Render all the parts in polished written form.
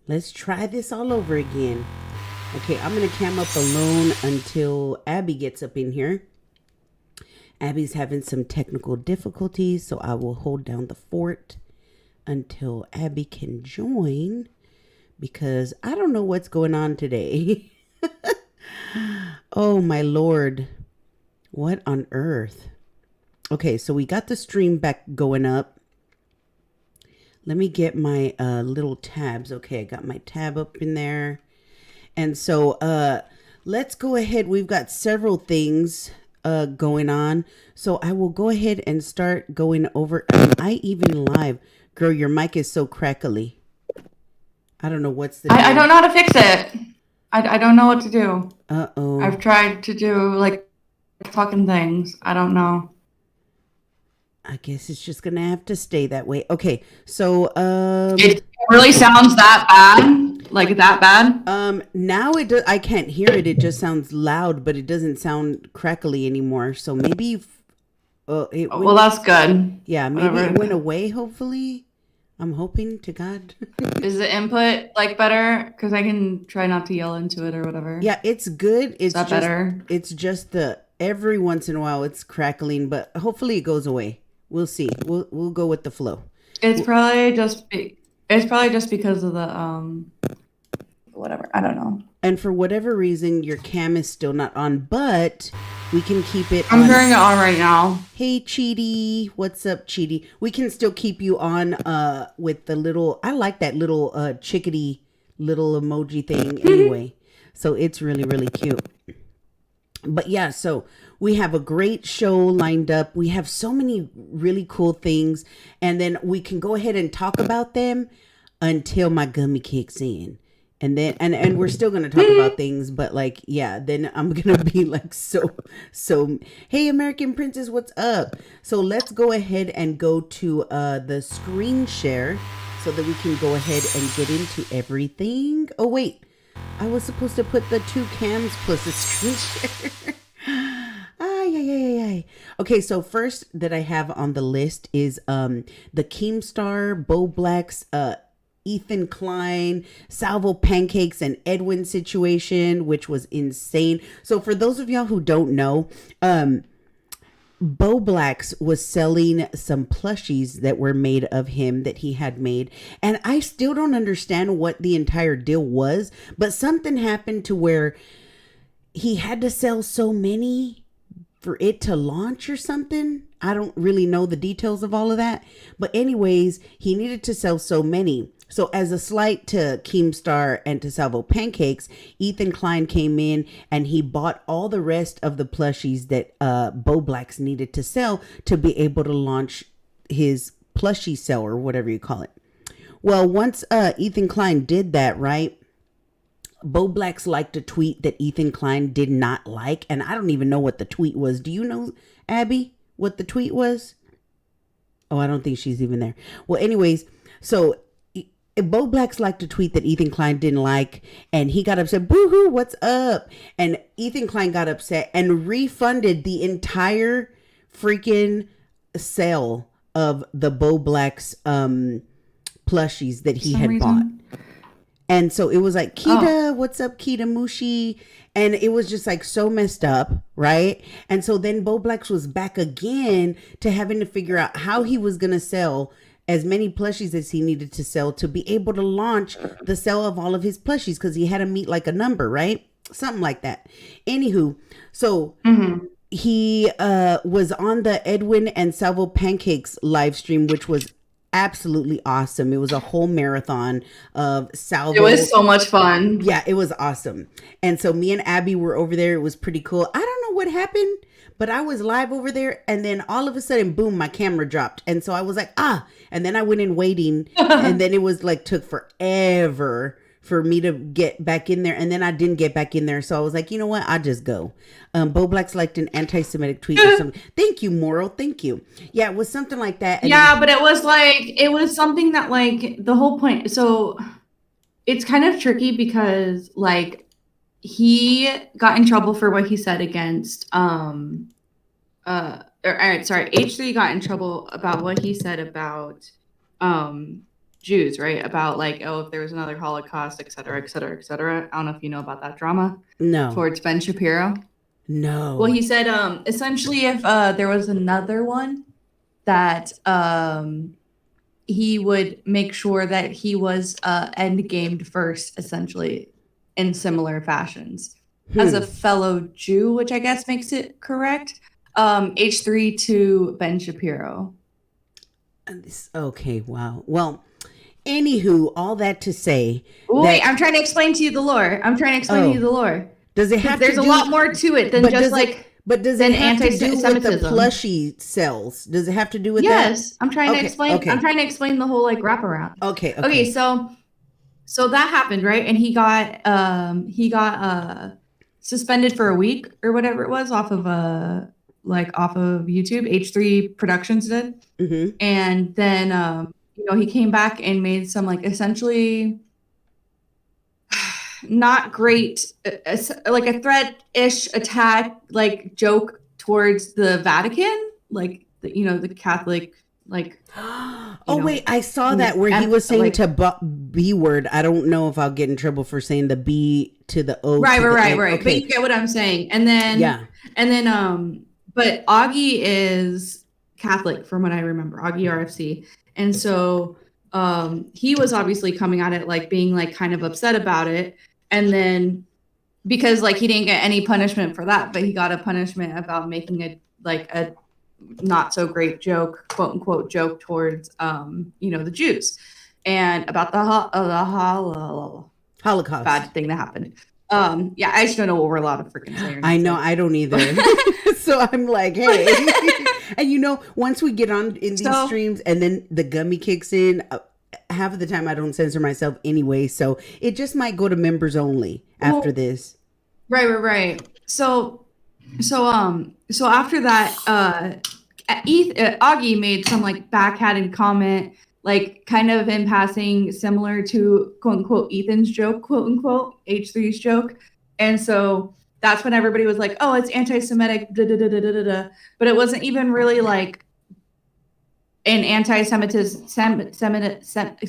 Let's try this all over again. Okay, I'm gonna cam up alone until Abby gets up in here. Abby's having some technical difficulties, so I will hold down the fort until Abby can join because I don't know what's going on today. Oh my lord. What on earth? Okay, so we got the stream back going up. Let me get my little tabs. Okay, I got my tab up in there. And so let's go ahead. We've got several things going on. So I will go ahead and start going over. Am I even live? Girl, your mic is so crackly. I don't know what's the I deal. don't know how to fix it. I don't know what to do. Uh-oh. I've tried to do like fucking things. I don't know. I guess it's just gonna have to stay that way. Okay, so It really sounds that bad? Like that bad? now I can't hear it. It just sounds loud, but it doesn't sound crackly anymore. So maybe it Well, went. that's good. Yeah, maybe it went Whatever. away. Hopefully, I'm hoping to God. Is the input like better? Because I can try not to yell into it or whatever. Yeah, it's good. Is that better? It's just the every once in a while it's crackling, but hopefully it goes away. We'll see. We'll go with the flow. It's probably just it's probably just because of the whatever. I don't know. And for whatever reason, your cam is still not on, but we can keep it I'm on. turning it on right now. Hey Cheaty, what's up, Cheaty? We can still keep you on with the little. I like that little chickadee little emoji thing anyway. So it's really really cute. But yeah, so we have a great show lined up. We have so many really cool things, and then we can go ahead and talk about them until my gummy kicks in. And then and we're still gonna talk about things, but like yeah, then I'm gonna be like so hey American Princess, what's up? So let's go ahead and go to the screen share so that we can go ahead and get into everything. Oh wait, I was supposed to put the two cams plus the screen share. Ay, ay, ay, ay. Okay, so first that I have on the list is the Keemstar, Bo Black's Ethan Klein, Salvo Pancakes, and Edwin situation, which was insane. So for those of y'all who don't know, Bo Blacks was selling some plushies that were made of him that he had made. And I still don't understand what the entire deal was, but something happened to where he had to sell so many for it to launch or something. I don't really know the details of all of that. But anyways, he needed to sell so many. So as a slight to Keemstar and to Salvo Pancakes, Ethan Klein came in and he bought all the rest of the plushies that Bo Blacks needed to sell to be able to launch his plushie sale or whatever you call it. Well, once Ethan Klein did that, right? Bo Blacks liked a tweet that Ethan Klein did not like, and I don't even know what the tweet was. Do you know, Abby, what the tweet was? Oh, I don't think she's even there. Well, anyways, so Bo Blacks liked a tweet that Ethan Klein didn't like, and he got upset. Boo hoo, what's up? And Ethan Klein got upset and refunded the entire freaking sale of the Bo Blacks plushies that he had bought. And so it was like, Kita, what's up, Kita Mushi? And it was just like so messed up, right? And so then Bo Blacks was back again to having to figure out how he was going to sell as many plushies as he needed to sell to be able to launch the sale of all of his plushies because he had to meet like a number, right? Something like that. Anywho, so he was on the Edwin and Salvo Pancakes live stream, which was absolutely awesome. It was a whole marathon of Salvo. It was so much fun. Yeah, it was awesome. And so me and Abby were over there. It was pretty cool. I don't know what happened, but I was live over there, and then all of a sudden, boom, my camera dropped. And so I was like, and then I went in waiting, and then it was like took forever for me to get back in there, and then I didn't get back in there. So I was like, you know what? I'll just go. Bo Blacks liked an anti-Semitic tweet or something. Thank you, Moral. Thank you. Yeah, it was something like that. And yeah, but it was something that like the whole point. So it's kind of tricky because like he got in trouble for what he said against all right, sorry, H3 got in trouble about what he said about Jews, right? About like, oh, if there was another Holocaust, et cetera, et cetera, et cetera. I don't know if you know about that drama No. towards Ben Shapiro. Well, No. he said essentially if there was another one that he would make sure that he was end gamed first, essentially, in similar fashions. As a fellow Jew, which I guess makes it correct, H3 to Ben Shapiro. Okay, wow. Well, anywho, all that to say. Wait, I'm trying to explain to you the lore. Does it have There's to a do, lot more to it than just like. But does it have to do with the plushie cells? Does it have to do with that? Yes, I'm trying to explain. Okay. I'm trying to explain the whole like wraparound. Okay. So that happened, right? And he got suspended for a week or whatever it was off of YouTube. H3 Productions did, and then he came back and made some like essentially not great, like a threat-ish attack, like joke towards the Vatican, like the Catholic, like. Wait, I saw that where he was saying like, to B word. I don't know if I'll get in trouble for saying the B to the O. Right. Okay. But you get what I'm saying. And then but Augie is Catholic from what I remember, Augie RFC, and so he was obviously coming at it like being like kind of upset about it, and then because like he didn't get any punishment for that, but he got a punishment about making a not so great joke, quote unquote joke towards the Jews and about the Holocaust bad thing that happened. Yeah, I just don't know what we're allowed to freaking say. I know, I don't either. So I'm like, hey. And once we get on in these streams and then the gummy kicks in, half of the time I don't censor myself anyway. So it just might go to members only after this. Right. So after that, Augie made some like backhanded comment, like kind of in passing, similar to quote unquote Ethan's joke, quote unquote H3's joke, and so that's when everybody was like, "Oh, it's anti-Semitic," but it wasn't even really like an anti-Semitism. I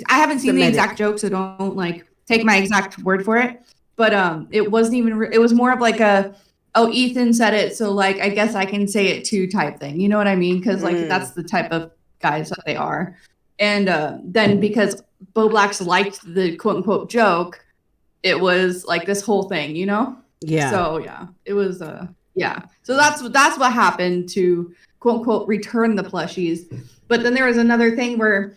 haven't seen the exact joke, so don't like take my exact word for it. But it wasn't even. It was more of like a, oh, Ethan said it, so like I guess I can say it too type thing. You know what I mean? Because like that's the type of guys that they are. And then because Bo Blacks liked the quote unquote joke, it was like this whole thing, Yeah. So yeah, it was yeah. So that's what happened to quote unquote return the plushies. But then there was another thing where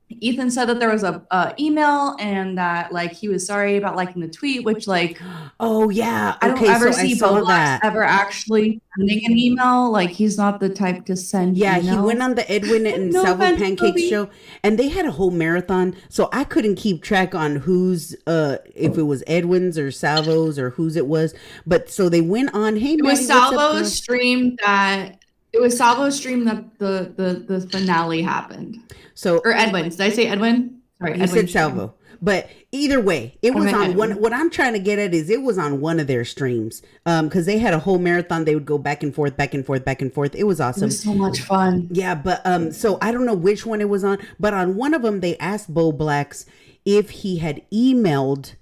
Ethan said that there was a email and that like he was sorry about liking the tweet, which like, oh yeah, I don't ever see Bo Blacks ever actually sending an email. Like he's not the type to send. Yeah, emails. He went on the Edwin and Salvo Pancake show, and they had a whole marathon, so I couldn't keep track on whose if it was Edwin's or Salvo's or whose it was. But so they went on. Hey, it was Salvo's stream that. It was Salvo's stream that the finale happened. So or Edwin's. Did I say Edwin? Sorry, you said Salvo. But either way, it was on one. What I'm trying to get at is it was on one of their streams because they had a whole marathon. They would go back and forth. It was awesome. It was so much fun. Yeah, but so I don't know which one it was on, but on one of them they asked Bo Blacks if he had emailed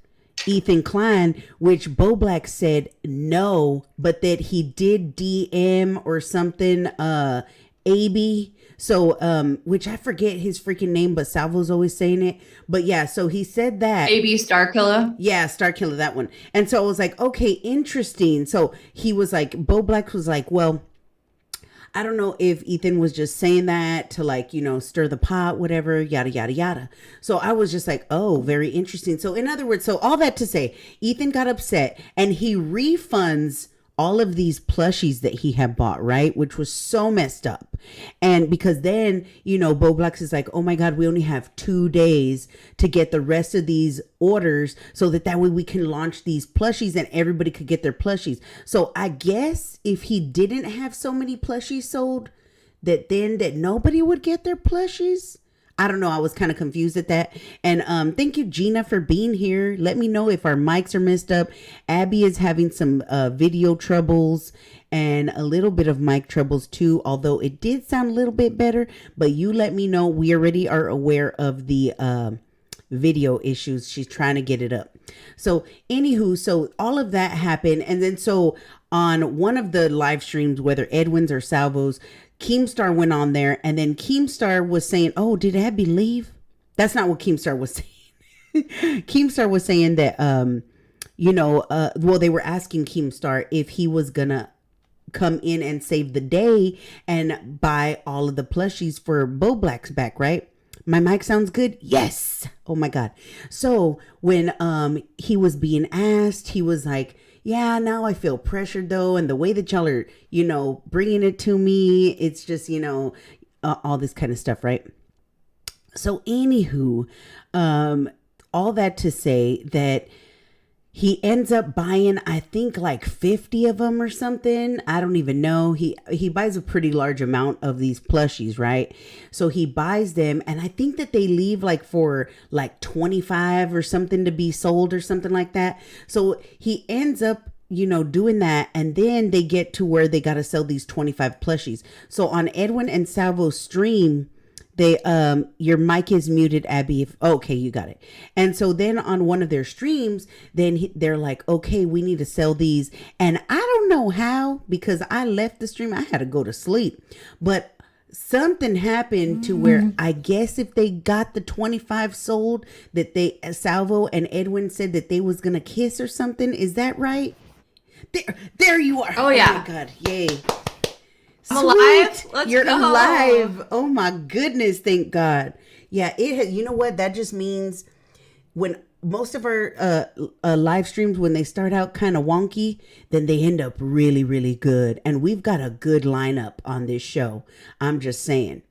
Ethan Klein, which Bo Black said no, but that he did DM or something AB. So which I forget his freaking name, but Salvo's always saying it. But yeah, so he said that AB Starkiller. Yeah, Starkiller, that one. And so I was like, okay, interesting. So he was like, Bo Black was like, well, I don't know if Ethan was just saying that to like, stir the pot, whatever, yada, yada, yada. So I was just like, oh, very interesting. So in other words, so all that to say, Ethan got upset and he refunds all of these plushies that he had bought, right? Which was so messed up. And because then, Bo Blacks is like, oh my God, we only have 2 days to get the rest of these orders so that way we can launch these plushies and everybody could get their plushies. So I guess if he didn't have so many plushies sold, that nobody would get their plushies. I don't know. I was kind of confused at that. And thank you, Gina, for being here. Let me know if our mics are messed up. Abby is having some video troubles and a little bit of mic troubles too, although it did sound a little bit better. But you let me know. We already are aware of the video issues. She's trying to get it up. So, anywho, so all of that happened. And then, so on one of the live streams, whether Edwin's or Salvo's, Keemstar went on there, and then Keemstar was saying, "Oh, did Abby leave?" That's not what Keemstar was saying. Keemstar was saying that, well, they were asking Keemstar if he was gonna come in and save the day and buy all of the plushies for Bo Black's back, right? My mic sounds good? Yes. Oh my God. So when he was being asked, he was like, yeah, now I feel pressured though. And the way that y'all are, bringing it to me, it's just, all this kind of stuff, right? So anywho, all that to say that he ends up buying, I think, like 50 of them or something. I don't even know. He buys a pretty large amount of these plushies, right? So he buys them, and I think that they leave like for like 25 or something to be sold or something like that. So he ends up, doing that, and then they get to where they got to sell these 25 plushies. So on Edwin and Salvo's stream, they your mic is muted, Abby. Okay, you got it. And so then on one of their streams, then they're like, okay, we need to sell these. And I don't know how, because I left the stream. I had to go to sleep. But something happened to where I guess if they got the 25 sold, that Salvo and Edwin said that they was gonna kiss or something. Is that right? There you are. Oh yeah. Oh my God. Yay. I'm alive. Let's You're go. alive. Oh my goodness. Thank God. Yeah. You know what? That just means when most of our live streams, when they start out kind of wonky, then they end up really, really good. And we've got a good lineup on this show. I'm just saying.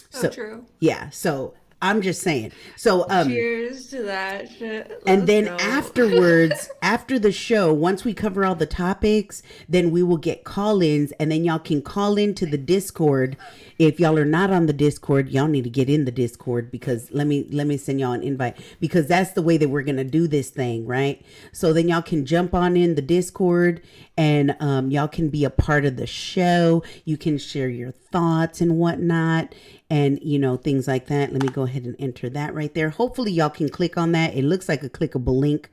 So true. Yeah. So I'm just saying. So cheers to that shit. And then afterwards, after the show, once we cover all the topics, then we will get call-ins, and then y'all can call into the Discord. If y'all are not on the Discord, y'all need to get in the Discord, because let me send y'all an invite, because that's the way that we're gonna do this thing, right? So then y'all can jump on in the Discord, and y'all can be a part of the show. You can share your thoughts and whatnot, and things like that. Let me go ahead and enter that right there. Hopefully y'all can click on that. It looks like a clickable link.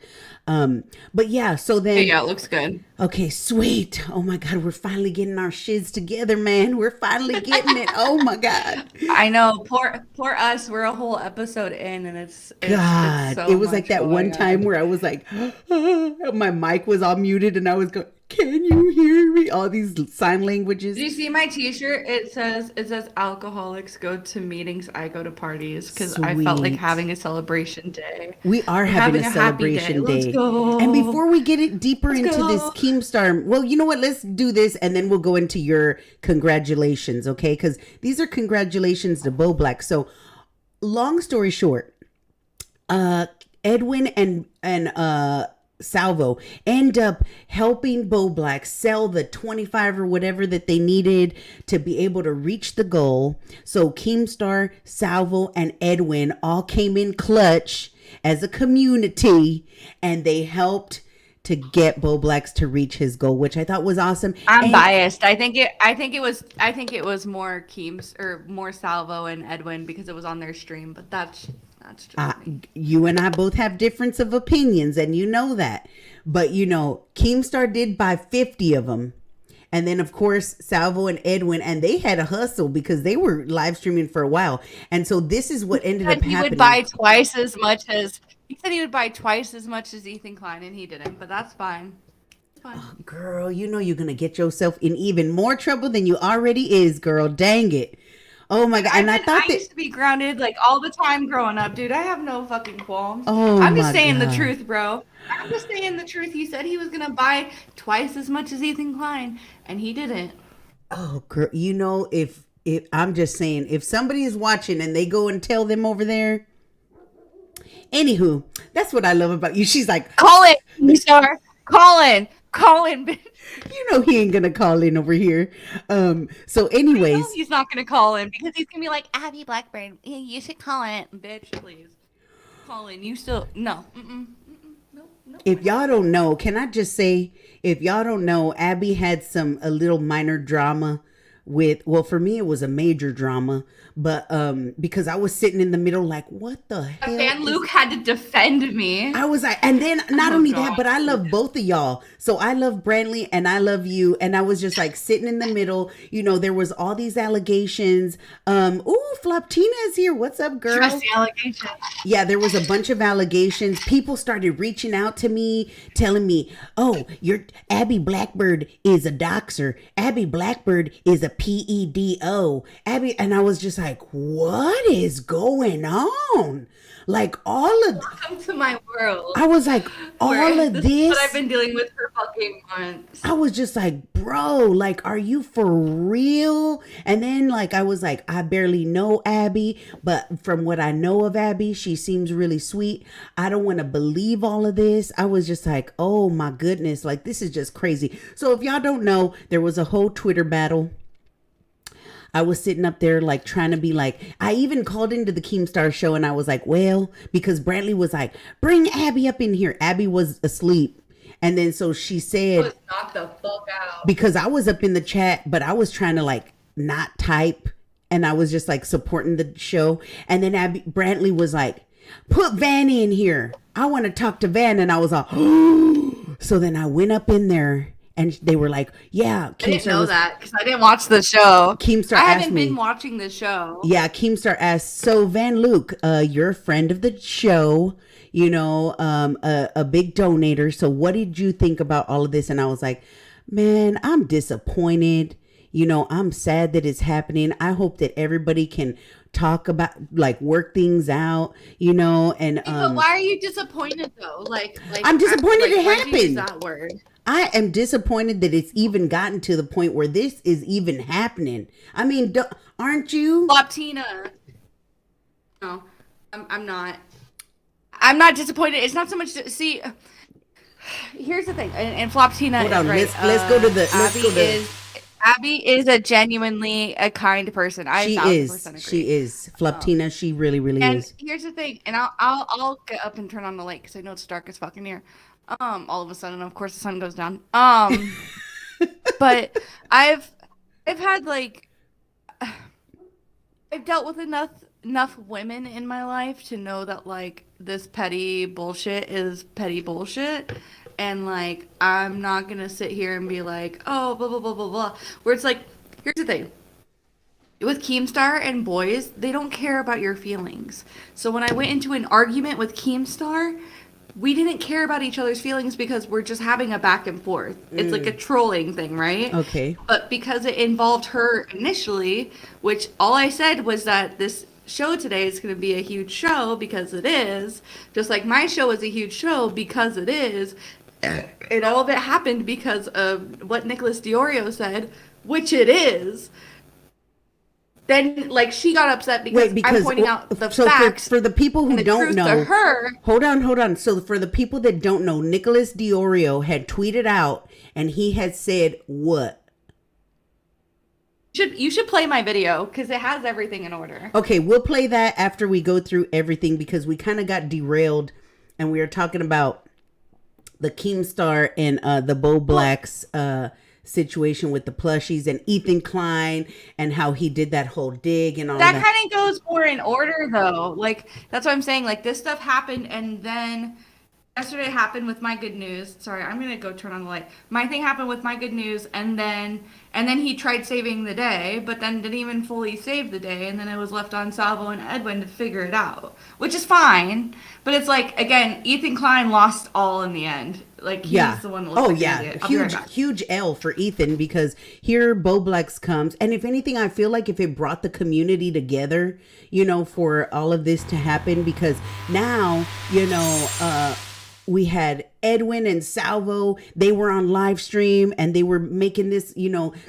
But yeah, so then yeah, it looks good. Okay, sweet. Oh my God, we're finally getting our shiz together, man. We're finally getting it. Oh my God. I know. Poor us. We're a whole episode in, and it's so it was like that one time where I was like, my mic was all muted, and I was going, can you hear me? All these sign languages. Did you see my T-shirt? It says alcoholics go to meetings, I go to parties, because I felt like having a celebration day. We are having a celebration day. Let's go. And before we get it deeper into this Keemstar, well, you know what? Let's do this, and then we'll go into your congratulations, okay? Because these are congratulations to Bo Black. So, long story short, Edwin and Salvo end up helping Bo Black sell the 25 or whatever that they needed to be able to reach the goal. So Keemstar, Salvo, and Edwin all came in clutch as a community, and they helped to get Bo Blacks to reach his goal, which I thought was awesome. I'm biased. I think it was more Keems or more Salvo and Edwin because it was on their stream, but that's you and I both have difference of opinions, and you know that. But Keemstar did buy 50 of them. And then, of course, Salvo and Edwin, and they had a hustle because they were live streaming for a while. And so this is what ended up happening. He would buy twice as much as Ethan Klein, and he didn't. But that's fine. Oh, girl, you're going to get yourself in even more trouble than you already is, girl. Dang it. Oh my God. And I used to be grounded like all the time growing up, dude. I have no fucking qualms. Oh, I'm just saying the truth, bro. I'm just saying the truth. He said he was going to buy twice as much as Ethan Klein, and he didn't. Oh, girl. If I'm just saying, if somebody is watching and they go and tell them over there. Anywho, that's what I love about you. She's like, call it, Keemstar. Call call in, bitch. You know he ain't gonna call in over here. So anyways, He's not gonna call in because he's gonna be like, Abby Blackburn, you should call in, bitch, please. Call in. You still no. No. if y'all don't know, can I just say, if y'all don't know, Abby had a little minor drama with, well, for me it was a major drama, but because I was sitting in the middle like, what the hell? Van Luke had to defend me. I was like, and then not only that, but I love both of y'all. So I love Brantley and I love you. And I was just like sitting in the middle. You know, there was all these allegations. Ooh, Floptina is here. What's up, girl? Trust the allegations. Yeah, there was a bunch of allegations. People started reaching out to me, telling me, oh, your Abby Blackbird is a doxer. Abby Blackbird is a PEDO. Abby, and I was just like, what is going on? Like Welcome to my world. I was like, all of this this. is what I've been dealing with for fucking months. I was just like, bro, like, are you for real? And then like, I was like, I barely know Abby, but from what I know of Abby, she seems really sweet. I don't want to believe all of this. I was just like, oh my goodness, like this is just crazy. So if y'all don't know, there was a whole Twitter battle. I was sitting up there like trying to be like, I even called into the Keemstar show and I was like, well, because Brantley was like, bring Abby up in here. Abby was asleep. And then so she said, knock the fuck out. because I was up in the chat, but I was trying to like not type and I was just like supporting the show. And then Brantley was like, put Van in here. I want to talk to Van. And I was like, oh. So then I went up in there. And they were like, yeah. I didn't know that because I didn't watch the show. Keemstar I asked haven't me. been watching the show. Yeah, Keemstar asked, so Van Luke, you're a friend of the show, you know, a big donator. So what did you think about all of this? And I was like, man, I'm disappointed. You know, I'm sad that it's happening. I hope that everybody can talk about, like, work things out, you know, and But why are you disappointed though? Like I'm disappointed it why'd you use happened. that word. I am disappointed that it's even gotten to the point where this is even happening. I mean, aren't you? Floptina. No, I'm not. I'm not disappointed. It's not so much. See, here's the thing, and Floptina. Hold on, is right. let's go to the. Abby is a genuinely a kind person. She 1000% agree. She is. Floptina, she really is. And here's the thing, and I'll get up and turn on the light because I know it's dark as fucking here. All of a sudden, of course, the sun goes down. But I've had like I've dealt with enough women in my life to know that like this petty bullshit is petty bullshit. And like I'm not gonna sit here and be like, oh, blah blah blah blah blah. Where it's like, here's the thing. With Keemstar and boys, they don't care about your feelings. So when I went into an argument with Keemstar, we didn't care about each other's feelings because we're just having a back and forth. It's like a trolling thing, right? Okay. But because it involved her initially, which all I said was that this show today is going to be a huge show because it is, just like my show is a huge show because it is. And all of it happened because of what Nicholas Diorio said, which it is. Then, like, she got upset because I'm pointing out the facts. For the people who don't know, to her. Hold on. So for the people that don't know, Nicholas Diorio had tweeted out, and he had said what? You should play my video because it has everything in order. Okay, we'll play that after we go through everything because we kind of got derailed, and we were talking about the Keemstar and the Bo Blacks situation with the plushies and Ethan Klein and how he did that whole dig and all that. That kind of goes more in order though. Like that's what I'm saying. Like this stuff happened and then yesterday happened with My Good News. Sorry, I'm gonna go turn on the light. My thing happened with My Good News and then he tried saving the day, but then didn't even fully save the day, and then it was left on Salvo and Edwin to figure it out, which is fine. But it's like again, Ethan Klein lost all in the end. Like he's the one that looks huge L for Ethan because here Bo Blacks comes, and if anything, I feel like if it brought the community together, you know, for all of this to happen, because now, you know, we had Edwin and Salvo, they were on live stream and they were making this,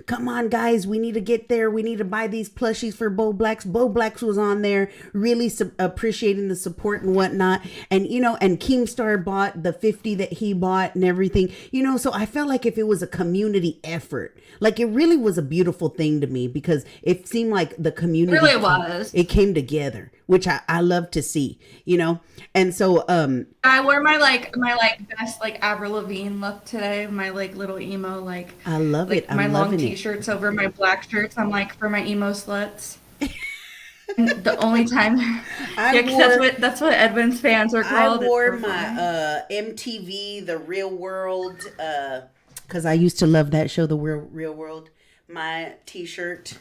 come on guys, we need to get there. We need to buy these plushies for Bo Blacks. Bo Blacks was on there really appreciating the support and whatnot. And, and Keemstar bought the 50 that he bought and everything, so I felt like if it was a community effort, like it really was a beautiful thing to me because it seemed like the community really was. It came together, which I love to see, and so I wore my best Avril Lavigne look today, my little emo I love it. I'm my long loving t-shirts over my black shirts. I'm for my emo sluts. The only time, that's what Edwin's fans are called. I wore my MTV The Real World because I used to love that show, The Real World. My t-shirt.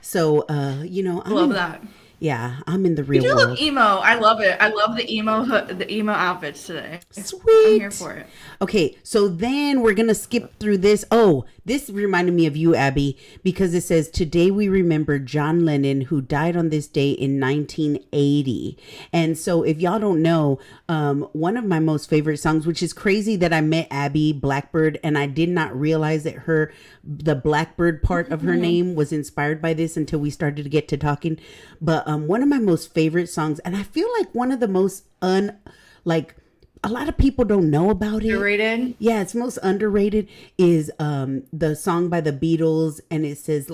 So I love that. Yeah, I'm in the real world. You do world. look emo. I love it. I love the emo outfits today. Sweet. I'm here for it. Okay, so then we're going to skip through this. Oh, this reminded me of you, Abby, because it says, today we remember John Lennon, who died on this day in 1980. And so if y'all don't know, one of my most favorite songs, which is crazy that I met Abby Blackbird and I did not realize that the Blackbird part of her name was inspired by this until we started to get to talking. But one of my most favorite songs, and I feel like one of the most a lot of people don't know about it. Underrated? Yeah, it's most underrated is the song by the Beatles, and it says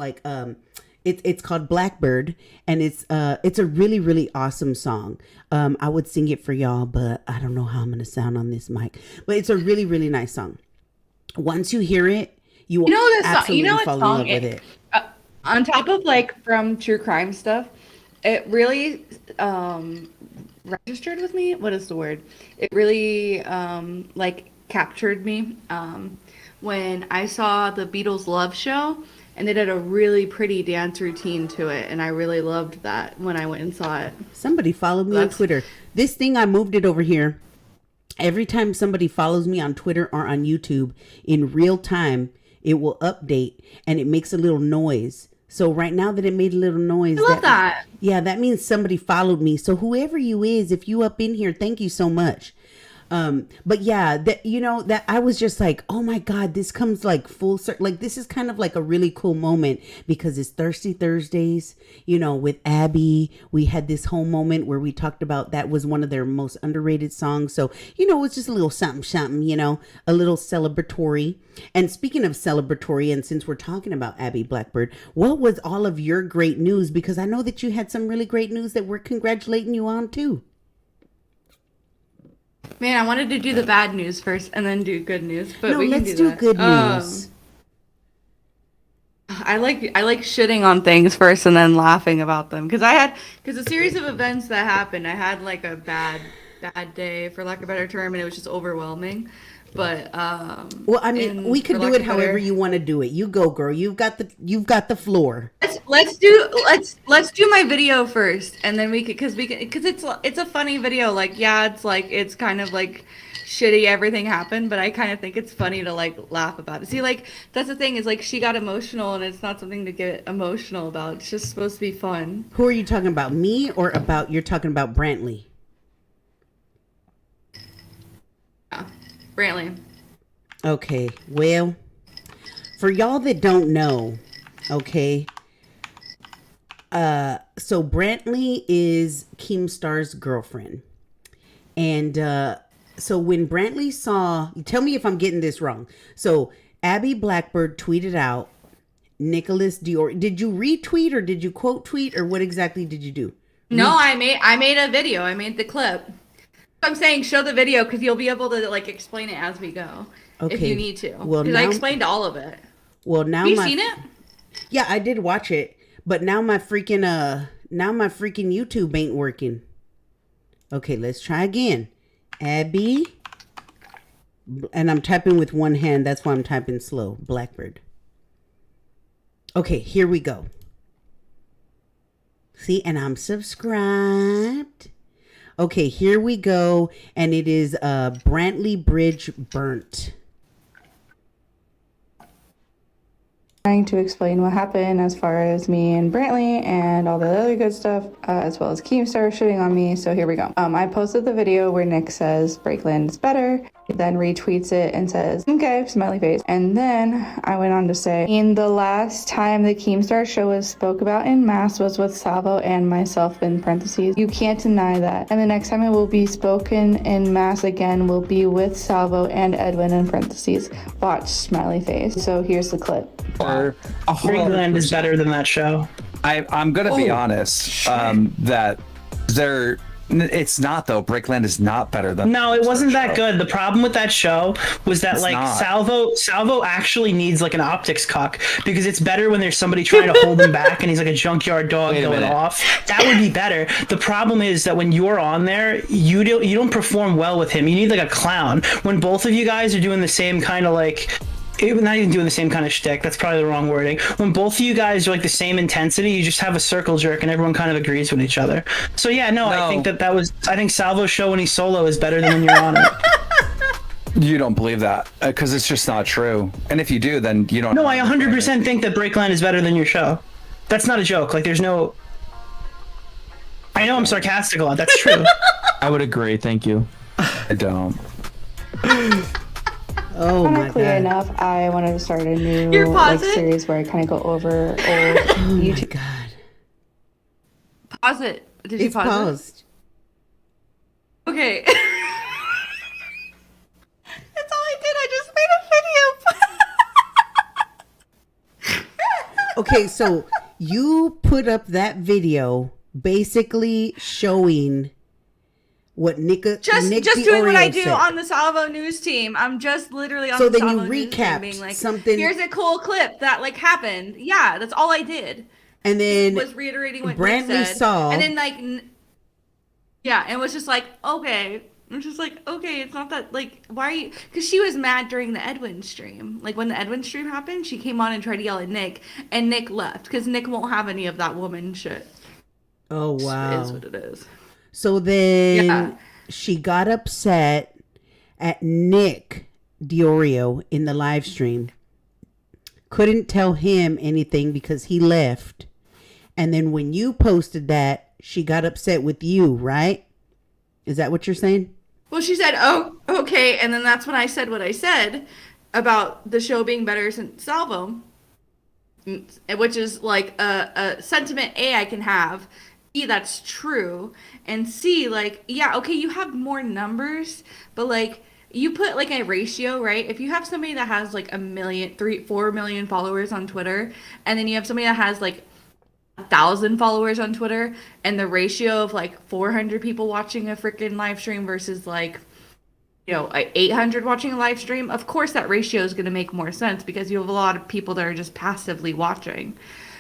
it's called Blackbird, and it's a really, really awesome song. I would sing it for y'all, but I don't know how I'm gonna sound on this mic. But it's a really, really nice song. Once you hear it, you will absolutely fall in love with it. On top of from true crime stuff, it really registered with me. What is the word? It really captured me when I saw the Beatles Love Show, and they did a really pretty dance routine to it, and I really loved that when I went and saw it. Somebody followed me on Twitter. This thing, I moved it over here. Every time somebody follows me on Twitter or on YouTube, in real time, it will update and it makes a little noise. So right now that it made a little noise. I love that. Yeah, that means somebody followed me. So whoever you is, if you up in here, thank you so much. But yeah, that I was just like, oh my God, this comes full circle. This is kind of a really cool moment because it's Thirsty Thursdays, with Abby. We had this whole moment where we talked about that was one of their most underrated songs. So, it's just a little something, a little celebratory. And speaking of celebratory, and since we're talking about Abby Blackbird, what was all of your great news? Because I know that you had some really great news that we're congratulating you on too. Man, I wanted to do the bad news first and then do good news, but no, we can let's do that. Good news. I like shitting on things first and then laughing about them because a series of events that happened. I had a bad day, for lack of a better term, and it was just overwhelming. But well, I mean, we could do it however you want to do it. You go, girl. You've got the floor. Let's do my video first, and then because it's a funny video. It's kind of shitty everything happened, but I kind of think it's funny to laugh about it. See, that's the thing is she got emotional, and it's not something to get emotional about. It's just supposed to be fun. Who are you talking about, me or about you're talking about Brantley? Brantley. Okay, well, for y'all that don't know, okay, so Brantley is Keemstar's girlfriend, and so when Brantley saw, tell me if I'm getting this wrong. So Abby Blackbird tweeted out, Nicholas Dior. Did you retweet or did you quote tweet or what exactly did you do? No, I made a video. I made the clip. I'm saying show the video because you'll be able to explain it as we go if you need to. Well, because I explained all of it. Well, now have you seen it? Yeah, I did watch it, but now my freaking YouTube ain't working. Okay, let's try again. Abby, and I'm typing with one hand. That's why I'm typing slow. Blackbird. Okay, here we go. See, and I'm subscribed. Okay, here we go. And it is Brantley Bridge burnt. trying to explain what happened as far as me and Brantley and all the other good stuff, as well as Keemstar shitting on me. So here we go. I posted the video where Nick says Breakland is better, then retweets it and says, okay, smiley face. And then I went on to say, in the last time the Keemstar show was spoke about in mass was with Salvo and myself in parentheses. You can't deny that. And the next time it will be spoken in mass again will be with Salvo and Edwin in parentheses. Watch, smiley face. So here's the clip. Breakland is better than that show. I'm gonna be honest. That it's not though. Breakland is not better than. No, it wasn't that good. The problem with that show was that Salvo actually needs like an optics cock, because it's better when there's somebody trying to hold him back and he's like a junkyard dog going off. That would be better. The problem is that when you're on there, you don't perform well with him. You need like a clown. When both of you guys are doing the same kind of like. Not even doing the same kind of shtick. That's probably the wrong wording. When both of you guys are like the same intensity, you just have a circle jerk and everyone kind of agrees with each other. So yeah, no. I think I think Salvo's show when he's solo is better than when you're on it. You don't believe that because it's just not true. And if you do, then you don't. No, I 100% think that Breakland is better than your show. That's not a joke. Like there's no. I know I'm sarcastic a lot. That's true. I would agree. Thank you. I don't. Oh my Clear God. enough. I wanted to start a new series where I kind of go over old YouTube. God. Pause it. Did you It's pause paused. it? Okay. That's all I did. I just made a video. Okay, so you put up that video basically showing what Nick just Nick doing what I do said. on the Salvo news team. I'm just literally on So the then Salvo you news team recapped being like, something- here's a cool clip that like happened. Yeah, that's all I did. And then Was reiterating what Brantley Nick said. saw, And then like yeah, and was just like, okay. I'm just like, okay, it's not that, like, why are you, because she was mad during the Edwin stream. Like, when the Edwin stream happened, she came on and tried to yell at Nick, and Nick left, because Nick won't have any of that woman shit. oh wow. It is what it is. So then she got upset at Nick Diorio in the live stream. Couldn't tell him anything because he left. And then when you posted that, she got upset with you, right? Is that what you're saying? Well, she said, oh, okay, and then that's when I said what I said about the show being better since Salvo, which is like a sentiment A I can have. B, that's true, and C, like, yeah, okay, you have more numbers, but like, you put like a ratio, right? If you have somebody that has like 4 million followers on Twitter, and then you have somebody that has like 1,000 followers on Twitter, and the ratio of like 400 people watching a freaking live stream versus like, 800 watching a live stream, of course that ratio is going to make more sense because you have a lot of people that are just passively watching.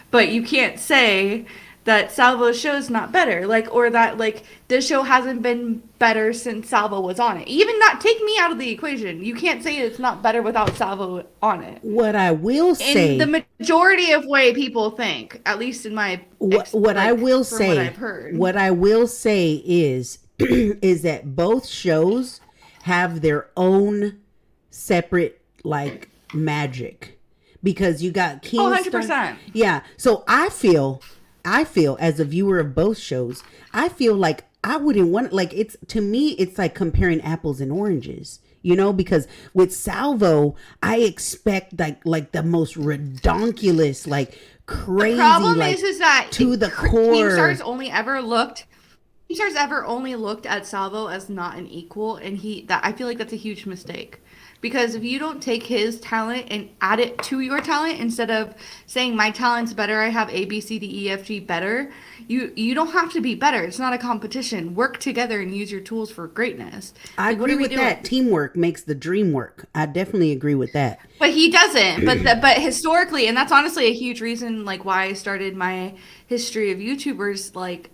But you can't say that Salvo's show is not better, like, or that like this show hasn't been better since Salvo was on it. Even not take me out of the equation. You can't say it's not better without Salvo on it. What I will say, In the majority of way people think, at least in my what I will from say, what I've heard. what I will say is, is that both shows have their own separate like magic, because you got King. 100%. Yeah. So I feel as a viewer of both shows, I feel like I wouldn't want, like, it's, to me, it's like comparing apples and oranges, because with Salvo, I expect like the most redonkulous, like crazy, The problem like, is that to the core. Keemstar's only ever looked at Salvo as not an equal, and I feel like that's a huge mistake. Because if you don't take his talent and add it to your talent, instead of saying my talent's better, I have A, B, C, D, E, F, G better, you don't have to be better. It's not a competition. Work together and use your tools for greatness. I agree with that. Teamwork makes the dream work. I definitely agree with that. But he doesn't. But historically, and that's honestly a huge reason, like, why I started my history of YouTubers, like,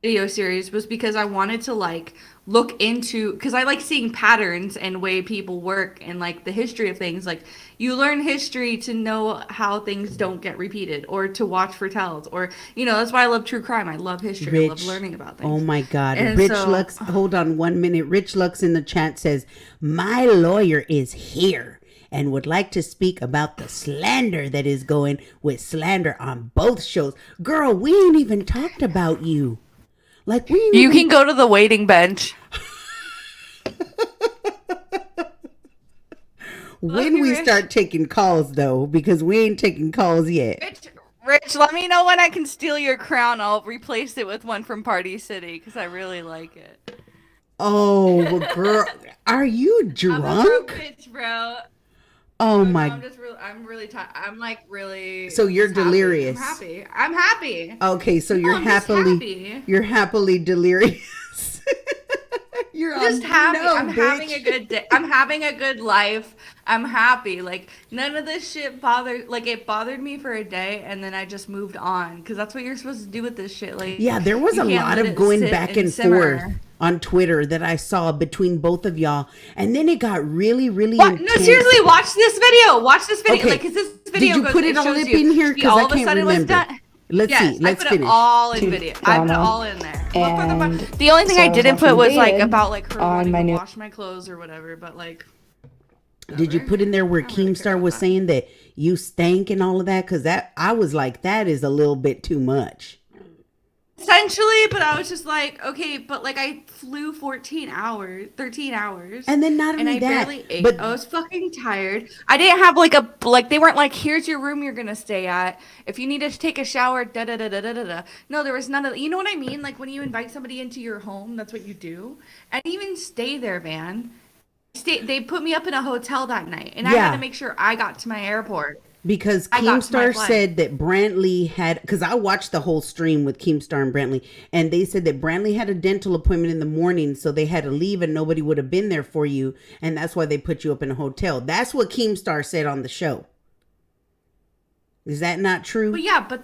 video series, was because I wanted to like look into, because I like seeing patterns and way people work and like the history of things. Like, you learn history to know how things don't get repeated, or to watch for tells, or that's why I love true crime. I love history. I love learning about things. Oh my God. And Rich Lux, hold on 1 minute. Rich Lux in the chat says, my lawyer is here and would like to speak about the slander that is going with slander on both shows. Girl, we ain't even talked about you. Like, we ain't You even... can go to the waiting bench. When we start taking calls, though, because we ain't taking calls yet. Rich, let me know when I can steal your crown. I'll replace it with one from Party City because I really like it. Oh, well, girl, are you drunk? I'm a broke bitch, bro. Oh my! No, I'm really tired. I'm like really. So you're delirious. Happy. I'm happy. Okay, so you're you're happily delirious. You're just happy. I'm bitch. having a good day. I'm having a good life. I'm happy. Like none of this shit bothered. Like it bothered me for a day, and then I just moved on because that's what you're supposed to do with this shit. Like yeah, there was a lot of going back and forth on Twitter that I saw between both of y'all, and then it got really intense. No, seriously, watch this video. Watch this video. Okay. Like, cause this video. Did you put it all up in here? Because I can't remember. Let's see. Let's finish. I put it all in video. I put it all in there. The only thing I didn't put was like about like her wanting to wash my clothes or whatever. But like, did you put in there where Keemstar was saying that you stank and all of that? Because that I was like, that is a little bit too much. Essentially, but I was just like, okay, but like I flew 13 hours, and then not only and I that, barely ate. but I was fucking tired. I didn't have like they weren't like, here's your room you're gonna stay at. If you need to take a shower, da da da da da da. No, there was none of. You know what I mean? Like when you invite somebody into your home, that's what you do. I didn't even stay there, man. They put me up in a hotel that night, and I had to make sure I got to my airport. Because Keemstar said that Brantley had, because I watched the whole stream with Keemstar and Brantley, and they said that Brantley had a dental appointment in the morning, so they had to leave and nobody would have been there for you, and that's why they put you up in a hotel. That's what Keemstar said on the show. Is that not true? But yeah, but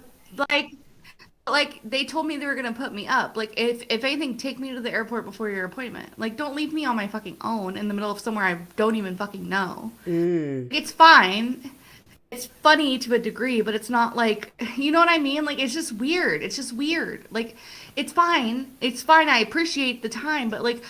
like they told me they were gonna put me up. Like if anything, take me to the airport before your appointment. Like don't leave me on my fucking own in the middle of somewhere I don't even fucking know. It's fine. It's funny to a degree, but it's not like, you know what I mean? Like, it's just weird. It's just weird. Like, it's fine. It's fine. I appreciate the time, but like,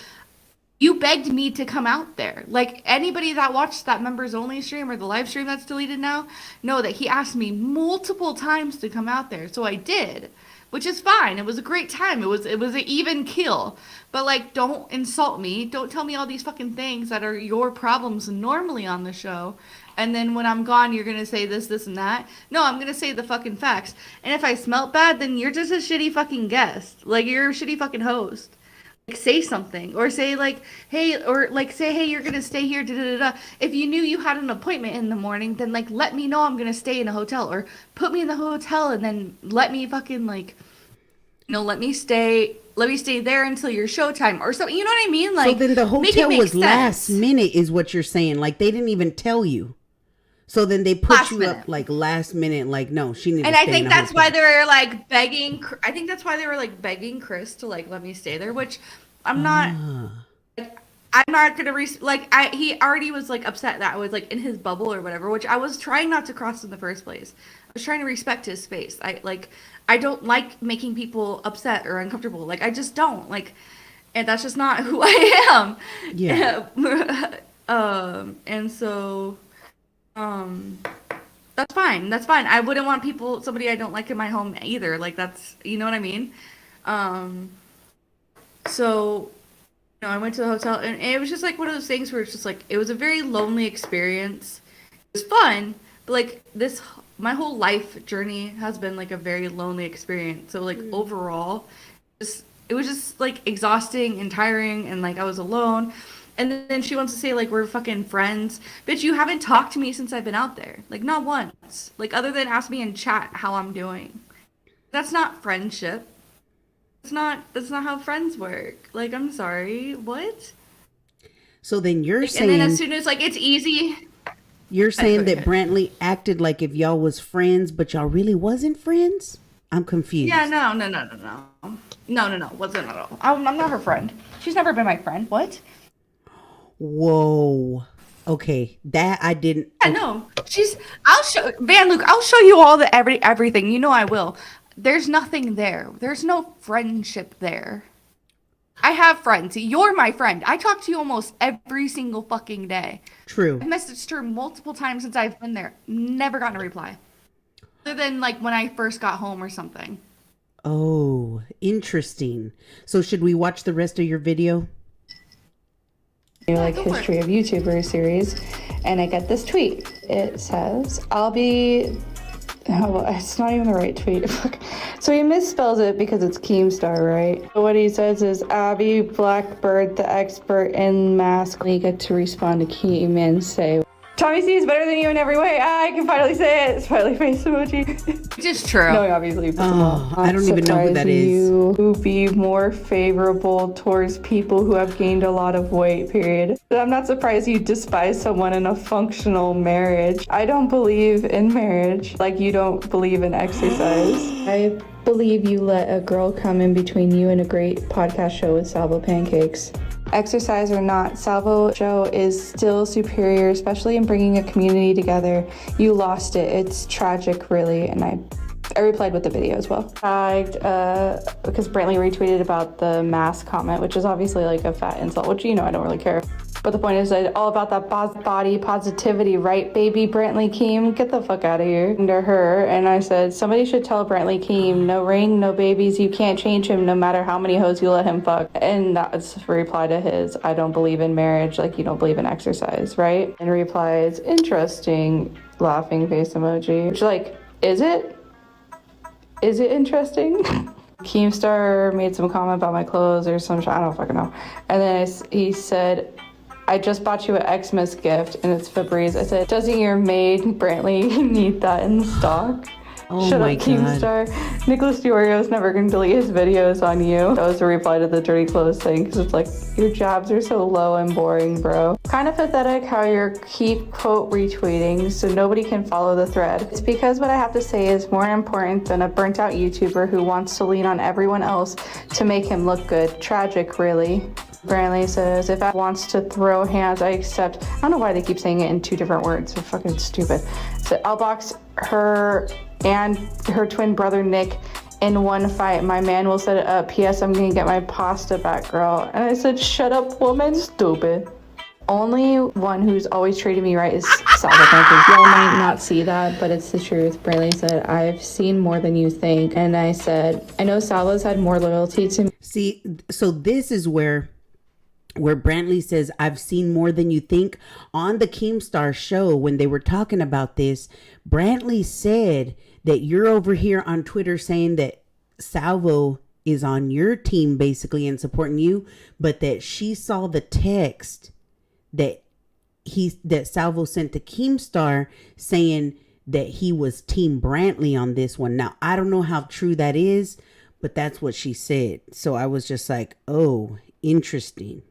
you begged me to come out there. Like, anybody that watched that members only stream or the live stream that's deleted now, know that he asked me multiple times to come out there. So I did, which is fine. It was a great time. It was an even kill. But like, don't insult me. Don't tell me all these fucking things that are your problems normally on the show. And then when I'm gone, you're going to say this, this, and that. No, I'm going to say the fucking facts. And if I smelt bad, then you're just a shitty fucking guest. Like, you're a shitty fucking host. Like, say something. Or say, like, hey, you're going to stay here, da-da-da-da. If you knew you had an appointment in the morning, then, like, let me know I'm going to stay in a hotel. Or put me in the hotel and then let me fucking, like, you know, let me stay there until your showtime. Or so, you know what I mean? Like, so then the hotel was sense. last minute is what you're saying. Like, they didn't even tell you. So then they put last you minute. Up like last minute, like no, she needs. And to I think that's why they were like begging. I think that's why they were like begging Chris to like let me stay there, which I'm not. I'm not gonna he already was like upset that I was like in his bubble or whatever, which I was trying not to cross in the first place. I was trying to respect his space. I don't like making people upset or uncomfortable. Like I just don't like, and that's just not who I am. Yeah. And so. That's fine. That's fine. I wouldn't want somebody I don't like in my home either. Like that's, you know what I mean? So, you know, I went to the hotel and it was just like one of those things where it's just like, it was a very lonely experience. It was fun, but like my whole life journey has been like a very lonely experience. So like overall, it was just like exhausting and tiring and like I was alone. And then she wants to say, like, we're fucking friends. Bitch, you haven't talked to me since I've been out there. Like, not once. Like, other than ask me in chat how I'm doing. That's not friendship. That's not how friends work. Like, I'm sorry. What? So then you're saying... And then as soon as, like, it's easy... You're saying that Brantley acted like if y'all was friends, but y'all really wasn't friends? I'm confused. Yeah, no. No, wasn't at all. I'm not her friend. She's never been my friend. What? Whoa. Okay, that I didn't. Yeah, no. I'll show Van Luke. I'll show you all everything. You know I will. There's nothing there. There's no friendship there. I have friends. You're my friend. I talk to you almost every single fucking day. True. I've messaged her multiple times since I've been there. Never gotten a reply. Other than like when I first got home or something. Oh, interesting. So should we watch the rest of your video? Like history of YouTubers series, and I get this tweet. It says, "I'll be." Oh, it's not even the right tweet. So he misspells it because it's Keemstar, right? What he says is Abby Blackbird, the expert in mask. You get to respond to Keem and say, Tommy C is better than you in every way. I can finally say it. Smiley face emoji. Just true. No, obviously. I don't even know who that is. You to be more favorable towards people who have gained a lot of weight, period. But I'm not surprised you despise someone in a functional marriage. I don't believe in marriage like you don't believe in exercise. I believe you let a girl come in between you and a great podcast show with Salvo Pancakes. Exercise or not, Salvo show is still superior, especially in bringing a community together. You lost it. It's tragic, really. And I replied with the video as well. Because Brantley retweeted about the mask comment, which is obviously like a fat insult, which, you know, I don't really care. But the point is that all about that body positivity, right, baby Brantley Keem? Get the fuck out of here. Under her, and I said, somebody should tell Brantley Keem, no ring, no babies, you can't change him no matter how many hoes you let him fuck. And that's a reply to his, I don't believe in marriage like you don't believe in exercise, right? And replies, interesting, laughing face emoji. Which, like, is it? Is it interesting? Keemstar made some comment about my clothes or some shit, I don't fucking know. And then he said, I just bought you an Xmas gift and it's Febreze. I said, doesn't your maid, Brantley, need that in stock? Oh Shut my up, Keemstar. Nicholas DiOrio's never going to delete his videos on you. That was a reply to the dirty clothes thing because it's like, your jabs are so low and boring, bro. Kind of pathetic how you keep quote retweeting so nobody can follow the thread. It's because what I have to say is more important than a burnt out YouTuber who wants to lean on everyone else to make him look good. Tragic, really. Brantley says, if I wants to throw hands, I accept. I don't know why they keep saying it in two different words. They're fucking stupid. So I'll box her and her twin brother Nick in one fight. My man will set it up. P.S. I'm gonna get my pasta back, girl. And I said, shut up, woman. Stupid. Only one who's always treated me right is Salvo Pancakes. Y'all might not see that, but it's the truth. Brantley said, I've seen more than you think. And I said, I know Salvo's had more loyalty to me. See, so this is where Brantley says, I've seen more than you think. On the Keemstar show, when they were talking about this, Brantley said that you're over here on Twitter saying that Salvo is on your team basically and supporting you, but that she saw the text that Salvo sent to Keemstar saying that he was Team Brantley on this one. Now, I don't know how true that is, but that's what she said. So I was just like, oh, interesting.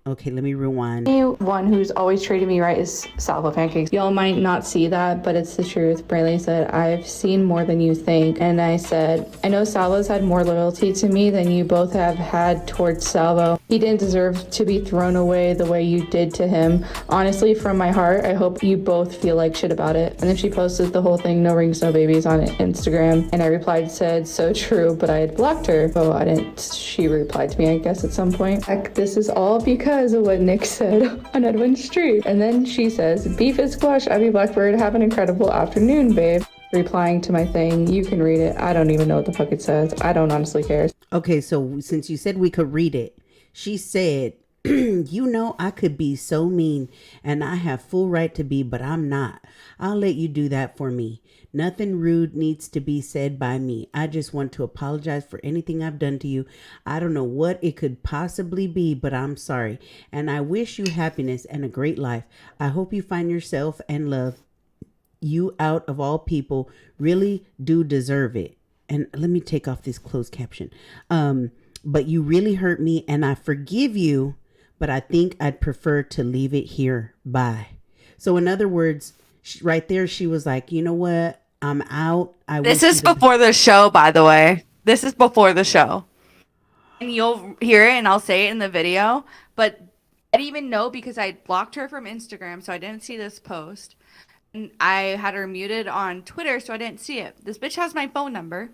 Okay, let me rewind. One who's always treated me right is Salvo Pancakes. Y'all might not see that, but it's the truth. Brantley said, I've seen more than you think. And I said, I know Salvo's had more loyalty to me than you both have had towards Salvo. He didn't deserve to be thrown away the way you did to him. Honestly, from my heart, I hope you both feel like shit about it. And then she posted the whole thing, no rings, no babies, on Instagram. And I replied, said, so true, but I had blocked her. So I didn't, she replied to me, I guess, at some point. Heck, this is all because of what Nick said on Edwin Street. And then she says, beef is squash, Abby Blackbird, have an incredible afternoon, babe. Replying to my thing, you can read it. I don't even know what the fuck it says. I don't honestly care. Okay, so since you said we could read it, she said, you know, I could be so mean and I have full right to be, but I'm not. I'll let you do that for me. Nothing rude needs to be said by me. I just want to apologize for anything I've done to you. I don't know what it could possibly be, but I'm sorry. And I wish you happiness and a great life. I hope you find yourself and love. You out of all people really do deserve it. And let me take off this closed caption. But you really hurt me and I forgive you, but I think I'd prefer to leave it here. Bye. So in other words, right there, she was like, you know what? I'm out. This is before the show, by the way. This is before the show. And you'll hear it and I'll say it in the video. But I didn't even know because I blocked her from Instagram, so I didn't see this post. And I had her muted on Twitter, so I didn't see it. This bitch has my phone number.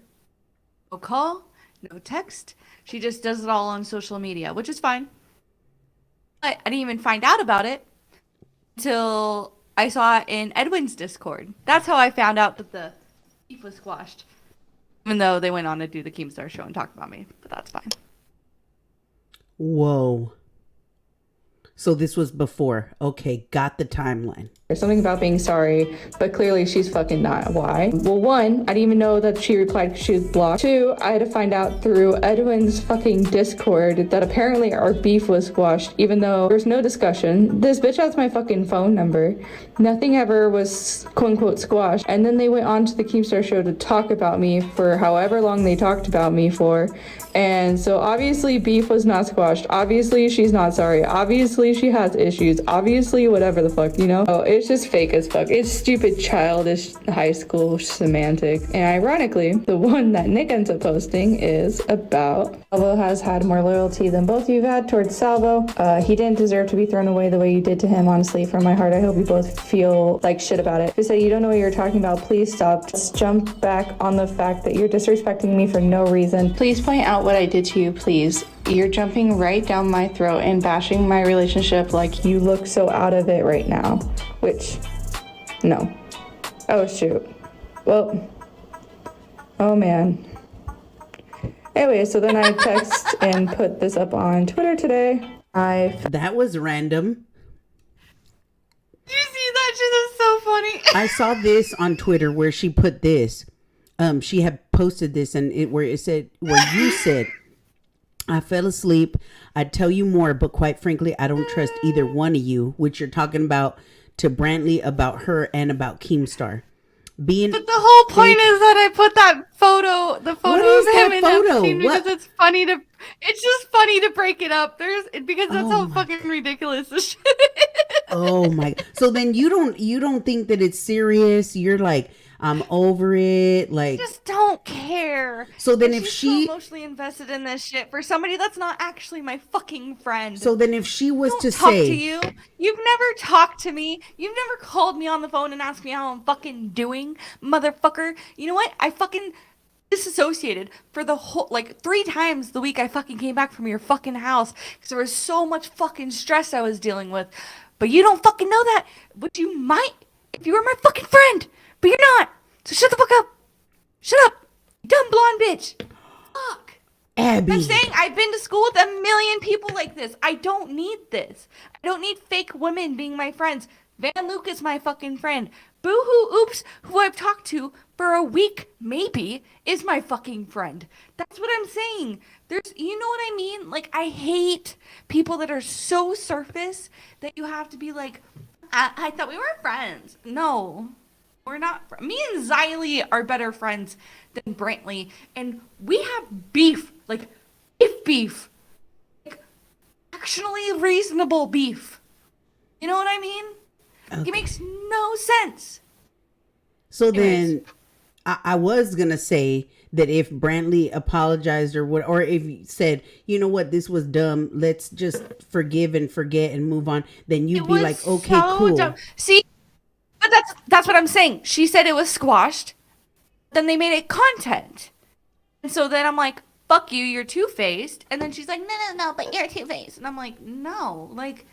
So call, no text. She just does it all on social media, which is fine. But I didn't even find out about it until I saw it in Edwin's Discord. That's how I found out that the beef was squashed. Even though they went on to do the Keemstar show and talk about me. But that's fine. Whoa. So this was before. Okay, got the timeline. There's something about being sorry, but clearly she's fucking not. Why? Well, one, I didn't even know that she replied because she was blocked. Two, I had to find out through Edwin's fucking Discord that apparently our beef was squashed, even though there's no discussion. This bitch has my fucking phone number. Nothing ever was quote unquote squashed. And then they went on to the Keemstar show to talk about me for however long they talked about me for. And so obviously beef was not squashed. Obviously she's not sorry. Obviously she has issues. Obviously whatever the fuck, you know? Oh, it's just fake as fuck. It's stupid childish high school semantic. And ironically, the one that Nick ends up posting is about Salvo has had more loyalty than both of you have had towards Salvo. He didn't deserve to be thrown away the way you did to him, honestly, from my heart. I hope you both feel like shit about it. If you say you don't know what you're talking about, please stop. Just jump back on the fact that you're disrespecting me for no reason. Please point out what I did to you, please. You're jumping right down my throat and bashing my relationship like you look so out of it right now. Which, no. Oh, shoot. Well, oh man. Anyway, so then I text and put this up on Twitter today. That was random. Did you see that shit? Is so funny. I saw this on Twitter where she put this. She had posted this and where you said, I fell asleep. I'd tell you more, but quite frankly, I don't trust either one of you, which you're talking about to Brantley about her and about Keemstar. But the whole point is that I put that photo, the photo of him in Epstein because it's funny to, it's just funny to break it up. Because that's how fucking ridiculous this shit is. Oh my! So then you don't think that it's serious? You're like, I'm over it. Like, I just don't care. So then, if she's so emotionally invested in this shit for somebody that's not actually my fucking friend. So then, if she was to talk say to you, you've never talked to me. You've never called me on the phone and asked me how I'm fucking doing, motherfucker. You know what? I fucking disassociated for the whole 3 times the week I fucking came back from your fucking house because there was so much fucking stress I was dealing with. But you don't fucking know that. But you might if you were my fucking friend. But you're not. So shut the fuck up. Shut up. Dumb blonde bitch. Fuck. Abby. I'm saying I've been to school with a million people like this. I don't need this. I don't need fake women being my friends. Van Luke is my fucking friend. Boohoo Oops, who I've talked to for a week, maybe, is my fucking friend. That's what I'm saying. You know what I mean? Like, I hate people that are so surface that you have to be like, I thought we were friends. No, we're not. Me and Xylee are better friends than Brantley, and we have beef, like beef, like actually reasonable beef. You know what I mean? Okay. It makes no sense. So then, I was gonna say that if Brantley apologized or if he said, you know what, this was dumb, let's just forgive and forget and move on, then you'd be like, okay, so cool. Dumb. See, but that's what I'm saying. She said it was squashed. Then they made it content. And so then I'm like, fuck you, you're two-faced. And then she's like, no, but you're two-faced. And I'm like, no, like,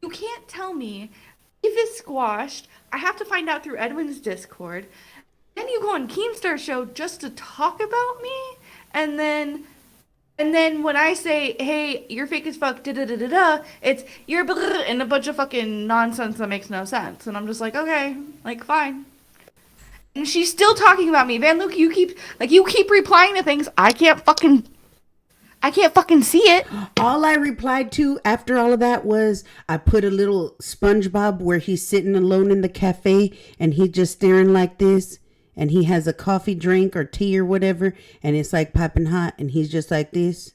you can't tell me if it's squashed. I have to find out through Edwin's Discord. Then you go on Keemstar show just to talk about me. And then when I say, hey, you're fake as fuck, it's you're and a bunch of fucking nonsense that makes no sense. And I'm just like, okay, like, fine. And she's still talking about me. Van Luke, you keep replying to things. I can't fucking see it. All I replied to after all of that was I put a little SpongeBob where he's sitting alone in the cafe and he's just staring like this. And he has a coffee drink or tea or whatever, and it's like popping hot, and he's just like this.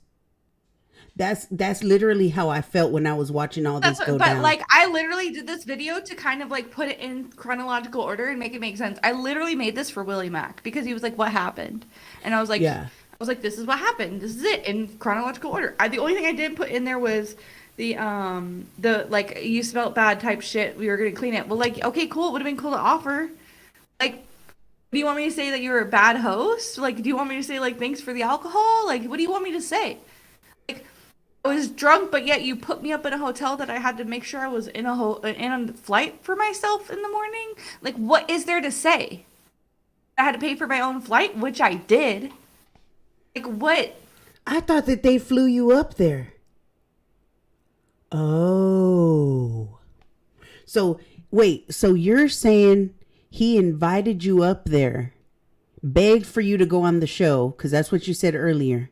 That's literally how I felt when I was watching all this go down. But like, I literally did this video to kind of like put it in chronological order and make it make sense. I literally made this for Willie Mack because he was like, "What happened?" And I was like, "Yeah." I was like, "This is what happened. This is it in chronological order." The only thing I did put in there was the like, you smelled bad type shit. We were gonna clean it. Well, like, okay, cool. It would have been cool to offer. Like, Do you want me to say that you're a bad host? Like, do you want me to say, like, thanks for the alcohol? Like, what do you want me to say? Like, I was drunk, but yet you put me up in a hotel that I had to make sure I was in a flight for myself in the morning. Like, what is there to say? I had to pay for my own flight, which I did. Like, what? I thought that they flew you up there. Oh. So, wait, so you're saying he invited you up there, begged for you to go on the show, because that's what you said earlier,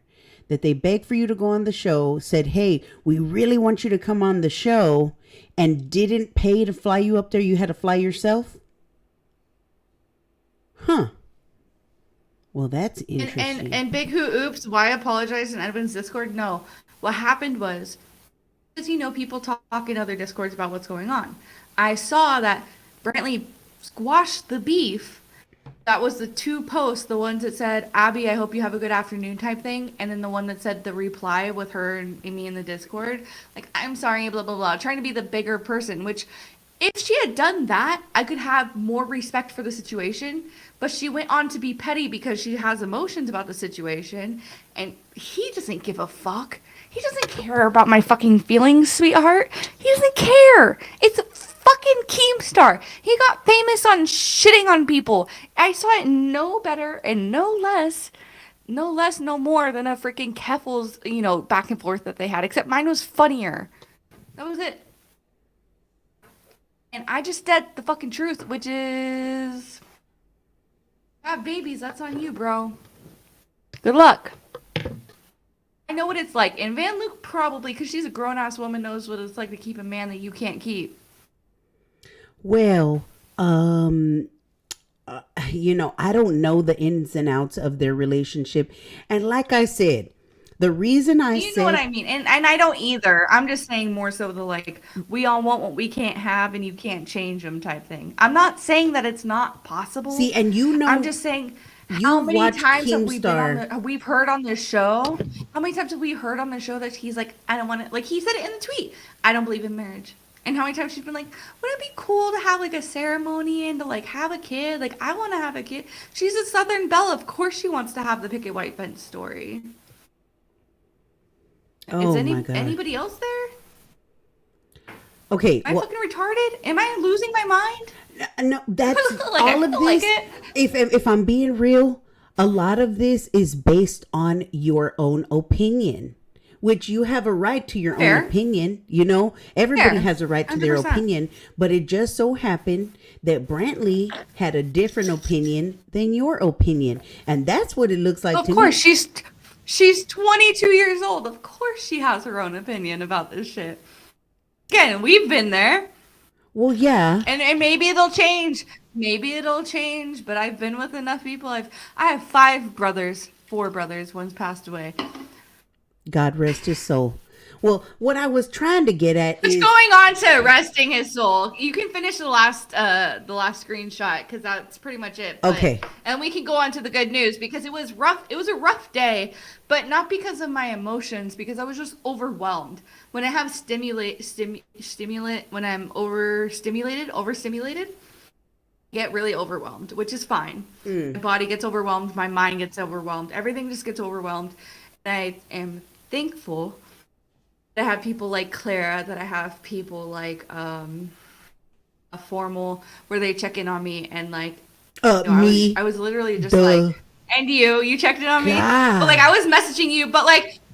that they begged for you to go on the show, said, hey, we really want you to come on the show, and didn't pay to fly you up there. You had to fly yourself? Huh. Well, that's interesting. And Big Who Oops, why apologize in Edwin's Discord? No. What happened was, because people talk in other Discords about what's going on. I saw that Brantley squashed the beef. That was the 2 posts, the ones that said, Abby, I hope you have a good afternoon type thing. And then the one that said the reply with her and me in the Discord. Like, I'm sorry, blah, blah, blah. Trying to be the bigger person, which if she had done that, I could have more respect for the situation. But she went on to be petty because she has emotions about the situation. And he doesn't give a fuck. He doesn't care about my fucking feelings, sweetheart. He doesn't care. It's fucking Keemstar. He got famous on shitting on people. I saw it no better and no less, no more than a freaking Keffels, back and forth that they had. Except mine was funnier. That was it. And I just said the fucking truth, which is, have babies. That's on you, bro. Good luck. I know what it's like. And Van Luke probably, because she's a grown-ass woman, knows what it's like to keep a man that you can't keep. Well, I don't know the ins and outs of their relationship. And like I said, the reason You know what I mean? And I don't either. I'm just saying more so the, like, we all want what we can't have and you can't change them type thing. I'm not saying that it's not possible. See, and I'm just saying, how many times have we've heard on this show? How many times have we heard on the show that he's like, I don't want to, like he said it in the tweet, I don't believe in marriage. And how many times she's been like, wouldn't it be cool to have like a ceremony and to like have a kid? Like, I want to have a kid. She's a Southern belle. Of course she wants to have the picket white fence story. Oh, Is my God. anybody else there? Okay. Am I fucking retarded? Am I losing my mind? No, that's Like, all of I this. feel like it. If I'm being real, a lot of this is based on your own opinion, which you have a right to your Fair. own opinion. Everybody Fair. has a right to their 100%. opinion, but it just so happened that Brantley had a different opinion than your opinion, and that's what it looks like. Of to course, me. she's 22 years old. Of course she has her own opinion about this shit. Again, we've been there. Well, yeah. And maybe it'll change. Maybe it'll change, but I've been with enough people. I have 4 brothers. One's passed away. God rest his soul. Well, what I was trying to get at Just is going on to resting his soul. You can finish the last screenshot because that's pretty much it. But, Okay. And we can go on to the good news because it was rough. It was a rough day, but not because of my emotions, because I was just overwhelmed. When I have when I'm overstimulated, I get really overwhelmed, which is fine. My body gets overwhelmed, my mind gets overwhelmed, everything just gets overwhelmed. And I am thankful that I have people like Clara, that I have people like a formal where they check in on me and like me. I was literally just Duh. like, and you checked in on me. God. But like I was messaging you, but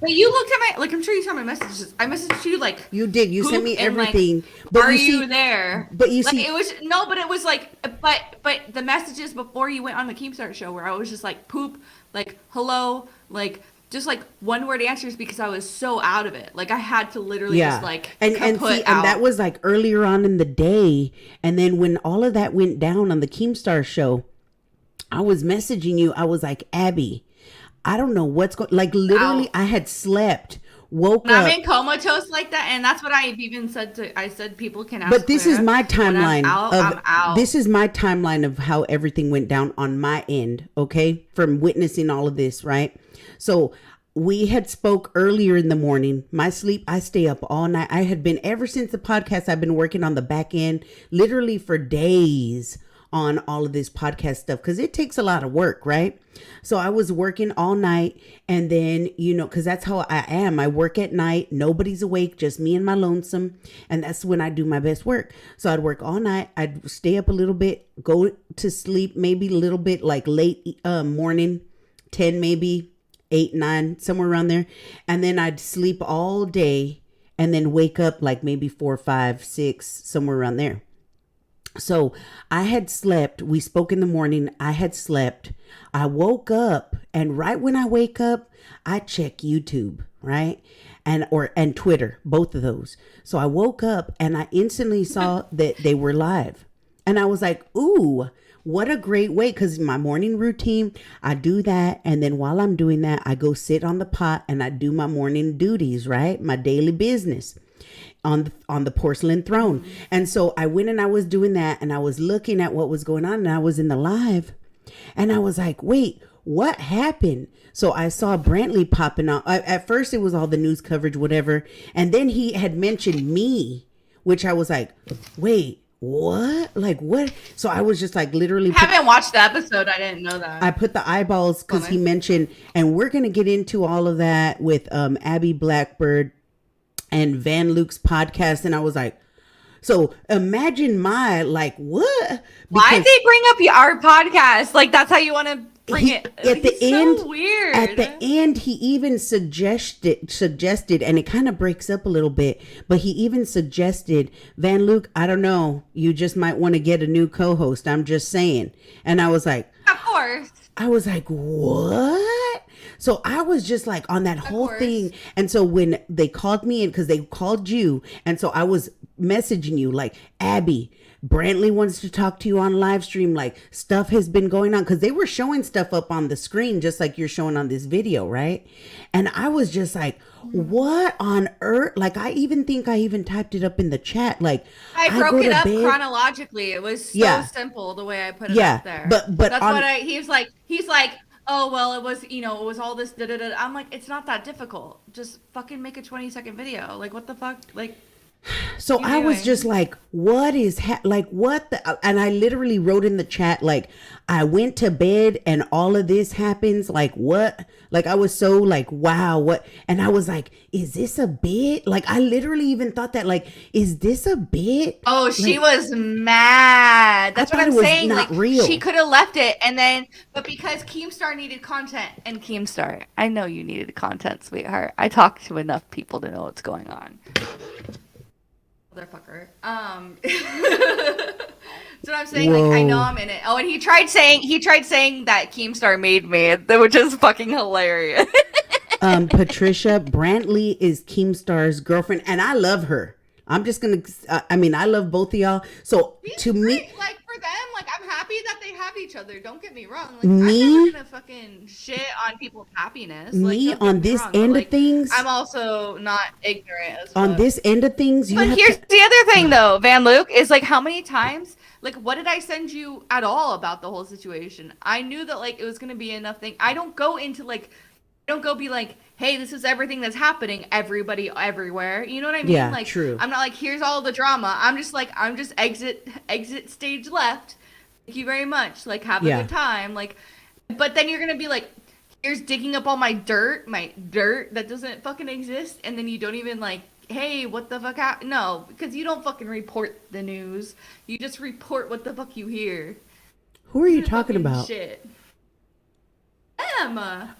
you looked at my, like, I'm sure you saw my messages. I messaged you like, You did. You sent me poop and, like, everything. But are you you see, there? But you Like, see, it was no, but it was like, but the messages before you went on the Keemstar show where I was just like poop, like hello, like just like one word answers because I was so out of it. Like I had to literally just like and that was like earlier on in the day, and then when all of that went down on the Keemstar show, I was messaging you. I was like, Abby, I don't know what's going. Like literally, I had slept. Woke when up. I'm in comatose like that, and that's what I've even said I said people can ask. But this Clara. is my timeline I'm out. This is my timeline of how everything went down on my end, okay? From witnessing all of this, right? So we had spoke earlier in the morning. My sleep, I stay up all night. I had been, ever since the podcast, I've been working on the back end, literally for days on all of this podcast stuff because it takes a lot of work, right? So I was working all night, and then, because that's how I am. I work at night. Nobody's awake, just me and my lonesome. And that's when I do my best work. So I'd work all night. I'd stay up a little bit, go to sleep, maybe a little bit like late morning, 10, maybe 8, 9, somewhere around there. And then I'd sleep all day and then wake up like maybe 4, 5, 6, somewhere around there. So I had slept. We spoke in the morning. I had slept. I woke up, and right when I wake up, I check YouTube, right? And Twitter, both of those. So I woke up and I instantly saw that they were live. And I was like, ooh, what a great way. Because my morning routine, I do that. And then while I'm doing that, I go sit on the pot and I do my morning duties, right? My daily business on the porcelain throne. And so I went and I was doing that, and I was looking at what was going on, and I was in the live, and I was like, wait, what happened? So I saw Brantley popping out. At first it was all the news coverage, whatever. And then he had mentioned me, which I was like, wait, what? Like what? So I was just like literally. I haven't watched the episode. I didn't know that. I put the eyeballs because he mentioned, and we're going to get into all of that with Abby Blackbird and Van Luke's podcast. And I was like, so imagine my, like, what? Why'd they bring up our podcast? Like, that's how you want to bring it. At the end, so weird. At the end, he even suggested, and it kind of breaks up a little bit, but he even suggested, Van Luke, I don't know, you just might want to get a new co-host. I'm just saying. And I was like, of course. I was like, what? So I was just like on that whole thing. And so when they called me in, because they called you, and so I was messaging you like, Abby, Brantley wants to talk to you on live stream. Like, stuff has been going on, because they were showing stuff up on the screen just like you're showing on this video, right? And I was just like, what on earth? Like, I even think I even typed it up in the chat. Like, I broke it up chronologically. It was so simple the way I put it up there. But that's what he's like, oh, well, it was all this da-da-da. I'm like, it's not that difficult. Just fucking make a 20-second video. Like, what the fuck? Like, so I was just like, what is like, what the, and I literally wrote in the chat, like, I went to bed and all of this happens. Like, what? Like, I was so like, wow, what? And I was like, is this a bit? Like, I literally even thought that, like, is this a bit? Oh, she was mad. That's what I'm saying. Not like, real. She could have left it, and then, but because Keemstar needed content, and Keemstar, I know you needed content, sweetheart. I talked to enough people to know what's going on. Motherfucker. So I'm saying, whoa. like, I know I'm in it. Oh, and he tried saying that Keemstar made me, which is fucking hilarious. Patricia, Brantley is Keemstar's girlfriend, and I love her. I'm just gonna, I love both of y'all. So to me, like, for them, like, I'm happy that they have each other. Don't get me wrong. Like, I'm never gonna fucking shit on people's happiness. Me, like, on this end of things, I'm also not ignorant as on this end of things. But here's the other thing, though, Van Luke, is like, how many times, like, what did I send you at all about the whole situation? I knew that, like, it was gonna be enough thing. I don't go into, like, don't go be like, hey, this is everything that's happening, everybody, everywhere. You know what I mean? Yeah, like, true. I'm not like, here's all the drama. I'm just exit stage left. Thank you very much. like, have a good time. Like, but then you're gonna be like, here's digging up all my dirt that doesn't fucking exist, and then you don't even like, hey, what the fuck happened? No, because you don't fucking report the news. You just report what the fuck you hear. Who are you talking about? Shit.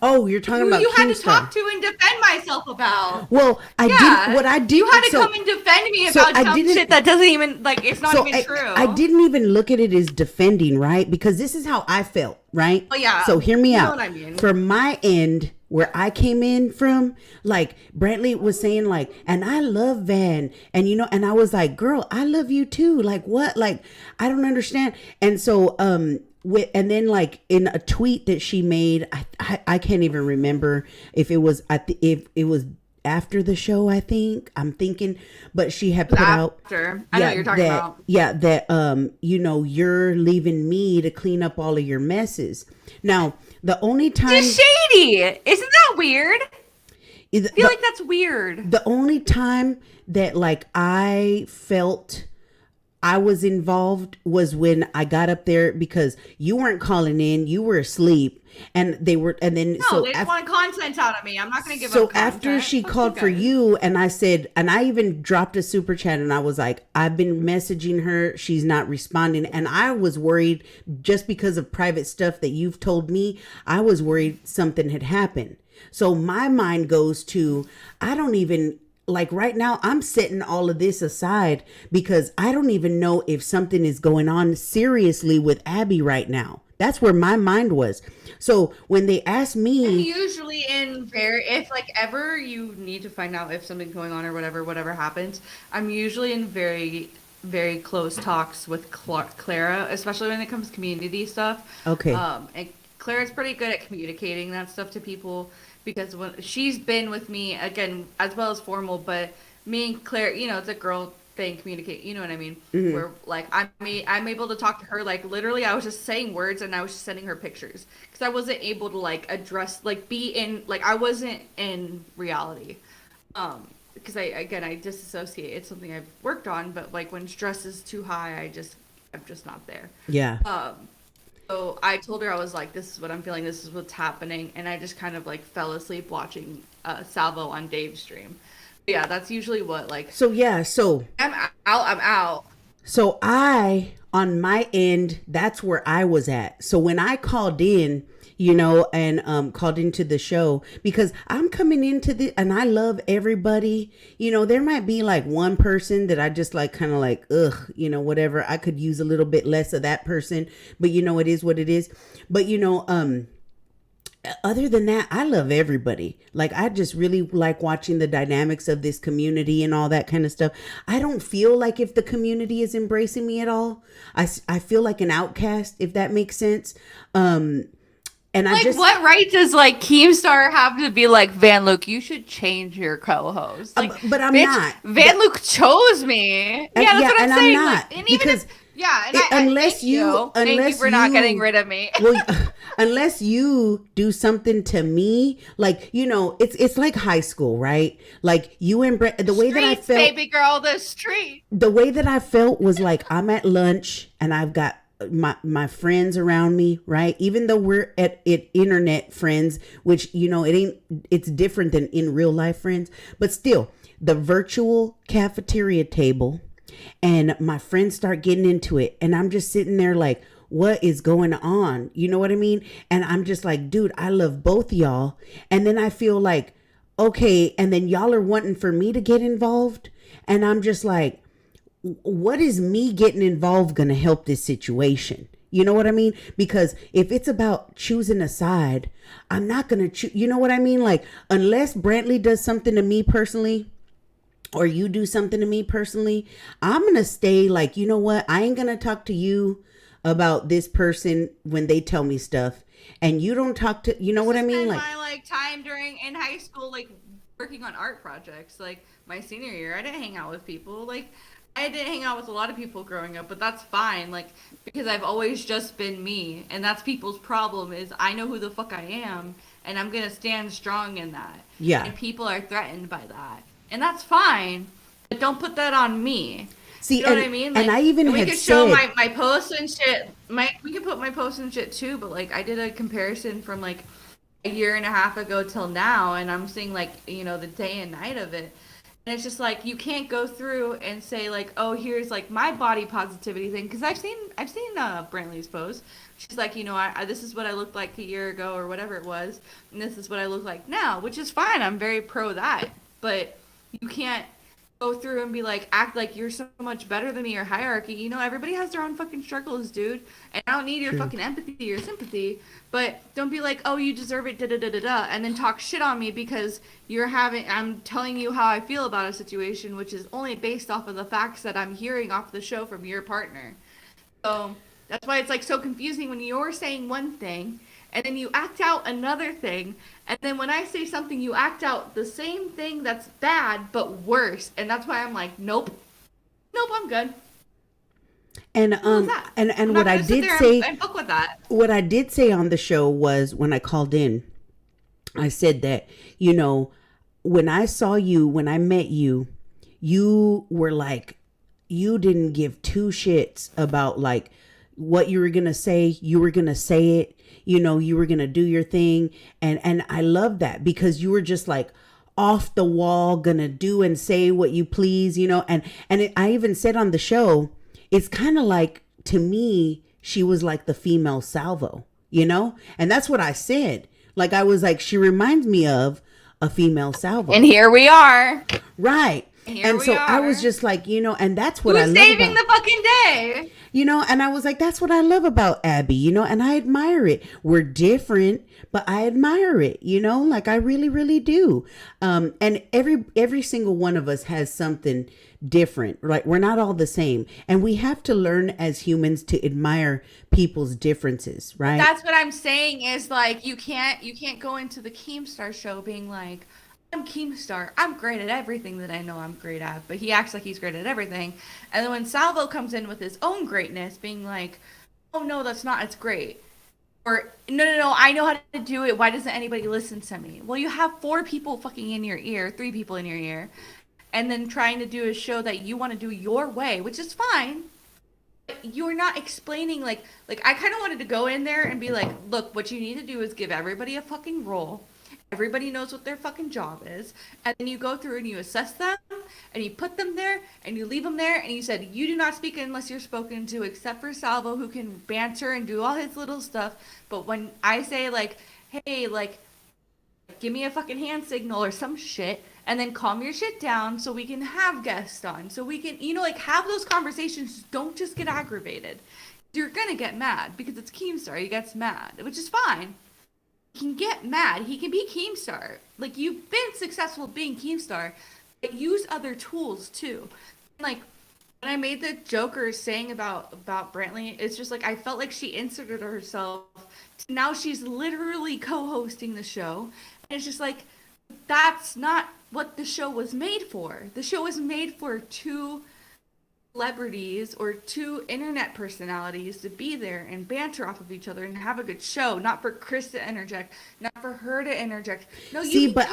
Oh, you're talking about you had Keemstar. to talk to and defend myself about. Well, I did what I did. You had to come and defend me about some shit that doesn't even, like, it's not even true. I didn't even look at it as defending, right? Because this is how I felt, right? Oh, yeah. So hear me out. Know what I mean. For my end, where I came in from, like, Brantley was saying, like, and I love Van, and and I was like, girl, I love you too. Like, what? Like, I don't understand. And so, and then, like, in a tweet that she made, I can't even remember if it was if it was after the show. I'm thinking, but she had put out. I know what you're talking about. Yeah, that you're leaving me to clean up all of your messes. Now, the only time it's shady, isn't that weird? I feel like that's weird. The only time that, like, I felt I was involved was when I got up there, because you weren't calling in, you were asleep, and they were, and then No, they just want content out of me. I'm not going to give so up content. after she Fuck called you for guys. you, and I said, and I even dropped a super chat, and I was like, I've been messaging her, she's not responding, and I was worried just because of private stuff that you've told me. I was worried something had happened. So my mind goes to, I don't even, like right now, I'm setting all of this aside because I don't even know if something is going on seriously with Abby right now. That's where my mind was. So when they asked I'm me, usually in if like ever you need to find out if something's going on or whatever happens, I'm usually in very close talks with Clara, especially when it comes to community stuff. Okay. And Clara's pretty good at communicating that stuff to people because when she's been with me again as well as formal, but me and Claire, it's a girl thing, communicate, you know what I mean? Where like I'm able to talk to her, like literally I was just saying words and I was just sending her pictures because I wasn't able to like address, like be in, like I wasn't in reality. Because I disassociate. It's something I've worked on, but like when stress is too high, I'm just not there. yeah. So I told her, I was like, this is what I'm feeling, this is what's happening, and I just kind of like fell asleep watching Salvo on Dave's stream. But yeah, that's usually what like. So yeah, so I'm out. So on my end, that's where I was at. So when I called in, and called into the show, because I'm coming into and I love everybody, there might be like one person that I just like kind of like, ugh, whatever. I could use a little bit less of that person, but it is what it is. But other than that, I love everybody. Like, I just really like watching the dynamics of this community and all that kind of stuff. I don't feel like if the community is embracing me at all, I feel like an outcast, if that makes sense. And like, what right does like Keemstar have to be like, Van Luke, you should change your co-host? Like, but I'm bitch, not. Van Luke chose me. Yeah, that's what I'm saying. I'm not, like, and even because thank you for not getting rid of me. Well, unless you do something to me, like it's like high school, right? Like you and the way that I felt, baby girl, the street. The way that I felt was like I'm at lunch and I've got my friends around me, right? Even though we're at internet friends, which it's different than in real life friends, but still the virtual cafeteria table, and my friends start getting into it, and I'm just sitting there like, what is going on? You know what I mean? And I'm just like, dude, I love both y'all. And then I feel like, okay, and then y'all are wanting for me to get involved, and I'm just like, what is me getting involved going to help this situation? You know what I mean? Because if it's about choosing a side, I'm not going to choose. You know what I mean? Like, unless Brantley does something to me personally, or you do something to me personally, I'm going to stay like, you know what? I ain't going to talk to you about this person when they tell me stuff. And you don't talk to, you know what I mean? Like, my time in high school, like working on art projects, like my senior year, I didn't hang out with people. Like, I didn't hang out with a lot of people growing up, but that's fine, like, because I've always just been me, and that's people's problem, is I know who the fuck I am, and I'm gonna stand strong in that. Yeah. And people are threatened by that. And that's fine, but don't put that on me. See, you know what I mean? Like, and I even we had could show said, my posts and shit. We can put my posts and shit too, but like I did a comparison from like a year and a half ago till now, and I'm seeing like the day and night of it. And it's just like you can't go through and say like, oh, here's like my body positivity thing, because I've seen Brantley's post. She's like, this is what I looked like a year ago or whatever it was, and this is what I look like now, which is fine. I'm very pro that, but you can't go through and be like, act like you're so much better than me or hierarchy. Everybody has their own fucking struggles, dude. And I don't need your fucking empathy or sympathy. But don't be like, oh, you deserve it, da-da-da-da-da, and then talk shit on me because I'm telling you how I feel about a situation, which is only based off of the facts that I'm hearing off the show from your partner. So that's why it's like so confusing when you're saying one thing and then you act out another thing, and then when I say something, you act out the same thing that's bad but worse, and that's why I'm like, nope, I'm good. And and what I did say, and fuck with that. What I did say on the show was, when I called in, I said that when I saw you, when I met you, you were like you didn't give two shits about like what you were going to say. You were going to say it, you know, you were going to do your thing. And I love that because you were just like off the wall, gonna do and say what you please, you know. I even said on the show, it's kind of like, to me, she was like the female Salvo, you know? And that's what I said. Like, I was like, she reminds me of a female Salvo. And here we are. Right. Here and we so are. I was just like, you know, and that's what I Who's love saving about, the fucking day? you know, and I was like, that's what I love about Abby, you know, and I admire it. We're different, but I admire it, you know, like I really, really do. And every single one of us has something different. Like, we're not all the same, and we have to learn as humans to admire people's differences, right? That's what I'm saying is like you can't go into the Keemstar show being like, I'm Keemstar, I'm great at everything that I know I'm great at, but he acts like he's great at everything. And then when Salvo comes in with his own greatness, being like, oh no, that's not, it's great. Or no, I know how to do it. Why doesn't anybody listen to me? Well, you have 4 people fucking in your ear, 3 people in your ear, and then trying to do a show that you want to do your way, which is fine. But you're not explaining like I kind of wanted to go in there and be like, look, what you need to do is give everybody a fucking role. Everybody knows what their fucking job is. And then you go through and you assess them and you put them there and you leave them there. And you said, you do not speak unless you're spoken to, except for Salvo, who can banter and do all his little stuff. But when I say like, hey, like, give me a fucking hand signal or some shit, and then calm your shit down so we can have guests on. So we can, you know, like have those conversations. Don't just get aggravated. You're going to get mad because it's Keemstar. He gets mad, which is fine. He can get mad. He can be Keemstar. Like, you've been successful being Keemstar, but use other tools too. Like, when I made the Joker saying about Brantley, it's just like I felt like she inserted herself. Now she's literally co-hosting the show. And it's just like, that's not what the show was made for. The show was made for 2 celebrities or 2 internet personalities to be there and banter off of each other and have a good show, not for Chris to interject, not for her to interject. No, See, but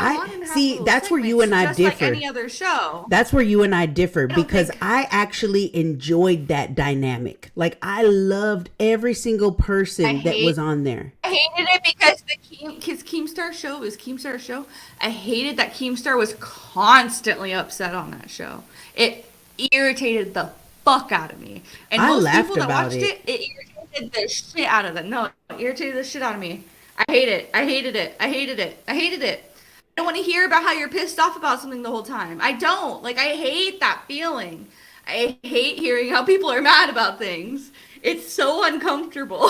that's where you and I just differ. like any other show. That's where you and I differ, because I actually enjoyed that dynamic. Like, I loved every single person that was on there. I hated it because Keemstar show was Keemstar show. I hated that Keemstar was constantly upset on that show. It irritated the fuck out of me. And I most laughed people that about watched it. it irritated the shit out of them. No, it irritated the shit out of me. I hate it. I hated it. I hated it. I hated it. I don't want to hear about how you're pissed off about something the whole time. I don't. Like, I hate that feeling. I hate hearing how people are mad about things. It's so uncomfortable.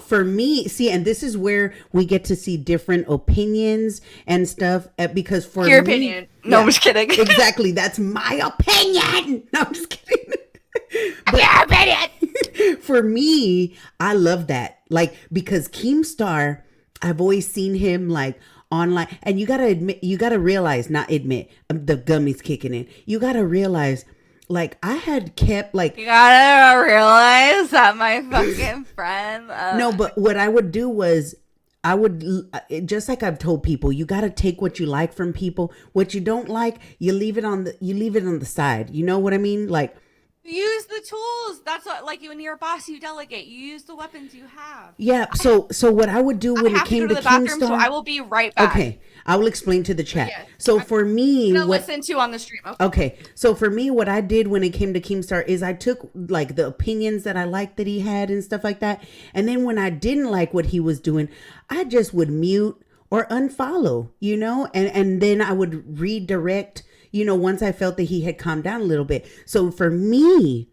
For me, see, and this is where we get to see different opinions and stuff, because for Your me, opinion. No, I'm just kidding. Exactly. That's my opinion. No, I'm just kidding. Your opinion. For me, I love that. Like, because Keemstar, I've always seen him like online, and you gotta realize, not admit, the gummy's kicking in. You gotta realize, like, I had kept like, You gotta realize that my fucking friend. No, but what I would do was, I would, just like I've told people, you got to take what you like from people. What you don't like, you leave it on the side. You know what I mean? Like, use the tools. That's what, like, when you're a boss, you delegate. You use the weapons you have. yeah. So what I would do when it came to the bathroom, Keemstar, so I will be right back. Okay, I will explain to the chat. Yes. So for me, I'm gonna listen to on the stream. Okay, so for me, what I did when it came to Keemstar is I took like the opinions that I liked that he had and stuff like that, and then when I didn't like what he was doing, I just would mute or unfollow, you know, and then I would redirect, you know, once I felt that he had calmed down a little bit. So for me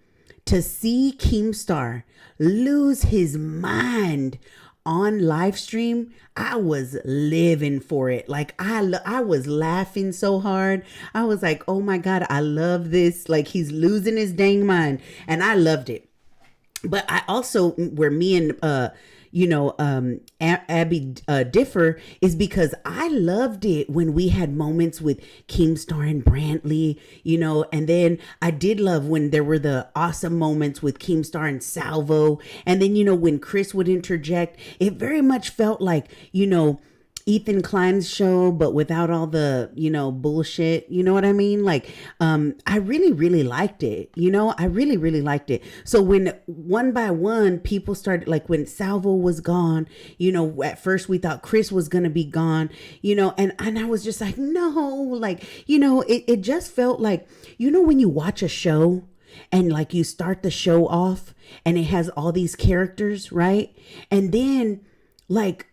to see Keemstar lose his mind on live stream, I was living for it. Like, I was laughing so hard. I was like, oh my God, I love this. Like, he's losing his dang mind. And I loved it. But I also, where me and Abby differ is because I loved it when we had moments with Keemstar and Brantley, you know, and then I did love when there were the awesome moments with Keemstar and Salvo. And then, you know, when Chris would interject, it very much felt like, you know, Ethan Klein's show, but without all the, bullshit. You know what I mean? Like, I really, really liked it. I really, really liked it. So when one by one, people started, like when Salvo was gone, at first we thought Chris was going to be gone, and I was just like, no, like, it just felt like, when you watch a show and like you start the show off and it has all these characters, right? And then like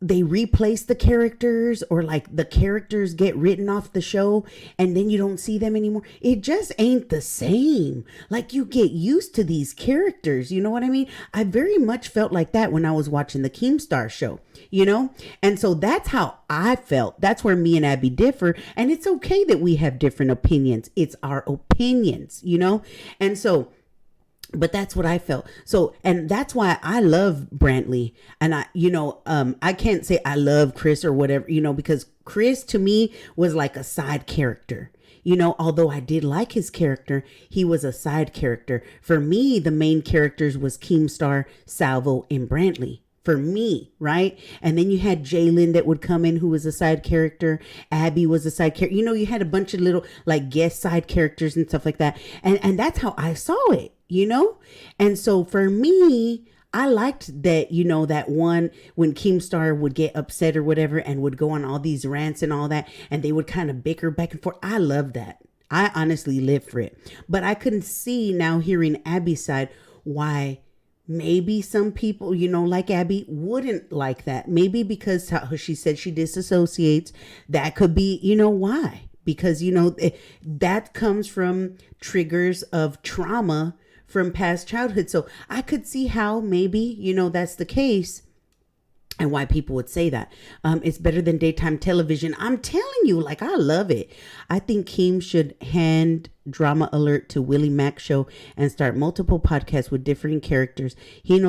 they replace the characters, or like the characters get written off the show and then you don't see them anymore. It just ain't the same. Like you get used to these characters, you know what I mean? I very much felt like that when I was watching the Keemstar show, and so that's how I felt. That's where me and Abby differ, and it's okay that we have different opinions. It's our opinions, and so, but that's what I felt. So, and that's why I love Brantley. And I can't say I love Chris or whatever, because Chris to me was like a side character. Although I did like his character, he was a side character. For me, the main characters was Keemstar, Salvo, and Brantley. For me, right? And then you had Jalen that would come in, who was a side character. Abby was a side character. You had a bunch of little like guest side characters and stuff like that. And that's how I saw it. And so for me, I liked that, that one when Keemstar would get upset or whatever and would go on all these rants and all that, and they would kind of bicker back and forth. I love that. I honestly lived for it. But I couldn't see now hearing Abby's side why maybe some people, like Abby, wouldn't like that. Maybe because how she said she disassociates. That could be, why. Because, that comes from triggers of trauma from past childhood. So I could see how maybe, that's the case and why people would say that. It's better than daytime television. I'm telling you, like, I love it. I think Keem should hand Drama Alert to Willie Mack show and start multiple podcasts with differing characters. He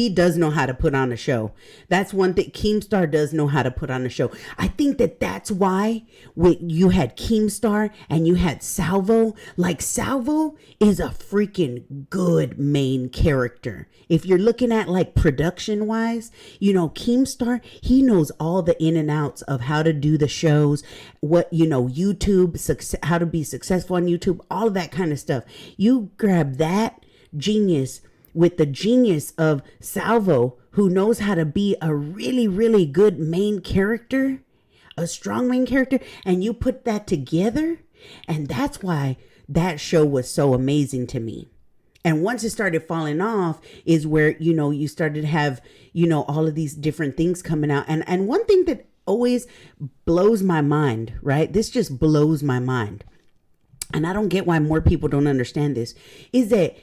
does know how to put on a show. That's one thing. Keemstar does know how to put on a show. I think that's why when you had Keemstar and you had Salvo, like Salvo is a freaking good main character. If you're looking at like production wise, Keemstar, he knows all the in and outs of how to do the shows, what, YouTube, how to be successful on YouTube, all of that kind of stuff. You grab that genius with the genius of Salvo, who knows how to be a really, really good main character, a strong main character, and you put that together. And that's why that show was so amazing to me. And once it started falling off is where, you started to have, all of these different things coming out. And one thing that always blows my mind, right? This just blows my mind. And I don't get why more people don't understand this, is that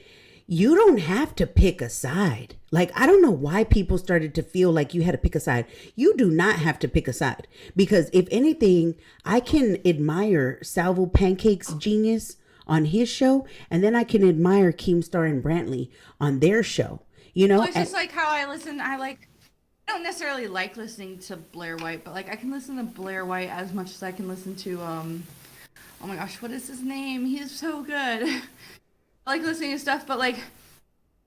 you don't have to pick a side. Like, I don't know why people started to feel like you had to pick a side. You do not have to pick a side. Because if anything, I can admire Salvo Pancake's genius on his show, and then I can admire Keemstar and Brantley on their show. Well, it's just like how I listen. I don't necessarily like listening to Blair White, but like I can listen to Blair White as much as I can listen to oh my gosh, what is his name? He is so good. I like listening to stuff, but like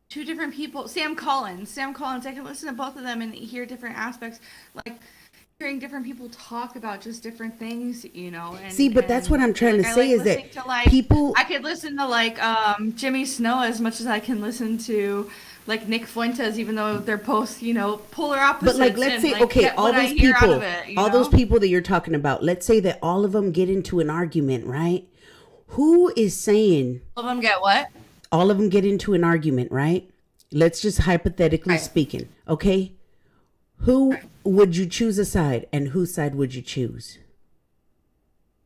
two different people. Sam Collins. I can listen to both of them and hear different aspects. Like hearing different people talk about just different things, And, see, but that's what I'm trying to say is that people. I could listen to like Jimmy Snow as much as I can listen to like Nick Fuentes, even though they're both, polar opposites. But like, let's say, okay, all those people that you're talking about, let's say that all of them get into an argument, right? Who is saying? All of them get what? All of them get into an argument, right? Let's just hypothetically speaking, okay? Who would you choose a side, and whose side would you choose?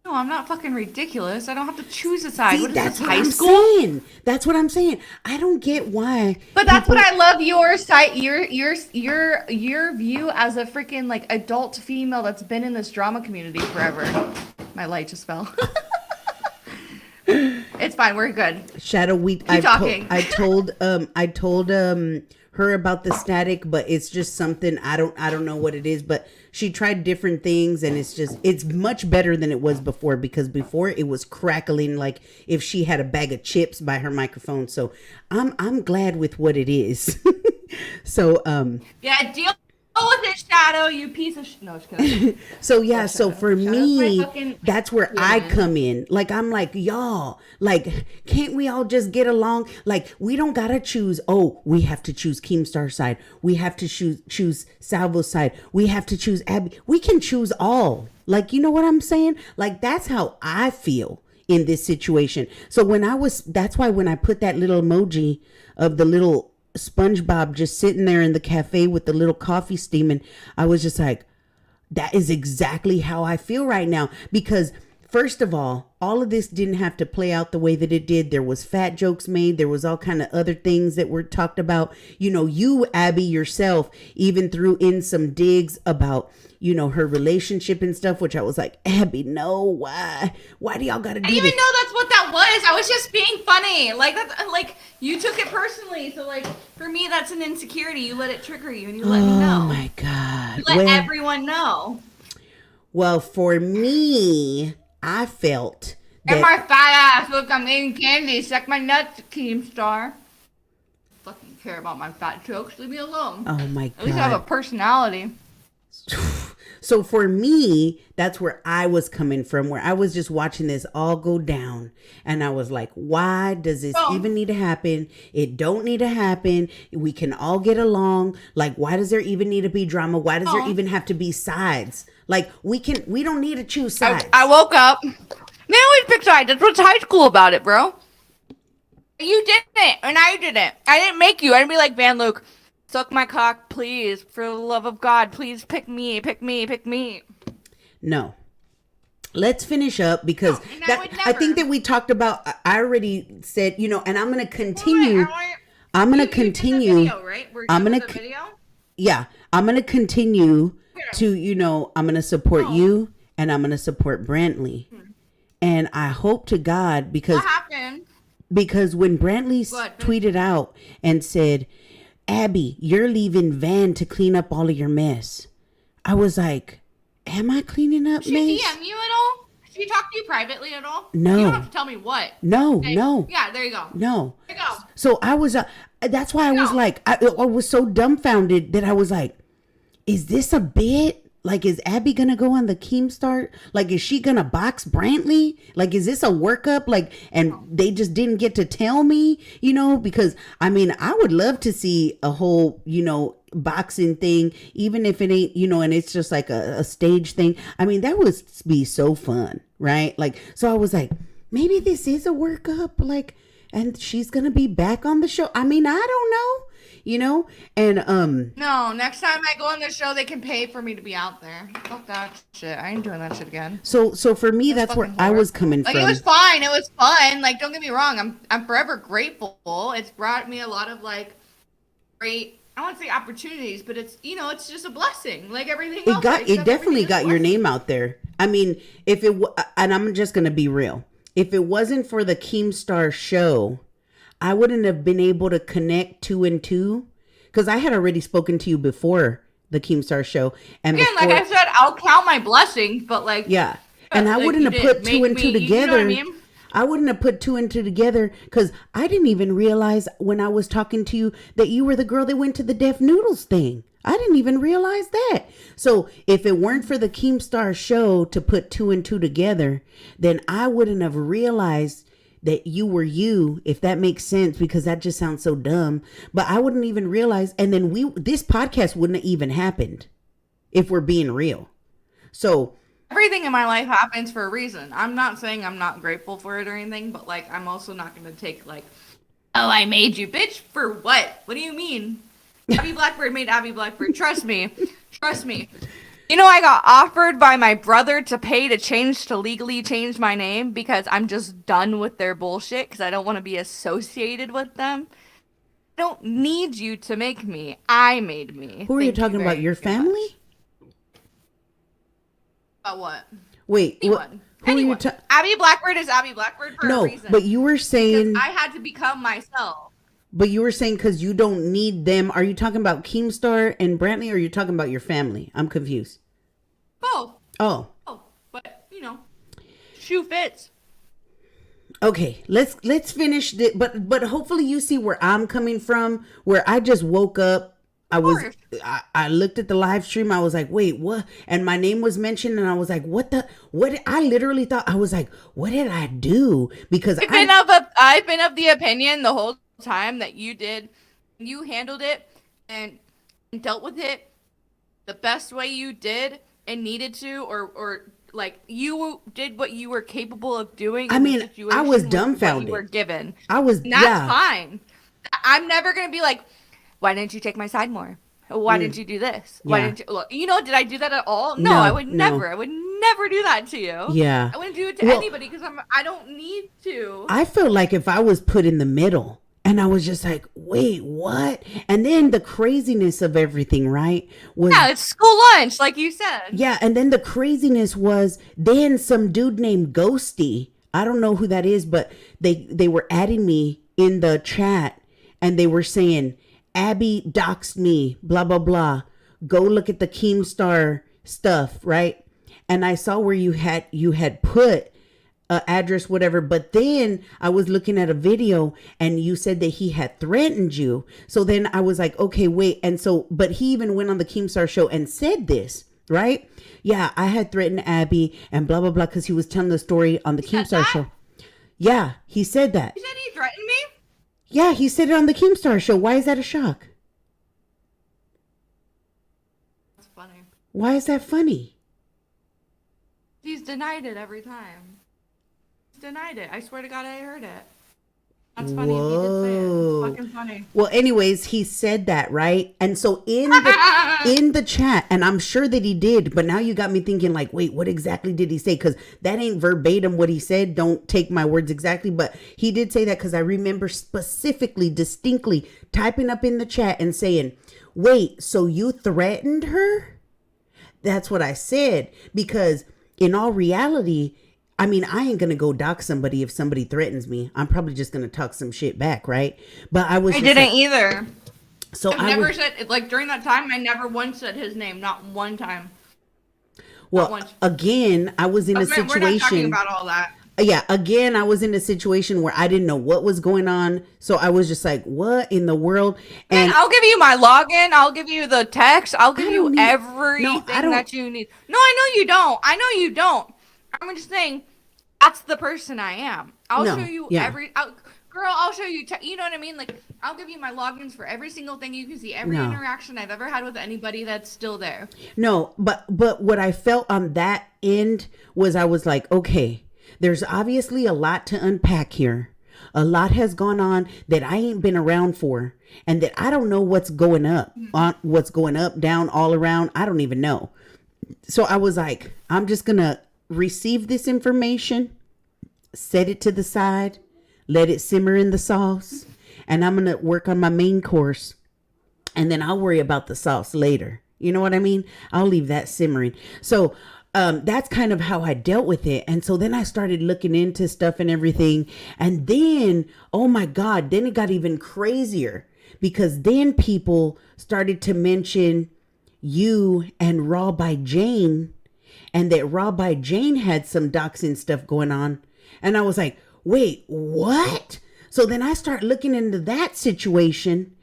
No, I'm not fucking ridiculous. I don't have to choose a side. See, what is that's this, what high I'm school? saying. That's what I'm saying. I don't get why. But that's what I love your side, your view as a freaking like adult female that's been in this drama community forever. My light just fell. It's fine. We're good. Shadow, Keep talking. I told her about the static, but it's just something I don't know what it is, but she tried different things and it's much better than it was before, because before it was crackling like if she had a bag of chips by her microphone. So I'm glad with what it is. So yeah, deal Oh, with it, Shadow, you piece of no, just kidding. So yeah, so for me, fucking that's where I come in. Like I'm like, y'all, like, can't we all just get along? Like, we don't gotta choose. Oh, we have to choose Keemstar's side. We have to choose Salvo's side. We have to choose Abby. We can choose all. Like, you know what I'm saying? Like, that's how I feel in this situation. So that's why when I put that little emoji of the little SpongeBob just sitting there in the cafe with the little coffee steaming, I was just like, that is exactly how I feel right now. Because first of all of this didn't have to play out the way that it did. There was fat jokes made. There was all kind of other things that were talked about. You know, you, Abby, yourself even threw in some digs about, you know, her relationship and stuff, which I was like, Abby, no, why do y'all gotta do I didn't this? even know that's what that was. I was just being funny. Like that's like you took it personally. So like for me, that's an insecurity. You let it trigger you, and you let me know. Oh my God! You let everyone know. Well, for me, I felt And that my fat ass, look, I'm eating candy. Suck my nuts, Keemstar. Fucking care about my fat jokes. Leave me alone. oh my At least I have a God. personality. So for me, that's where I was coming from, where I was just watching this all go down. And I was like, why does this even need to happen? It don't need to happen. We can all get along. Like, why does there even need to be drama? Why does there even have to be sides? Like, we don't need to choose sides. I woke up. They always pick sides. That's what's high school about it, bro. You didn't, and I didn't. I didn't make you. I didn't be like, Van Luke, suck my cock, please. For the love of God, please pick me, pick me, pick me. No. Let's finish up because I think that we talked about, I already said, you know, and I'm going to continue. I'm going to continue. Video, right? I'm going to, video? yeah, I'm going to continue to, you know, I'm going to support you and I'm going to support Brantley. And I hope to God because What happened? Because when Brantley tweeted out and said, Abby, you're leaving Van to clean up all of your mess, I was like, am I cleaning up Did mess? she DM you at all? Did she talk to you privately at all? No. You don't have to tell me what. No, Okay. no. Yeah, there you go. No. There you go. So I was, that's why I was like, I was so dumbfounded that I was like, is this a bit? Like, is Abby gonna go on the Keemstar? Like, is she gonna box Brantley? Like, is this a workup? Like, and they just didn't get to tell me, you know? Because, I mean, I would love to see a whole, you know, boxing thing, even if it ain't, you know, and it's just like a stage thing. I mean, that would be so fun, right? Like, so I was like, maybe this is a workup, like, and she's gonna be back on the show. I mean, I don't know. You know, and No, next time I go on the show, they can pay for me to be out there. Fuck that shit. I ain't doing that shit again. so for me, that's where I was coming Like from. it was fine. It was fun. Like don't get me wrong. I'm forever grateful. It's brought me a lot of like great. I won't say opportunities, but it's you know it's just a blessing. Like everything. It definitely got your name out there. I mean, and I'm just gonna be real. If it wasn't for the Keemstar show, I wouldn't have been able to connect 2 and 2 because I had already spoken to you before the Keemstar show. And again, like I said, I'll count my blessings, but like yeah, and I like, wouldn't have put 2 and 2 together. You know what I mean? I wouldn't have put 2 and 2 together because I didn't even realize when I was talking to you that you were the girl that went to the Deaf Noodles thing. I didn't even realize that. So if it weren't for the Keemstar show to put 2 and 2 together, then I wouldn't have realized that you were you, if that makes sense, because that just sounds so dumb. But I wouldn't even realize, and then this podcast wouldn't have even happened if we're being real. So everything in my life happens for a reason. I'm not saying I'm not grateful for it or anything, but like I'm also not gonna take like, oh, I made you, bitch, for what? What do you mean? Abby Blackbird made Abby Blackbird. Trust me. Trust me. You know, I got offered by my brother to pay to legally change my name because I'm just done with their bullshit because I don't want to be associated with them. I don't need you to make me. I made me. who are you talking about? Your family? About what? Wait, Anyone. who are you Anyone. Abby Blackbird is Abby Blackbird for a reason. but you were saying because I had to become myself. But you were saying because you don't need them. Are you talking about Keemstar and Brantley, or are you talking about your family? I'm confused. Both. Oh. But you know, shoe fits. Okay, let's finish it. But hopefully you see where I'm coming from. Where I just woke up I was I looked at the live stream. I was like, wait, what? And my name was mentioned, and I was like, what? I literally thought, I was like, what did I do? Because I've been of the opinion the whole time that you handled it and dealt with it the best way you did and needed to, or like you did what you were capable of doing. I mean, I was dumbfounded. You were given. And that's fine. I'm never gonna be like, why didn't you take my side more? Why didn't you do this? Why didn't you? Look, did I do that at all? No, I would never. I would never do that to you. Yeah, I wouldn't do it to anybody because I don't need to. I felt like if I was put in the middle, and I was just like, wait, what? And then the craziness of everything, right? It's school lunch, like you said. Yeah, and then the craziness was then some dude named Ghosty. I don't know who that is, but they were adding me in the chat, and they were saying, Abby doxed me, blah, blah, blah. Go look at the Keemstar stuff, right? And I saw where you had put an address, whatever. But then I was looking at a video and you said that he had threatened you. So then I was like, okay, wait. And so, but he even went on the Keemstar show and said this, right? Yeah, I had threatened Abby and blah, blah, blah, because he was telling the story on the Keemstar show. Yeah, he said that. He said he threatened me? Yeah, he said it on the Keemstar show. Why is that a shock? That's funny. Why is that funny? He's denied it every time. He's denied it. I swear to God I heard it. That's funny. If he did say it. It's fucking funny. Well, anyways, he said that, right? And so in the chat, and I'm sure that he did, but now you got me thinking like, wait, what exactly did he say? Because that ain't verbatim what he said. Don't take my words exactly, but he did say that because I remember specifically, distinctly typing up in the chat and saying, wait, so you threatened her? That's what I said, because in all reality, I mean, I ain't going to go dox somebody if somebody threatens me. I'm probably just going to talk some shit back, right? But I didn't either. So I've never said, like, during that time, I never once said his name. Not one time. Well, again, I was in a situation. We're not talking about all that. Yeah, again, I was in a situation where I didn't know what was going on. So I was just like, what in the world? And I'll give you my login. I'll give you the text. I'll give you everything that you need. No, I know you don't. I know you don't. I'm just saying, that's the person I am. I'll show you I'll show you, you know what I mean? Like, I'll give you my logins for every single thing. You can see every interaction I've ever had with anybody that's still there. No, but what I felt on that end was I was like, okay, there's obviously a lot to unpack here. A lot has gone on that I ain't been around for, and that I don't know what's going up, what's going up, down, all around. I don't even know. So I was like, I'm just going to receive this information, set it to the side, let it simmer in the sauce, and I'm going to work on my main course, and then I'll worry about the sauce later. You know what I mean? I'll leave that simmering. So that's kind of how I dealt with it. And so then I started looking into stuff and everything. And then, oh my God, then it got even crazier, because then people started to mention you and Raw by Jane, and that Raw by Jane had some doxing stuff going on. And I was like, wait, what? So then I start looking into that situation,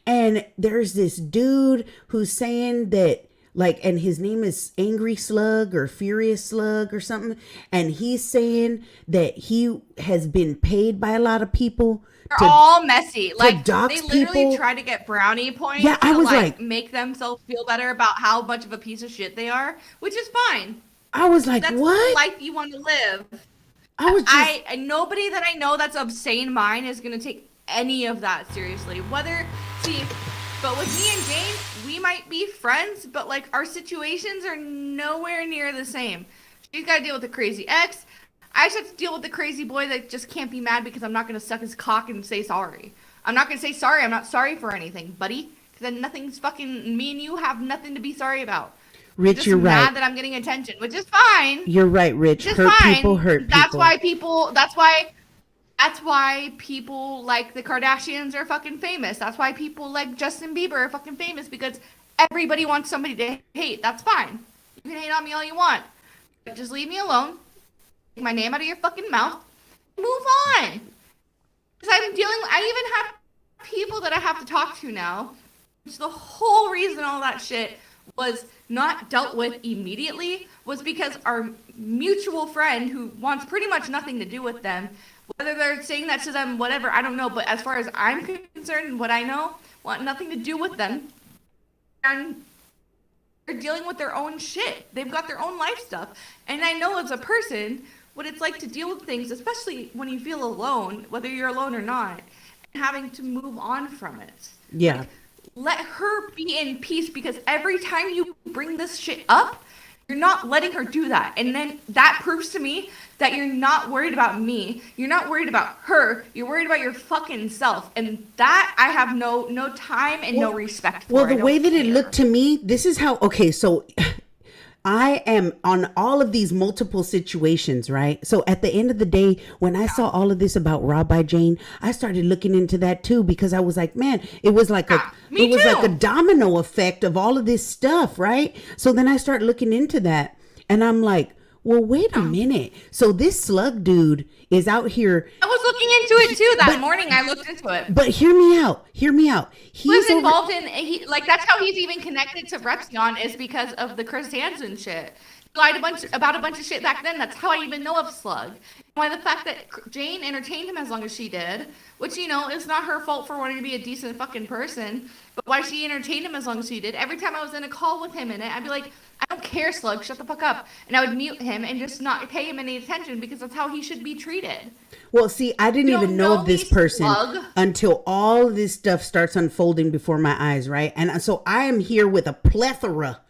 and there's this dude who's saying that, like, and his name is Angry Slug or Furious Slug or something. And he's saying that he has been paid by a lot of people. They're all messy. Like, dox they literally people. try to get brownie points. Yeah, I was like, make themselves feel better about how much of a piece of shit they are, which is fine. I was like, that's what? The life you want to live. I was just, nobody that I know that's of sane mind is gonna take any of that seriously. But with me and Jane, we might be friends, but like our situations are nowhere near the same. She's got to deal with the crazy ex. I just have to deal with the crazy boy that just can't be mad because I'm not gonna suck his cock and say sorry. I'm not gonna say sorry. I'm not sorry for anything, buddy. Because then nothing's fucking. Me and you have nothing to be sorry about. Rich, you're right. Mad that I'm getting attention, which is fine. You're right, Rich. Hurt people hurt people. That's why people like the Kardashians are fucking famous. That's why people like Justin Bieber are fucking famous, because everybody wants somebody to hate. That's fine. You can hate on me all you want. But just leave me alone. Take my name out of your fucking mouth. Move on. Because I even have people that I have to talk to now which the whole reason all that shit was not dealt with immediately was because our mutual friend who wants pretty much nothing to do with them, whether they're saying that to them, whatever, I don't know, but as far as I'm concerned and what I know, want nothing to do with them. And they're dealing with their own shit. They've got their own life stuff. And I know as a person what it's like to deal with things, especially when you feel alone, whether you're alone or not, and having to move on from it. Yeah. Like, let her be in peace, because every time you bring this shit up, you're not letting her do that. And then that proves to me that you're not worried about me. You're not worried about her. You're worried about your fucking self. And that I have no time and no respect for. Well, the way that it looked to me, this is how, okay, so I am on all of these multiple situations, right? So at the end of the day, when I saw all of this about Rob by Jane, I started looking into that too, because I was like, man, it was like a domino effect of all of this stuff, right? So then I start looking into that, and I'm like, well, wait a minute. So this slug dude is out here. I was looking into it too that morning. I looked into it. But hear me out. He was involved in, like, that's how he's even connected to Repsion, is because of the Chris Hansen shit. He lied about a bunch of shit back then. That's how I even know of Slug. Why the fact that Jane entertained him as long as she did, which, you know, is not her fault for wanting to be a decent fucking person, but why she entertained him as long as she did. Every time I was in a call with him in it, I'd be like, I don't care, Slug, shut the fuck up. And I would mute him and just not pay him any attention, because that's how he should be treated. Well, see, I didn't even know of this person until all of this stuff starts unfolding before my eyes, right? And so I am here with a plethora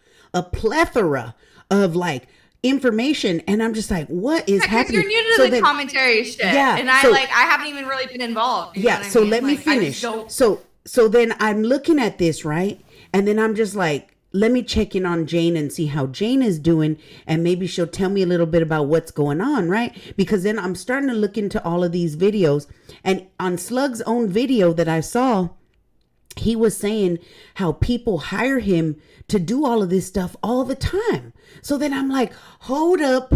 of like information, and I'm just like, what is happening? You're new to the commentary shit, yeah, and I haven't even really been involved. Yeah, so let me finish. So then I'm looking at this, right? And then I'm just like, let me check in on Jane and see how Jane is doing, and maybe she'll tell me a little bit about what's going on, right? Because then I'm starting to look into all of these videos, and on Slug's own video that I saw, he was saying how people hire him to do all of this stuff all the time. So then I'm like, hold up,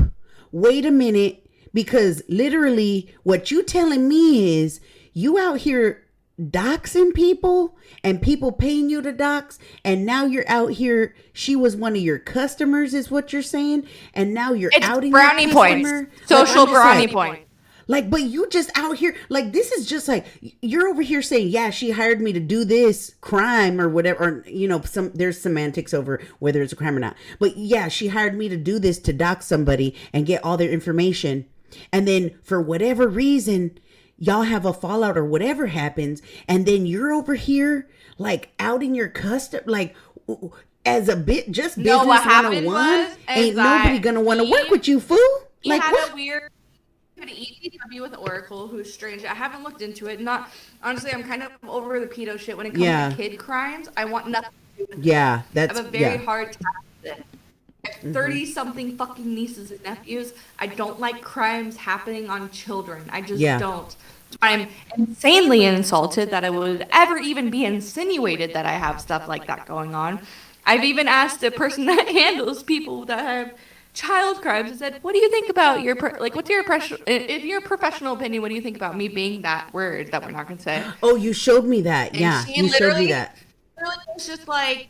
wait a minute, because literally what you telling me is you out here doxing people and people paying you to dox, and now you're out here, she was one of your customers is what you're saying, and now you're outing brownie your points, social brownie points. Like, but you just out here, like, this is just like, you're over here saying, yeah, she hired me to do this crime or whatever, or, you know, there's semantics over whether it's a crime or not, but yeah, she hired me to do this to dox somebody and get all their information, and then for whatever reason y'all have a fallout or whatever happens, and then you're over here like outing your custom, like as a bit just business 101. Ain't nobody gonna want to work with you, fool. Like, had what? A weird ECW with Oracle, who's strange. I haven't looked into it. Not honestly, I'm kind of over the pedo shit when it comes to kid crimes. I want nothing to do with it. I have a very hard time with it. I have 30-something fucking nieces and nephews. I don't like crimes happening on children. I just don't. I'm insanely insulted that it would ever even be insinuated that I have stuff like that going on. I've even asked a person that handles people that have child crimes and said, what do you think about what's your in your professional opinion, what do you think about me being that word that we're not going to say? Oh, you showed me that. And yeah, you showed me that. It's just like,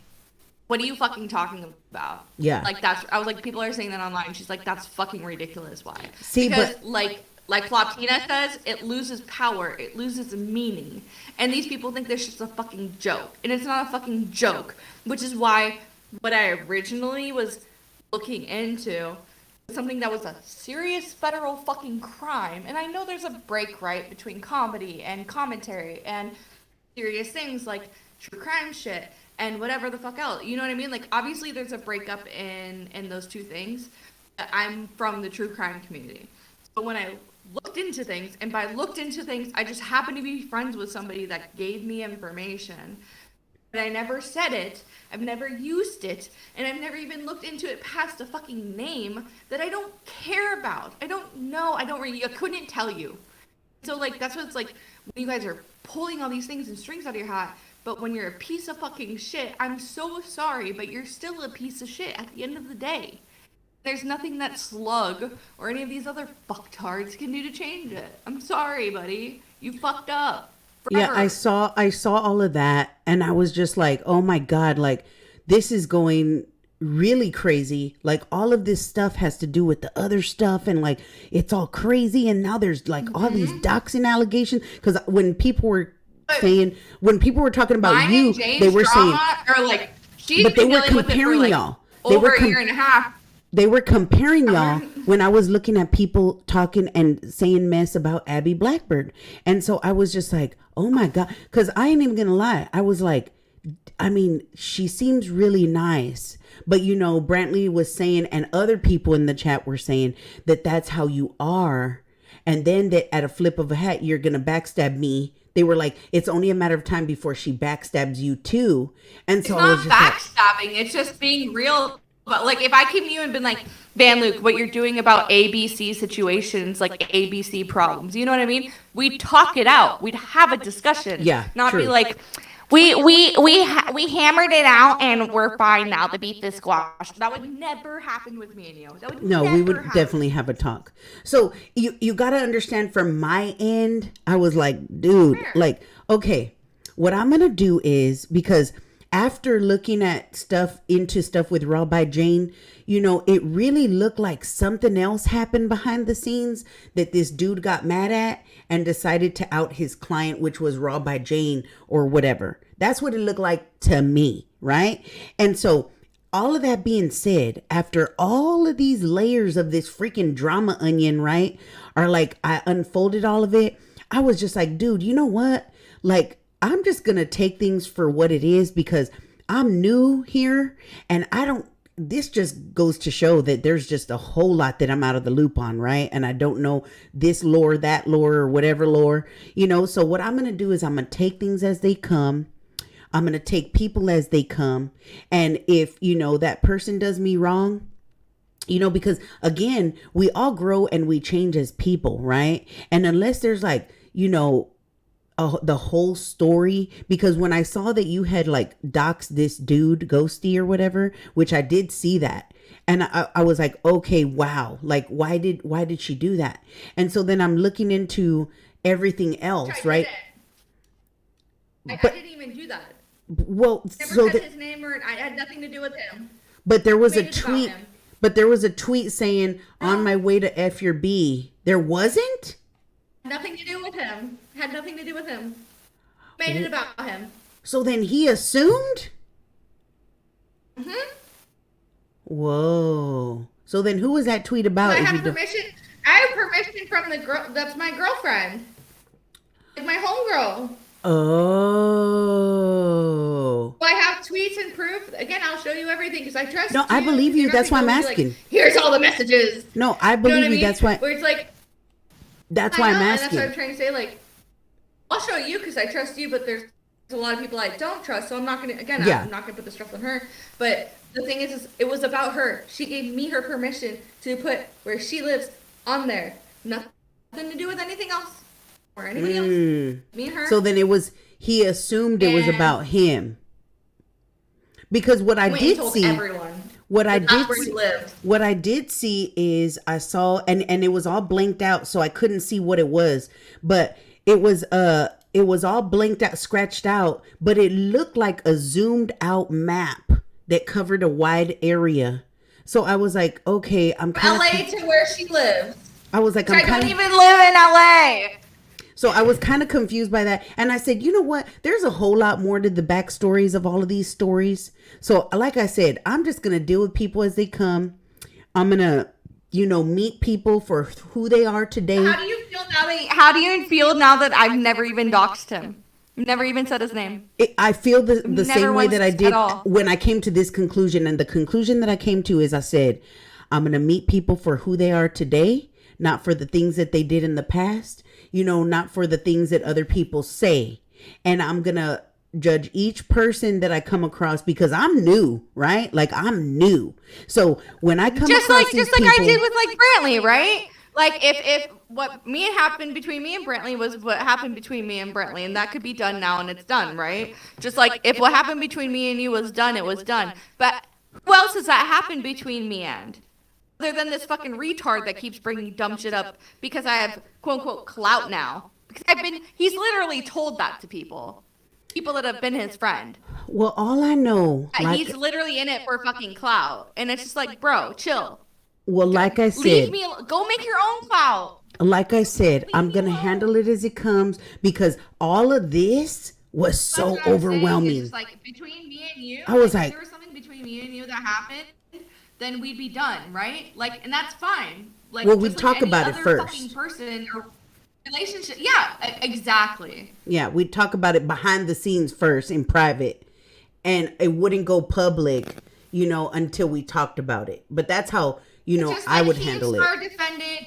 what are you fucking talking about? Yeah. Like, I was like, people are saying that online. She's like, that's fucking ridiculous. Why? See, because, like Floptina says, it loses power. It loses meaning. And these people think this shit's a fucking joke. And it's not a fucking joke. Which is why what I originally was looking into was something that was a serious federal fucking crime. And I know there's a break, right, between comedy and commentary and serious things like true crime shit and whatever the fuck else. You know what I mean? Like, obviously there's a breakup in those two things. I'm from the true crime community. So when I looked into things, and by looked into things, I just happened to be friends with somebody that gave me information. But I never said it, I've never used it, and I've never even looked into it past a fucking name that I don't care about. I don't know, I couldn't tell you. So, like, that's what it's like when you guys are pulling all these things and strings out of your hat, but when you're a piece of fucking shit, I'm so sorry, but you're still a piece of shit at the end of the day. There's nothing that Slug or any of these other fucktards can do to change it. I'm sorry, buddy. You fucked up. Yeah, I saw all of that, and I was just like, oh my God, like this is going really crazy. Like all of this stuff has to do with the other stuff, and like it's all crazy, and now there's like all these doxing allegations. Because when people were talking about Mine you, and Jane's they were saying, drama, or like she's but they been were dealing with it for, comparing like, y'all. over a year and a half. They were comparing y'all when I was looking at people talking and saying mess about Abby Blackbird. And so I was just like, oh my God. Because I ain't even going to lie. I was like, I mean, she seems really nice. But, you know, Brantley was saying, and other people in the chat were saying that that's how you are. And then that at a flip of a hat, you're going to backstab me. They were like, it's only a matter of time before she backstabs you too. And so It's I was not just backstabbing. It's just being real. But like, if I came to you and been like, Van Luke, what you're doing about ABC situations, like ABC problems, you know what I mean? We'd talk it out. We'd have a discussion. Yeah, not true. be like, we hammered it out and we're fine now. The beef is squashed. That would never happen with me and you. That would No, never we would happen. definitely have a talk. So you got to understand from my end, I was like, dude, like, okay, what I'm going to do is, because after looking at stuff with Raw by Jane, you know, it really looked like something else happened behind the scenes that this dude got mad at and decided to out his client, which was Raw by Jane or whatever. That's what it looked like to me, right? And so all of that being said, after all of these layers of this freaking drama onion, right, are like, I unfolded all of it. I was just like, dude, you know what? Like, I'm just going to take things for what it is, because I'm new here and this just goes to show that there's just a whole lot that I'm out of the loop on, right? And I don't know this lore, that lore, or whatever lore, you know? So what I'm going to do is I'm going to take things as they come. I'm going to take people as they come. And if, you know, that person does me wrong, you know, because again, we all grow and we change as people, right? And unless there's like, you know, the whole story, because when I saw that you had like doxed this dude Ghosty or whatever, which I did see that, and I was like, okay, wow, like why did she do that? And so then I'm looking into everything else, right? I didn't even do that. Well, Never so said his name, or I had nothing to do with him. but there was a Made it about tweet, him. but there was a tweet saying on my way to F your B. There wasn't? Nothing to do with him. Had nothing to do with him. Made it about him. So then he assumed? Mm-hmm. Whoa. So then who was that tweet about? I if have you don't- permission. I have permission from the girl. That's my girlfriend. Like my homegirl. Oh. I have tweets and proof. Again, I'll show you everything because I trust No, you. I believe you. You're not That's why gonna I'm be like, asking. here's all the messages. No, I You know believe what I you. mean? That's why. Where it's like, That's I why know, I'm and that's what I'm asking. trying to say. Like, I'll show you because I trust you, but there's a lot of people I don't trust, so I'm not gonna. Again, Yeah. I'm not gonna put the stuff on her. But the thing is it was about her. She gave me her permission to put where she lives on there. Nothing to do with anything else or anybody else. Me and her. So then he assumed it was And- about him. Because what I went and did told see, everyone. what I That's did where he see, lives. what I did see is I saw, and it was all blanked out, so I couldn't see what it was, but it was all blanked out, scratched out, but it looked like a zoomed out map that covered a wide area. So I was like, okay, I'm kind LA to where she lives. I was like, I I'm don't kind of. even live in LA. So I was kind of confused by that. And I said, you know what? There's a whole lot more to the backstories of all of these stories. So like I said, I'm just going to deal with people as they come. I'm going to, you know, meet people for who they are today. How do you feel now that I've never even doxed him? Never even said his name. I feel the Never same way once that I at did all. when I came to this conclusion. And the conclusion that I came to is I said, I'm going to meet people for who they are today, not for the things that they did in the past, you know, not for the things that other people say. And I'm going to judge each person that I come across because I'm new, right? Like I'm new. So when I come Just across like these I people- did with like Brantley, right? Like if what happened between me and Brantley was what happened between me and Brantley, and that could be done now and it's done, right? Just like if what happened between me and you was done, it was done. But who else has that happened between me and? Other than this fucking retard that keeps bringing dumb shit up because I have quote unquote clout now. Because he's literally told that to people that have been his friend. Well, all I know, He's literally in it for fucking clout. And it's just like, bro, chill. well, like I Leave said, me go make your own clout. like I said, I'm gonna handle it as it comes because all of this was so That's what I'm saying, overwhelming. is just like between me and you, I was if like, there was something between me and you that happened, then we'd be done, right? Like, and that's fine. Like, well, we just talk like any about it other first. fucking person or relationship. Yeah, exactly. Yeah, we talk about it behind the scenes first in private, and it wouldn't go public, until we talked about it. But that's how Just I like would handle it.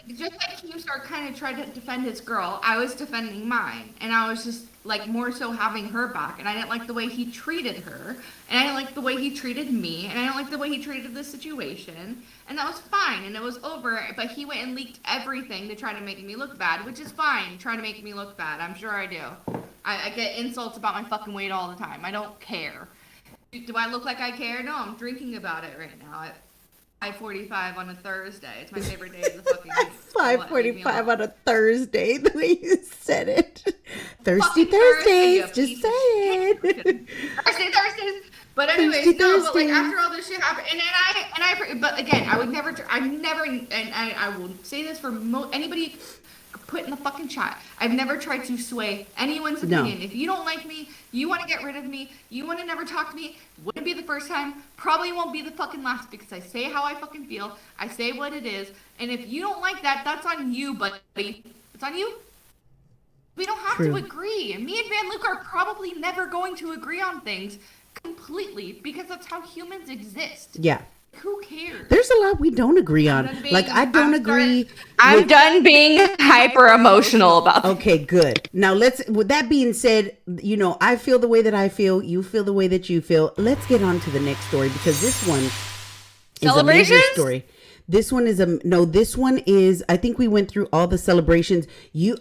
Just like Keemstar kind of tried to defend his girl, I was defending mine, and I was just like more so having her back, and I didn't like the way he treated her, and I didn't like the way he treated me, and I didn't like the way he treated the situation, and that was fine, and it was over. But he went and leaked everything to try to make me look bad, which is fine. Try to make me look bad. I'm sure I do. I get insults about my fucking weight all the time. I don't care. Do I look like I care? No, I'm drinking about it right now. 5:45 on a Thursday. It's my favorite day of the fucking week. 5:45 on a Thursday, the way you said it. Thirsty Fucking Thursdays, Thursday, just say it. Thursdays. But anyways, Thirsty no, but like Thursdays. after all this shit happened, but again, I will say this for anybody put in the fucking chat. I've never tried to sway anyone's opinion. If you don't like me, you want to get rid of me, you want to never talk to me, wouldn't be the first time, probably won't be the fucking last, because I say how I fucking feel, I say what it is, and if you don't like that, that's on you, buddy. It's on you. We don't have to agree. Me and Van Luke are probably never going to agree on things completely, because that's how humans exist. Yeah. Who cares? There's a lot we don't agree on. I don't agree. I'm done being hyper emotional about this. Okay, good. Now with that being said, I feel the way that I feel. You feel the way that you feel. Let's get on to the next story, because this one is a major story. This one is, I think we went through all the celebrations.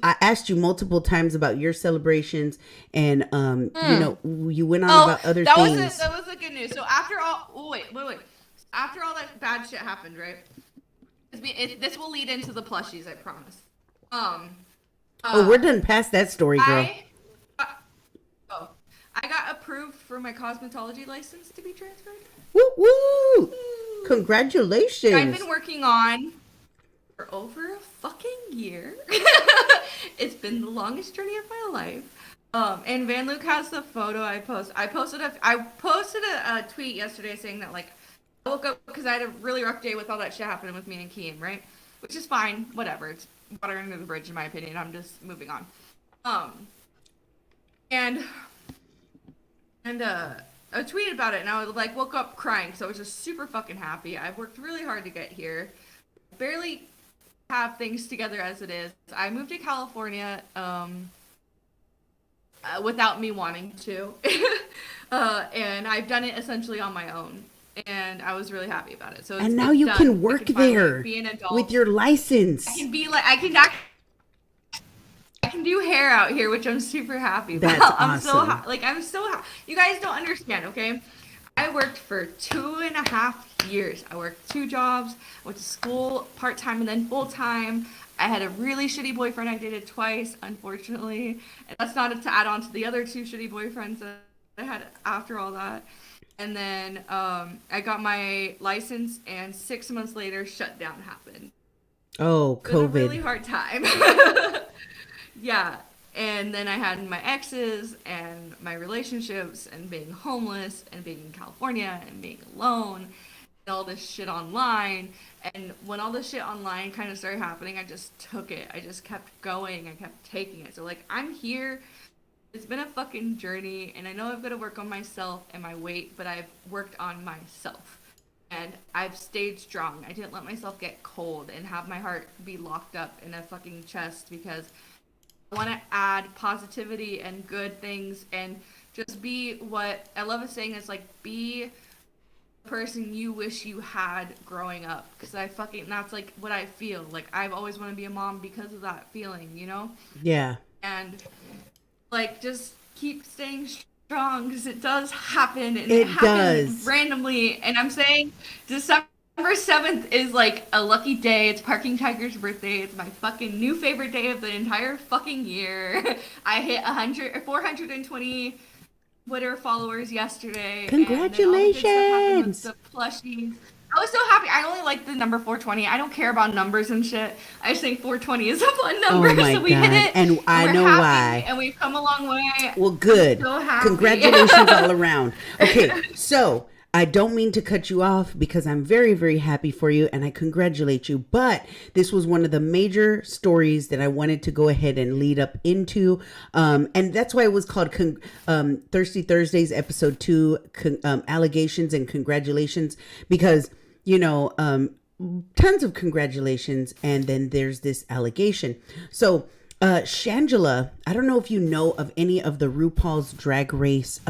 I asked you multiple times about your celebrations, and, you went on about other things. That was the good news. So after all, wait. After all that bad shit happened, right? This will lead into the plushies, I promise. We're done past that story, girl. I got approved for my cosmetology license to be transferred. Woo woo! Congratulations. I've been working on for over a fucking year. It's been the longest journey of my life. And Van Luke has the photo I posted. I posted a tweet yesterday saying that, like, I woke up because I had a really rough day with all that shit happening with me and Keem, right? Which is fine, whatever. It's water under the bridge, in my opinion. I'm just moving on. And I tweeted about it, and I was like, woke up crying, so I was just super fucking happy. I've worked really hard to get here. Barely have things together as it is. I moved to California without me wanting to, and I've done it essentially on my own. And I was really happy about it. So and now you can work there be an adult with your license. I can do hair out here, which I'm super happy about. That's I'm awesome. I'm so happy. You guys don't understand, okay? I worked for 2.5 years. I worked 2 jobs. I went to school part-time and then full-time. I had a really shitty boyfriend I dated twice, unfortunately. And that's not to add on to the other 2 shitty boyfriends that I had after all that. And then I got my license, and 6 months later, shutdown happened. Oh, COVID. It was a really hard time. Yeah. And then I had my exes and my relationships and being homeless and being in California and being alone and all this shit online. And when all this shit online kind of started happening, I just took it. I just kept going. I kept taking it. So, like, I'm here. It's been a fucking journey, and I know I've got to work on myself and my weight, but I've worked on myself. And I've stayed strong. I didn't let myself get cold and have my heart be locked up in a fucking chest, because I want to add positivity and good things and just be what I love saying is, like, be the person you wish you had growing up. Because that's like what I feel. Like, I've always wanted to be a mom because of that feeling, you know? Yeah. And, like, just keep staying strong, because it does happen, and It happens does. randomly. And I'm saying December November 7th is like a lucky day. It's Parking Tiger's birthday. It's my fucking new favorite day of the entire fucking year. I hit 420 Twitter followers yesterday. Congratulations! And then all the good stuff happened with the plushies. I was so happy. I only like the number 420. I don't care about numbers and shit. I just think 420 is a fun number. Oh my so we God. hit it. And I know why. And we've come a long way. Well, good. I'm so happy. Congratulations all around. Okay, so I don't mean to cut you off because I'm very, very happy for you and I congratulate you. But this was one of the major stories that I wanted to go ahead and lead up into. And that's why it was called Thirsty Thursdays, episode 2, allegations and congratulations. Because, you know, tons of congratulations. And then there's this allegation. So, Shangela, I don't know if you know of any of the RuPaul's Drag Race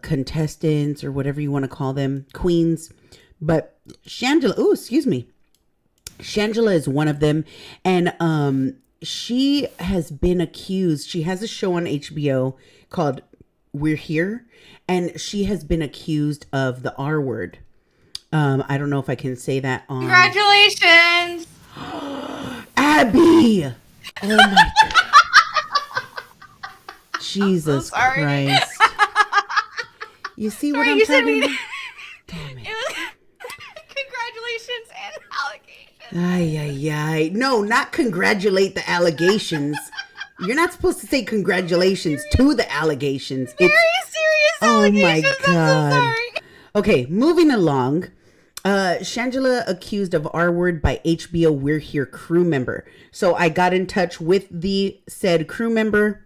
contestants or whatever you want to call them, queens, but Shangela is one of them, and she has been accused. She has a show on HBO called We're Here, and she has been accused of the R word. I don't know if I can say that on. Congratulations, Abby. Oh my God. Jesus Christ. You see what I'm talking about? Damn it. Congratulations and allegations. Ay, ay, ay. No, not congratulate the allegations. You're not supposed to say congratulations to the allegations. Very serious allegations. Oh my God. I'm so sorry. Okay, moving along. Shangela accused of R word by HBO We're Here crew member. So I got in touch with the said crew member,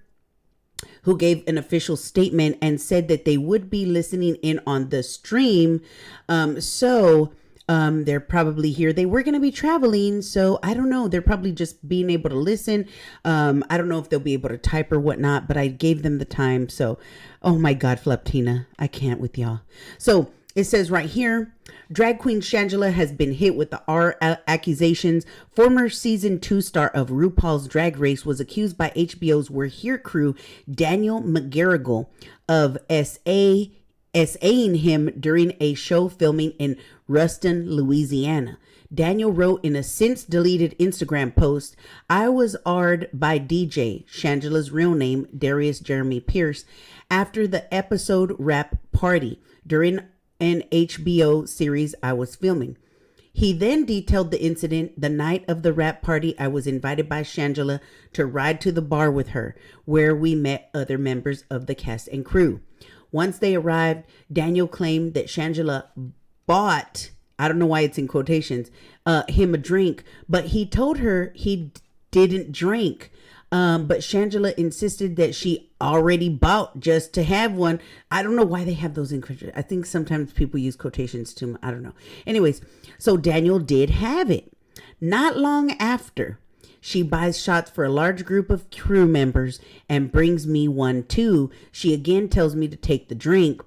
who gave an official statement and said that they would be listening in on the stream. They're probably here. They were going to be traveling, so I don't know. They're probably just being able to listen. I don't know if they'll be able to type or whatnot, but I gave them the time. So, oh my God, Flaptina, I can't with y'all. So it says right here, drag queen Shangela has been hit with the R accusations. Former season 2 star of RuPaul's Drag Race was accused by HBO's We're Here crew, Daniel McGarrigle, of SAing him during a show filming in Ruston, Louisiana. Daniel wrote in a since deleted Instagram post, "I was R'd by DJ," Shangela's real name, Darius Jeremy Pierce, after the episode Rap Party during an HBO series I was filming. He then detailed the incident. The night of the rap party, I was invited by Shangela to ride to the bar with her, where we met other members of the cast and crew. Once they arrived, Daniel claimed that Shangela bought, I don't know why it's in quotations, him a drink, but he told her he didn't drink. But Shangela insisted that she already bought just to have one. I don't know why they have those in quotations. I think sometimes people use quotations too. I don't know. Anyways, so Daniel did have it. Not long after, she buys shots for a large group of crew members and brings me one too. She again tells me to take the drink.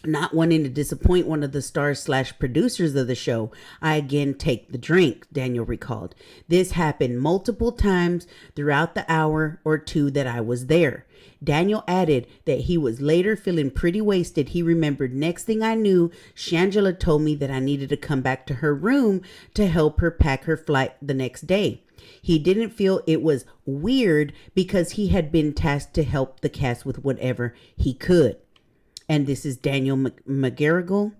Not wanting to disappoint one of the stars / producers of the show, I again take the drink, Daniel recalled. This happened multiple times throughout the hour or two that I was there. Daniel added that he was later feeling pretty wasted. He remembered, next thing I knew, Shangela told me that I needed to come back to her room to help her pack her flight the next day. He didn't feel it was weird because he had been tasked to help the cast with whatever he could. And this is Daniel McGarrigle.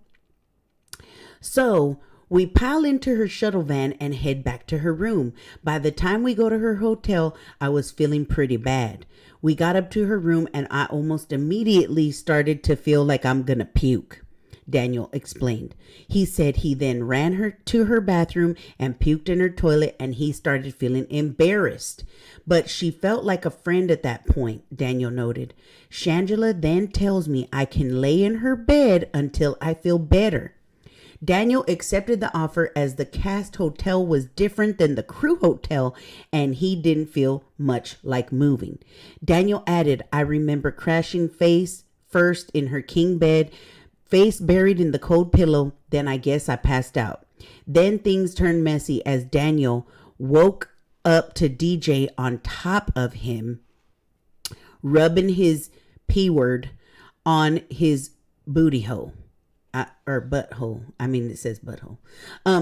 So we pile into her shuttle van and head back to her room. By the time we go to her hotel, I was feeling pretty bad. We got up to her room and I almost immediately started to feel like I'm gonna puke, Daniel explained. He said he then ran her to her bathroom and puked in her toilet, and he started feeling embarrassed. But she felt like a friend at that point, Daniel noted. Shangela then tells me I can lay in her bed until I feel better. Daniel accepted the offer as the cast hotel was different than the crew hotel and he didn't feel much like moving. Daniel added, I remember crashing face first in her king bed, face buried in the cold pillow, then I guess I passed out. Then things turned messy as Daniel woke up to DJ on top of him, rubbing his P word on his booty hole. or butthole. I mean, it says butthole.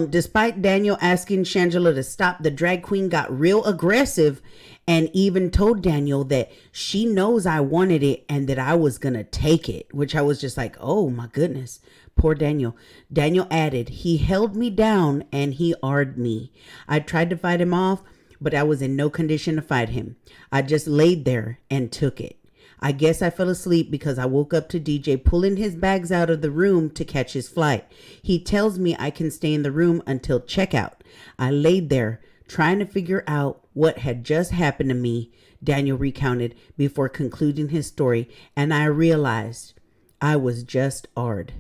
Despite Daniel asking Shangela to stop, the drag queen got real aggressive and even told Daniel that she knows I wanted it and that I was going to take it, which I was just like, oh my goodness, poor Daniel. Daniel added, he held me down and he arred me. I tried to fight him off, but I was in no condition to fight him. I just laid there and took it. I guess I fell asleep because I woke up to DJ pulling his bags out of the room to catch his flight. He tells me I can stay in the room until checkout. I laid there trying to figure out what had just happened to me, Daniel recounted before concluding his story, and I realized I was just arred.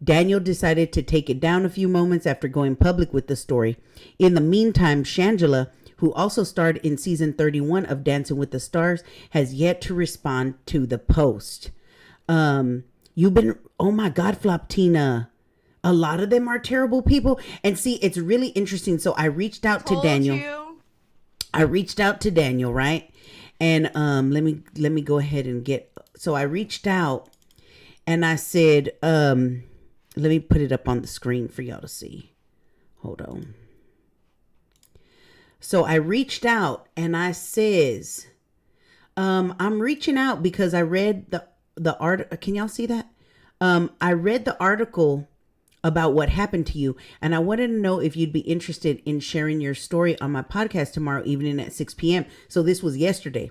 Daniel decided to take it down a few moments after going public with the story. In the meantime, Shangela, who also starred in season 31 of Dancing with the Stars, has yet to respond to the post. You've been, oh my God, Floptina. A lot of them are terrible people. And see, it's really interesting. So I reached out to Daniel. I reached out to Daniel, right? And let me go ahead and so I reached out and I said, let me put it up on the screen for y'all to see. Hold on. So I reached out and I says, I'm reaching out because I read the article. Can y'all see that? I read the article about what happened to you, and I wanted to know if you'd be interested in sharing your story on my podcast tomorrow evening at 6 p.m. So this was yesterday.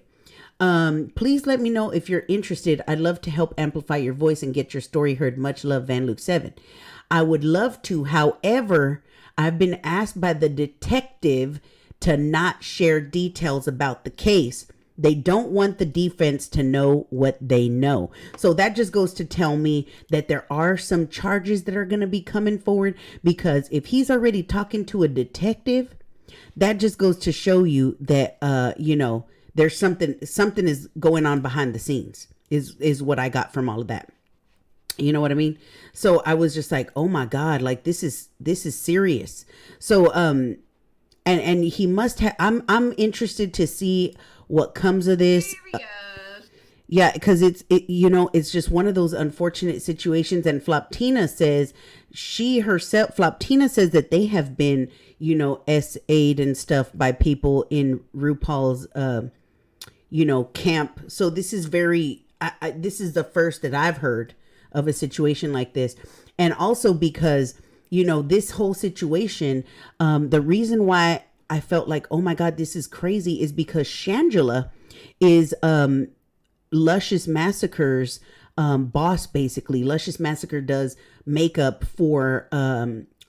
Please let me know if you're interested. I'd love to help amplify your voice and get your story heard. Much love, Van Luke 7. I would love to. However, I've been asked by the detective to not share details about the case. They don't want the defense to know what they know. So that just goes to tell me that there are some charges that are going to be coming forward, because if he's already talking to a detective, that just goes to show you that, there's something is going on behind the scenes is what I got from all of that. You know what I mean? So I was just like, oh my God, like this is serious. So, and he must have, I'm interested to see what comes of this. Yeah, because it's just one of those unfortunate situations. And Floptina says Floptina says that they have been, SA'd and stuff by people in RuPaul's, camp. So this is this is the first that I've heard of a situation like this. And also because, this whole situation, the reason why I felt like, oh my God, this is crazy is because Shangela is, Luscious Massacre's boss, basically. Luscious Massacre does makeup for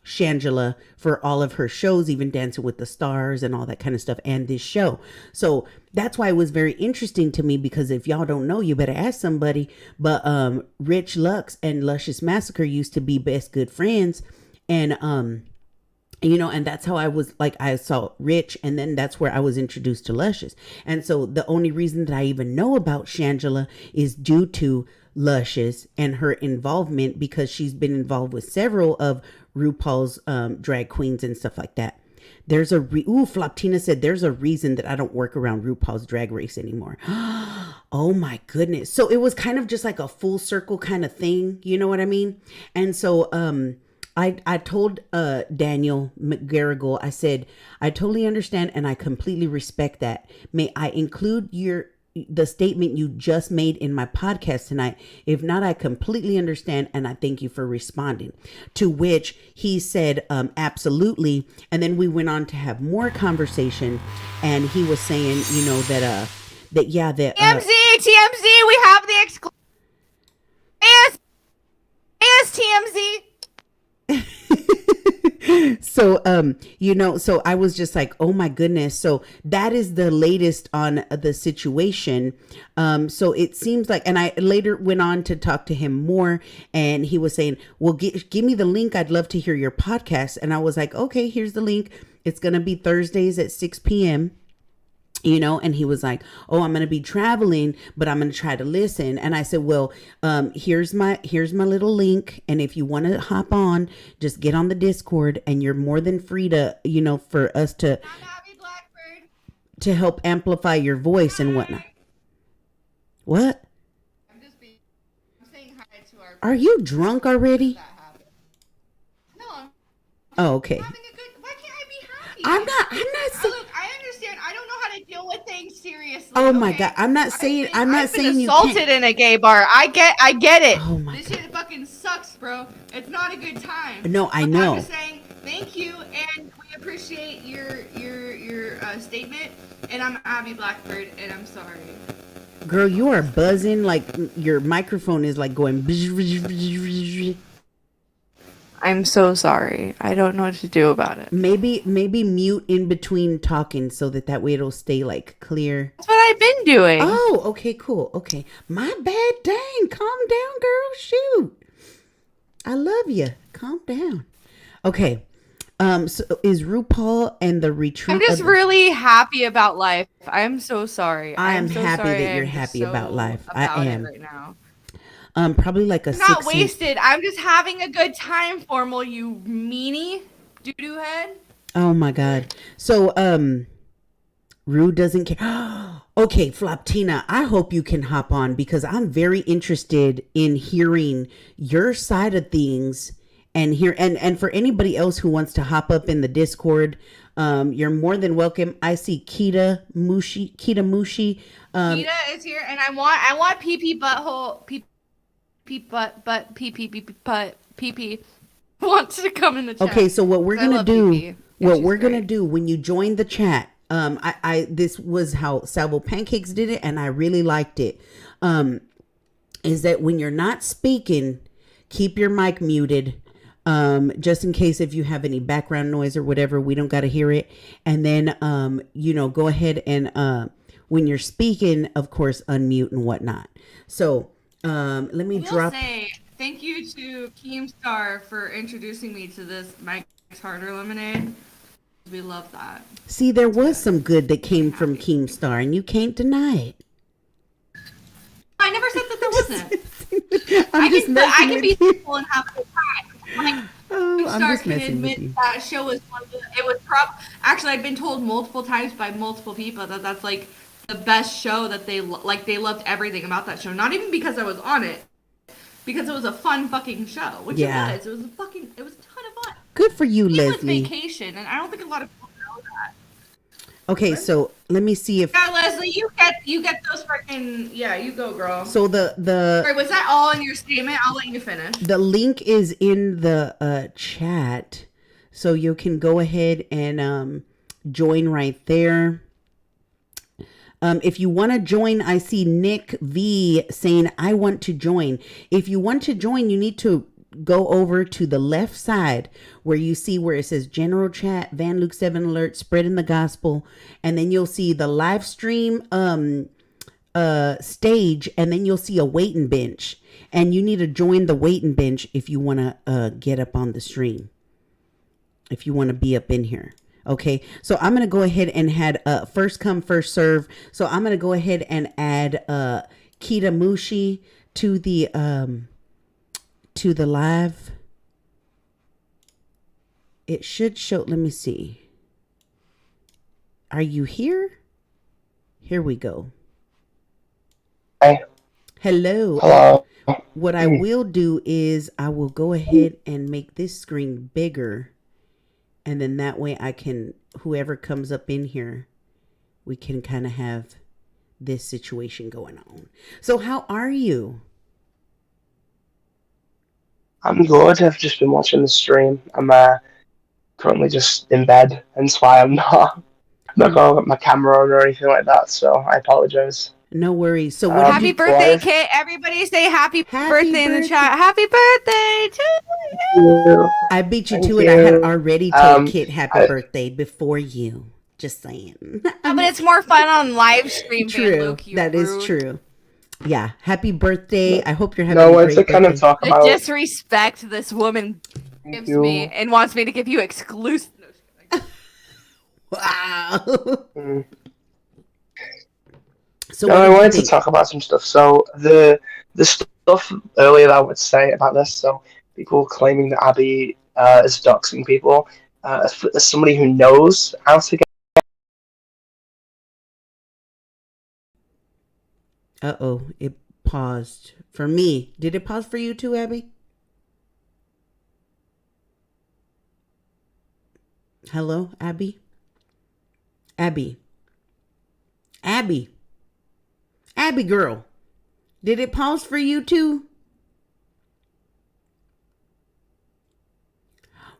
Shangela for all of her shows, even Dancing with the Stars and all that kind of stuff, and this show. So that's why it was very interesting to me, because if y'all don't know, you better ask somebody. But Rich Lux and Luscious Massacre used to be best good friends, and and that's how I was like, I saw Rich, and then that's where I was introduced to Luscious. And so the only reason that I even know about Shangela is due to Luscious and her involvement, because she's been involved with several of RuPaul's drag queens and stuff like that. There's Floptina said there's a reason that I don't work around RuPaul's Drag Race anymore. Oh my goodness. So it was kind of just like a full circle kind of thing. You know what I mean? And so, I told Daniel McGarrigle, I said, I totally understand and I completely respect that. May I include the statement you just made in my podcast tonight? If not, I completely understand and I thank you for responding. To which he said, absolutely. And then we went on to have more conversation, and he was saying, that TMZ, we have the exclusive. TMZ. So, so I was just like, oh my goodness. So that is the latest on the situation. So it seems like, and I later went on to talk to him more, and he was saying, well, give me the link. I'd love to hear your podcast. And I was like, okay, here's the link. It's going to be Thursdays at 6 p.m. And he was like, oh, I'm going to be traveling, but I'm going to try to listen. And I said, well, here's my little link. And if you want to hop on, just get on the Discord, and you're more than free to, for us to help amplify your voice and whatnot. What? I'm saying hi to our. Are you drunk already? Oh, okay. Having a good. Why can't I be happy? I'm not Look, I understand. I don't know how to deal with things seriously. Oh my okay? God. I'm not saying I've been you assaulted can't. in a gay bar. I get it. Oh my This God. shit fucking sucks, bro. It's not a good time. No, I But know. I'm just saying thank you, and we appreciate your statement. And I'm Abby Blackbird, and I'm sorry. Girl, you are buzzing like your microphone is like going. I'm so sorry. I don't know what to do about it. Maybe mute in between talking so that way it'll stay like clear. That's what I've been doing. Oh, okay, cool. Okay. My bad. Dang. Calm down, girl. Shoot. I love you. Calm down. Okay. So is RuPaul and the retreat? I'm just really happy about life. I'm so sorry. I am so happy sorry. that you're I'm just happy about life. I about it am. right now. Probably like a I'm not 16. wasted. I'm just having a good time, Formal, you meanie doo-doo head. Oh my God. So, Rue doesn't care. Okay, Floptina, I hope you can hop on because I'm very interested in hearing your side of things and for anybody else who wants to hop up in the Discord, you're more than welcome. I see Kita Mushi. Kita is here, and I want pee butthole pee butt pee wants to come in the chat. Okay, so what we're gonna do, pee-pee. gonna do when you join the chat, this was how Salvo Pancakes did it, and I really liked it. Is that when you're not speaking, keep your mic muted, just in case if you have any background noise or whatever, we don't got to hear it. And then, go ahead and when you're speaking, of course, unmute and whatnot. So, let me drop. Say thank you to Keemstar for introducing me to this Mike's Harder lemonade. We love that. See, there was some good that came from Keemstar, and you can't deny it. I never said that there wasn't. I can be simple and have a good time. Like, I'm just can messing with admit you. that show was one of the, it was actually I've been told multiple times by multiple people that that's like the best show that they loved everything about that show. Not even because I was on it, because it was a fun fucking show, which it was. It was a ton of fun. Good for you, It was Leslie. vacation, and I don't think a lot of people know that. Okay, so let me see if. Yeah, Leslie, you get those freaking you go, girl. So the Sorry, was that all in your statement? I'll let you finish. the link is in the chat, so you can go ahead and join right there. If you want to join, I see Nick V saying, I want to join. If you want to join, you need to go over to the left side where you see where it says general chat, Van Luke 7 alert, spreading the gospel. And then you'll see the live stream stage, and then you'll see a waiting bench. And you need to join the waiting bench if you want to get up on the stream. If you want to be up in here. Okay, so I'm going to go ahead and add first come, first serve. So I'm going to go ahead and add Kita Mushi to the live. It should show, let me see. Are you here? Here we go. Hi. Hello. Hello. What I will do is I will go ahead and make this screen bigger. And then that way I can, whoever comes up in here, we can kind of have this situation going on. So how are you? I'm good. I've just been watching the stream. I'm currently just in bed, hence why I'm not going with my camera on or anything like that. So I apologize. No worries. So what Happy birthday, Kit. Everybody say happy birthday in the chat. Happy birthday to you. I beat you Thank to it. you. I had already told Kit happy birthday before you. Just saying. but it's more fun on live stream. True. That is true. Yeah. Happy birthday. I hope you're having No, a it's great to kind of birthday. talk The about. disrespect this woman gives me and wants me to give you exclusive. Wow. So No, I wanted to talk about some stuff. So the stuff earlier that I would say about this, so people claiming that Abby is doxing people, as somebody who knows how to get. Uh-oh, it paused for me. Did it pause for you too, Abby? Hello, Abby? Abby. Abby. Abby girl. Did it pause for you too?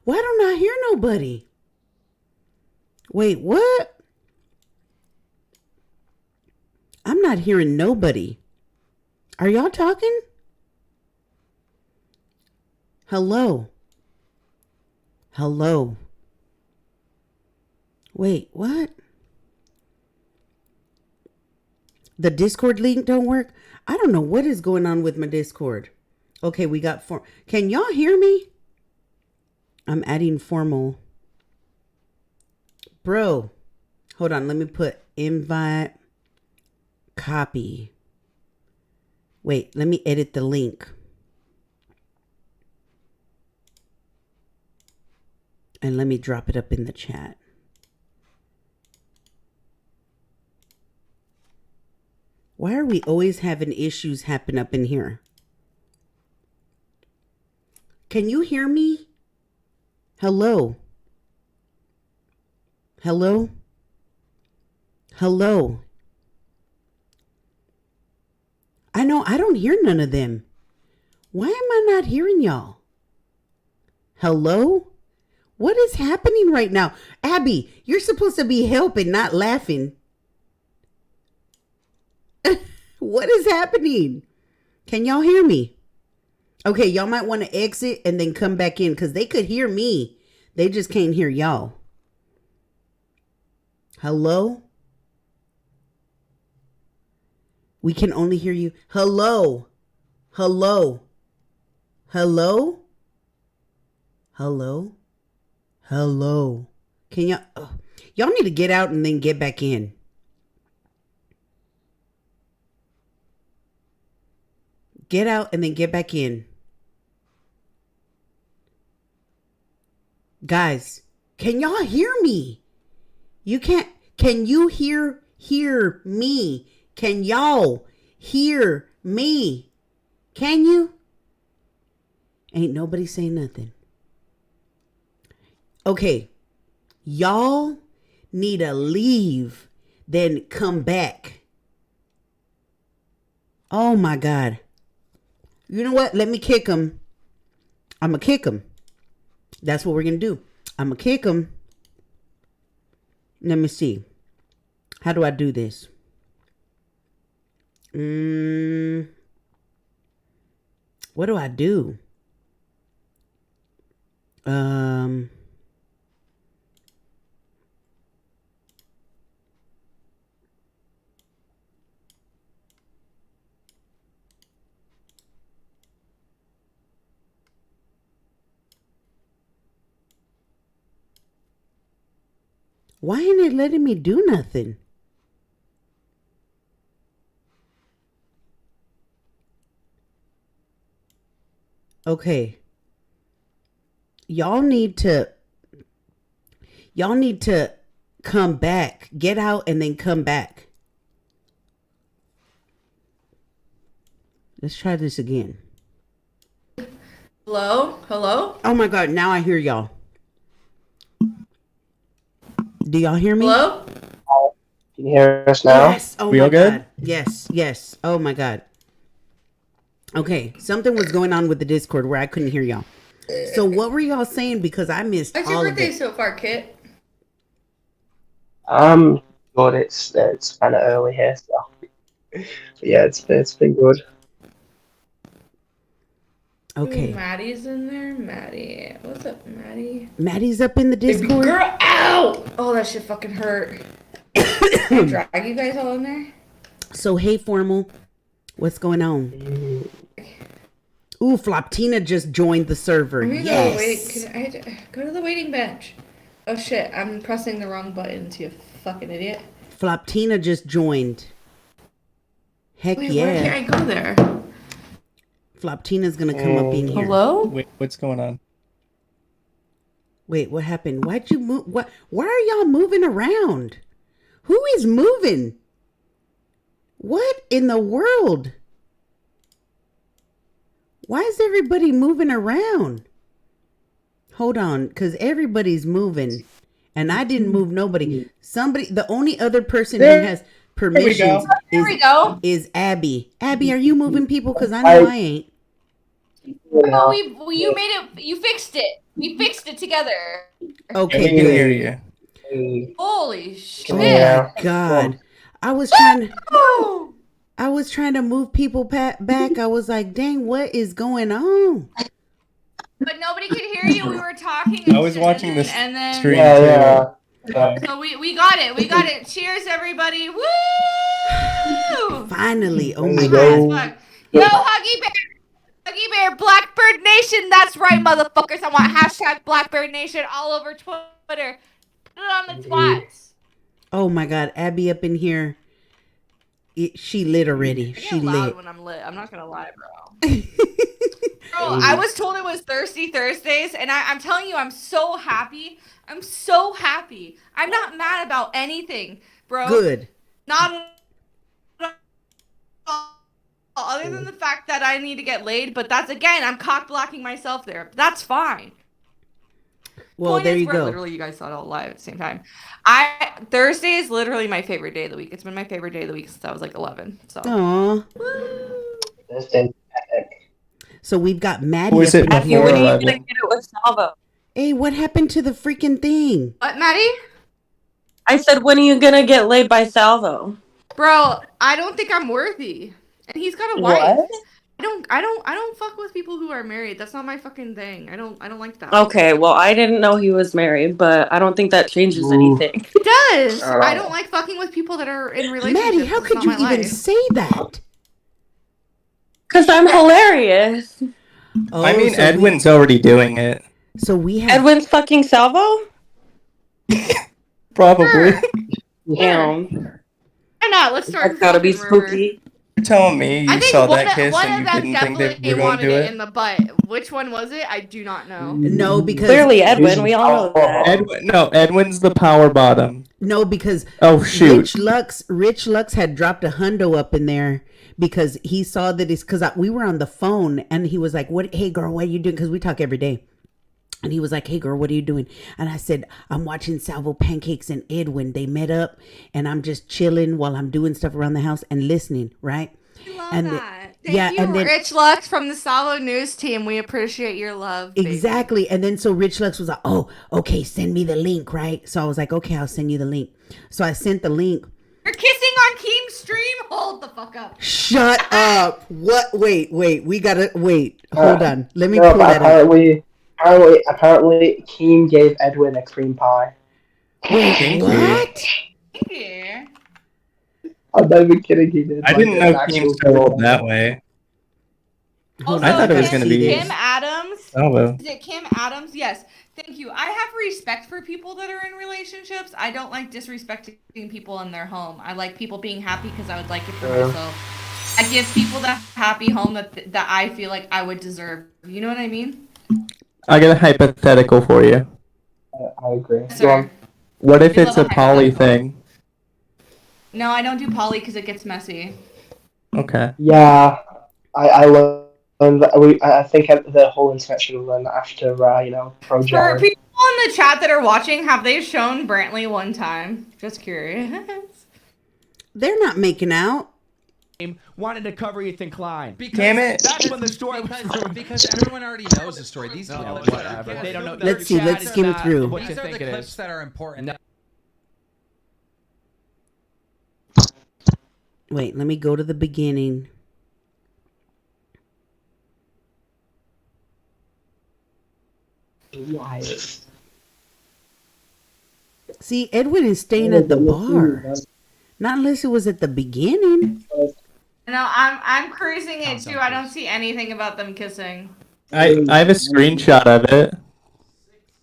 Why don't I hear nobody? Wait, what? I'm not hearing nobody. Are y'all talking? Hello? Hello? Wait, what? The Discord link don't work? I don't know what is going on with my Discord. Okay, we got four. Can y'all hear me? I'm adding formal. Bro, hold on. Let me put invite copy. Wait, let me edit the link. And let me drop it up in the chat. Why are we always having issues happen up in here? Can you hear me? Hello? Hello? Hello? I know I don't hear none of them. Why am I not hearing y'all? Hello? What is happening right now? Abby, you're supposed to be helping, not laughing. What is happening? Can y'all hear me? Okay, y'all might want to exit and then come back in because they could hear me. They just can't hear y'all. Hello? We can only hear you. Hello? Hello? Hello? Hello? Hello? Can y'all... y'all need to get out and then get back in. Get out and then get back in. Guys, can y'all hear me? You can't. Can you hear me? Can y'all hear me? Can you? Ain't nobody saying nothing. Okay. Y'all need to leave, then come back. Oh my God. You know what? Let me kick him. I'm going to kick him. That's what we're going to do. I'm going to kick him. Let me see. How do I do this? What do I do? Why ain't it letting me do nothing? Okay. Y'all need to come back. Get out and then come back. Let's try this again. Hello? Hello? Oh my God, now I hear y'all. Do y'all hear me? Hello? Can you hear us now? Yes. Oh We my all good? God. Yes. Yes. Oh my God. Okay. Something was going on with the Discord where I couldn't hear y'all. So what were y'all saying? Because I missed How's all your of birthday it. so far, Kit? Good. It's kind of early here, so but yeah, it's been good. Okay. Ooh, Maddie's in there. Maddie. What's up, Maddie? Maddie's up in the Discord. Girl, ow! Oh, that shit fucking hurt. Can I drag you guys all in there? So hey, Formal. What's going on? Ooh, Floptina just joined the server. Let me Yes. go to the waiting bench. Oh shit, I'm pressing the wrong buttons, you fucking idiot. Floptina just joined. Heck Wait, yeah. why can't I go there? Floptina's gonna come up in here. Hello? Wait, what's going on? Wait, what happened? Why'd you move? What? Why are y'all moving around? Who is moving? What in the world? Why is everybody moving around? Hold on, because everybody's moving. and I didn't move nobody. The only other person who has permissions is Abby. Abby, are you moving people? Because I know I ain't. No, you made it. You fixed it. We fixed it together. Okay, We can hear you. Holy shit! Oh my God, I was trying to move people back. I was like, dang, what is going on? But nobody could hear you. We were talking. I was watching this stream Yeah. So we got it. We got it. Cheers, everybody! Woo! Finally, oh my Go. God. Yo, Huggy Bear! Huggy Bear, Blackbird Nation! That's right, motherfuckers! I want hashtag Blackbird Nation all over Twitter. Put it on the twats. Oh my God, Abby up in here. She lit already. I get She loud lit. when I'm lit. I'm not gonna lie, bro. Bro, I was told it was Thirsty Thursdays, and I'm telling you, I'm so happy. I'm so happy. I'm not mad about anything, bro. Good. Not other than the fact that I need to get laid, but that's, again, I'm cock blocking myself there. That's fine. Well, Point there is, you bro, go. Literally, you guys saw it all live at the same time. Thursday is literally my favorite day of the week. It's been my favorite day of the week since I was like 11. So. Aw. Thursday's epic. So we've got Maddie Was up it in Abby, here. when are you gonna get it with Salvo? Hey, what happened to the freaking thing? What, Maddie? I said, when are you gonna get laid by Salvo? Bro, I don't think I'm worthy. And he's got a wife. What? I don't fuck with people who are married. That's not my fucking thing. I don't like that. Okay, well, I didn't know he was married, but I don't think that changes anything. It does. I don't like fucking with people that are in relationships. Maddie, how It's could not you my even life. say that? Because I'm hilarious. Oh, I mean, so Edwin's already doing it. we have Edwin's fucking Salvo? Probably. Damn. Why not? Let's start. That's gotta be fucking rumor. spooky. You're telling me I you think saw one that kiss of and you them didn't think they definitely were going wanted to do it it? in the butt. Which one was it? I do not know. No, because Clearly Edwin, we all know that. Edwin's the power bottom. No, because Oh, shoot. Rich Lux had dropped a hundo up in there because he saw that because we were on the phone and he was like, "What? Hey, girl, what are you doing?" Because we talk every day. And he was like, "Hey, girl, what are you doing?" And I said, "I'm watching Salvo Pancakes and Edwin. They met up, and I'm just chilling while I'm doing stuff around the house and listening, right?" I love And that. Thank you, and then, Rich Lux from the Salvo News team. We appreciate your love. Baby. exactly. And then so Rich Lux was like, "Oh, okay, send me the link, right?" So I was like, "Okay, I'll send you the link." So I sent the link. You're kissing on Keem's stream? Hold the fuck up. Shut up! What? Wait. We gotta wait. Hold on. Let me pull that up. Apparently, Keem gave Edwin a cream pie. Wait, what? Thank you. I'm not even kidding. He did. I didn't know Keem rolled that way. Also, I thought it was going to be Kim Adams. Salvo. Is it Kim Adams? Yes. Thank you. I have respect for people that are in relationships. I don't like disrespecting people in their home. I like people being happy because I would like it for myself. I give people the happy home that I feel like I would deserve. You know what I mean? I got a hypothetical for you. I agree. Sir. What if You it's love a poly hypothetical. thing? No, I don't do poly because it gets messy. Okay. Yeah, I learned that. I think the whole internet should have learned that after Pro For Jared. people in the chat that are watching, have they shown Brantley one time? Just curious. They're not making out. Wanted to cover Ethan Klein. Because Damn it. That's when the story because everyone already knows the story. These people, whatever. They don't know. Let's see. Let's skim through. What you these are think the it clips is. that are important. No. Wait, let me go to the beginning. See, Edwin is staying at the bar. Not unless it was at the beginning. No, I'm cruising it too. I don't see anything about them kissing. I have a screenshot of it.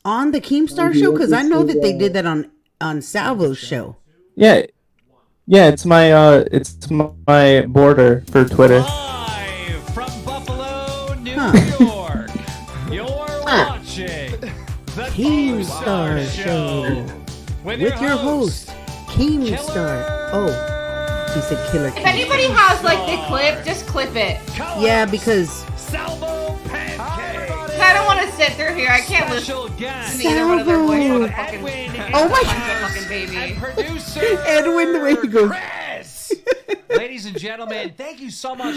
On the Keemstar show? Because I know that they did that on Salvo's show. Yeah. Yeah, it's my border for Twitter. Live from Buffalo, New York. You're watching the Keemstar show. with Your host, Keemstar. Oh. He said killer. If anybody has like the clip, just clip it. Yeah, because Salvo Pancake. I don't want to sit through here. I can't listen to either one of their voices on a fucking. Oh my God. Fucking baby. Producer Edwin, the way he goes. Chris. Ladies and gentlemen, thank you so much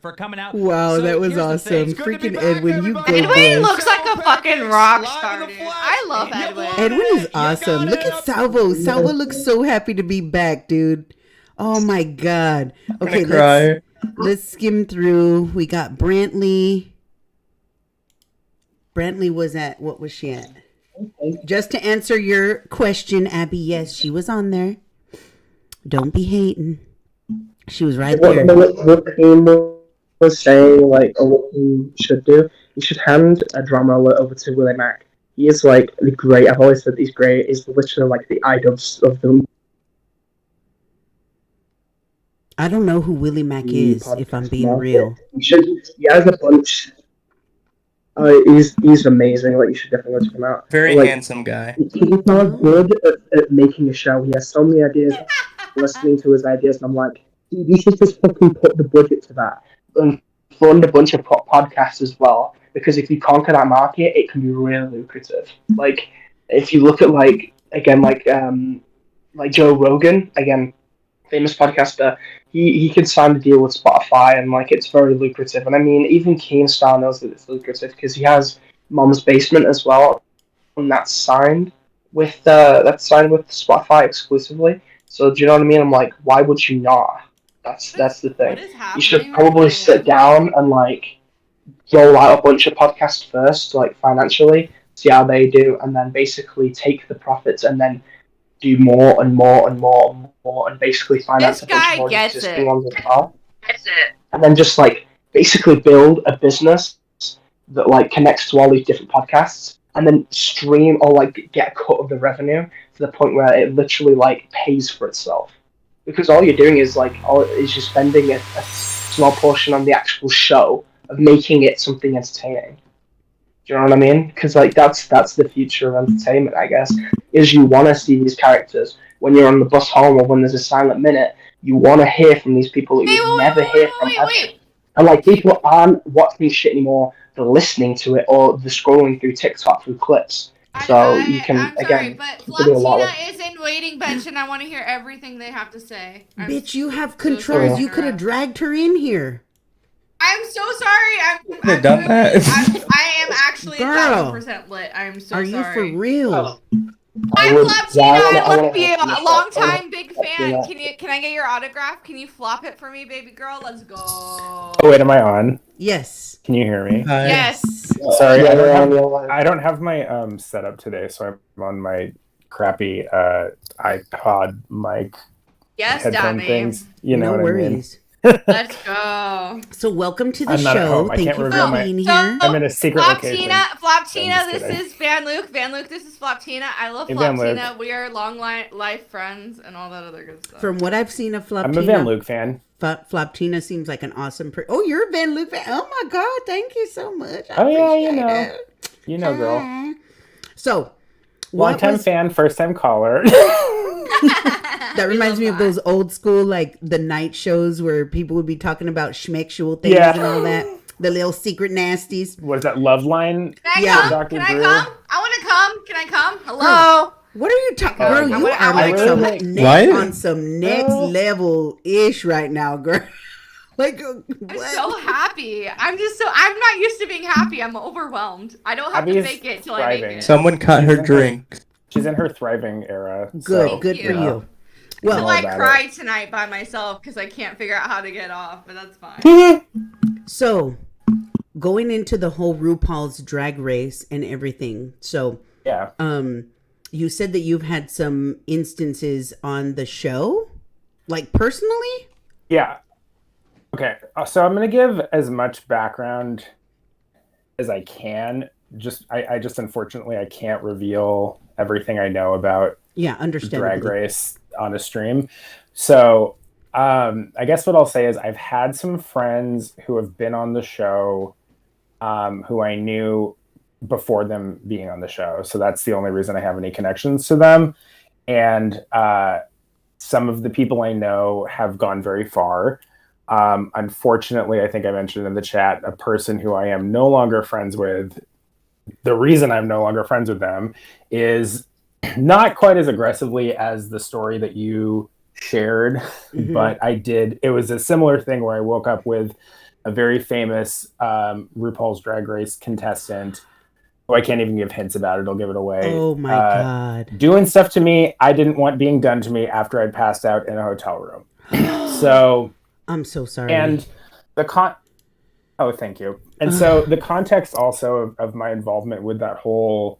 for coming out. Wow, So that was here's the thing. awesome. It's good to be Freaking back, Edwin, you everybody. go, Edwin boy. looks like a fucking rock star, dude. I love Edwin. Edwin is awesome. Look at Salvo. Salvo looks so happy to be back, dude. Oh my god. Okay, let's skim through. We got Brantley. Brantley was at, what was she at? Just to answer your question, Abby, yes, she was on there. Don't be hating. She was right there. What Kane was saying, like, or what he should do, he should hand a drama alert over to Willie Mack. He is, like, great. I've always said he's great. He's literally, like, the iDubbbz of them. I don't know who Willie Mack is, if I'm being real. He has a bunch. He's amazing. Like, you should definitely check him out. Very like, handsome guy. He's not good at making a show. He has so many ideas. Listening to his ideas, and I'm like, dude, you should just fucking put the budget to that and fund a bunch of podcasts as well. Because if you conquer that market, it can be really lucrative. Like, if you look at like Joe Rogan, again, famous podcaster, he can sign a deal with Spotify, and like it's very lucrative. And I mean, even Keemstar knows that it's lucrative because he has Mom's Basement as well, and that's signed with Spotify exclusively. So do you know what I mean? I'm like, why would you not? That's the thing. You should probably sit down and like roll out a bunch of podcasts first, like financially, see how they do, and then basically take the profits and then do more and more and more and more, and basically finance a bunch more existing ones as well. And then just like basically build a business that like connects to all these different podcasts, and then stream or like get a cut of the revenue to the point where it literally like pays for itself. Because all you're doing is like you're spending a small portion on the actual show of making it something entertaining. Do you know what I mean? Because like that's the future of entertainment, I guess. Is you want to see these characters when you're on the bus home or when there's a silent minute. You want to hear from these people that you never hear from ever. And like people aren't watching shit anymore; they're listening to it or they're scrolling through TikTok through clips. So you can I'm sorry, but Floptina is in waiting bench, and I want to hear everything they have to say. Bitch, you have controls. You could have dragged her in here. I'm so sorry. Could have done that. I am actually 1,000% lit. I'm so sorry. Are you for real? I'm Floptina. I love you. A long time big fan. Can I get your autograph? Can you flop it for me, baby girl? Let's go. Oh wait, am I on? Yes. Can you hear me? Yes. Sorry, I don't have my setup today, so I'm on my crappy iPod mic. Yes, headphone Danny. things. You know no what worries. I mean? Let's go. So welcome to the I'm not at show. home. I Thank can't you reveal for my- being here. I'm in a secret location. Floptina, I'm just this kidding. is Van Luke. Van Luke, this is Floptina. I love Hey, Van Floptina. Luke. We are long life friends and all that other good stuff. From what I've seen of Floptina, I'm a Van Luke fan. Floptina seems like an awesome Oh, you're a Van Luke fan. Oh my God, thank you so much. I Oh yeah, appreciate it. you know, girl. Hi. So, Long time fan, first time caller. that reminds me of those old school, like the night shows where people would be talking about schmexual things Yeah. and all that. The little secret nasties. What is that, Love Line? Can I Yeah. come? Dr. Can I Drew? come? I want to come. Can I come? Hello. What are you talking, Okay. girl? You I are wanna like come. some What? on some next level ish right now, girl. Like, I'm what? so happy. I'm not used to being happy. I'm overwhelmed. I don't have to Abby's fake it till I make thriving. it. Someone cut her drink. She's in her thriving era. Good, so, good for you. Well, Until I about cry tonight by myself because I can't figure out how to get off, but that's fine. so going into the whole RuPaul's Drag Race and everything. So, Yeah. you said that you've had some instances on the show, like personally. Yeah. Okay. So I'm going to give as much background as I can. I just unfortunately I can't reveal everything I know about Yeah, understandably. Drag Race on a stream. So I guess what I'll say is I've had some friends who have been on the show who I knew before them being on the show. So that's the only reason I have any connections to them. And some of the people I know have gone very far. Unfortunately, I think I mentioned in the chat, a person who I am no longer friends with the reason I'm no longer friends with them is not quite as aggressively as the story that you shared, but it was a similar thing where I woke up with a very famous RuPaul's Drag Race contestant. Oh, I can't even give hints about it. I'll give it away. Oh my God. Doing stuff to me I didn't want being done to me after I'd passed out in a hotel room. So I'm so sorry. And oh, thank you. And so the context also of my involvement with that whole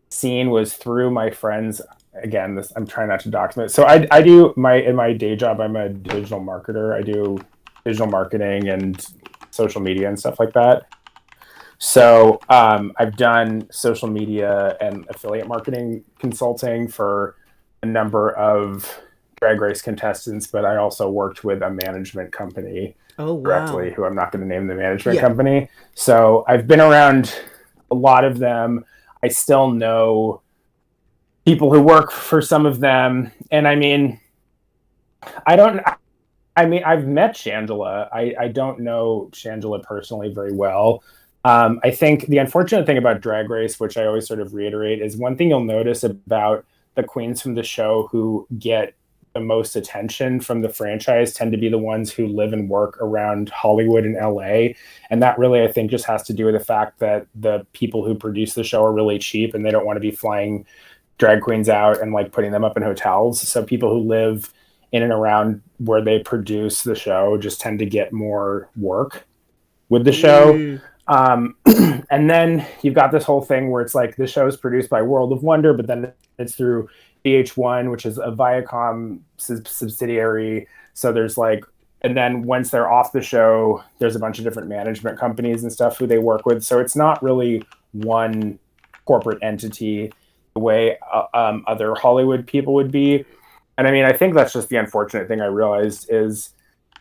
scene was through my friends. Again, I'm trying not to document. So I do in my day job, I'm a digital marketer. I do digital marketing and social media and stuff like that. So I've done social media and affiliate marketing consulting for a number of Drag Race contestants, but I also worked with a management company directly, who I'm not going to name the management company. So I've been around a lot of them. I still know people who work for some of them. And I mean, I've met Shangela. I don't know Shangela personally very well. I think the unfortunate thing about Drag Race, which I always sort of reiterate, is one thing you'll notice about the queens from the show who get the most attention from the franchise tend to be the ones who live and work around Hollywood and LA. And that really, I think, just has to do with the fact that the people who produce the show are really cheap and they don't want to be flying drag queens out and like putting them up in hotels. So people who live in and around where they produce the show just tend to get more work with the show. And then you've got this whole thing where it's like the show is produced by World of Wonder, but then it's through VH1, which is a Viacom subsidiary. So there's like, and then once they're off the show, there's a bunch of different management companies and stuff who they work with. So it's not really one corporate entity the way other Hollywood people would be. And I mean, I think that's just the unfortunate thing I realized is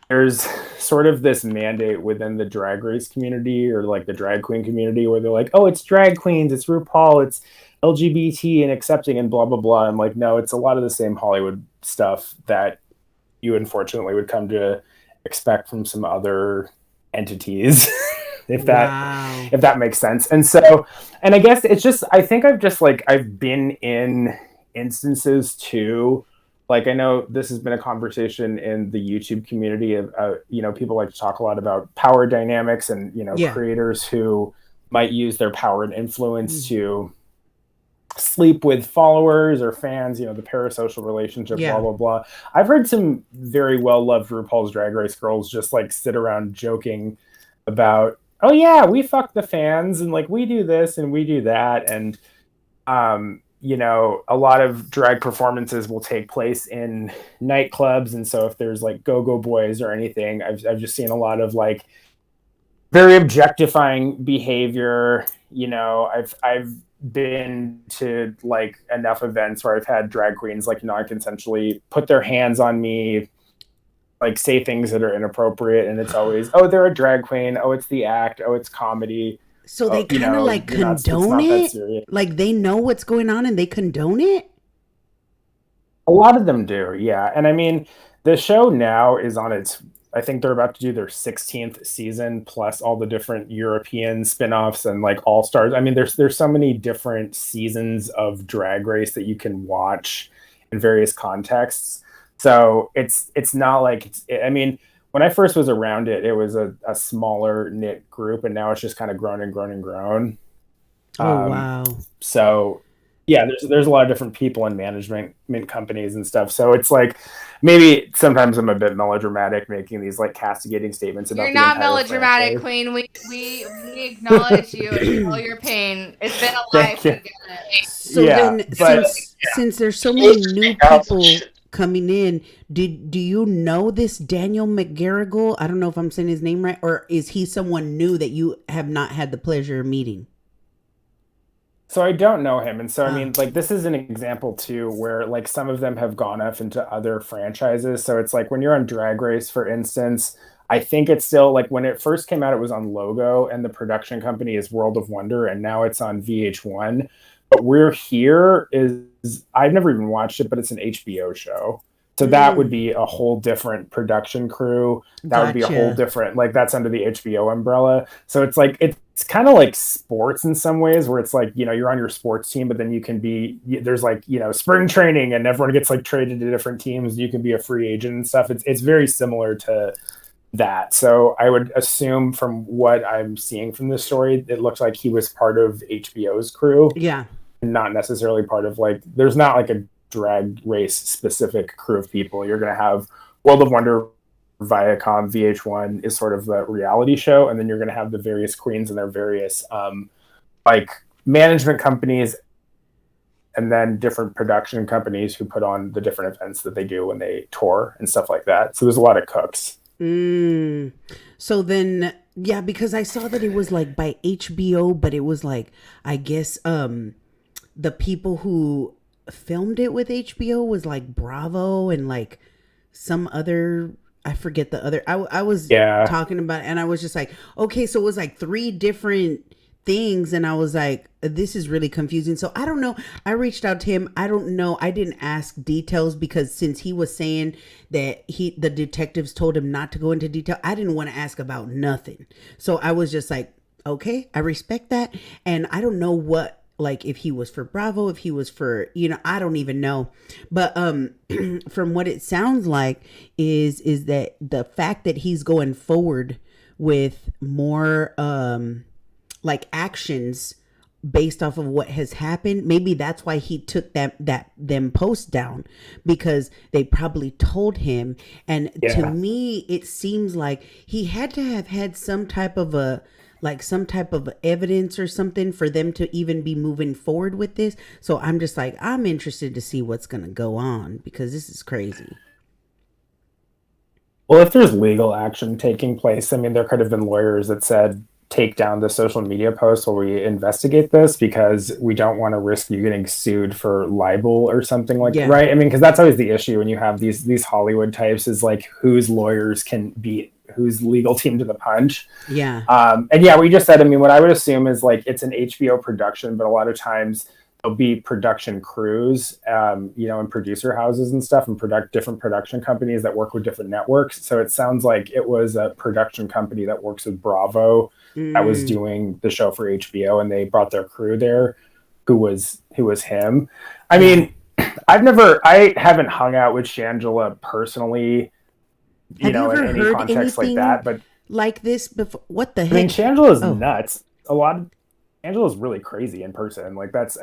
there's sort of this mandate within the Drag Race community or like the drag queen community where they're like, oh, it's drag queens, it's RuPaul, it's LGBT and accepting and blah, blah, blah. I'm like, no, it's a lot of the same Hollywood stuff that you unfortunately would come to expect from some other entities, if that makes sense. And so, and I guess it's just, I think I've been in instances too. Like, I know this has been a conversation in the YouTube community of, people like to talk a lot about power dynamics and, creators who might use their power and influence to sleep with followers or fans, the parasocial relationship, blah, blah, blah. I've heard some very well-loved RuPaul's Drag Race girls just like sit around joking about, oh yeah, we fuck the fans and like we do this and we do that. And, a lot of drag performances will take place in nightclubs. And so if there's like go-go boys or anything, I've just seen a lot of like very objectifying behavior. I've been to like enough events where I've had drag queens like non-consensually put their hands on me, like say things that are inappropriate. And it's always, oh, they're a drag queen. Oh, it's the act. Oh, it's comedy. So they kind of like condone it? Like they know what's going on and they condone it? A lot of them do, yeah. And I mean, the show now is on I think they're about to do their 16th season plus all the different European spin-offs and like All Stars. I mean, there's so many different seasons of Drag Race that you can watch in various contexts. So it's not like, I mean, when I first was around it, it was a smaller knit group, and now it's just kind of grown and grown and grown. Oh, wow. So yeah, there's a lot of different people in management companies and stuff. So it's like maybe sometimes I'm a bit melodramatic making these like castigating statements about You're not melodramatic, Queen. We acknowledge you and all your pain. It's been a life. So then since there's so many new people coming in, do you know this Daniel McGarrigle? I don't know if I'm saying his name right, or is he someone new that you have not had the pleasure of meeting? So I don't know him. And so, I mean, like, this is an example, too, where, like, some of them have gone off into other franchises. So it's like when you're on Drag Race, for instance, I think it's still, like, when it first came out, it was on Logo, and the production company is World of Wonder, and now it's on VH1. But We're Here is, I've never even watched it, but it's an HBO show. It's So that would be a whole different production crew. That would be a whole Gotcha. different, like that's under the HBO umbrella. So it's like, it's kind of like sports in some ways where it's like, you know, you're on your sports team, but then you can be, there's like, you know, spring training and everyone gets like traded to different teams. You can be a free agent and stuff. It's very similar to that. So I would assume from what I'm seeing from this story, it looks like he was part of HBO's crew. Yeah. And not necessarily part of like, there's not like a drag race specific crew of people. You're going to have World of Wonder, Viacom, VH1 is sort of the reality show. And then you're going to have the various queens and their various like management companies and then different production companies who put on the different events that they do when they tour and stuff like that. So there's a lot of cooks. So then, yeah, because I saw that it was like by HBO, but it was like, I guess, the people who filmed it with HBO was like Bravo and like some other, I forget the other, I was talking about, and I was just like, okay, so it was like 3 different things, and I was like, this is really confusing. So I don't know. I reached out to him. I don't know. I didn't ask details because since he was saying that the detectives told him not to go into detail, I didn't want to ask about nothing. So I was just like, okay, I respect that. And I don't know what, like if he was for Bravo, if he was for, you know, I don't even know. But from what it sounds like is that the fact that he's going forward with more like actions based off of what has happened, maybe that's why he took them posts down, because they probably told him. And to me, it seems like he had to have had some type of evidence or something for them to even be moving forward with this. So I'm just like, I'm interested to see what's going to go on, because this is crazy. Well, if there's legal action taking place, I mean, there could have been lawyers that said, take down the social media posts while we investigate this, because we don't want to risk you getting sued for libel or something like that, right? I mean, because that's always the issue when you have these Hollywood types, is like whose lawyers can beat whose legal team to the punch. Yeah. And yeah, we just said, I mean, what I would assume is like it's an HBO production, but a lot of times there'll be production crews, you know, and producer houses and stuff, and different production companies that work with different networks. So it sounds like it was a production company that works with Bravo that was doing the show for HBO, and they brought their crew there, who was him. I mean, I haven't hung out with Shangela personally, you know, in any context like that, but like this before. What the heck? I mean, Shangela's nuts. Angela's really crazy in person. Like that's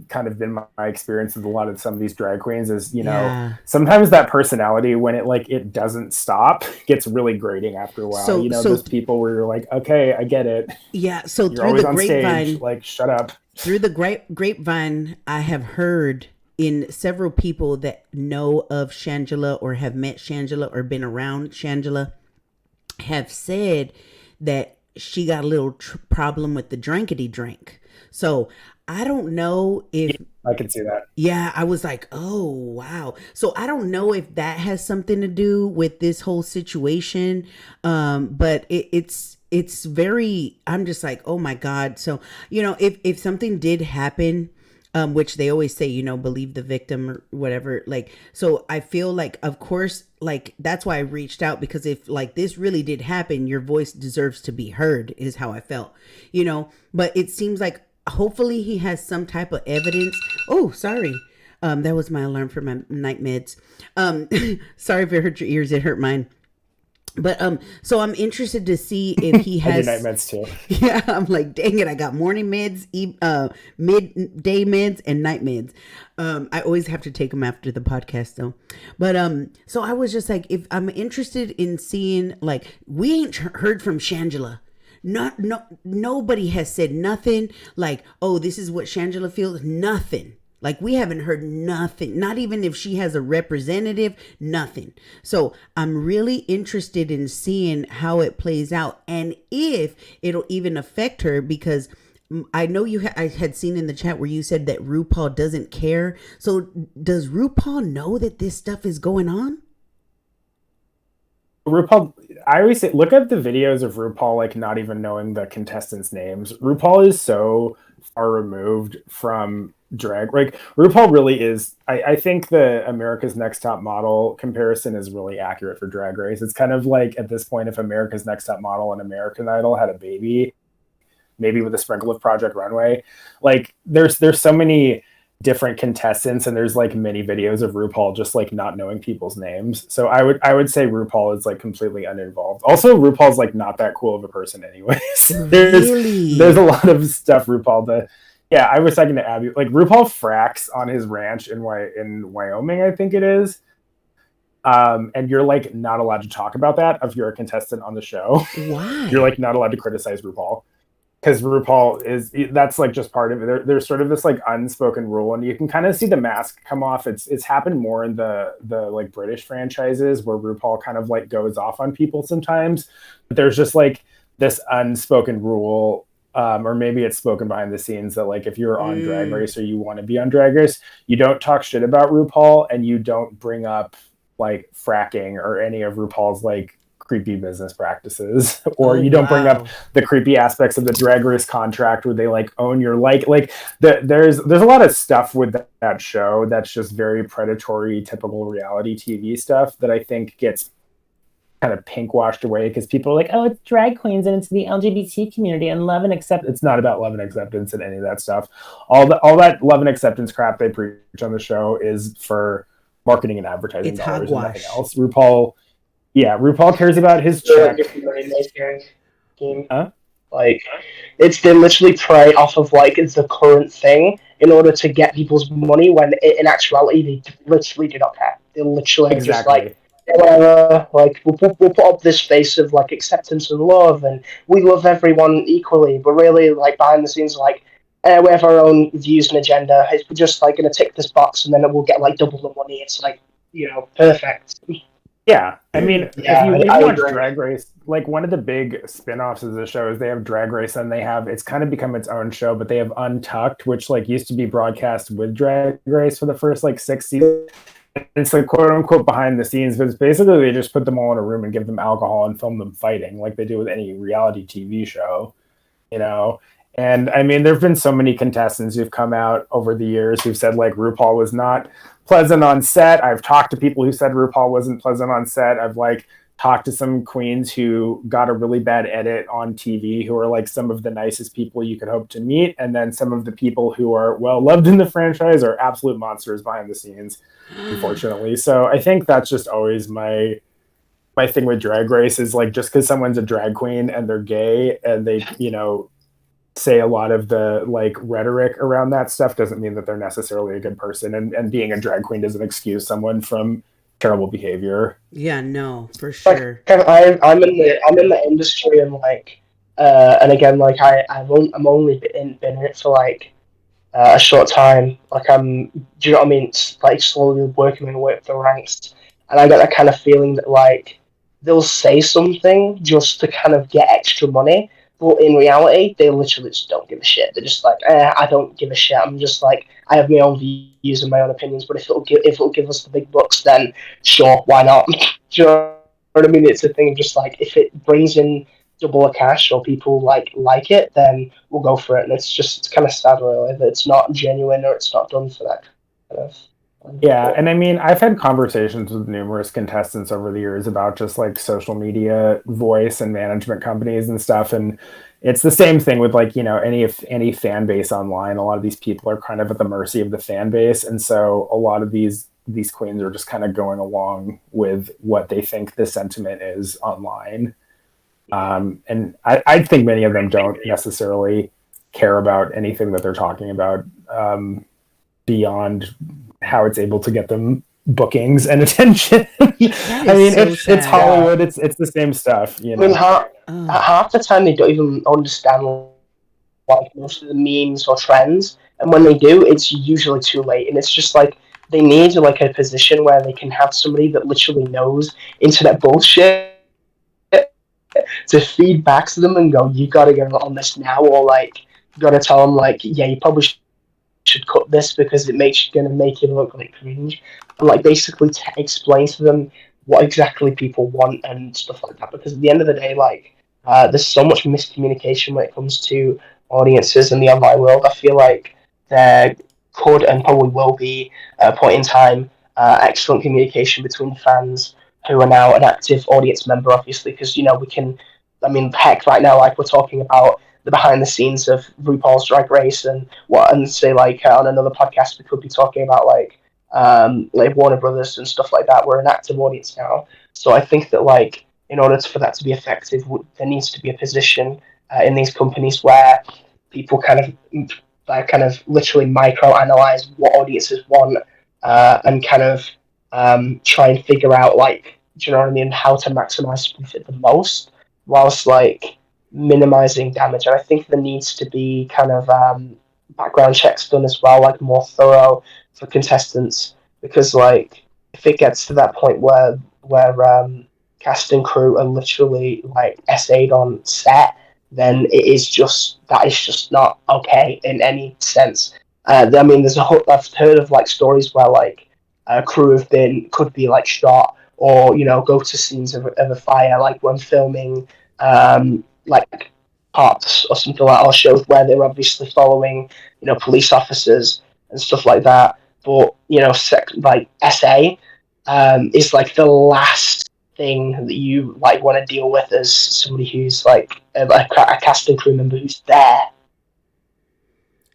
kind of been my experience with a lot of some of these drag queens is, you know, sometimes that personality, when it doesn't stop, gets really grating after a while. So, you know, those people where you're like, okay, I get it. Yeah. So you're always on stage, like, shut up. Through the grapevine, I have heard in several people that know of Shangela or have met Shangela or been around Shangela have said that she got a little problem with the drinkity drink. So I don't know if I can see that. Yeah, I was like, oh wow. So I don't know if that has something to do with this whole situation. But it's very, I'm just like, oh my God. So, you know, if something did happen, which they always say, you know, believe the victim or whatever. Like, so I feel like, of course, like, that's why I reached out, because if like this really did happen, your voice deserves to be heard, is how I felt, you know. But it seems like hopefully he has some type of evidence. Oh, sorry. That was my alarm for my night meds. Sorry if it hurt your ears, it hurt mine. But so I'm interested to see if he has night meds too. Yeah, I'm like, dang it, I got morning meds, midday meds, and night meds. I always have to take them after the podcast though. But so I was just like, if I'm interested in seeing, like, we ain't heard from Shangela. Nobody has said nothing like, oh, this is what Shangela feels. Nothing. Like, we haven't heard nothing, not even if she has a representative, nothing. So I'm really interested in seeing how it plays out and if it'll even affect her, because I know I had seen in the chat where you said that RuPaul doesn't care. So does RuPaul know that this stuff is going on? RuPaul, I always say, look at the videos of RuPaul, like, not even knowing the contestants' names. RuPaul is so far removed from drag. Like RuPaul really is. I think the America's Next Top Model comparison is really accurate for Drag Race. It's kind of like at this point, if America's Next Top Model and American Idol had a baby, maybe with a sprinkle of Project Runway. Like there's so many different contestants, and there's like many videos of RuPaul just like not knowing people's names. So I would say RuPaul is like completely uninvolved. Also, RuPaul's like not that cool of a person anyways. There's a lot of stuff RuPaul does. Yeah, I was talking to Abby. Like RuPaul fracks on his ranch in Wyoming, I think it is. And you're like not allowed to talk about that if you're a contestant on the show. Why? You're like not allowed to criticize RuPaul. Because RuPaul that's like just part of it. There's sort of this like unspoken rule, and you can kind of see the mask come off. It's happened more in the like British franchises where RuPaul kind of like goes off on people sometimes. But there's just like this unspoken rule, or maybe it's spoken behind the scenes, that like if you're on Drag Race or you want to be on Drag Race, you don't talk shit about RuPaul, and you don't bring up like fracking or any of RuPaul's like creepy business practices, or you don't bring up the creepy aspects of the Drag Race contract where they like own your like there's a lot of stuff with that show that's just very predatory, typical reality TV stuff that I think gets kind of pink washed away because people are like, oh, it's drag queens and it's the LGBT community and love and accept. It's not about love and acceptance and any of that stuff. All that love and acceptance crap they preach on the show is for marketing and advertising dollars and nothing else. RuPaul cares about his check. Like, it's they literally prey off of like it's the current thing in order to get people's money, when in actuality they literally do not care. They literally just like, like we'll put up this face of like acceptance and love, and we love everyone equally, but really like behind the scenes, like we have our own views and agenda. We're just like gonna tick this box, and then we'll get like double the money. It's like, perfect. Yeah, I mean, if you watch Drag Race, like one of the big spin-offs of the show is they have Drag Race, and it's kind of become its own show, but they have Untucked, which like used to be broadcast with Drag Race for the first like 6 seasons. It's like quote unquote behind the scenes, but it's basically they just put them all in a room and give them alcohol and film them fighting like they do with any reality TV show, And I mean, there have been so many contestants who've come out over the years who've said like RuPaul was not pleasant on set. I've talked to people who said RuPaul wasn't pleasant on set. I've like talked to some queens who got a really bad edit on TV who are like some of the nicest people you could hope to meet. And then some of the people who are well loved in the franchise are absolute monsters behind the scenes, unfortunately. So I think that's just always my thing with Drag Race is like, just because someone's a drag queen and they're gay and they, say a lot of the like rhetoric around that stuff doesn't mean that they're necessarily a good person, and being a drag queen doesn't excuse someone from terrible behavior. Yeah, no, for sure. Like, I'm in the industry, and like and again, like I'm only been in it for like a short time. Like do you know what I mean? It's like slowly working my way up the ranks, and I got that kind of feeling that like they'll say something just to kind of get extra money. But in reality, they literally just don't give a shit. They're just like, I don't give a shit. I'm just like, I have my own views and my own opinions. But if it'll give us the big bucks, then sure, why not? Do you know what I mean? It's a thing of just like, if it brings in double the cash or people like it, then we'll go for it. And it's kind of sad, really, that it's not genuine or it's not done for that kind of. Yeah, and I mean, I've had conversations with numerous contestants over the years about just like social media voice and management companies and stuff, and it's the same thing with like any fan base online. A lot of these people are kind of at the mercy of the fan base, and so a lot of these queens are just kind of going along with what they think the sentiment is online, and I think many of them don't necessarily care about anything that they're talking about beyond how it's able to get them bookings and attention. I mean, it's Hollywood. It's the same stuff. I mean, half the time they don't even understand like most of the memes or trends, and when they do, it's usually too late. And it's just like they need like a position where they can have somebody that literally knows internet bullshit to feed back to them and go, you gotta get on this now, or like you gotta tell them like, yeah, you probably should cut this because it's gonna make you look like cringe, and like basically explain to them what exactly people want and stuff like that. Because at the end of the day, like there's so much miscommunication when it comes to audiences in the online world. I feel like they're could and probably will be at a point in time excellent communication between fans who are now an active audience member, obviously, because we can. I mean, heck, right now, like we're talking about the behind the scenes of RuPaul's Drag Race and say like on another podcast we could be talking about like Warner Brothers and stuff like that. We're an active audience now, so I think that like in order for that to be effective, there needs to be a position in these companies where people kind of literally micro analyze what audiences want and kind of try and figure out like, do you know what I mean, how to maximize profit the most whilst like minimizing damage. And I think there needs to be kind of background checks done as well, like more thorough for contestants, because like if it gets to that point where cast and crew are literally like SA'd on set, then that is just not okay in any sense. I mean, I've heard of like stories where like crew could be like shot or go to scenes of a fire, like when filming like cops or something like that, or shows where they're obviously following police officers and stuff like that. But like SA is like the last thing that you like want to deal with as somebody who's like a cast and crew member who's there.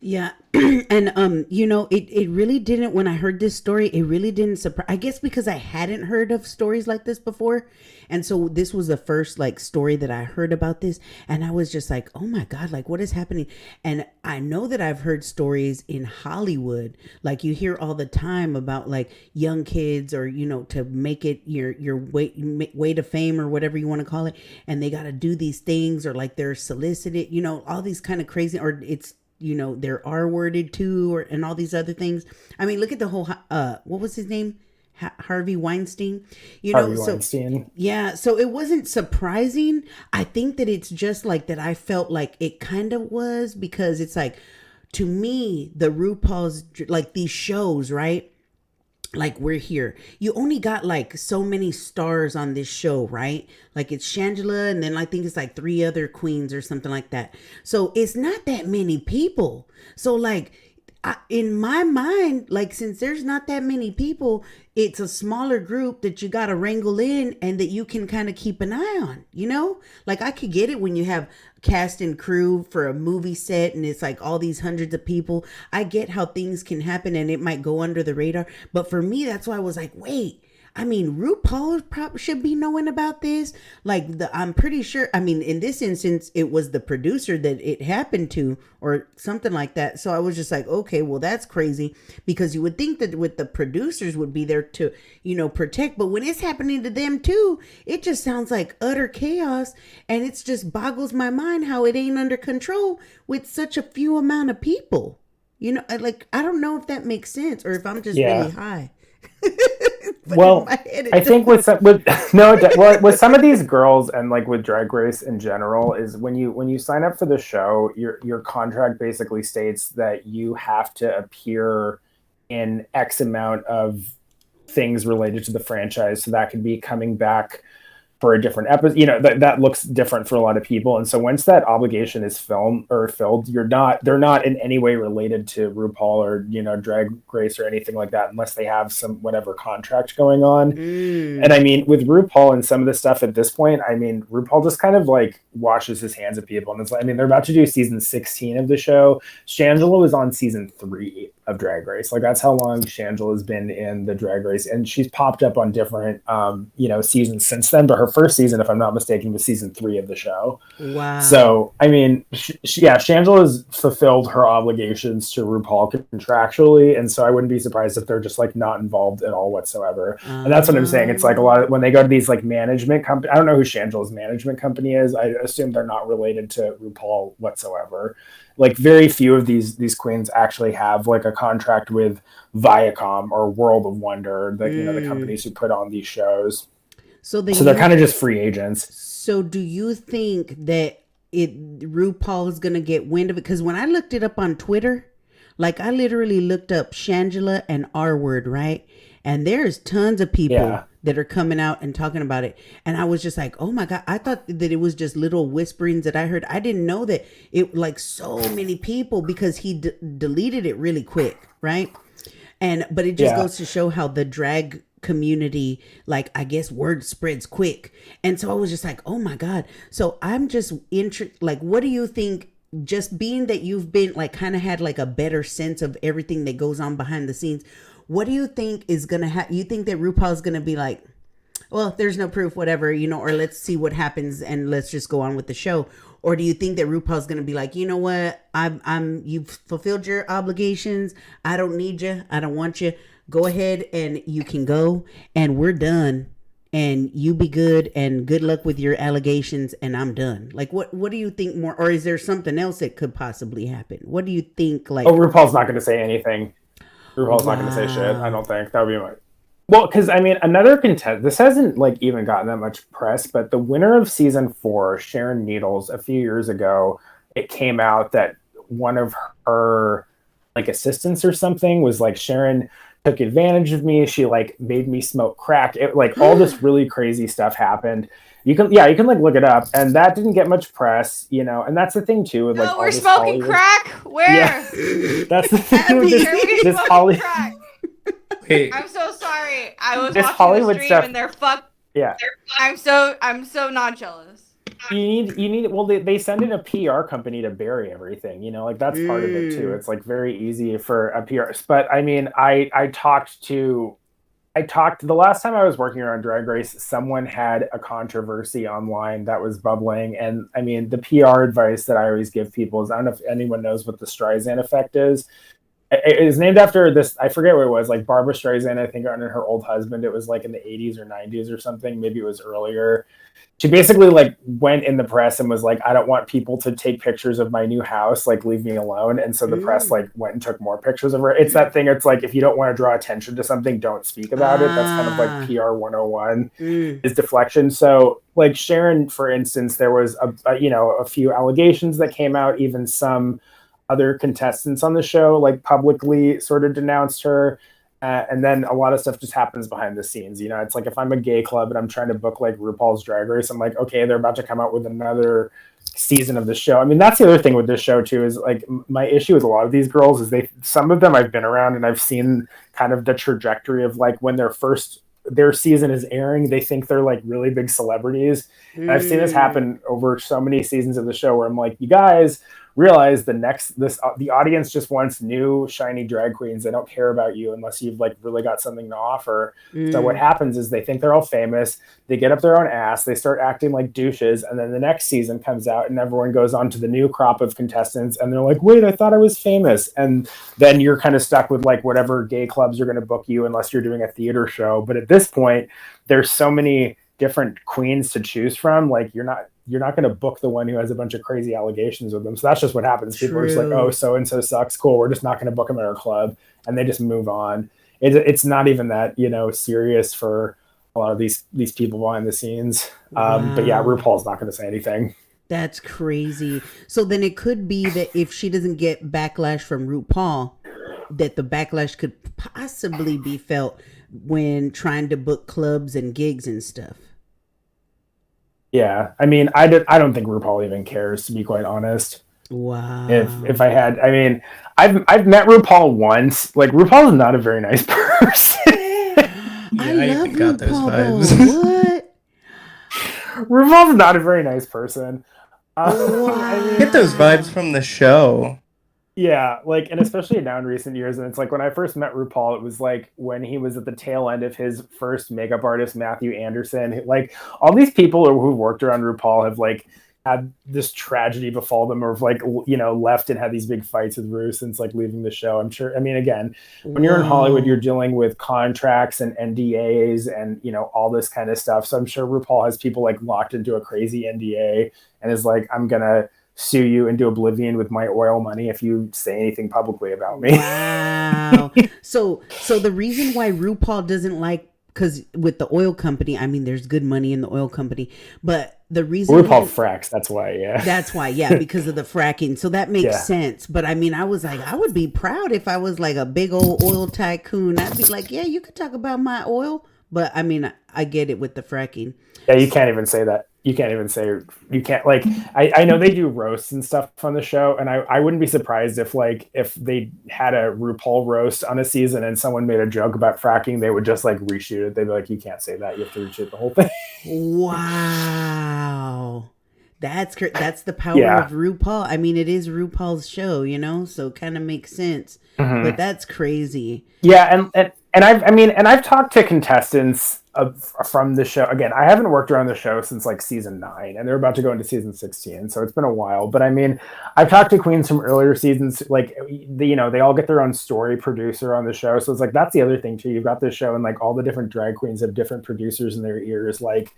Yeah. And it really didn't, when I heard this story, it really didn't surprise, I guess because I hadn't heard of stories like this before. And so this was the first like story that I heard about this, and I was just like, oh my God, like what is happening? And I know that I've heard stories in Hollywood, like you hear all the time about like young kids or to make it your way to fame or whatever you want to call it, and they got to do these things, or like they're solicited, all these kind of crazy, or it's they're R-worded too, and all these other things. I mean, look at the whole, what was his name? Harvey Weinstein. Harvey Weinstein. Yeah. So it wasn't surprising. I think that it's just like that. I felt like it kind of was, because it's like, to me, the RuPaul's, like these shows, right? Like we're here, you only got like so many stars on this show, right? Like it's Shangela, and then I think it's like 3 other queens or something like that. So it's not that many people. So like in my mind, like since there's not that many people, it's a smaller group that you got to wrangle in and that you can kind of keep an eye on, like I could get it when you have cast and crew for a movie set and it's like all these hundreds of people. I get how things can happen and it might go under the radar. But for me, that's why I was like, wait, I mean, RuPaul probably should be knowing about this. Like I'm pretty sure, I mean, in this instance, it was the producer that it happened to or something like that. So I was just like, okay, well, that's crazy, because you would think that with the producers would be there to, protect. But when it's happening to them too, it just sounds like utter chaos. And it's just boggles my mind how it ain't under control with such a few amount of people. Like, I don't know if that makes sense or if I'm just really high. Well, I think with some of these girls and like with Drag Race in general, is when you sign up for the show, your contract basically states that you have to appear in X amount of things related to the franchise. So that could be coming back for a different episode, that looks different for a lot of people. And so once that obligation is filled, they're not in any way related to RuPaul or, Drag Race or anything like that, unless they have some whatever contract going on. And I mean, with RuPaul and some of the stuff at this point, I mean, RuPaul just kind of like washes his hands of people. And it's like, I mean, they're about to do season 16 of the show. Shangela was on season 3 of Drag Race. Like that's how long Shangela has been in the Drag Race. And she's popped up on different, seasons since then, but her first season, if I'm not mistaken, was season 3 of the show. Wow. So, I mean, Shangela has fulfilled her obligations to RuPaul contractually, and so I wouldn't be surprised if they're just like not involved at all whatsoever. And that's what I'm saying. It's like a lot of when they go to these like management company. I don't know who Shangela's management company is. I assume they're not related to RuPaul whatsoever. Like very few of these queens actually have like a contract with Viacom or World of Wonder, the companies who put on these shows. So they're kind of just free agents. So do you think that RuPaul is going to get wind of it? Because when I looked it up on Twitter, Like I literally looked up Shangela and R Word, right? And there's tons of people that are coming out and talking about it. And I was just like, oh my God, I thought that it was just little whisperings that I heard. I didn't know that it like so many people, because he deleted it really quick, right? But it just goes to show how the drag community, like, I guess word spreads quick. And so I was just like, oh my God. So I'm just like, what do you think, just being that you've been like kind of had like a better sense of everything that goes on behind the scenes, what do you think is gonna happen? You think that RuPaul's gonna be like, well, there's no proof, whatever, or let's see what happens and let's just go on with the show? Or do you think that RuPaul's gonna be like, you know what, you've fulfilled your obligations, I don't need you, I don't want you, go ahead and you can go and we're done, and you be good and good luck with your allegations and I'm done? Like, what do you think more? Or is there something else that could possibly happen? What do you think? Like, RuPaul's not going to say anything. RuPaul's not going to say shit. I don't think. That would be my... Well, because, I mean, another contest, this hasn't, like, even gotten that much press, but the winner of season 4, Sharon Needles, a few years ago, it came out that one of her, like, assistants or something was like, Sharon took advantage of me. She like made me smoke crack. It, like, all this really crazy stuff happened. You can like look it up, and that didn't get much press, and that's the thing too with like all we're this smoking Hollywood... crack. Where? Yeah. That's the thing with this Hollywood. Hey, I'm so sorry. I was This watching Hollywood the stream stuff... and they're fucked. Yeah. I'm so not jealous. You need well, they send in a PR company to bury everything, like that's part of it too. It's like very easy for a PR, but I mean, I talked the last time I was working around Drag Race, someone had a controversy online that was bubbling, and I mean, the PR advice that I always give people is, I don't know if anyone knows what the Streisand effect is. It is named after this, I forget what it was, like Barbara Streisand, I think, and her old husband. It was like in the 80s or 90s or something, maybe it was earlier. She basically like went in the press and was like, I don't want people to take pictures of my new house, like leave me alone. And so the press like went and took more pictures of her. It's that thing, it's like, if you don't want to draw attention to something, don't speak about it. That's kind of like PR 101 is deflection. So like Sharon, for instance, there was a few allegations that came out. Even some other contestants on the show like publicly sort of denounced her. And then a lot of stuff just happens behind the scenes. It's like if I'm a gay club and I'm trying to book like RuPaul's Drag Race, I'm like, okay, they're about to come out with another season of the show. I mean, that's the other thing with this show too, is like my issue with a lot of these girls is some of them I've been around and I've seen kind of the trajectory of like when their season is airing, they think they're like really big celebrities. And I've seen this happen over so many seasons of the show where I'm like, you guys realize the audience just wants new shiny drag queens. They don't care about you unless you've like really got something to offer. So what happens is they think they're all famous, they get up their own ass, they start acting like douches, and then the next season comes out and everyone goes on to the new crop of contestants and they're like, wait, I thought I was famous. And then you're kind of stuck with like whatever gay clubs are going to book you unless you're doing a theater show. But at this point, there's so many different queens to choose from. Like you're not going to book the one who has a bunch of crazy allegations with them. So that's just what happens. People are just like, oh, so-and-so sucks. Cool. We're just not going to book them at our club. And they just move on. It's not even that, serious for a lot of these people behind the scenes. But yeah, RuPaul's not going to say anything. That's crazy. So then it could be that if she doesn't get backlash from RuPaul, that the backlash could possibly be felt when trying to book clubs and gigs and stuff. Yeah, I mean, I don't think RuPaul even cares, to be quite honest. Wow. If I had, I mean, I've met RuPaul once. Like RuPaul is not a very nice person. I love RuPaul. What? RuPaul's not a very nice person. Wow. I mean, get those vibes from the show. Yeah, like, and especially now in recent years, and it's like when I first met RuPaul, it was like when he was at the tail end of his first makeup artist, Matthew Anderson. Like all these people who worked around RuPaul have like had this tragedy befall them, or have like left and had these big fights with Ru since like leaving the show. I'm sure. I mean, again, when you're in Hollywood, you're dealing with contracts and NDAs and all this kind of stuff. So I'm sure RuPaul has people like locked into a crazy NDA and is like, I'm gonna sue you into oblivion with my oil money if you say anything publicly about me. Wow. So the reason why RuPaul doesn't like because with the oil company, I mean, there's good money in the oil company, but the reason RuPaul fracks, that's why, yeah. That's why, yeah, because of the fracking. So that makes sense. But I mean, I was like, I would be proud if I was like a big old oil tycoon. I'd be like, yeah, you could talk about my oil. But I mean, I get it with the fracking. Yeah, you can't even say that. You can't even say, you can't, like, I know they do roasts and stuff on the show, and I wouldn't be surprised if they had a RuPaul roast on a season and someone made a joke about fracking, they would just like reshoot it. They'd be like, you can't say that. You have to reshoot the whole thing. Wow. That's the power of RuPaul. I mean, it is RuPaul's show, you know, so it kind of makes sense. Mm-hmm. But that's crazy. Yeah, and I've talked to contestants from the show. Again, I haven't worked around the show since like season 9, and they're about to go into season 16, so it's been a while. But I mean, I've talked to queens from earlier seasons. Like, they all get their own story producer on the show, so it's like that's the other thing too. You've got this show, and like all the different drag queens have different producers in their ears, like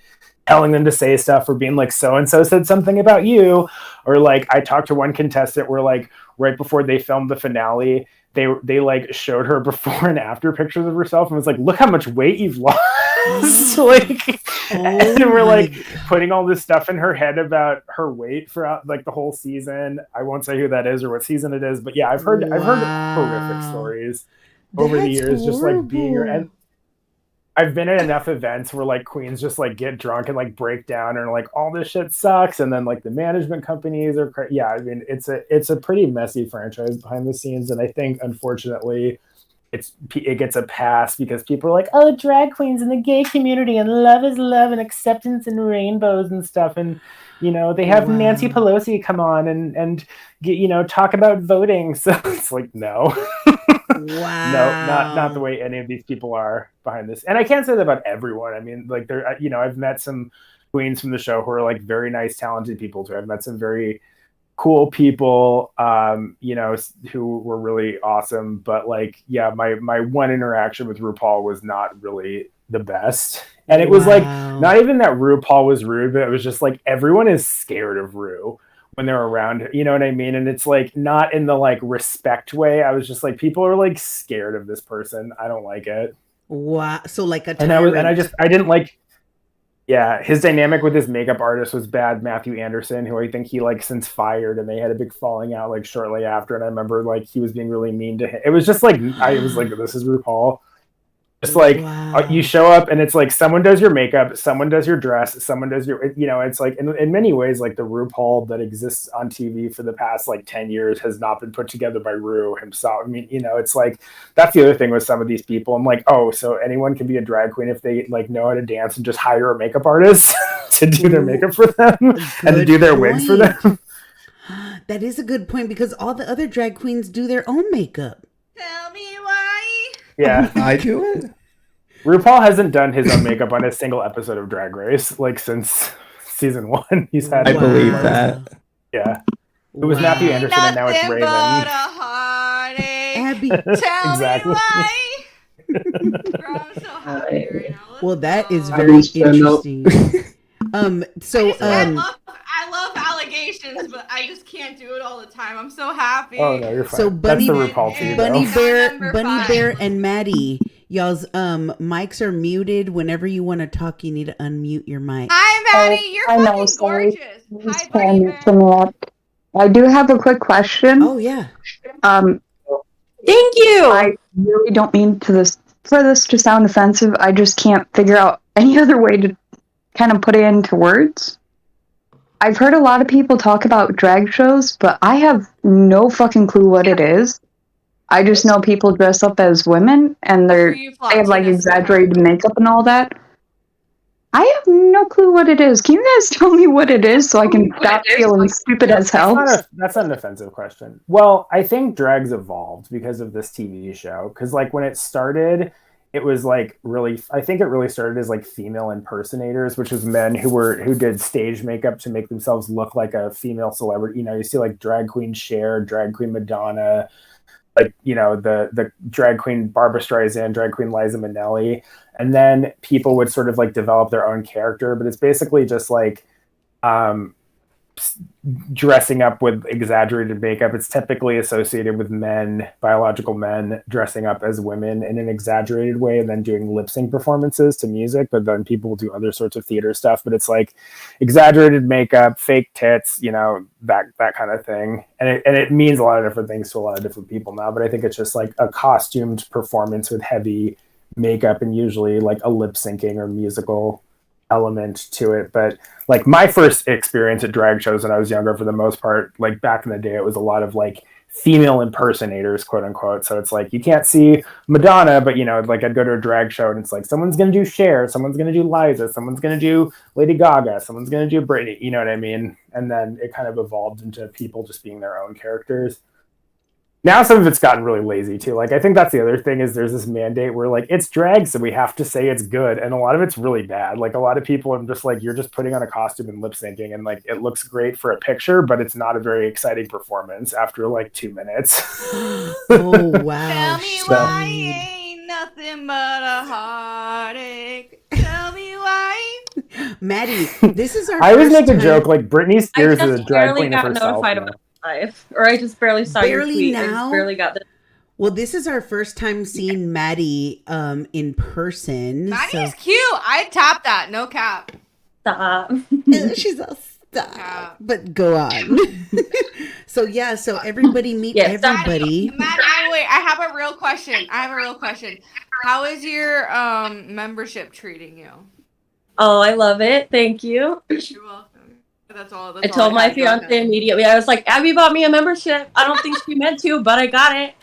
telling them to say stuff or being like, so and so said something about you, or like I talked to one contestant where like right before they filmed the finale, they like showed her before and after pictures of herself and was like, look how much weight you've lost. And we're like putting all this stuff in her head about her weight for like the whole season. I won't say who that is or what season it is, but yeah, I've heard horrific stories over the years, just like being and I've been at enough events where like queens just like get drunk and like break down and like all this shit sucks, and then like the management companies are I mean it's a pretty messy franchise behind the scenes, and I think unfortunately it gets a pass because people are like, oh, drag queens in the gay community and love is love and acceptance and rainbows and stuff, and you know they have Nancy Pelosi come on and get, talk about voting, so it's like no. No, not the way any of these people are behind this. And I can't say that about everyone. I mean, like I've met some queens from the show who are like very nice, talented people too. I've met some very cool people, who were really awesome. But like, yeah, my one interaction with RuPaul was not really the best. And it was like, not even that RuPaul was rude, but it was just like, everyone is scared of Ru when they're around, you know what I mean? And it's like not in the like respect way. I was just like, people are like scared of this person. I don't like it. Wow. So like a tyrant. I didn't like, yeah, his dynamic with his makeup artist was bad. Matthew Anderson, who I think he like since fired, and they had a big falling out like shortly after. And I remember like he was being really mean to him. It was just like, I was like, this is RuPaul. Just like you show up and it's like someone does your makeup, someone does your dress, someone does your, it's like in many ways, like the RuPaul that exists on TV for the past like 10 years has not been put together by Ru himself. I mean, it's like, that's the other thing with some of these people. I'm like, oh, so anyone can be a drag queen if they like know how to dance and just hire a makeup artist to do their makeup for them and to do their wigs for them. That is a good point because all the other drag queens do their own makeup. Tell me why. Yeah, I do it. RuPaul hasn't done his own makeup on a single episode of Drag Race, like since season 1. He's had. I believe that. Yeah, it was Matthew Anderson, and now it's Raven. Abby, tell exactly. me why. Girl, I'm so happy right now. Well, that is very interesting. I love allegations, but I just can't do it all the time. I'm so happy. Oh no, you're fine. So Bunny Bear and Maddie, y'all's mics are muted. Whenever you want to talk, you need to unmute your mic. Hi, Maddie. You're fucking gorgeous. Hi, Bunny Bear. I do have a quick question. Oh yeah. Thank you. I really don't mean for this to sound offensive. I just can't figure out any other way to kind of put it into words. I've heard a lot of people talk about drag shows, but I have no fucking clue what it is. I just know people dress up as women and they have like exaggerated makeup and all that. I have no clue what it is. Can you guys tell me what it is so I can stop feeling stupid as hell? That's not an offensive question. Well, I think drag's evolved because of this TV show. Because like when it started, it was like really, I think it really started as like female impersonators, which was men who did stage makeup to make themselves look like a female celebrity. You see like drag queen Cher, drag queen Madonna, like, the drag queen Barbara Streisand, drag queen Liza Minnelli. And then people would sort of like develop their own character, but it's basically just like, dressing up with exaggerated makeup. It's typically associated with men, biological men, dressing up as women in an exaggerated way and then doing lip sync performances to music. But then people will do other sorts of theater stuff. But it's like exaggerated makeup, fake tits, that kind of thing. And it means a lot of different things to a lot of different people now. But I think it's just like a costumed performance with heavy makeup and usually like a lip syncing or musical element to it. But like my first experience at drag shows when I was younger, for the most part, like back in the day, it was a lot of like female impersonators, quote unquote. So it's like you can't see Madonna, but like I'd go to a drag show and it's like someone's gonna do Cher, someone's gonna do Liza, someone's gonna do Lady Gaga, someone's gonna do Britney, you know what I mean? And then it kind of evolved into people just being their own characters. Now some of it's gotten really lazy too. Like I think that's the other thing is there's this mandate where like it's drag, so we have to say it's good, and a lot of it's really bad. Like a lot of people are just like, you're just putting on a costume and lip syncing, and like it looks great for a picture, but it's not a very exciting performance after like 2 minutes. Oh wow! Tell me why ain't nothing but a heartache. Tell me why. Maddie, this is our. I always make time. a joke like Britney Spears is a drag queen of got herself. notified about live, or I just barely saw your tweet. Now? I just barely got the. Well, this is our first time seeing Maddie in person. Maddie's cute. I'd tap that. No cap. Stop. She's a stop. But go on. So everybody meet everybody. Maddie, wait. I have a real question. How is your membership treating you? Oh, I love it. Thank you. You're welcome. That's all. I told my fiance immediately. I was like, Abby bought me a membership. I don't think she meant to, but I got it.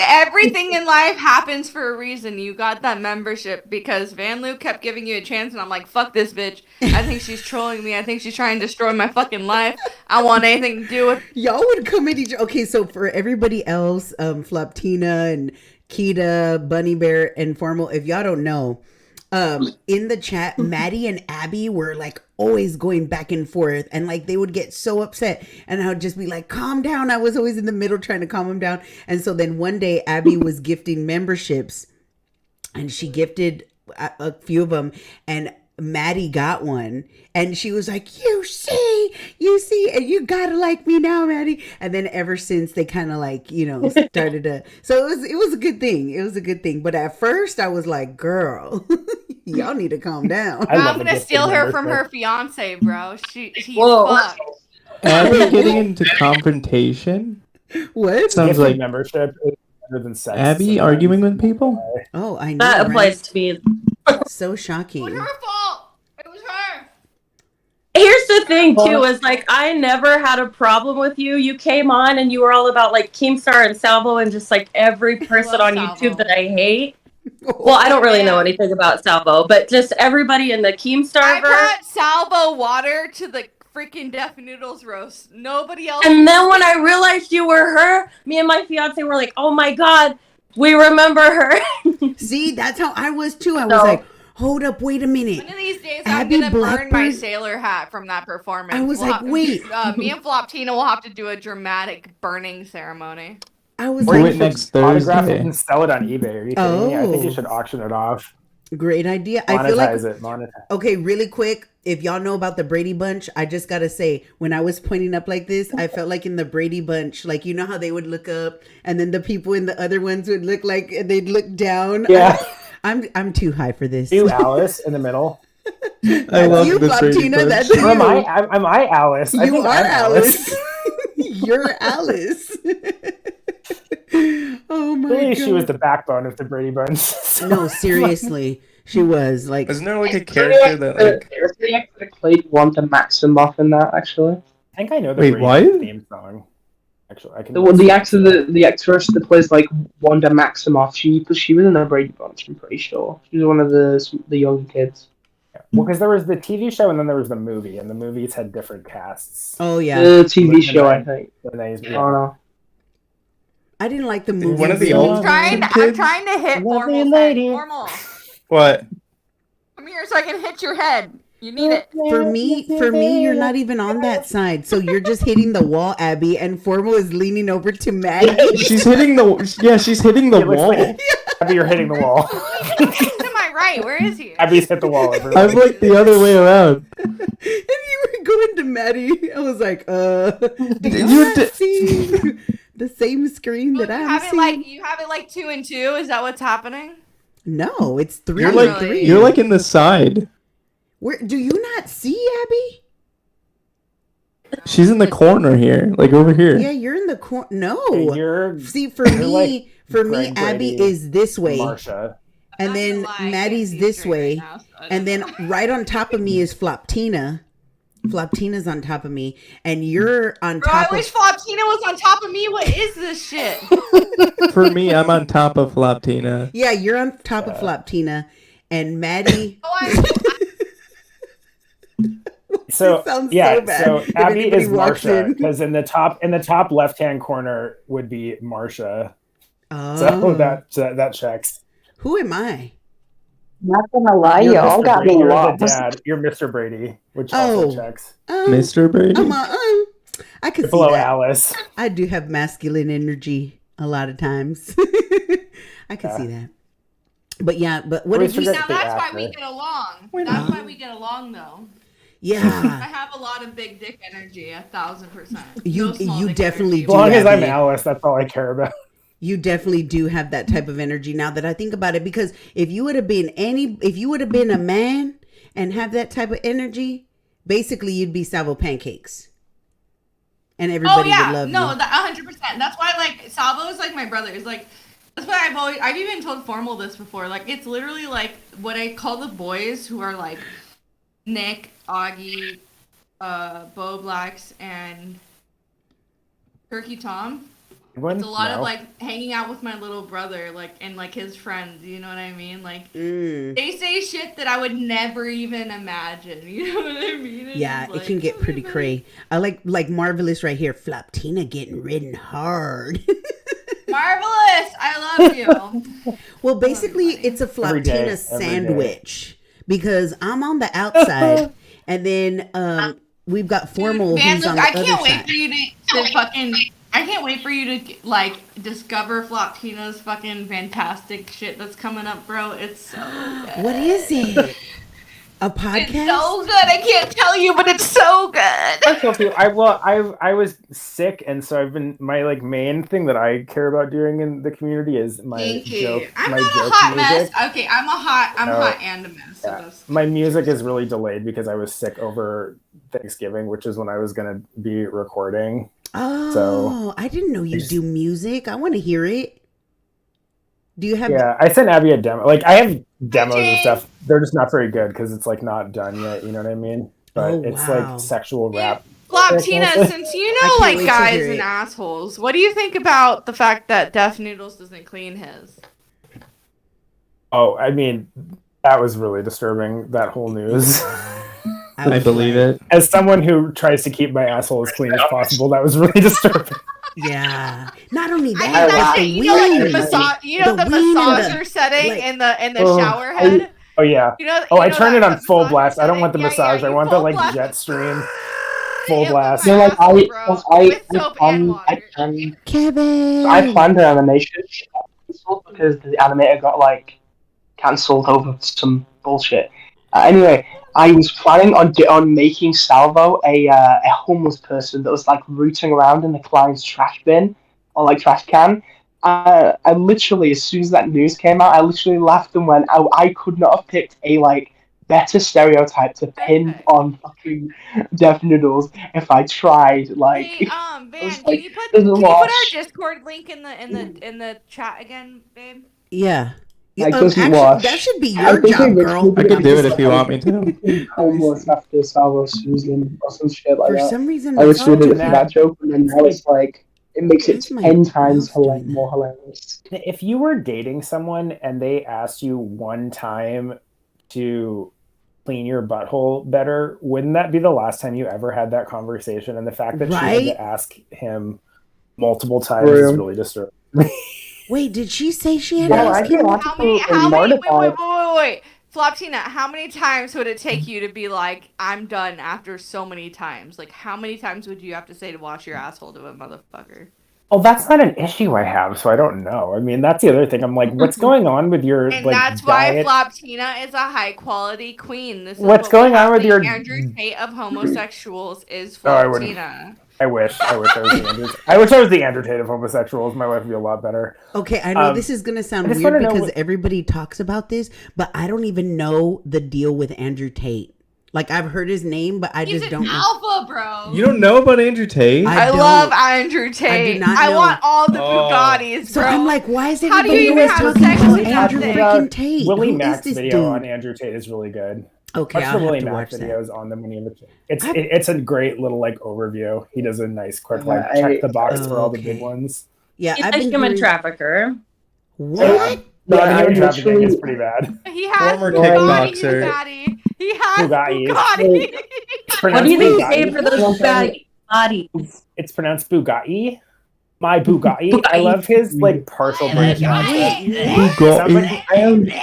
Everything in life happens for a reason. You got that membership because Van Loo kept giving you a chance, and I'm like, fuck this bitch. I think she's trolling me. I think she's trying to destroy my fucking life. I don't want anything to do with. Y'all would come at each. Okay, so for everybody else, Floptina and Kita, Bunny Bear, and Formal, if y'all don't know. In the chat, Maddie and Abby were like always going back and forth, and like they would get so upset, and I would just be like, calm down. I was always in the middle trying to calm them down. And so then one day Abby was gifting memberships, and she gifted a few of them, and Maddie got one, and she was like, you see, and you gotta like me now, Maddie. And then ever since they kind of like, started to, so it was a good thing. But at first I was like, girl, y'all need to calm down. I'm gonna steal her from her fiance, bro. He's Whoa. fucked. Abby getting into confrontation? What? Sounds like membership is better than sex. Abby arguing with people? Oh, I know. That applies to me. So shocking. It was her fault. It was her. Here's the thing too, is like I never had a problem with you. You came on and you were all about like Keemstar and Salvo and just like every person on YouTube that I hate. Well, I don't really know anything about Salvo, but just everybody in the Keemstar. I brought Salvo water to the freaking Deaf Noodles roast. Nobody else. And then when I realized you were her, me and my fiance were like, oh my God, we remember her. See, that's how I was too. I was like, hold up, wait a minute. One of these days, Abby I'm gonna Blackbird? burn my sailor hat from that performance. I was like, wait. Me and Floptina will have to do a dramatic burning ceremony. I was Or like, next Autograph it Thursday. and sell it on eBay. Are you kidding me? I think you should auction it off. Great idea. I feel like Monetize. Okay, really quick. If y'all know about the Brady Bunch, I just gotta say, when I was pointing up like this, I felt like in the Brady Bunch, like you know how they would look up, and then the people in the other ones would look like they'd look down. Yeah, I'm too high for this. You, Alice, in the middle. I love you, the Brady Floptina. Bunch. That's you. Or am I Alice? I You think are I'm Alice. You're Alice. Oh my Really, god. she was the backbone of the Brady Bunch. No, seriously. She was like. Wasn't there like a character that like? I could have played Wanda Maximoff in that actually. I think I know the Wait, Brady what? Bunch theme song. Actually, I can. The actress that plays like Wanda Maximoff. She was in the Brady Bunch. I'm pretty sure she was one of the younger kids. Well, because there was the TV show and then there was the movie, and the movies had different casts. Oh yeah. The TV show, I think. The names, I don't know. I didn't like the movie. One of the I'm old trying to hit Lovely formal. lady. Formal. What? Come here so I can hit your head. You need it. For me, you're not even on that side. So you're just hitting the wall, Abby, and Formal is leaning over to Maddie. She's hitting the. Yeah, she's hitting the It looks wall. like Abby, you're hitting the wall. To my right. Where is he? Abby's hit the wall. I'm like the other way around. And you were going to Maddie. I was like, do you You not di- see the same screen that I'm seeing? You have it like 2 and 2. Is that what's happening? No, it's 3 You're and like 3. you're like in the side. Where do you not see Abby? She's in the corner here, like over here. Yeah, you're in the corner. No, You're see for me, like Abby Brady, is this way, Marsha. and then Maddie's this way, and then right on top of me is Floptina. Floptina's on top of me, and you're on Bro, top I of. wish Floptina was on top of me. What is this shit? For me, I'm on top of Floptina. Yeah, you're on top of Floptina, and Maddie. So sounds yeah, so bad so if Abby anybody is walks Marsha in. because in the top left hand corner would be Marsha. Oh, So that checks. who am I? Not gonna lie, You're y'all Mr. got Brady. me You're lost. the dad. You're Mr. Brady, which also checks. Mr. Brady. I could see Below that. Alice. I do have masculine energy a lot of times. I can see that. But yeah, but what did you say? Now that's why we get along. That's why we get along, though. Yeah. I have a lot of big dick energy, 1,000%. You definitely do. As long as I'm Abby. Alice, that's all I care about. You definitely do have that type of energy now that I think about it, because if you would have been a man and have that type of energy, basically you'd be Salvo Pancakes. And everybody would love you. No, 100%. That's why like Salvo is like my brother. It's like that's why I've even told Formal this before. Like it's literally like what I call the boys who are like Nick, Augie, Bo Blacks, and Turkey Tom. It's a lot of like hanging out with my little brother, like and like his friends. You know what I mean? Like they say shit that I would never even imagine. You know what I mean? It's Yeah, like, it can get pretty cray. I like Marvelous right here. Floptina getting ridden hard. Marvelous. I love you. Well, basically, it's a Every day, Floptina every sandwich because I'm on the outside, and then we've got Formal Man, who's look, on the I other can't wait side. for you to fucking. I can't wait for you to like discover Floptina's fucking fantastic shit that's coming up, bro. It's so good. What is it? A podcast? It's so good. I can't tell you, but it's so good. I told you, I was sick, and so I've been my like main thing that I care about doing in the community is my Thank you. joke. I'm my not a joke hot music. mess. Okay, I'm hot and a mess. So Yeah. My music is really delayed because I was sick over Thanksgiving, which is when I was gonna be recording. Oh, I didn't know you do music. I want to hear it. Do you have? Yeah, I sent Abby a demo. Like I have demos and stuff. They're just not very good because it's like not done yet. You know what I mean? But it's like sexual rap. Floptina, since you know like wait to guys hear and it. assholes, what do you think about the fact that Def Noodles doesn't clean his? Oh, I mean, that was really disturbing. That whole news. I believe it. As someone who tries to keep my asshole as clean as possible, that was really disturbing. Yeah. Not only I that, hate that but shit. the You know, like the wind. massage. You know the wind and massager setting like- in the Oh, shower head. Oh yeah. You know, I you know turn it that on full massager blast. I don't want the setting? Yeah, massage. I you want the full like blast. jet stream. Full blast. So like Kevin. I planned an animation cancelled because the animator got like cancelled over some bullshit. Anyway, I was planning on making Salvo a homeless person that was like rooting around in the client's trash bin or like trash can. I literally, as soon as that news came out, I literally laughed and went, I could not have picked a like better stereotype to pin on fucking Def Noodles if I tried. Like, Hey, Van, can like, you put there's a our lot. Discord link in the chat again, babe? Yeah. Like, doesn't Actually, wash. that should be I your think job, they girl. I can do it if you want me to. Homeless after Salvo sues them or some shit like For that. some reason, I was massager doing it for that joke, and then now it's like it makes it Where's my 10 times mouse doing more hilarious. If you were dating someone and they asked you one time to clean your butthole better, wouldn't that be the last time you ever had that conversation? And the fact that she had Right? to ask him multiple times For is real. really disturbing. Wait, did she say she had Well, asked I him? want How to many? How many? mortified. Wait. Floptina, how many times would it take you to be like, I'm done after so many times? Like, how many times would you have to say to wash your asshole to a motherfucker? Oh, that's not an issue I have, so I don't know. I mean, that's the other thing. I'm like, what's going on with your And like that's diet? why Floptina is a high quality queen. This is What's what going we on have. with The your? Andrew Tate of homosexuals is Oh, I wouldn't. Floptina. I wish I was the Andrew. I wish I was the Andrew Tate of homosexuals. My life would be a lot better. Okay, I know this is gonna sound I just weird wanna know because what- everybody talks about this, but I don't even know the deal with Andrew Tate. Like I've heard his name, but I just don't know. Alpha, bro. You don't know about Andrew Tate? I love Andrew Tate. not I know. want all the Oh. Bugattis, So bro. I'm like, why is How do everybody you always even have talking sex about with that Andrew thing? freaking Tate? Willie Who Mack's is this video dude? on Andrew Tate is really good. Okay, Watch I'll the have Willie to Mack watch that. videos on the Money in the It's a great little like overview. He does a nice quick like Yeah, check the box for all the okay. big ones. Yeah, He's I've a been human hearing... trafficker. What? No, Yeah, the I human trafficking literally- is pretty bad. He has Former Bugatti. kickboxer. Bugatti. He has Bugatti. Bugatti. It's What do you pronounced think Bugatti. pay for those Bugatti bodies? It's pronounced Bugatti. My Bugatti. I love his like partial British accent.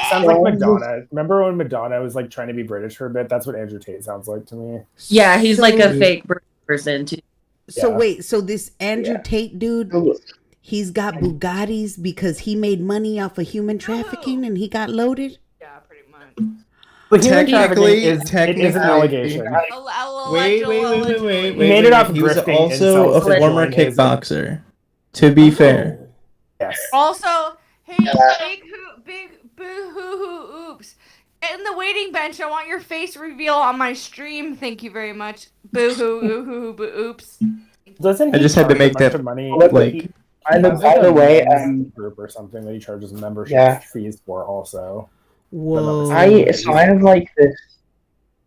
Sounds like Madonna. Remember when Madonna was like trying to be British for a bit? That's what Andrew Tate sounds like to me. Yeah, he's So- like a fake British person too. So Yeah. wait, so this Andrew Tate dude, he's got Bugattis because he made money off of human trafficking and he got loaded? Yeah, pretty much. But human Technically- trafficking is an allegation. Wait. He made it off He was grifting also a insults to former join his- kickboxer. To be fair. Yes. Also, hey, big boo hoo hoo oops. In the waiting bench, I want your face reveal on my stream. Thank you very much. Boo hoo hoo hoo boo oops. Doesn't I he just had to charge a make bunch that, of money? like- He By has, like, a the way, men's group or something that he charges membership Yeah. fees for also. Whoa. I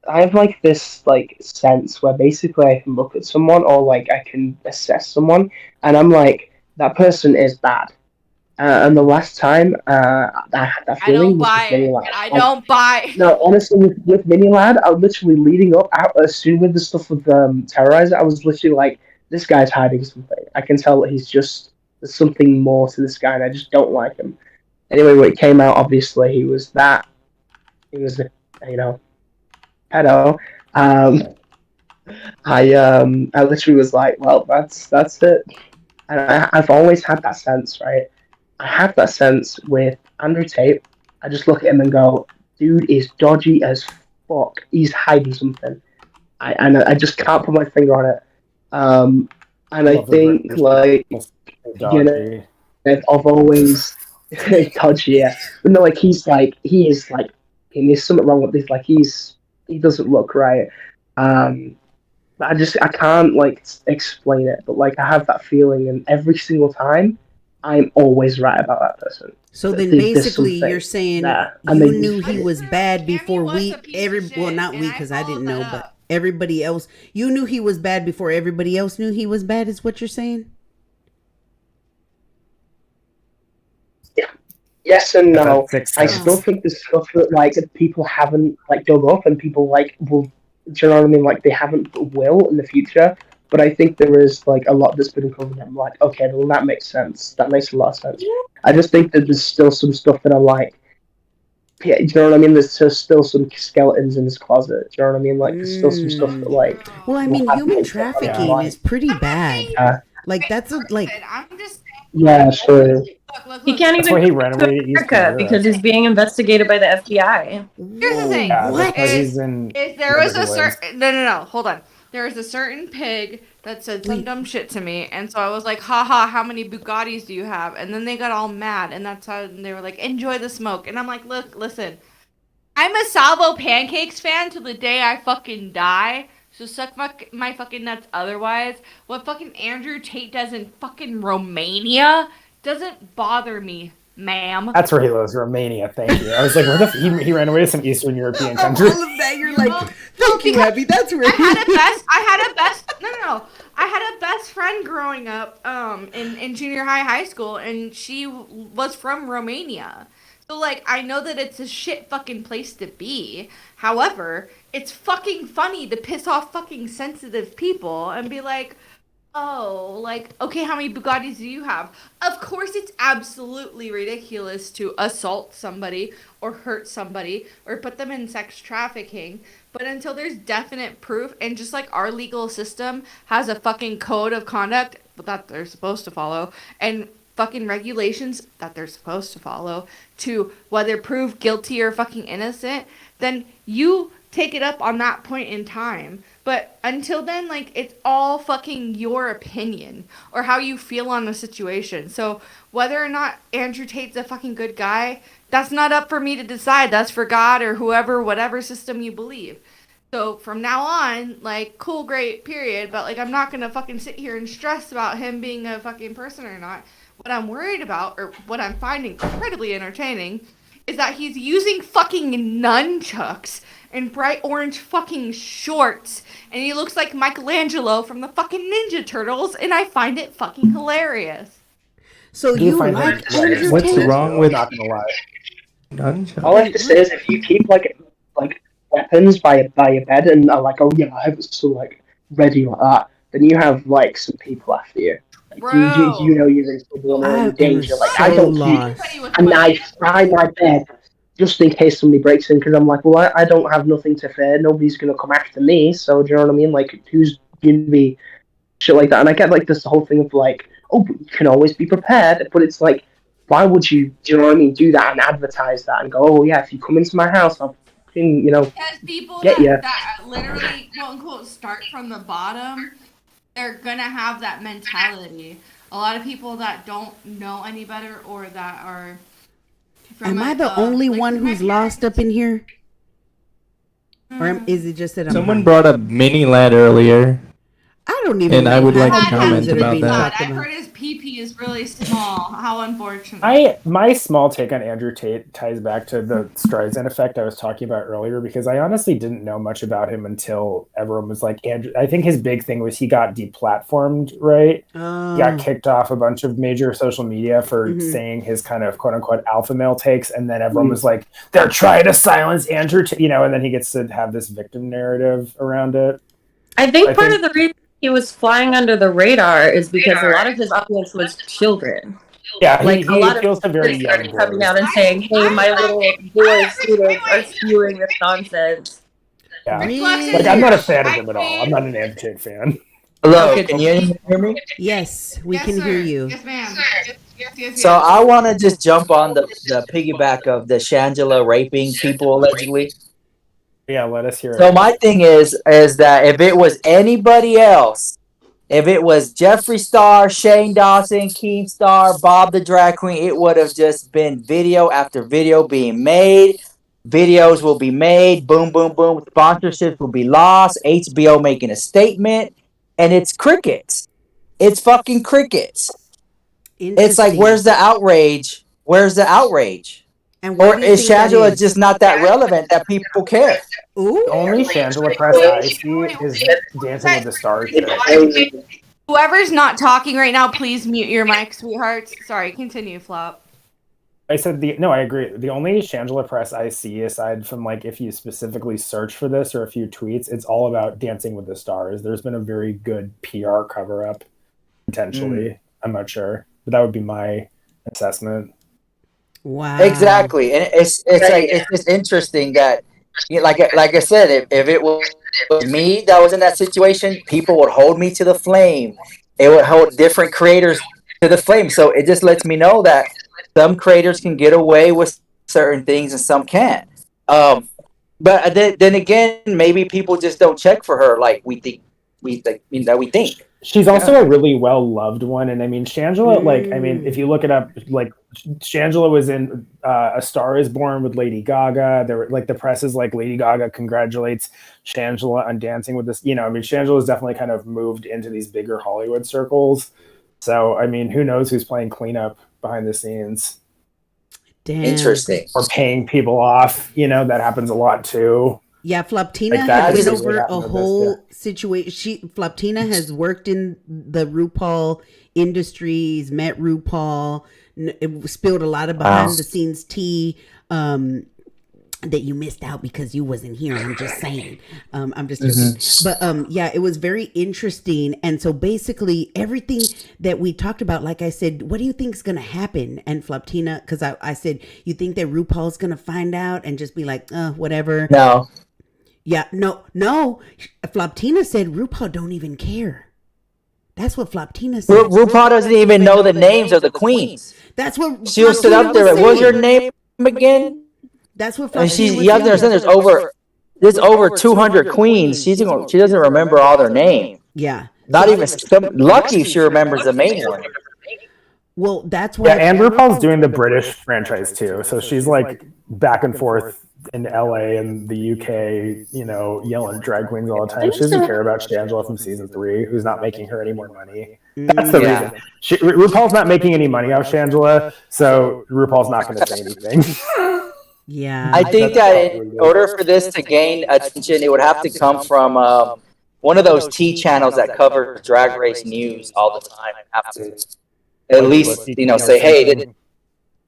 have like this like sense where basically I can look at someone or like I can assess someone and I'm like that person is bad. And the last time I had that I feeling don't was buy with Vinny it. Lad. I Like, don't buy. no, honestly, with Vinny Lad, I was literally leading up out as soon with the stuff with Terrorizer. I was literally like, this guy's hiding something. I can tell that there's something more to this guy, and I just don't like him. Anyway, when it came out, obviously he was pedo. I literally was like, well, that's it. And I've always had that sense, right? I have that sense with Andrew Tate. I just look at him and go, dude is dodgy as fuck. He's hiding something. I just can't put my finger on it. And I Love the think, British like, dodgy. you know, I've always dodgy, yeah. But no, like, he is like, there's something wrong with this. Like, he doesn't look right. I can't like explain it, but like I have that feeling, and every single time, I'm always right about that person. So then There's basically something you're saying there, you and they knew just- he was bad before was a piece of shit, not we and I because I didn't followed know, that but up. everybody else, you knew he was bad before everybody else knew he was bad is what you're saying? Yes and no. That's I still think there's stuff that like people haven't like dug up, and people like will. Do you know what I mean? Like they haven't but will in the future. But I think there is like a lot that's been uncovered. I'm like, okay, well that makes sense. That makes a lot of sense. I just think that there's still some stuff that I'm like, yeah, do you know what I mean? There's just still some skeletons in his closet. Do you know what I mean? Like there's still some stuff that like. Well, I mean, will human happen. trafficking Yeah. is pretty bad. Yeah. Like that's a like. I'm just Yeah, sure. He can't That's even why he come ran to away to East America Europe. because he's being investigated by the FBI. Here's the thing. Yeah, What because is, he's in is there was a Netherlands. certain no, hold on. There was a certain pig that said some dumb shit to me, and so I was like, haha, how many Bugattis do you have? And then they got all mad, and that's how they were like, enjoy the smoke. And I'm like, look, listen, I'm a Salvo Pancakes fan till the day I fucking die. So suck my fucking nuts otherwise. What fucking Andrew Tate does in fucking Romania doesn't bother me, ma'am. That's where he lives, Romania. Thank you. I was like, where the he ran away to some Eastern European country. All of that, you're like, thank you, Abby. That's where I had a best friend growing up in junior high school, and she was from Romania. So like I know that it's a shit fucking place to be. However, it's fucking funny to piss off fucking sensitive people and be like, oh, like, okay, how many Bugattis do you have? Of course, it's absolutely ridiculous to assault somebody or hurt somebody or put them in sex trafficking. But until there's definite proof, and just like our legal system has a fucking code of conduct that they're supposed to follow, and fucking regulations that they're supposed to follow, to whether proved guilty or fucking innocent, then you take it up on that point in time. But until then, like, it's all fucking your opinion or how you feel on the situation. So whether or not Andrew Tate's a fucking good guy, that's not up for me to decide. That's for God or whoever, whatever system you believe. So from now on, like, cool, great, period. But, like, I'm not going to fucking sit here and stress about him being a fucking person or not. What I'm worried about, or what I'm finding incredibly entertaining, is that he's using fucking nunchucks and bright orange fucking shorts. And he looks like Michelangelo from the fucking Ninja Turtles. And I find it fucking hilarious. So you like Andrew Tate? What's wrong with not gonna lie? Nunchucks? All I have to say is if you keep like weapons by your bed and are like, oh yeah, I have it still like ready like that, then you have like some people after you. Like, you know you're in trouble or in danger. Like I don't keep a knife by my bed just in case somebody breaks in because I'm like, well, I don't have nothing to fear. Nobody's gonna come after me. So do you know what I mean? Like who's gonna be shit like that? And I get like this whole thing of like, oh, but you can always be prepared. But it's like, why would you? Do you know what I mean? Do that and advertise that and go, oh yeah, if you come into my house, I'll you know, because people get that literally quote unquote start from the bottom, they're gonna have that mentality. A lot of people that don't know any better or that are am I the only one who's lost up in here? Or is it just that I'm Someone brought up mini lad earlier. I don't even and know I would like how to comment about that. I've heard his PP is really small. How unfortunate. My small take on Andrew Tate ties back to the Streisand effect I was talking about earlier, because I honestly didn't know much about him until everyone was like, Andrew. I think his big thing was he got deplatformed, right? He got kicked off a bunch of major social media for saying his kind of quote unquote alpha male takes, and then everyone was like, they're trying to silence Andrew Tate, and then he gets to have this victim narrative around it. I think part of the reason he was flying under the radar is because a lot of his audience was children. Yeah, like he a lot appeals of to very kids young started coming boys. out and saying, "Hey, my little boy students are spewing this nonsense." Yeah, like I'm not a fan of him at all. I'm not an Andrew Tate fan. Hello, can you hear me? Yes, we can hear you. Yes, ma'am. Yes. So I want to just jump on the piggyback of the Shangela raping people allegedly. Yeah, let us hear it. So my thing is that if it was anybody else, if it was Jeffree Star, Shane Dawson, Keemstar, Bob the Drag Queen, it would have just been video after video being made. Videos will be made. Boom, boom, boom. Sponsorships will be lost. HBO making a statement. And it's crickets. It's fucking crickets. It's like, where's the outrage? Where's the outrage? And or is Shangela just not that relevant that people care? Ooh. The only Shangela press I see is Dancing with the Stars. Whoever's not talking right now, please mute your mic, sweethearts. Sorry, continue, Flop. I said no, I agree. The only Shangela press I see, aside from like if you specifically search for this or a few tweets, it's all about Dancing with the Stars. There's been a very good PR cover up, potentially. I'm not sure, but that would be my assessment. Wow. Exactly, and it's just interesting that, like I said, if it was me that was in that situation, people would hold me to the flame. It would hold different creators to the flame. So it just lets me know that some creators can get away with certain things and some can't. But then again, maybe people just don't check for her like we think. She's also a really well-loved one, and I mean Shangela, like, I mean, if you look it up, like Shangela was in A Star Is Born with Lady Gaga. There were like the press is like Lady Gaga congratulates Shangela on Dancing with this. I mean, Shangela's definitely kind of moved into these bigger Hollywood circles. So I mean, who knows who's playing cleanup behind the scenes? Damn. Interesting. Or paying people off. That happens a lot too. Yeah, Floptina has been over a whole situation. Floptina has worked in the RuPaul industries, met RuPaul, spilled a lot of behind the scenes tea that you missed out because you wasn't here. I'm just saying. I'm just joking. But yeah, it was very interesting. And so basically everything that we talked about, like I said, what do you think is going to happen? And Floptina, because I said, you think that RuPaul's going to find out and just be like, whatever. No. Yeah, no. Floptina said RuPaul don't even care. That's what Floptina said. RuPaul doesn't even know the names of the queens. That's what She'll sit up there. What's your name again? That's what. And you have to understand. There's over 200 queens. She doesn't remember all their name. Yeah. Not even lucky she remembers the main one. Well, that's why. Yeah, and RuPaul's doing the British franchise too, so she's like back and forth in LA and the UK, yelling at drag queens all the time. She doesn't care about Shangela from season 3, who's not making her any more money. That's the reason. RuPaul's not making any money off Shangela, so RuPaul's not going to say anything. Yeah, I think that in order for this to gain attention, it would have to come from one of those T channels that cover Drag Race news all the time. Have to at least say, hey,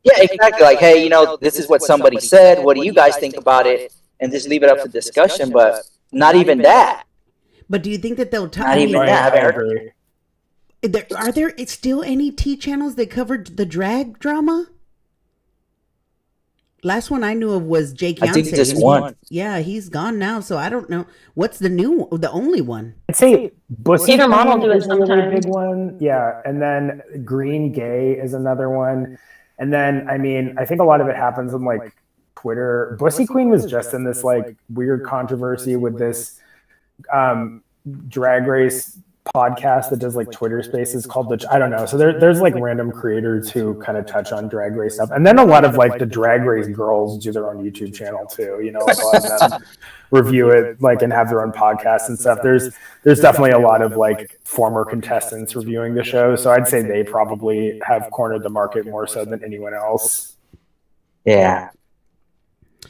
yeah, exactly. Like, hey, this is what somebody said. What do you guys think about it? And just leave it up to discussion. But not even that. But do you think that they'll not even that? I agree. Are there still any T channels that covered the drag drama? Last one I knew of was Jake Yonsei. I think just one. Yeah, he's gone now, so I don't know. What's the only one? I'd say Bussy Peter Mon will do it is a really sometimes. big one. Yeah, and then Green Gay is another one. And then, I think a lot of it happens on like Twitter. Bussy Queen was just in this like weird controversy with this drag race podcast that does like Twitter spaces called I don't know. So there's like random creators who kind of touch on drag race stuff. And then a lot of like the drag race girls do their own YouTube channel too. Like a lot of them review it like and have their own podcasts and stuff. There's definitely a lot of like former contestants reviewing the show. So I'd say they probably have cornered the market more so than anyone else. Yeah.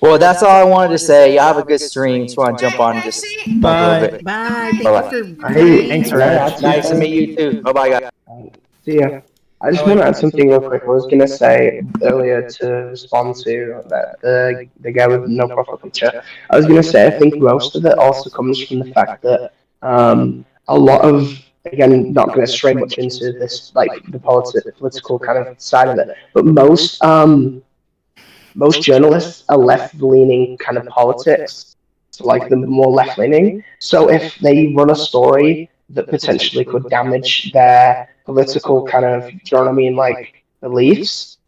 Well, that's all I wanted to say. Y'all have a good stream. Just want to jump on and just Bye. Bye. Thanks for that. Nice to meet you too. Bye-bye, guys. See ya. I just want to add something real quick. I was going to say earlier to respond to that the guy with no profile picture. I was going to say I think most of it also comes from the fact that a lot of, again, not going to stray much into this, like the political kind of side of it, but most journalists are left-leaning kind of politics, so like the more left-leaning. So if they run a story that potentially could damage their political kind of, do you know what I mean, like beliefs,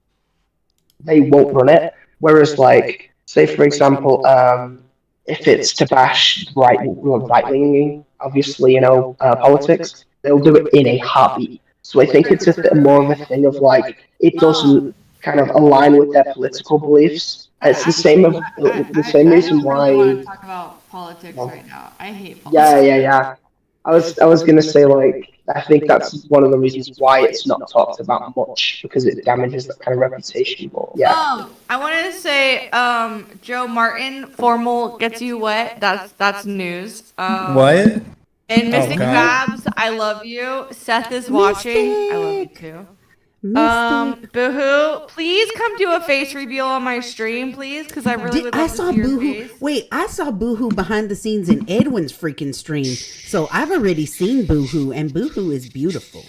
they won't run it. Whereas, like, say for example, if it's to bash right-leaning, obviously, politics, they'll do it in a heartbeat. So I think it's a more of a thing of like it doesn't kind of align with their political beliefs. It's the same reason why. I don't want to talk about politics right now. I hate politics. Yeah. I was gonna say, like, I think that's one of the reasons why it's not talked about much, because it damages that kind of reputation. But yeah. I wanted to say, Joe Martin, formal gets you wet. That's news. What? And Mystic Babs, I love you. Seth is watching. I love you too. Boohoo, please come do a face reveal on my stream, please, because I really would love to see your face. Wait, I saw Boohoo behind the scenes in Edwin's freaking stream, so I've already seen Boohoo, and Boohoo is beautiful.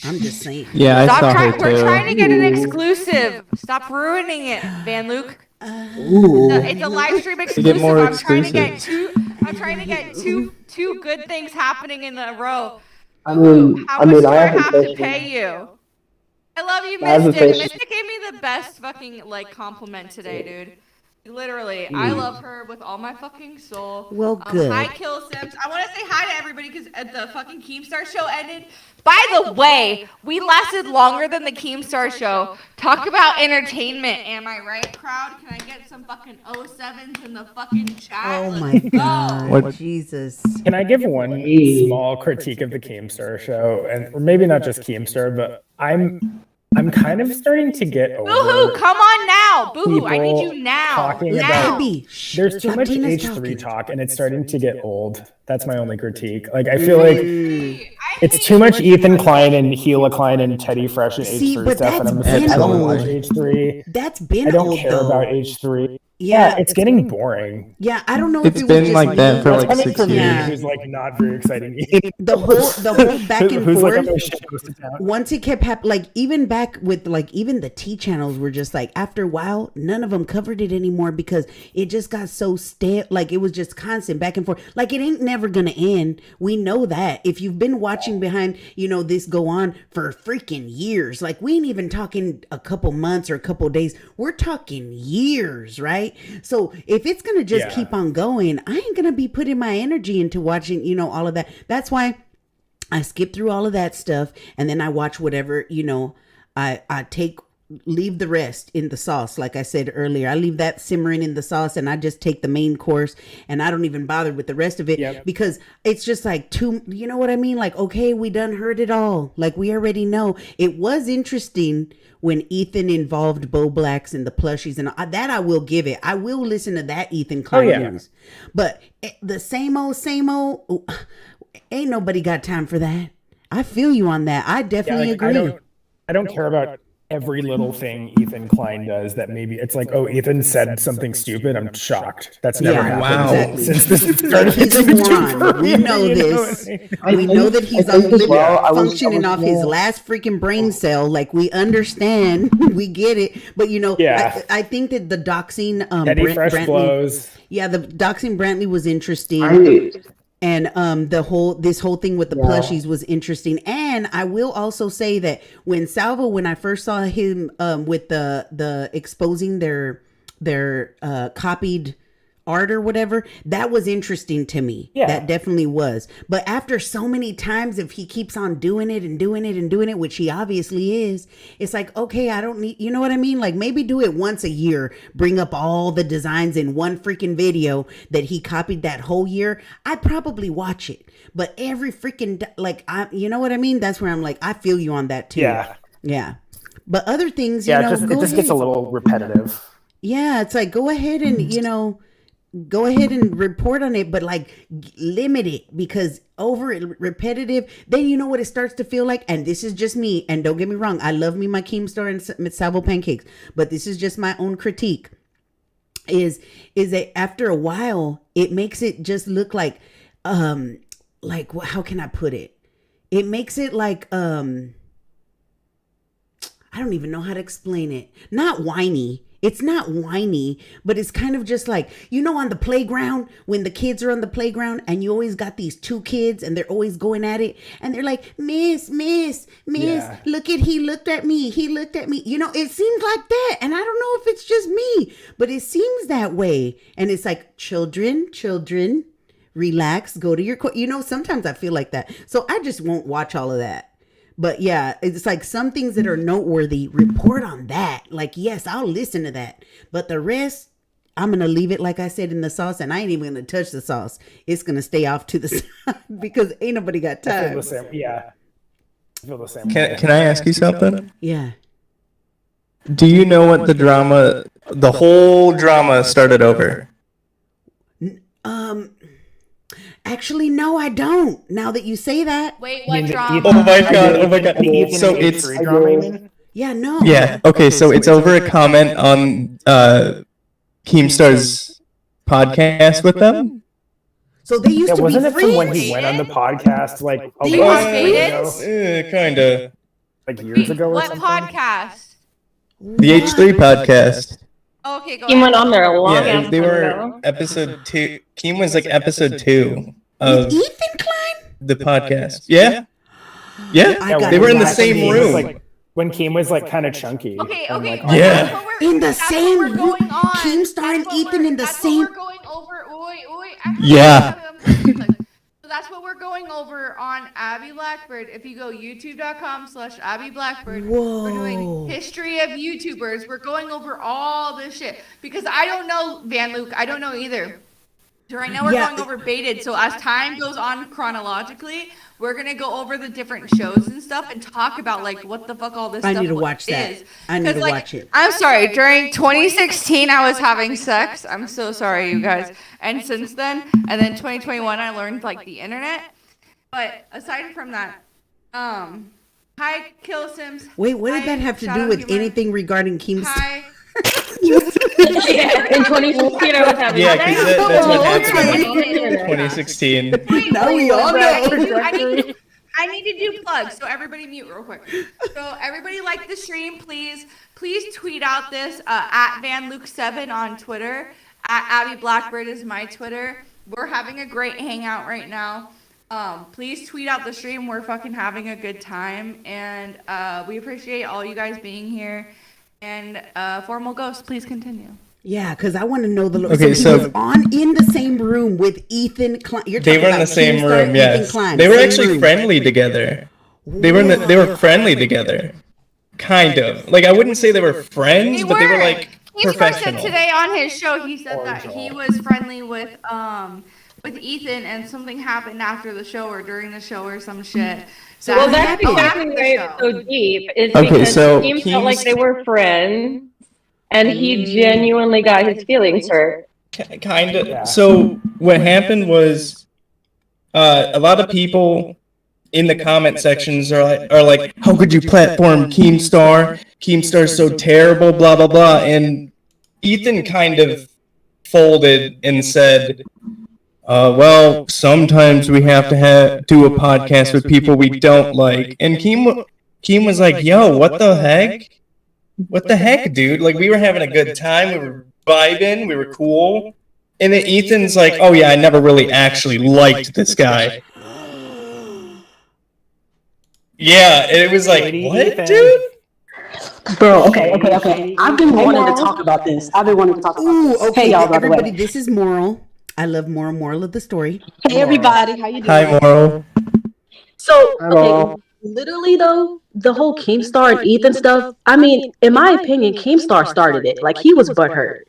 I'm just saying. Yeah, I saw her too. We're trying to get an exclusive. Stop ruining it, Van Luke. It's a live stream exclusive. I'm trying to get two good things happening in a row. How much do I have to pay you? I love you, Mystic. Mystic gave me the best fucking compliment today, dude. Literally, I love her with all my fucking soul. Well, good. Hi, Kill Sims. I want to say hi to everybody because the fucking Keemstar show ended. By the way, we lasted longer than the Keemstar show. Talk about entertainment, am I right, crowd? Can I get some fucking 07s in the fucking chat? Oh my god, What? Jesus. Can I give one small critique of the Keemstar show, or maybe not just Keemstar, but I'm kind of starting to get over. Boohoo, come on now. Boohoo, I need you now. Talking now. about there's too much H3 talk, and it's starting to get old. That's my only critique. Like, I feel like it's too much Ethan Klein and Gila Klein and Teddy Fresh and H3 stuff, and I'm just like, I don't watch H3. That's been I don't old, care though. about H3. Yeah, it's getting boring. Yeah, I don't know It's if it been was just like that for like That's 6 coming from years. me, who's like not very exciting. the whole back and Who's like, forth. "Oh, shit, goes to town." Once it kept happening, like even back with even the T channels were just like, after a while, none of them covered it anymore because it just got so stale. Like it was just constant back and forth. Like it ain't never gonna end. We know that. If you've been watching watching behind, this go on for freaking years. Like, we ain't even talking a couple months or a couple days. We're talking years, right? So if it's going to just keep on going, I ain't going to be putting my energy into watching, all of that. That's why I skip through all of that stuff. And then I watch whatever, I leave the rest in the sauce. Like I said earlier, I leave that simmering in the sauce and I just take the main course and I don't even bother with the rest of it because it's just like you know what I mean? Like, okay, we done heard it all. Like, we already know. It was interesting when Ethan involved Bo Blacks and the plushies, and that I will give it. I will listen to that Ethan Klein news. But the same old, ain't nobody got time for that. I feel you on that. I definitely agree. I don't care about every little thing Ethan Klein does that maybe it's like, oh, Ethan said something stupid. I'm shocked. That's never happened since this started. He's a moron. We know this. We know that he's functioning off his last freaking brain cell. Like, we understand. We get it. But, I think that the doxing Brantley. Yeah, the doxing Brantley was interesting. And this whole thing with the plushies was interesting. And I will also say that when I first saw him with the exposing their copied art or whatever, that was interesting to me. That definitely was. But after so many times, if he keeps on doing it and doing it and doing it, which he obviously is, it's like, okay, I don't need, you know what I mean? Like, maybe do it once a year, bring up all the designs in one freaking video that he copied that whole year. I'd probably watch it. But every freaking, you know what I mean? That's where I'm like, I feel you on that too. Yeah. But other things, it just gets a little repetitive. Yeah, it's like, go ahead and, go ahead and report on it, but limit it, because repetitive, then you know what it starts to feel like. And this is just me. And don't get me wrong, I love me my Keemstar and Salvo pancakes, but this is just my own critique. Is that after a while, it makes it just look like how can I put it? It makes it like I don't even know how to explain it. Not whiny. It's not whiny, but it's kind of just like, on the playground, when the kids are on the playground and you always got these two kids and they're always going at it and they're like, miss, look he looked at me. It seems like that. And I don't know if it's just me, but it seems that way. And it's like, children, relax, go to your, sometimes I feel like that. So I just won't watch all of that. But yeah, it's like some things that are noteworthy, report on that. Like, yes, I'll listen to that. But the rest, I'm going to leave it, like I said, in the sauce. And I ain't even going to touch the sauce. It's going to stay off to the side because ain't nobody got time. I feel the same. Yeah. I feel the same. Can I ask you something? Yeah. Do you know what the whole drama started over? Actually, no, I don't. Now that you say that. Wait, what drama? Oh my god. So it's yeah, no. Yeah. Okay, so it's over a comment on Keemstar's podcast with them. So they used to be wasn't it friends? from when he went on the podcast Kinda. Like years ago or what something? podcast? The H3 podcast. Okay, go Keem went on there a long Yeah, they were episode 2. Keem was like episode 2 of Ethan Klein? The podcast. Yeah. They were in the same room. When Keem was kind of chunky. Okay. Yeah. In the same room. Keemstar and Ethan in the same. We're going over. Yeah. So that's what we're going over on Abby Blackbird. If you go youtube.com/Abby Blackbird, we're doing history of YouTubers. We're going over all this shit because I don't know, Van Luke. I don't know either. So right now we're going over Baited. So as time goes on chronologically, we're gonna go over the different shows and stuff and talk about what the fuck all this stuff is. I need to watch that. I need to watch it. I'm sorry. During 2016, I was having sex. I'm so sorry, you guys. And since then, and then 2021, I learned the internet. But aside from that, hi, Kill Sims. Wait, what did that have to do with anything regarding Keemstar? Hi. In 2016, I was having Yeah, because that's what happened in 2016. Now we all know. I need to do plugs, so everybody mute real quick. So everybody like the stream, please tweet out this at VanLuke7 on Twitter. At Abby Blackbird is my Twitter. We're having a great hangout right now. Please tweet out the stream. We're fucking having a good time, and we appreciate all you guys being here. And Formal Ghost, please continue. Yeah, because I want to know the. Okay, so he was in the same room with Ethan Klein. They were in the same room. Yes, they were actually friendly together. They were friendly together, kind of. Like I wouldn't say they were friends, but they were like professional. Said today on his show, he said that he was friendly with Ethan, and something happened after the show or during the show or some shit. So well, that's exactly why it's so deep. Is Okay, because so he felt like they were friends, and he genuinely got his feelings hurt. Kind of. So what happened was, a lot of people in the comment sections are like, how could you platform Keemstar? Keemstar's so terrible, blah blah blah. And Ethan kind of folded and said, well, sometimes we have to do a podcast with people we don't like. And Keem was like, yo, what the heck? What the heck, dude? Like, we were having a good time. We were vibing. We were cool. And then Ethan's like, oh, yeah, I never really actually liked this guy. Yeah, it was like, what, dude? Bro, okay. I've been wanting to talk about this. Okay, Hey, y'all, by the way. everybody, this is Moral. I love Moral of the story. Hey, everybody. How you doing? Hi, Moral. So, okay, literally, though, the whole Keemstar and Ethan stuff, I mean, in my opinion, Keemstar started it. Like, he was butthurt.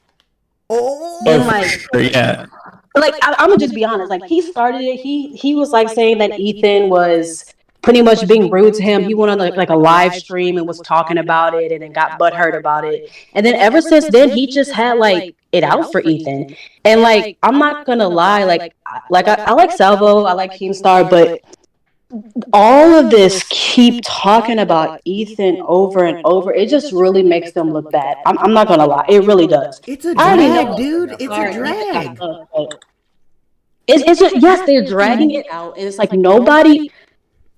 And, like, yeah. like I'm gonna just be honest. Like, he started it. He was, like, saying that Ethan was pretty much being rude to him. He went on, like a live stream and was talking about it and then got butthurt about it. And then ever since then, he just had, like, it out for Ethan. And, like, I'm not gonna lie, like I like Salvo, I like Keemstar, but all of this keep talking about Ethan over and over. It just really makes them look bad. I'm not gonna lie, it really does. It's a drag, dude. It's a drag. Yes, they're dragging it out, and it's like nobody.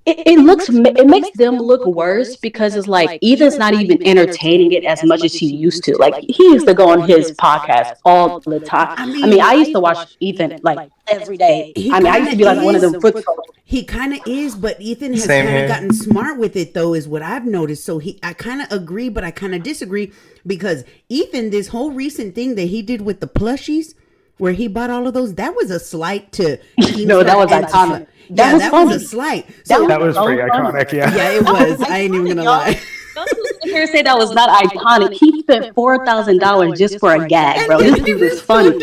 It makes them look worse because it's like Ethan's not even entertaining it as much as he used to. Like, he used to go on his podcast all the time. I mean, I used to watch Ethan like every day. I used to be like one of them foot soldiers. He kind of is, but Ethan has kind of gotten smart with it, though, is what I've noticed. So I kind of agree, but I kind of disagree, because Ethan, this whole recent thing that he did with the plushies, where he bought all of those, that was a slight to no, that was iconic. That was a slight. So that was pretty iconic, yeah. Yeah, it was. I ain't even gonna lie. Don't sit here and say that was not iconic. He spent $4,000 just for a gag, bro. This dude is funny.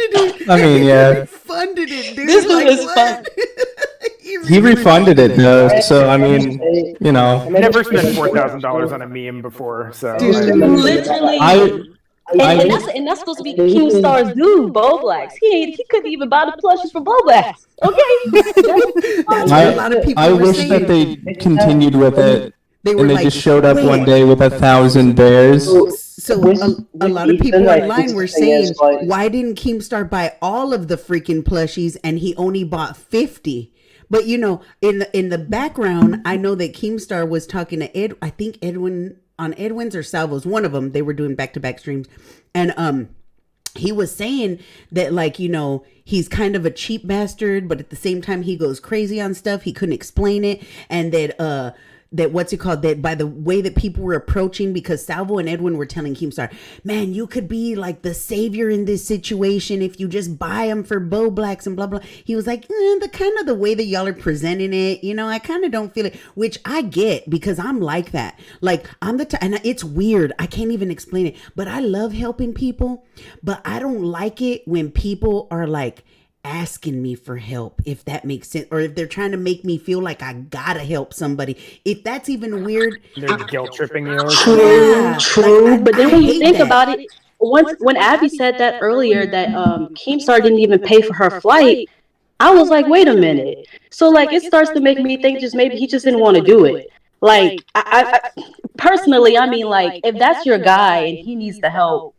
I mean, yeah. Funded it, dude. This dude is fun. He refunded it, though. So, I mean, you know. I never spent $4,000 on a meme before, so. Dude, literally. And that's supposed to be Keemstar's dude, Bo Blacks. He couldn't even buy the plushies for Bo Blacks. Okay. I wish that they continued with it. And they just showed up one day with 1,000 bears. So a lot of people online were saying, why didn't Keemstar buy all of the freaking plushies and he only bought 50? But, you know, in the background, I know that Keemstar was talking to I think Edwin, on Edwin's or Salvo's, one of them. They were doing back-to-back streams. And he was saying that, like, you know, he's kind of a cheap bastard, but at the same time, he goes crazy on stuff. He couldn't explain it. And that that by the way that people were approaching, because Salvo and Edwin were telling Keemstar, man, you could be like the savior in this situation if you just buy them for Bo Blacks and blah blah. He was like, the kind of the way that y'all are presenting it, you know, I kind of don't feel it, which I get, because I'm like that. Like, I'm and it's weird, I can't even explain it, but I love helping people, but I don't like it when people are like asking me for help, if that makes sense, or if they're trying to make me feel like I gotta help somebody. If that's even weird, they're guilt tripping you. True. But then when you think about it, when Abby said that earlier, that Keemstar didn't even pay for her flight, I was like, wait a minute. So, like, it starts to make me think just maybe he just didn't want to do it. Like, I personally, I mean, like, if that's your guy and he needs the help,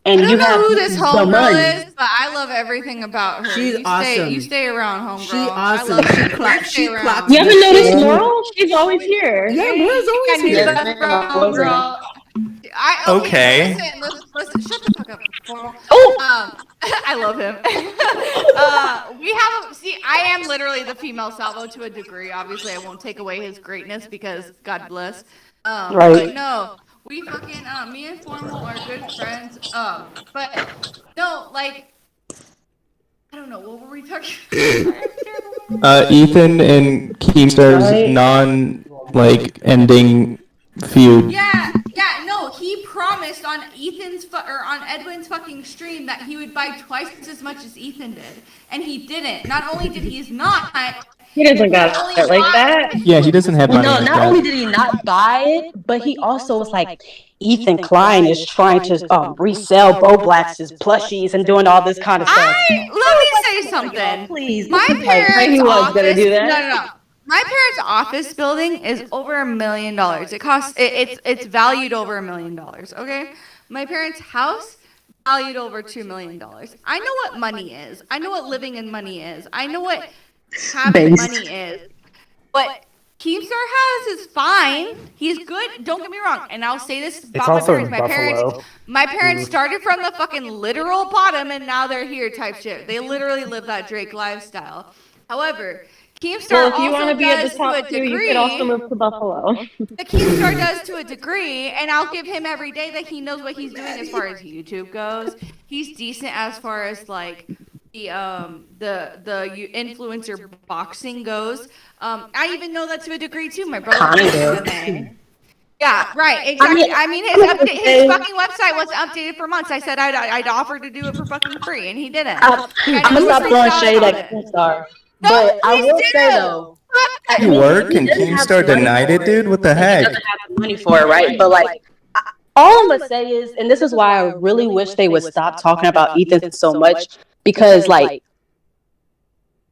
and I don't know who this homegirl money. is, but I love everything about her. She's awesome. You stay around, homegirl. She's awesome. She clocks. You haven't noticed Moral? She's always here. Yeah, Moral's always here. Homegirl. Okay. Listen, shut the fuck up. I love him. I am literally the female Salvo to a degree. Obviously, I won't take away his greatness because God bless. Right. But no, we fucking me and Formal are good friends. But no, like I don't know what were we talking about? Ethan and Keemstar's ending feud. Yeah, no, he promised on on Edwin's fucking stream that he would buy twice as much as Ethan did, and he didn't. Not only did he not, He doesn't got it like that. Yeah, he doesn't have money. No, like not that. only did he not buy it, but he also was like, Ethan Klein is trying to resell Bo Black's plushies and doing all this kind of stuff. Let me say something. Please, My he parents' was office. gonna do that. No. My parents' office building is over $1 million. It costs. It's valued over $1 million. Okay. My parents' house valued over $2 million. I know what money is. I know what living in money is. I know what having money is. But Keemstar house is fine. He's good. Don't get me wrong. And I'll say this about my parents. My parents started from the fucking literal bottom and now they're here type shit. They literally live that Drake lifestyle. However, Keemstar if you want to be at the top too, you could also move to Buffalo. The Keemstar does to a degree, and I'll give him every day that he knows what he's doing as far as YouTube goes. He's decent as far as like the influencer boxing goes. I even know that to a degree too. My brother. Yeah, right. Exactly. I mean his fucking website wasn't updated for months. I said I'd offer to do it for fucking free, and he didn't. I'm gonna stop throwing shade at Keemstar. But I will say though, You work and Keemstar denied it, dude? What the heck? He doesn't have the money for it, right? But like, all I'm gonna say is, and this is why I really wish they would stop talking about Ethan so much, because like,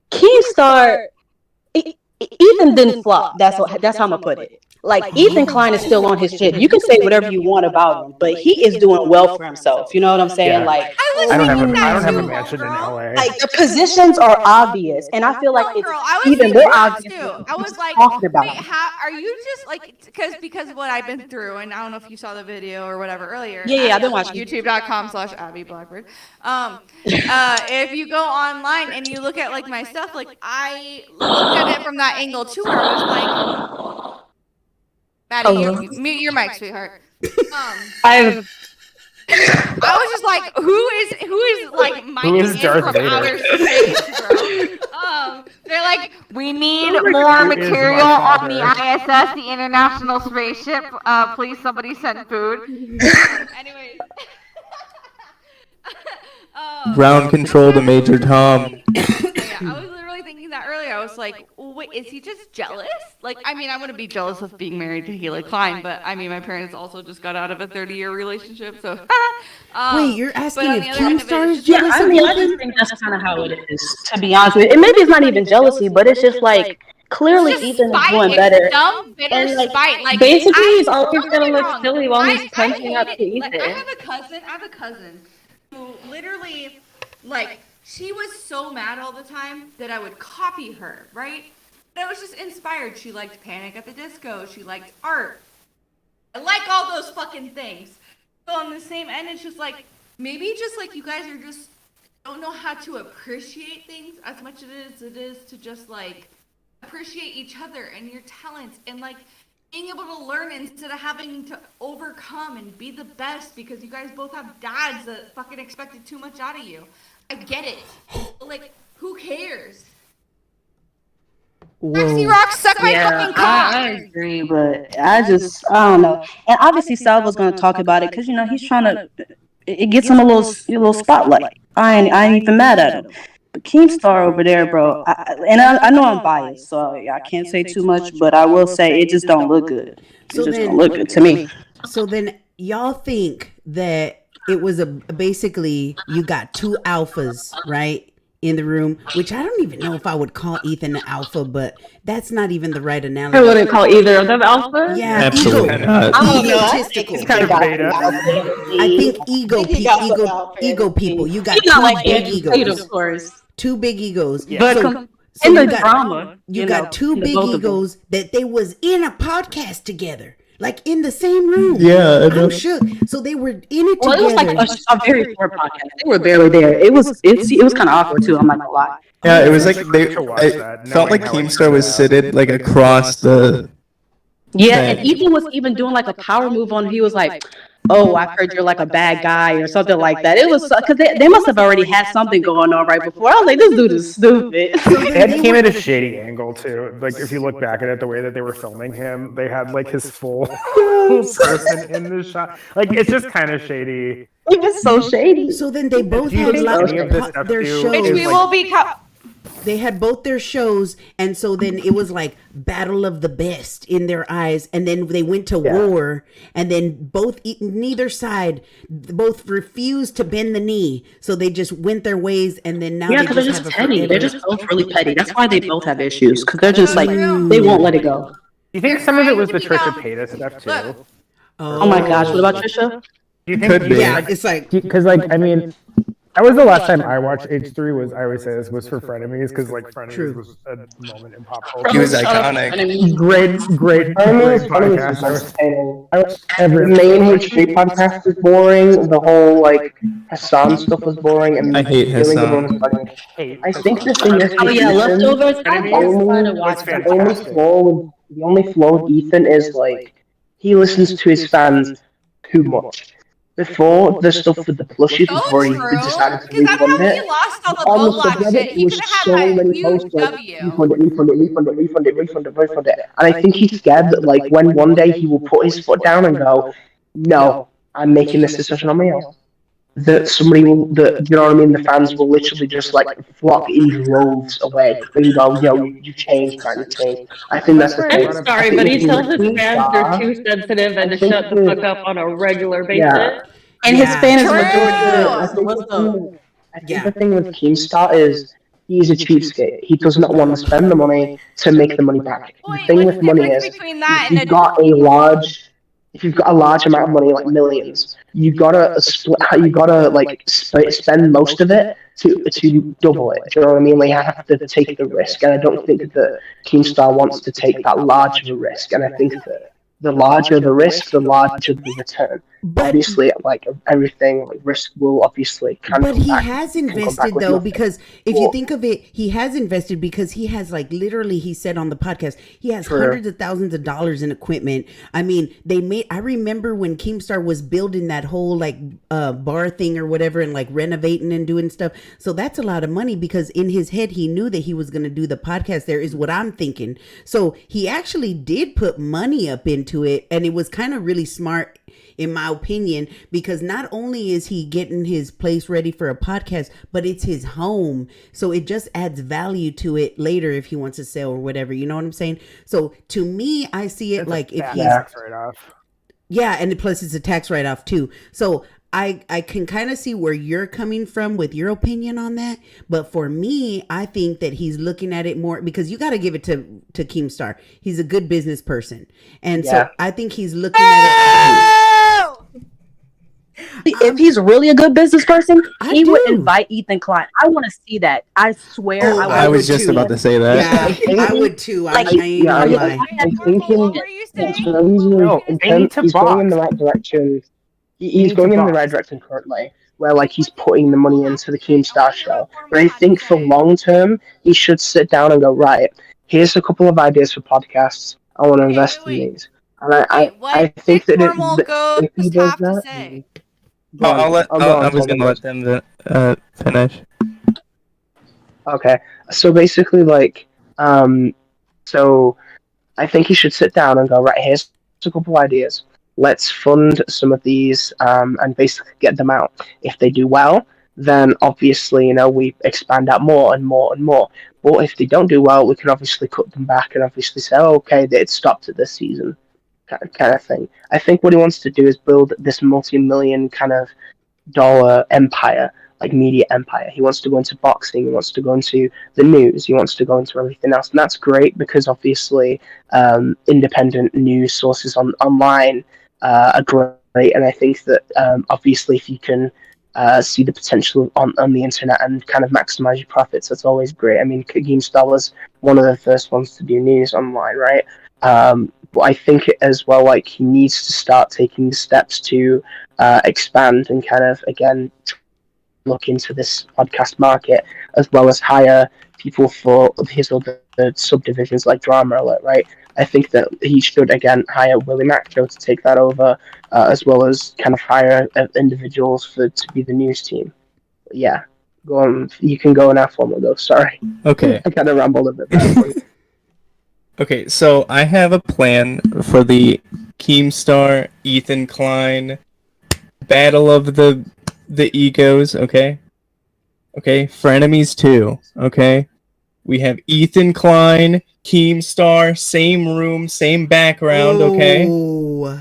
Keemstar, Ethan didn't flop. That's how I'm gonna put it. Like, Ethan Klein is still on his shit. You can say whatever you want about him, but he is doing well for himself. You know what I'm saying? Yeah. Like, I don't have a mansion in LA. like the positions are obvious, and I feel like it's even more obvious. I was like, talking about. wait, are you just like because of what I've been through, and I don't know if you saw the video or whatever earlier. Yeah, I've been watching. YouTube.com/Abby Blackbird. If you go online and you look at like my stuff, like I looked at it from that angle too, where I was like, Maddie, mute your mic, sweetheart. I was just like, who is like micing in from outer space, bro? They're like, we need more material on the ISS, the International Spaceship. Please, somebody send food. Anyways. Ground control to Major Tom. I was literally thinking that earlier. I was like, wait, is he just jealous? Like, I mean, I wouldn't be jealous of being married to Hila Klein, but I mean, my parents also just got out of a 30-year relationship, so. Wait, you're asking if Keemstar is Yeah, jealous I of mean, I Ethan? just think that's kind of how it is, to be honest with you. And maybe it's not even jealousy, but it's just like, clearly Ethan is doing better. Dumb, bitter spite. Like, basically, he's always gonna look silly while he's punching up to Ethan. Like, I have a cousin who literally, like, she was so mad all the time that I would copy her, right? And I was just inspired. She liked Panic at the Disco. She liked art. I like all those fucking things. So on the same end, it's just like, maybe just like you guys are just don't know how to appreciate things as much as it is to just like appreciate each other and your talents and like being able to learn instead of having to overcome and be the best because you guys both have dads that fucking expected too much out of you. I get it. But like, who cares? Maxi Rock, suck my fucking cock. I agree, but I don't know. And obviously, Salvo's going to talk about it because, you know, he's trying to, it gets him a little spotlight. I ain't even mad at him. But Keemstar over there, bro, I know I'm biased, so I can't say too much, but I will say it just don't look good. It just don't look good to me. So then y'all think that it was basically you got two alphas, right? In the room, which I don't even know if I would call Ethan an alpha, but that's not even the right analogy. I wouldn't call either of them alpha. Yeah, absolutely not. Egotistical. It's kind of beta. I think ego people. You got two big egos. Two big egos. Yeah. But so in the drama, you got two big egos that they was in a podcast together. like in the same room. Yeah, I'm shook. So they were in it Well, together. it was like a very short podcast. They were barely there. It was kind of awkward too. I'm not gonna lie. Yeah, it was like I felt like Keemstar was seated like across the. Yeah, and Ethan was even doing like a power move on. He was like, "Oh, I've heard you're like a bad guy" or something like that. It was because they must have already had something going on right before. I was like, "This dude is stupid." It came at a shady angle too. Like if you look back at it, the way that they were filming him, they had like his full person in the shot. Like it's just kind of shady. It was so shady. So then they both Do you had think any of this their F2 shows. is, Which we like- will be. They had both their shows, and so then it was like battle of the best in their eyes, and then they went to war, and then neither side, both refused to bend the knee, so they just went their ways, and then now Yeah, they because they're just just have a petty. They're forever- just both really petty. That's why they both have issues because they're just like they won't let it go. Do you think some of it was the Trisha Paytas stuff too? Oh my gosh, what about Trisha? Do you think? Could be. Yeah, it's like Because like I mean. That was the last time I watched H3. Was I always say this was for Frenemies because like Frenemies was a moment in pop culture. He was iconic. Great podcast. I watched every The main H3 podcast was boring. The whole like Hassan stuff was boring, and I hate the only good one Hassan. was funny. I think the thing is, Oh yeah, leftovers. I Frenemies always try to was watch that. fantastic. the only flaw with Ethan is like he listens to his fans too much. Before the stuff with the plushies was where he decided to Because that's refund how he it. lost all the On the Bullock subreddit, shit. He was could have so had many a huge posts like, W. refund it. And I think he's scared that like when one day he will put his foot down and go, no, I'm making this decision on my own. That somebody will, you know what I mean? The fans will literally just like flock in droves away and go, yo, you changed, man, you changed. I think that's the thing. I'm sorry, but he tells his fans they're too sensitive and to shut the fuck up on a regular basis. Yeah. And his fan is I think the thing with Keemstar is he's a cheapskate. He does not want to spend the money to make the money back. The thing with money is, if you've got a large amount of money, like millions, you gotta spend most of it to double it. Do you know what I mean? Like, you have to take the risk, and I don't think that Keemstar wants to take that large of a risk. And I think that the larger the risk, the larger the return. Obviously, like everything, like risk will obviously come But back. he has invested though, because if you think of it, he has invested because he has like literally, he said on the podcast, he has hundreds of thousands of dollars in equipment. I mean, I remember when Keemstar was building that whole like bar thing or whatever and like renovating and doing stuff. So that's a lot of money because in his head, he knew that he was going to do the podcast there is what I'm thinking. So he actually did put money up into it, and it was kind of really smart in my opinion, because not only is he getting his place ready for a podcast, but it's his home. So it just adds value to it later if he wants to sell or whatever. You know what I'm saying? So to me, I see it like if he's tax write-off. Yeah, and plus it's a tax write-off too. So I can kind of see where you're coming from with your opinion on that. But for me, I think that he's looking at it more because you got to give it to Keemstar. He's a good business person. And so I think he's looking at it. If he's really a good business person, he would invite Ethan Klein. I want to see that. I swear. I was just about to say that. Yeah, I would too. I think he's going in the right direction. He's going in the right direction currently, where like he's putting the money into the Keemstar show. But I think for long term, he should sit down and go, right, here's a couple of ideas for podcasts. I want to invest in these. And I think that if he does that, I was gonna let them finish. Okay, so basically, like, so I think he should sit down and go, right, here's a couple ideas. Let's fund some of these and basically get them out. If they do well, then obviously, you know, we expand out more and more and more. But if they don't do well, we can obviously cut them back and obviously say, oh, okay, it stopped at this season, kind of thing. I think what he wants to do is build this multi-million kind of dollar empire, like media empire. He wants to go into boxing, he wants to go into the news, he wants to go into everything else. And that's great because obviously independent news sources online are great. And I think that obviously if you can see the potential on the internet and kind of maximize your profits, that's always great. I mean, Keemstar was one of the first ones to do news online, right? But I think as well, like he needs to start taking steps to expand and kind of again look into this podcast market, as well as hire people for his other subdivisions like Drama Alert, right? I think that he should again hire Willie Macho to take that over, as well as kind of hire individuals to be the news team. But yeah, go on. You can go now, Formal. Go. Sorry. Okay. I kind of rambled a bit there. Okay, so I have a plan for the Keemstar Ethan Klein battle of the egos. Okay. Frenemies 2. Okay. We have Ethan Klein, Keemstar, same room, same background. Okay. Ooh,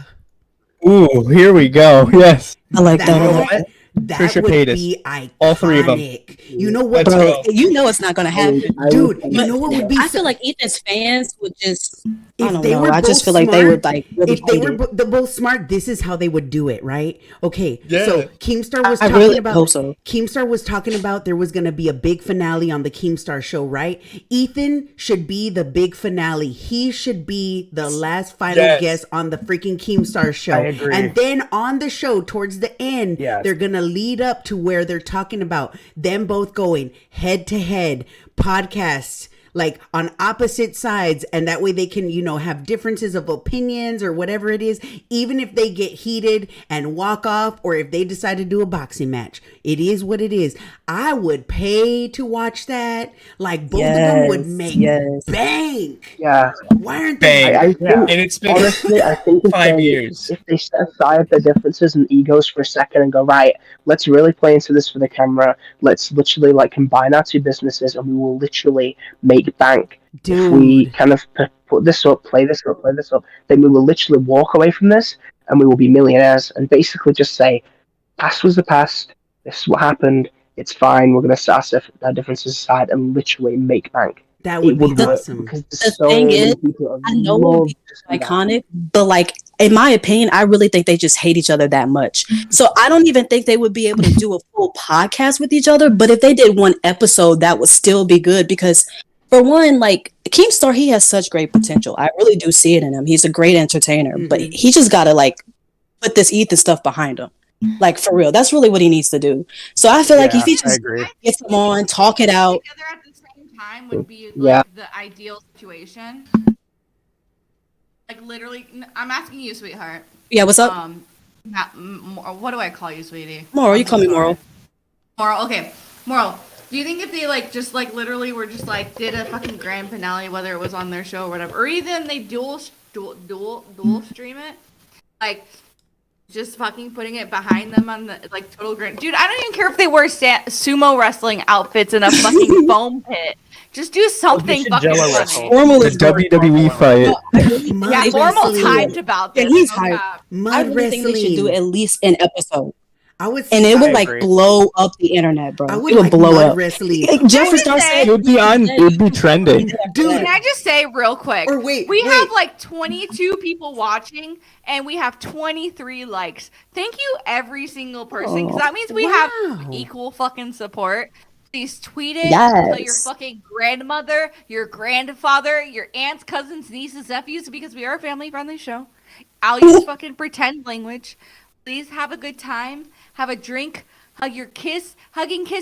here we go. Yes. I like that. That Trisha would Paytas. be iconic. All three of them. You know what? Let's go. You know it's not gonna happen, dude. You know what would be? I feel like Ethan's fans would just. I don't they know. were I just both feel like they smart, would like. Really if they hate were it. both smart, this is how they would do it, right? Okay. Yeah. So Keemstar was I talking really about. hope so. Keemstar was talking about there was going to be a big finale on the Keemstar show, right? Ethan should be the big finale. He should be the last final guest on the freaking Keemstar show. I agree. And then on the show, towards the end, they're going to lead up to where they're talking about them both going head to head podcasts, like on opposite sides, and that way they can, you know, have differences of opinions or whatever it is, even if they get heated and walk off, or if they decide to do a boxing match. It is what it is. I would pay to watch that. Like both of them would make bank. Yeah. Why aren't they? I think, And it's been honestly, I think if 5 they, years. if they set aside their differences and egos for a second and go, right, let's really play into this for the camera. Let's literally like combine our two businesses, and we will literally make bank. If we kind of put this up, play this up, then we will literally walk away from this, and we will be millionaires. And basically just say, past was the past. This is what happened. It's fine. We're gonna set our differences aside and literally make bank. That would be awesome. Because The thing is, I know it would be iconic, but like in my opinion, I really think they just hate each other that much. So I don't even think they would be able to do a full podcast with each other. But if they did one episode, that would still be good because, for one, like Keemstar, he has such great potential. I really do see it in him. He's a great entertainer, but he just gotta like put this Ethan stuff behind him. Like for real, that's really what he needs to do. So I feel like if he just gets them on, talk it out. Together at the same time would be like the ideal situation. Like literally, I'm asking you, sweetheart. Yeah, what's up? What do I call you, sweetie? Moral, you call me Moral. Moral, okay. Moral, do you think if they like just like literally were just like did a fucking grand finale, whether it was on their show or whatever, or even they dual stream it, like just fucking putting it behind them on the like total grand. Dude, I don't even care if they wear sumo wrestling outfits in a fucking foam pit. Just do something fucking funny. Formal is WWE fight. Yeah, Formal's hyped about this. Yeah, he's no hyped. cap. I really think they should do at least an episode. I would, and it would like blow up the internet, bro. It would blow up. Wrestling. Like, Jeffree Star said It would be on. It would be trending. Dude, can I just say real quick? Or wait, we have like 22 people watching, and we have 23 likes. Thank you, every single person, because that means we have equal fucking support. Please tweet it. Tell your fucking grandmother, your grandfather, your aunts, cousins, nieces, nephews, because we are a family-friendly show. I'll use fucking pretend language. Please have a good time. Have a drink. Hug and kiss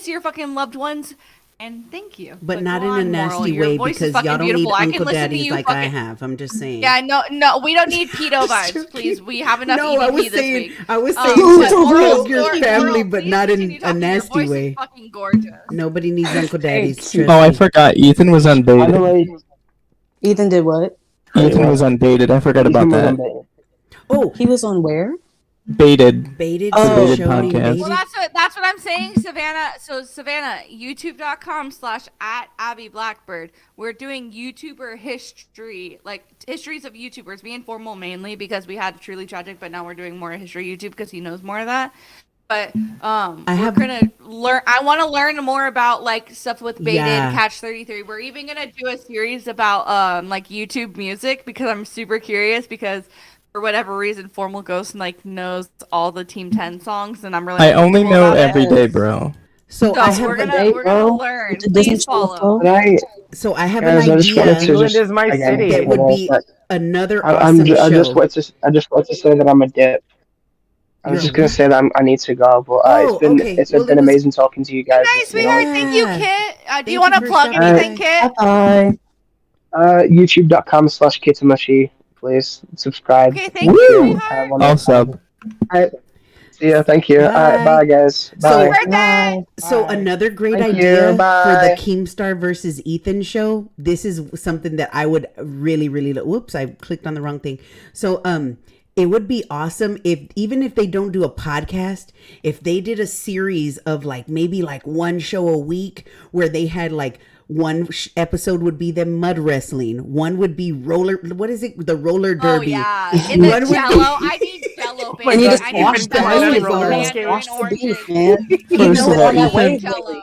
your fucking loved ones. And thank you. But not in a nasty way, because y'all don't need Uncle Daddies like I have. I'm just saying. Yeah, no, we don't need pedo vibes, please. We have enough EVP this week. I was saying hug your family, but not in a nasty way. Fucking gorgeous. Nobody needs Uncle Daddies. Oh, I forgot. Ethan was unbaited. Ethan did what? Ethan was unbaited. I forgot about that. Oh, he was on where? Baited. Baited. The Baited showing podcast. Well, that's what I'm saying, Savannah. So Savannah, youtube.com/@Abby Blackbird. We're doing YouTuber history, like histories of YouTubers. Me and Formal mainly because we had Truly Tragic, but now we're doing more history YouTube because he knows more of that. But we're gonna learn. I want to learn more about like stuff with Baited, Catch 33. We're even gonna do a series about like YouTube music because I'm super curious because. For whatever reason, Formal Ghost like knows all the Team 10 songs, and I'm really. I only know Everyday, bro. So I have we're gonna learn. Please follow. So I have Guys, an I just idea wanted to just again, that would be but another I awesome show. I just wanted to say that I'm a dip. I was You're just gonna what? say that I need to go, but Okay. it's Well, been amazing talking to you guys. Good night, sweetheart. Thank you, Kit. Do you Thank want you to for plug stopping anything, by. Kit? Bye. YouTube.com/Kitamushi. Please subscribe. Okay, thank you, sweetheart. I'll sub. Alright. See ya. Thank you. Alright, bye guys. So, Bye. so another great Thank you, idea for the bye. Keemstar versus Ethan show. This is something that I would really, really. Whoops! I clicked on the wrong thing. So, it would be awesome if even if they don't do a podcast, if they did a series of like maybe like one show a week where they had like one episode would be them mud wrestling, one would be the roller derby. Oh yeah, in the One would be- Jello. I need Jello, baby. And you just I wash need the Jello beef, with though. mandarin oranges. First of all, Ethan, Jello.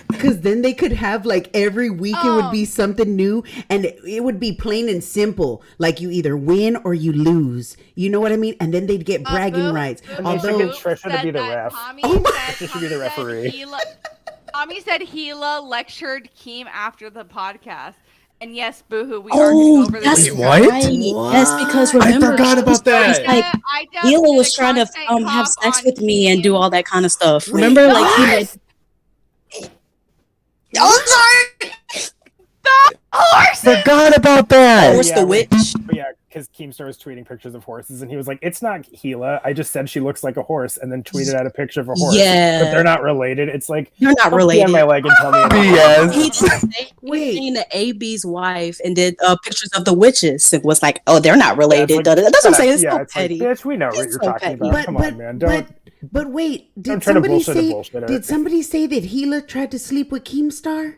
Because then they could have like every week it would be something new, and it would be plain and simple. Like you either win or you lose. You know what I mean? And then they'd get bragging rights. And they should get Trisha to be the ref. Trisha should be the referee. Tommy said Gila lectured Keem after the podcast. And yes, boohoo, we are going over this. Wait, what? Yes, because remember, I forgot about that. Like, Hila was trying to have sex with me and do all that kind of stuff. Remember, like he like. I'm sorry. The horses. Forgot about that. Horse the witch. Yeah, because Keemstar was tweeting pictures of horses, and he was like, "It's not Gila. I just said she looks like a horse," and then tweeted out a picture of a horse. Yeah. But they're not related. It's like They're not don't related. Pee on my leg and tell me. BS. He did say the AB's wife and did pictures of the witches. It was like, oh, they're not related. Like, That's what I'm saying. It's yeah, so it's like, petty. bitch, we know what you're talking about. Come on, man. Don't. But wait, Don't did try to somebody bullshit a say? bullshitter. Did somebody say that Gila tried to sleep with Keemstar?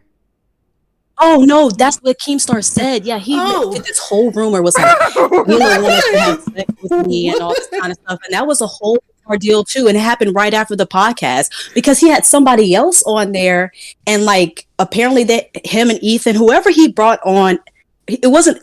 Oh no, that's what Keemstar said. Yeah, he did this whole rumor was like, Hila wanted to have sex with me and all this kind of stuff, and that was a whole ordeal too. And it happened right after the podcast because he had somebody else on there, and like apparently that him and Ethan, whoever he brought on, he wasn't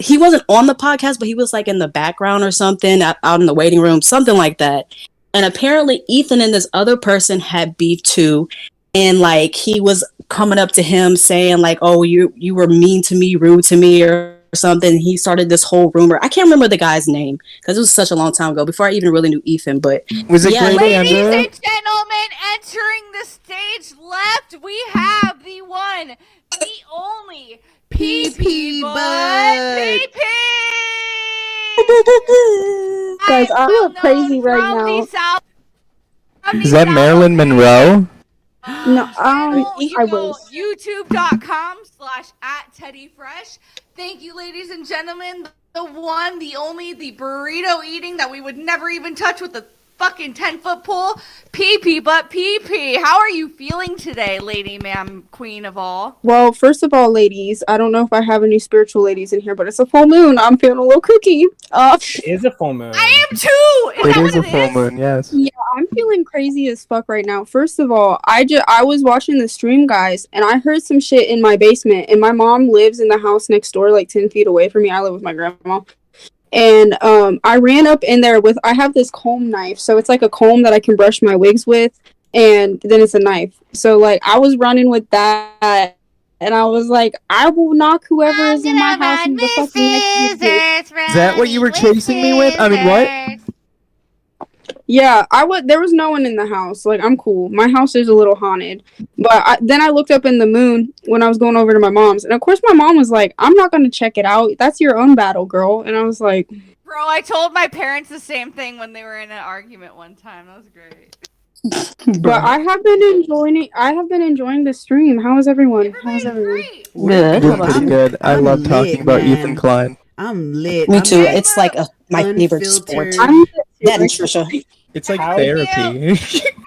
on the podcast, but he was like in the background or something out in the waiting room, something like that. And apparently Ethan and this other person had beef too. And like he was coming up to him saying like, "Oh, you were mean to me, rude to me," or something. He started this whole rumor. I can't remember the guy's name because it was such a long time ago before I even really knew Ethan. But was it yeah, Great Ladies Andrew? and gentlemen, entering the stage left, we have the one, the only PP Bud PP. Guys, I look crazy right now. Is that Marilyn Monroe? No, I was. YouTube.com/@TeddyFresh. Thank you, ladies and gentlemen. The one, the only, the burrito eating that we would never even touch with a fucking 10-foot pole. PP, but PP. How are you feeling today, lady, ma'am, queen of all? Well, first of all, ladies, I don't know if I have any spiritual ladies in here, but it's a full moon. I'm feeling a little kooky. It is a full moon. I am too. It is a full moon, yes. Yeah, I'm feeling crazy as fuck right now. First of all, I was watching the stream, guys, and I heard some shit in my basement. And my mom lives in the house next door, like 10 feet away from me. I live with my grandma. And I ran up in there I have this comb knife, so it's like a comb that I can brush my wigs with, and then it's a knife. So like I was running with that, and I was like, I will knock whoever is in my house in the fucking next week. Is that what you were chasing me with? I mean, what? Yeah, there was no one in the house. Like, I'm cool. My house is a little haunted. But then I looked up in the moon when I was going over to my mom's. And, of course, my mom was like, I'm not going to check it out. That's your own battle, girl. And I was like... Bro, I told my parents the same thing when they were in an argument one time. That was great. But I have been enjoying the stream. How is everyone? How's everyone? Good. We're pretty good. I love talking about Ethan Klein. I'm lit. Me too. It's like my favorite sport. That and Trisha. It's like therapy.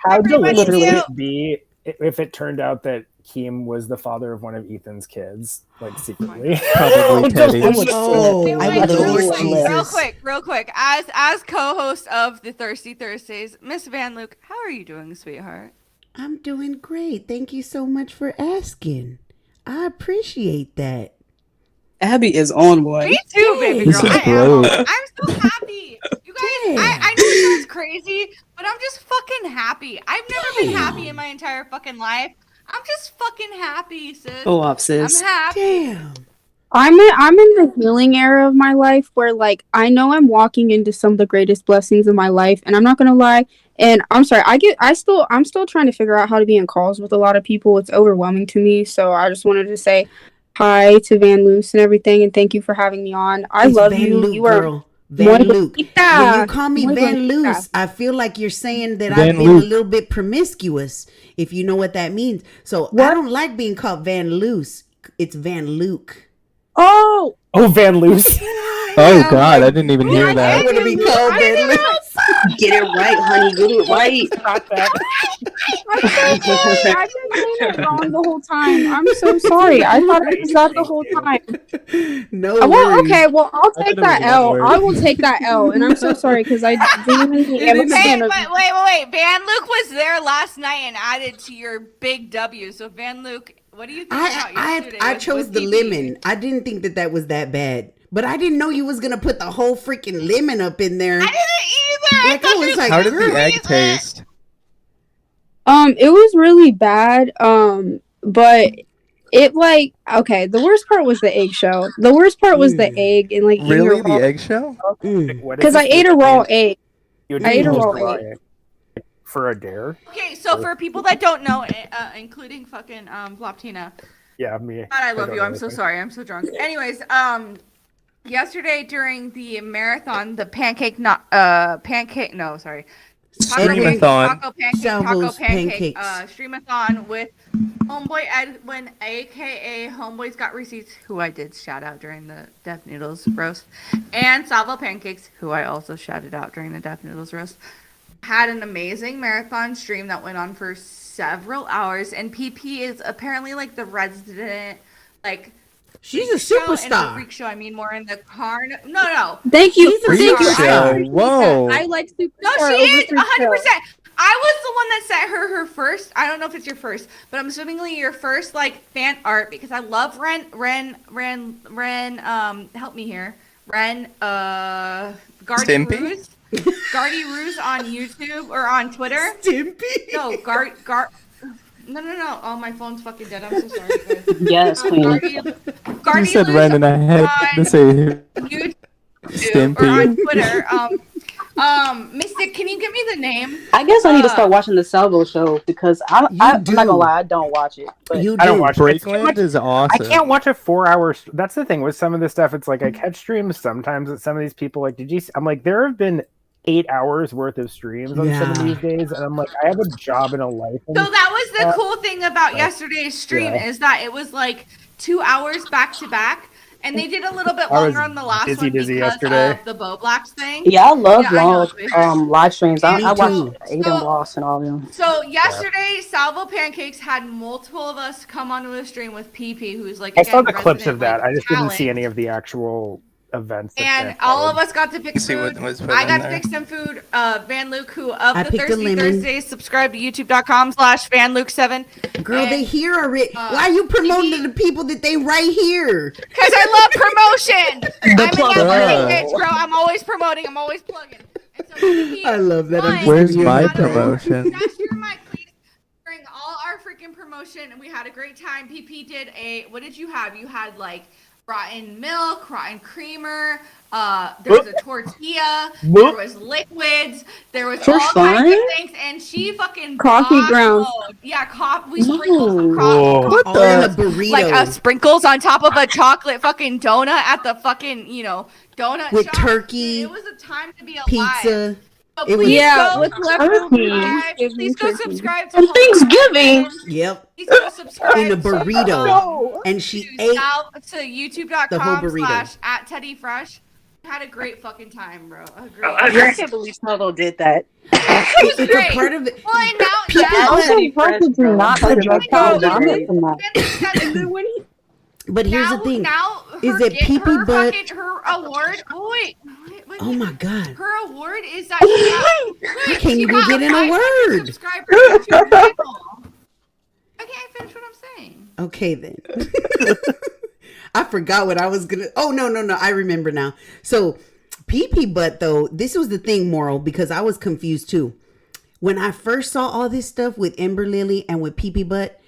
How delicious would it be if it turned out that Keem was the father of one of Ethan's kids, like secretly? Probably Teddy. Real quick. As co-host of the Thirsty Thursdays, Miss Van Luke, how are you doing, sweetheart? I'm doing great. Thank you so much for asking. I appreciate that. Abby is on one. Me too, baby girl. I'm so happy. You guys, I know it sounds crazy, but I'm just fucking happy. I've never been happy in my entire fucking life. I'm just fucking happy, sis. Go off, sis. I'm happy. Damn. I'm in the healing era of my life where like I know I'm walking into some of the greatest blessings of my life, and I'm not gonna lie. And I'm sorry, I'm still trying to figure out how to be in calls with a lot of people. It's overwhelming to me. So I just wanted to say hi to Van Loose and everything, and thank you for having me on. I It's love Van you. Luke, You are girl. Van Luke. When you call me Muy Van bonita. Loose, I feel like you're saying that Van I've been Luke. a little bit promiscuous, if you know what that means. So I don't like being called Van Loose. It's Van Luke. Oh, Van Loose. Oh God, I didn't even hear I that. want to be called Van Loose. Get it right, honey. Get it right. Got that. I'm so sorry. I've been saying it wrong the whole time. I'm so sorry. I thought it was that the whole time. No Well, worries. okay. Well, I'll I take thought it that was one L. word. I will take that L. And I'm so sorry because I genuinely am a Hey, fan of. but wait. Van Luke was there last night and added to your big W. So Van Luke, what do you think about yesterday? I with chose the PP? lemon. I didn't think that was that bad. But I didn't know you was going to put the whole freaking lemon up in there. I didn't either. Like, I was like, How did the girl. egg taste? It was really bad. But it like okay. The worst part was the eggshell. The worst part was the egg and like Really, eating a the raw. eggshell? Because I ate a raw egg. I ate a raw egg. For a dare? Okay, so for people that don't know, including fucking Floptina. Yeah, me. God, I love don't you. know I'm so anything. sorry. I'm so drunk. Anyways, yesterday during the marathon, the Streamathon. taco pancake Salvo's pancakes. streamathon with homeboy Edwin, aka homeboys got receipts, who I did shout out during the Deaf Noodles roast, and Salvo pancakes, who I also shouted out during the Deaf Noodles roast. Had an amazing marathon stream that went on for several hours, and PP is apparently like the resident, like she's a show, and for superstar. freak show, I mean more in the No. Thank you. She's a Thank you. superstar. Whoa. I like superstar. No, she over is freak 100%. show. I was the one that sent her first. I don't know if it's your first, but I'm assumingly your first like fan art because I love Ren. Help me here. Ren. Gardy Stimpy? Ruse. Gardy Ruse on YouTube or on Twitter. Stimpy. No, No. Oh, my phone's fucking dead. I'm so sorry, guys. Yes, queen. Gardy You said Luz Ren and I had to say YouTube or on Stimpy. Twitter. Mystic, can you give me the name? I guess I need to start watching the Salvo show because I'm not gonna lie, I don't watch it. But You I don't do. watch it. Breakland is awesome. I can't watch a 4-hour. That's the thing with some of this stuff. It's like I catch streams sometimes that some of these people like. I'm like, there have been 8 hours worth of streams on some of these days, and I'm like, I have a job and a life. So that was the cool thing about yesterday's stream is that it was like 2 hours back to back, and they did a little bit I was longer on the last one because yesterday. of the Bo Blacks thing. yeah, I love I know. long live streams. I Me watch too. Aiden Boss and all of them. So yesterday, Salvo Pancakes had multiple of us come onto the stream with PP, who's like I saw the again, clips resident, of that. like, I just didn't talent. see any of the actual events. that And transpired. all of us got to pick See food. what was put I in got to there. pick some food. Van Luke, who of I the picked a Thirsty lemon. Thursdays, subscribe to youtube.com/VanLuke7. Girl, they here already. Why are you promoting to the people that they right here? Because I love promotion. I'm a plug. networking bitch, bro. I'm always promoting. I'm always plugging. And so PP I love that. I'm won. just Where's giving you my a hard time. promotion? Dash your mic, please. During all our freaking promotion, and we had a great time. PP did what did you have? You had like rotten milk, rotten creamer. There was a tortilla. There was liquids. There was For all kinds fun? of things, and she fucking Coffee grounds. bottled- Yeah, we sprinkled some Whoa. coffee. What All in a the? burrito. Like sprinkles on top of a chocolate fucking donut at the fucking donut With shop. turkey, Dude, it was a time to be alive. pizza. So It was- please Yeah, go with leftover subscribe. turkey. Please go subscribe to On Thanksgiving. Yep. Please go subscribe In a burrito. And she ate. to youtube.com the whole burrito. /@TeddyFresh. Had a great fucking time, bro. A great I can't believe Salvo did that. It's a great. part of it. Well, and now, People now How the fuck did you not put Joe Calabama in that? But here's the thing. Now, Is it pee-pee butt? Her award. Oh, wait. Oh my god. Her award is that she I can't even get in a word. subscribers to YouTube channel. I can't finish what I'm saying. Okay then. I forgot what I was gonna. Oh no! I remember now. So Pee butt though, this was the thing, Moral, because I was confused too. When I first saw all this stuff with Ember Lily and with Pee butt,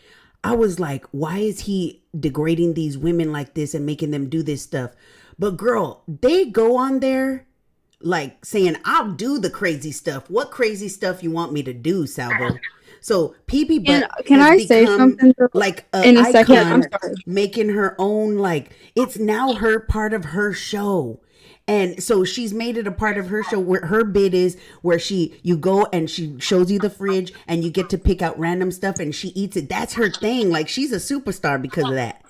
I was like, why is he degrading these women like this and making them do this stuff? But girl, they go on there like saying, I'll do the crazy stuff. What crazy stuff you want me to do, Salvo? So Pee butt can I say something like in a second? I'm icon, sorry. making her own, like it's now her part of her show. And so she's made it a part of her show where her bit is where you go and she shows you the fridge and you get to pick out random stuff and she eats it. That's her thing. Like she's a superstar because of that.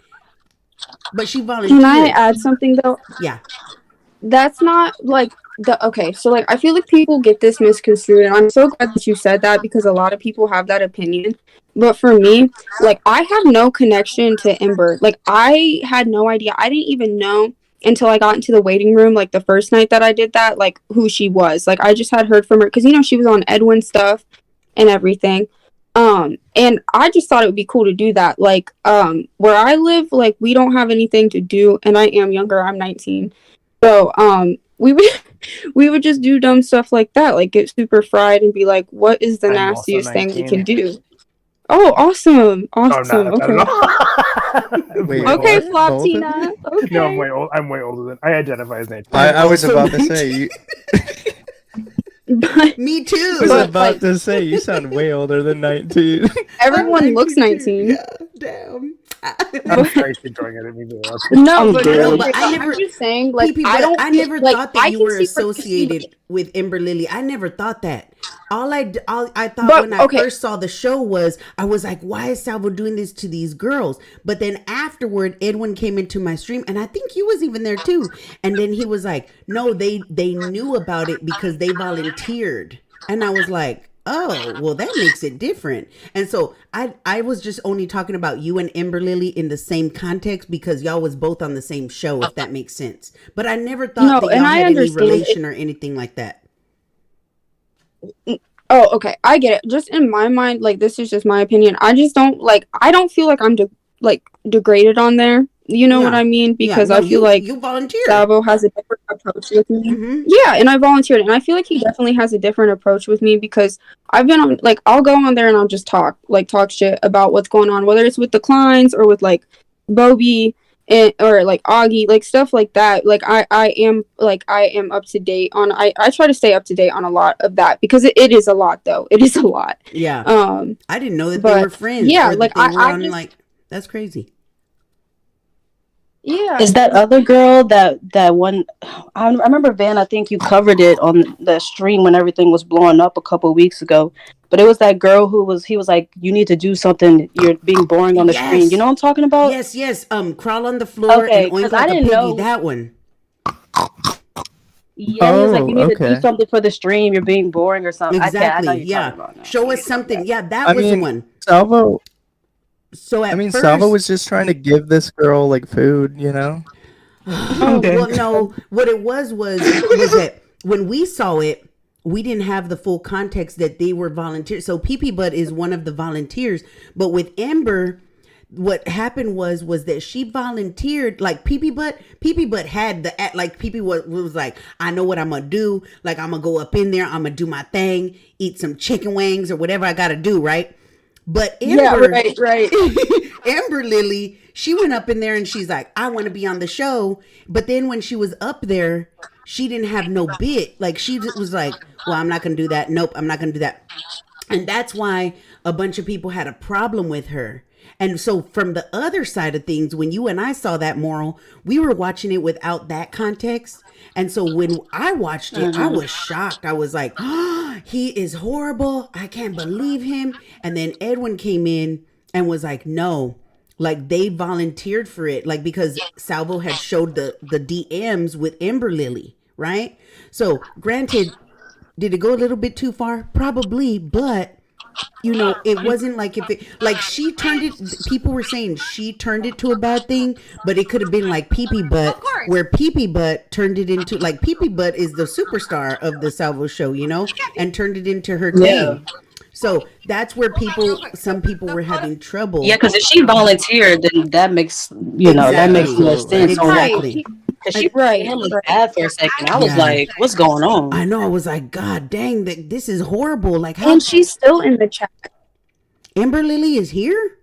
But she volunteered. Can I add something though? Yeah. That's not like okay, so like I feel like people get this misconstrued, and I'm so glad that you said that because a lot of people have that opinion. But for me, like I have no connection to Ember. Like I had no idea. I didn't even know until I got into the waiting room, like the first night that I did that, like who she was. Like I just had heard from her because she was on Edwin stuff and everything. And I just thought it would be cool to do that. Like where I live, like we don't have anything to do, and I am younger. I'm 19. So we would just do dumb stuff like that, like get super fried and be like, what is the nastiest thing we can do? Oh, awesome. Okay. Wait, okay, what? Flop Both of Tina. Okay. No, I'm way older than I identify as 19. I was about to say. Me too. I was about to say you sound way older than 19. Everyone looks 19. Yeah, damn. I'm sorry, she's throwing it at me. No, but I never. I'm just saying, like, I never like, thought that I you can were see associated with Ember Lily. I never thought that. All I thought But, when I okay. first saw the show was I was like, why is Salvo doing this to these girls? But then afterward, Edwin came into my stream, and I think he was even there too. And then he was like, no, they knew about it because they volunteered. And I was like, oh, well, that makes it different. And so I was just only talking about you and Ember Lily in the same context because y'all was both on the same show, if that makes sense. But I never thought that y'all had any relation or anything like that. Oh, okay. I get it. Just in my mind, like, this is just my opinion. I just don't, like, I don't feel like I'm, degraded on there. You know what I mean? Because I feel like you volunteered. Salvo has a different approach with me. Yeah, and I volunteered. And I feel like he definitely has a different approach with me because I've been on, like, I'll go on there and I'll just talk shit about what's going on, whether it's with the Kleins or with, like, Bobby or, like, Augie, like, stuff like that. Like, I am up to date on, I try to stay up to date on a lot of that because it is a lot, though. It is a lot. Yeah. I didn't know that they were friends. Yeah, or like, that they were on, just, like, that's crazy. Yeah. Is that other girl that one? I remember Van. I think you covered it on the stream when everything was blowing up a couple weeks ago. But it was that girl he was like, you need to do something. You're being boring on the screen. You know what I'm talking about? Yes. Crawl on the floor and oink like a piggy. That one. Yeah, he was like, you need to do something for the stream. You're being boring or something. Exactly. Show us something. Yeah, that was the one. Salvo. So first, Salvo was just trying to give this girl like food, you know. Well, no. What it was that when we saw it, we didn't have the full context that they were volunteers. So Pee Butt is one of the volunteers, but with Ember, what happened was that she volunteered. Like Pee Butt had the like Pee was like, I know what I'm gonna do. Like I'm gonna go up in there, I'm gonna do my thing, eat some chicken wings or whatever I gotta do, right? But Ember, right. Ember Lily, she went up in there and she's like, I want to be on the show. But then when she was up there, she didn't have no bit. Like she was like, well, I'm not going to do that. Nope, I'm not going to do that. And that's why a bunch of people had a problem with her. And so from the other side of things, when you and I saw that, Moral, we were watching it without that context. And so when I watched it, I was shocked. I was like, oh, he is horrible. I can't believe him. And then Edwin came in and was like, no, like they volunteered for it. Like because Salvo had showed the DMs with Ember Lily, right? So granted, did it go a little bit too far? Probably, but you know, it wasn't like if it like she turned it. People were saying she turned it to a bad thing, but it could have been like Pee Butt, where Pee Butt turned it into like Pee Butt is the superstar of the Salvo show, you know, and turned it into her thing. So that's where some people were having trouble. Yeah, because if she volunteered, then that makes that makes more sense. Exactly. Because she made him look bad for a second. I was like, what's going on? I know. I was like, God dang, this is horrible. Like, how? And she's still in the chat. Amber Lily is here?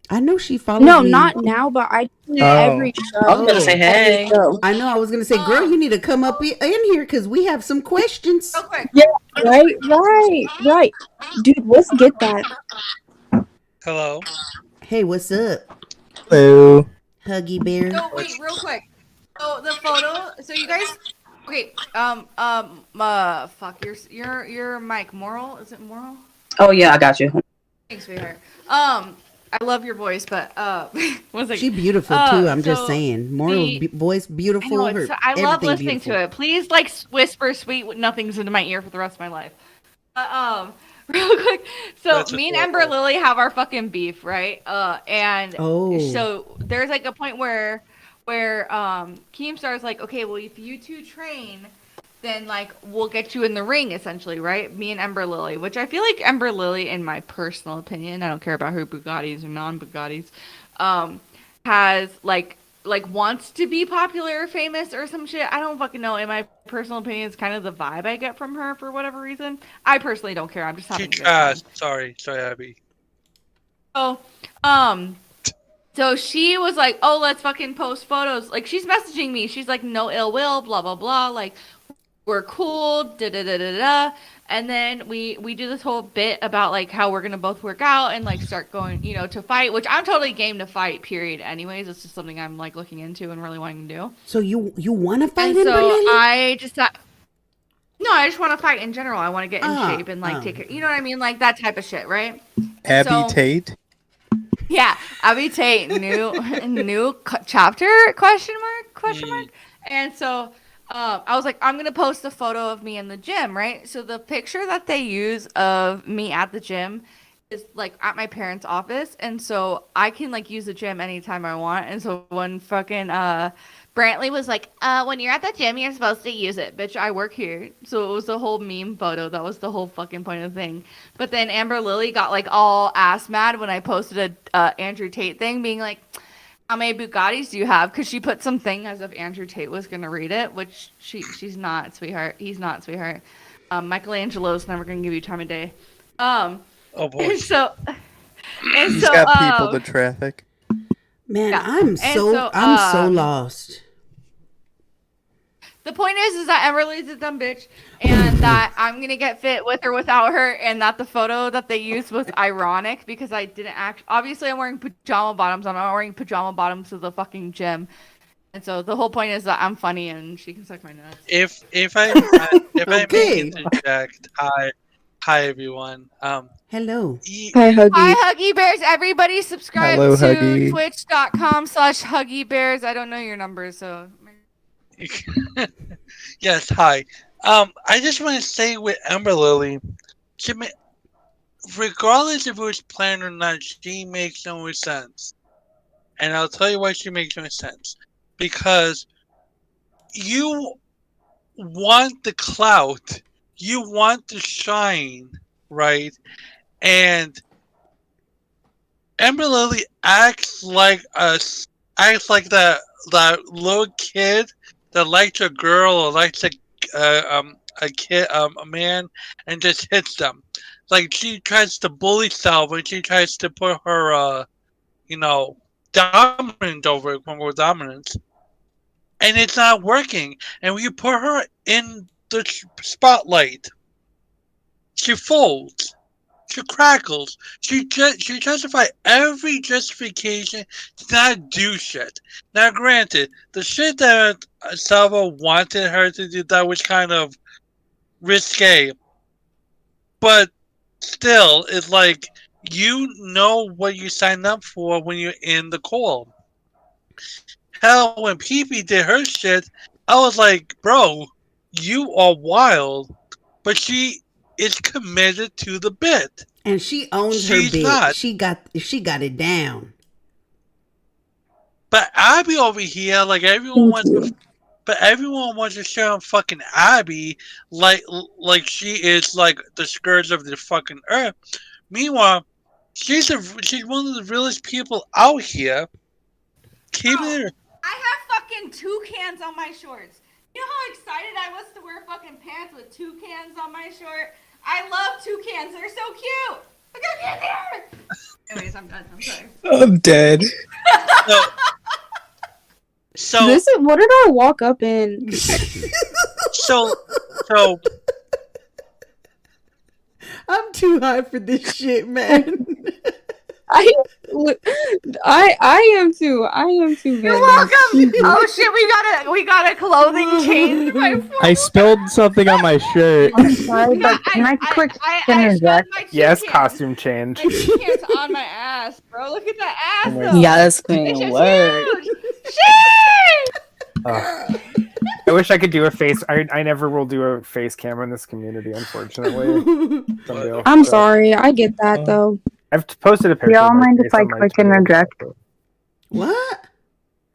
I know she follows No, me. not now, but I do every show. I was gonna say, hey. I know. I was gonna say, girl, you need to come up in here because we have some questions. Real quick. Yeah, right. Dude, let's get that. Hello. Hey, what's up? Hello. Huggy Bear. So wait, real quick. So the photo. So you guys. Okay. Fuck. Your mic. Moral. Is it Moral? Oh yeah, I got you. Thanks, sweetheart. I love your voice, but one second. She beautiful too. I'm just saying. Moral voice, beautiful. I know, I love listening to it. Please, like, whisper sweet nothings into my ear for the rest of my life. Real quick. So me and Ember Lily have our fucking beef, right? And so there's like a point where Keemstar's like, okay, well, if you two train, then like we'll get you in the ring, essentially, right? Me and Ember Lily, which I feel like Ember Lily, in my personal opinion, I don't care about her Bugattis or non-Bugattis, has like wants to be popular or famous or some shit. I don't fucking know. In my personal opinion, it's kind of the vibe I get from her for whatever reason. I personally don't care. I'm just having Sorry, Abby. So, so she was like, oh, let's fucking post photos. Like, she's messaging me. She's like, no ill will, blah, blah, blah. Like, we're cool, da-da-da-da-da. And then we do this whole bit about, like, how we're going to both work out and, like, start going, you know, to fight, which I'm totally game to fight, period, anyways. It's just something I'm, like, looking into and really wanting to do. So you want to fight and Ember so Lily? I just thought... No, I just want to fight in general. I want to get in shape and, like, take care. You know what I mean? Like, that type of shit, right? Abby Tate? Yeah, Abby Tate, new chapter, question mark. And so... I was like, I'm going to post a photo of me in the gym, right? So the picture that they use of me at the gym is, like, at my parents' office. And so I can, like, use the gym anytime I want. And so when fucking Brantley was like, when you're at the gym, you're supposed to use it. Bitch, I work here. So it was the whole meme photo. That was the whole fucking point of the thing. But then Amber Lily got, like, all ass mad when I posted a Andrew Tate thing being like, how many Bugattis do you have? Because she put something as if Andrew Tate was going to read it, which she's not, sweetheart. He's not, sweetheart. Michelangelo's never going to give you time of day. Oh, boy. And so... He's got people to traffic. Man, yeah. I'm so lost. The point is that Emberly's a dumb bitch, and that I'm gonna get fit with or without her, and that the photo that they used was ironic because I didn't obviously I'm wearing pajama bottoms. I'm not wearing pajama bottoms to the fucking gym, and so the whole point is that I'm funny and she can suck my nuts. If I may interject, hi everyone. Hello. Hi Huggy. Hi Huggy Bears. Everybody subscribe Hello, to Huggy. twitch.com/Huggy Bears. I don't know your numbers, so. Yes, hi. I just want to say with Ember Lily, regardless if it was planned or not, she makes no more sense. And I'll tell you why she makes no sense. Because you want the clout, you want to shine, right? And Ember Lily acts like that little kid that likes a girl or likes a man and just hits them. Like, she tries to bully Salva and she tries to put her dominant over Congo dominance. And it's not working. And when you put her in the spotlight, she folds. She crackles. She justifies every justification to not do shit. Now, granted, the shit that Salva wanted her to do, that was kind of risque. But still, it's like, you know what you signed up for when you're in the call. Hell, when Pee-Pee did her shit, I was like, bro, you are wild. But she is committed to the bit. And she owns her bit. Not. She got it down. But Abby over here, like, everyone wants to show on fucking Abby like she is like the scourge of the fucking earth. Meanwhile, she's one of the realest people out here. Keeping her. I have fucking toucans on my shorts. You know how excited I was to wear fucking pants with toucans on my short? I love toucans. They're so cute. Look how cute they are. Anyways, I'm done. I'm sorry. I'm dead. So this is what did I walk up in? so I'm too high for this shit, man. I am too. I am too. You're welcome. Oh shit, we got a clothing change. I spilled something on my shirt. I'm sorry, but can I quick interject? Yes, costume change. My toucans on my ass, bro. Look at that ass. Though. Yes, It's queen. just Word. huge. Shit. I wish I could do a face. I never will do a face cam in this community, unfortunately. I'm sorry. I get that though. I've posted a picture. Y'all of my mind face if I on my quick Twitter. interject? What?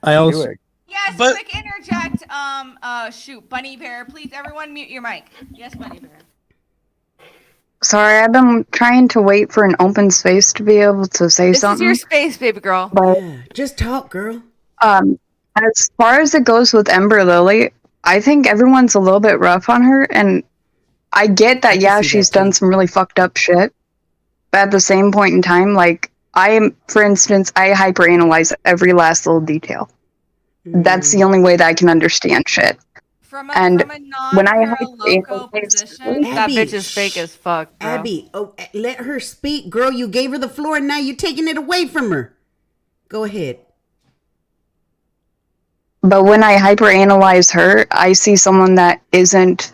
I also. Yes, quick interject. Shoot, Bunny Bear, please, everyone, mute your mic. Yes, Bunny Bear. Sorry, I've been trying to wait for an open space to be able to say This something. is your space, baby girl. But just talk, girl. As far as it goes with Ember Lily, I think everyone's a little bit rough on her, and I get that. Yeah, she's done some really fucked up shit. But at the same point in time, like for instance, I hyperanalyze every last little detail. That's the only way that I can understand shit. When I hyperanalyze, That bitch is fake as fuck, bro. Abby, let her speak, girl. You gave her the floor, and now you're taking it away from her. Go ahead. But when I hyperanalyze her, I see someone that isn't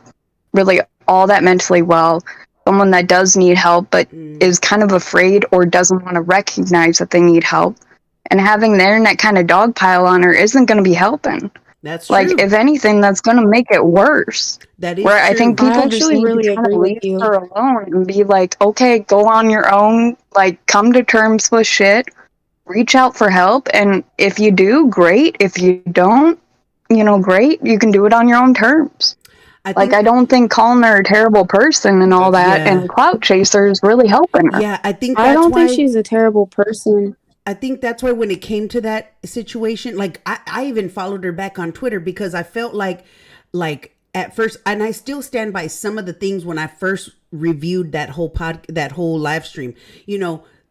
really all that mentally well. Someone that does need help, but is kind of afraid or doesn't want to recognize that they need help. And having the internet kind of dogpile on her isn't going to be helping. That's like, true. if anything, that's going to make it worse. That is where I true. think I people just actually need really to kind of agree with leave you. her alone and be like, okay, go on your own. Like, come to terms with shit. Reach out for help. And if you do, great. If you don't, great. You can do it on your own terms. I don't think calling her a terrible person and all that and clout chaser is really helping her. Yeah, I think I that's don't why think she's a terrible person. I think that's why when it came to that situation, like I even followed her back on Twitter because I felt like at first, and I still stand by some of the things when I first reviewed that whole live stream,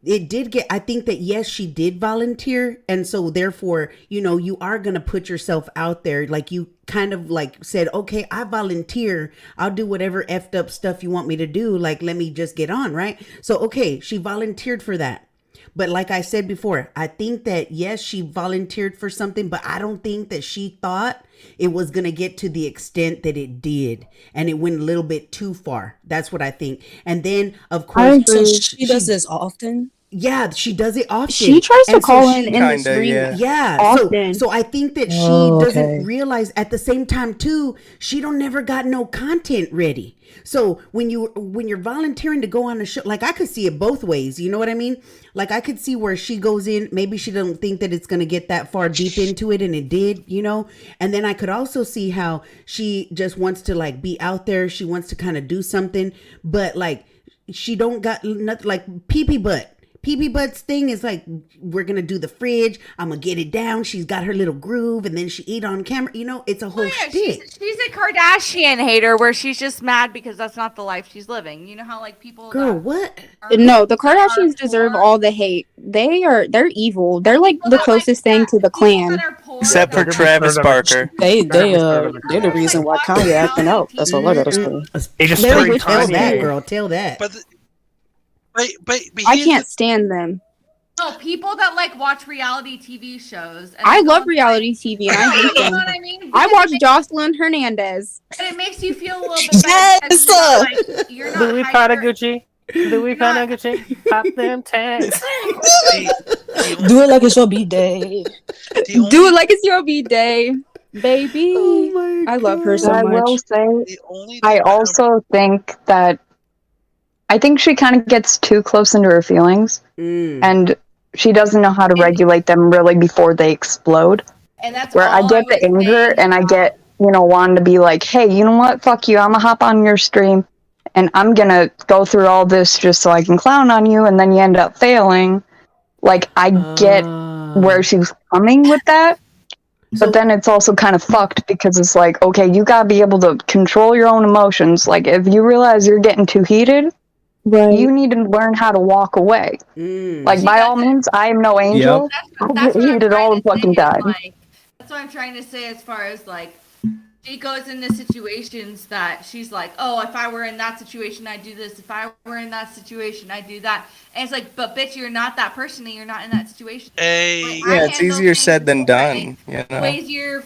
it did get, I think that yes, she did volunteer. And so therefore, you are going to put yourself out there. Like you kind of like said, okay, I volunteer. I'll do whatever effed up stuff you want me to do. Like, let me just get on. Right. So, okay. She volunteered for that. But like I said before, I think that yes, she volunteered for something, but I don't think that she thought it was going to get to the extent that it did. And it went a little bit too far. That's what I think. And then of course, So she does this often. Yeah, she does it often. She tries to And so call she- in the stream. Yeah. Often. So I think that she Oh, doesn't okay. realize at the same time too, she don't never got no content ready. So when you're volunteering to go on a show, like I could see it both ways. You know what I mean? Like I could see where she goes in, maybe she doesn't think that it's going to get that far deep into it, and it did, And then I could also see how she just wants to like be out there. She wants to kind of do something, but like she don't got nothing like pee-pee butt. Pee-pee Butt's thing is like, we're going to do the fridge. I'm going to get it down. She's got her little groove and then she eat on camera. It's a whole shtick. She's a Kardashian hater where she's just mad because that's not the life she's living. You know how like people Girl, what? No, the Kardashians deserve all the hate. They're evil. They're like the closest thing to the Klan. Except for Travis Barker. They're the reason why Kanye acting out. That's all I gotta say. They just Tell sprayed that, Kanye. girl. Tell that. But I can't stand them. No, people that like watch reality TV shows. And I love reality TV and I hate You them. know what I mean? I Because watch it makes- Jocelyn Hernandez. And it makes you feel a little bit better because you're not Louis hyper- Gucci. Louis Gucci. Pop them tags. Do it like it's your B-day. Do it like it's your B-day, baby. I love her so I much. will say, I also think that I think she kind of gets too close into her feelings, and she doesn't know how to regulate them really before they explode. And that's where I all get I the was anger and I get, wanting to be like, hey, you know what? Fuck you. I'm gonna hop on your stream and I'm gonna go through all this just so I can clown on you, and then you end up failing. Like, I get where she was coming with that, But then it's also kind of fucked because it's like, okay, you gotta be able to control your own emotions. Like, if you realize you're getting too heated, you need to learn how to walk away. Like, by all means, I am no angel. I get heated all the fucking time. Like, that's what I'm trying to say as far as like she goes into situations that she's like, oh, if I were in that situation, I'd do this. If I were in that situation, I'd do that. And it's like, but bitch, you're not that person and you're not in that situation. Yeah, it's easier said than done. You The know. ways your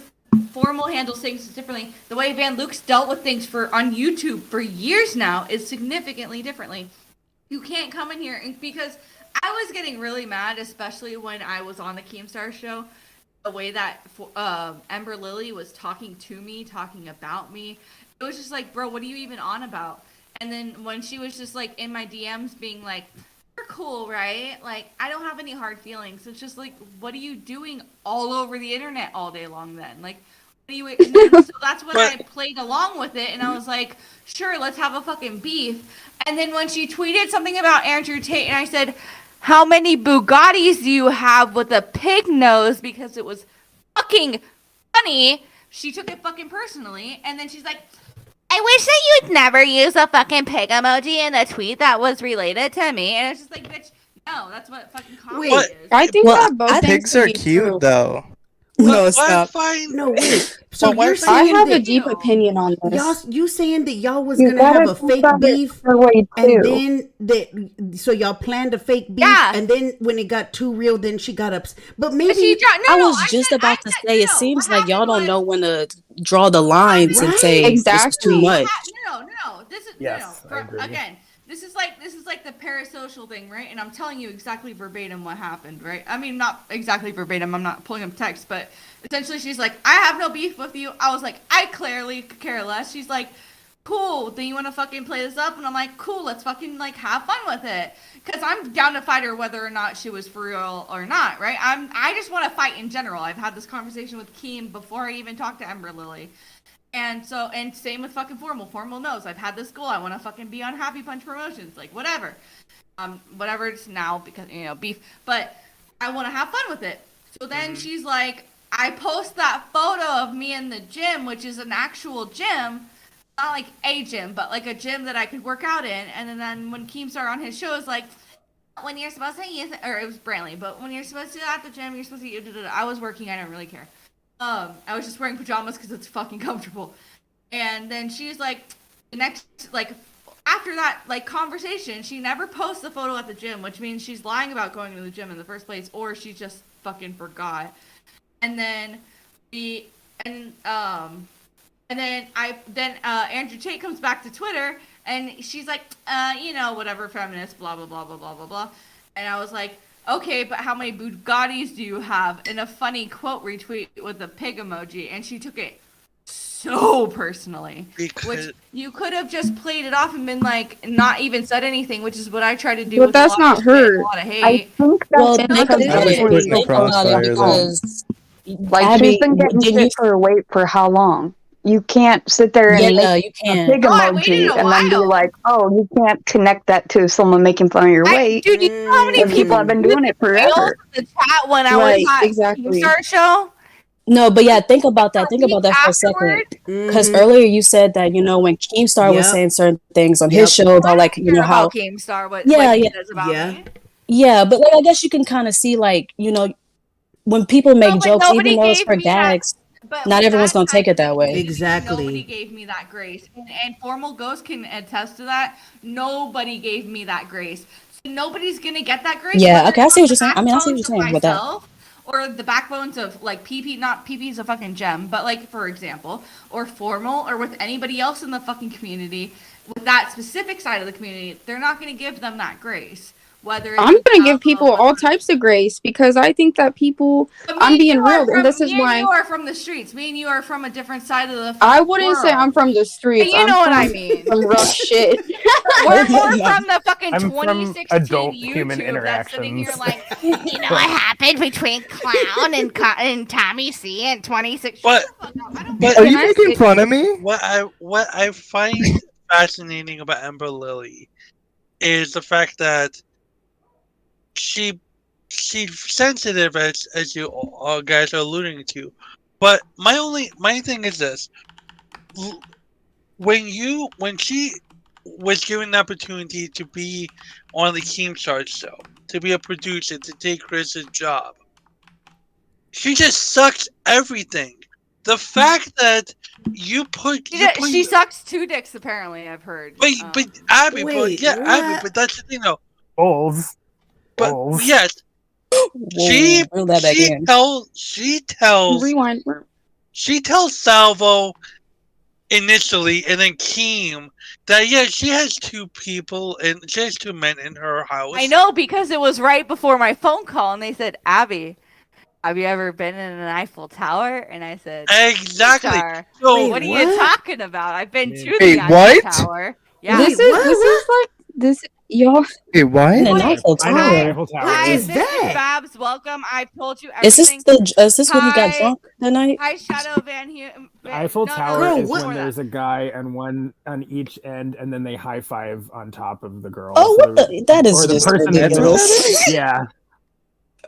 formal handles things differently. The way Van Luke's dealt with things on YouTube for years now is significantly differently. You can't come in here because I was getting really mad, especially when I was on the Keemstar show. The way that Ember Lily was talking to me, talking about me, it was just like, bro, what are you even on about? And then when she was just like in my DMs being like, you're cool, right? Like, I don't have any hard feelings. It's just like, what are you doing all over the internet all day long then? Like, what are you, and then, so that's when I played along with it, and I was like, sure, let's have a fucking beef. And then when she tweeted something about Andrew Tate, and I said, how many Bugattis do you have with a pig nose? Because it was fucking funny. She took it fucking personally, and then she's like, I wish that you'd never use a fucking pig emoji in a tweet that was related to me. And it's just like, bitch, no, that's what fucking comedy is. I think that both pigs are cute though. No, stop. No, wait. So you're I saying have that a deep opinion on y'all, this. you saying that y'all was You gonna have gotta a think fake about it beef, the way and too. then so y'all planned a fake beef, and then when it got too real, then she got upset. But maybe I was just about to say, it seems like y'all don't know when to draw the lines and say this is too much. No. This is Yes, I no. agree. Again, this is like the parasocial thing, right? And I'm telling you exactly verbatim what happened, right? I mean, not exactly verbatim. I'm not pulling up text, but essentially, she's like, "I have no beef with you." I was like, "I clearly could care less." She's like, "Cool. Then you want to fucking play this up?" And I'm like, "Cool. Let's fucking like have fun with it." Because I'm down to fight her whether or not she was for real or not, right? I just want to fight in general. I've had this conversation with Keem before I even talked to Ember Lily. And so, and same with fucking Formal. Formal knows I've had this goal. I want to fucking be on Happy Punch Promotions, like whatever, whatever it's now because beef. But I want to have fun with it. So then she's like, I post that photo of me in the gym, which is an actual gym, not like a gym, but like a gym that I could work out in. And then when Keemstar on his show is like, when you're supposed to use it, or it was Brantley, but when you're supposed to at the gym, you're supposed to. I was working. I don't really care. I was just wearing pajamas because it's fucking comfortable. And then she's like, the next, like, after that, like, conversation, she never posts the photo at the gym, which means she's lying about going to the gym in the first place, or she just fucking forgot. And then Andrew Tate comes back to Twitter, and she's like, whatever, feminist, blah, blah, blah, blah, blah, blah, blah. And I was like, okay, but how many Bugattis do you have? In a funny quote retweet with a pig emoji, and she took it so personally. Which you could have just played it off and been like, not even said anything, which is what I try to do. But with that's a lot not of her. shit, a lot of hate. I think Well, that's think because about it. Think about it because, like Abby, she's been getting did shit you? for her weight for how long? You can't sit there and Yeah, make you a can. pig emoji and then be like, oh, you can't connect that to someone making fun of your weight. Dude, you know how many And people have been doing it forever. in the chat when I Right, was at exactly. Keemstar show? No, but yeah, think about that. Think about that for a second. Because earlier you said that, when Keemstar was saying certain things on his show about, like, how. About Keemstar, what Yeah, he yeah. says about me. Yeah, but like, I guess you can kind of see, like, when people make jokes, even though it's for gags, not everyone's going to take it that way. Nobody gave me that grace. And Formal Ghost can attest to that. Nobody gave me that grace. So nobody's going to get that grace. Yeah, whether okay, I it's see what the you're saying. I mean, I see what you're backbones saying of with that. myself, or the backbones of, like, PP, not PP is a fucking gem, but, like, for example, or Formal, or with anybody else in the fucking community, with that specific side of the community, they're not going to give them that grace. Whether I'm gonna give people all types of grace because I think that people. I'm being real, and this is why. You are from the streets. Me and you are from a different side of the. I wouldn't say I'm from the streets. You know what I mean. Some rough shit. We're more from the fucking I'm from 2016 adult YouTube human that's sitting here interactions. like, you know what happened between Clown and Tommy C in 2016. But Are you making fun of me? What I find fascinating about Ember Lily is the fact that she's sensitive, as you all guys are alluding to, But my thing is this: when she was given the opportunity to be on the Keemstar show, to be a producer, to take Chris's job, she just sucks everything. The fact that she sucks 2 dicks, apparently, I've heard. But Abby, Abby, but that's the thing though. Balls. But yes, she tells Rewind. She tells Salvo initially, and then Keem, that she has 2 people and she has 2 men in her house. I know, because it was right before my phone call, and they said, Abby, have you ever been in an Eiffel Tower? And I said, exactly. So, what are you talking about? I've been to the Eiffel Tower. Yeah. This is like this, y'all. Wait, what? In an Eiffel I know what Tower. Eiffel Tower Hi, is. this is Babs. Welcome. I told you Is everything. this when he got drunk that night? Hi, Shadow Van Hume. Eiffel Tower is when there's a guy and one on each end, and then they high five on top of the girl. Oh, what that is or the just person in the middle. ridiculous. Yeah.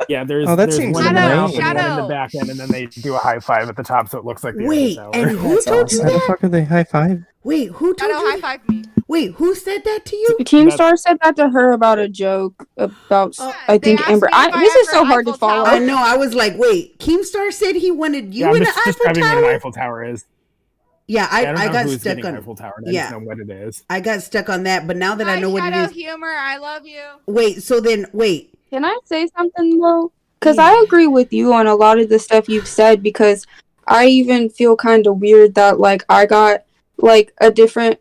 Yeah, there's that there's seems one in the lame. mouth and one in the back end, and then they do a high five at the top, so it looks like the Wait, Eiffel Tower. and who told you How the that? fuck are they high five? Wait, who told you? High five me. Wait, who said that to you? Keemstar said that to her about a joke about I think Amber. This is so hard to follow. I know. I was like, wait, Keemstar said he wanted you I'm in just an Eiffel describing Tower. what an Eiffel Tower is. Yeah, I don't I know got who's stuck getting on Eiffel Tower. I yeah. just know what it is. I got stuck on that, but now that I know what it Shadow is. Humor, I love you. Wait, so then wait. Can I say something though? Because I agree with you on a lot of the stuff you've said, because I even feel kind of weird that like I got like a different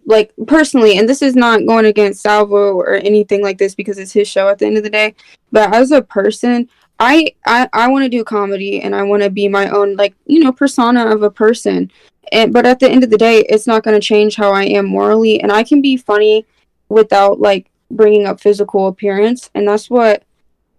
like personally, and this is not going against Salvo or anything like this because it's his show at the end of the day, but as a person, I want to do comedy and I want to be my own like, you know, persona of a person. But at the end of the day, it's not going to change how I am morally, and I can be funny without like bringing up physical appearance, and that's what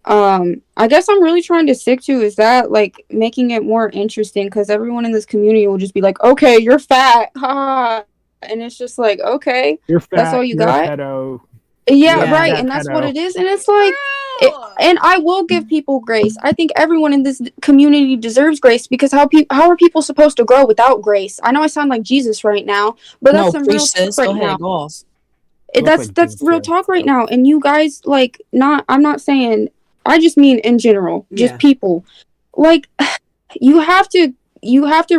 I guess I'm really trying to stick to, is that like making it more interesting, because everyone in this community will just be like, okay, you're fat, haha, and it's just like, okay, You're fat, that's all you you're got. a pedo. Yeah, right, and that's what it is, and it's like, and I will give people grace. I think everyone in this community deserves grace, because how are people supposed to grow without grace? I know I sound like Jesus right now, but that's some real talk right now. That's real talk right now, and you guys like not. I'm not saying. I just mean in general, just people. Like, you have to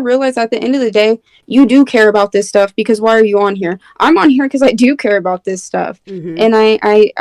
realize at the end of the day, you do care about this stuff, because why are you on here? I'm on here because I do care about this stuff, and I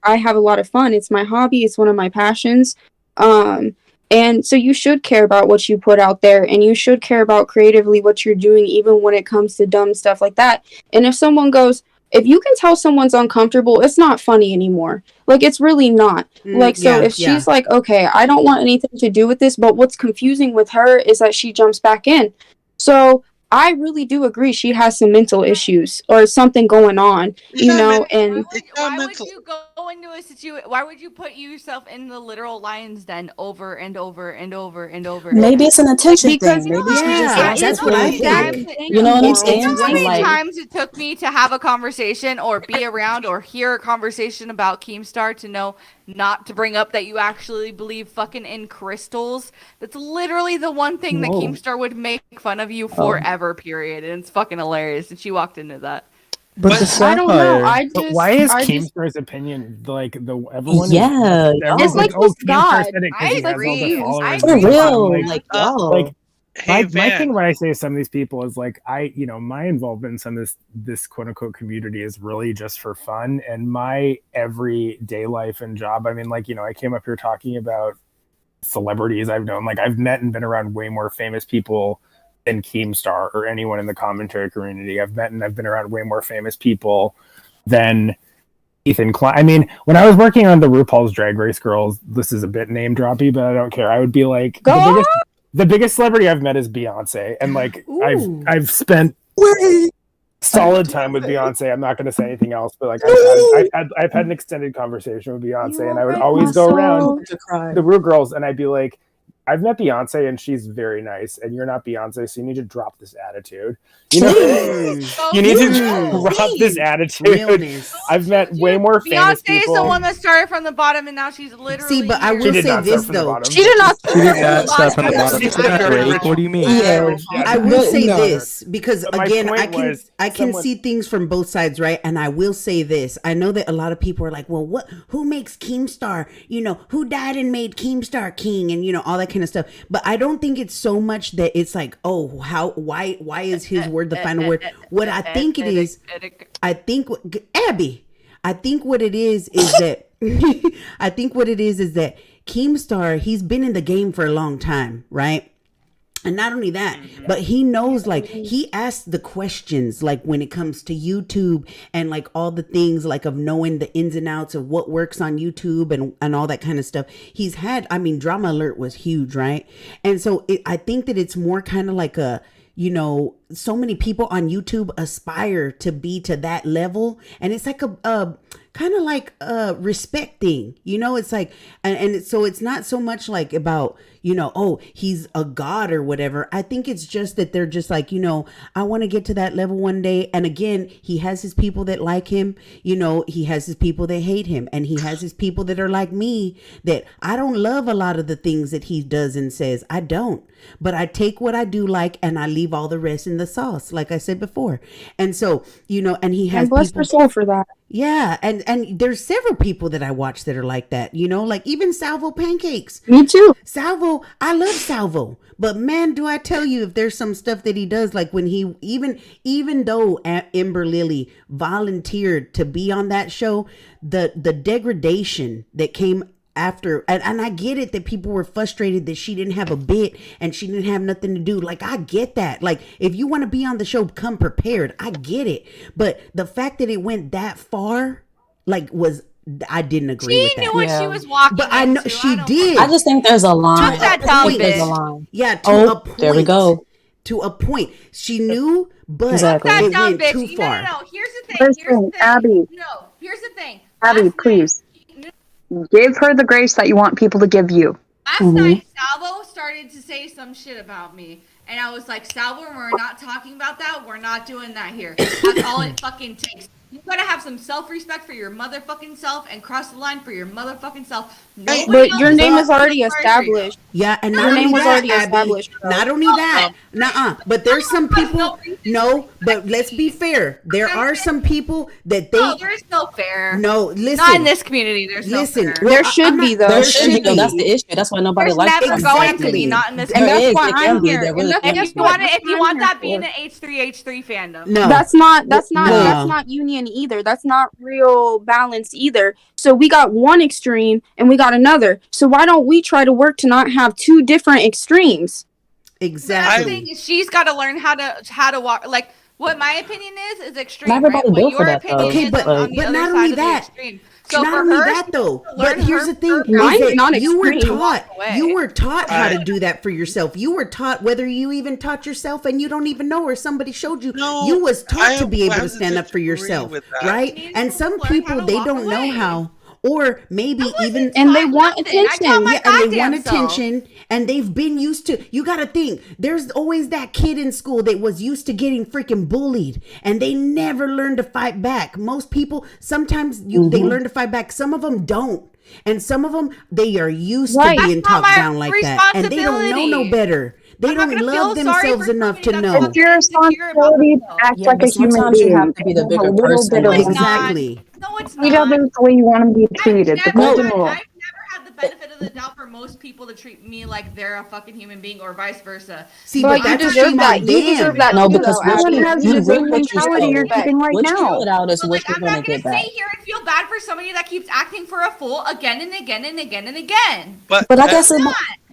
have a lot of fun. It's my hobby. It's one of my passions. And so you should care about what you put out there, and you should care about creatively what you're doing, even when it comes to dumb stuff like that. And if someone goes, if you can tell someone's uncomfortable, it's not funny anymore. Like, it's really not. Like, so if she's like, okay, I don't want anything to do with this, but what's confusing with her is that she jumps back in. So I really do agree she has some mental issues or something going on, you know, and Why would you go into a situation? Why would you put yourself in the literal lion's den over and over and over and over? Maybe it's an attention Because thing. Maybe she just wants that's to what I feel think. big. You know what I'm saying? You know how So, many like, times it took me to have a conversation or be around or hear a conversation about Keemstar to know not to bring up that you actually believe fucking in crystals? That's literally the one thing that Keemstar would make fun of you forever, period. And it's fucking hilarious. And she walked into that. But the I don't know. But why is Keemstar's opinion like everyone? Yeah, everyone's it's like oh, this God. Keemstar said it because he has all the followers. For real, like, my Van. thing when I say some of these people is like my involvement in some of this quote unquote community is really just for fun, and my everyday life and job. I mean, like, I came up here talking about celebrities I've known. Like, I've met and been around way more famous people than Keemstar or anyone in the commentary community. I've met and I've been around way more famous people than Ethan Klein. I mean, when I was working on the RuPaul's Drag Race Girls, this is a bit name droppy, but I don't care. I would be like, the biggest celebrity I've met is Beyonce, and like I've spent solid time with Beyonce. I'm not going to say anything else, but like I've had an extended conversation with Beyonce, and I would always go around the Ru girls, and I'd be like, I've met Beyonce and she's very nice, and you're not Beyonce, so you need to drop this attitude. You know, you need to drop this attitude. Realness. I've met way more famous Beyonce is people. the one that started from the bottom, and now she's literally. See, but I here. will say this though. She did not. She did not start from the bottom. Drake, what do you mean? Yeah, I will say no. this because But my again, point I can was see things from both sides, right? And I will say this: I know that a lot of people are like, "Well, who makes Keemstar? You know, who died and made Keemstar king, and you know all that kind of stuff." But I don't think it's so much that it's like, "Oh, why is his word the final word?" What I think it is, Abby, I think what it is that I think what it is that Keemstar, he's been in the game for a long time, right? And not only that, but he knows, like, he asks the questions, like, when it comes to YouTube and, like, all the things, like, of knowing the ins and outs of what works on YouTube and all that kind of stuff. He's had, I mean, Drama Alert was huge, right? And so I think that it's more kind of like a, you know, so many people on YouTube aspire to be to that level. And it's like a kind of like a respect thing, you know, it's like, so it's not so much like about, you know, oh, he's a god or whatever. I think it's just that they're just like, you know, I want to get to that level one day. And again, he has his people that like him, you know, he has his people that hate him, and he has his people that are like me, that I don't love a lot of the things that he does and says. I don't, but I take what I do like and I leave all the rest in the sauce, like I said before. And so, you know, and he has, and bless her soul for that. Yeah, and there's several people that I watch that are like that, you know, like even Salvo Pancakes. Me too. Salvo, I love Salvo, but man, do I tell you, if there's some stuff that he does, like when he, even though Ember Lily volunteered to be on that show, the degradation that came after, and I get it that people were frustrated that she didn't have a bit and she didn't have nothing to do. Like, I get that. Like, if you want to be on the show, come prepared. I get it. But the fact that it went that far, like, I didn't agree with that. She knew what she was walking But I know into. she did. I just think there's a line. There's a line. Yeah, to a point. There we go. To a point. She knew, but Exactly. it Dumb went bitch. too far. No, here's the thing. Listen, Abby. No, here's the thing. Abby, please. Give her the grace that you want people to give you. Last night, Salvo started to say some shit about me. And I was like, Salvo, we're not talking about that. We're not doing that here. That's all it fucking takes. You gotta have some self-respect for your motherfucking self and cross the line for your motherfucking self. But your name is already established. Yeah, and your not name only was that, already Abby, established. not only that, but there's some people, no, but let's be fair. There are some people that they. No, there's no fair. No, listen. Not in this community, there's no fair. There should be, though. There should be, though. That's the issue. That's why nobody There's likes never it. going to be, not in this And community. that's why I'm here. If you want that, be in an H3 fandom. No, that's not union either. That's not real balance either. So we got one extreme and we got another. So why don't we try to work to not have two different extremes? Exactly. I think she's got to learn how to walk. Like, what my opinion is extreme. Not everybody right? built What for your that, though. opinion Okay, is but on the other not side only of the that. extreme. So Not for only her, that though, learn but here's the thing: Mine's is that not you were extreme. taught. Away. You were taught how to do that for yourself. You were taught, whether you even taught yourself and you don't even know, or somebody showed you. No, you was taught to be able I to stand up for disagree yourself, with that. right? And some people they don't know how. Or maybe even and they want attention. Yeah, and they want attention, and they've been used to. You got to think. There's always that kid in school that was used to getting freaking bullied, and they never learn to fight back. Most people sometimes they learn to fight back. Some of them don't, and some of them they are used to being talked down like that, and they don't know no better. They don't love themselves enough to know. It's your responsibility to act like a human being. You have to be the bigger person. Exactly. No, it's Treat not. others the way you want them to be treated. The golden rule. I've never had the benefit of the doubt for most people to treat me like they're a fucking human being or vice versa. See, but you deserve that. You deserve that. No, too, because though, Everyone has you the same reap what you mentality you're sow. keeping right What you now. put out is So, what like, you're I'm going not to gonna get back. sit here and feel bad for somebody that keeps acting for a fool again and again and again and again. But I guess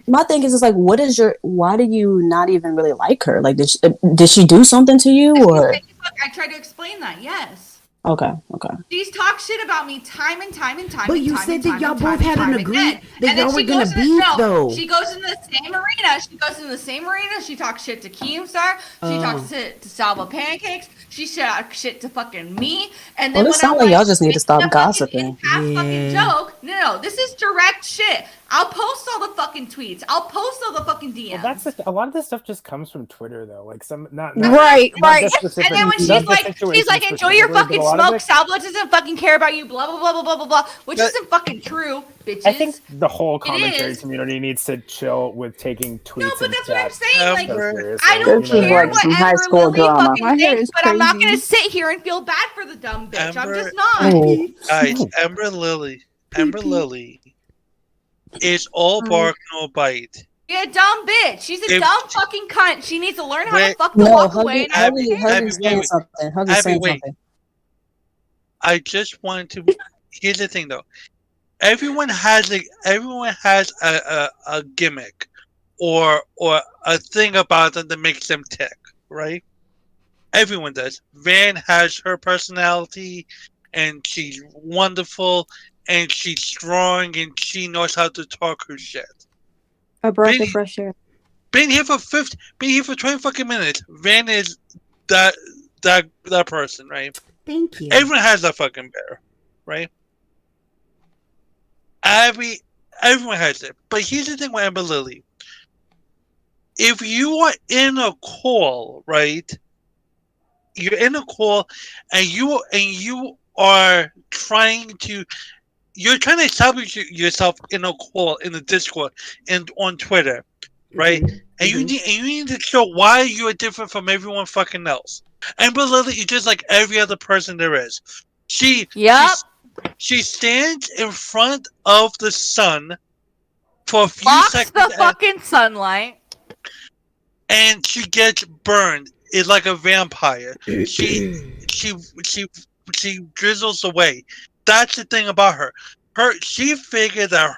my thing is like, why do you not even really like her? Like, did she do something to you, or? I tried to explain that. Yes. Okay. She's talked shit about me time and time and time. But and you time said and that time y'all and time both had and an time agreement again. that And then y'all were she gonna goes beef, though. She goes in the same arena. She talks shit to Keemstar. She talks shit to Salva Pancakes. She talks shit to fucking me. And then Well, it sounds like y'all just need to stop gossiping. Fucking joke. No, this is direct shit. I'll post all the fucking tweets. I'll post all the fucking DMs. Well, that's a lot of this stuff just comes from Twitter, though. Like some, not Right. this specific, And then when not she's this like, situation enjoy your specifically, but fucking a lot of smoke. it- Salvo doesn't fucking care about you. Blah blah blah blah blah blah blah. Which isn't fucking true, bitches. I think the whole It commentary is. community needs to chill with taking tweets. No, but that's what I'm saying. Like, I I don't This is care like what some high Amber school Lily drama. fucking My hair thinks, is but I'm not crazy. gonna sit here and feel bad for the dumb bitch. I'm just not. Guys, Amber Lily is all bark, no bite. You're a dumb bitch. She's a If- dumb fucking cunt. She needs to learn how to Wait. fucking No, walk away. And I don't care. Huggy's saying something. Huggy's Abby, saying wait. something. I just want to. Here's the thing, though. Everyone has a gimmick, or a thing about them that makes them tick, right? Everyone does. Van has her personality, and she's wonderful, and she's strong, and she knows how to talk her shit. A breath of fresh air. Been here for 20 fucking minutes. Van is that person, right? Thank you. Everyone has that fucking bear, right? Abby, everyone has it. But here's the thing with Amber Lily. If you are in a call, right? You're in a call, and you are trying to establish yourself in a call in the Discord and on Twitter, right? And you need to show why you are different from everyone fucking else. Amber Lily is just like every other person there is. She stands in front of the sun for a few Blocks seconds. the fucking sunlight. And she gets burned. It's like a vampire. She drizzles away. That's the thing about her. She figured that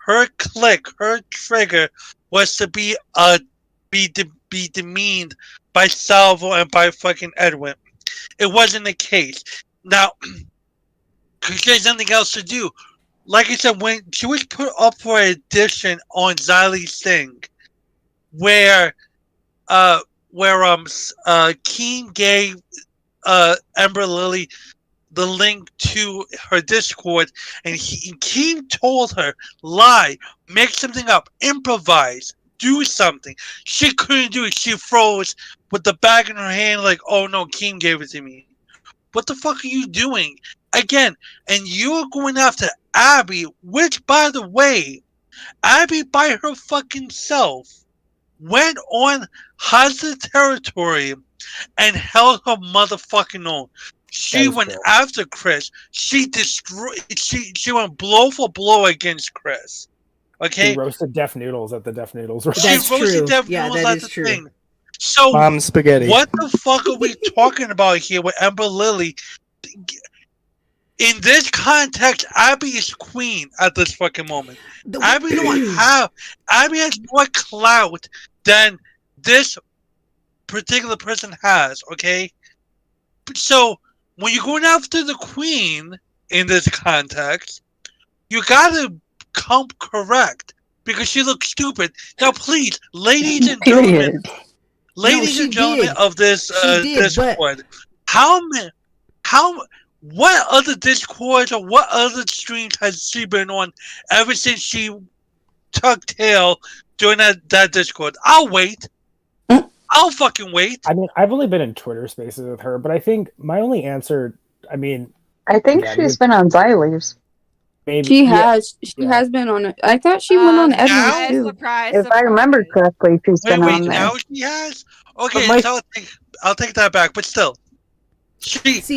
her click, her trigger, was to be demeaned by Salvo and by fucking Edwin. It wasn't the case. Now, because there's nothing else to do. Like I said, when she was put up for an audition on Xylee's thing, where Keen gave Amber Lily the link to her Discord, and Keen told her, lie, make something up, improvise, do something. She couldn't do it. She froze with the bag in her hand like, oh no, Keen gave it to me. What the fuck are you doing? Again, and you're going after Abby, which, by the way, Abby by her fucking self went on Hazard territory and held her motherfucking own. She went after Chris. She destroyed. She went blow for blow against Chris. Okay. She roasted Deaf Noodles at the Deaf Noodles. She roasted Deaf Noodles at the thing. So Mom spaghetti. what the fuck are we talking about here with Amber Lily? In this context, Abby is queen at this fucking moment. Abby has more clout than this particular person has, okay? So when you're going after the queen in this context, you gotta come correct because she looks stupid. Now please, ladies and gentlemen, of this Discord, what other Discords or what other streams has she been on ever since she took tail during that Discord? I'll wait. I'll fucking wait. I mean, I've only been in Twitter spaces with her, but I think my only answer, I mean... I think she's been on Xylee's. Maybe, She has been on it. I thought she went on Edward's too. If I remember correctly, she's been on there. Now she has? Okay, so I'll take that back, but still. She's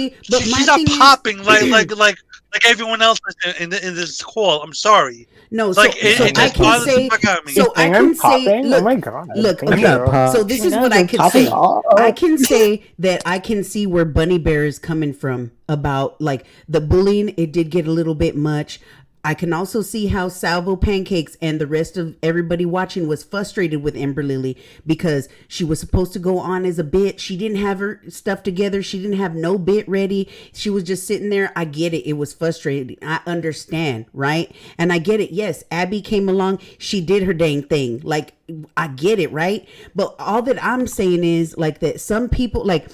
not popping like everyone else in this call. I'm sorry. No, like so it I just can bothers say, the fuck out of me. so I can say, look, oh my god, look, okay. So this is what I can say. I can say that I can see where Bunny Bear is coming from about like the bullying. It did get a little bit much. I can also see how Salvo Pancakes and the rest of everybody watching was frustrated with Amber Lily because she was supposed to go on as a bit. She didn't have her stuff together. She didn't have no bit ready. She was just sitting there. I get it. It was frustrating. I understand, right? And I get it. Yes, Abby came along. She did her dang thing. Like, I get it, right? But all that I'm saying is like that some people like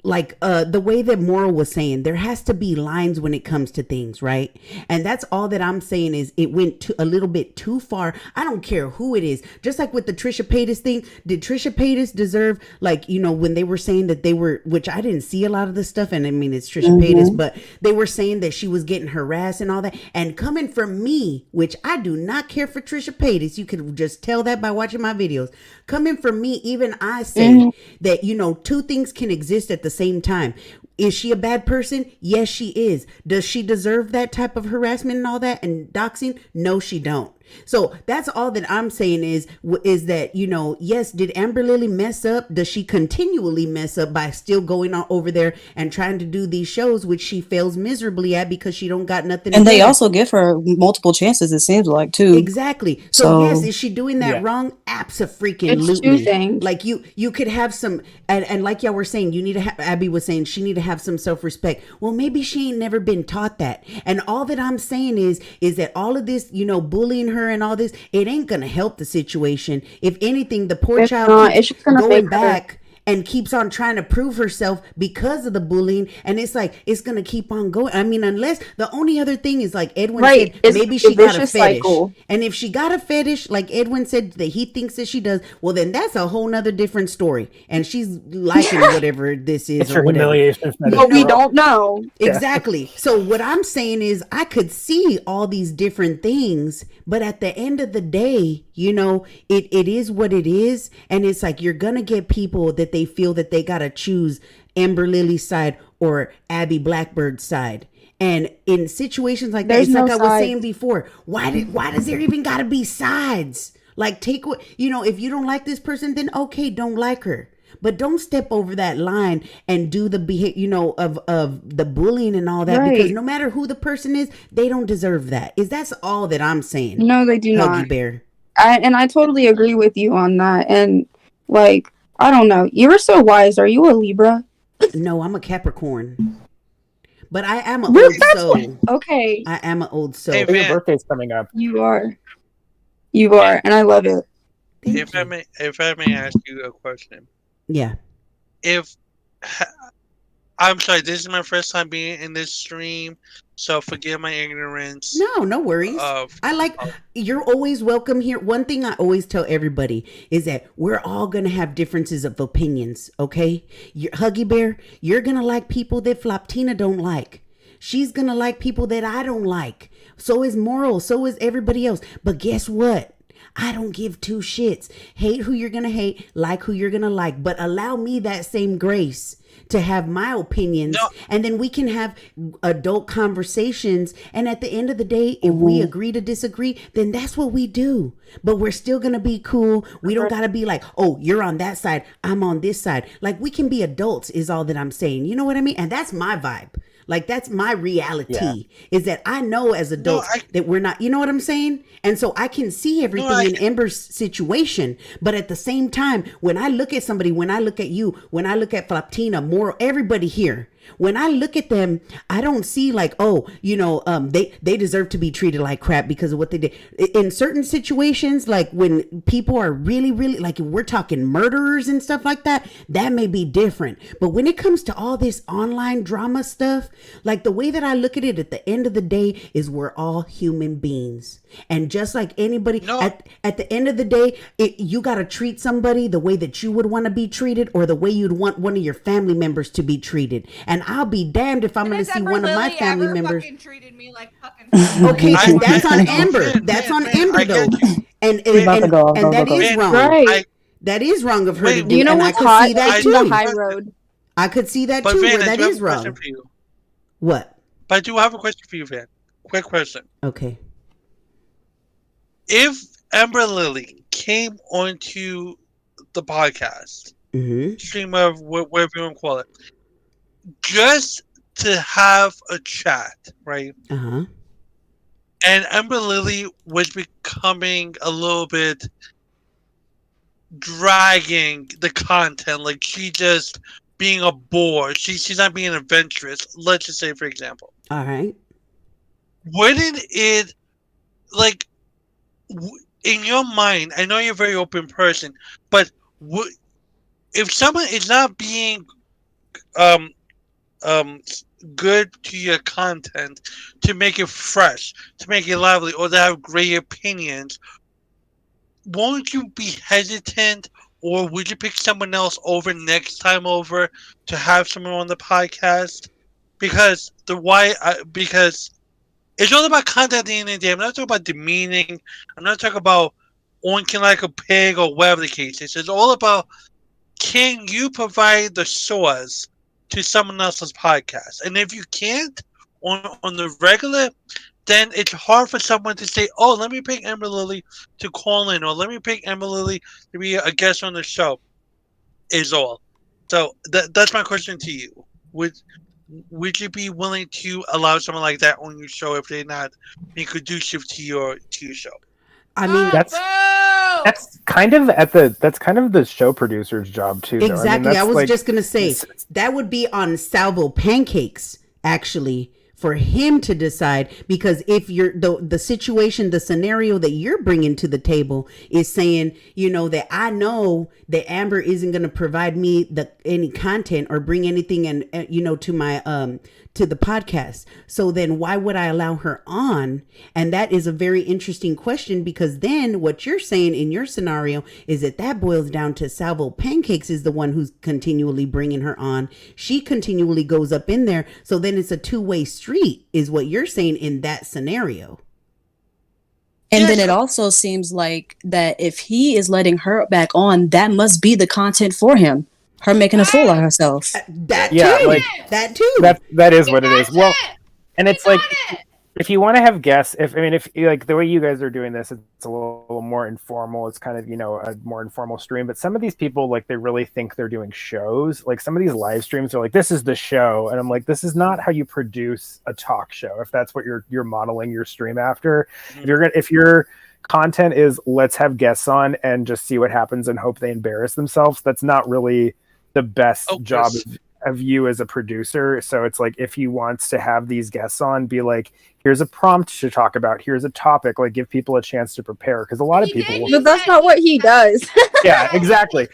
like the way that Moral was saying, there has to be lines when it comes to things, right? And that's all that I'm saying is it went a little bit too far. I don't care who it is. Just like with the Trisha Paytas thing, did Trisha Paytas deserve, like, you know, when they were saying that they were, which I didn't see a lot of the stuff, and I mean it's Trisha Paytas, but they were saying that she was getting harassed and all that. And coming from me, which I do not care for Trisha Paytas, you could just tell that by watching my videos. Coming from me, even I say that, you know, two things can exist at the same time. Is she a bad person? Yes, she is. Does she deserve that type of harassment and all that and doxing? No, she don't. So that's all that I'm saying is that, you know, yes, did Amber Lily mess up? Does she continually mess up by still going on over there and trying to do these shows, which she fails miserably at because she don't got nothing And to they do? also give her multiple chances, it seems like, too. Exactly. So yes, is she doing that wrong? Abso-freaking-lutely. It's two things. Like you could have some, and like y'all were saying, you need to have, Abby was saying she need to have some self-respect. Well, maybe she ain't never been taught that. And all that I'm saying is that all of this, you know, bullying her and all this, it ain't gonna help the situation. If anything, the poor child it's keeps just gonna going make her- back and keeps on trying to prove herself because of the bullying, and it's like it's gonna keep on going. I mean, unless the only other thing is like Edwin Right, said, it's maybe a she got a vicious fetish. cycle. And if she got a fetish, like Edwin said that he thinks that she does, well then that's a whole nother different story. And she's liking whatever this is It's or her whatever. humiliation fetish. But we don't know. Exactly. So what I'm saying is I could see all these different things, but at the end of the day, you know, it is what it is. And it's like you're gonna get people that they feel that they gotta choose Amber Lily's side or Abby Blackbird's side. And in situations like that, There's it's like no I was sides. saying before, why does there even gotta be sides? Like take what, you know, if you don't like this person, then okay, don't like her. But don't step over that line and do the you know, of the bullying and all that, because Right. no matter who the person is, they don't deserve that. That's all that I'm saying. No, they do Huggy not. Bear. I totally agree with you on that. And like, I don't know. You were so wise. Are you a Libra? No, I'm a Capricorn. But I am an Really? old That's soul. Okay. I am an old soul. Hey, Your Van, birthday's coming up. You are. You are, and I love it. if I may ask you a question. Yeah. I'm sorry, this is my first time being in this stream, so forgive my ignorance. No worries. You're always welcome here. One thing I always tell everybody is that we're all going to have differences of opinions, okay? Huggy Bear, you're going to like people that Floptina don't like. She's going to like people that I don't like. So is Moral. So is everybody else. But guess what? I don't give two shits. Hate who you're going to hate, like who you're going to like, but allow me that same grace to have my opinions, and then we can have adult conversations. And at the end of the day, if we agree to disagree, then that's what we do. But we're still gonna be cool. We don't gotta be like, oh, you're on that side, I'm on this side. Like, we can be adults is all that I'm saying. You know what I mean? And that's my vibe. Like, that's my reality, is that I know as adults that we're not, you know what I'm saying? And so I can see everything in Ember's situation. But at the same time, when I look at somebody, when I look at you, when I look at Floptina, Moral, everybody here, when I look at them, I don't see like, oh, you know, they deserve to be treated like crap because of what they did. In certain situations, like when people are really, really, like if we're talking murderers and stuff like that, that may be different. But when it comes to all this online drama stuff, like the way that I look at it at the end of the day is we're all human beings. And just like anybody, at the end of the day, you got to treat somebody the way that you would want to be treated or the way you'd want one of your family members to be treated. And I'll be damned if I'm going to see one of my family members. Treated me like fucking Okay, that's on Amber. That's on Amber though. And that is wrong. Right. That is wrong of her to do. Do you know and I what's could hot? see that The too. high road. I could see that But too, Van, where I that do have is a question wrong. for you. What? But I do have a question for you, Van. Quick question. Okay. If Amber Lily came onto the podcast, stream of whatever you want to call it, just to have a chat, right? Uh-huh. And Amber Lily was becoming a little bit dragging the content, like she just being a bore. She's not being adventurous. Let's just say, for example. All right. Wouldn't it, like, in your mind, I know you're a very open person, but if someone is not being good to your content, to make it fresh, to make it lively, or to have great opinions, won't you be hesitant, or would you pick someone else over next time over to have someone on the podcast? Because because it's all about content at the end of the day. I'm not talking about demeaning. I'm not talking about oinking like a pig or whatever the case is. It's all about, can you provide the source to someone else's podcast? And if you can't on the regular, then it's hard for someone to say, oh, let me pick Amber Lily to call in, or let me pick Amber Lily to be a guest on the show, is all. So that's my question to you. Would you be willing to allow someone like that on your show if they're not being conducive to your show? I mean, that's kind of the show producer's job too. Though. Exactly. I mean, was just gonna say that would be on Salvo Pancakes, actually, for him to decide, because if you're the situation, the scenario that you're bringing to the table is saying, that I know that Amber isn't going to provide me any content or bring anything to my to the podcast. So then why would I allow her on? And that is a very interesting question, because then what you're saying in your scenario is that boils down to Salvo Pancakes is the one who's continually bringing her on. She continually goes up in there. So then it's a two-way street is what you're saying in that scenario. And then it also seems like that if he is letting her back on, that must be the content for him. Her making a fool of herself. That too. That is what it is. Well, and it's like, if you want to have guests, if like the way you guys are doing this, it's a little more informal. It's kind of, a more informal stream. But some of these people, like, they really think they're doing shows. Like, some of these live streams are like, this is the show. And I'm like, this is not how you produce a talk show. If that's what you're modeling your stream after, if your content is let's have guests on and just see what happens and hope they embarrass themselves, that's not really the best job of you as a producer. So it's like, if he wants to have these guests on, be like, here's a prompt to talk about, here's a topic, like, give people a chance to prepare, because a lot of people But that's not what he does. yeah, exactly.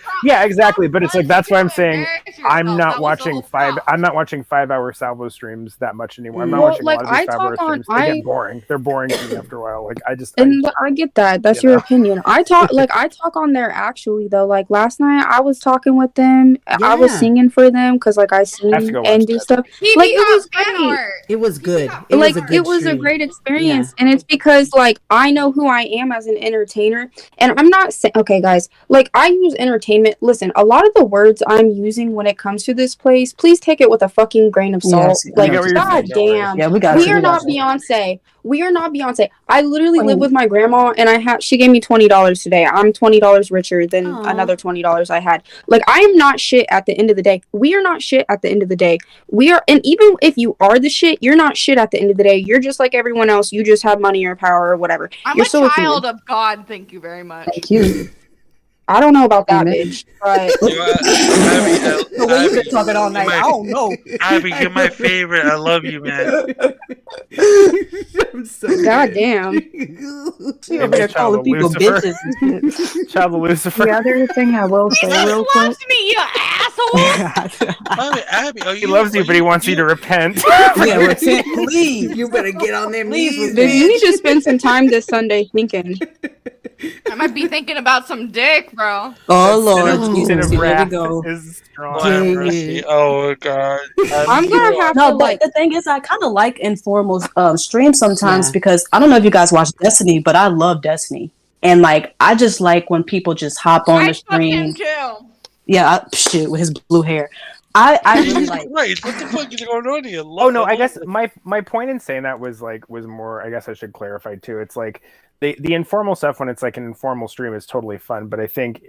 But it's like, that's why I'm saying I'm not watching 5-hour Salvo streams that much anymore. I'm not watching a lot of these 5-hour streams. They get boring. They're boring to me after a while. Like, I get that. That's your opinion. I talk on there actually though. Like last night I was talking with them. I was singing for them because like I sing and do stuff. Like it was great. It was good. It was a great experience, and it's because like I know who I am as an entertainer, and I'm not saying, okay guys, like I use entertainment. Listen, a lot of the words I'm using when it comes to this place, please take it with a fucking grain of salt. Yes, like god damn, yeah, we are not Beyonce. We are not Beyonce. I literally live with my grandma, and she gave me $20 today. I'm $20 richer than another $20 I had. Like, I am not shit at the end of the day. We are not shit at the end of the day. And even if you are the shit, you're not shit at the end of the day. You're just like everyone else. You just have money or power or whatever. I'm you're a child of God. Thank you very much. Thank you. I don't know about that, bitch. But the way you've been talking all night, I don't know. Abby, you're my favorite. I love you, man. God damn. She over there calling people bitches and shit. Child of Lucifer. The other thing I will say real quick. Loves me, you asshole. Abby, he loves you, but he wants you to repent. Yeah, repent, please. You better get on them knees. Dude, you need to spend some time this Sunday thinking. I might be thinking about some dick, bro. Oh Lord, Jesus, here we go. Oh God. I'm gonna have no, but the thing is, I kind of like informal streams sometimes because I don't know if you guys watch Destiny, but I love Destiny, and like I just like when people just hop on the stream. Yeah, shit with his blue hair. I really like. Right, what the fuck is going on here? Oh no, I guess my point in saying that was more. I guess I should clarify too. It's like the informal stuff when it's like an informal stream is totally fun, but I think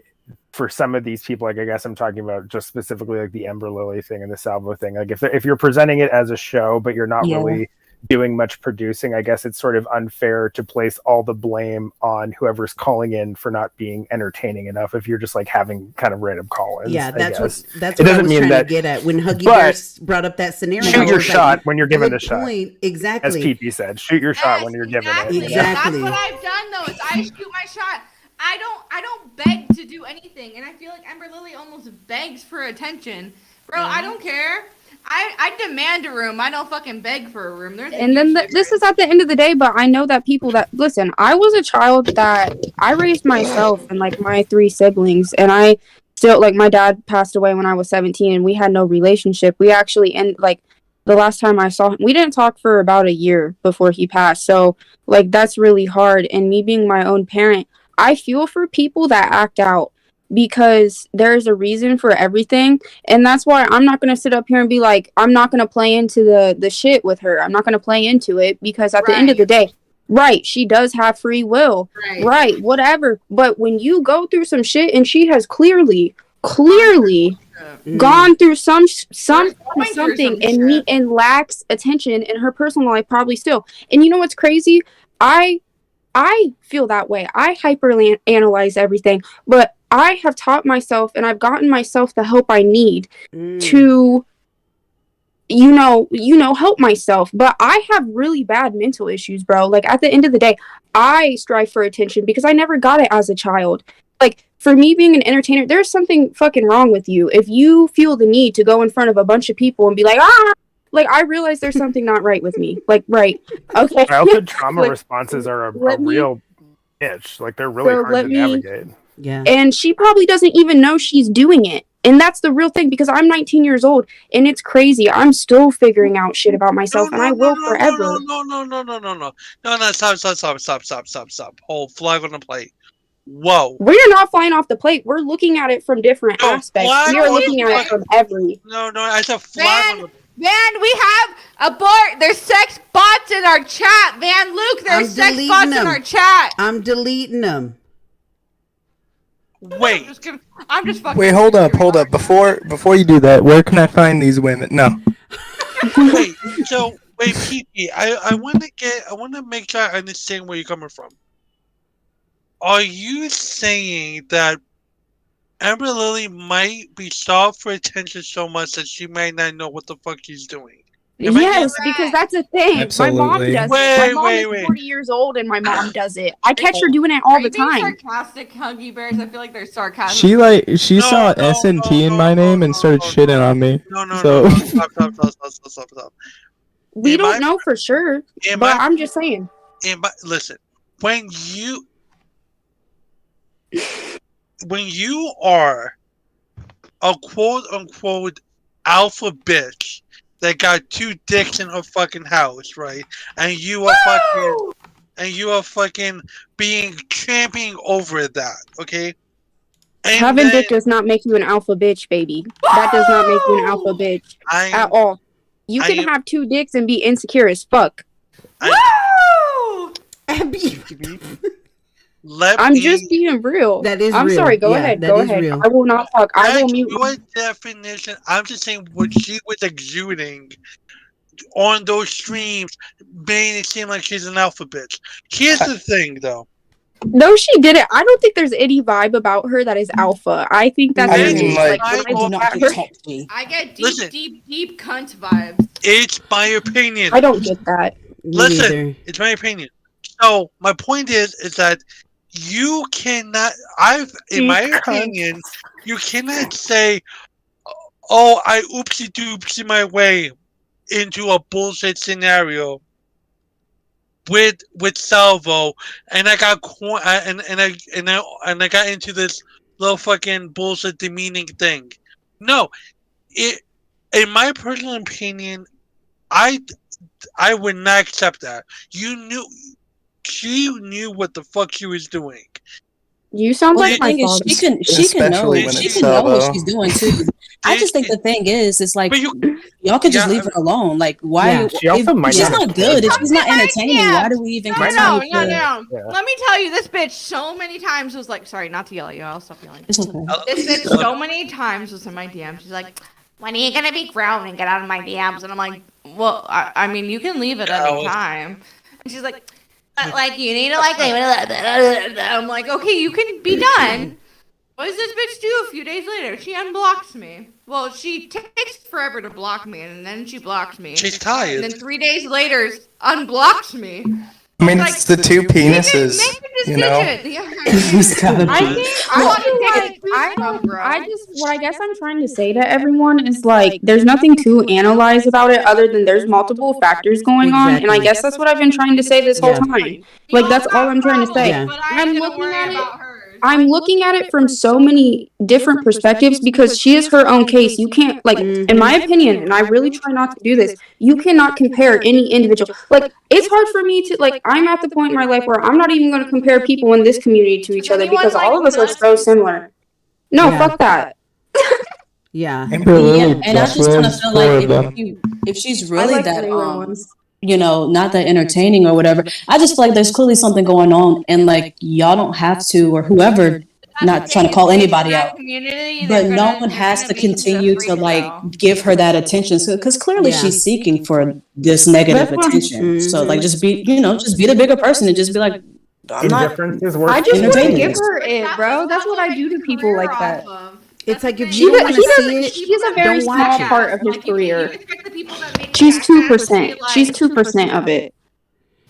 for some of these people, like I guess I'm talking about just specifically like the Ember Lily thing and the Salvo thing. Like if you're presenting it as a show, but you're not really doing much producing, I guess it's sort of unfair to place all the blame on whoever's calling in for not being entertaining enough. If you're just like having kind of random call-ins, yeah, that's what it I was trying to get at when Huggy Bear brought up that scenario. Shoot your shot when you're given the shot. Exactly, as PP said, shoot your shot when you're given it. Exactly. That's what I've done though. Is I shoot my shot. I don't beg to do anything, and I feel like Ember Lily almost begs for attention. Bro, I don't care. I demand a room. I don't fucking beg for a room. There's a And then huge this is at the end of the day, but I know that people that listen, I was a child that I raised myself and like my 3 siblings, and I still like my dad passed away when I was 17 and we had no relationship. We actually and like the last time I saw him, we didn't talk for about a year before he passed. So like that's really hard. And me being my own parent, I feel for people that act out because there's a reason for everything, and that's why I'm not going to sit up here and be like I'm not going to play into the shit with her. I'm not going to play into it because at the end of the day, right, she does have free will, right, whatever, but when you go through some shit and she has clearly gone through some something and lacks attention in her personal life probably still. And you know what's crazy? I feel that way. I hyper analyze everything, but I have taught myself and I've gotten myself the help I need to, you know, help myself. But I have really bad mental issues, bro. Like at the end of the day, I strive for attention because I never got it as a child. Like for me being an entertainer, there's something fucking wrong with you. If you feel the need to go in front of a bunch of people and be like, like I realize there's something not right with me. Like, right. Okay. Childhood trauma Like, responses are a let me- real itch. Like they're really So hard let to me- navigate. Yeah. And she probably doesn't even know she's doing it. And that's the real thing because I'm 19 years old and it's crazy. I'm still figuring out shit about myself and I will forever. No, stop. Whole flag on the plate. Whoa. We're not flying off the plate. We're looking at it from different aspects. We are looking at it from every. No, I said flag on the Van, we have there's sex bots in our chat. Van Luke, there's sex bots in our chat. I'm deleting them. Wait. I'm just fucking. Wait, hold up. Before you do that, where can I find these women? No. Wait, Kiki, I want to make sure I understand where you're coming from. Are you saying that Amber Lily might be starved for attention so much that she might not know what the fuck she's doing? Yes, because that's a thing. Absolutely. My mom does it. My mom is 40 years old and my mom does it. I catch her doing it all the time. Sarcastic, Huggy Bears. I feel like they're sarcastic. She saw SNT in my name and started shitting on me. No. Stop. We don't know for sure, but I'm just saying. Listen, when you are a quote unquote alpha bitch that got 2 dicks in her fucking house, right? And you are fucking being championing over that, okay? And having dick does not make you an alpha bitch, baby. That does not make you an alpha bitch at all. You can have 2 dicks and be insecure as fuck. I'm just being real. That is I'm real. sorry. Go Yeah, ahead. that Go is ahead. real. I will not talk. I will mute. Your definition. I'm just saying what she was exuding on those streams made it seem like she's an alpha bitch. Here's the thing, though. No, she didn't. I don't think there's any vibe about her that is alpha. I think that's I get deep cunt vibes. It's my opinion. I don't get that. Listen, it's my opinion. So my point is that you cannot. In my opinion, you cannot say, "Oh, I oopsie doopsie my way into a bullshit scenario with Salvo, and I got and I got into this little fucking bullshit demeaning thing." No, in my personal opinion, I would not accept that. She knew what the fuck she was doing. You sound Well, like the thing my is, father. she can know. She can know what she's doing too. I just think the thing is, it's like y'all could just leave her alone. Like, why? She also might if she's not not good, if she's not entertaining, why do we even No. Let me tell you, this bitch so many times was like, sorry, not to yell at you. I'll stop yelling. It's okay. This bitch so many times was in my DM. She's like, when are you gonna be grown and get out of my DMs? And I'm like, well, I mean, you can leave at any time. And she's like, but like, you need to like leave it. I'm like, okay, you can be done. What does this bitch do a few days later? She unblocks me. Well, she takes forever to block me, and then she blocks me. She's tired. And then 3 days later, unblocks me. I mean, it's the 2 penises. Make a decision. What I guess I'm trying to say to everyone is like, there's nothing to analyze about it other than there's multiple factors going on, and I guess that's what I've been trying to say this whole time. Like that's all I'm trying to say. Yeah. I'm looking at it from so many different perspectives because she is her own case. You can't, like, in my opinion, and I really try not to do this, you cannot compare any individual. Like, it's hard for me to, like, I'm at the point in my life where I'm not even going to compare people in this community to each other because all of us are so similar. No, fuck that. Yeah. And I just kind of feel like if she's really that, not that entertaining or whatever, I just feel like there's clearly something going on, and like y'all don't have to, or whoever, not trying to call anybody out, but no one has to continue to like give her that attention, because clearly she's seeking for this negative attention. So like, just be the bigger person and just be like, I just want to give her it, bro. That's what I do to people like that. It's like if you don't want to see it, she's a very don't watch small it. part of his career. She's 2%. She's 2% of it.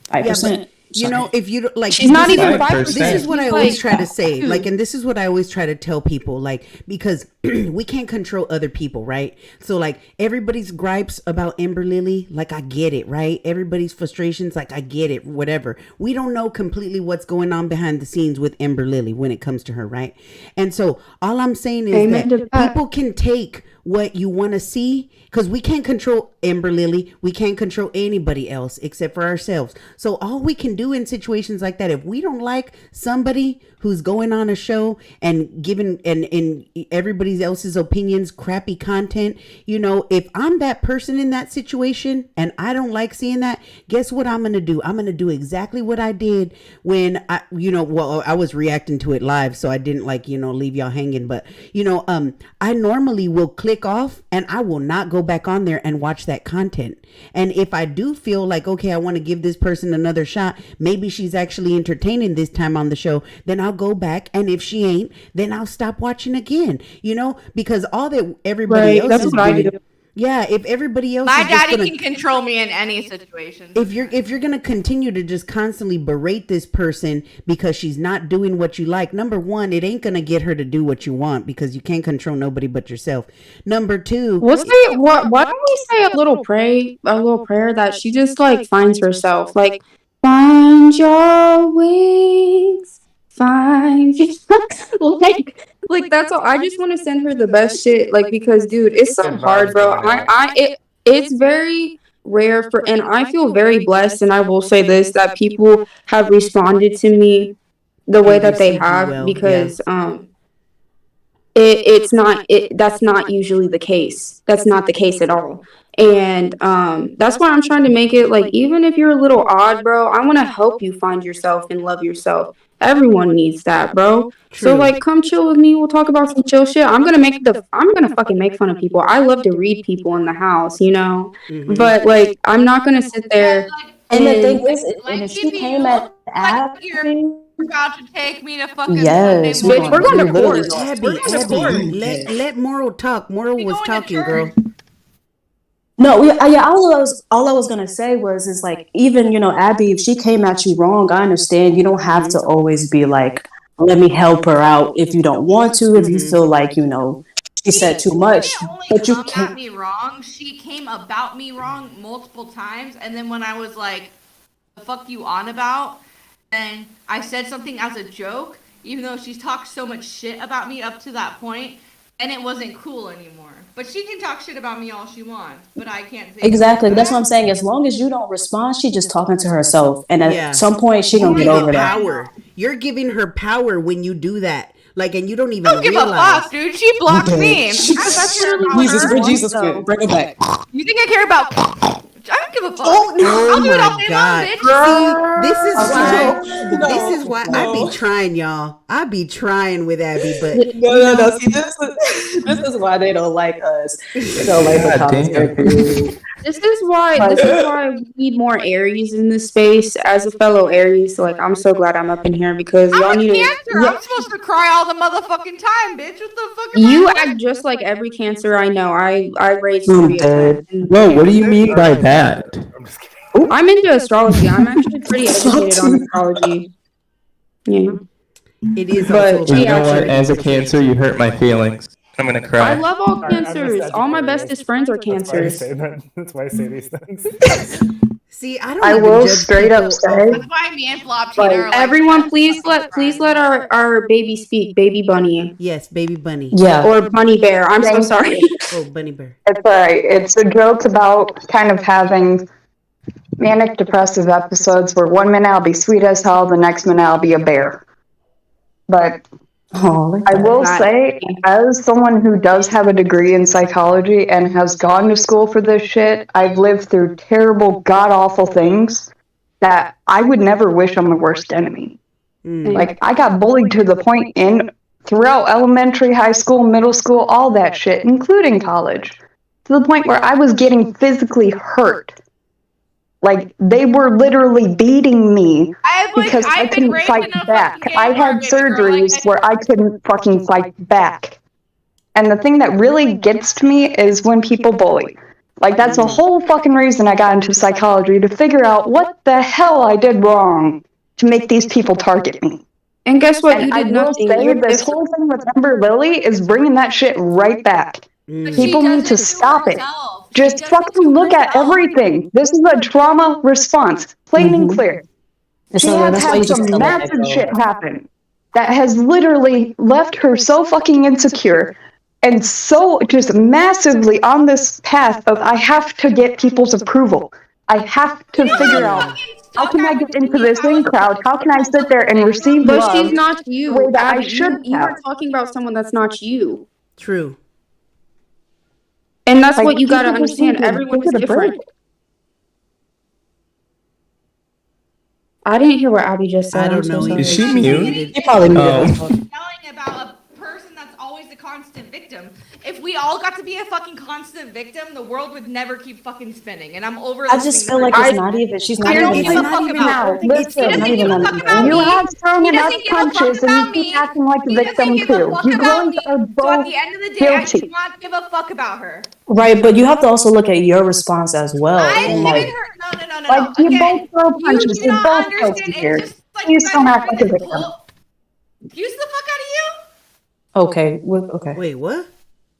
5%. You know, if you like, she's not even 5%. This is what I always try to say, like, and this is what I always try to tell people, like, because we can't control other people, right? So, like, everybody's gripes about Ember Lily, like, I get it, right? Everybody's frustrations, like, I get it, whatever. We don't know completely what's going on behind the scenes with Ember Lily when it comes to her, right? And so, all I'm saying is that people can take what you want to see, because we can't control Ember Lily. We can't control anybody else except for ourselves. So all we can do in situations like that, if we don't like somebody who's going on a show and giving and everybody else's opinions crappy content, if I'm that person in that situation and I don't like seeing that, guess what I'm gonna do? I'm gonna do exactly what I did when I was reacting to it live, so I didn't leave y'all hanging, but I normally will click off and I will not go back on there and watch that content. And if I do feel like, okay, I want to give this person another shot, maybe she's actually entertaining this time on the show, then I'll go back, and if she ain't, then I'll stop watching again, because all that everybody else is doing. Yeah, if everybody else, my daddy can control me in any situation. If you're gonna continue to just constantly berate this person because she's not doing what you like, number one, it ain't gonna get her to do what you want, because you can't control nobody but yourself. Number two, why don't we say a little prayer that she just like finds herself, like, find your wings, find your like that's all. I just want to send her the best shit, like, because dude, it's so hard, bro. It's very rare and I feel very blessed, and I will say this, that people have responded to me the way that they have, because that's not usually the case. That's not the case at all. And that's why I'm trying to make it like, even if you're a little odd, bro, I want to help you find yourself and love yourself. Everyone needs that, bro. So like, come chill with me. We'll talk about some chill shit. I'm gonna fucking make fun of people. I love to read people in the house, but like, I'm not gonna sit there. And the thing is, if she came at Abby, you're about to take me to fucking yes, we're going to court. Abby, let Moral talk. Moral was talking, girl. No, all I was gonna say is like, even Abby, if she came at you wrong, I understand. You don't have to always be like, let me help her out if you don't want to. If you feel like she said too much, but you can't. At me wrong. She came about me wrong multiple times, and then when I was like, "The fuck you on about?" then I said something as a joke, even though she's talked so much shit about me up to that point, and it wasn't cool anymore. But she can talk shit about me all she wants, but I can't say exactly. That's what I'm saying. As long as you don't respond, she's just talking to herself, and at some point, she gonna get over that. You're giving her power when you do that. Like, and you don't even give a fuck, dude. She blocked me. Jesus, bring it back. You think I care about? I don't give a fuck. Oh I'll do it all day long, bitch. See, this is why I be trying, y'all. I be trying with Abby, but no. See, this is why they don't like us. They don't like the comments. This is why we need more Aries in this space. As a fellow Aries, so like, I'm so glad I'm up in here, because y'all need Cancer. I'm supposed to cry all the motherfucking time, bitch. What the fuck? You act just like every Cancer I know. I raised Whoa, what do you mean by that? I'm into astrology. I'm actually pretty educated on astrology. Yeah. It is But also You yeah, know what? As a cancer, you hurt my feelings. I'm gonna I cry. love all Sorry, I'm cancers. just All my Sagittarius. bestest friends are That's why I cancers. say that. That's why I say these things. See, I don't I even will judge straight up people say, off That's of. why me and Floptina are like Everyone, please let our baby speak, baby bunny. Yes, baby bunny. Yeah. Or bunny bear. I'm so Thank sorry. you. Oh, bunny bear. It's alright. It's a joke about kind of having manic depressive episodes where one minute I'll be sweet as hell, the next minute I'll be a bear. But I will say, as someone who does have a degree in psychology and has gone to school for this shit, I've lived through terrible, god awful things that I would never wish on my worst enemy. Like, I got bullied to the point throughout elementary, high school, middle school, all that shit, including college, to the point where I was getting physically hurt. Like, they were literally beating me because I couldn't fight back. I had surgeries where I couldn't fucking fight back. And the thing that really gets to me is when people bully. Like, that's the whole fucking reason I got into psychology, to figure out what the hell I did wrong to make these people target me. And guess what? And You I did will nothing. say, You're this whole thing with Ember Lily is bringing that shit right back. People need to stop it. Just fucking look at everything. This is a trauma response, plain and clear. She has That's why you had just some tell her that massive go. shit happen that has literally left her so fucking insecure and so just massively on this path of I have to get people's approval. I have to figure out, how can I get into this in crowd? How can I sit there and receive But love she's not the way you, that I Abby. should You have? are talking about someone that's not you. True. And that's Like, what you gotta people just need understand. to Everyone give is it a break. different. I didn't hear what Abby just said. I don't I'm so know. sorry. Is she muted? He probably muted Oh. us both. yelling about a person that's always a constant victim. If we all got to be a fucking constant victim, the world would never keep fucking spinning. And I'm over. I just feel like it's not even. She's not I don't even. give a Like, fuck about her. Now, listen, He doesn't give a fuck about you me. have thrown He enough doesn't give a fuck punches and you about keep me. acting like a He doesn't victim give a too. fuck You about girls me. are So at both the end of the day, I do guilty. not give a fuck about her. right, but you have to also look at your response as well. I've And given like, her no. Like, you Again, both throw you punches. do You're not both understand. guilty It's here. just like you Please guys don't are act like a trying to victim. pull. Excuse the fuck out of you. okay, okay. Wait, what?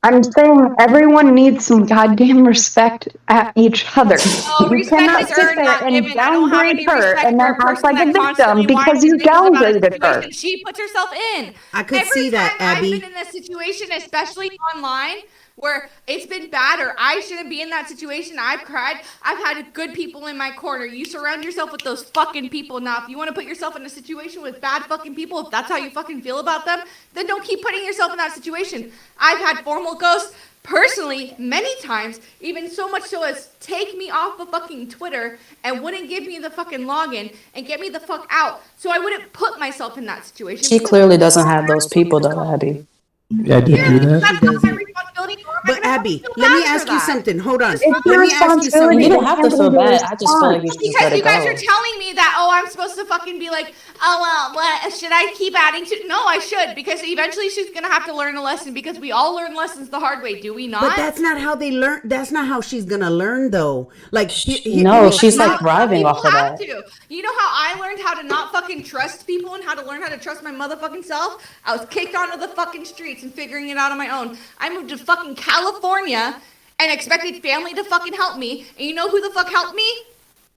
I'm saying everyone needs some goddamn respect at each other. Oh, You respect cannot is sit earned, there not and given. I don't have downgrade any her respect and for then a act person like a that victim constantly whines because you and bitches about a downgraded her. situation she puts herself in. I could Every see that, time I've Abby. been in a situation, especially online, where it's been bad or I shouldn't be in that situation, I've cried. I've had good people in my corner. You surround yourself with those fucking people. Now, if you want to put yourself in a situation with bad fucking people, if that's how you fucking feel about them, then don't keep putting yourself in that situation. I've had formal ghosts personally many times, even so much so as take me off of fucking Twitter and wouldn't give me the fucking login and get me the fuck out, so I wouldn't put myself in that situation. She clearly doesn't have those people though, Abby. Yeah, I did do that. She doesn't. But Abby, let me ask you something. Hold on. It's Let your me ask you responsibility. something. You don't have to feel bad. I just feel like you should just let Because it you guys go. are telling me that, oh, I'm supposed to fucking be like, oh, well, what, should I keep adding to? No, I should, because eventually she's going to have to learn a lesson, because we all learn lessons the hard way, do we not? But that's not how they learn. That's not how she's gonna learn, though. Like, No, she's like thriving off of that. You know how I learned how to not fucking trust people and how to learn how to trust my motherfucking self? I was kicked onto the fucking streets and figuring it out on my own. I moved to fucking California and expected family to fucking help me. And you know who the fuck helped me?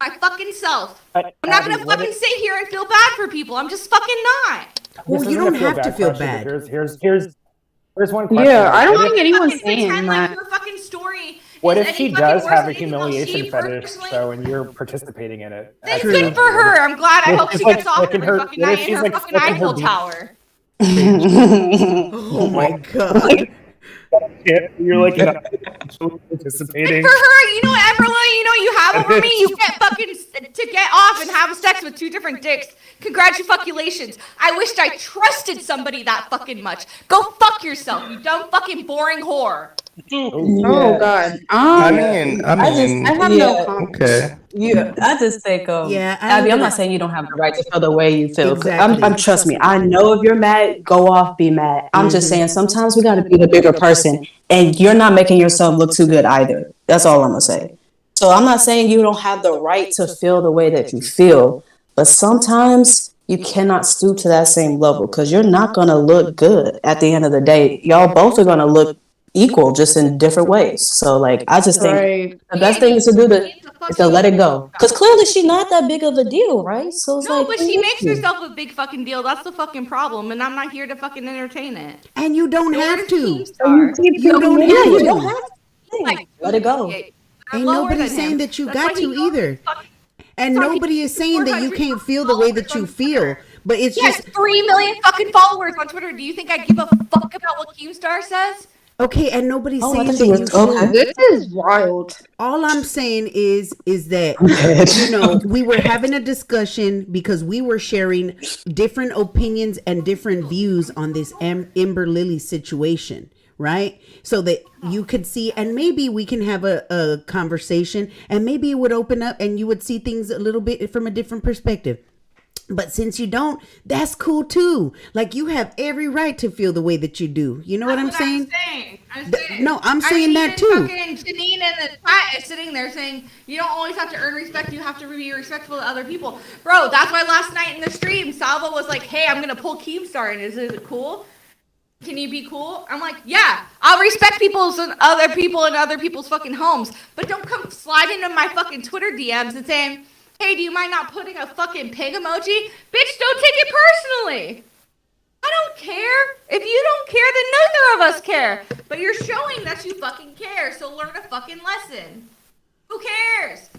My fucking self. I'm not gonna fucking sit here and feel bad for people. I'm just fucking not. Well, This you isn't don't a have to feel question, bad. but here's one question. Yeah, I don't What if- think anyone's Pretend saying like that. your fucking story What is if she any fucking does worse have than a anything else humiliation she fetish, personally- though, and you're participating in it? That's good for her. I'm glad. I hope she Like, gets off flicking every her- fucking what if night in she's, her like, fucking flicking her Eiffel beak? Tower. Oh my god. You're like participating. For her, you know what, Everly, you know what you have over me? You get fucking to get off and have sex with two different dicks. Congratulations. I wished I trusted somebody that fucking much. Go fuck yourself, you dumb fucking boring whore. Oh God. I mean, I have no comments. okay. I just think, Yeah, Abby, I'm not saying you don't have the right to feel the way you feel. Exactly. I'm trust me. I know if you're mad, go off, be mad. I'm just saying sometimes we got to be the bigger person, and you're not making yourself look too good either. That's all I'm gonna say. So I'm not saying you don't have the right to feel the way that you feel, but sometimes you cannot stoop to that same level because you're not going to look good at the end of the day. Y'all both are going to look equal, just in different ways. So, like, I just think the best thing is to let it go. Because clearly she's not that big of a deal, right? So it's No, like, but she makes herself a big fucking deal. That's the fucking problem, and I'm not here to fucking entertain it. And you don't have to. You don't have you to. don't have to. Like, let it go. Ain't nobody saying that you got to either. And nobody is saying that you can't feel the way that you feel. But it's Yes, just 3 million fucking followers on Twitter. Do you think I give a fuck about what Keemstar says? okay, and nobody's I saying thought that you you was- should. okay. This is wild. All I'm saying is that we were having a discussion because we were sharing different opinions and different views on this Ember Lily situation, right? So that you could see, and maybe we can have a conversation, and maybe it would open up and you would see things a little bit from a different perspective. But since you don't, that's cool too. Like, you have every right to feel the way that you do. You know what I'm saying? No, I'm saying that too. Fucking Janine in the chat is sitting there saying, you don't always have to earn respect, you have to be respectful to other people. Bro, that's why last night in the stream, Salva was like, hey, I'm going to pull Keemstar in. Is it cool? Can you be cool? I'm like, yeah, I'll respect people's and other people in other people's fucking homes. But don't come sliding into my fucking Twitter DMs and saying, hey, do you mind not putting a fucking pig emoji? Bitch, don't take it personally. I don't care. If you don't care, then neither of us care. But you're showing that you fucking care, so learn a fucking lesson. Who cares?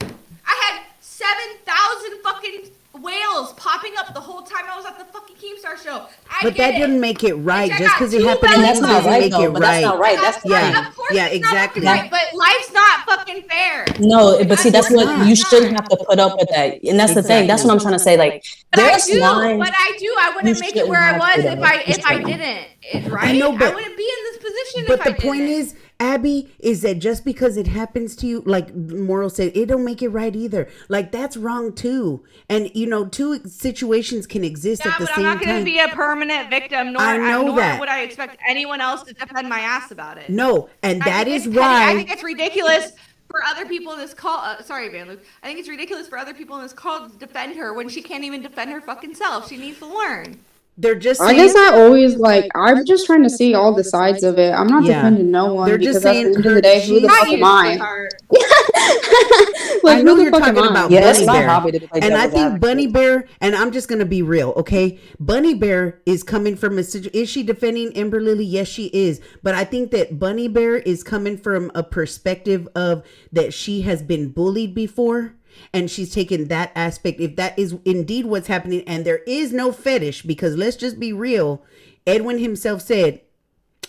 I had 7,000 fucking whales popping up the whole time I was at the fucking Keemstar show. But that didn't make it right. Just because it two happened to bellies. you That's not doesn't right, make though, it but right. that's not right. That's yeah, Of course yeah, it's not exactly. fucking right, but life's not fucking fair. No, but see, that's what you shouldn't have to put up with that, and that's the thing. That's what I'm trying to say. Like, there's lines. But I wouldn't make it where I was if I didn't. Right? I know, but I wouldn't be in this position But if the I point didn't. is, Abby, is that just because it happens to you, like Moral said, it don't make it right either. Like, that's wrong too. And you know, two situations can exist at the But same I'm not going to time. be a permanent victim, nor, I know nor that. would I expect anyone else to defend my ass about it. No, and I that think is it's petty. I why. think it's ridiculous for other people in this call. Sorry, Van Luke. I think it's ridiculous for other people in this call to defend her when she can't even defend her fucking self. She needs to learn. They're just I saying. guess I always like. I'm just trying to see all the sides of it. I'm not defending no one. They're just because at saying the end of the day, who the fuck am I? I know who the you're fuck am talking I? about Yeah, Bunny that's my Bear, hobby to play and I devil's think advocate. Bunny Bear, and I'm just gonna be real, okay? Bunny Bear is coming from is she defending Ember Lily? Yes, she is. But I think that Bunny Bear is coming from a perspective of that she has been bullied before, and she's taken that aspect. If that is indeed what's happening, and there is no fetish, because let's just be real, Edwin himself said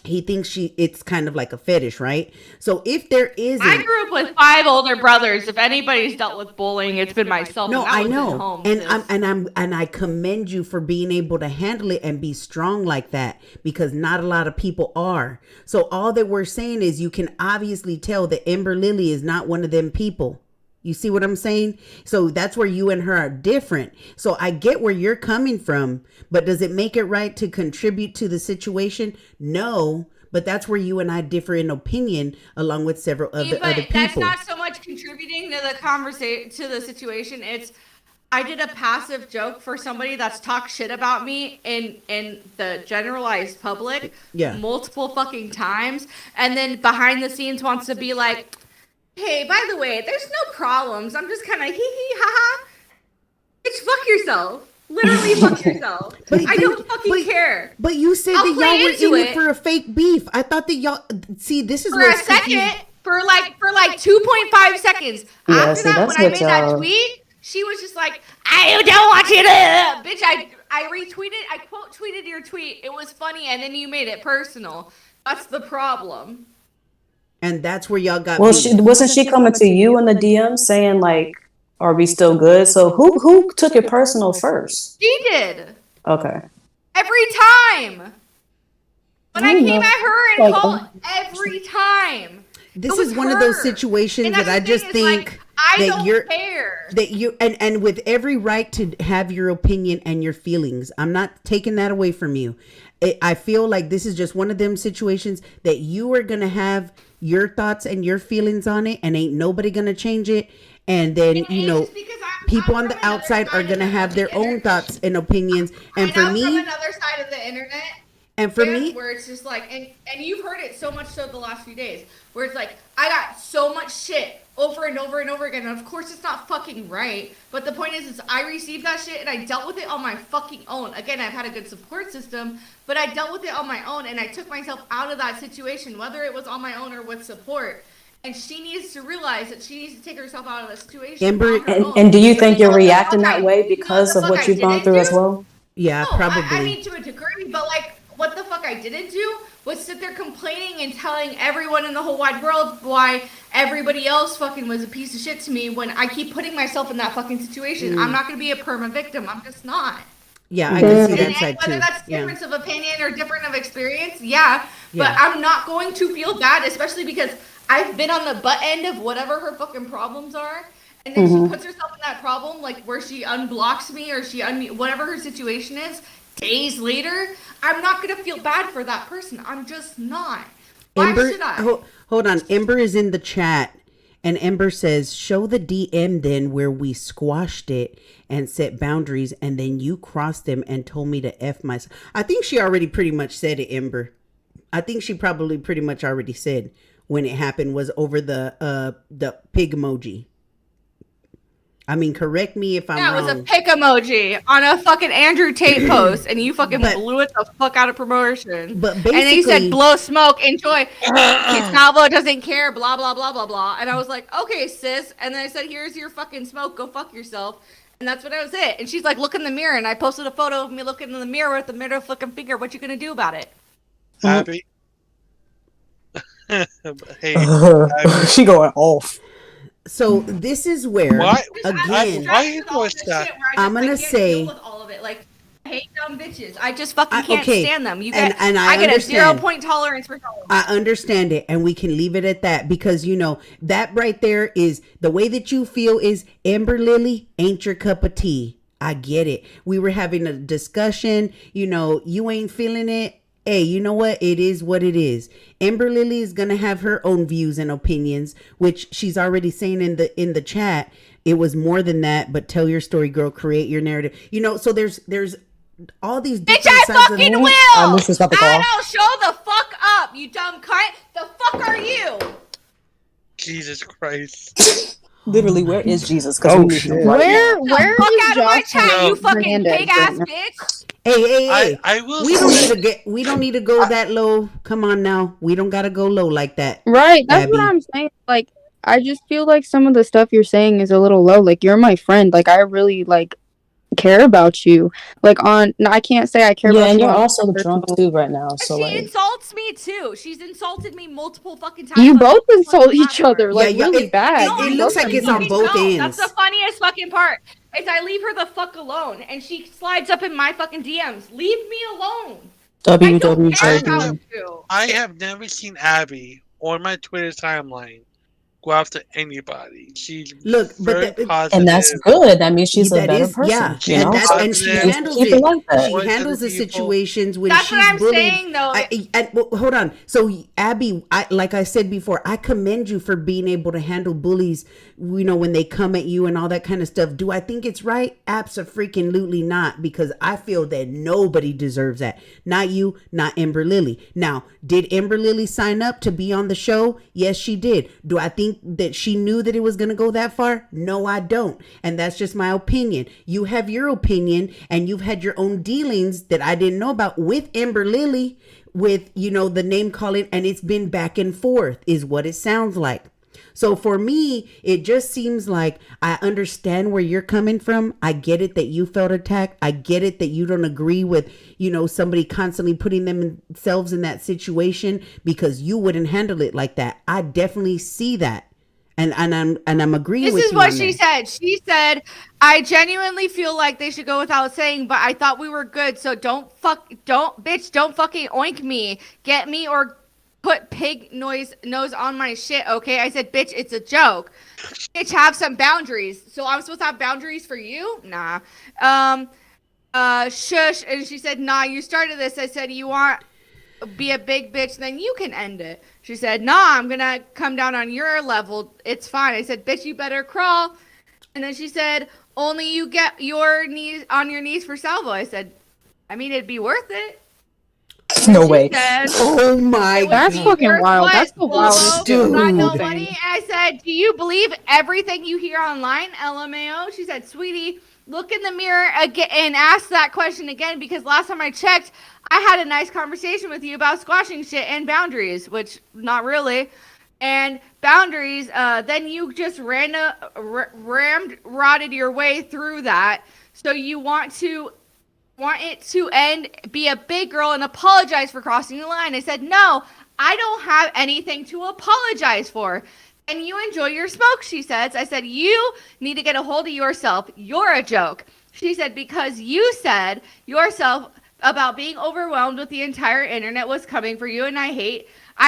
he thinks it's kind of like a fetish, right? So if there isn't, I grew up with 5 older brothers. If anybody's dealt with bullying, it's been myself. no, and that I was at know, home, and I commend you for being able to handle it and be strong like that, because not a lot of people are. So all that we're saying is you can obviously tell that Ember Lily is not one of them people. You see what I'm saying? So that's where you and her are different. So I get where you're coming from, but does it make it right to contribute to the situation? No, but that's where you and I differ in opinion, along with several of the other people. That's not so much contributing to the conversation, to the situation. It's I did a passive joke for somebody that's talked shit about me in the generalized public multiple fucking times, and then behind the scenes wants to be like, hey, by the way, there's no problems. I'm just kind of hee hee ha ha. Bitch, fuck yourself. Literally fuck yourself. I don't fucking care. But you said I'll that play y'all were into in it it. for a fake beef. I thought that y'all see this is For where a it's second, confusing. for like 2.5 seconds. Yeah, After see, that, that's when I what made that y'all- tweet, she was just like, I don't want you to. Bitch, I retweeted, I quote tweeted your tweet. It was funny, and then you made it personal. That's the problem. And that's where y'all got. Well, beef. wasn't she coming to you in the DM saying like, "Are we still good?" So who took it personal first? She did. Okay. Every time. When I don't came know. at her and Like, called every time. This is one of those situations that I just think I that don't you're care. that you and with every right to have your opinion and your feelings. I'm not taking that away from you. I feel like this is just one of them situations that you are going to have your thoughts and your feelings on it, and ain't nobody going to change it. and then people on the outside are gonna have their own thoughts and opinions. And for me, from another side of the internet. And for me, where it's just like, and you've heard it so much so the last few days, where it's like, I got so much shit over and over and over again. And of course, it's not fucking right. But the point is I received that shit and I dealt with it on my fucking own. Again, I've had a good support system, but I dealt with it on my own and I took myself out of that situation, whether it was on my own or with support. And she needs to realize that she needs to take herself out of the situation. And do you think you're reacting that way because of what you've gone through as well? Yeah, probably. I mean, to a degree, but like, what the fuck I didn't do was sit there complaining and telling everyone in the whole wide world why everybody else fucking was a piece of shit to me when I keep putting myself in that fucking situation. I'm not going to be a perma victim. I'm just not. Yeah, I can see that side too. Whether that's difference of opinion or different of experience, but I'm not going to feel bad, especially because I've been on the butt end of whatever her fucking problems are. And then she puts herself in that problem, like where she unblocks me or she whatever her situation is. Days later, I'm not gonna feel bad for that person. I'm just not. Why should I? Hold on. Ember is in the chat, and Ember says, "Show the DM then where we squashed it and set boundaries, and then you crossed them and told me to F myself." I think she already pretty much said it, Ember. I think she probably pretty much already said when it happened was over the pig emoji. I mean, correct me if I'm wrong. Yeah, it was a pick emoji on a fucking Andrew Tate post, and you fucking blew it the fuck out of promotion. But basically, and then you said, blow smoke, enjoy. Salvo doesn't care, blah, blah, blah, blah, blah. And I was like, okay, sis. And then I said, here's your fucking smoke, go fuck yourself. And that's what was it. And she's like, look in the mirror. And I posted a photo of me looking in the mirror with the middle fucking finger. What you gonna do about it? Abby. Hey, she going off. So this is where again I'm gonna say with all of it. Like, I hate dumb bitches. I just fucking can't stand them. You get, and I get understand. a 0-point tolerance for them. I understand it, and we can leave it at that because that right there is the way that you feel is Amber Lily ain't your cup of tea. I get it. We were having a discussion. You ain't feeling it. Hey, you know what? It is what it is. Ember Lily is gonna have her own views and opinions, which she's already saying in the chat. It was more than that, but tell your story, girl. Create your narrative. So there's all these different Bitch, I fucking will. This is not the call. I don't show the fuck up, you dumb cunt. The fuck are you? Jesus Christ. Literally, where is Jesus? Where are you, fuck out of my Josh chat, you fucking Hernandez pig ass right now? bitch. Hey. I will. We don't need to go that low. Come on now. We don't gotta go low like that. Right. That's Abby. what I'm saying. Like, I just feel like some of the stuff you're saying is a little low. Like, you're my friend. Like, I really care about you. Like, I can't say I care about you. Yeah, and you're also drunk too right now. So She insults me too. She's insulted me multiple fucking times. You both insult each other really bad. It looks like it's on both ends. That's the funniest fucking part. Is I leave her the fuck alone, and she slides up in my fucking DMs. Leave me alone. WWJD. I have never seen Abby or my Twitter timeline go after anybody. She's very positive. And that's good. That means she's a better person. Yeah, and she handles it. She handles the situations when that's she's what I'm bullied. saying, though. Hold on. So Abby, like I said before, I commend you for being able to handle bullies. When they come at you and all that kind of stuff. Do I think it's right? Abso-freaking-lutely not, because I feel that nobody deserves that. Not you, not Ember Lily. Now, did Ember Lily sign up to be on the show? Yes, she did. Do I think that she knew that it was going to go that far? No, I don't. And that's just my opinion. You have your opinion, and you've had your own dealings that I didn't know about with Ember Lily, with, the name calling, and it's been back and forth, is what it sounds like. So for me, it just seems like I understand where you're coming from. I get it that you felt attacked. I get it that you don't agree with, somebody constantly putting themselves in that situation because you wouldn't handle it like that. I definitely see that. And I'm agreeing with you. This is what she said. She said, I genuinely feel like they should go without saying, but I thought we were good. So don't fucking oink me, get me, or put pig nose on my shit, okay? I said, bitch, it's a joke. Bitch, have some boundaries. So I'm supposed to have boundaries for you? Nah. Shush. And she said, nah, you started this. I said, you want be a big bitch, then you can end it. She said, nah, I'm going to come down on your level. It's fine. I said, bitch, you better crawl. And then she said, only you get your knees on your knees for Salvo. I said, I mean, it'd be worth it. No way. Oh my god. That's fucking wild. That's the wildest shit. Not no Dude. money. I said, do you believe everything you hear online? LMAO. She said, sweetie, look in the mirror again and ask that question again, because last time I checked, I had a nice conversation with you about squashing shit and boundaries, which not really. And boundaries, then you just ramrotted your way through that. So you want it to end, be a big girl and apologize for crossing the line. I said, no, I don't have anything to apologize for. And you enjoy your smoke, she says. I said, you need to get a hold of yourself. You're a joke. She said, because you said yourself about being overwhelmed with the entire internet was coming for you, and I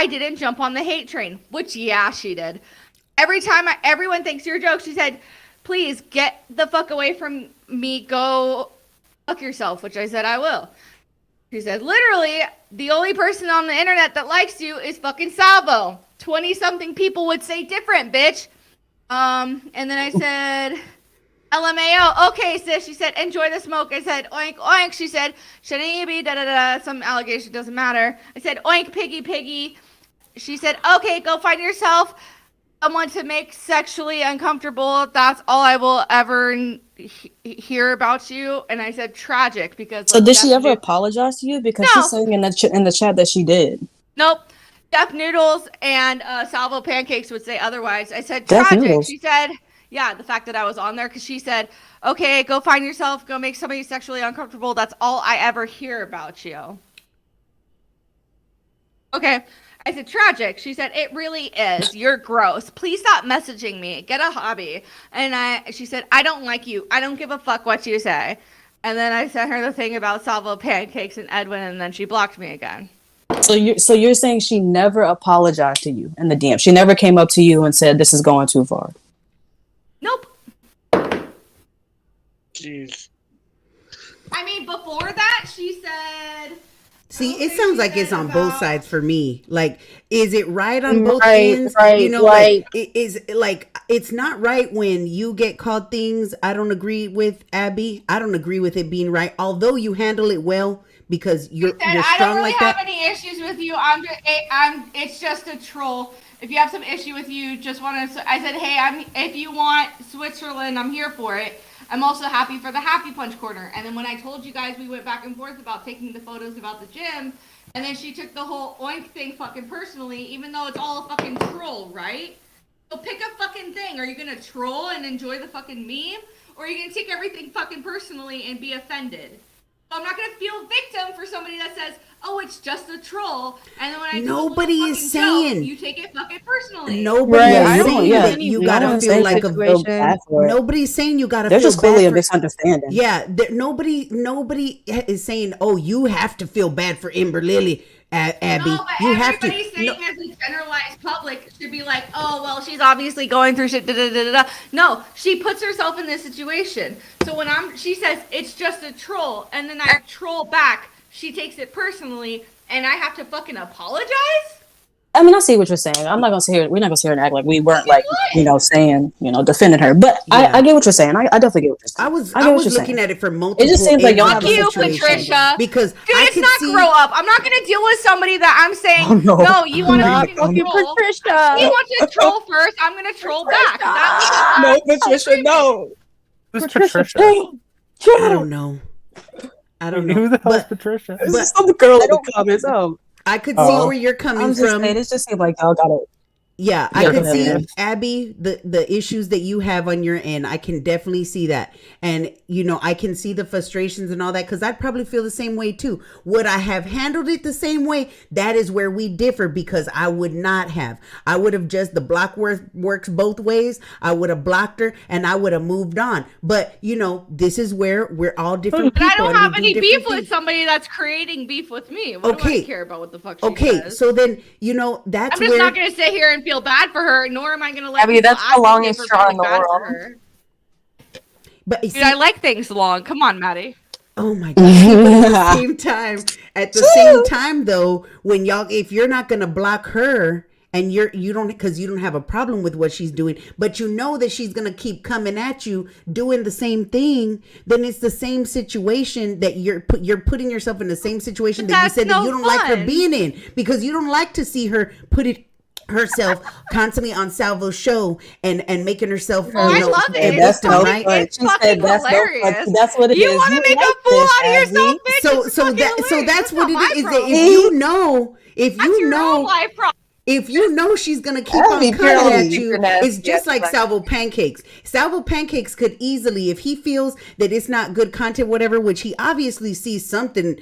didn't jump on the hate train, which, yeah, she did. Every time everyone thinks you're a joke, she said, please get the fuck away from me. Go fuck yourself, which I said I will. She said, literally, the only person on the internet that likes you is fucking Salvo. 20-something people would say different, bitch. And then I said, LMAO. Okay, sis. She said, enjoy the smoke. I said, oink, oink. She said, shouldn't you be da-da-da. Some allegation, doesn't matter. I said, oink, piggy, piggy. She said, okay, go find yourself someone to make sexually uncomfortable. That's all I will ever hear about you. And I said, tragic, because. So did she ever apologize to you? Because she's saying in the chat that she did. Nope. Deaf Noodles and Salvo Pancakes would say otherwise. I said, Deaf tragic. Noodles? She said, yeah, the fact that I was on there, because she said, okay, go find yourself, go make somebody sexually uncomfortable. That's all I ever hear about you. Okay. I said, tragic. She said, it really is. You're gross. Please stop messaging me. Get a hobby. And she said, I don't like you. I don't give a fuck what you say. And then I sent her the thing about Salvo Pancakes and Edwin, and then she blocked me again. So you're saying she never apologized to you in the DM? She never came up to you and said, this is going too far? Nope. Jeez. I mean, before that, she said... See, it sounds like it's on both sides for me. Like, is it right on both Right, ends? right, You know, like- it is like it's not right when you get called things. I don't agree with Abby. I don't agree with it being right, although you handle it well because you're strong I don't really like have that. any issues with you. It's just a troll. If you have some issue with you, just want to. I said, hey, if you want Switzerland, I'm here for it. I'm also happy for the Happy Punch Corner. And then when I told you guys, we went back and forth about taking the photos about the gym, and then she took the whole oink thing fucking personally, even though it's all a fucking troll, right? So pick a fucking thing. Are you gonna troll and enjoy the fucking meme, or are you gonna take everything fucking personally and be offended? So I'm not gonna feel victim for somebody that says, "Oh, it's just a troll," and then when I Nobody do a is fucking joke, saying- you take it fucking personally. Nobody Right, is I don't- saying yeah, that you no gotta one's feel saying like that you feel bad for it. nobody's saying you gotta There's feel just clearly bad a for misunderstanding. Yeah, nobody is saying, oh, you have to feel bad for Ember Lily, Abby. No, but You have to. everybody's saying as a generalized public should be like, oh, well, she's obviously going through shit, da-da-da-da-da. No, she puts herself in this situation. So when she says, it's just a troll, and then I troll back, she takes it personally, and I have to fucking apologize? I mean, I see what you're saying. I'm not gonna sit here. We're not gonna sit here and act like we weren't like, saying, defending her. But I get what you're saying. I definitely get what you're saying. I was looking at it from multiple. It just seems like y'all ends have of a the Fuck you, situation. Patricia. Because Dude, I it's could not see. grow up. I'm not gonna deal with somebody that I'm saying, no, you want to fucking troll. Patricia. You want to troll first, I'm gonna troll back. That was No, Patricia, no. Who's Patricia? I don't know. I don't know. Who the hell is But- Patricia? This is some girl in the comments. Oh, I could see Oh. where you're coming I'm just from. saying, it just seems like y'all got it. Yeah, I Yeah, could go see, ahead. Abby, the issues that you have on your end. I can definitely see that. And, I can see the frustrations and all that, because I'd probably feel the same way too. Would I have handled it the same way? That is where we differ, because I would not have. I would have just, the block works both ways. I would have blocked her and I would have moved on. But, this is where we're all different But people. I don't and we have do any different beef with things. somebody that's creating beef with me. What do I care about what the fuck she Okay, says? so then, that's I'm just where... not going to sit here and feel bad for her, nor am I going to let Abby, people that's the longest advocate for straw in feeling the bad for world. her. But Dude, I like things long. Come on, Maddie. Oh my god! At the same time, though, when if you're not gonna block her, and you don't, because you don't have a problem with what she's doing, but you know that she's gonna keep coming at you doing the same thing, then it's the same situation that you're putting yourself in the same situation that you said that you don't like her being in, because you don't like to see her put it herself constantly on Salvo's show and making herself. I love it. That's right. It's fucking hilarious. That's what it is. You want to make a fool out of yourself, bitch? So that's what it is. That if you know she's gonna keep on coming at you, it's just like Salvo Pancakes. Salvo Pancakes could easily, if he feels that it's not good content, whatever, which he obviously sees something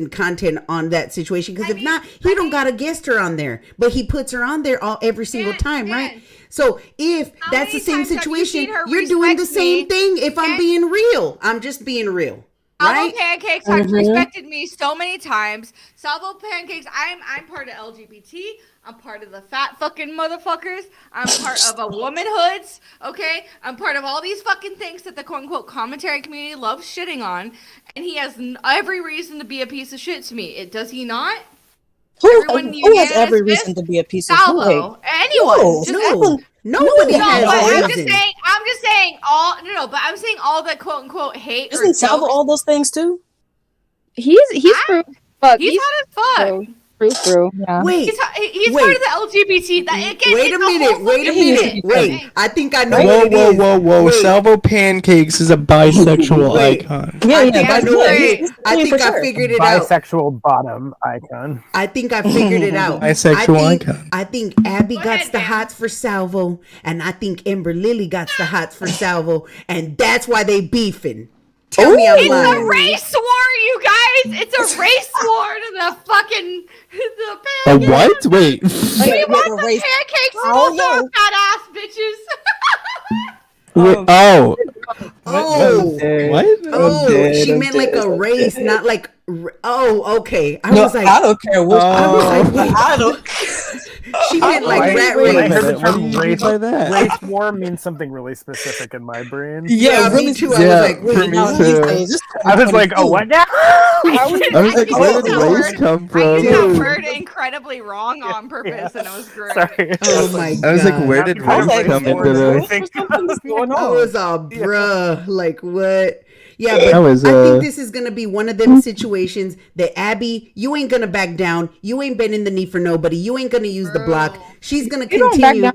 content on that situation. Because if not, he don't gotta guest her on there, but he puts her on there every single time, right? So if that's the same situation, you're doing the same thing. If I'm being real, I'm just being real. Right? Salvo Pancakes has respected me so many times. Salvo Pancakes, I'm part of LGBT. I'm part of the fat fucking motherfuckers. I'm part of a womanhoods. Okay, I'm part of all these fucking things that the quote unquote commentary community loves shitting on, and he has every reason to be a piece of shit to me. Does he not? Who has every reason to be a piece of shit? Salvo. Anyone? Nobody has I'm reason. just saying all. No, but I'm saying all the quote unquote hate. Isn't Salvo all those things too? He's through. He's hot as fuck. Through. Yeah. Wait, he's part of the LGBT. Wait a minute. Wait. I think I know what it is. Whoa. Salvo Pancakes is a bisexual icon. I think I figured it out. Bisexual bottom icon. I think I figured it out. Bisexual icon. I think Abby got the hots for Salvo, and I think Ember Lily got the hots for Salvo, and that's why they beefing. Tell me I'm lying. It's a race war, you guys. It's a race war to the fucking A what? Wait. We want the pancakes also fat ass bitches. Oh. What? Oh, she meant like a race, not like. Oh, okay. I was like, I don't care. I don't. She meant like rat race. I heard the term race by that. Race war means something really specific in my brain. Yeah, me too. I was like, wait, I was like, oh, what now? I was like, where did race come from? I used that word incredibly wrong on purpose, and it was great. Sorry. Oh my god. I was like, where did race come into this? I was all, bruh, like what? Yeah, but I think this is gonna be one of them situations that Abby, you ain't gonna back down. You ain't bending the knee for nobody. You ain't gonna use the block. She's gonna continue to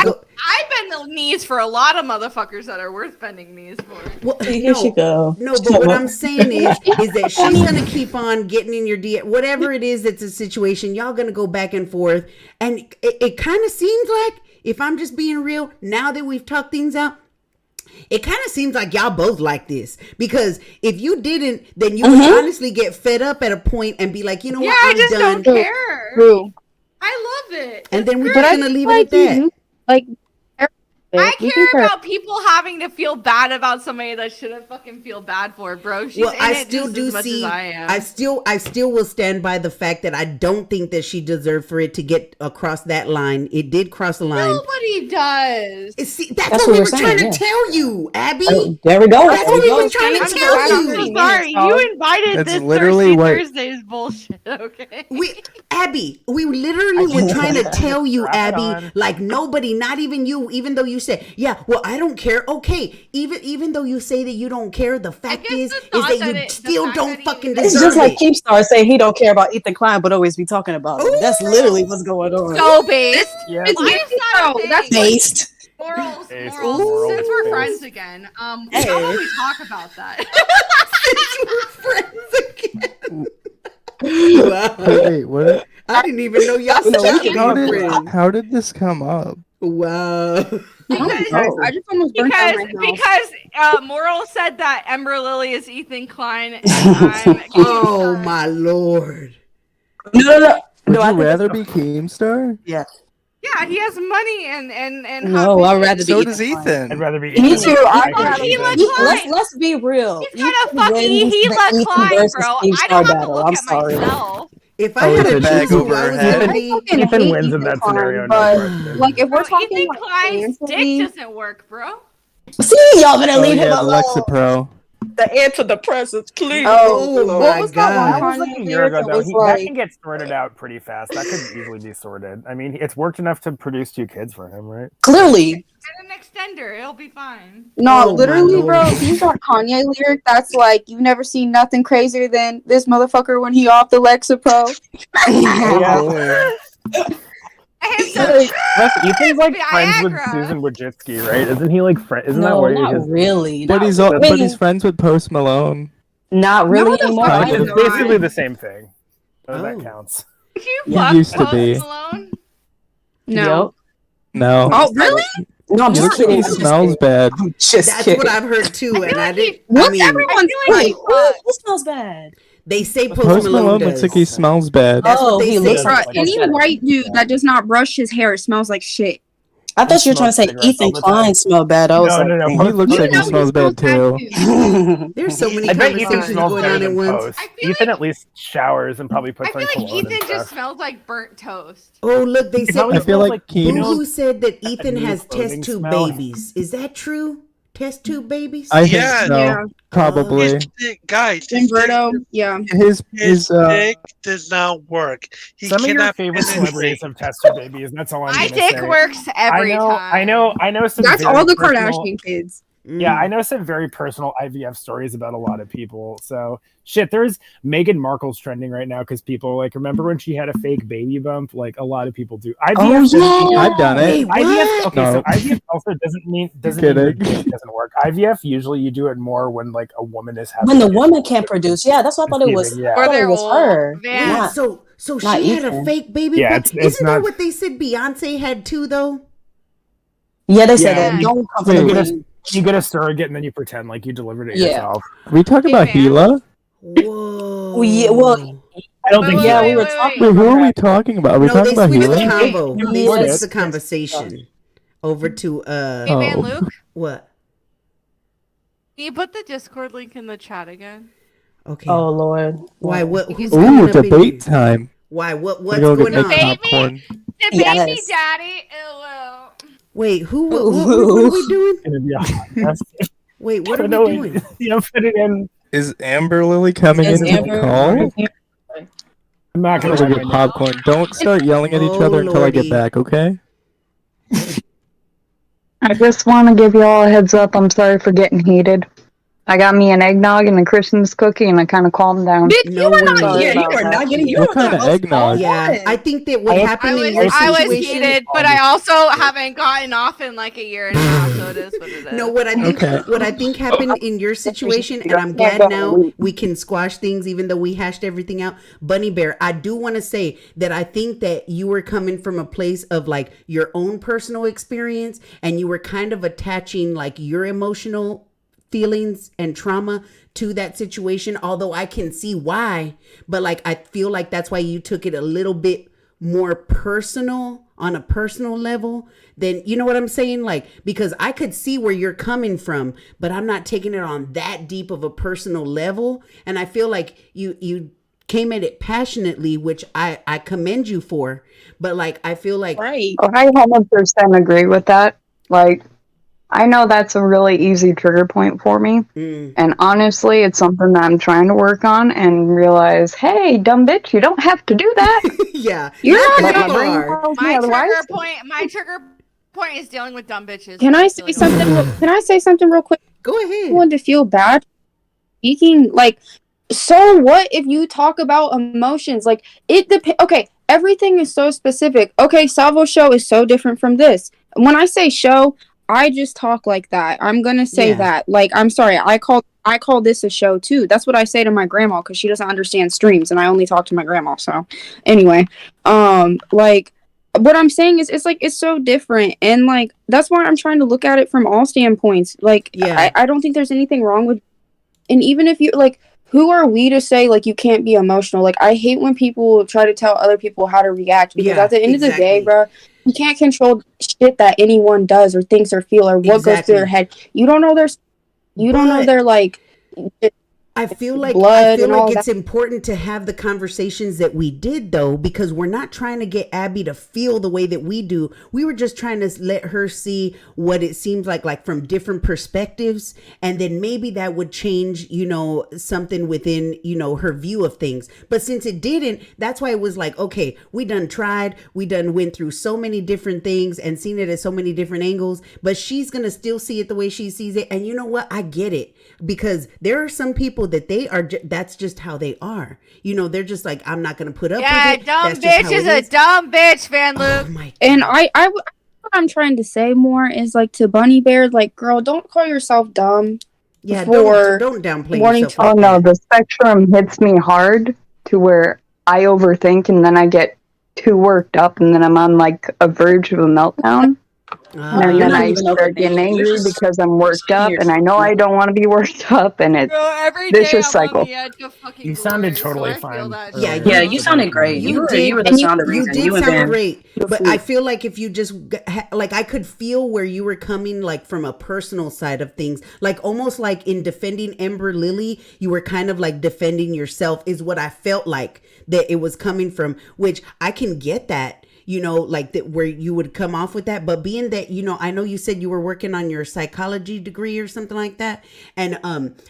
go. I bend the knees for a lot of motherfuckers that are worth bending knees for. Well, Here she go. No, but what I'm saying is that she's gonna keep on getting in your DM. Whatever it is that's a situation, y'all gonna go back and forth. And it kind of seems like, if I'm just being real, now that we've talked things out, it kind of seems like y'all both like this, because if you didn't, then you would honestly get fed up at a point and be like, you know what, I'm I just done. don't care. True. I love it. And then we're just gonna leave it at that. I care about people having to feel bad about somebody that shouldn't fucking feel bad for, bro. She's in I it still just do as much see. as I am. I still will stand by the fact that I don't think that she deserved for it to get across that line. It did cross the line. Nobody does. See, that's what we were trying to tell you, Abby. There we go. That's what we were trying to tell you. I'm so sorry. You invited That's this literally Thursday's bullshit. Okay. Abby, we literally were trying to tell you, Abby, like nobody, not even you, even though you said, yeah, well, I don't care. Okay, even though you say that you don't care, the fact is that you still don't fucking deserve it. It's just like Keemstar saying he don't care about Ethan Klein, but always be talking about it. That's literally what's going on. So based. Yeah. That's based. Morals. Since we're friends again, how about we talk about that? Since we're friends again. Wow. Wait, what? I didn't even know y'all stopped friends. How did this come up? Wow. I just almost burnt down my house. Because Moral said that Ember Lily is Ethan Klein, and I'm oh my lord. No. Would you rather be Keemstar? Yeah. Yeah, he has money and no, I'd rather be. So does Ethan. I'd rather be. Me too. Let's be real. He's kind of fucking Gila Klein, bro. I don't have to look at myself. If I had a bag over her head, Ethan wins in that scenario. Like if we're talking Ethan like Klein's dick doesn't work, bro. See, y'all better leave him alone. Lexapro. the antidepressants, please. Oh what my was that one That was like Kanye a year lyric ago, that though. was That like, can get sorted out pretty fast. That could easily be sorted. I mean, it's worked enough to produce 2 kids for him, right? Clearly. Get an extender. It'll be fine. no, Oh, my literally, bro, Lord. he's that Kanye lyric that's like, you've never seen nothing crazier than this motherfucker when he off the Lexapro. Yeah. Ethan's like friends with Susan Wojcicki, right? Isn't he like Isn't that No, what not his? really. But he's but he's friends with Post Malone. Not really the anymore. fuck It's basically the same thing. So that counts. Did you He fuck used to Post be. Malone? No. No. Oh, really? No, I'm He just looks like kidding. he smells bad. That's what I've heard too, and I didn't. What's I mean, everyone's Wait, who smells bad? they say Post, Post Malone Malone does. looks like he smells bad. That's what they he say. looks Bruh, like any white dude that does not brush his hair smells like shit. I thought you were trying to say Smokes cigarettes all Ethan the time. Klein smelled bad. I was No, like, no, no. dang. He looks like he smells bad too. There's so many I bet Ethan conversations smells going better on at than once. Post. Ethan at least showers and probably puts I feel on like cologne and Ethan just stuff. smells like burnt toast. Oh, look, they He said probably I feel smells like you know, Boo said that Ethan new has clothing test tube smell. babies. Is that true? Test tube babies? I think Yeah, so. yeah. Probably. His dick, guys, his Umberto, yeah. His dick does not work. He Some of your cannot favorite penetrate. celebrities have tested babies, and that's all I'm My gonna dick say. works every time. I know some That's very all the personal- Kardashian kids. Yeah, I know some very personal IVF stories about a lot of people. So shit, there's Meghan Markle's trending right now because people like remember when she had a fake baby bump? Like a lot of people do. IVF I've done it. IVF, okay, No. so IVF also doesn't mean your kidding. dick doesn't work. IVF usually you do it more when like a woman is having when the woman can't produce. Yeah, that's what I thought it was. Yeah. I thought it was her. Wait, Not, so she not had a Ethan. fake baby Yeah, bump? it's Isn't that not- what they said Beyonce had too, though? Yeah, they said Yeah. that. Don't come So from you the get you get a surrogate and then you pretend like you delivered it Yeah. yourself. Are we talking about Gila? Whoa. Yeah, well, I don't think yeah, so. we were talking Wait, about who are that. we talking about? Are we No, talking they about switched the Gila? convo. They Yes, switched yes, the conversation over to Hey, man, Luke, what? can you put the Discord link in the chat again? Okay. Oh Lord. Why? What? Who's Ooh, coming up in debate here? time. Why? What's We're gonna going go on? make popcorn. The baby Yes. daddy. Hello. Wait, what are we doing? It's gonna be a hot mess. Wait, what are we No, doing? you know, put it in. Is Amber Lily coming Is into the Amber- call? I'm not I'm gonna gonna lie get right now. popcorn. Don't start yelling at each Oh, other until I get Lordy. back, okay? I just want to give you all a heads up. I'm sorry for getting heated. I got me an eggnog and a Christmas cookie, and I kind of calmed down. Bitch, No you are not worries. here. You are not getting. You What are kind not of eggnog? Yeah, I think that what happened in your I was situation. heated, but I also haven't gotten off in like a year and a half, so it is what it is. No, what I think Okay. what I think happened in your situation, and I'm glad now we can squash things, even though we hashed everything out. Bunny Bear, I do want to say that I think that you were coming from a place of like your own personal experience, and you were kind of attaching like your emotional feelings and trauma to that situation, although I can see why, but like I feel like that's why you took it a little bit more personal on a personal level than, you know what I'm saying? Like, because I could see where you're coming from, but I'm not taking it on that deep of a personal level. And I feel like you came at it passionately, which I commend you for, but like I feel like right. I 100% agree with that. Like, I know that's a really easy trigger point for me. And honestly, it's something that I'm trying to work on and realize, hey, dumb bitch, you don't have to do that. yeah, You're not not that my brain far. tells me My otherwise. trigger point is dealing with dumb bitches. Can I say something? Can I say something real quick? Go ahead. I want to feel bad. Speaking like, so what if you talk about emotions? Like it depends. Okay, everything is so specific. Okay, Salvo's show is so different from this. When I say show, I just talk like that. I'm gonna say that. Like, I'm sorry. I call this a show too. That's what I say to my grandma because she doesn't understand streams, and I only talk to my grandma. So, anyway, like. What I'm saying is, it's like it's so different, and like that's why I'm trying to look at it from all standpoints. Like, I don't think there's anything wrong with, and even if you like, who are we to say like you can't be emotional? Like, I hate when people try to tell other people how to react because at the end of the day, bro, you can't control shit that anyone does or thinks or feel or what goes through their head. You don't know their, like. I feel like blood and all it's that. important to have the conversations that we did, though, because we're not trying to get Abby to feel the way that we do. We were just trying to let her see what it seems like from different perspectives, and then maybe that would change, something within, her view of things. But since it didn't, that's why it was like, okay, we done tried, we done went through so many different things and seen it at so many different angles, but she's gonna still see it the way she sees it. And you know what? I get it, because there are some people that they are that's just how they are. They're just like, I'm not gonna put up with it. Dumb That's just bitch is a dumb bitch, Van Luke. Oh my And what I'm trying to say more is like to Bunny Bear, like, girl, don't call yourself dumb. Yeah, for don't downplay wanting yourself. to. Oh no, the spectrum hits me hard to where I overthink and then I get too worked up and then I'm on like a verge of a meltdown. And then I start getting angry because I'm worked up and I know I don't want to be worked up and it's vicious cycle. You sounded totally fine. Yeah, you sounded great. You were the sound of reason. You did sound and great, but I feel like if you just like, I could feel where you were coming, like from a personal side of things, like almost like in defending Ember Lily, you were kind of like defending yourself, is what I felt like that it was coming from, which I can get that. Like that, where you would come off with that. But being that, I know you said you were working on your psychology degree or something like that. And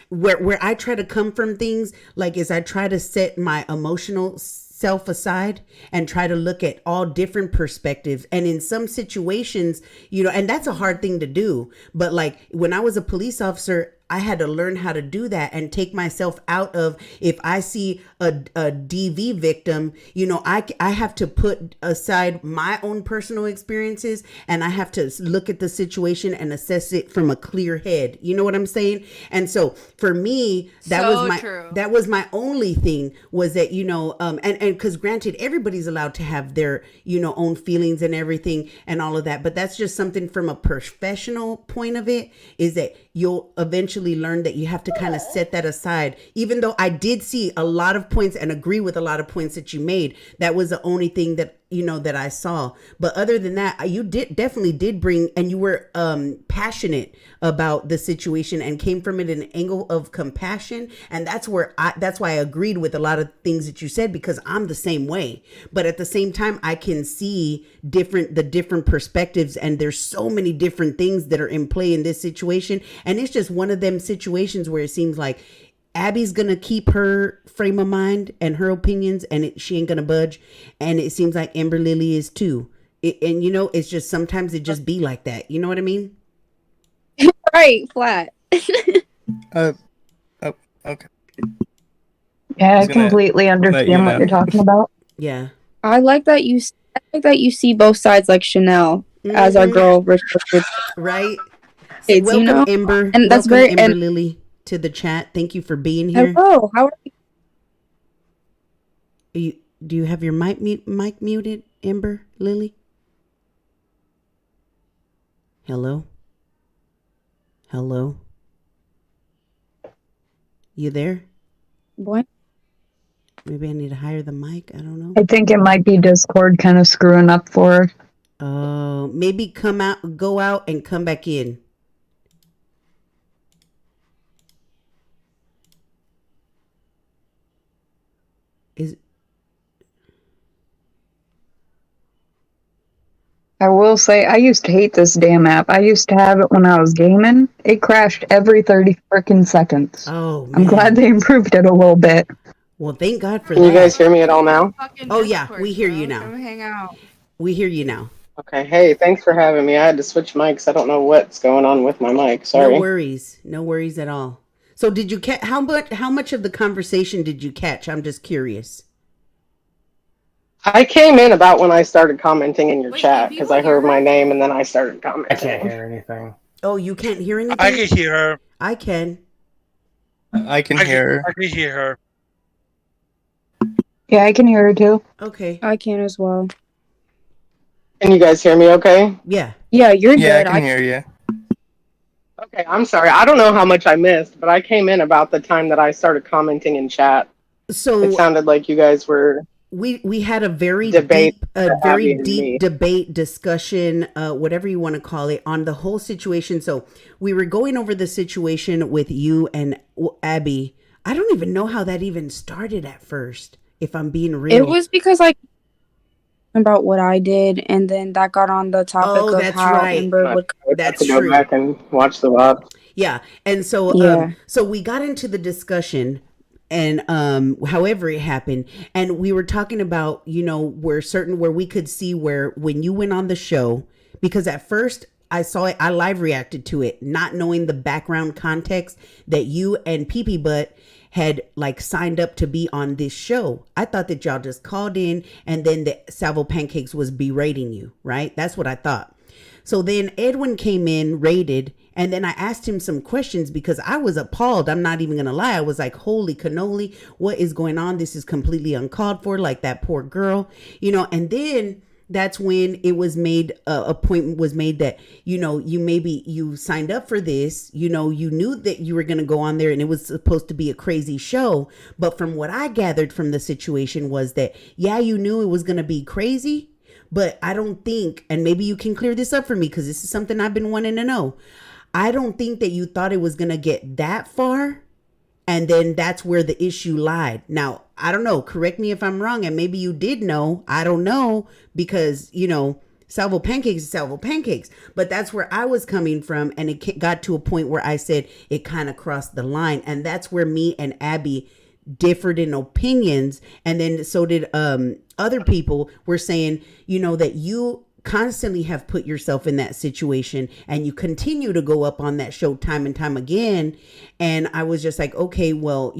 where I try to come from things, like, is I try to set my emotional self aside and try to look at all different perspectives. And in some situations, and that's a hard thing to do. But like when I was a police officer, I had to learn how to do that and take myself out of, if I see a DV victim, I have to put aside my own personal experiences and I have to look at the situation and assess it from a clear head. You know what I'm saying? And so for me, that was my only thing, was that, and because granted, everybody's allowed to have their, own feelings and everything and all of that. But that's just something from a professional point of it, is that you'll eventually learn that you have to kind of set that aside. Even though I did see a lot of points and agree with a lot of points that you made, that was the only thing that that I saw. But other than that, you definitely did bring, and you were passionate about the situation and came from it in an angle of compassion. And that's why I agreed with a lot of things that you said, because I'm the same way. But at the same time, I can see the different perspectives, and there's so many different things that are in play in this situation. And it's just one of them situations where it seems like Abby's gonna keep her frame of mind and her opinions, and she ain't gonna budge. And it seems like Ember Lily is too. It's just sometimes it just be like that. You know what I mean? Right, flat. Okay. Yeah, I completely understand what you're talking about. Yeah. I like that you see both sides, like Chanel as our girl, right? It's, welcome, Ember. And that's welcome, very Ember Lily, to the chat. Thank you for being here. Hello, how are you? Do you have your mic muted, Ember Lily? Hello? You there? What? Maybe I need to hire the mic. I don't know. I think it might be Discord kind of screwing up for her. Oh, maybe go out and come back in. I will say, I used to hate this damn app. I used to have it when I was gaming. It crashed every 30 freaking seconds. Oh, man. I'm glad they improved it a little bit. Well, thank God for Can that. you guys hear me at all now? Oh, yeah, we hear you now. Come hang out. We hear you now. Okay, hey, thanks for having me. I had to switch mics. I don't know what's going on with my mic. Sorry. No worries at all. So did you catch, how much of the conversation did you catch? I'm just curious. I came in about when I started commenting in your chat, because I heard my name and then I started commenting. I can't hear anything. Oh, you can't hear anything? I can hear her. I can. I can hear her. I can hear her. Yeah, I can hear her too. Okay. I can as well. Can you guys hear me okay? Yeah. Yeah, you're good. Yeah, I can hear you. Okay, I'm sorry. I don't know how much I missed, but I came in about the time that I started commenting in chat. So it sounded like you guys were... We had a very debate, deep debate, discussion, whatever you want to call it, on the whole situation. So we were going over the situation with you and Abby I don't even know how that even started at first, if I'm being real. It was because like about what I did, and then that got on the topic of that's how right. Amber would. That's to go true. back and watch the VOD. Yeah. And so Yeah. so we got into the discussion, and however it happened, and we were talking about, where we could see where when you went on the show, because at first I saw it, I live reacted to it, not knowing the background context that you and Pee Butt had like signed up to be on this show. I thought that y'all just called in and then the Salvo Pancakes was berating you, right? That's what I thought. So then Edwin came in, rated, and then I asked him some questions because I was appalled. I'm not even going to lie. I was like, holy cannoli, what is going on? This is completely uncalled for, like that poor girl, and then that's when it was made, a point was made that, you signed up for this, you knew that you were going to go on there and it was supposed to be a crazy show. But from what I gathered from the situation was that, yeah, you knew it was going to be crazy, but I don't think, and maybe you can clear this up for me because this is something I've been wanting to know. I don't think that you thought it was going to get that far. And then that's where the issue lied. Now, I don't know. Correct me if I'm wrong. And maybe you did know. I don't know. Because, Salvo Pancakes is Salvo Pancakes. But that's where I was coming from. And it got to a point where I said it kind of crossed the line. And that's where me and Abby differed in opinions. And then so did other people were saying, that you constantly have put yourself in that situation and you continue to go up on that show time and time again. And I was just like, okay, well,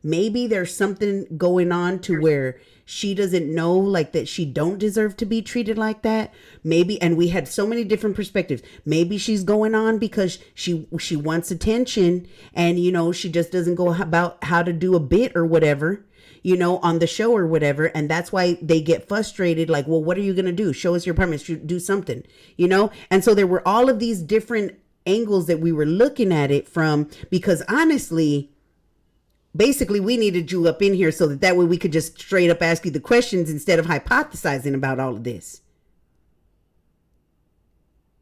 maybe there's something going on to where she doesn't know like that she don't deserve to be treated like that. Maybe, and we had so many different perspectives. Maybe she's going on because she wants attention and, she just doesn't go about how to do a bit or whatever, on the show or whatever. And that's why they get frustrated. Like, well, what are you going to do? Show us your apartment, do something, And so there were all of these different angles that we were looking at it from, because honestly, basically we needed you up in here so that way we could just straight up ask you the questions instead of hypothesizing about all of this.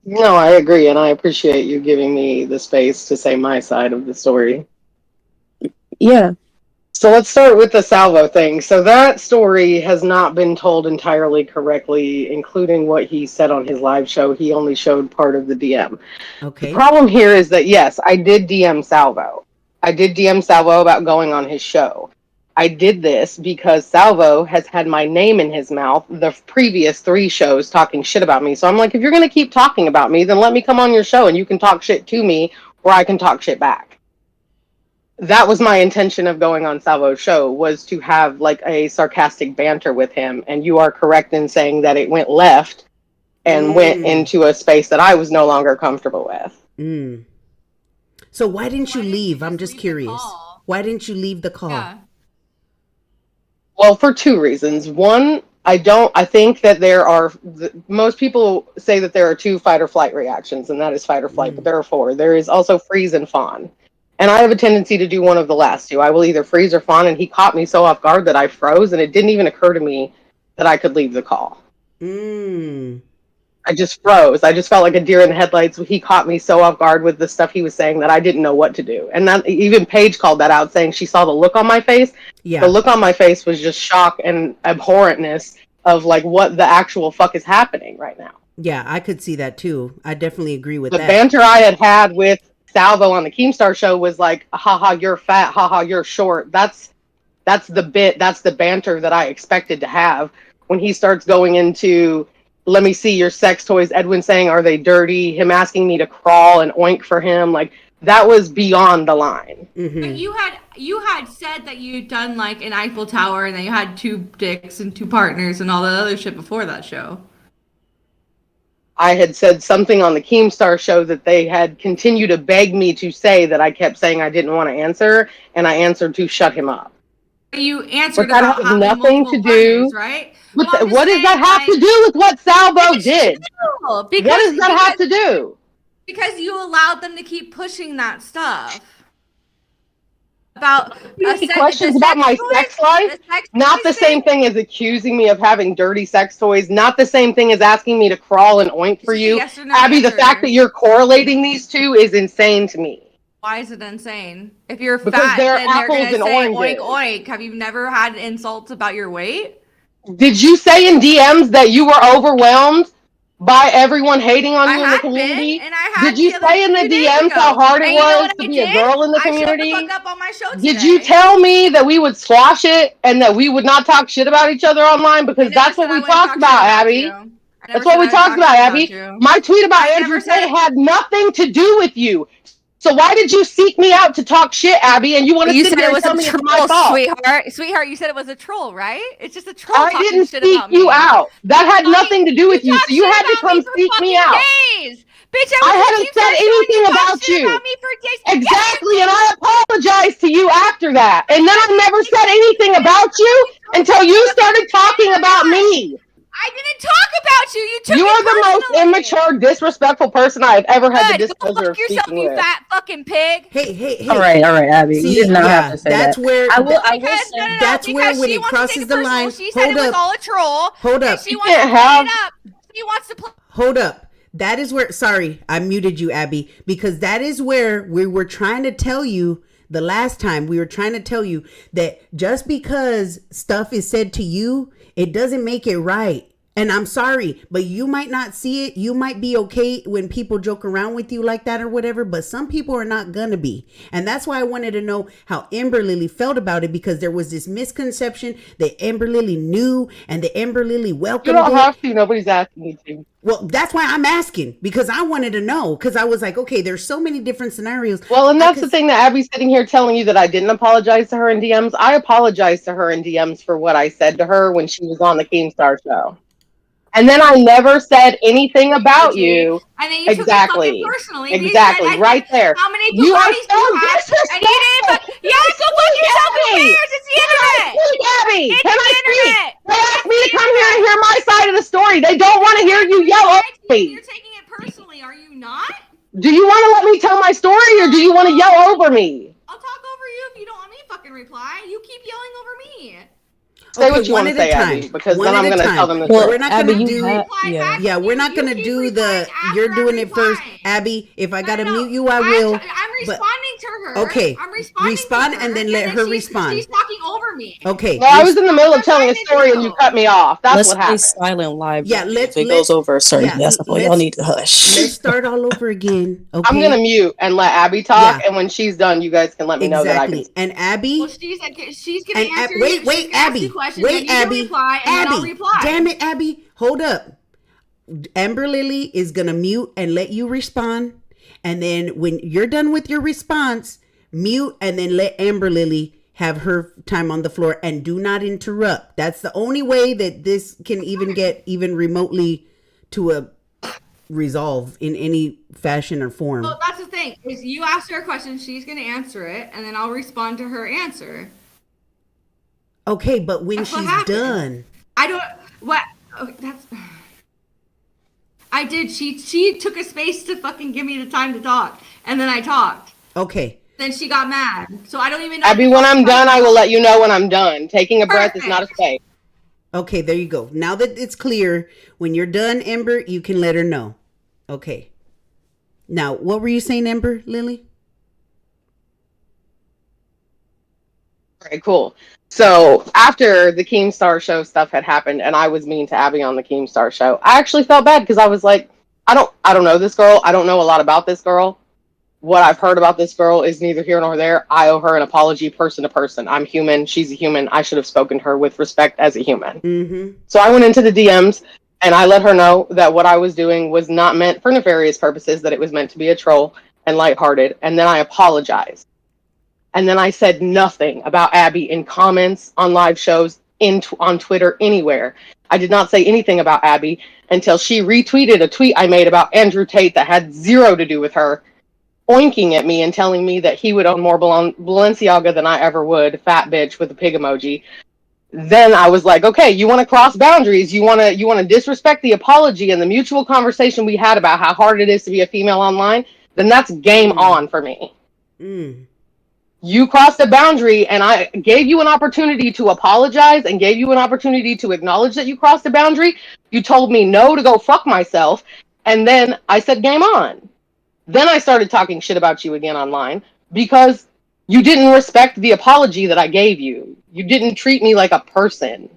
No, I agree. And I appreciate you giving me the space to say my side of the story. Yeah. So let's start with the Salvo thing. So that story has not been told entirely correctly, including what he said on his live show. He only showed part of the DM. Okay. The problem here is that, yes, I did DM Salvo. I did DM Salvo about going on his show. I did this because Salvo has had my name in his mouth the previous 3 shows talking shit about me. So I'm like, if you're going to keep talking about me, then let me come on your show and you can talk shit to me or I can talk shit back. That was my intention of going on Salvo's show, was to have like a sarcastic banter with him. And you are correct in saying that it went left and went into a space that I was no longer comfortable with. So why didn't you leave? I'm just curious. Why didn't you leave the call? Yeah. Well, for 2 reasons. One, I think that there are, most people say that there are 2 fight or flight reactions, and that is fight or flight, but there are 4. There is also freeze and fawn. And I have a tendency to do one of the last 2. I will either freeze or fawn, and he caught me so off guard that I froze, and it didn't even occur to me that I could leave the call. I just froze. I just felt like a deer in the headlights. He caught me so off guard with the stuff he was saying that I didn't know what to do. And that, even Paige called that out, saying she saw the look on my face. Yeah. The look on my face was just shock and abhorrentness of like what the actual fuck is happening right now. Yeah, I could see that too. I definitely agree with The that. banter I had with Salvo on the Keemstar show was like, haha, you're fat, haha, you're short. That's the bit, that's the banter that I expected to have. When he starts going into, let me see your sex toys, Edwin saying, are they dirty? Him asking me to crawl and oink for him. Like, that was beyond the line. But you had said that you'd done like an Eiffel Tower and that you had 2 dicks and 2 partners and all that other shit before that show. I had said something on the Keemstar show that they had continued to beg me to say that I kept saying I didn't want to answer, and I answered to shut him up. You answered but that about has having nothing multiple to do, partners, right? What, Well, what does that have to do with what Salvo did? What does that have to do? Because you allowed them to keep pushing that stuff. About questions about my sex life? Not the same thing as accusing me of having dirty sex toys. Not the same thing as asking me to crawl and oink for you. Yes or no Abby, the answer. fact that you're correlating these 2 is insane to me. Why is it insane? If you're Because fat, they're then they're apples gonna and say oranges. oink oink. Have you never had insults about your weight? Did you say in DMs that you were overwhelmed by everyone hating on you in the community? And I Did had you the other say in the 2 days DMs how ago. hard it And you know was what to I be a did? girl in the I shut the community? fuck up on my show today. Did you tell me that we would squash it and that we would not talk shit about each other online? Because that's what we talked about, Abby. That's what we talked about, Abby. My tweet about Andrew Tate had nothing to do with you. So why did you seek me out to talk shit, Abby? And you want to You sit said here it and was tell a me it's my troll, fault? sweetheart. You said it was a troll, right? It's just a troll I talking didn't shit seek about me. you out. That had nothing to do with you. talk So you shit had to about come me for seek me fucking out. days. Bitch, I I was in hadn't Keemstar said show and anything you talk about shit you. about me for days. Exactly, and I apologized to you after that. And then I never said anything about you until you started talking about me. I didn't talk about you. You took You it are the most personally. immature, disrespectful person I have ever had the Good. Go displeasure fuck of yourself, speaking you with. fat fucking pig. Hey. All right, Abby. See, you did not have yeah, to say that's that. where I will say No, that's where because when she it wants to take crosses it the personal. line. She said it was all a troll. Hold up. And she wants to play it up. She wants to play. Hold up. That is where, sorry, I muted you, Abby, because that is where we were trying to tell you the last time. We were trying to tell you that just because stuff is said to you, it doesn't make it right. And I'm sorry, but you might not see it. You might be okay when people joke around with you like that or whatever, but some people are not gonna be. And that's why I wanted to know how Amber Lily felt about it, because there was this misconception that Amber Lily knew and that Amber Lily welcomed You don't it. have to. Nobody's asking you to. Well, that's why I'm asking, because I wanted to know, because I was like, okay, there's so many different scenarios. Well, and that's the thing that Abby's sitting here telling you that I didn't apologize to her in DMs. I apologized to her in DMs for what I said to her when she was on the Keemstar show. And then I never said anything about you. And then you took it fucking personally. Exactly. Right there. How many You are Pilates do you have? And you didn't fuck. Yeah, go fuck yourself. Who cares? It's the internet. Abby, It's can the I speak? internet. They asked me to come here and hear my side of the story. They don't want to hear you yell over me. You're taking it personally, are you not? Do you want to let me tell my story, or do you want to yell over me? I'll talk over you if you don't want me to fucking reply. You keep yelling over me. Say what you want to say, Abby, because then I'm going to tell them the truth. We're not going to do. Yeah, we're not going to do the. You're doing it first, Abby. If I got to mute you, I will. I'm responding to her. Okay. I'm responding respond to her, and then let her she's, respond. She's talking over me. Okay. No, I was in the middle of telling a story and you cut me off. That's what happened. Silent live. Yeah, if it goes over a certain decibel, y'all need to hush. Let's start all over again. Okay. I'm gonna mute and let Abby talk, and when she's done, you guys can let me know that I can. And Abby. Well, she's gonna answer. Wait, Abby. Wait, Abby. Reply, and then I'll reply. Damn it, Abby. Hold up. Amber Lily is gonna mute and let you respond, and then when you're done with your response, mute and then let Amber Lily have her time on the floor, and do not interrupt. That's the only way that this can even get even remotely to a resolve in any fashion or form. Well, that's the thing, is you ask her a question, she's gonna answer it, and then I'll respond to her answer. Okay, but when she's done, I don't. What? Oh, that's. I did. She took a space to fucking give me the time to talk, and then I talked. Okay. Then she got mad, so I don't even know. Abby, when I'm done, I will let you know when I'm done. Taking a breath is not a space. Okay, there you go. Now that it's clear, when you're done, Ember, you can let her know. Okay. Now, what were you saying, Ember, Lily? All right, cool. So after the Keemstar show stuff had happened, and I was mean to Abby on the Keemstar show, I actually felt bad because I was like, I don't know this girl. I don't know a lot about this girl. What I've heard about this girl is neither here nor there. I owe her an apology person to person. I'm human. She's a human. I should have spoken to her with respect as a human. Mm-hmm. So I went into the DMs and I let her know that what I was doing was not meant for nefarious purposes, that it was meant to be a troll and lighthearted. And then I apologized. And then I said nothing about Abby in comments, on live shows, on Twitter, anywhere. I did not say anything about Abby until she retweeted a tweet I made about Andrew Tate that had zero to do with her, oinking at me and telling me that he would own more Balenciaga than I ever would, fat bitch with a pig emoji. Then I was like, okay, you want to cross boundaries, you want to disrespect the apology and the mutual conversation we had about how hard it is to be a female online, then that's game on for me. You crossed a boundary, and I gave you an opportunity to apologize and gave you an opportunity to acknowledge that you crossed a boundary. You told me no to go fuck myself, and then I said game on. Then I started talking shit about you again online. because you didn't respect the apology that I gave you. You didn't treat me like a person.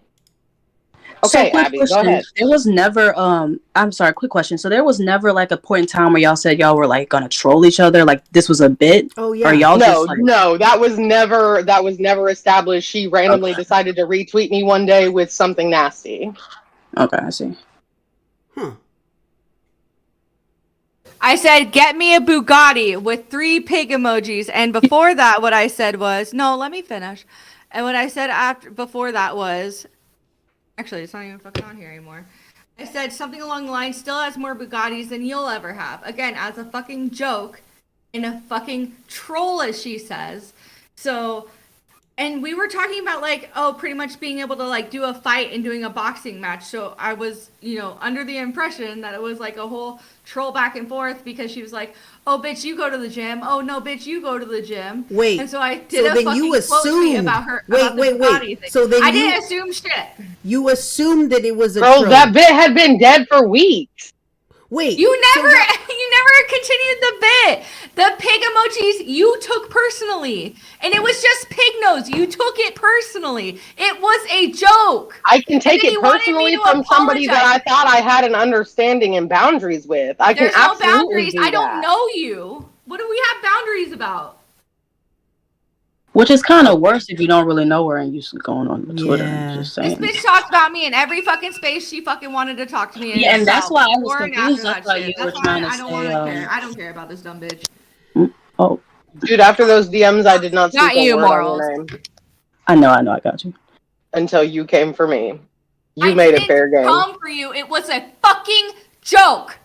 So Okay, quick Abby, go question. ahead. There was never I'm sorry, quick question. So there was never like a point in time where y'all said y'all were like gonna troll each other, like this was a bit? Oh Or y'all just like No, that was never established. She randomly decided to retweet me one day with something nasty. Okay, I see. I said, get me a Bugatti with 3 pig emojis. And before that, what I said was, no, let me finish. And what I said before that was, actually, it's not even fucking on here anymore. I said something along the line, still has more Bugattis than you'll ever have. Again, as a fucking joke and a fucking troll, as she says. So, and we were talking about like, oh, pretty much being able to like do a fight and doing a boxing match. So I was, under the impression that it was like a whole troll back and forth because she was like, oh, bitch, you go to the gym. Oh, no, bitch, you go to the gym. Wait. And so I did so a then fucking you quote tweet assumed. about her. Wait, about the wait, Bugatti wait. thing. So then I you didn't assume shit. You assumed that it was a Bro, troll. that bit had been dead for weeks. Wait. You never continued the bit. The pig emojis you took personally. And it was just pig nose. You took it personally. It was a joke. I can take then it you wanted me personally to from somebody that I apologize. thought I had an understanding and boundaries with. I There's can no absolutely boundaries. do I don't that. know you. What do we have boundaries about? Which is kind of worse if you don't really know her and you just going on Twitter and just This saying. bitch talked about me in every fucking space she fucking wanted to talk to me in. Yeah, and that's why I was before and confused. after I that thought shit. you were That's trying why to I don't say, want to care. I don't care about this dumb bitch. Oh, Dude, after those DMs, I did not Not speak a you, word Morals. on your name I know, I got you. until you came for me. You I made it didn't fair game. come for you. It was a fucking joke.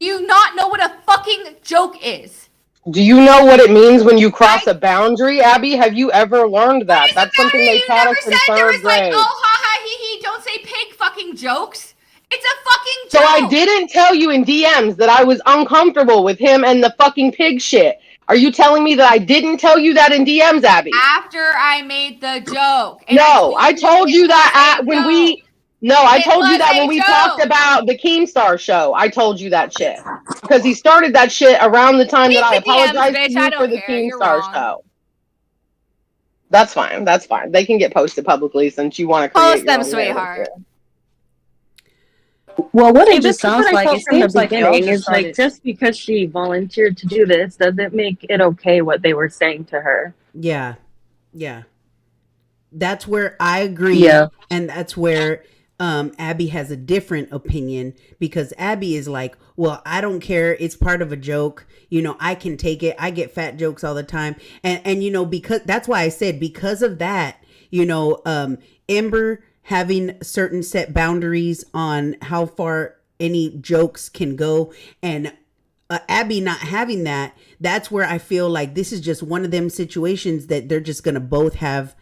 Do you not know what a fucking joke is? Do you know what it means when you cross a boundary, Abby? Have you ever learned that? That's something they You taught never us in said there third was like, grade. oh, ha ha, he he. Don't say pig fucking jokes. It's a fucking So joke. I didn't tell you in DMs that I was uncomfortable with him and the fucking pig shit. Are you telling me that I didn't tell you that in DMs, Abby? After I made the joke. And No, I told you that when I told you that when we talked about the Keemstar show. I told you that shit. Because he started that shit around the time that I Read the DMs, apologized bitch. to you I for don't the care. You're Keemstar wrong. show. That's fine. That's fine. They can get posted publicly since you want to create Post your them, own narrative sweetheart. here. Well, what See, it just this is sounds what I like, felt it from the seems like y'all beginning. just Is like started. just because she volunteered to do this doesn't make it okay what they were saying to her. Yeah. Yeah. That's where I agree. Yeah. And that's where Abby has a different opinion, because Abby is like, well, I don't care. It's part of a joke. I can take it. I get fat jokes all the time. And because that's why I said, because of that, Ember having certain set boundaries on how far any jokes can go, and Abby not having that, that's where I feel like this is just one of them situations that they're just going to both have,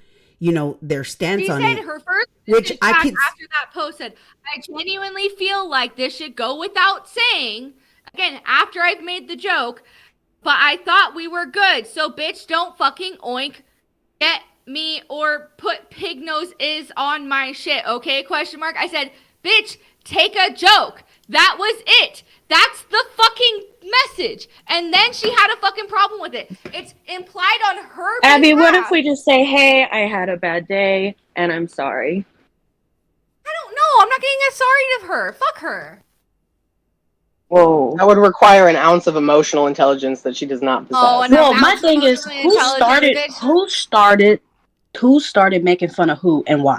their stance She on said it. her first Which message I back could- after that post said, I genuinely feel like this should go without saying, again, after I've made the joke, but I thought we were good. So bitch, don't fucking oink get me or put pig nose is on my shit, okay? Question mark. I said, bitch, take a joke. That was it. That's the fucking message. And then she had a fucking problem with it. It's implied on her Abby, what behalf. if we just say, hey, I had a bad day and I'm sorry? I don't know. I'm not getting as sorry of her. Fuck her. Whoa. That would require an ounce of emotional intelligence that she does not possess. Oh, and Well, my thing is, who started making fun of who and why?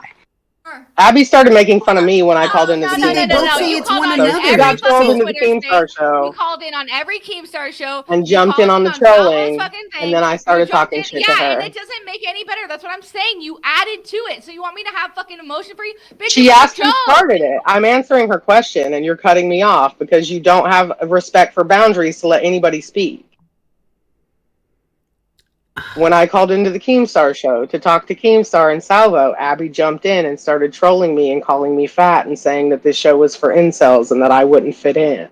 Abby started making fun of me when I called into the No. Keemstar show. You called on So she every got trolled fucking into the Twitter Keemstar space. show We called in on every Keemstar show. and We jumped in called on the Salvo's trolling, fucking thing. and then I You started jumped talking in- shit yeah, to her. and it doesn't make any better. That's what I'm saying. You added to it. So you want me to have fucking emotion for you? Bitch, She it was a asked who joke. started it. I'm answering her question, and you're cutting me off because you don't have respect for boundaries to let anybody speak. When I called into the Keemstar show to talk to Keemstar and Salvo, Abby jumped in and started trolling me and calling me fat and saying that this show was for incels and that I wouldn't fit in.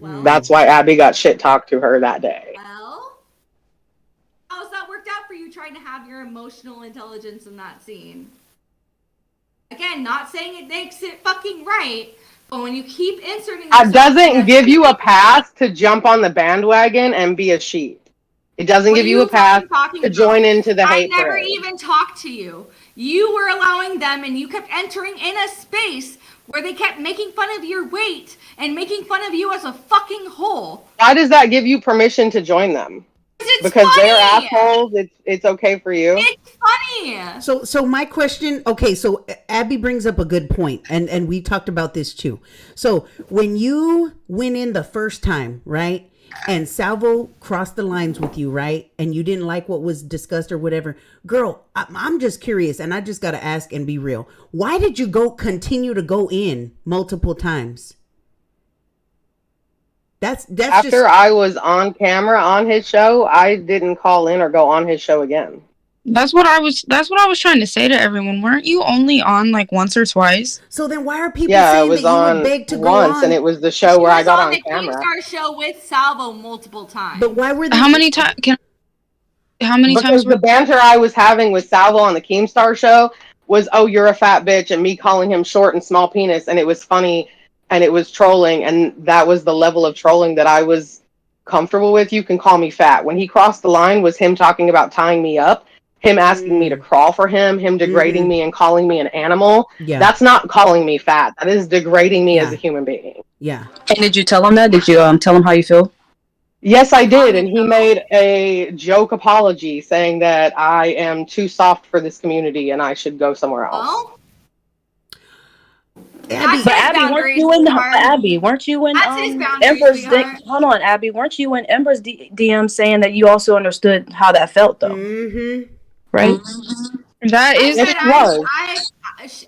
That's why Abby got shit talked to her that day. Well, how's that worked out for you trying to have your emotional intelligence in that scene? Again, not saying it makes it fucking right, but when you keep inserting It doesn't give you a pass to jump on the bandwagon and be a sheep. It doesn't What give are you a path talking to about? join into the I hate never parade. even talked to you. You were allowing them, and you kept entering in a space where they kept making fun of your weight and making fun of you as a fucking whole. Why does that give you permission to join them? Because funny. they're assholes. It's okay for you. It's funny. So my question, okay, so Abby brings up a good point, and we talked about this too. So when you went in the first time, right, and Salvo crossed the lines with you, right, and you didn't like what was discussed or whatever, girl, I'm just curious, and I just got to ask and be real. Why did you continue to go in multiple times? That's After just... I was on camera on his show, I didn't call in or go on his show again. That's what I was trying to say to everyone. Weren't you only on like once or twice? So then why are people Yeah, I saying was that you on would beg to go once, on? and it was the show where I got on the camera. Keemstar show with Salvo multiple times. But why were they... How many times? How many because times? The banter I was having with Salvo on the Keemstar show was, "Oh, you're a fat bitch," and me calling him short and small penis, and it was funny, and it was trolling, and that was the level of trolling that I was comfortable with. You can call me fat. When he crossed the line was him talking about tying me up, him asking me to crawl for him degrading me and calling me an animal. Yeah. That's not calling me fat. That is degrading me as a human being. Yeah. And did you tell him that? Did you tell him how you feel? Yes, I did, and he made a joke apology saying that I am too soft for this community and I should go somewhere else. Oh? Abby, but Abby, weren't you in Ember's hold on, Abby, weren't you in Ember's DM saying that you also understood how that felt though? Mm-hmm. Right? That is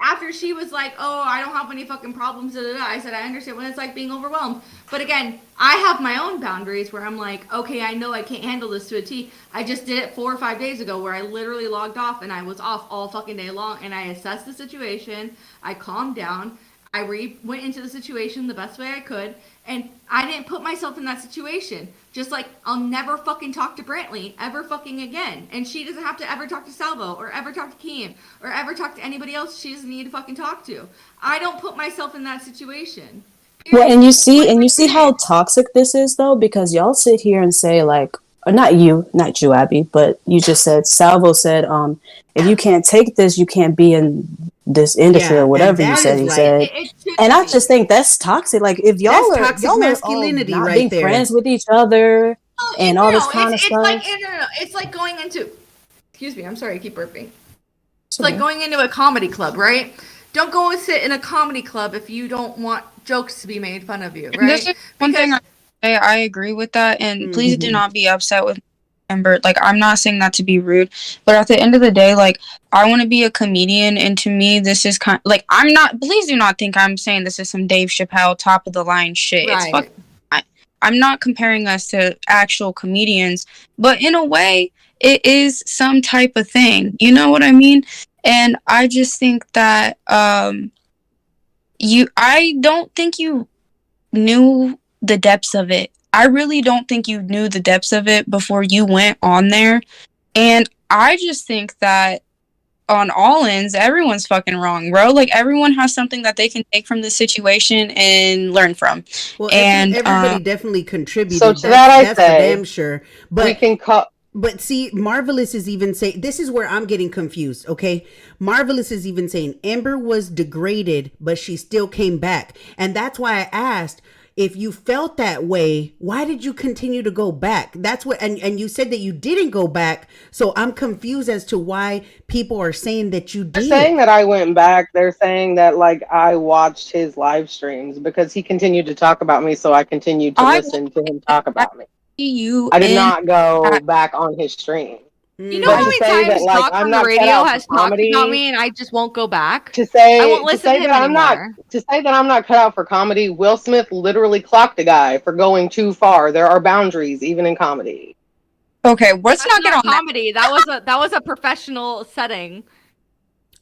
After she was like, "Oh, I don't have any fucking problems," I said, "I understand what it's like being overwhelmed." But again, I have my own boundaries where I'm like, "Okay, I know I can't handle this to a T." I just did it 4 or 5 days ago where I literally logged off and I was off all fucking day long, and I assessed the situation. I calmed down. I went into the situation the best way I could, and I didn't put myself in that situation. Just like, I'll never fucking talk to Brantley ever fucking again. And she doesn't have to ever talk to Salvo, or ever talk to Keem, or ever talk to anybody else she doesn't need to fucking talk to. I don't put myself in that situation. Well, and you see how toxic this is though, because y'all sit here and say like, or not you, Abby, but you just said, Salvo said, if you can't take this, you can't be in this industry or whatever you said. He said, and I just think that's toxic. Like if y'all That's are toxic y'all masculinity are not right being there. friends with each other and all this kind of stuff. It's like going into. Excuse me, I'm sorry, I keep burping. It's like going into a comedy club, right? Don't go and sit in a comedy club if you don't want jokes to be made fun of you, right? This is one thing I agree with that, and please do not be upset with Amber. Like, I'm not saying that to be rude, but at the end of the day, like, I want to be a comedian, and to me, this is kind like, I'm not, please do not think I'm saying this is some Dave Chappelle top of the line shit. Right. It's fucking, I'm not comparing us to actual comedians, but in a way, it is some type of thing. You know what I mean? And I just think that, I don't think you knew the depths of it. I really don't think you knew the depths of it before you went on there. And I just think that on all ends, everyone's fucking wrong, bro. Like, everyone has something that they can take from this situation and learn from. Well, and everybody definitely contributed. So to that I that's say, for damn sure. But we can cut. But see, Marvelous is even saying, this is where I'm getting confused, okay? Marvelous is even saying Ember was degraded, but she still came back. And that's why I asked, if you felt that way, why did you continue to go back? That's what, and you said that you didn't go back. So I'm confused as to why people are saying that you did. They're saying that I went back. They're saying that like I watched his live streams because he continued to talk about me. So I continued to listen to him talk about me. I did not go back on his stream. You know how many times Doc on the radio has talked about me and I just won't go back? To say I won't listen to him anymore. To say that I'm not cut out for comedy, Will Smith literally clocked a guy for going too far. There are boundaries even in comedy. Okay, let's not get on comedy. That was a professional setting.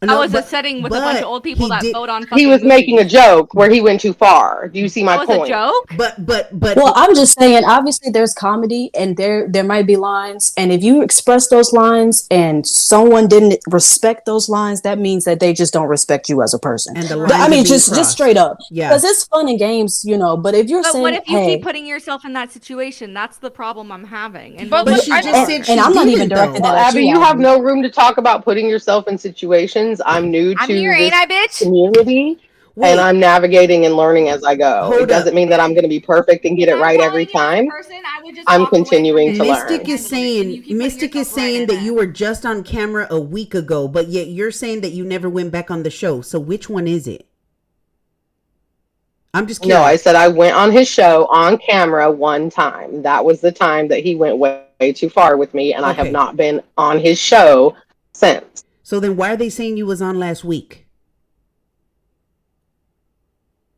That was a setting with a bunch of old people that vote on fucking He was making a movies. joke where he went too far. Do you see my That was point? a joke? But Well, I'm just saying, obviously there's comedy and there might be lines, and if you express those lines and someone didn't respect those lines, that means that they just don't respect you as a person. And the lines I are mean, being just crossed. straight up. Yeah. Because it's fun and games, you know, but if you're But saying, what if you hey, keep putting yourself in that situation? That's the problem I'm having. And But nobody she can just learn. said and I'm not even directing that at Abby, you, you have Abby. no room to talk about putting yourself in situations. I'm new I'm to here, this ain't I, bitch? community, Wait. and I'm navigating and learning as I go. Hold It doesn't up. mean that I'm going to be perfect and get it right every time. I'm continuing to Mystic learn. is saying that you were just on camera a week ago, but yet you're saying that you never went back on the show. So which one is it? I'm just curious. No, I said I went on his show on camera one time. That was the time that he went way too far with me, and I have Okay. not been on his show since. So then why are they saying you was on last week?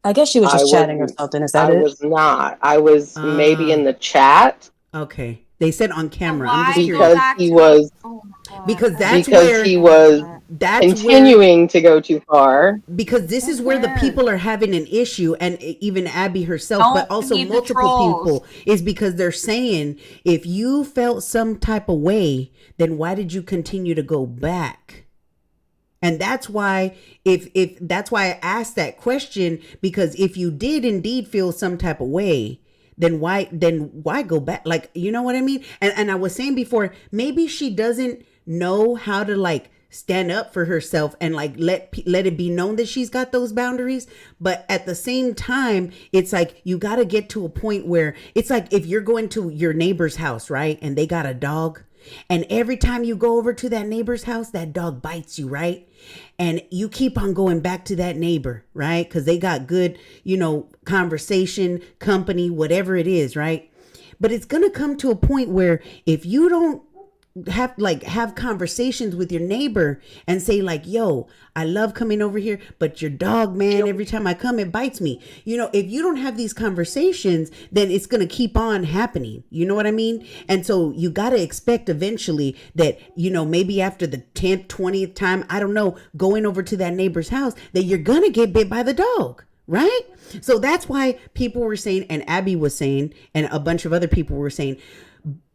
I guess she was just chatting or something. Is that it? I was not. I was maybe in the chat. Okay. They said on camera. I'm just Because curious. he was Because that's because where he was that's continuing to go too far. Because this is where the people are having an issue, and even Abby herself, Don't but also feed the multiple trolls. people, is because they're saying if you felt some type of way, then why did you continue to go back? And that's why if that's why I asked that question, because if you did indeed feel some type of way, then why go back? Like, you know what I mean? And I was saying before, maybe she doesn't know how to like stand up for herself and like let it be known that she's got those boundaries. But at the same time, it's like you got to get to a point where it's like if you're going to your neighbor's house, right? And they got a dog, and every time you go over to that neighbor's house, that dog bites you, right? And you keep on going back to that neighbor, right? Because they got good, conversation, company, whatever it is, right? But it's going to come to a point where if you don't have conversations with your neighbor and say like, yo, I love coming over here, but your dog, man, every time I come, it bites me. If you don't have these conversations, then it's going to keep on happening. You know what I mean? And so you got to expect eventually that, maybe after the 10th, 20th time, I don't know, going over to that neighbor's house, that you're going to get bit by the dog. Right? So that's why people were saying, and Abby was saying, and a bunch of other people were saying,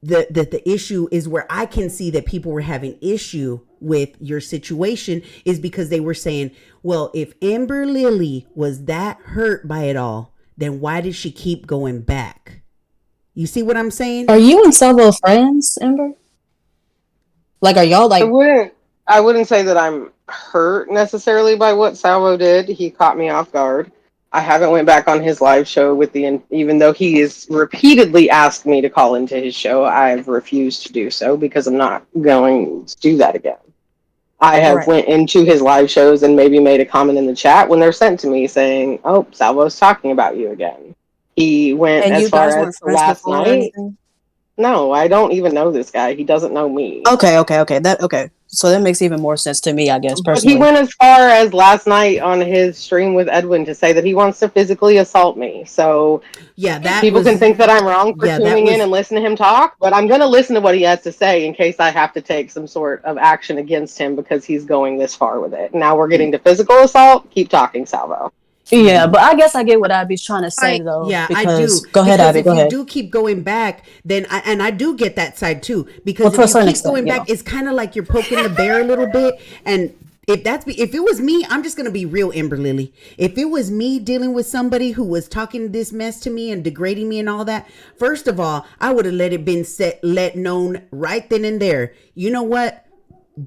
the issue is where I can see that people were having issue with your situation is because they were saying, well, if Amber Lily was that hurt by it all, then why did she keep going back? You see what I'm saying? Are you and Salvo friends, Amber? Like, are y'all like? I wouldn't say that I'm hurt necessarily by what Salvo did. He caught me off guard. I haven't went back on his live show even though he has repeatedly asked me to call into his show, I've refused to do so because I'm not going to do that again. I have went into his live shows and maybe made a comment in the chat when they're sent to me saying, "Oh, Salvo's talking about you again." He went And as you far guys as weren't friends last before or night. anything? No, I don't even know this guy. He doesn't know me. Okay. Okay. So that makes even more sense to me, I guess, But personally. he went as far as last night on his stream with Edwin to say that he wants to physically assault me. So yeah, that people can think that I'm wrong for yeah, tuning in and listening to him talk, but I'm going to listen to what he has to say in case I have to take some sort of action against him because he's going this far with it. Now we're getting to physical assault. Keep talking, Salvo. Yeah, but I guess I get what Abby's trying to say, though. Yeah, because, I do. Go ahead, because Abby. if Go you ahead. do keep going back, then I do get that side too. Because Well, to a if you certain keep extent, going you back, know. it's kind of like you're poking the bear a little bit. And if it was me, I'm just gonna be real, Amber Lily. If it was me dealing with somebody who was talking this mess to me and degrading me and all that, first of all, I would have let known right then and there. You know what?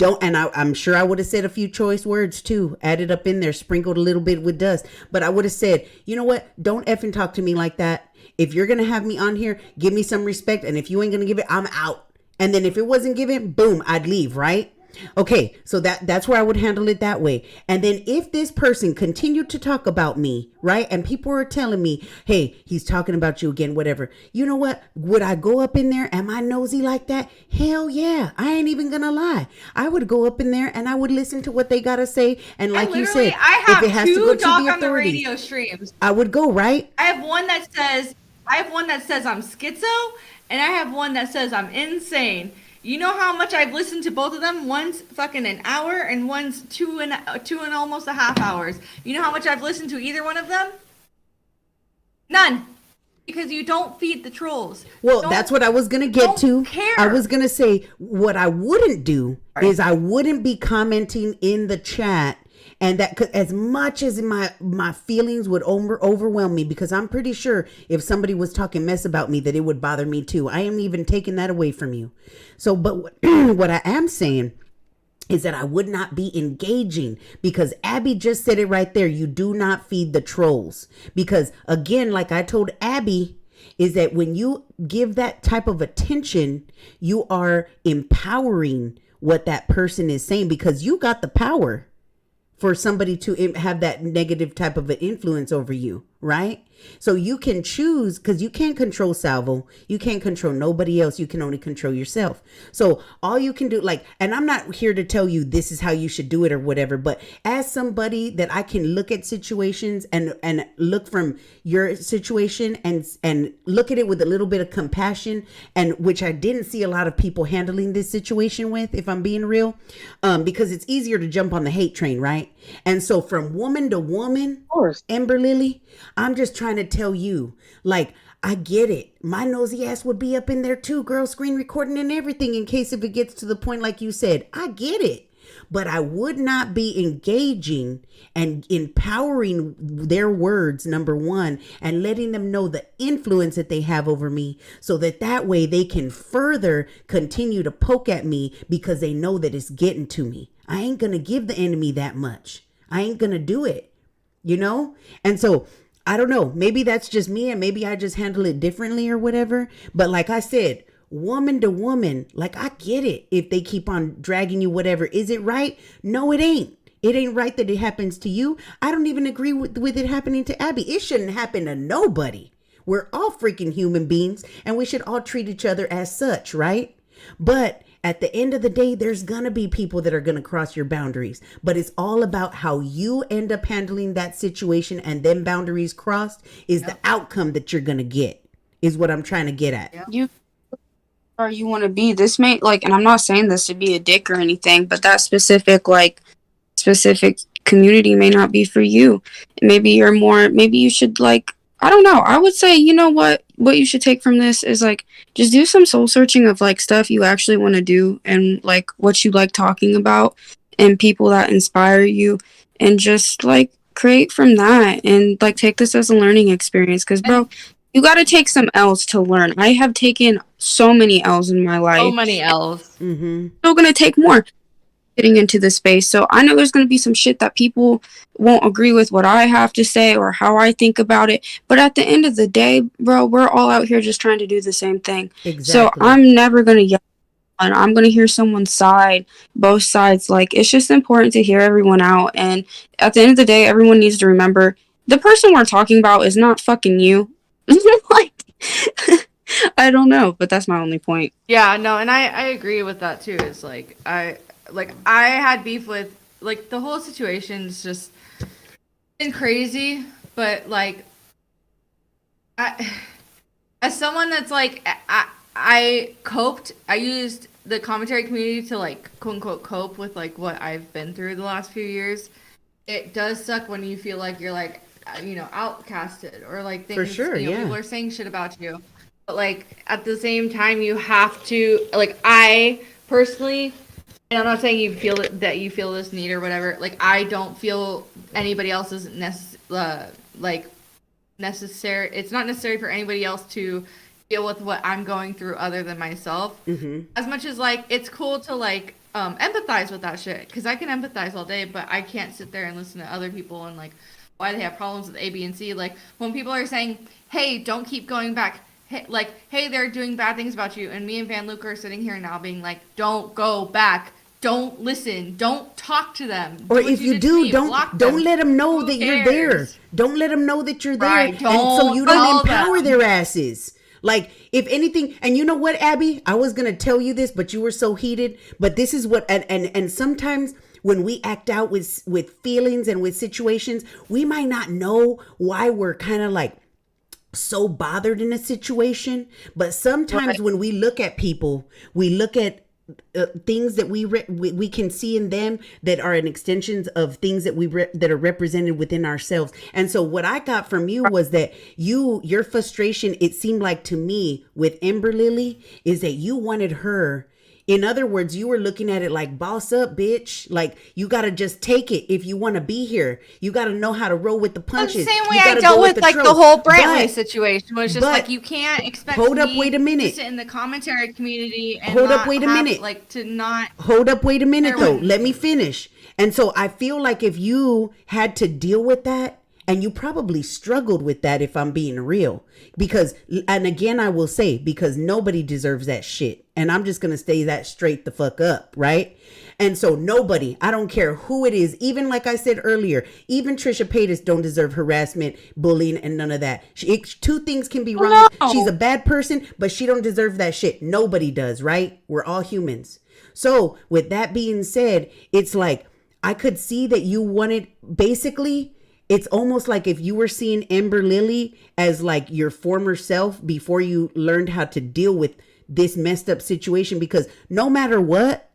I'm sure I would have said a few choice words too, added up in there, sprinkled a little bit with dust. But I would have said, you know what? Don't effing talk to me like that. If you're going to have me on here, give me some respect. And if you ain't going to give it, I'm out. And then if it wasn't given, boom, I'd leave, right? Okay, so that's where I would handle it that way. And then if this person continued to talk about me, right? And people are telling me, hey, he's talking about you again, whatever. You know what? Would I go up in there? Am I nosy like that? Hell yeah. I ain't even gonna lie. I would go up in there and I would listen to what they gotta say. And like you said, I have if it has to two go to talk the on the authorities, radio streams. I would go, right? I have one that says I'm schizo, and I have one that says I'm insane. You know how much I've listened to both of them? One's fucking an hour and one's two and almost a half hours. You know how much I've listened to either one of them? None. Because you don't feed the trolls. Well, that's what I was going to get to. Care. I was going to say what I wouldn't do is I wouldn't be commenting in the chat, and that as much as my feelings would overwhelm me, because I'm pretty sure if somebody was talking mess about me that it would bother me too. I am even taking that away from you. So, but what I am saying is that I would not be engaging, because Abby just said it right there. You do not feed the trolls. Because again, like I told Abby, is that when you give that type of attention, you are empowering what that person is saying, because you got the power for somebody to have that negative type of an influence over you, right? So you can choose, because you can't control Salvo. You can't control nobody else. You can only control yourself. So all you can do, like, and I'm not here to tell you this is how you should do it or whatever, but as somebody that I can look at situations and look from your situation and look at it with a little bit of compassion, and which I didn't see a lot of people handling this situation with, if I'm being real, because it's easier to jump on the hate train, right? And so from woman to woman, Ember Lily, I'm just trying to tell you, like, I get it. My nosy ass would be up in there too, girl, screen recording and everything in case if it gets to the point like you said. I get it. But I would not be engaging and empowering their words, number one, and letting them know the influence that they have over me, so that way they can further continue to poke at me, because they know that it's getting to me. I ain't going to give the enemy that much. I ain't going to do it, you know? And so I don't know, maybe that's just me, and maybe I just handle it differently or whatever. But like I said, woman to woman, like, I get it. If they keep on dragging you, whatever, is it right? No, it ain't. It ain't right that it happens to you. I don't even agree with it happening to Abby. It shouldn't happen to nobody. We're all freaking human beings, and we should all treat each other as such, right? But at the end of the day, there's gonna be people that are gonna cross your boundaries. But it's all about how you end up handling that situation, and then boundaries crossed is the outcome that you're gonna get, is what I'm trying to get at. You or you want to be this may, like, and I'm not saying this to be a dick or anything, but that specific community may not be for you. Maybe you should, like, I don't know. I would say, you know what you should take from this is, like, just do some soul searching of, like, stuff you actually want to do, and, like, what you like talking about, and people that inspire you, and just, like, create from that, and, like, take this as a learning experience, because, bro, you got to take some L's to learn. I have taken so many L's in my life. So many L's. Mm-hmm. Still going to take more getting into this space. So I know there's going to be some shit that people won't agree with what I have to say or how I think about it. But at the end of the day, bro, we're all out here just trying to do the same thing. Exactly. So I'm never going to yell, and I'm going to hear someone's side, both sides. Like, it's just important to hear everyone out. And at the end of the day, everyone needs to remember the person we're talking about is not fucking you. Like, I don't know, but that's my only point. Yeah, no, and I agree with that too. It's like I had beef with, like, the whole situation's just been crazy, but, like, as someone that's like, I coped. I used the commentary community to, like, quote unquote cope with, like, what I've been through the last few years. It does suck when you feel like you're, like, you know, outcasted, or, like, things, for sure, you know, yeah, people are saying shit about you. But, like, at the same time, you have to, like, I personally, and I'm not saying you feel that you feel this need or whatever, like, I don't feel anybody else's necessary. It's not necessary for anybody else to deal with what I'm going through other than myself. Mm-hmm. As much as, like, it's cool to, like, empathize with that shit, because I can empathize all day, but I can't sit there and listen to other people and, like, why they have problems with A, B, and C. Like, when people are saying, hey, don't keep going back, hey, they're doing bad things about you, and me and Van Luke are sitting here now being like, don't go back, don't listen, don't talk to them. Or if you do, don't let them know that you're there. Don't let them know that you're there, right, and so you don't empower them. their asses. Like, if anything, and you know what, Abby, I was gonna tell you this, but you were so heated. But this is what, and sometimes when we act out with feelings and with situations, we might not know why we're kind of like so bothered in a situation. But sometimes when we look at people, we look at things that we can see in them that are an extensions of things that that are represented within ourselves. And so what I got from you was that your frustration, it seemed like to me with Ember Lily, is that you wanted her. In other words, you were looking at it like, boss up, bitch. Like, you got to just take it if you want to be here. You got to know how to roll with the punches. The same way I dealt with like the whole Brantley situation was just like, you can't expect wait a minute. to sit in the commentary community and wait a minute. Like to not. Hold up, wait a minute though. Let me finish. And so I feel like if you had to deal with that, and you probably struggled with that, if I'm being real, because, and again, I will say, because nobody deserves that shit. And I'm just going to stay that straight the fuck up. Right. And so nobody, I don't care who it is, even like I said earlier, even Trisha Paytas don't deserve harassment, bullying, and none of that. Two things can be wrong. No. She's a bad person, but she don't deserve that shit. Nobody does. Right. We're all humans. So with that being said, it's like, I could see that you wanted, basically, it's almost like if you were seeing Ember Lily as like your former self before you learned how to deal with this messed up situation, because no matter what,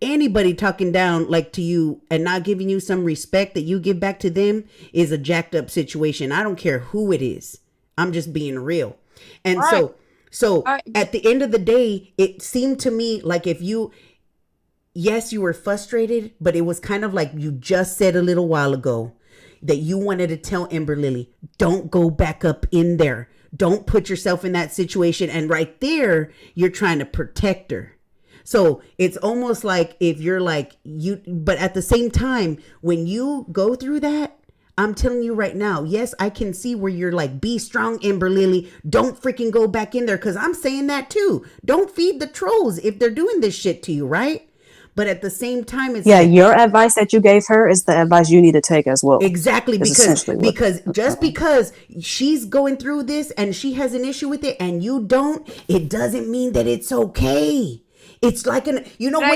anybody talking down like to you and not giving you some respect that you give back to them is a jacked up situation. I don't care who it is. I'm just being real. And so at the end of the day, it seemed to me like if you, yes, you were frustrated, but it was kind of like you just said a little while ago, that you wanted to tell Ember Lily, don't go back up in there. Don't put yourself in that situation. And right there, you're trying to protect her. So it's almost like if you're like you, but at the same time, when you go through that, I'm telling you right now, yes, I can see where you're like, be strong, Ember Lily. Don't freaking go back in there. Cause I'm saying that too. Don't feed the trolls if they're doing this shit to you, right? But at the same time, it's like, your advice that you gave her is the advice you need to take as well. Exactly, because just because she's going through this and she has an issue with it and you don't, it doesn't mean that it's okay. It's like what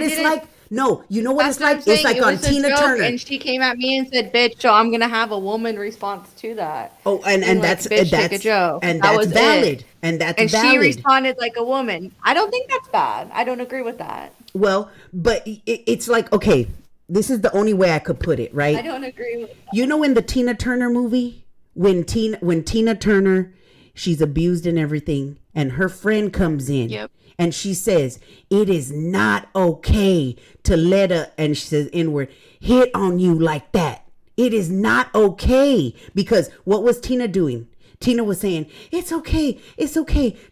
it's like. No, you know what it's like? It's like on Tina Turner. And she came at me and said, bitch, so I'm going to have a woman response to that. Oh, and like, that's a joke. And that's valid. And that's valid. She responded like a woman. I don't think that's bad. I don't agree with that. Well, but it's like, okay, this is the only way I could put it, right? I don't agree with that. You know, in the Tina Turner movie, when Tina Turner, she's abused and everything, and her friend comes in, and she says, it is not okay to let and she says N-word, hit on you like that. It is not okay. Because what was Tina doing? Tina was saying, it's okay,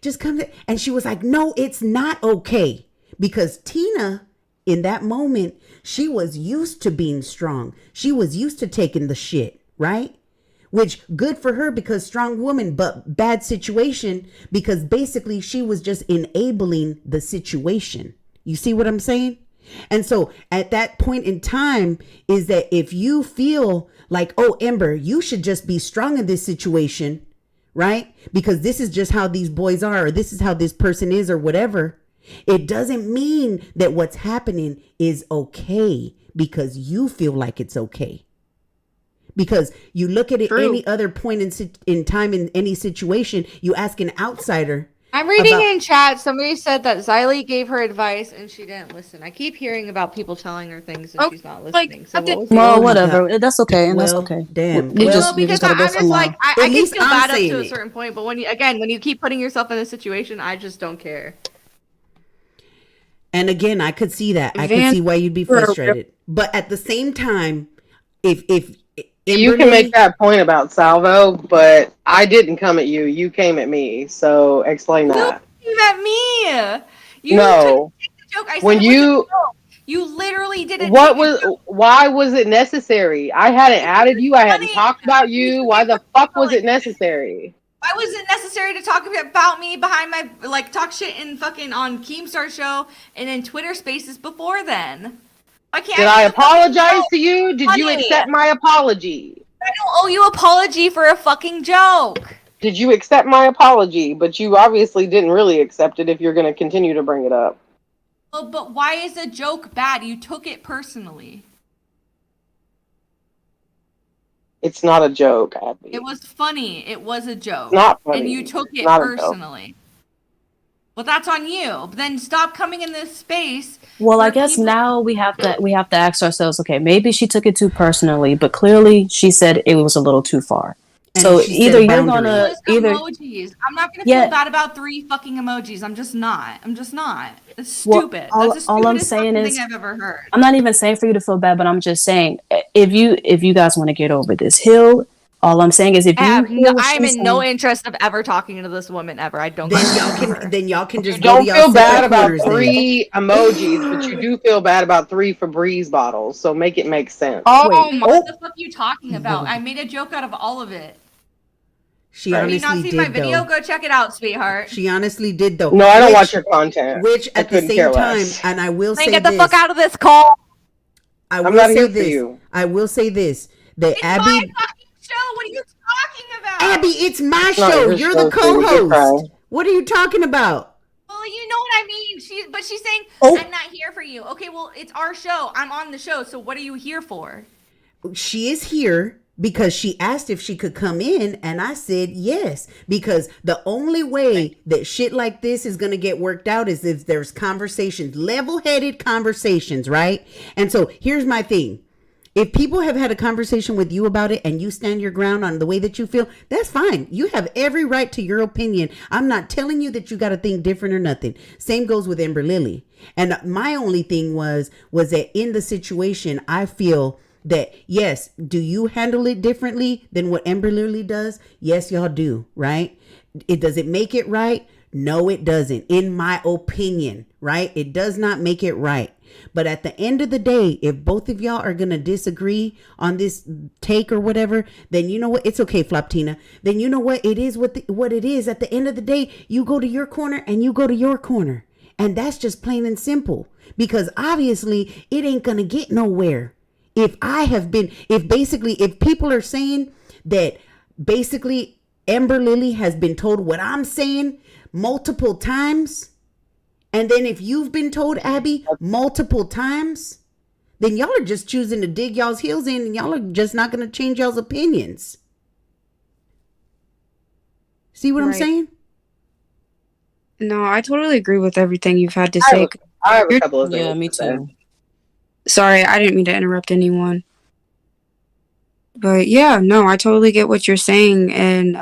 just come. And she was like, no, it's not okay. Because Tina, in that moment, she was used to being strong. She was used to taking the shit, right? Which, good for her because strong woman, but bad situation because basically she was just enabling the situation. You see what I'm saying? And so at that point in time is that if you feel like, oh, Ember, you should just be strong in this situation, right? Because this is just how these boys are, or this is how this person is, or whatever. It doesn't mean that what's happening is okay because you feel like it's okay. Because you look at it any other point in time in any situation, you ask an outsider. I'm reading in chat, somebody said that Xylee gave her advice and she didn't listen. I keep hearing about people telling her things and she's not listening. Whatever. That's okay. That's okay. Damn. Because I'm just like, I can feel bad up to a certain point, but when you keep putting yourself in a situation, I just don't care. And again, I could see that. I could see why you'd be frustrated. But at the same time, if you can make that point about Salvo, but I didn't come at you. You came at me. So explain that. You came at me. You no. Joke. I when said you literally didn't. Why was it necessary? I hadn't added you. I hadn't talked about you. Why the fuck was it necessary? Why was it necessary to talk about me behind my talk shit in fucking on Keemstar show and in Twitter Spaces before then? Did I apologize to you? Did you accept my apology? I don't owe you apology for a fucking joke. Did you accept my apology? But you obviously didn't really accept it if you're going to continue to bring it up. Well, but why is a joke bad? You took it personally. It's not a joke, Abby. It was funny. It was a joke. Not funny. And you took it not personally. Well, that's on you. But then stop coming in this space. Well, I guess now we have to ask ourselves, okay, maybe she took it too personally, but clearly she said it was a little too far. And so she either said you're boundaries. gonna Emojis. I'm not gonna feel bad about 3 fucking emojis. I'm just not. It's stupid. That's the all I'm stupidest saying fucking is, thing I've ever heard. I'm not even saying for you to feel bad, but I'm just saying if you guys want to get over this hill, all I'm saying is if you hear what I'm she's in no saying, interest of ever talking to this woman ever. I don't. Then y'all can just You go to don't y'all feel separate bad about quarters 3 emojis, but you do feel bad about 3 Febreze bottles. So make it make sense. What the fuck are you talking about? I made a joke out of all of it. She Have you not honestly seen my did, video? though. Go check it out, sweetheart. She honestly did, though. No, I don't watch your content. Which I at the couldn't same care time, less. and I will Then say get the this. fuck out of this call. I'm not here for you. I will say this. That It's Abby. my fucking show. What are you talking about? Abby, it's my It's not show. your You're show, the sweetie. Quit co-host. crying. What are you talking about? Well, you know what I mean. She's saying I'm not here for you. Okay, well, it's our show. I'm on the show. So what are you here for? She is here because she asked if she could come in, and I said yes, because the only way that shit like this is going to get worked out is if there's conversations, level-headed conversations, right? And so here's my thing. If people have had a conversation with you about it and you stand your ground on the way that you feel, that's fine. You have every right to your opinion. I'm not telling you that you got to think different or nothing. Same goes with Amber Lily. And my only thing was that in the situation, I feel that, yes, do you handle it differently than what Amber Lily does? Yes, y'all do, right? Does it make it right? No, it doesn't. In my opinion, right? It does not make it right. But at the end of the day, if both of y'all are going to disagree on this take or whatever, then you know what? It's okay, Floptina. Then you know what? It is what it is. At the end of the day, you go to your corner and you go to your corner. And that's just plain and simple. Because obviously, it ain't going to get nowhere. If people are saying that basically Amber Lily has been told what I'm saying multiple times, and then if you've been told, Abby, multiple times, then y'all are just choosing to dig y'all's heels in, and y'all are just not going to change y'all's opinions. See what I'm saying? No, I totally agree with everything you've had to I say. have a couple of things. yeah, me to say. too. Sorry, I didn't mean to interrupt anyone. But yeah, no, I totally get what you're saying, and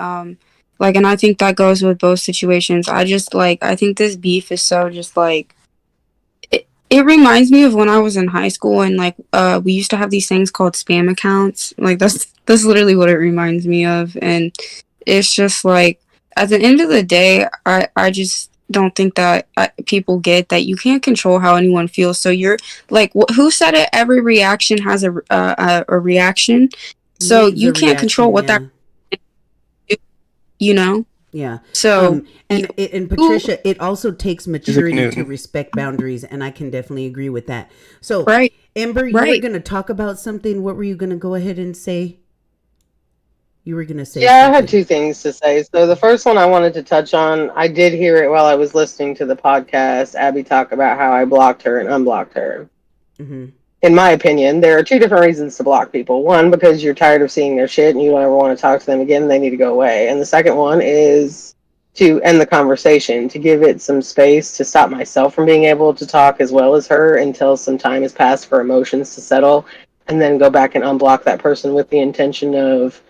and I think that goes with both situations. I think this beef is so just it reminds me of when I was in high school and we used to have these things called spam accounts. Like that's literally what it reminds me of, and it's just like at the end of the day, I just don't think that people get that you can't control how anyone feels. So you're like, who said it? Every reaction has a reaction. So Needs a you can't control what reaction, that, you know. Yeah. So and Patricia, it also takes maturity to Newton. respect boundaries, and I can definitely agree with that. So, Right. Amber, you were Right. going to talk about something. What were you going to go ahead and say? You were going to say Yeah, I something. had 2 things to say. So the first one I wanted to touch on, I did hear it while I was listening to the podcast. Abby talk about how I blocked her and unblocked her. Mm-hmm. In my opinion, there are 2 different reasons to block people. One, because you're tired of seeing their shit and you don't ever want to talk to them again, they need to go away. And the second one is to end the conversation, to give it some space to stop myself from being able to talk as well as her until some time has passed for emotions to settle, and then go back and unblock that person with the intention of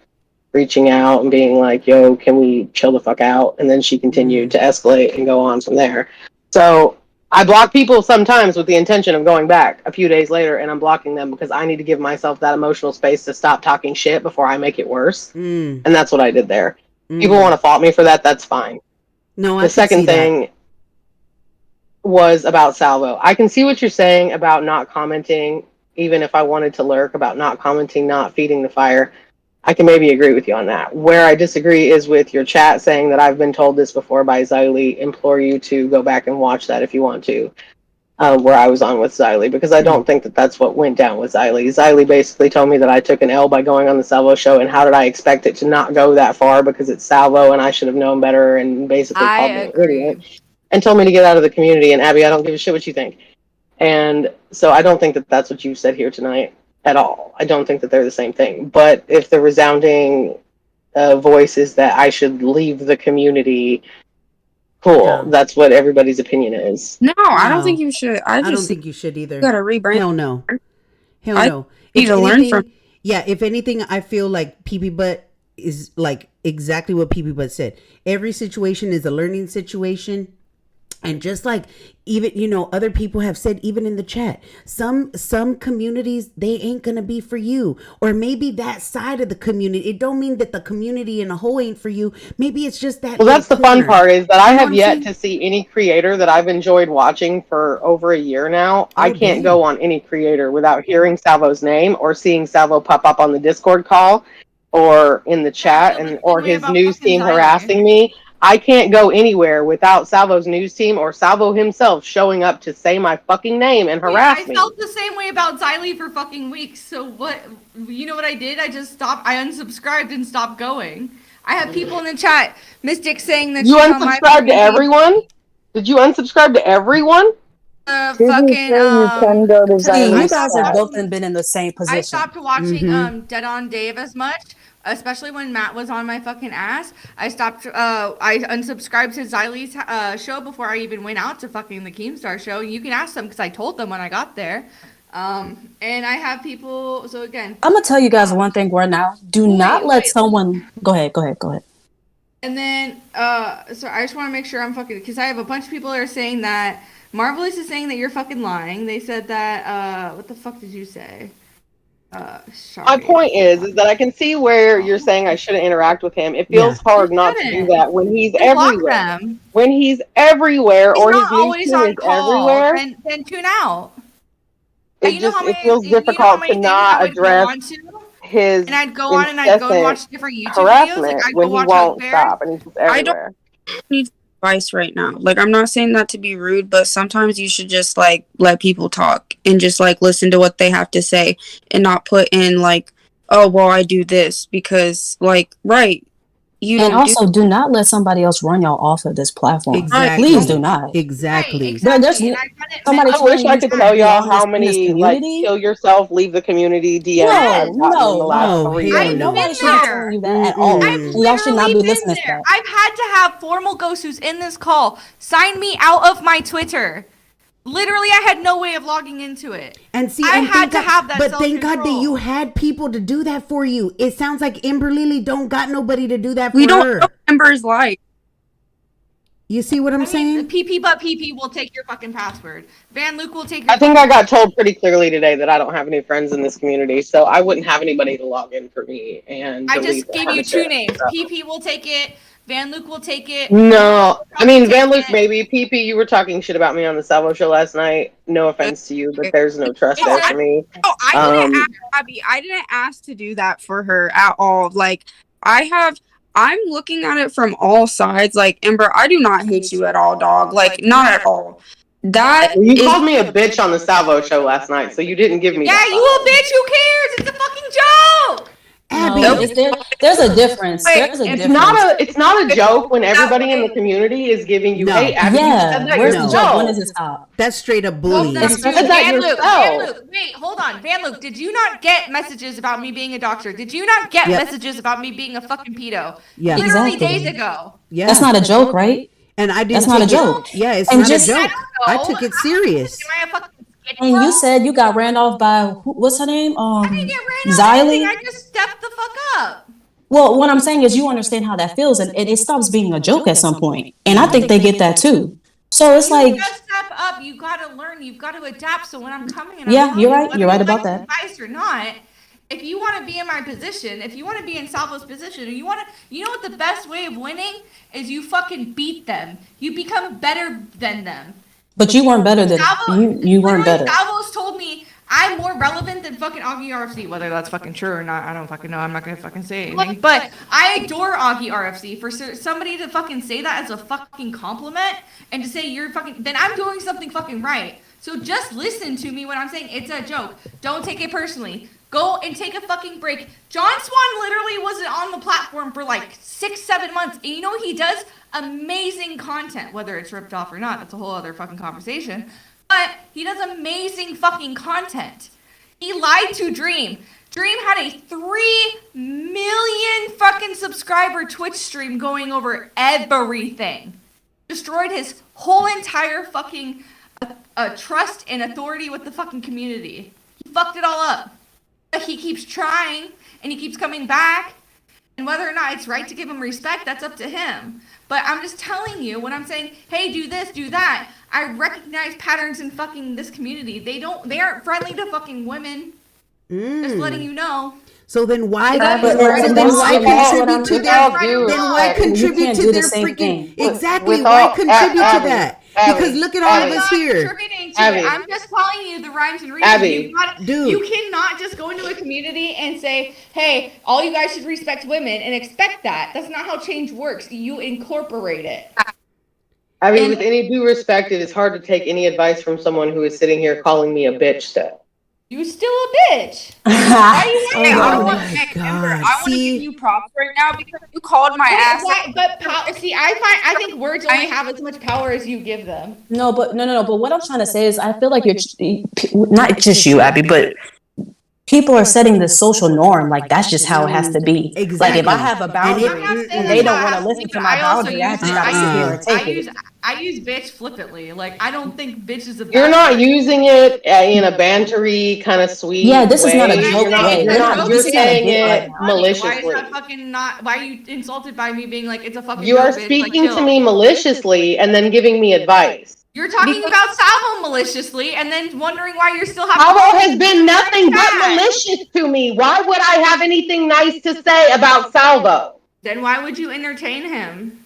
reaching out and being like, yo, can we chill the fuck out? And then she continued to escalate and go on from there. So I block people sometimes with the intention of going back a few days later and unblocking them because I need to give myself that emotional space to stop talking shit before I make it worse. And that's what I did there. People want to fault me for that, that's fine. No, I The can see second thing was about Salvo. I can see what you're saying about not commenting, even if I wanted to lurk, about not commenting, not feeding the fire. I can maybe agree with you on that. Where I disagree is with your chat saying that I've been told this before by Xylee. Implore you to go back and watch that if you want to, where I was on with Xylee, because I don't think that that's what went down with Xylee. Xylee basically told me that I took an L by going on the Salvo show, and how did I expect it to not go that far because it's Salvo and I should have known better, and basically called me an idiot and told me to get out of the community. And Abby, I don't give a shit what you think. And so I don't think that that's what you said here tonight at all. I don't think that they're the same thing. But if the resounding voice is that I should leave the community, Cool. Yeah. That's what everybody's opinion is. No, I don't No. think you should. I don't just think you should either. You gotta rebrand. Hell no. Hell I no. need to learn from. Yeah, if anything, I feel like PP Butt is like exactly what PP Butt said. Every situation is a learning situation. And just like even other people have said, even in the chat, some communities, they ain't gonna be for you, or maybe that side of the community. It don't mean that the community in a whole ain't for you. Maybe it's just that. Well, that's the fun part, is that I have yet saying? to see any creator that I've enjoyed watching for over a year now. I can't damn. go on any creator without hearing Salvo's name or seeing Salvo pop up on the Discord call or in the chat, or his news team harassing me. I can't go anywhere without Salvo's news team or Salvo himself showing up to say my fucking name and harass I me. felt the same way about Xylee for fucking weeks. So what? You know what I did? I just stopped. I unsubscribed and stopped going. I have people in the chat, Mystic, saying that You she's on my unsubscribed to everyone? Did you unsubscribe to everyone? fucking you guys have stopped- both been in the same position. I stopped watching Dead on Dave as much, especially when Matt was on my fucking ass. I stopped. I unsubscribed to Xylee's show before I even went out to fucking the Keemstar show. You can ask them because I told them when I got there. And I have people. So again, I'm gonna tell you guys one thing right now. Do not let someone go ahead. And then, so I just want to make sure I'm fucking, because I have a bunch of people that are saying that Marvelous is saying that you're fucking lying. They said that, what the fuck did you say? Sorry. My point is that I can see where you're saying I shouldn't interact with him. It feels hard not to do that when he's everywhere. When he's everywhere, He's or his not news always team on is call, everywhere. then tune out. It feels difficult to not address his And I'd go on and I'd go and watch different YouTube videos. harassment Like I'd when go he watch won't Out stop and he's just I don't everywhere. need advice right now. Like, I'm not saying that to be rude, but sometimes you should just like let people talk and just like listen to what they have to say and not put in like, oh well, I do this because like you and don't also do not let somebody else run y'all off of this platform. Exactly. Please do not. Exactly. There's somebody I wish I could tell y'all how in this many like community. kill yourself, leave the community DMs I've gotten in the last 3 years. Nobody should be telling you that at all. And y'all should not be listening to that. I've had to have Formal Ghost, who's in this call, sign me out of my Twitter. Literally, I had no way of logging into it. And see, I and had to have that. But thank God that you had people to do that for you. It sounds like Ember Lily don't got nobody to do that for her. We don't know Ember's life. You see what I'm saying? PP but PP will take your fucking password. Van Luke will take your I think I got told pretty clearly today that I don't have any friends in this community, so I wouldn't have anybody to log in for me. And I delete just gave that you shit. 2 names. So- PP will take it. Van Luke will take it. No, I mean Van Luke maybe. PP, you were talking shit about me on the Salvo show last night. No offense to you, but there's no trust there for me. Oh, I didn't ask, Abby. I didn't ask to do that for her at all. Like, I'm looking at it from all sides. Like, Ember, I do not hate you at all, dog. Like, not at all. That Well, you called me a bitch on the Salvo show last night, so you didn't give me. Yeah, that you a bitch. Who cares? It's a fucking joke. Abby, there's a difference. There's a It's difference. it's not a joke when everybody in the community is giving you hate. Abby, you said that where's the yourself. joke? When does it stop? That's straight up bullying. You said that Van yourself. Luke, wait, hold on. Van Luke, did you not get messages about me being a doctor? Did you not get Yep. messages about me being a fucking pedo? Yeah. Literally Exactly. days ago. Yeah. That's not a joke, right? And I didn't. That's not a take it- joke. Yeah, it's And not just- a joke. I took it serious. And you said you got ran off by what's her name? Anything, Xylee. I just stepped the fuck up. Well, what I'm saying is you understand how that feels, and it stops being a joke at some point. And I think they get that too. So it's like, You just step up. You gotta learn. You've got to adapt. So when I'm coming and Yeah, I'm telling you're you, right. whether You're right you about like that. advice or not, if you want to be in my position, if you want to be in Salvo's position, or you know what the best way of winning is? You fucking beat them. You become better than them. but you weren't better than you weren't better. Salvo's told me I'm more relevant than fucking Augie RFC. Whether that's fucking true or not, I don't fucking know. I'm not gonna fucking say anything. But I adore Augie RFC. For somebody to fucking say that as a fucking compliment and to say you're fucking, then I'm doing something fucking right. So just listen to me when I'm saying it's a joke. Don't take it personally. Go and take a fucking break. John Swan literally wasn't on the platform for like 6-7 months. And you know what he does? Amazing content. Whether it's ripped off or not, that's a whole other fucking conversation. But he does amazing fucking content. He lied to Dream. Dream had a 3 million fucking subscriber Twitch stream going over everything. destroyed his whole entire fucking trust and authority with the fucking community. He fucked it all up. But he keeps trying, and he keeps coming back, and whether or not it's right to give him respect, that's up to him. But I'm just telling you, when I'm saying, hey, do this, do that, I recognize patterns in fucking this community. They aren't friendly to fucking women. Just letting you know. So then why contribute to their freaking exactly? Why contribute to that? Because look at all of us here. I'm just telling you the rhymes and reasons. You cannot just go into a community and say, hey, all you guys should respect women and expect that. That's not how change works. You incorporate it. I mean, with any due respect, it is hard to take any advice from someone who is sitting here calling me a bitch still. You still a bitch. Why are you saying I want to give you props right now because you called my ass. I think words only have as much power as you give them. No. But what I'm trying to say is, I feel like you're not just you, Abby, but people are setting the social norm. Like, that's just how it has to be. Exactly. Like, if I have a boundary and they don't want to listen to my boundary, I just gotta sit here and take it. I use bitch flippantly. Like, I don't think bitch is a bad You're not using it in a bantery kind of sweet Yeah, this way. is not a joke way. You're saying it maliciously. Why is that fucking not? Why are you insulted by me being like, it's a fucking You are bitch, speaking like, to me maliciously and then giving me advice. You're talking about Salvo maliciously and then wondering why you're still having. Salvo has been nothing but malicious to me. Why would I have anything nice to say about Salvo? Then why would you entertain him?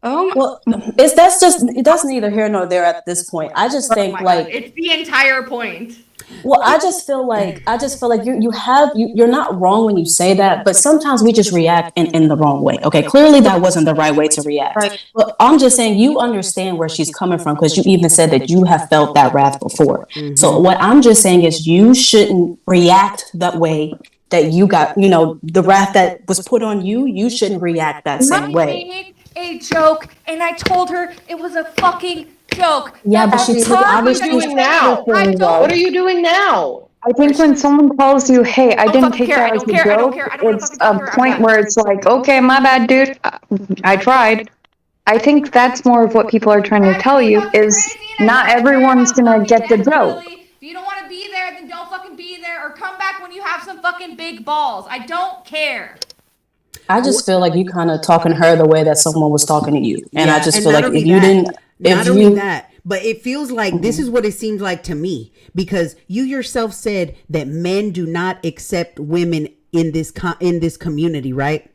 Well, that's neither here nor there at this point. I just think it's the entire point. Well, I just feel like you're not wrong when you say that, but sometimes we just react in the wrong way. Okay, clearly that wasn't the right way to react. But I'm just saying you understand where she's coming from because you even said that you have felt that wrath before. So what I'm just saying is you shouldn't react that way that you got, the wrath that was put on you. You shouldn't react that same way. A joke, and I told her it was a fucking joke. Yeah, but she took obviously. What are you doing now? What are you doing now? I think when someone calls you, hey, I didn't take that as a joke, it's a point where it's like, okay, my bad, dude. I tried. I think that's more of what people are trying to tell you is not everyone's gonna get the joke. If you don't want to be there, then don't fucking be there, or come back when you have some fucking big balls. I don't care. I just feel like you kind of talking to her the way that someone was talking to you. And I just feel like if you didn't... Not only that, but it feels like this is what it seems like to me. Because you yourself said that men do not accept women in this community, right?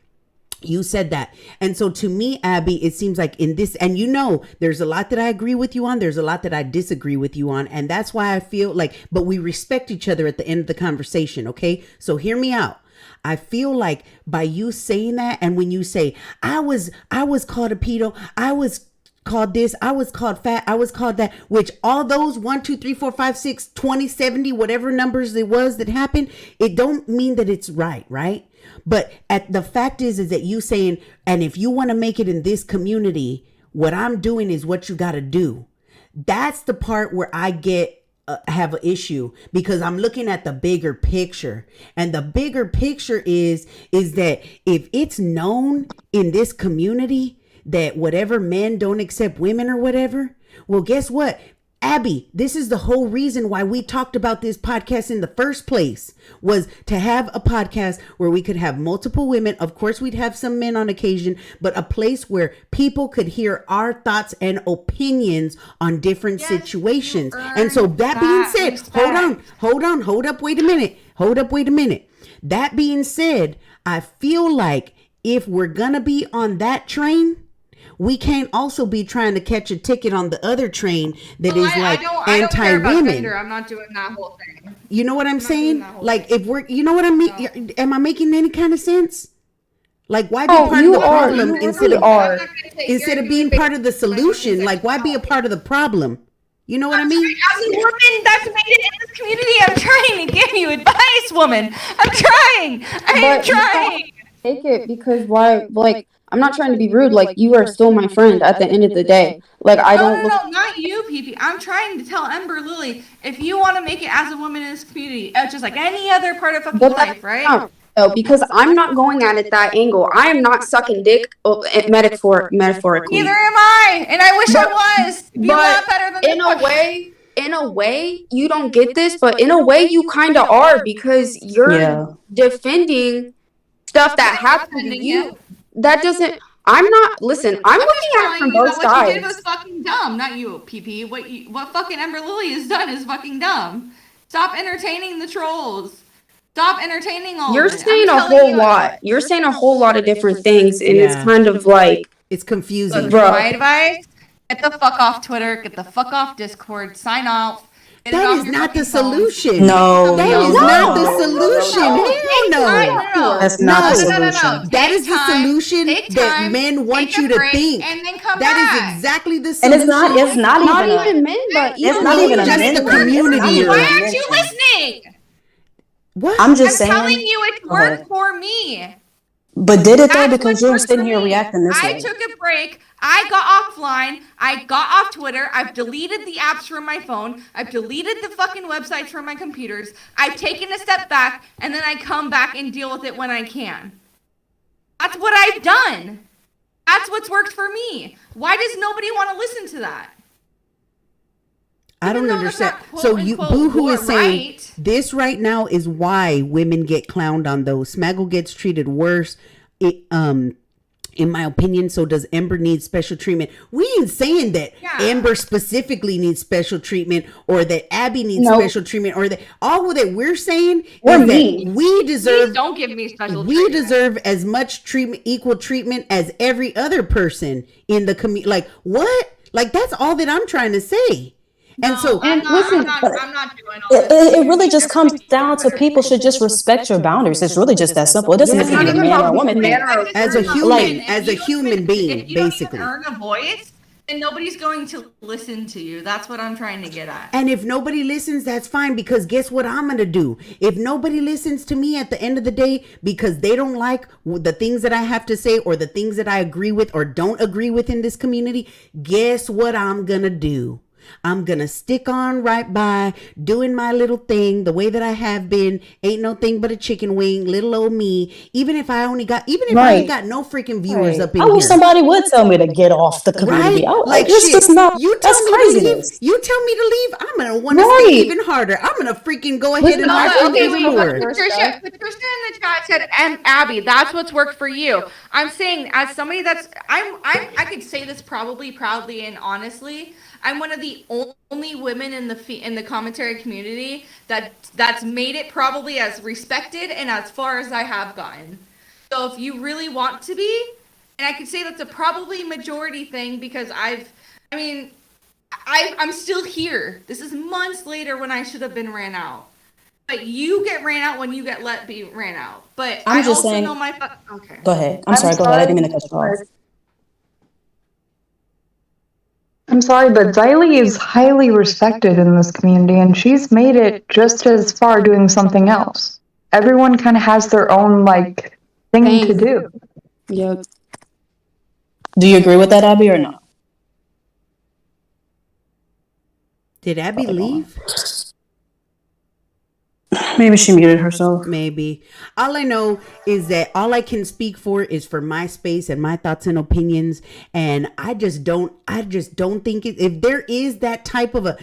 You said that. And so to me, Abby, it seems like in this, and there's a lot that I agree with you on. There's a lot that I disagree with you on. And that's why I feel like, but we respect each other at the end of the conversation. Okay. So hear me out. I feel like by you saying that, and when you say, I was called a pedo, I was called this, I was called fat, I was called that, which all those 1, 2, 3, 4, 5, 6, 20, 70, whatever numbers it was that happened, it don't mean that it's right? But the fact is that you saying, and if you want to make it in this community, what I'm doing is what you got to do. That's the part where I have an issue, because I'm looking at the bigger picture, and the bigger picture is that if it's known in this community that whatever men don't accept women or whatever, well, guess what, Abby, this is the whole reason why we talked about this podcast in the first place, was to have a podcast where we could have multiple women. Of course, we'd have some men on occasion, but a place where people could hear our thoughts and opinions on different situations. And so that being said, hold up, wait a minute. That being said, I feel like if we're gonna be on that train, we can't also be trying to catch a ticket on the other train that is anti-women. I'm not doing that whole thing. You know what I'm saying? Like, if we're, you know what I mean? Am I making any kind of sense? Like, why be part of the problem instead of being part of the solution? Like, why be a part of the problem? You know what I mean? As a woman that's made it in this community, I'm trying to give you advice, woman. I'm trying. I'm trying. Take it, because why? Like, I'm not trying to be rude. Like, you are still my friend at the end of the day. Like, I don't. No, not you, PP. I'm trying to tell Ember Lily, if you want to make it as a woman in this community, just like any other part of fucking life, right? though, because I'm not going at it that angle. I am not sucking dick metaphorically. Neither am I, and I wish I was. Be a lot better than in a way, you don't get this, but in a way, you kind of are, because you're defending stuff that happened to you. That doesn't. I'm not. Listen, I'm looking at it from both What you did sides. was fucking dumb, not you, PP. What fucking Ember Lily has done is fucking dumb. Stop entertaining the trolls. Stop entertaining all You're of it. saying a whole lot. You're saying a whole lot of different things, and it's kind of like it's confusing. Look, my advice: get the fuck off Twitter, get the fuck off Discord, sign off. That is not the solution. No, that is not the solution. Hell no. That's not the solution. That is the solution that men want you to think. And then come that back. is exactly the And solution. it's not even men, but it's not even a just men the thing. community. Why aren't you listening? What? I'm just I'm saying. telling you, it worked for me. But did it though? Because you're sitting here reacting this I way. took a break. I got offline. I got off Twitter. I've deleted the apps from my phone. I've deleted the fucking websites from my computers. I've taken a step back, and then I come back and deal with it when I can. That's what I've done. That's what's worked for me. Why does nobody want to listen to that? I don't understand. So you Boohoo is saying this right now is why women get clowned on those. Smaggle gets treated worse. In my opinion, so does Ember need special treatment. We ain't saying that Ember specifically needs special treatment or that Abby needs special treatment or that all that we're saying is that we deserve. Please don't give me special we treatment. deserve as much treatment, equal treatment as every other person in the community. Like what? Like that's all that I'm trying to say. And so, I'm not doing all It really just comes down to people should just respect your boundaries. It's really just that simple. It doesn't have to be a man or a woman thing. As a human, as a human being, if you don't basically. even earn a voice, then nobody's going to listen to you. That's what I'm trying to get at. And if nobody listens, that's fine, because guess what I'm going to do? If nobody listens to me at the end of the day because they don't like the things that I have to say or the things that I agree with or don't agree with in this community, guess what I'm going to do? I'm gonna stick on right by doing my little thing the way that I have been. Ain't no thing but a chicken wing, little old me. Even if I ain't got no freaking viewers up in I here. wish somebody would tell me to get off the community. Right? Like Shit, it's just not. You That's tell me to leave. craziness. You tell me to leave. I'm gonna want to stay even harder. I'm gonna freaking go ahead and argue even more. Patricia in the chat said, "And Abby, that's what's worked for you." I'm saying, as somebody that's, I could say this probably proudly and honestly. I'm one of the only women in the commentary community that's made it probably as respected and as far as I have gotten. So if you really want to be, and I could say that's a probably majority thing because I'm still here. This is months later when I should have been ran out. But you get ran out when you get let be ran out. But I'm I just also saying. know my okay. Go ahead. I'm sorry. Go ahead. I didn't mean to cut you off. I'm sorry, but Xylee is highly respected in this community, and she's made it just as far doing something else. Everyone kind of has their own, like, thing to do. Yep. Do you agree with that, Abby, or no? Did Abby leave? Maybe she muted herself. Maybe. All I know is that all I can speak for is for my space and my thoughts and opinions. And I just don't think if there is that type of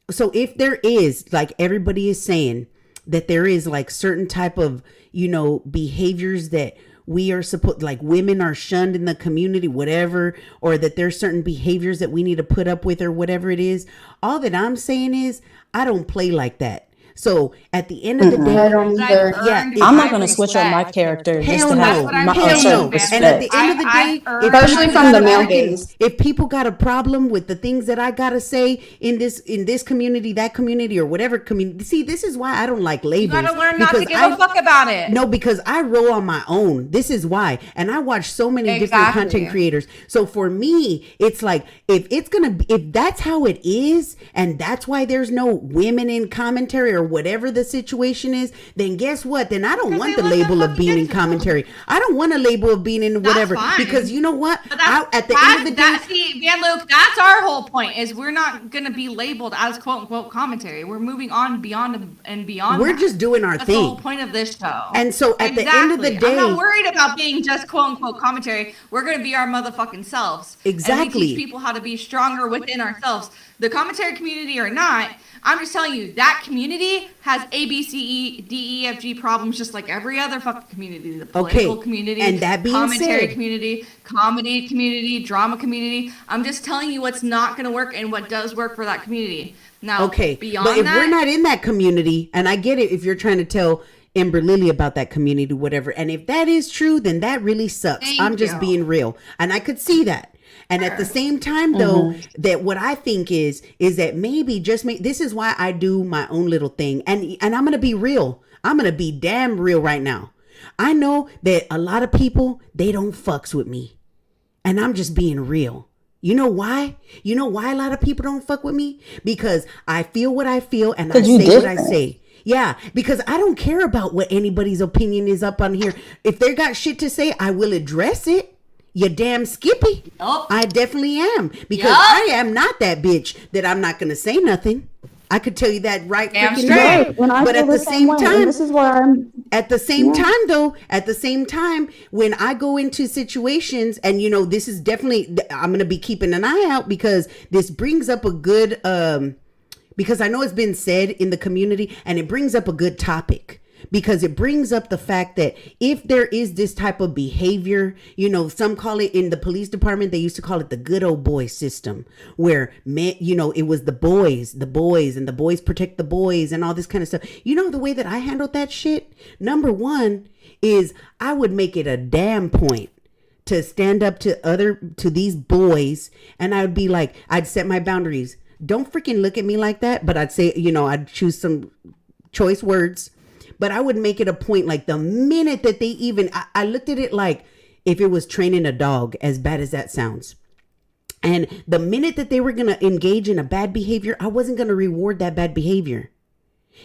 so if there is, like everybody is saying, that there is like certain type of, behaviors that we are supposed, like women are shunned in the community, whatever, or that there's certain behaviors that we need to put up with or whatever it is. All that I'm saying is I don't play like that. So at the end of the day, I'm not going to switch up my character just to have my respect. And at the end of the day, especially from the male gaze, if people got a problem with the things that I gotta say in this community, that community, or whatever community, see, this is why I don't like labels. You gotta learn not to give a fuck about it. No, because I roll on my own. This is why, and I watch so many different content creators. So for me, it's like if that's how it is, and that's why there's no women in commentary or whatever the situation is, then guess what? Then I don't want the label of being in commentary. I don't want a label of being in whatever, because you know what? At the end of the day, see, Van Luke, that's our whole point, is we're not going to be labeled as quote unquote commentary. We're moving on beyond and beyond. We're just doing our thing. thing. That's the whole point of this show. And so at the end of the day, I'm not worried about being just quote unquote commentary. We're going to be our motherfucking selves. Exactly. And we teach people how to be stronger within ourselves. The commentary community or not, I'm just telling you, that community has A, B, C, E, D, E, F, G problems just like every other fucking community. The political community, and that being commentary said, community, comedy community, drama community. I'm just telling you what's not going to work and what does work for that community. Now, beyond but if that, we're not in that community, and I get it if you're trying to tell Ember Lily about that community, whatever, and if that is true, then that really sucks. I'm just being real, and I could see that. And at the same time, though, that what I think is that maybe this is why I do my own little thing. And I'm going to be real. I'm going to be damn real right now. I know that a lot of people, they don't fucks with me. And I'm just being real. You know why? You know why a lot of people don't fuck with me? Because I feel what I feel and I say what I say. Yeah, because I don't care about what anybody's opinion is up on here. If they got shit to say, I will address it. You damn Skippy. Yep. I definitely am. Because I am not that bitch that I'm not going to say nothing. I could tell you that right freaking straight. But at the same time, this is where I'm at the same time though, at the same time, when I go into situations, and you know, this is definitely, I'm going to be keeping an eye out, because this brings up a good, because I know it's been said in the community, and it brings up a good topic. Because it brings up the fact that if there is this type of behavior, you know, some call it, in the police department, they used to call it the good old boy system, where men, you know, it was the boys, and the boys protect the boys and all this kind of stuff. You know, the way that I handled that shit, number one is I would make it a damn point to stand up to these boys, and I would be like, I'd set my boundaries. Don't freaking look at me like that. But I'd say, you know, I'd choose some choice words. But I would make it a point, like the minute that they even, I looked at it like if it was training a dog, as bad as that sounds. And the minute that they were going to engage in a bad behavior, I wasn't going to reward that bad behavior.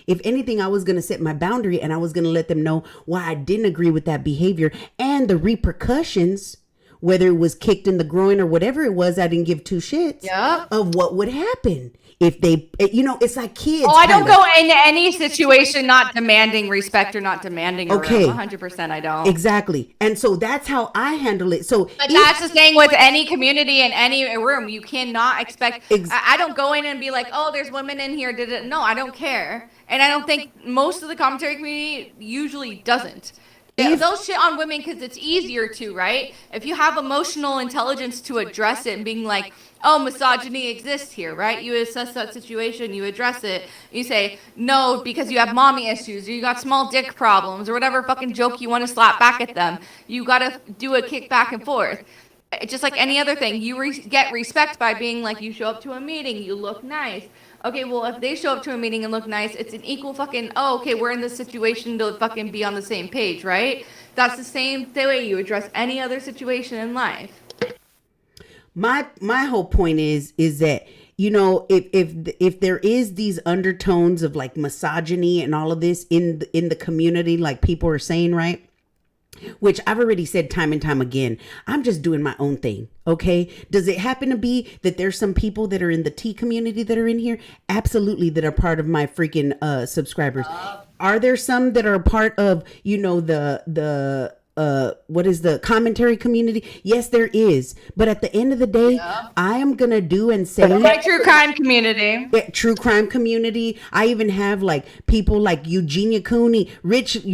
If anything, I was going to set my boundary, and I was going to let them know why I didn't agree with that behavior and the repercussions, whether it was kicked in the groin or whatever it was. I didn't give two shits of what would happen. If they, you know, it's like kids. Oh, I don't go into any situation not demanding respect or not demanding a room. 100% I don't. Exactly. And so that's how I handle it. So, but that's the thing with any community in any room. You cannot expect, I don't go in and be like, oh, there's women in here. No, I don't care. And I don't think most of the commentary community usually doesn't. They'll shit on women because it's easier to, right? If you have emotional intelligence to address it and being like, oh, misogyny exists here, right? You assess that situation, you address it. You say, no, because you have mommy issues, or you got small dick problems, or whatever fucking joke you want to slap back at them. You got to do a kick back and forth. Just like any other thing, you get respect by being like, you show up to a meeting, you look nice. Okay, well, if they show up to a meeting and look nice, it's an equal fucking, oh, okay, we're in this situation to fucking be on the same page, right? That's the same way you address any other situation in life. My whole point is that, you know, if there is these undertones of like misogyny and all of this in the community, like people are saying, right? Which I've already said time and time again, I'm just doing my own thing. Okay. Does it happen to be that there's some people that are in the tea community that are in here? Absolutely. That are part of my freaking subscribers. Are there some that are part of, you know, the what is the commentary community? Yes, there is. But at the end of the day, I am gonna do and say my true crime community. True crime community. I even have like people like Eugenia Cooney, Rich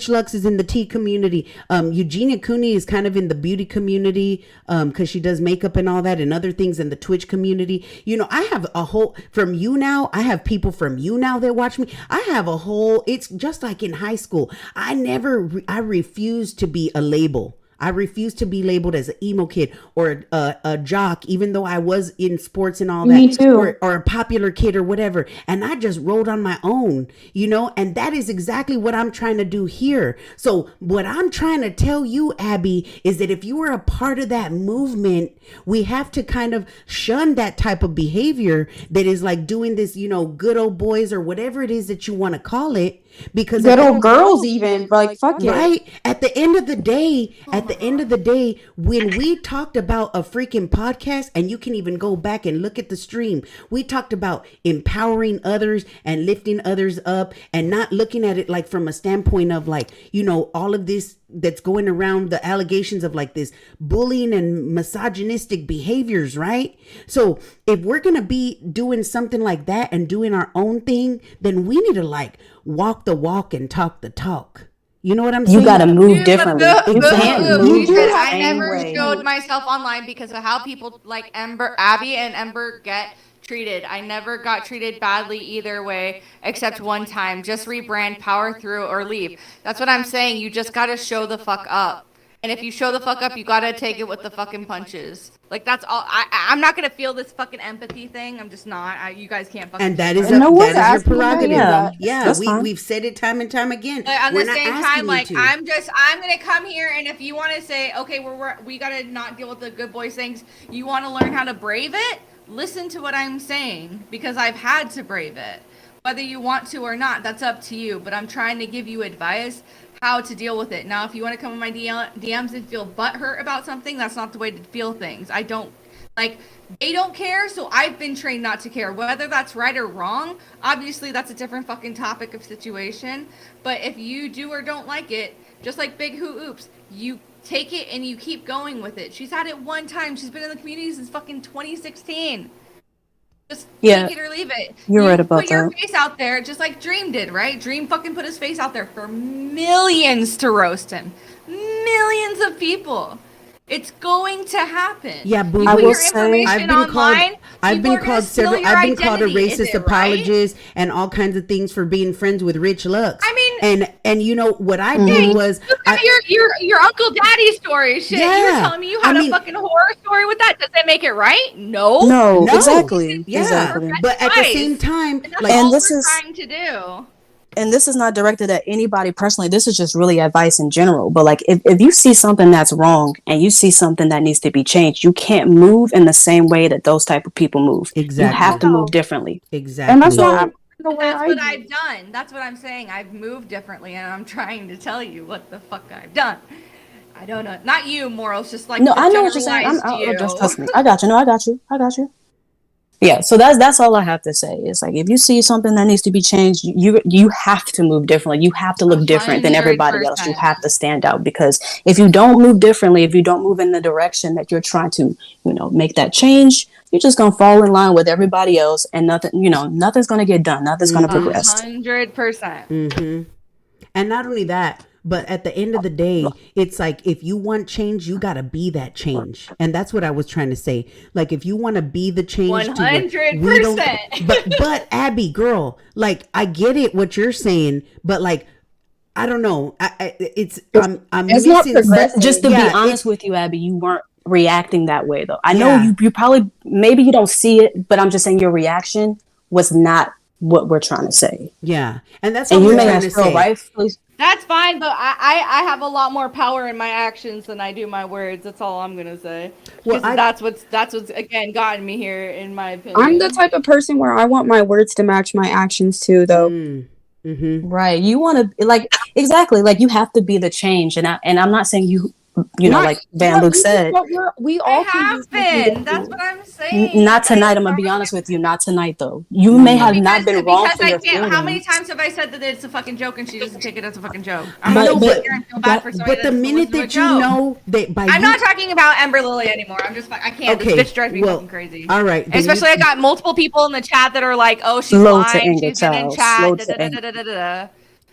Lux is in the tea community. Eugenia Cooney is kind of in the beauty community because she does makeup and all that and other things in the Twitch community. You know, I have a whole from you now. I have people from you now that watch me. I have a whole. It's just like in high school. I refuse to be a label. I refuse to be labeled as an emo kid or a jock, even though I was in sports and all that. Me too. Or a popular kid or whatever. And I just rolled on my own, you know, and that is exactly what I'm trying to do here. So what I'm trying to tell you, Abby, is that if you were a part of that movement, we have to kind of shun that type of behavior that is like doing this, you know, good old boys or whatever it is that you want to call it. Because good old girls even like fuck it. Right. At the end of the day, when we talked about a freaking podcast, and you can even go back and look at the stream, we talked about empowering others and lifting others up and not looking at it like from a standpoint of like, you know, all of this that's going around, the allegations of like this bullying and misogynistic behaviors, right? So if we're going to be doing something like that and doing our own thing, then we need to like walk the walk and talk the talk. You know what I'm saying? You gotta move differently. You can't move She the said, I same never way. showed myself online because of how people like Abby and Ember get treated. I never got treated badly either way, except one time. Just rebrand, power through, or leave. That's what I'm saying. You just gotta show the fuck up. And if you show the fuck up, you gotta take it with the fucking punches. Like, that's all. I'm not gonna feel this fucking empathy thing. I'm just not. You guys can't fucking. And that is, No one's your asking prerogative. that. Yeah, we've said it time and time again. But at We're the not same asking time, you like, to. I'm gonna come here, and if you want to say, okay, we gotta not deal with the good boys things, you want to learn how to brave it, listen to what I'm saying, because I've had to brave it. Whether you want to or not, that's up to you. But I'm trying to give you advice how to deal with it. Now, if you want to come in my DMs and feel butthurt about something, that's not the way to feel things. I don't, like, they don't care, so I've been trained not to care. Whether that's right or wrong, obviously that's a different fucking topic of situation. But if you do or don't like it, just like Big Who Oops, you take it and you keep going with it. She's had it one time. She's been in the community since fucking 2016. Just take it or leave it. You're right about Put your that. face out there just like Dream did, right? Dream fucking put his face out there for millions to roast him. Millions of people. It's going to happen. Yeah, boo. You put your information online. I've been called several. I've been called a racist apologist apologist and all kinds of things for being friends with Rich Lux. I mean, and you know what I did was look at your Uncle Daddy story. Shit, you were Yeah. telling me you had a fucking horror story with that. Does that make it right? No. No, exactly. Yeah, Exactly. but at the same time, And that's like, all And this we're is- trying to do. and this is not directed at anybody personally. This is just really advice in general. But like, if you see something that's wrong and you see something that needs to be changed, you can't move in the same way that those type of people move. Exactly. You have to move differently. Exactly. And that's So- not the way That's I what do. I've done. That's what I'm saying. I've moved differently, and I'm trying to tell you what the fuck I've done. I don't know. Not you, Morals. Just like No, the I know what you're saying. generalized Just you. trust me. I got you. No, I got you. Yeah, so that's all I have to say. It's like if you see something that needs to be changed, you have to move differently. You have to look different than everybody else. You 100%. have to stand out, because if you don't move differently, if you don't move in the direction that you're trying to, make that change, you're just gonna fall in line with everybody else, and nothing's gonna get done. Nothing's gonna progress. 100%. Mm-hmm. And not only that, but at the end of the day, it's like if you want change, you gotta be that change, and that's what I was trying to say. Like if you want to be the change, 100%. But Abby, girl, like I get it what you're saying, but like I don't know, I'm It's missing. But just to Yeah, be honest with you, Abby, you weren't reacting that way though. I know you probably, maybe you don't see it, but I'm just saying your reaction was not what we're trying to say. Yeah, and that's And what you we're may trying have to say. rightfully. That's fine, but I have a lot more power in my actions than I do my words. That's all I'm gonna say. Well, That's what's again gotten me here, in my opinion. I'm the type of person where I want my words to match my actions too, though. Mm-hmm. Right. You want to exactly like you have to be the change, and I'm not saying you like Van Luke said. We all have been. That's what I'm saying. Not tonight. I'm gonna be honest with you. Not tonight, though. You may have not been wrong Because for I your can't. How many feelings. times have I said that it's a fucking joke and she doesn't take it as a fucking joke? I'm But- not gonna but- sit here and feel bad for somebody But the that minute listens that to a you joke. know that by I'm you, not talking about Ember Lily anymore. I'm just I can't. Okay, This bitch drives me well, fucking crazy. all right, And then especially you- I got multiple people in the chat that are like, "Oh, she's Slow to lying. anger, She's been in child. chat." Slow Da, to da, da, anger. da, da, da, da.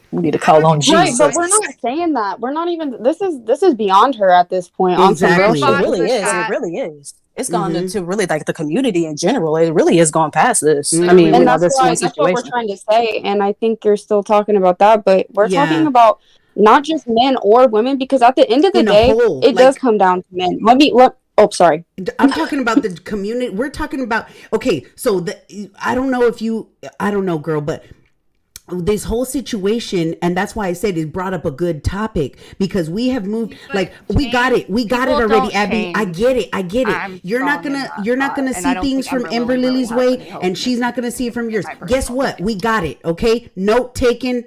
We need to call on Right, Jesus. but we're not saying that. We're not even. This is beyond her at this point. On some real It shit. really is. It really is. It's gone to really like the community in general. It really is gone past this. I mean, and that's this why one that's what we're situation. trying to say. And I think you're still talking about that, but we're talking about not just men or women, because at the end of the In a day, whole, it does come down to men. Oh, sorry. I'm talking about the community. We're talking about, okay, so I don't know if you, I don't know, girl, but this whole situation, and that's why I said it brought up a good topic, because we have moved, like, we got it already, don't Abby. I get it. You're not gonna see things from Amber Lily's way, and she's not gonna see it from yours. Guess what? We got it. Okay, note taken.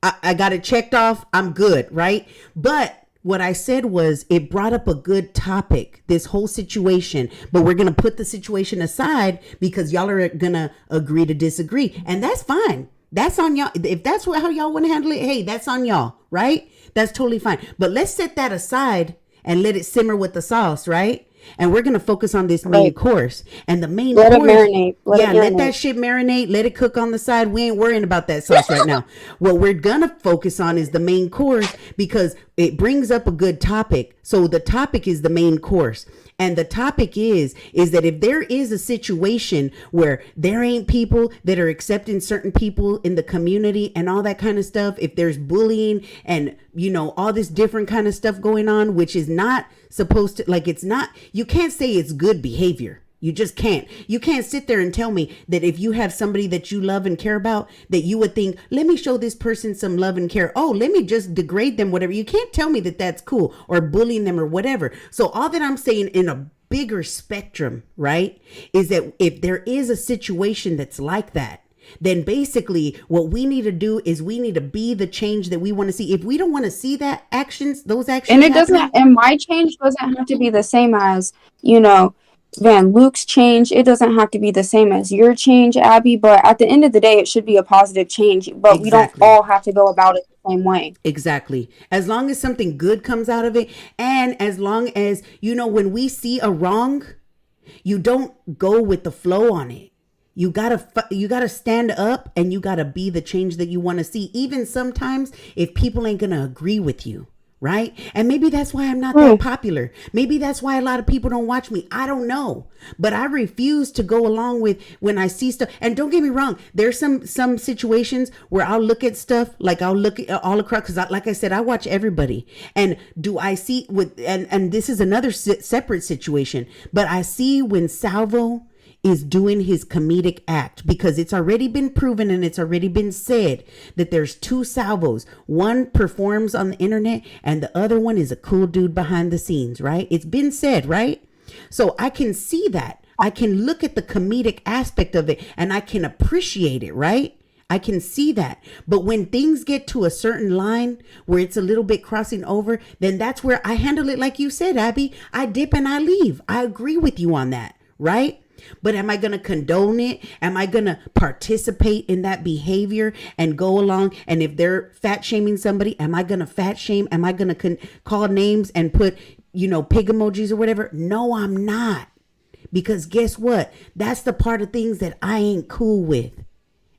I got it checked off. I'm good, right? But what I said was it brought up a good topic, this whole situation, but we're going to put the situation aside because y'all are going to agree to disagree. And that's fine. That's on y'all. If that's how y'all want to handle it, hey, that's on y'all, right? That's totally fine. But let's set that aside and let it simmer with the sauce, right? And we're going to focus on this main course. And the main course. Let it marinate. Let that shit marinate. Let it cook on the side. We ain't worrying about that sauce right now. What we're going to focus on is the main course, because it brings up a good topic. So the topic is the main course. And the topic is that if there is a situation where there ain't people that are accepting certain people in the community and all that kind of stuff, if there's bullying and, all this different kind of stuff going on, which is not supposed to, like, it's not, you can't say it's good behavior. You just can't. You can't sit there and tell me that if you have somebody that you love and care about, that you would think, let me show this person some love and care. Oh, let me just degrade them, whatever. You can't tell me that that's cool, or bullying them or whatever. So all that I'm saying in a bigger spectrum, right, is that if there is a situation that's like that, then basically what we need to do is we need to be the change that we want to see. If we don't want to see those actions, and it doesn't, and my change doesn't have to be the same as, Van Luke's change. It doesn't have to be the same as your change, Abby, but at the end of the day, it should be a positive change, but we don't all have to go about it the same way. Exactly. As long as something good comes out of it, and as long as, when we see a wrong, you don't go with the flow on it. You gotta stand up, and you gotta be the change that you want to see, even sometimes if people ain't gonna agree with you. Right? And maybe that's why I'm not that popular. Maybe that's why a lot of people don't watch me. I don't know. But I refuse to go along with when I see stuff. And don't get me wrong. There's some situations where I'll look at stuff, like I'll look at all across, because like I said, I watch everybody. And do I see and this is another separate situation, but I see when Salvo is doing his comedic act, because it's already been proven and it's already been said that there's two Salvos. One performs on the internet and the other one is a cool dude behind the scenes, right? It's been said, right? So I can see that. I can look at the comedic aspect of it and I can appreciate it, right? I can see that. But when things get to a certain line where it's a little bit crossing over, then that's where I handle it like you said, Abby. I dip and I leave. I agree with you on that, right? But am I going to condone it? Am I going to participate in that behavior and go along? And if they're fat shaming somebody, am I going to fat shame? Am I going to call names and put, pig emojis or whatever? No, I'm not. Because guess what? That's the part of things that I ain't cool with.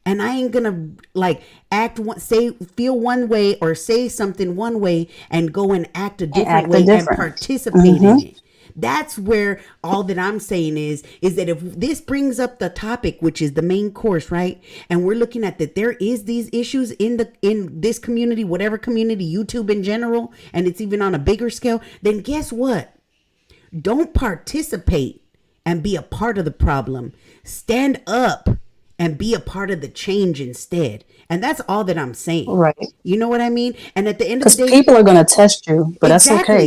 And I ain't going to feel one way or say something one way and go and act a different way and participate in it. That's where all that I'm saying is that if this brings up the topic, which is the main course, right? And we're looking at that there is these issues in this community, whatever community, YouTube in general, and it's even on a bigger scale, then guess what? Don't participate and be a part of the problem. Stand up and be a part of the change instead. And that's all that I'm saying. Right. You know what I mean? And at the end of the day, people are going to test you, but that's okay.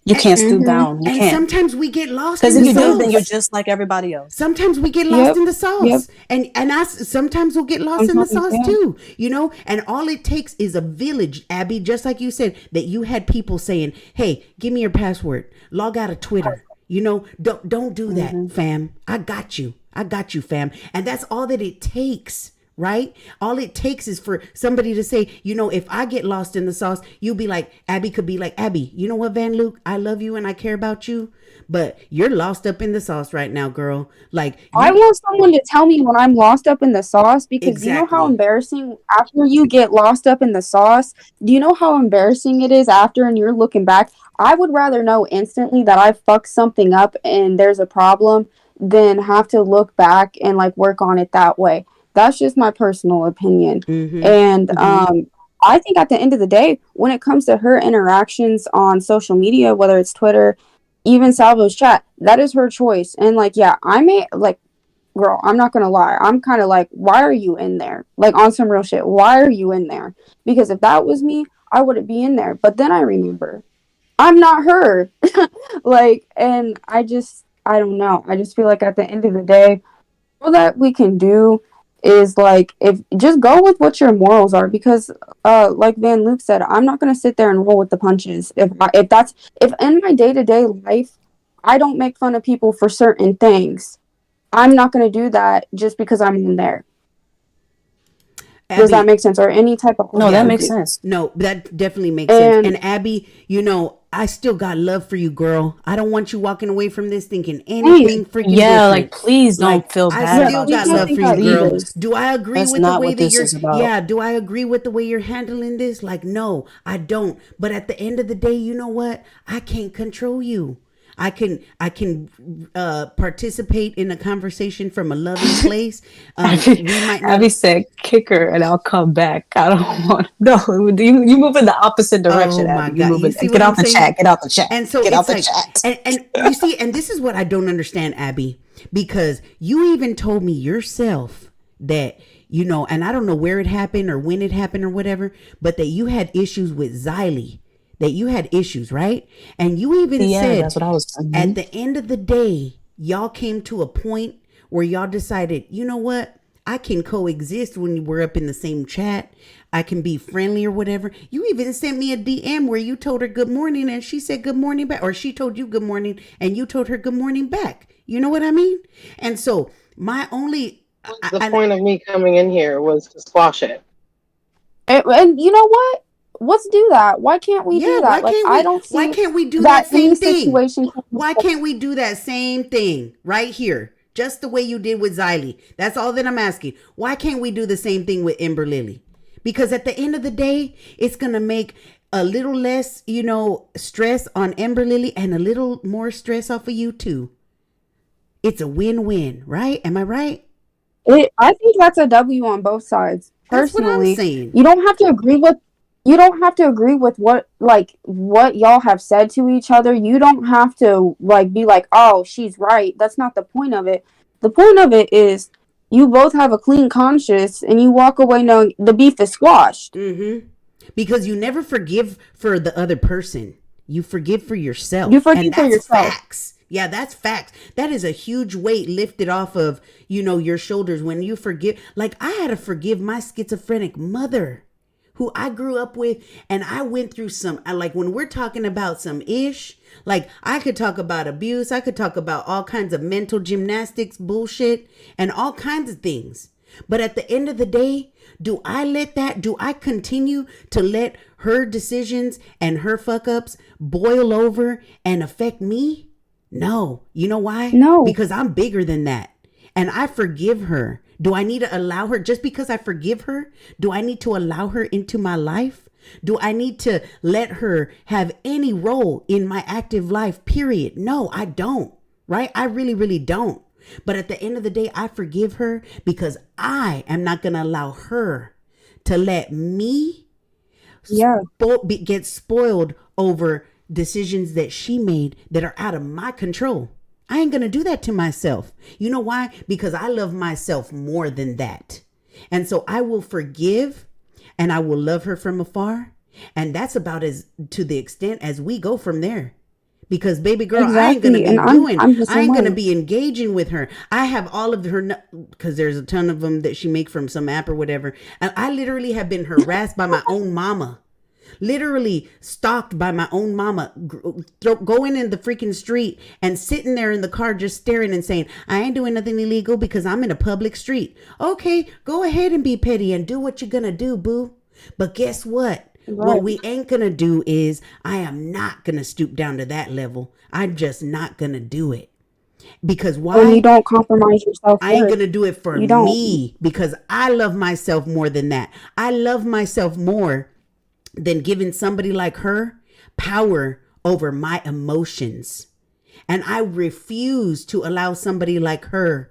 You can't stoop down. You can't. Sometimes we get lost because in if the you sauce. do, then you're just like everybody else. Sometimes we get lost in the sauce, and sometimes we'll get lost in the sauce too. And all it takes is a village, Abby. Just like you said, that you had people saying, "Hey, give me your password. Log out of Twitter." Don't do that, fam. I got you, fam. And that's all that it takes. Right? All it takes is for somebody to say, if I get lost in the sauce, you'll be like, Abby could be like, Abby, you know what, Van Luke? I love you and I care about you, but you're lost up in the sauce right now, girl. I want someone to tell me when I'm lost up in the sauce, because you know how embarrassing after you get lost up in the sauce, do you know how embarrassing it is after and you're looking back? I would rather know instantly that I fucked something up and there's a problem than have to look back and work on it that way. That's just my personal opinion. And I think at the end of the day, when it comes to her interactions on social media, whether it's Twitter, even Salvo's chat, that is her choice. And like, yeah, I may like, girl, I'm not gonna lie. I'm kind of like, why are you in there? Like on some real shit. Why are you in there? Because if that was me, I wouldn't be in there. But then I remember, I'm not her. Like, and I don't know. I just feel like at the end of the day, all that we can do is like, if just go with what your morals are, because like Van Luke said, I'm not going to sit there and roll with the punches. If in my day-to-day life I don't make fun of people for certain things, I'm not going to do that just because I'm in there. Does that make sense? Or any type of No, that makes sense. No, that definitely makes sense. And Abby, you know, I still got love for you, girl. I don't want you walking away from this thinking anything freaking Yeah, different. like please don't feel I bad still about got yourself. love for you, girl. Please. Do I agree That's with the not way what that this you're? is about. Yeah, do I agree with the way you're handling this? Like, no, I don't. But at the end of the day, you know what? I can't control you. I can participate in a conversation from a loving place. We might not. Abby said, "Kick her, and I'll come back." I don't want. No, you move in the opposite direction. Oh my Abby. God! You You see get what out I'm the saying? chat. Get out the chat. And so get it's out the like, chat. and you see, and this is what I don't understand, Abby, because you even told me yourself that, you know, and I don't know where it happened or when it happened or whatever, but that you had issues with Xylee. That you had issues, right? And you even said, that's what I was. at the end of the day, y'all came to a point where y'all decided, you know what? I can coexist when we're up in the same chat. I can be friendly or whatever. You even sent me a DM where you told her good morning and she said good morning back, or she told you good morning and you told her good morning back. You know what I mean? And so my only The point of me coming in here was to squash it. And you know what? Let's do that. Why can't we do that? Like, I don't see why can't we do that that same any thing? situation. Why can't we do that same thing right here? Just the way you did with Xylee. That's all that I'm asking. Why can't we do the same thing with Ember Lily? Because at the end of the day, it's going to make a little less, you know, stress on Ember Lily and a little more stress off of you too. It's a win-win, right? Am I right? I think that's a W on both sides. Personally, That's what I'm saying. You don't have to agree with what y'all have said to each other. You don't have to like be like, "Oh, she's right." That's not the point of it. The point of it is you both have a clean conscience and you walk away knowing the beef is squashed. Mm-hmm. Because you never forgive for the other person. You forgive for yourself. You forgive and for that's yourself. facts. Yeah, that's facts. That is a huge weight lifted off of, you know, your shoulders when you forgive. Like, I had to forgive my schizophrenic mother who I grew up with, and I went through some, like, when we're talking about some ish, like, I could talk about abuse, I could talk about all kinds of mental gymnastics bullshit and all kinds of things. But at the end of the day, do I continue to let her decisions and her fuck ups boil over and affect me? No. You know why? No. Because I'm bigger than that. And I forgive her. Do I need to allow her, just because I forgive her, do I need to allow her into my life? Do I need to let her have any role in my active life, period? No, I don't. Right? I really, really don't. But at the end of the day, I forgive her because I am not going to allow her to let me get spoiled over decisions that she made that are out of my control. I ain't gonna do that to myself. You know why? Because I love myself more than that. And so I will forgive and I will love her from afar. And that's about as to the extent as we go from there. Because baby girl, I ain't gonna be I ain't gonna be engaging with her. I have all of her, because there's a ton of them that she make from some app or whatever. And I literally have been harassed by my own mama. Literally stalked by my own mama, going in the freaking street and sitting there in the car just staring and saying, I ain't doing nothing illegal because I'm in a public street. Okay, go ahead and be petty and do what you're gonna do, boo. But guess what? Right. What we ain't gonna do is, I am not gonna stoop down to that level. I'm just not gonna do it. Because why? When you don't compromise yourself. I ain't gonna do it for me, because I love myself more than that. I love myself more than giving somebody like her power over my emotions. And I refuse to allow somebody like her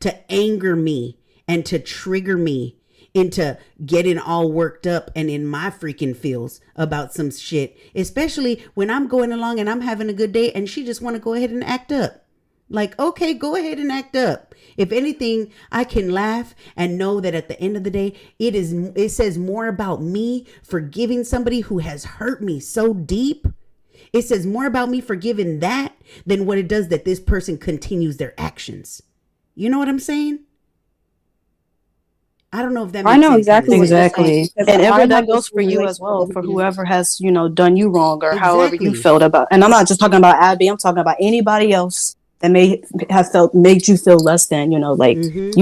to anger me and to trigger me into getting all worked up and in my freaking feels about some shit, especially when I'm going along and I'm having a good day and she just want to go ahead and act up. Like, okay, go ahead and act up. If anything, I can laugh and know that at the end of the day, it says more about me forgiving somebody who has hurt me so deep. It says more about me forgiving that than what it does that this person continues their actions. You know what I'm saying? I don't know if that makes I know any exactly sense. what you're saying. And Because ever I that have goes this for you as well, relationship for with whoever has, done you wrong or however you Exactly. felt about. And I'm not just talking about Abby, I'm talking about anybody else that may have made you feel less than, you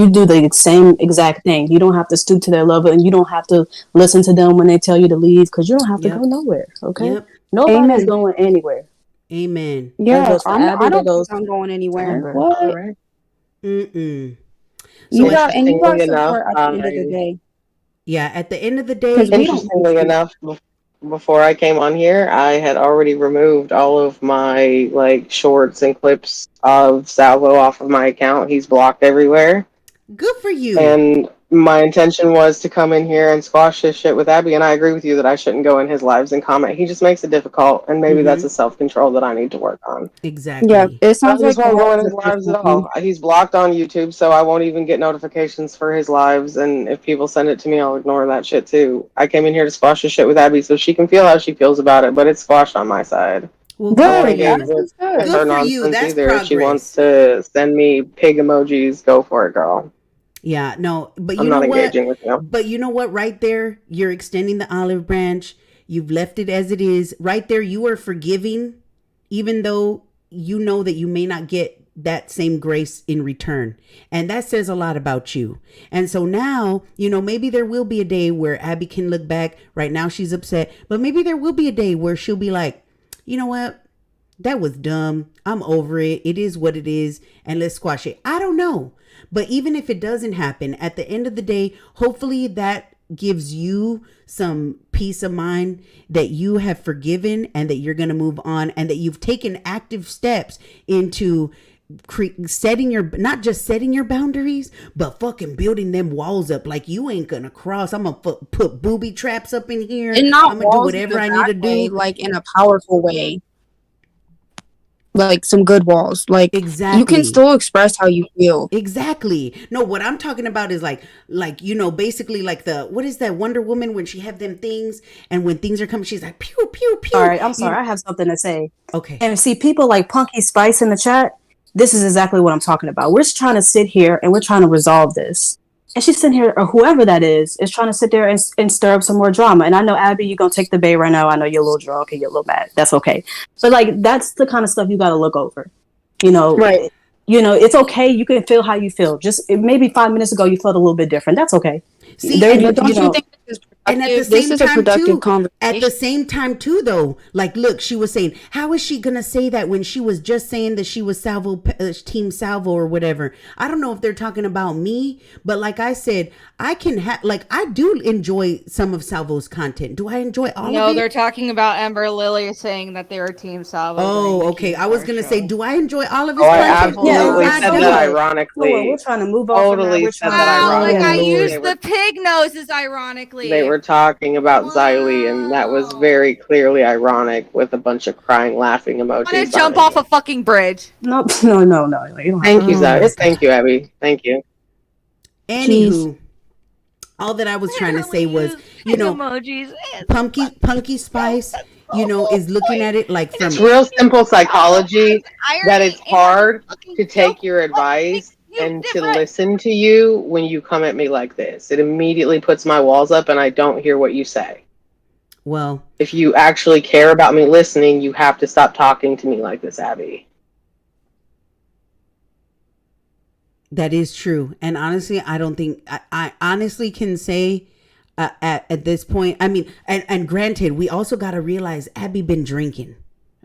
do the same exact thing. You don't have to stoop to their level and you don't have to listen to them when they tell you to leave because you don't have to go nowhere, okay? Yep. Nobody's Amen. going anywhere. Amen. That Yeah, goes for Abby, I that don't think goes I'm going to anywhere. Amber. What? Mm-mm. You So got Interestingly enough, support at the end of the day. yeah, at the end of the day, Because we don't. interestingly enough, before I came on here, I had already removed all of my like shorts and clips of Salvo off of my account. He's blocked everywhere. Good for you. And my intention was to come in here and squash this shit with Abby, and I agree with you that I shouldn't go in his lives and comment. He just makes it difficult, and maybe that's a self-control that I need to work on. Exactly. Yeah, it I sounds just like won't you go have in his to lives at system. all. He's blocked on YouTube, so I won't even get notifications for his lives, and if people send it to me, I'll ignore that shit too. I came in here to squash this shit with Abby so she can feel how she feels about it, but it's squashed on my side. Well, I won't good for engage you. with Good her for you. nonsense That's either. If she wants progress. to send me pig emojis, go for it, girl. Yeah, no, but I'm you know not what? engaging with you. But you know what? Right there, you're extending the olive branch. You've left it as it is. Right there, you are forgiving, even though you know that you may not get that same grace in return. And that says a lot about you. And so now, maybe there will be a day where Abby can look back. Right now, she's upset. But maybe there will be a day where she'll be like, you know what? That was dumb. I'm over it. It is what it is. And let's squash it. I don't know. But even if it doesn't happen, at the end of the day, hopefully that gives you some peace of mind that you have forgiven and that you're going to move on and that you've taken active steps into not just setting your boundaries, but fucking building them walls up. Like, you ain't gonna cross. I'm gonna put booby traps up in here. And not I'm gonna do walls in whatever a I need to bad way, do. like in a powerful way. Like some good walls. Like you Exactly. can still express how you feel. Exactly. No, what I'm talking about is like basically like what is that Wonder Woman when she have them things and when things are coming, she's like pew pew pew. All right, I'm sorry. I have something to say. Okay. And see, people like Punky Spice in the chat, this is exactly what I'm talking about. We're just trying to sit here and we're trying to resolve this. And she's sitting here, or whoever that is trying to sit there and stir up some more drama. And I know, Abby, you're going to take the bait right now. I know you're a little drunk and you're a little mad. That's okay. But like, that's the kind of stuff you got to look over. Right. It's okay. You can feel how you feel. Just maybe 5 minutes ago, you felt a little bit different. That's okay. See, But don't you think this is and at the productive? This same is a time productive too, conversation. though, like, look, she was saying, how is she gonna say that when she was just saying that she was Team Salvo or whatever? I don't know if they're talking about me, but like I said, I do enjoy some of Salvo's content. Do I enjoy all No, of it? they're talking about Ember Lily saying that they were Team Salvo. Oh, okay. I was gonna say, do I enjoy all of his Oh, I content? absolutely I said do. that ironically. We're trying to move on from that. Totally We're said trying that to Wow, like I ironically. used the pig noses ironically. They were talking about Xylee, and that was very clearly ironic with a bunch of crying, laughing I'm gonna emojis. jump behind off a fucking bridge. No. You don't have Thank to. you, Xylee. Thank you, Abby. Thank you. Anywho, all that I was trying to say was, emojis. Punky Spice, is looking at it like from It's real simple psychology that it's hard to take your advice and to listen to you when you come at me like this. It immediately puts my walls up and I don't hear what you say. Well, if you actually care about me listening, you have to stop talking to me like this, Abby. That is true. And honestly, I don't think I honestly can say at this point, I mean, and granted, we also got to realize Abby been drinking.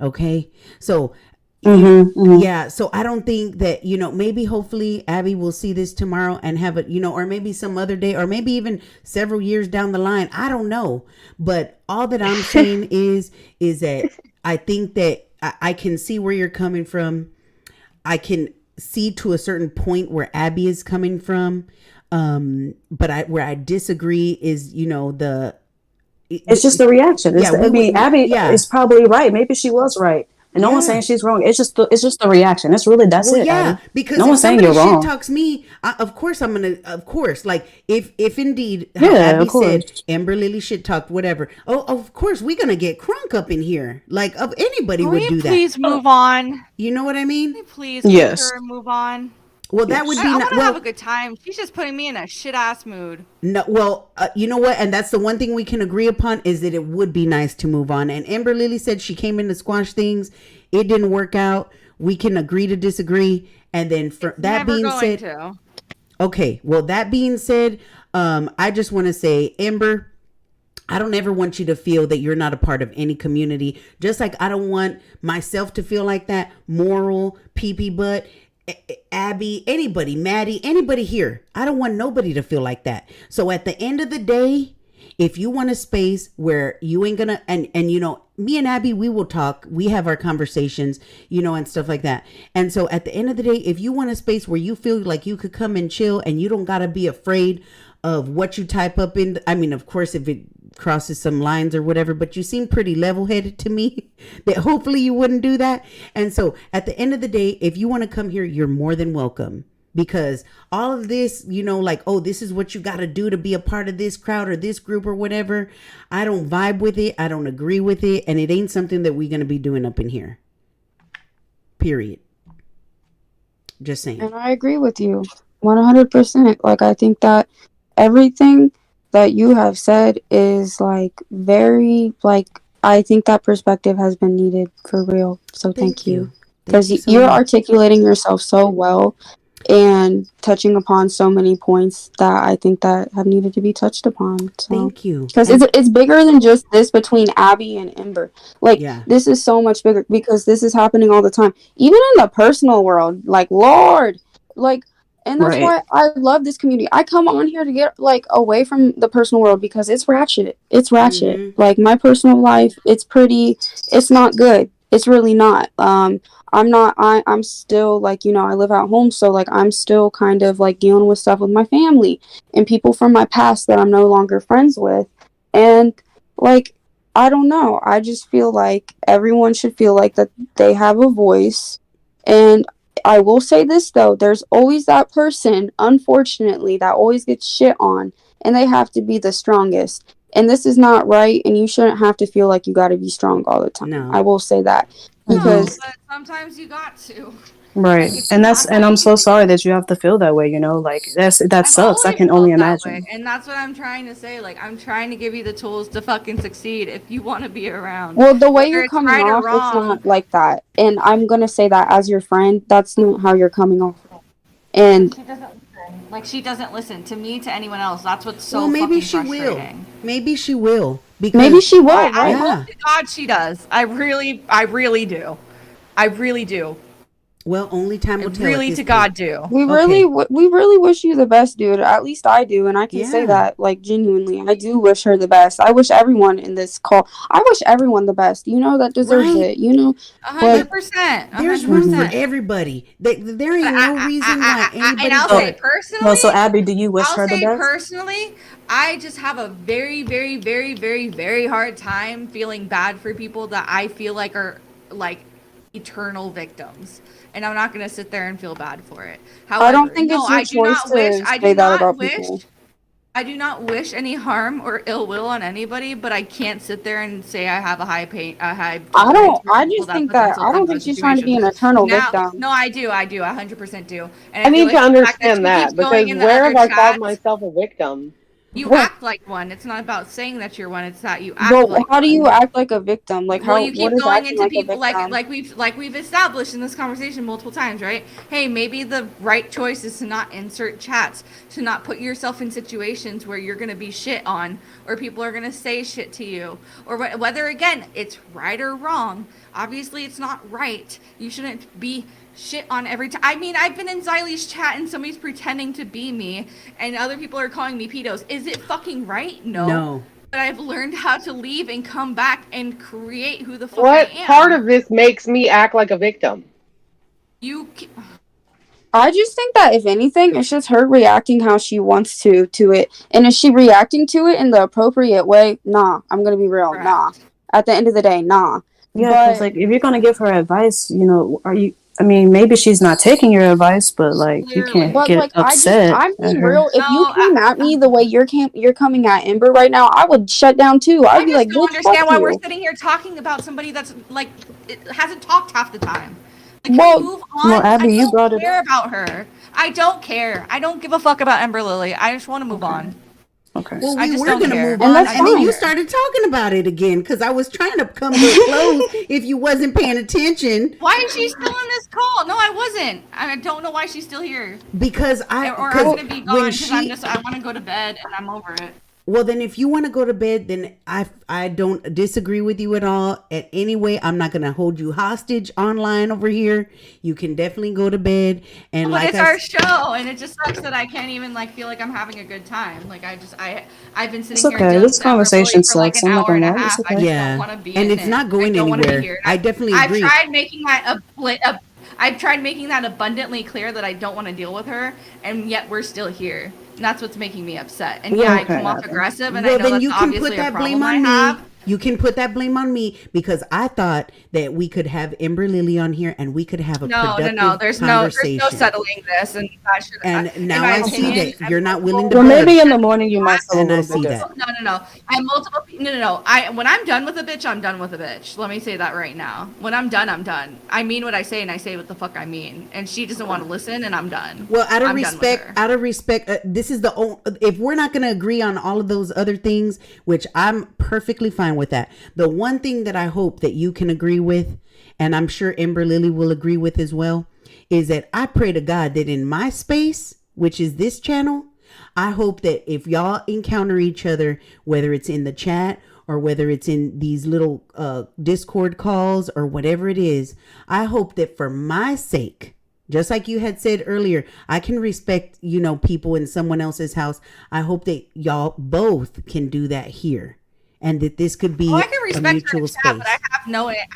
Okay. So yeah. So I don't think that, maybe hopefully Abby will see this tomorrow and have it, or maybe some other day, or maybe even several years down the line. I don't know. But all that I'm saying is that I think that I can see where you're coming from. I can see to a certain point where Abby is coming from. But where I disagree is, It's just the reaction. Abby is probably right. Maybe she was right. And no one's saying she's wrong. It's just the reaction. It's really that's it. Abby. Because no if one's saying somebody you're wrong. shit talks me, of course I'm gonna. Of course, like if indeed Yeah, Abby said Amber Lily shit talked whatever. Oh, of course we're gonna get crunk up in here. Like of anybody Can would we do that. please move on? You know what I mean? Can we please Yes. her and move on? Well, that would be I not. want to Well, have a good time. She's just putting me in a shit ass mood. no, well, you know what? And that's the one thing we can agree upon is that it would be nice to move on. And Amber Lily said she came in to squash things. It didn't work out. We can agree to disagree. And then for that being said, okay, well, that being said, I just want to say, Amber, I don't ever want you to feel that you're not a part of any community. Just like I don't want myself to feel like that. Moral, pee-pee butt, Abby, anybody, Maddie, anybody here. I don't want nobody to feel like that. So at the end of the day, if you want a space where you ain't gonna, and me and Abby, we will talk. We have our conversations, and stuff like that. And so at the end of the day, if you want a space where you feel like you could come and chill and you don't gotta be afraid of what you type up in, I mean, of course, if it crosses some lines or whatever, but you seem pretty level-headed to me that hopefully you wouldn't do that. And so at the end of the day, if you want to come here, you're more than welcome. Because all of this, like, oh, this is what you got to do to be a part of this crowd or this group or whatever. I don't vibe with it. I don't agree with it. And it ain't something that we're going to be doing up in here. Period. Just saying. And I agree with you 100%. Like, I think that everything that you have said is like very, like, I think that perspective has been needed for real. So thank you. Because you're articulating yourself so well and touching upon so many points that I think that have needed to be touched upon. So. Thank you. Because it's bigger than just this between Abby and Ember. Like, this is so much bigger because this is happening all the time. Even in the personal world, like, Lord, like, and that's why I love this community. I come on here to get, like, away from the personal world because it's ratchet. It's ratchet. Mm-hmm. Like, my personal life, it's not good. It's really not. I'm still, like, I live at home, so, like, I'm still kind of, like, dealing with stuff with my family and people from my past that I'm no longer friends with. And, like, I don't know. I just feel like everyone should feel like that they have a voice. And I will say this, though. There's always that person, unfortunately, that always gets shit on, and they have to be the strongest. And this is not right, and you shouldn't have to feel like you got to be strong all the time. No. I will say that. Because but sometimes you got to. Right. And I'm so sorry that you have to feel that way, like that sucks. I can only imagine. And that's what I'm trying to say. Like, I'm trying to give you the tools to fucking succeed if you want to be around. well, the way Whether you're it's coming right or off, it's wrong. not like that. And I'm going to say that as your friend, that's not how you're coming off. And She doesn't listen. Like, she doesn't listen to me, to anyone else. That's what's so well, maybe fucking she will. frustrating. Maybe she will. Because maybe she will. I Right? hope to God she does. I really do. I really do. Well, only time will tell. Really, to God, do. We really wish you the best, dude. At least I do, and I can say that, like, genuinely. I do wish her the best. I wish everyone in this call. I wish everyone the best. That deserves it. 100%. There's room for everybody. There ain't no reason why anybody. And I'll say personally. Well, so Abby, do you wish her the best? Personally, I just have a very, very, very, very, very hard time feeling bad for people that I feel like are like eternal victims. And I'm not going to sit there and feel bad for it. However, I don't think it's your choice to say that about people. I do not wish any harm or ill will on anybody, but I can't sit there and say I have a high pain. I just think that I don't think she's trying to be an eternal victim. No, I do. I 100% do. And I need feel to like the fact understand she that keeps going because in the where other have I called chats, myself a victim? You What? act like one. It's not about saying that you're one. It's that you act But like how do you one. act like a victim? Like, Well, how? you keep What is going acting into like a people victim? like we've established in this conversation multiple times, right? Hey, maybe the right choice is to not insert chats, to not put yourself in situations where you're gonna be shit on, or people are gonna say shit to you, or whether again it's right or wrong. Obviously, it's not right. You shouldn't be shit on every time. I mean, I've been in Xylie's chat and somebody's pretending to be me, and other people are calling me pedos. Is it fucking right? No. But I've learned how to leave and come back and create who the fuck What I am. part of this makes me act like a victim? You. I just think that if anything, it's just her reacting how she wants to it. And is she reacting to it in the appropriate way? Nah. I'm gonna be real. Correct. Nah. At the end of the day, nah. Yeah, because like if you're gonna give her advice, you know, are you? I mean, maybe she's not taking your advice, but like you can't But get like upset I'm at being her. real. If you came at me the way you're coming at Ember right now, I would shut down too. I'd I be just like, don't bitch, fuck understand why we're you. sitting here talking about somebody that's like hasn't talked half the time. Like, Well, can we move on? Well, Abby, I you brought don't it care up. about her. I don't care. I don't give a fuck about Ember Lily. I just want to move on. Okay. Well, I we just were don't gonna care. move And on, that's and then you fine. started talking about it again because I was trying to come to a close. If you wasn't paying attention, Why is she still in this call? No, I wasn't. I don't know why she's still here. because Or I'm gonna be gone because I want to go to bed and I'm over it. Well, then if you want to go to bed, then I don't disagree with you at all. At any way, I'm not going to hold you hostage online over here. You can definitely go to bed. And But like it's our show, and it just sucks that I can't even like feel like I'm having a good time. Like I've been sitting It's here okay. dealing This with Ember conversation Lily for like sucks. an I'm not hour gonna and a lie. It's half. okay. I just Yeah. don't want to be And in it's it. not going I don't want to anywhere. be here. I definitely I've agree. tried making that I've tried making that abundantly clear that I don't want to deal with her, and yet we're still here. And that's what's making me upset. And yeah, I come off aggressive, and I Well, know then that's you can put obviously a that blame problem I on me. have. You can put that blame on me because I thought that we could have Ember Lily on here and we could have a productive There's conversation. no settling this, and that should. And in now my I see opinion, that you're not willing to Well, budge. maybe in the morning you might feel a And I little bit see different. that. No. I multiple. No. When I'm done with a bitch, I'm done with a bitch. Let me say that right now. When I'm done, I'm done. I mean what I say, and I say what the fuck I mean. And she doesn't want to listen, and I'm done. Well, out of I'm done with her. respect, this is the only, if we're not going to agree on all of those other things, which I'm perfectly fine with that. The one thing that I hope that you can agree with, and I'm sure Ember Lily will agree with as well, is that I pray to God that in my space, which is this channel, I hope that if y'all encounter each other, whether it's in the chat or whether it's in these little Discord calls or whatever it is, I hope that for my sake, just like you had said earlier, I can respect, people in someone else's house. I hope that y'all both can do that here. And that this could be I can a respect her mutual in space. chat, but I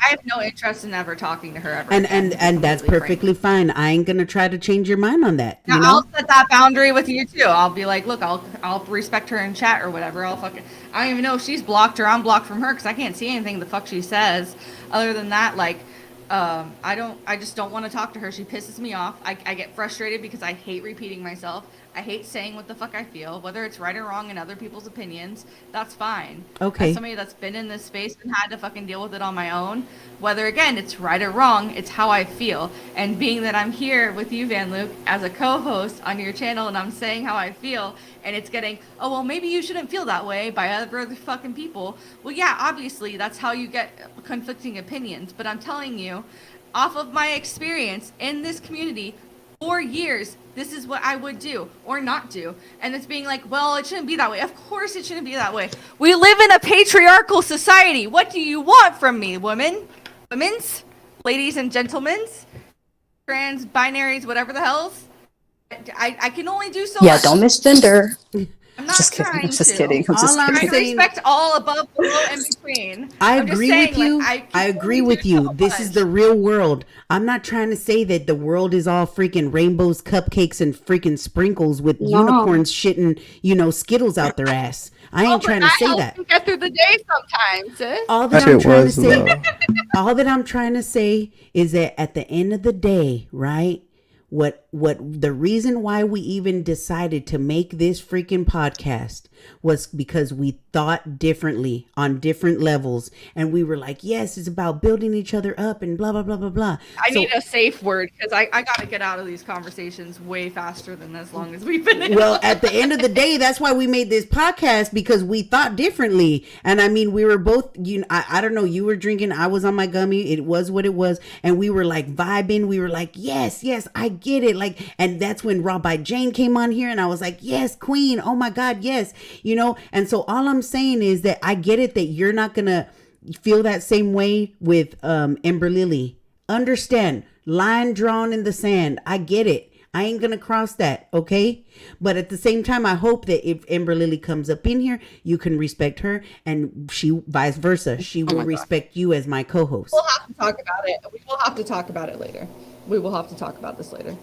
have no interest in ever talking to her ever. And again, and that's completely perfectly fine. I ain't gonna try to change your mind on that. Now, I'll set that boundary with you too. I'll be like, look, I'll respect her in chat or whatever. I don't even know if she's blocked or I'm blocked from her because I can't see anything the fuck she says. Other than that, I just don't want to talk to her. She pisses me off. I get frustrated because I hate repeating myself. I hate saying what the fuck I feel, whether it's right or wrong in other people's opinions. That's fine. Okay. As somebody that's been in this space and had to fucking deal with it on my own, whether again it's right or wrong, it's how I feel. And being that I'm here with you, Van Luke, as a co-host on your channel, and I'm saying how I feel, and it's getting, oh well, maybe you shouldn't feel that way by other fucking people. Well, yeah, obviously that's how you get conflicting opinions. But I'm telling you, off of my experience in this community, 4 years, this is what I would do or not do. And it's being like, well, it shouldn't be that way. Of course it shouldn't be that way. We live in a patriarchal society. What do you want from me, women's, ladies and gentlemen's, trans, binaries, whatever the hell's? I can only do so much. Don't misgender. I'm not Just kidding. trying I'm just to. kidding. I'm just I kidding. respect all above, below, and between. I I'm just agree saying, with you. like, I agree with you. This is the real world. I'm not trying to say that the world is all freaking rainbows, cupcakes, and freaking sprinkles with unicorns shitting, Skittles out their ass. I ain't trying to say that. Get through the day sometimes, sis. All that I'm trying to say, all that I'm trying to say is that at the end of the day, right? What the reason why we even decided to make this freaking podcast was because we thought differently on different levels, and we were like, yes, it's about building each other up and blah blah blah blah blah. I need a safe word because I gotta get out of these conversations way faster than as long as we've been in. Well, at the end of the day, that's why we made this podcast, because we thought differently. And I mean, we were both, I don't know, you were drinking, I was on my gummy, it was what it was, and we were like vibing, we were like, yes, I get it, like, and that's when Raw by Jane came on here, and I was like, yes, queen, oh my god, yes, and so all I'm saying is that I get it that you're not gonna feel that same way with Ember Lily. Understand, line drawn in the sand. I get it. I ain't gonna cross that, okay? But at the same time, I hope that if Ember Lily comes up in here, you can respect her, and she vice versa. She will respect you as my co-host. We'll have to talk about it. We will have to talk about it later. We will have to talk about this later.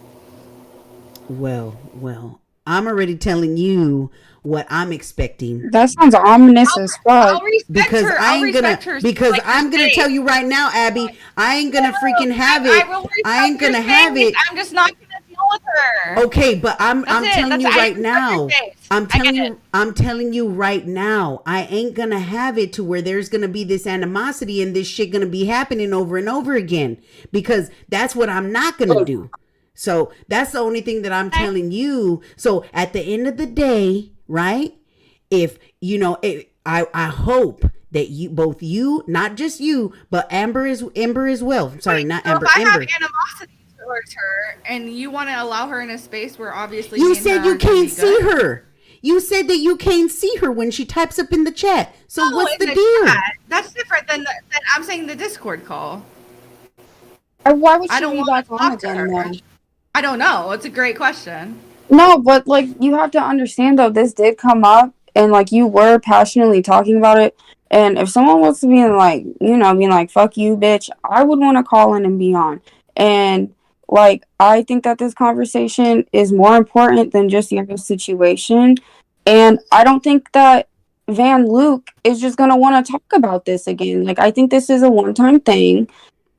Well. I'm already telling you what I'm expecting. That sounds ominous as fuck. I'll respect Because her. I I'll ain't gonna respect her. because Like I'm gonna tell you right now, Abby, I ain't gonna freaking have it. I will respect I ain't your gonna have space. it. I'm just not gonna deal with her. Okay, but I'm telling you I right respect now. your space. I'm I get telling you right now. I ain't gonna have it to where there's gonna be this animosity and this shit gonna be happening over and over again, because that's what I'm not gonna do. So that's the only thing that I'm telling you. So at the end of the day, right? If you know, I hope that you, both you, not just you, but Amber as well. Sorry, not So Amber. if I have Amber. animosity towards her, and you want to allow her in a space where obviously You me and said her you aren't gonna can't be see good- her. You said that you can't see her when she types up in the chat. So No, what's in the deal? chat. That's different than I'm saying the Discord call. Why would I she don't be want back to on talk to again her. then? I don't know. It's a great question. No, but like you have to understand though, this did come up and like you were passionately talking about it. And if someone was to be like, being like, fuck you, bitch, I would want to call in and be on. And like, I think that this conversation is more important than just your situation. And I don't think that Van Luke is just going to want to talk about this again. Like, I think this is a one-time thing.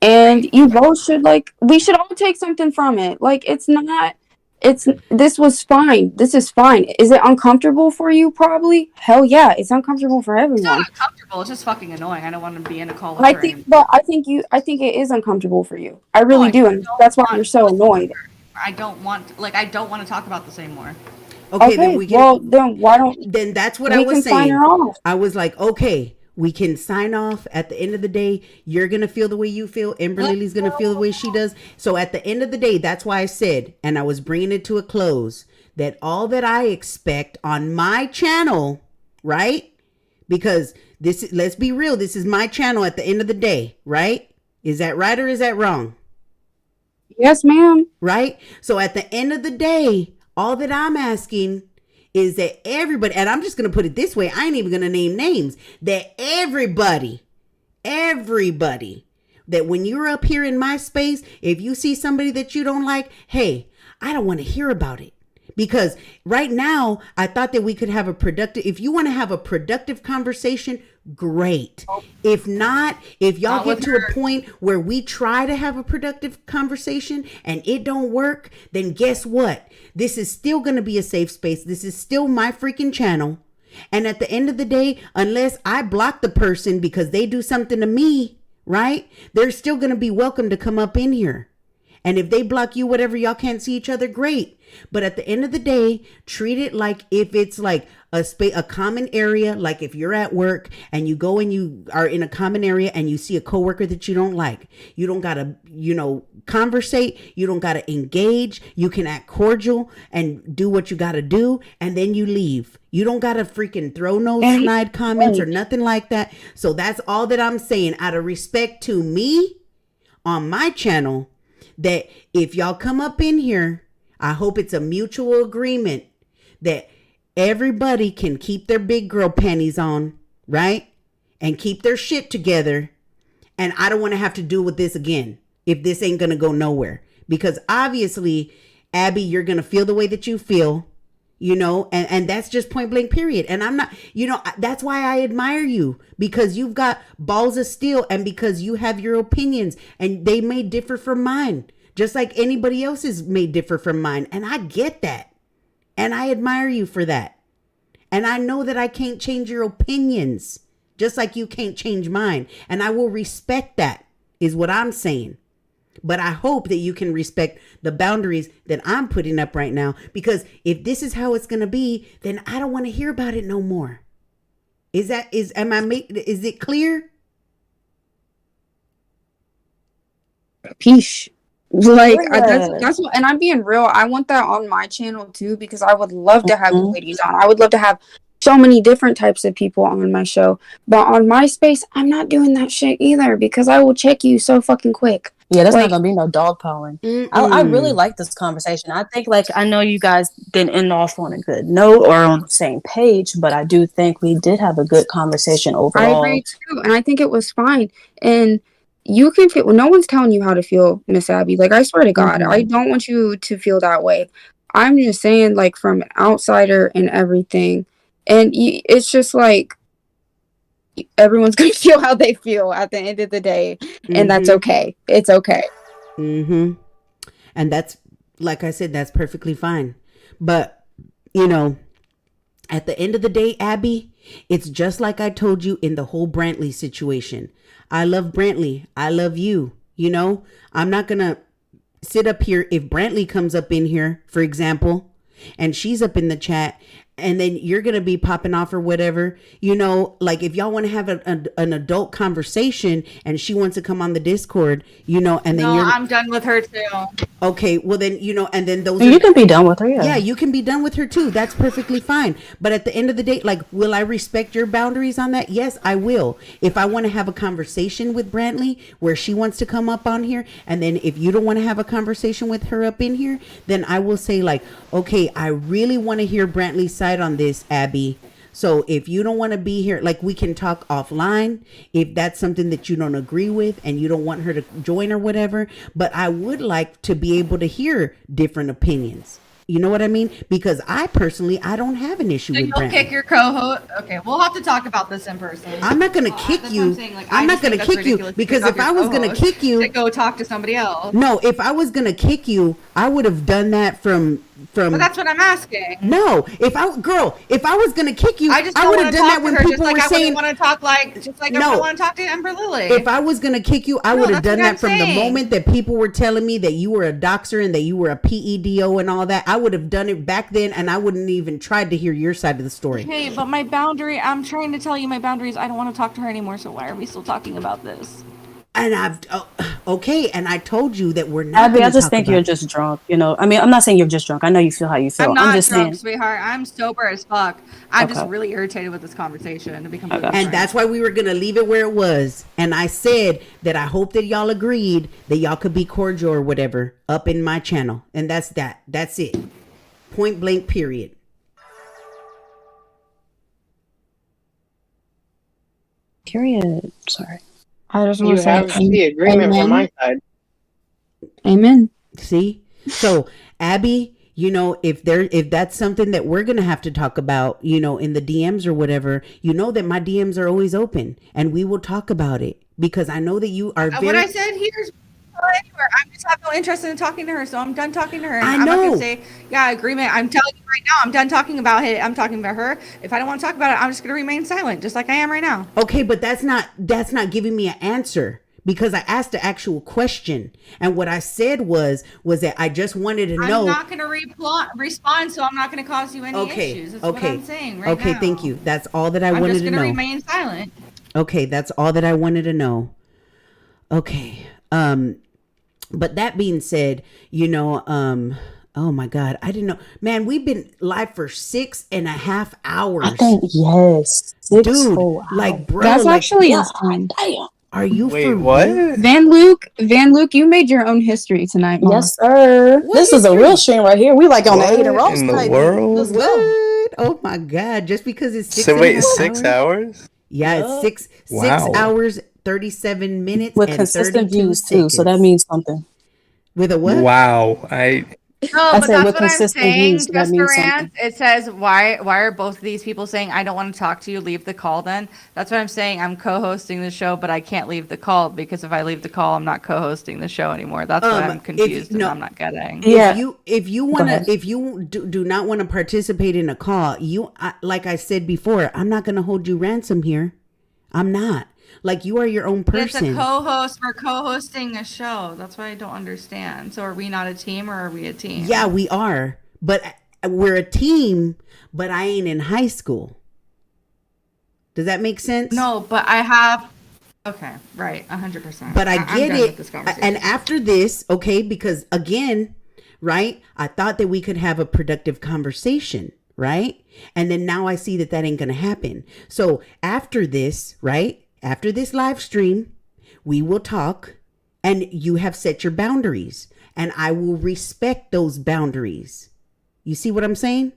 And you both should, like, we should all take something from it. Like, this was fine. This is fine. Is it uncomfortable for you? Probably. Hell yeah, it's uncomfortable for It's not everyone. uncomfortable. It's just fucking annoying. I don't want to be in a call with I her think, anymore. but I think it is uncomfortable for you. I No, really I do, and don't that's why want you're so annoyed. I don't want to talk about this anymore. Okay, then we can. Well, then why don't? Then that's what I We was can sign saying. her off. I was like, okay, we can sign off. At the end of the day, you're gonna feel the way you feel. Amber Lily's gonna feel the way she does. So at the end of the day, that's why I said, and I was bringing it to a close, that all that I expect on my channel, right? Because this, let's be real, this is my channel at the end of the day, right? Is that right or is that wrong? Yes, ma'am. Right? So at the end of the day, all that I'm asking is that everybody, and I'm just going to put it this way, I ain't even going to name names, that everybody, that when you're up here in my space, if you see somebody that you don't like, hey, I don't want to hear about it. Because right now, I thought that we could have a productive, if you want to have a productive conversation, great. If not, if y'all get to a point where we try to have a productive conversation and it don't work, then guess what? This is still going to be a safe space. This is still my freaking channel. And at the end of the day, unless I block the person because they do something to me, right? They're still going to be welcome to come up in here. And if they block you, whatever, y'all can't see each other, great. But at the end of the day, treat it like if it's like a common area, like if you're at work and you go and you are in a common area and you see a coworker that you don't like. You don't got to, conversate. You don't got to engage. You can act cordial and do what you got to do. And then you leave. You don't got to freaking throw no snide comments or nothing like that. So that's all that I'm saying out of respect to me on my channel, that if y'all come up in here, I hope it's a mutual agreement that everybody can keep their big girl panties on, right? And keep their shit together. And I don't want to have to deal with this again if this ain't going to go nowhere. Because obviously, Abby, you're going to feel the way that you feel, and that's just point blank period. And I'm not, that's why I admire you, because you've got balls of steel and because you have your opinions and they may differ from mine. Just like anybody else's may differ from mine. And I get that. And I admire you for that. And I know that I can't change your opinions, just like you can't change mine. And I will respect that, is what I'm saying. But I hope that you can respect the boundaries that I'm putting up right now. Because if this is how it's going to be, then I don't want to hear about it no more. Is it clear? Peace. Like that's what, and I'm being real. I want that on my channel too, because I would love to have you ladies on. I would love to have so many different types of people on my show. But on MySpace, I'm not doing that shit either, because I will check you so fucking quick. Yeah, there's not gonna be no dog polling. I really like this conversation. I think, I know you guys didn't end off on a good note or on the same page, but I do think we did have a good conversation overall. I agree too, and I think it was fine. And you can feel, no one's telling you how to feel, Miss Abby. Like, I swear to God, I don't want you to feel that way. I'm just saying, like, from an outsider and everything. And it's just like everyone's going to feel how they feel at the end of the day. And that's okay. It's okay. Mm-hmm. And that's, like I said, that's perfectly fine. But, you know, at the end of the day, Abby, it's just like I told you in the whole Brantley situation. I love Brantley. I love you. You know, I'm not going to sit up here. If Brantley comes up in here, for example, and she's up in the chat, and then you're going to be popping off or whatever, you know, like if y'all want to have an adult conversation and she wants to come on the Discord, you know, and then No, you're I'm done with her too. okay, well then, you know, and then those You can be done with her, yeah. Yeah, you can be done with her too. That's perfectly fine. But at the end of the day, like, will I respect your boundaries on that? Yes, I will. If I want to have a conversation with Brantley where she wants to come up on here, and then if you don't want to have a conversation with her up in here, then I will say like, okay, I really want to hear Brantley's side on this, Abby. So if you don't want to be here, like we can talk offline if that's something that you don't agree with and you don't want her to join or whatever. But I would like to be able to hear different opinions. You know what I mean? Because I personally, I don't have an issue So with you'll Brantley. kick your co-host. Okay, we'll have to talk about this in person. I'm not gonna kick that's you. what I'm saying. Like, I'm I not just think gonna that's kick you ridiculous to because kick if off I your was gonna co-host kick you, to go talk to somebody else. no, if I was gonna kick you, I would have done that from. But that's what I'm asking. No, if I was gonna kick you, I just I don't would want have to done talk that to when her, people just like were I saying. wouldn't want to talk like, just like I No. don't want to talk to Amber Lily. If I was gonna kick you, I No, would have that's done what that I'm from the saying. moment that people were telling me that you were a doxer and that you were a PEDO and all that. I would have done it back then, and I wouldn't even tried to hear your side of the story. Okay, but my boundary, I'm trying to tell you my boundaries. I don't want to talk to her anymore, so why are we still talking about this? And okay, and I told you that we're not. Abby, I gonna just talk think about you're it. just drunk. You know, I mean, I'm not saying you're just drunk. I know you feel how you feel. I'm not just drunk, saying. sweetheart. I'm sober as fuck. I'm just Okay. really irritated with this conversation, to be completely And frank. that's why we were gonna leave it where it was. And I said that I hope that y'all agreed that y'all could be cordial or whatever up in my channel. And that's that. That's it. Point blank. Period. Period. Sorry. I just You want to say have the agreement from my side. Amen. See? So, Abby, you know, if that's something that we're going to have to talk about, you know, in the DMs or whatever, you know that my DMs are always open and we will talk about it because I know that you are very. What I said here is anywhere. I just have no interest in talking to her, so I'm done talking to her. And I I'm not know. gonna say, yeah, agreement. I'm telling you right now, I'm done talking about it. I'm talking about her. If I don't want to talk about it, I'm just gonna remain silent, just like I am right now. Okay, but that's not giving me an answer because I asked the actual question. And what I said was that I just wanted to know. I'm not gonna respond, so I'm not gonna cause you any issues. That's what I'm saying right now. Okay, thank you. That's all that I I'm wanted just to gonna know. remain silent. Okay, that's all that I wanted to know. Okay. But that being said, you know, oh my God, I didn't know. Man, we've been live for 6.5 hours. I think yes, 6 Dude, whole like, hours. bro, That's like, actually God insane. damn. are you Wait, for what? real? Van Luke, you made your own history tonight, Mama. Yes, sir. What this is a history? real stream right here. We like on the What Aiden Ross in the type. world? Let's go. What? Oh my God, just because it's six So and a wait, half 6 hours? Yeah, Yeah. it's 6 Wow. hours, 37 minutes, With and consistent 32 views seconds. too, so that means something. With a what? Wow. No, I but said that's with what I'm consistent saying. views, so that Just for means rant, something. it says why are both of these people saying I don't want to talk to you? Leave the call. Then that's what I'm saying. I'm co-hosting the show, but I can't leave the call because if I leave the call, I'm not co-hosting the show anymore. That's what I'm confused and I'm not getting. Yeah. If you Go want ahead. to, if you do not want to participate in a call, like I said before, I'm not going to hold you ransom here. I'm not. Like, you are your own But it's person. a co-host. We're co-hosting a show. That's what I don't understand. So are we not a team or are we a team? Yeah, we are. But we're a team, but I ain't in high school. Does that make sense? No, but I have. Okay, right, 100%. But I I'm get done with it. this conversation. And after this, okay, because again, right, I thought that we could have a productive conversation, right? And then now I see that ain't going to happen. So after this, right, after this live stream, we will talk and you have set your boundaries and I will respect those boundaries. You see what I'm saying?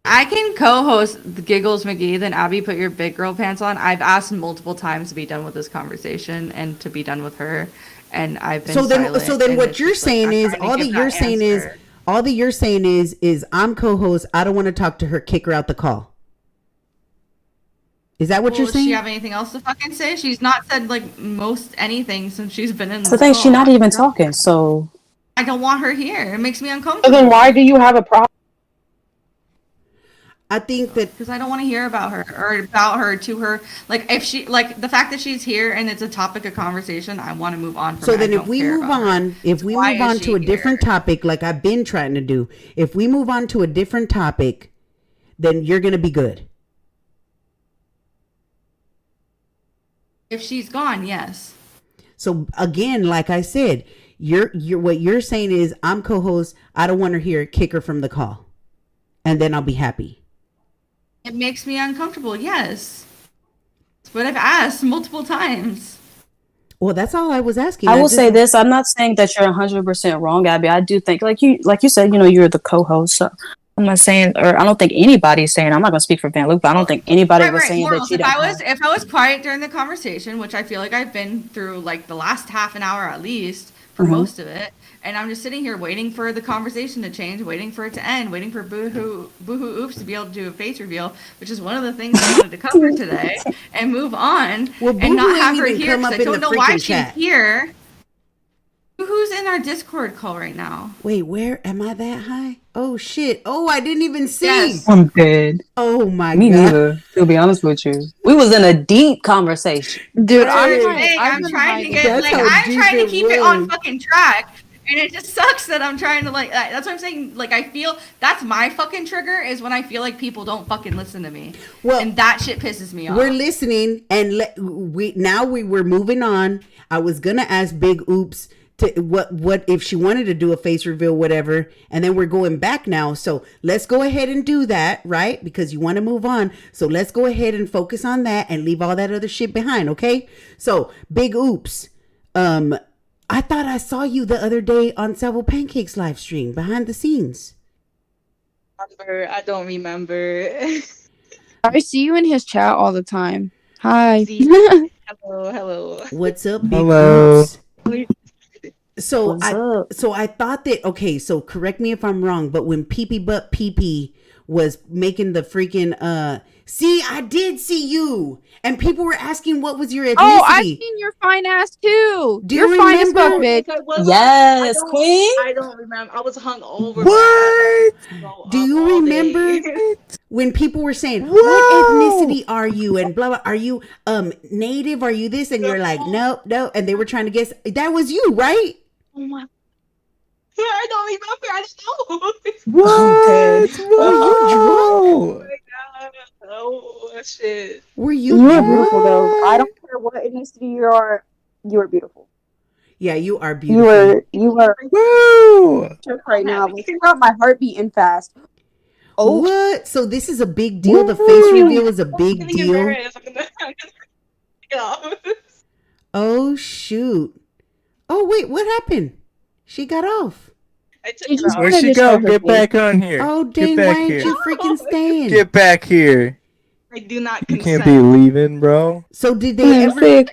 I can co-host the Giggles McGee, then Abby, put your big girl pants on. I've asked multiple times to be done with this conversation and to be done with her. and I've been So then silent, and what it's you're just like, saying I'm is trying to get that all that you're saying is I'm co-host. I don't want to talk to her. Kick her out the call. Is that what Well, you're does saying? she have anything else to fucking say? She's not said like most anything since she's been in That's this the thing. call. She's not even talking. So I don't want her here. It makes me So uncomfortable. then why do you have a problem? I think that because I don't want to hear about her or about her to her. Like if she like the fact that she's here and it's a topic of conversation, I want to move on from. So it. then I if don't we care move about her. on, if we Why move is on she to a here? different topic, like I've been trying to do, if we move on to a different topic, then you're going to be good. If she's gone, yes. So again, like I said, you're what you're saying is I'm co-host. I don't want her here. Kick her from the call, and then I'll be happy. It makes me uncomfortable. Yes. It's what I've asked multiple times. Well, that's all I was asking. I will say this: I'm not saying that you're 100% wrong, Abby. I do think, like you said, you're the co-host. So I'm not saying, or I don't think anybody's saying. I'm not going to speak for Van Luke, but I don't think anybody was saying Morals. that you don't. If I was quiet during the conversation, which I feel like I've been through like the last half an hour at least for most of it, and I'm just sitting here waiting for the conversation to change, waiting for it to end, waiting for Boohoo Oops to be able to do a face reveal, which is one of the things I wanted to cover today, and move on and not have her here because I don't know why she's here. Who's in our Discord call right now? Wait, where am I that high? Oh shit! Oh, I didn't even see. Yes. I'm dead. Oh my Me god. neither. To be honest with you, we was in a deep conversation, dude. I'm trying to get like I'm trying to keep it on fucking track. And it just sucks that I'm trying to like. That's what I'm saying. Like I feel that's my fucking trigger is when I feel like people don't fucking listen to me. Well, and that shit pisses me off. We're listening, and we were moving on. I was gonna ask Big Oops to what if she wanted to do a face reveal, whatever, and then we're going back now. So let's go ahead and do that, right? Because you want to move on. So let's go ahead and focus on that and leave all that other shit behind, okay? So Big Oops, I thought I saw you the other day on Salvo Pancakes live stream behind the scenes. I don't remember. I see you in his chat all the time. Hi. Hello. What's up, Big Hello. Oops? So I thought that, okay, so correct me if I'm wrong, but when Pee Butt Pee was making the freaking see, I did see you, and people were asking what was your ethnicity. Oh, I've seen your fine ass too. Do You're you fine as remember? fuck, bitch. Yes, queen. I don't remember. I was hung over. What? Do you remember when people were saying, what ethnicity are you? And blah, blah, are you native? Are you this? And you're like, no. And they were trying to guess. That was you, right? Oh my. I don't remember. I don't know. What? Oh, you drunk? Oh shit. Were you You're drunk? beautiful though. I don't care what ethnicity you are. You are beautiful. Yeah, you are beautiful. You are. Woo! Right now, like, figure out my heart beating fast. Oh. What? So this is a big deal. The face reveal is a big deal. Oh shoot. Oh wait, what happened? She got off. Where'd she go? Get back on here. Oh Get dang, back why here. ain't you freaking staying? Get back here. I do not You consent. can't be leaving, bro. So did they ever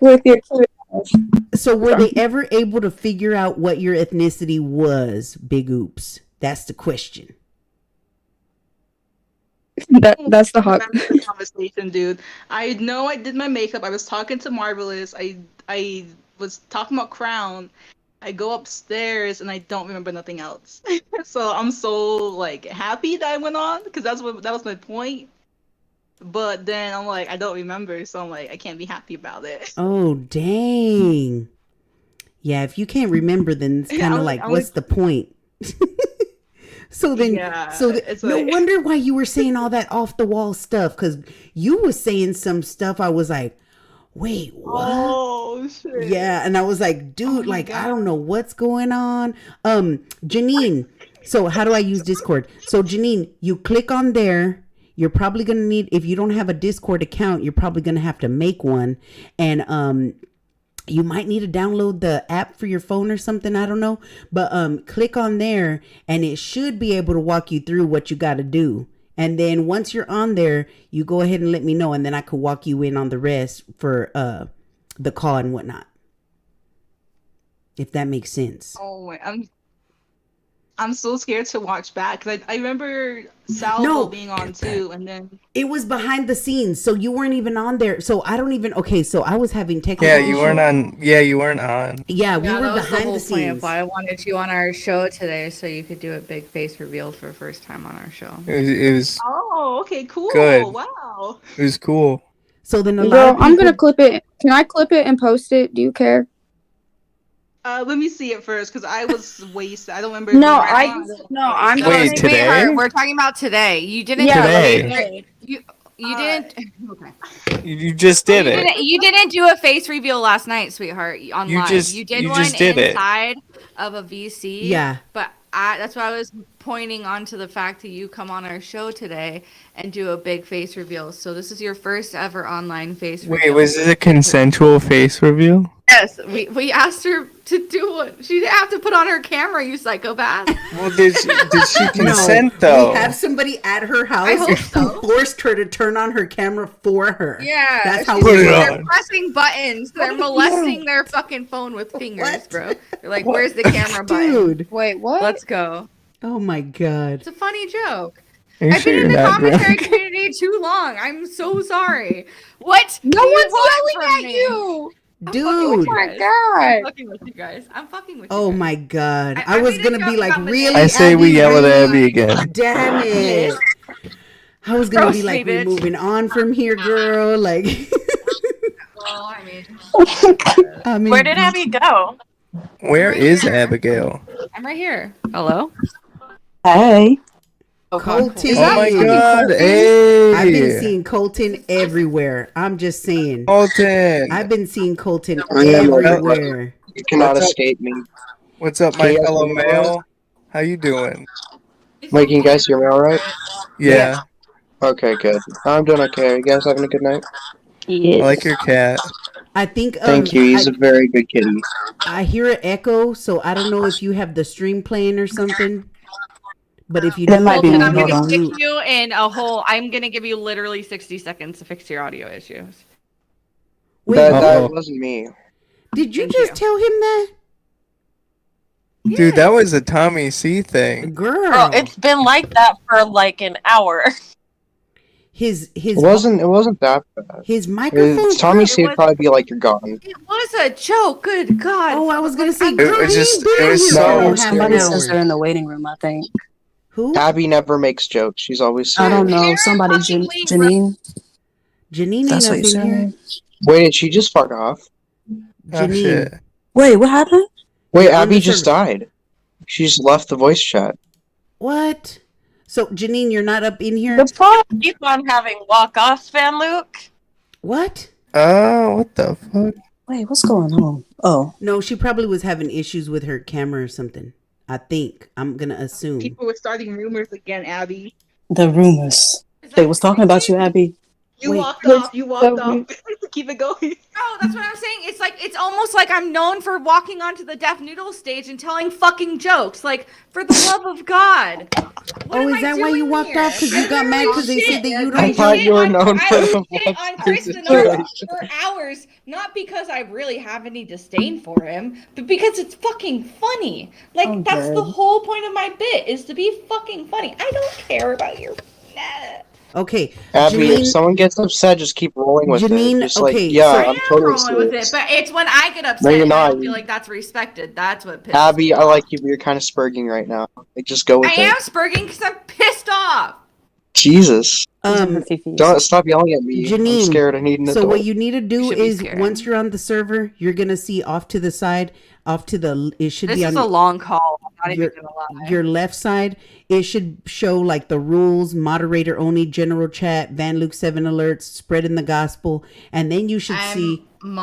So were they ever able to figure out what your ethnicity was, Big Oops? That's the question. That's the hot conversation, dude. I know I did my makeup. I was talking to Marvelous. I was talking about Crown. I go upstairs and I don't remember nothing else. So I'm so like happy that I went on because that was my point. But then I'm like I don't remember, so I'm like I can't be happy about it. Oh dang. Yeah, if you can't remember, then it's kind of like, what's the point? So then, Yeah, no wonder why you were saying all that off the wall stuff, because you were saying some stuff. I was like, wait, what? Oh shit. Yeah, and I was like, dude, like I don't know what's going on. Janine, so how do I use Discord? So Janine, you click on there. You're probably gonna need, if you don't have a Discord account, you're probably gonna have to make one, and you might need to download the app for your phone or something. I don't know. But click on there and it should be able to walk you through what you got to do. And then once you're on there, you go ahead and let me know. And then I could walk you in on the rest for the call and whatnot. If that makes sense. Oh, I'm so scared to watch back because I remember Salvo being on too, and then it was behind the scenes, so you weren't even on there. So I don't even. Okay, so I was having technical. Yeah, you weren't on. Yeah, you weren't on. Yeah, we were that was behind the whole the point scenes. of why I wanted you on our show today, so you could do a big face reveal for the first time on our show. It was oh, okay, cool. Good. Wow. It was cool. So then a lot Girl, of people. I'm gonna clip it. Can I clip it and post it? Do you care? Let me see it first because I was wasted. I don't remember. No, being I'm No, Wait, today? sweetheart, we're talking about today. You didn't. Yeah, Today. You didn't. Okay. You just did it. You didn't do a face reveal last night, sweetheart. On You live. just- you did you one just did it. inside of a VC. Yeah. But that's why I was pointing on to the fact that you come on our show today and do a big face reveal. So this is your first ever online face Wait, reveal. was it a consensual face reveal? Yes, we asked her to do it. She didn't have to put on her camera, you psychopath. Well, did she consent though? We have somebody at her house I hope who forced her to turn on her camera for her. Yeah, That's how she's- we they're pressing buttons. They're molesting their fucking phone with fingers, bro. They're like, "Where's the camera button?" Dude. Wait, what? Let's go. Oh my god. It's a funny joke. Are you I've sure been in you're the not commentary drunk? community too long. I'm so sorry. What? No do you one's want yelling from at me? you. I'm Dude. fucking with you Oh my guys. God. I'm fucking with you guys. I'm fucking with you. Oh my god. I I was made a gonna joke be like, about really? I say we Abby, yell at really? Abby again. Damn it. I was gonna be Roast me, like, we're bitch. moving on from here, girl. Like, Well, I mean, I mean, Where did Abby go? Where is Abigail? I'm right here. Hello. Hey. Colton. Oh my god, hey! I've been seeing Colton everywhere. I'm just saying. Colton. I've been seeing Colton I am everywhere. You cannot What's up? escape me. What's up, Can my you guys fellow hear me all male? How you doing? Wait, can you guys hear me all right? Yeah, Okay, good. I'm doing okay. You guys having a good night? I like your cat. I think. Thank you. He's a very good kitty. I hear an echo, so I don't know if you have the stream playing or something. But if you That do, might be Colton, me. I'm Hold gonna on. stick you in a hole. I'm gonna give you literally 60 seconds to fix your audio issues. Wait, That wasn't me. did you Thank just you. tell him that? Dude, that was a Tommy C thing. Girl, Girl, it's been like that for like an hour. his It wasn't that bad. his microphone. Tommy C would probably be like, you're gone. It was a joke. Good God. Oh, I was gonna say, It girl, was he just- ain't been it in was here so- for no half an Somebody says hour. they're in the waiting room, I think. Who? Abby never makes jokes. She's always I don't serious. know. Somebody, Janine. Janine ain't That's up what you in here. said. Wait, did she just fuck off? Oh, Janine. shit. Wait, what happened? Wait, On Abby the just server. died. She just left the voice chat. What? So Janine, you're not up in here? The problem keep on having walk-offs, Van Luke. What? Oh, what the fuck? Wait, what's going on? Oh, No, she probably was having issues with her camera or something. I think. I'm gonna assume. People were starting rumors again, Abby. the rumors. They was talking about you, Abby. You Wait, walked off. You walked off. Keep it going. No, that's what I'm saying. It's almost like I'm known for walking onto the Deaf Noodle stage and telling fucking jokes. Like, for the love of God. What Oh, am is I that why you doing walked here? off? Because you got mad because they said that you I don't. thought you were known for I the shit on Chris Denard for hours, not because I really have any disdain for him, but because it's fucking funny. Like, I'm that's the dead. whole point of my bit, is to be fucking funny. I don't care about your... Okay, Abby, if Janine. someone gets upset, just keep rolling with Janine, it. Just okay, like, yeah, so- I I'm am totally rolling with serious. it, but it's when I get upset No, you're and I not. don't feel like that's respected. That's what pisses Abby, me I off. like you, but you're kind of spurging right now. Like, just go with I it. am spurging because I'm pissed off. Jesus. Um, Don't stop yelling at me. I'm Janine, scared. I need an so adult. what you need to do should be is scared. once you're on the server, you're gonna see off to the side, off to the. It should This be is on a long call. I'm not your, even gonna lie. your left side. It should show like the rules, moderator only, general chat, Van Luke 7 alerts, spreading the gospel, and then you should see I'm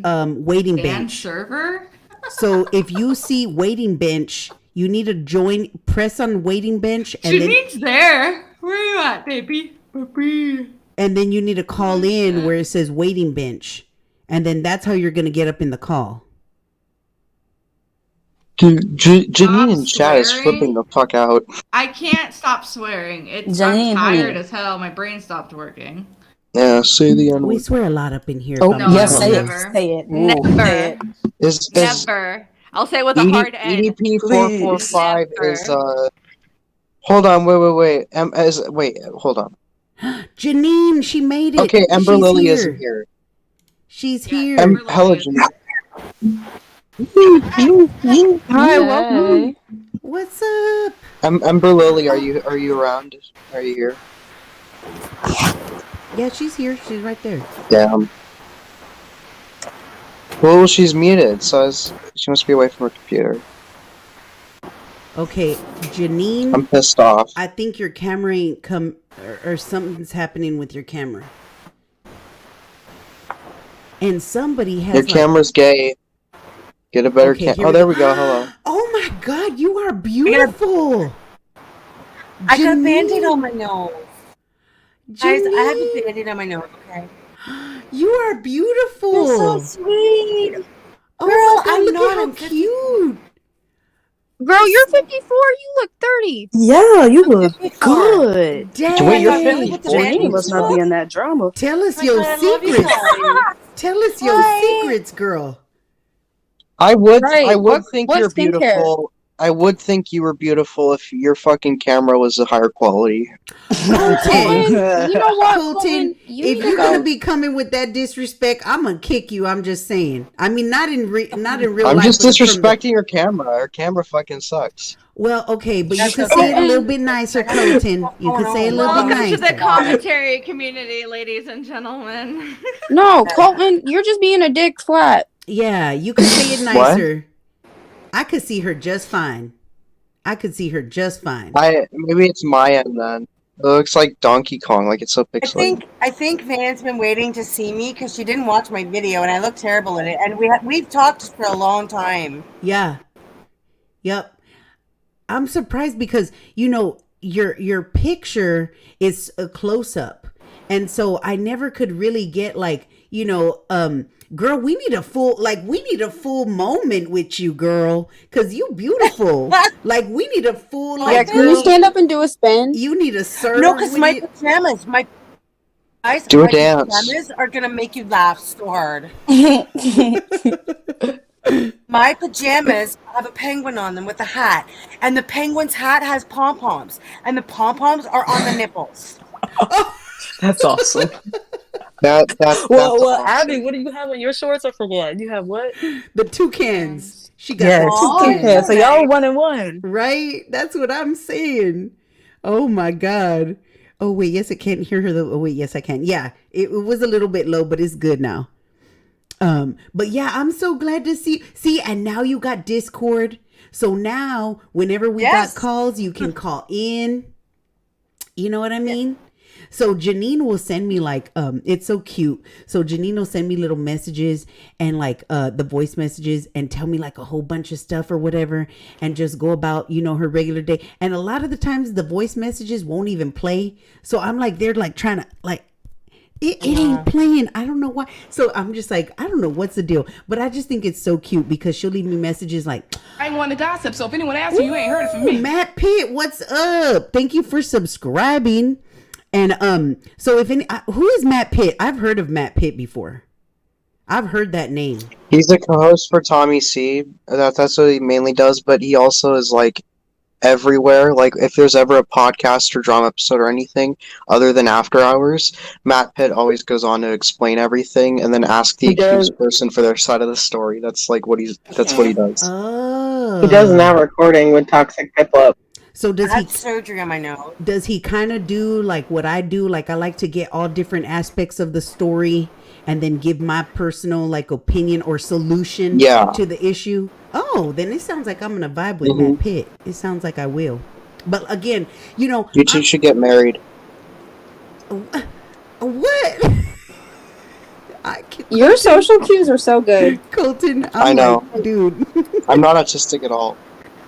on waiting Dan bench. server. So if you see waiting bench, you need to join. Press on waiting bench, and then Janine's there. Where you at, baby? Baby. and then you need to call in where it says waiting bench, and then that's how you're gonna get up in the call. Dude, Janine in chat is swearing. flipping the fuck out. I can't stop swearing. It's Janine, I'm tired honey. as hell. My brain stopped working. Yeah, say the N We word. swear a lot up in here. Oh, if I'm No, not yes, I say will it. wrong. never. Say it. Never. Say it. Is Never. I'll say it with a hard N. EDP 445 is Hold on, wait. Hold on. Janine, she made it. Okay, Ember She's Lily here. isn't here. She's here. Hello, Janine. Hi, welcome. What's up? Ember Lily, are you around? Are you here? Yeah, she's here. She's right there. Damn. Well, she's muted, so she must be away from her computer. Okay, Janine. I'm pissed off. I think your camera ain't come, or something's happening with your camera. And somebody has Your camera's gay. Get a better camera. Oh, there we go. Hello. Oh my God, you are beautiful. I got a band-aid on my nose. Guys, I have a band-aid on my nose, okay? You are beautiful. You're so sweet. Oh Girl, my God, I'm look not. at how I'm cute. Girl, you're 54. You look 30. Yeah, you look good. Dang. Wait, you're Really with the Janine must not be in that drama. Tell us my your God, I love you secrets. guys. Tell us your secrets, girl. I would What think you're skincare? beautiful. I would think you were beautiful if your fucking camera was a higher quality. Colton, You know what, Colton, you if need to you're go. gonna be coming with that disrespect, I'm gonna kick you. I'm just saying. I mean, not in real I'm life. just but from the- disrespecting your camera. Her camera fucking sucks. Well, okay, but you That's could okay. say it a little bit nicer, Colton. You could say it a little bit Welcome to the nicer. commentary community, ladies and gentlemen. No, Colton, you're just being a dick flat. Yeah, you could say it nicer. I could see her just fine. Maybe it's my end then. It looks like Donkey Kong, like it's so pixelated. I think Van's been waiting to see me because she didn't watch my video and I look terrible in it. And we've talked for a long time. Yeah. Yep. I'm surprised because your picture is a close up. And so I never could really get girl, we need a full moment with you, girl, cuz you beautiful. Like we need a full Yeah, can you stand up and do a spin? You need a serve. No, because my pajamas, my Do a my dance. pajamas are gonna make you laugh so hard. My pajamas have a penguin on them with a hat, and the penguin's hat has pom poms, and the pom poms are on the nipples. That's awesome. That's Well, awesome. Abby, what do you have on your shorts? I forget. You have what? The toucans. She got Yeah, the toucans. okay. So y'all 1-1. Right? That's what I'm saying. Oh my God. Oh wait, yes, I can't hear her though. Oh wait, yes, I can. Yeah, it was a little bit low, but it's good now. But yeah, I'm so glad to see, and now you got Discord. So now whenever we got calls, you can call in. You know what I mean? So Janine will send me it's so cute. So Janine will send me little messages and the voice messages and tell me a whole bunch of stuff or whatever and just go about, her regular day. And a lot of the times the voice messages won't even play. So I'm they're trying to it ain't playing. I don't know why. So I'm just I don't know what's the deal. But I just think it's so cute because she'll leave me messages I ain't want to gossip, so if anyone asks you ain't heard it from me. Matt Pitt, what's up? Thank you for subscribing. And so if who is Matt Pitt? I've heard of Matt Pitt before. I've heard that name. He's the co-host for Tommy C. That's what he mainly does, but he also is everywhere. If there's ever a podcast or drama episode or anything other than After Hours, Matt Pitt always goes on to explain everything and then ask the accused person for their side of the story. That's what he does. Oh. He does now recording with Toxic Piplup. So does I he had surgery on my nose? Does he kind of do what I do? I like to get all different aspects of the story and then give my personal opinion or solution to the issue. Oh, then it sounds like I'm gonna vibe with Matt Pitt. It sounds like I will. But again, you two should get married. What? Your social cues are so good, Colton. I know, dude. I'm not autistic at all.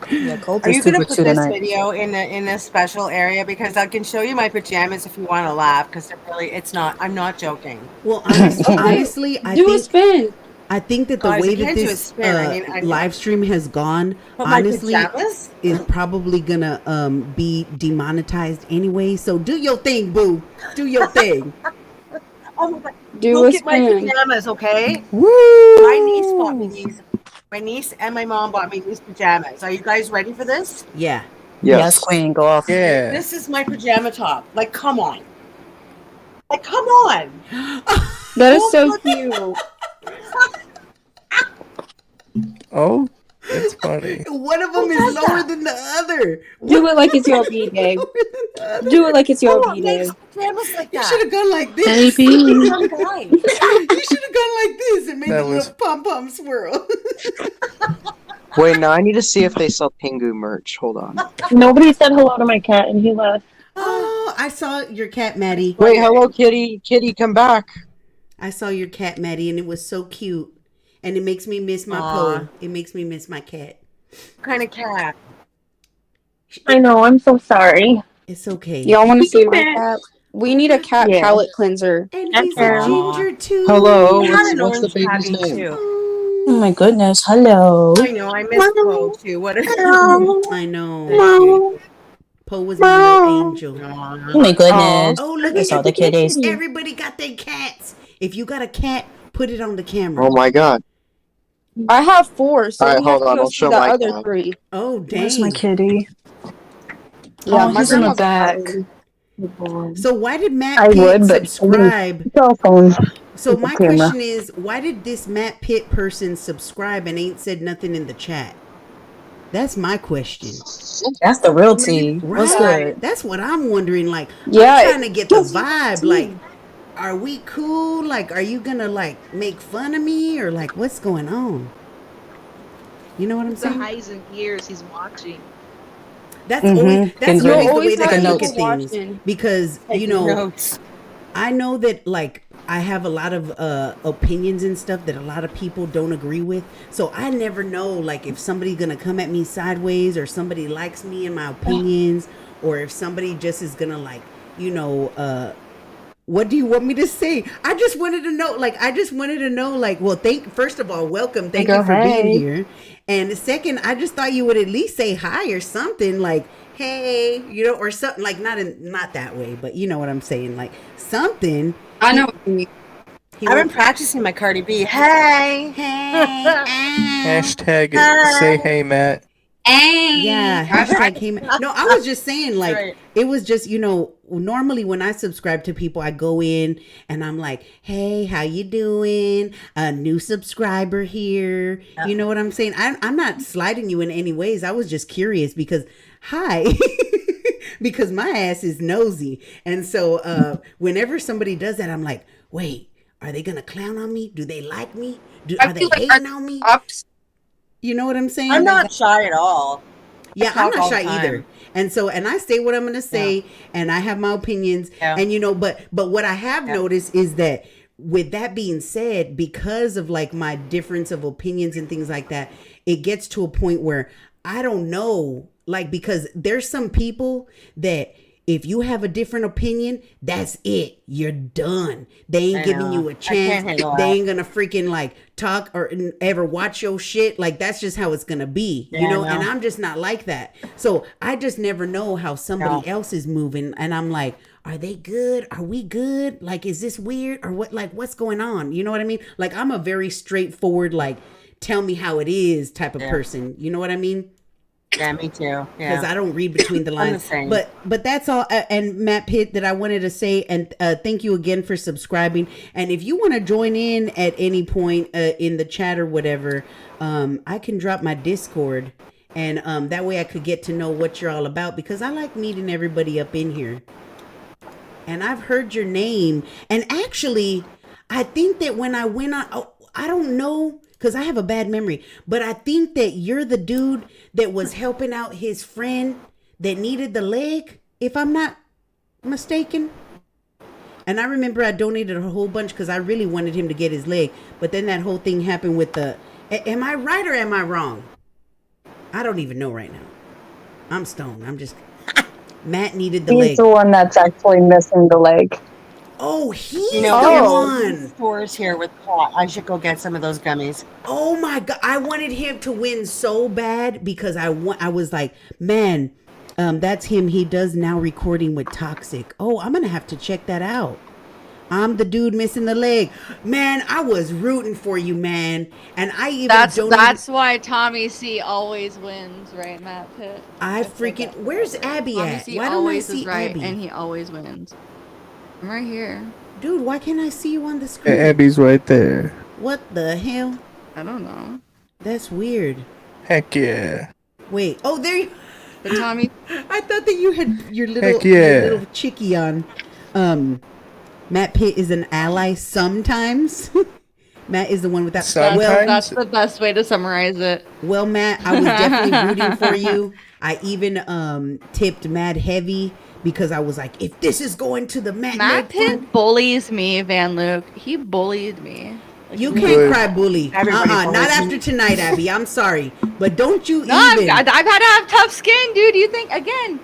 Yeah, Are you gonna put this video in a special area because I can show you my pajamas if you want to laugh because it's not. I'm not joking. Well, honestly, I do think, a spin. I think that the Guys, way I that can't do a this spin. I live stream has gone, But my honestly, pajamas? is probably gonna be demonetized anyway. So do your thing, boo. Do your thing. Oh my God. Do Look a at my spin. pajamas, okay? Woo! My niece bought me these. My niece and my mom bought me these pajamas. Are you guys ready for this? Yeah. Yes, Queen, go off. Yeah. This is my pajama top. Like, come on. Like, come on. That is so cute. Oh, that's funny. One of them is lower than the other. Do it like it's your B-day. Do it like it's your B-day. Pajamas like You that. should have gone like this. Baby. You should have gone like this and made That a was- little pom-pom swirl. Wait, now I need to see if they sell Pingu merch. Hold on. Nobody said hello to my cat, and he left. Oh, I saw your cat, Maddie. Wait, hello, kitty. Kitty, come back. I saw your cat, Maddie, and it was so cute. And it makes me miss my Aw. Poe. It makes me miss my cat. What kind of cat? I know. I'm so sorry. It's okay. Y'all want to see my cat? We need a cat Yeah. palate cleanser. And he's a Okay. ginger too. Hello, We had what's an the orange baby's tabby name? too. Oh my goodness. Hello. I know, I miss Poe too. What I know. Poe was a little angel. Oh my goodness. Oh, look I at saw the kitties. Everybody got their cats. If you got a cat, put it on the camera. Oh my god. I have 4, so Alright, we have hold to on, go I'll see show the my other cat. 3. Oh, dang. Where's my kitty? Yeah, Oh, my he's in the grandma's back. So why did Matt I Pitt would, but subscribe? cell phone. So with the my camera. question is, why did this Matt Pitt person subscribe and ain't said nothing in the chat? That's my question. That's the real tea. What's Right? good? That's what I'm wondering. Like, Yeah, I'm trying to get the vibe. Like, are we cool? Like, are you gonna like make fun of me or like what's going on? You know what I'm The saying? highs and years he's watching. That's Mhm. always You'll the way always that I have look people at things watching. because you Taking know notes. I know that like I have a lot of opinions and stuff that a lot of people don't agree with. So I never know like if somebody's gonna come at me sideways or somebody likes me and my opinions or if somebody just is gonna like, you know, what do you want me to say? I just wanted to know, well, first of all, welcome. Thank you for being here. And second, I just thought you would at least say hi or something like, hey, you know, or something like not that way, but you know what I'm saying? Like something. I know what you mean. I've been practicing my Cardi B. Hey. Hashtag say hey, Matt. Yeah, hashtag came. No, I was just saying, like, Right. it was just, you know, normally when I subscribe to people, I go in and I'm like, hey, how you doing? A new subscriber here. You know what I'm saying? I'm not sliding you in any ways. I was just curious because, hi. Because my ass is nosy. And so whenever somebody does that, I'm like, wait, are they going to clown on me? Do they like me? Are they hating on me? You know what I'm saying? I'm not shy at all. Yeah, I I'm talk not all the shy time. either. And so, and I say what I'm going to say, and I have my opinions. Yeah. And you know, but what I have noticed is that with that being said, because of like my difference of opinions and things like that, it gets to a point where I don't know, like, because there's some people that if you have a different opinion, that's it. You're done. They ain't I giving know. you a I can't chance. handle They that. ain't gonna freaking like talk or ever watch your shit. Like that's just how it's gonna be, Yeah, you I know? know. And I'm just not like that. So I just never know how somebody else is moving. And I'm like, are they good? Are we good? Like, is this weird or what? Like, what's going on? You know what I mean? Like, I'm a very straightforward, like, tell me how it is type of person. You know what I mean? Yeah, me too. Because Yeah. I don't read between the I'm lines. the same. But that's all. And Matt Pitt, that I wanted to say, and thank you again for subscribing. And if you want to join in at any point in the chat or whatever, I can drop my Discord, and that way I could get to know what you're all about because I like meeting everybody up in here. And I've heard your name, and actually, I think that when I went on, I don't know. Because I have a bad memory. But I think that you're the dude that was helping out his friend that needed the leg, if I'm not mistaken. And I remember I donated a whole bunch because I really wanted him to get his leg. But then that whole thing happened with the... Am I right or am I wrong? I don't even know right now. I'm stoned. I'm just... Matt needed the He's leg. the one that's actually missing the leg. Oh, he's You know, the there's one. stores here with pot. I should go get some of those gummies. Oh my god, I wanted him to win so bad because I was like, man, that's him. He does now recording with Toxic. Oh, I'm gonna have to check that out. I'm the dude missing the leg. Man, I was rooting for you, man. And I even That's why Tommy C always wins, right, Matt Pitt? Where's Abby Tommy at? C Why don't I always see is right, Abby? and he always wins. I'm right here. Dude, why can't I see you on the screen? Abby's right there. What the hell? I don't know. That's weird. Heck yeah. Wait. Oh, there you. But Tommy, I thought that you had your Heck yeah. little chickie on. Matt Pitt is an ally sometimes. Matt is the one with that. that's the best way to summarize it. Well, Matt, I was definitely rooting for you. I even tipped mad heavy because I was like, if this is going to the Matt Pitt bullies me, Van Luke. He bullied me. You can't cry bully. Not after tonight, Abby. I'm sorry. But don't you I've had to have tough skin, dude. You think, again,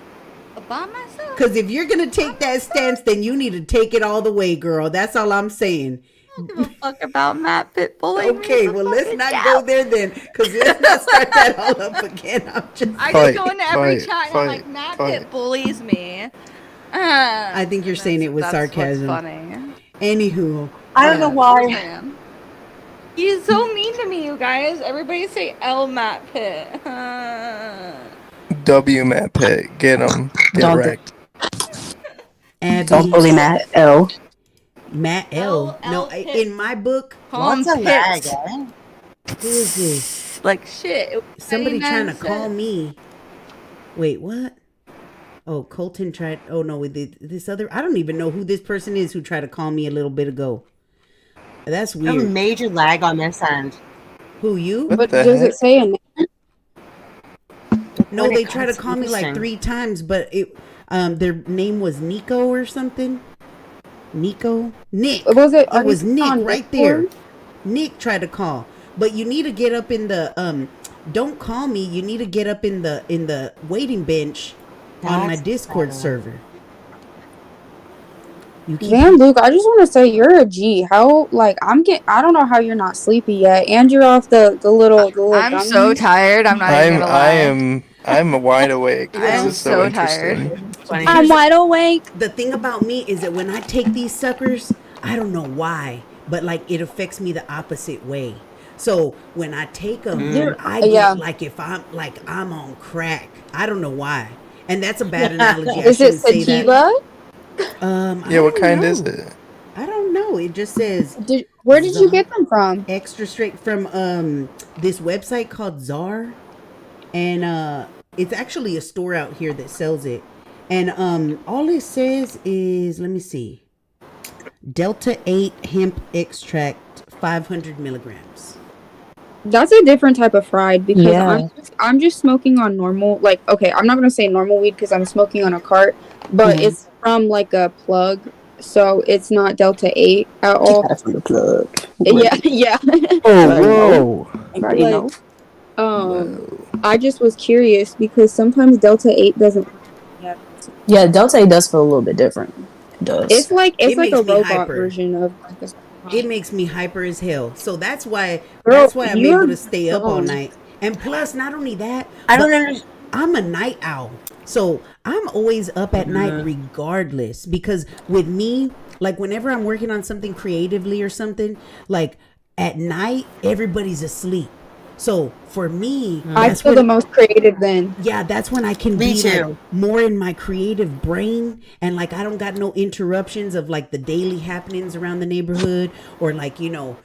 by myself. Because if you're going to take that stance, then you need to take it all the way, girl. That's all I'm saying. I don't give a fuck about Matt Pitt bullying me. Okay, well, let's not go there then. Because let's not start that all up again. I just go into every chat and I'm like, Matt Pitt bullies me. I think you're saying it with sarcasm. What's funny. Anywho. I don't know why. He's so mean to me, you guys. Everybody say L Matt Pitt. W Matt Pitt. Get him. Get wrecked. Abby. Don't bully Matt L. Matt L. No, in my book. What's a lag, eh? Who is this? Like shit. Somebody trying to call me. Wait, what? Oh, Colton tried. Oh no, this other. I don't even know who this person is who tried to call me a little bit ago. That's weird. A major lag on this end. Who, you? But does it say a name? No, they tried to call me like 3 times, but their name was Nico or something. Nico? Nick. Was it? It was Nick right there. Discord? Nick tried to call. But you need to get up in the don't call me. You need to get up in the waiting bench on my Discord server. Van Luke, I just want to say you're a G. How I don't know how you're not sleepy yet, and you're off the little. I'm so tired. I'm not even gonna lie. I'm wide awake. I'm so tired. I'm wide awake. The thing about me is that when I take these suckers, I don't know why, but like it affects me the opposite way. So when I take them, I get like if I'm on crack. I don't know why, and that's a bad analogy. Is it sativa? Yeah, what kind is it? I don't know. It just says. Where did you get them from? Extra straight from this website called Czar, and it's actually a store out here that sells it. And all it says is, let me see, Delta 8 hemp extract, 500 milligrams. That's a different type of fried because I'm just smoking on normal. Like, okay, I'm not gonna say normal weed because I'm smoking on a cart, but it's from like a plug, so it's not Delta 8 at all. That's from the plug. Yeah. Oh, whoa. I just was curious because sometimes Delta 8 doesn't. Yeah, Delta 8 does feel a little bit different. It does. It's like a makes me robot hyper. version of. It makes me hyper as hell. So that's why Girl, I'm able to stay up all night. And plus, not only that, I'm a night owl. So I'm always up at night regardless. Because with me, like whenever I'm working on something creatively or something, like at night, everybody's asleep. So for me, I feel the most creative then. Yeah, that's when I can be like more in my creative brain, and like I don't got no interruptions of like the daily happenings around the neighborhood, or like, you know,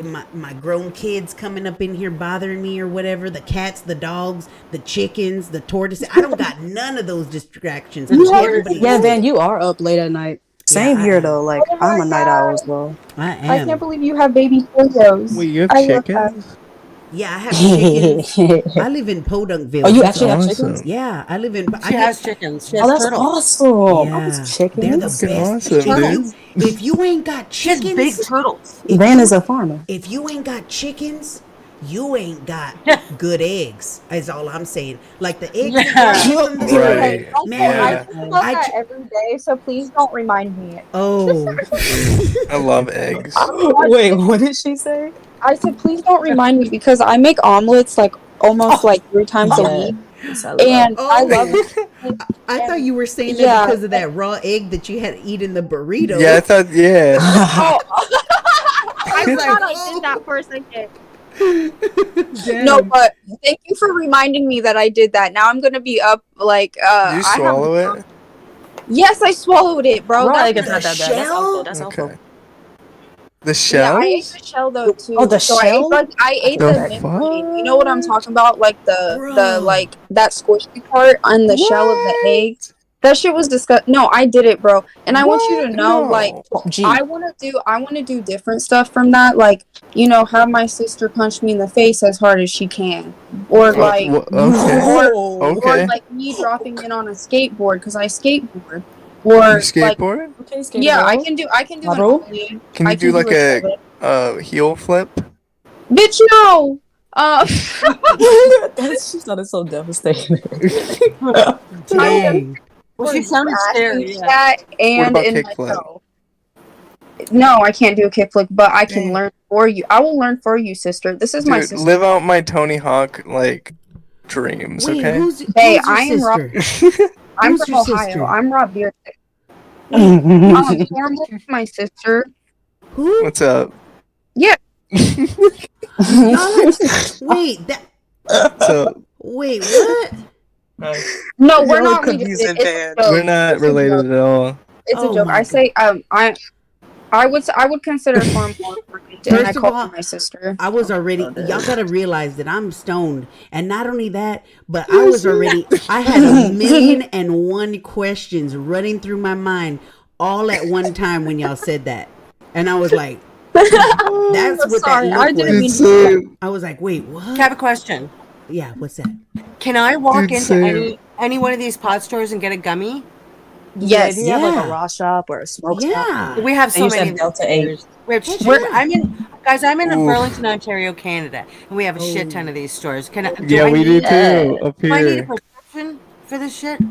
my grown kids coming up in here bothering me or whatever, the cats, the dogs, the chickens, the tortoises. I don't got none of those distractions. Yeah, Van, you are up late at night. Same here though. Like I'm a night owl as well. I am. I can't believe you have baby Oreos. Wait, you have chickens? Yeah, I have chickens. I live in Podunkville. Oh, you actually have chickens? Yeah, I live in. She has chickens. She has that's turtles. awesome. Yeah, Chickens. they're the best. Awesome, If you ain't got chickens, big turtles. Van is a farmer. If you ain't got chickens, you ain't got good eggs. Is all I'm saying. Like the eggs that y'all get from the Right. store, man. I love that every day, so please don't remind me. Oh, I love eggs. Wait, what did she say? I said, please don't remind me because I make omelets like almost like 3 times a week. Yes, I And I love Oh, it. I thought you were saying that Yeah. because of that raw egg that you had to eat in the burrito. Yeah, I thought. Yeah. Oh, I I was like, forgot I did that for a second. No, damn. but thank you for reminding me that I did that. Now I'm gonna be up like Did you I have. swallow it? Yes, I swallowed it, bro. Raw egg That's is not that bad. That's awful. That's awful. Okay. The yeah. I ate shells? the shell though too. Oh, the So shell? I ate The the membrane. You know what I'm talking about? Like the Bro. like that squishy part on the shell of the egg. That shit was disgusting. No, I did it, bro. And I want you to What? know, like, No. I want to do different stuff from that. Like, you know, have my sister punch me in the face as hard as she can, or like, Okay. or Okay. like me dropping in on a skateboard because I skateboard, You or like, skateboard? Okay, skater yeah, I girl. can do an Bravo. ollie. Can you I do can like do a pivot. a heel flip? Bitch, no. She sounded so devastated. Dang. Well, she sounded scary. Yeah. That What and about in my kickflip? toe. No, I can't do a kickflip, but I can Dang. learn for you. I will learn for you, sister. This is my Dude, sister. live out my Tony Hawk like dreams, Wait, okay? Hey, who's your I am Rob. sister? I'm Who's from your Ohio. sister? I'm Rob Beard. Formal is my sister. Who? What's up? Yeah. Wait, that. So Wait, what? No, we're Y'all not confusing, related. It's a joke. we're not It's a related joke. at all. It's Oh a joke. my I say I would consider formal and I First of call all, her my sister. I was already. Y'all gotta realize that I'm stoned, and not only that, but I was already. I had 1,000,001 questions running through my mind all at one time when y'all said that, and I was like, "That's what Sorry, that I look didn't mean was." to do that. I was like, "Wait, what?" I have a question. Yeah, what's that? Can I walk Dude, into same. any one of these pod stores and get a gummy? Yeah, do Yes. you have like a Yeah. raw shop or a smoke shop? Yeah. We have They so used to many have of Delta these 8. stores. We have Heck we're, yeah. I'm in guys. I'm in Oof. Burlington, Ontario, Canada, and we have a shit ton of these stores. Can I? Yeah, we do too up Do I need a here. prescription for this shit?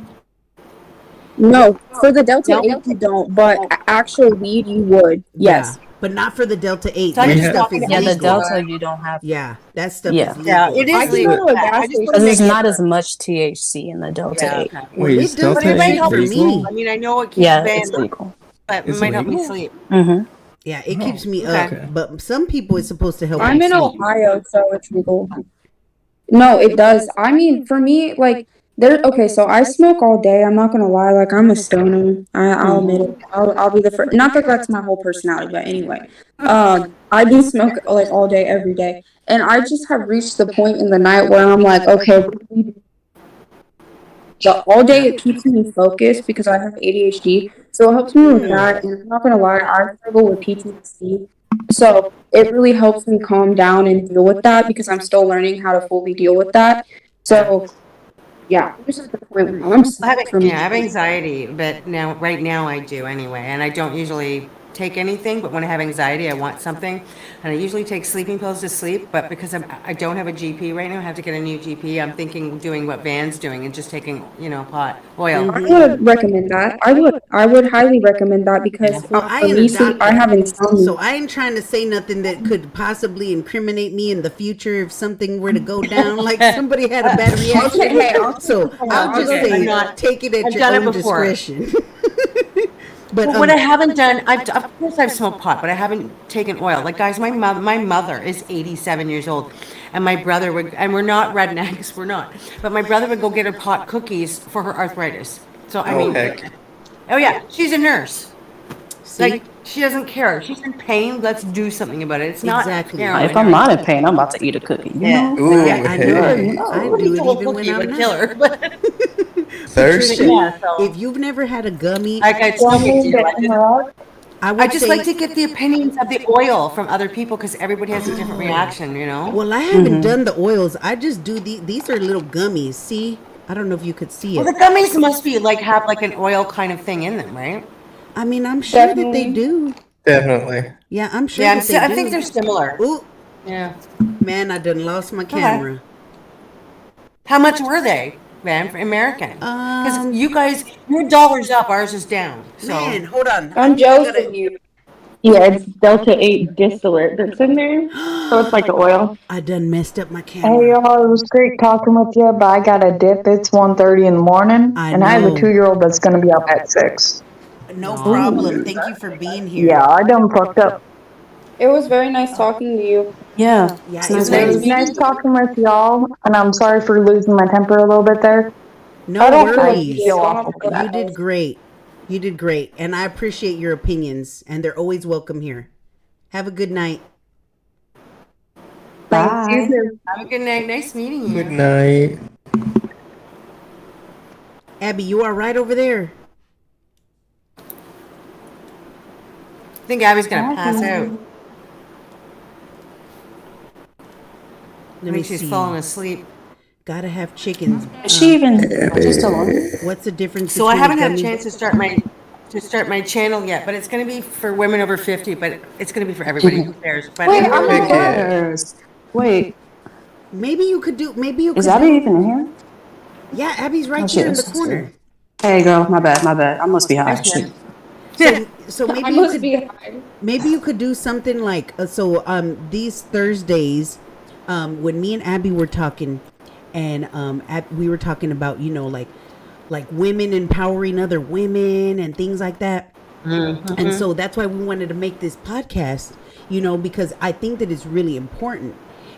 No, for the Delta No. 8 you don't, but actual weed you would. Yes. Yeah, but not for the Delta 8. So I That can just stuff walk is into Yeah, any the legal. store. Delta you don't have. Yeah, that stuff Yeah. is legal. Yeah, it I is can legal. go to a Yeah, gas I just station. want Because to there's make not sure. as much THC in the Delta Yeah, 8. okay. Well, Wait, it is does Delta But it might taste 8 good help for me legal? sleep. me. I mean, I know it keeps Yeah, bad, it's legal. but it It's might help me legal? sleep. Mm-hmm. Yeah, it keeps me Okay. up. But some people it's supposed to help I'm them in sleep. Ohio, so it's legal. No, it does. I mean, for me, like, okay, so I smoke all day. I'm not gonna lie. Like, I'm a stoner. I'll admit it. I'll be the first. Not that that's my whole personality, but anyway. I do smoke like all day, every day. And I just have reached the point in the night where I'm like, okay, all day it keeps me focused because I have ADHD. So it helps me with that. And I'm not gonna lie, I struggle with PTSD. So it really helps me calm down and deal with that because I'm still learning how to fully deal with that. So yeah, this is the point where I'm set for me. I have anxiety, but right now I do anyway, and I don't usually take anything, but when I have anxiety, I want something, and I usually take sleeping pills to sleep, but because I don't have a GP right now, I have to get a new GP. I'm thinking doing what Van's doing and just taking, pot, oil. I would recommend that. I would highly recommend that because Well, I for ain't me, a sleep, I doctor, have insomnia. so I ain't trying to say nothing that could possibly incriminate me in the future if something were to go down, like somebody had a bad reaction. Okay, hey, So I'll just Okay, say, I'm not- take it at I've your done it own before. discretion. But Well, what I haven't done, of course I've smoked pot, but I haven't taken oil. Like, guys, my mother is 87 years old, and my brother would, and we're not rednecks, we're not, but my brother would go get her pot cookies for her arthritis. So I Oh, mean, heck. oh yeah, she's a nurse. See? Like, she doesn't care. She's in pain. Let's do something about it. It's not Exactly. heroin If I'm or not in anything. pain, I'm about to eat a cookie. You Yeah. know? Ooh, Yeah, I hey. know. I Well, do each it little even when cookie I'm would kill not. her, but Patricia, Thirsty? yeah, so if you've never had a gummy, like I still make do. I I would just say, like to get the opinions of the oil from other people because everybody has a different reaction, well, I haven't done the oils. I just do these are little gummies. See? I don't know if you could see Well, it. the gummies must be like have like an oil kind of thing in them, right? I mean, I'm sure that they do. Definitely. Yeah, I'm sure Yeah, that they do. I think they're similar. Ooh, Yeah. man, I done lost my camera. How much were they, man, for American? Because Um, you guys, your dollar's up, ours is down. So Man, hold on. I'm jealous of you. Yeah, it's Delta 8 distillate that's in there. So it's like the oil. I done messed up my Hey camera. y'all, it was great talking with you, but I got a dip. It's 1:30 in the morning, and I have a 2-year-old that's gonna be up at 6. No problem. Thank you for being here. Yeah, I done fucked up. It was very nice talking to you. Yeah. Yeah, It's It nice was nice talking with y'all, and I'm sorry for losing my temper a little bit there. No I don't worries. feel awful for You that. did great. You did great. And I appreciate your opinions, and they're always welcome here. Have a good night. Thanks, you Bye. too. Have a good night. Nice meeting you. Good night. Abby, you are right over there. I think Abby's gonna pass out. Let I me think she's see. falling asleep. Gotta have chickens. Is she even just alone? What's the difference So I between haven't had a gummy- chance to start my channel yet, but it's gonna be for women over 50. But it's gonna be for everybody. Who cares? But Wait, I'm not cares? Wait, Maybe you could do. Maybe you is could Abby do. even in here? Yeah, Abby's right Oh, she here in the is. corner. Hey, girl, my bad. I must be high. Shoot. So maybe I you must could be high. maybe you could do something like these Thursdays when me and Abby were talking and we were talking about like women empowering other women and things like that. And so that's why we wanted to make this podcast, because I think that it's really important.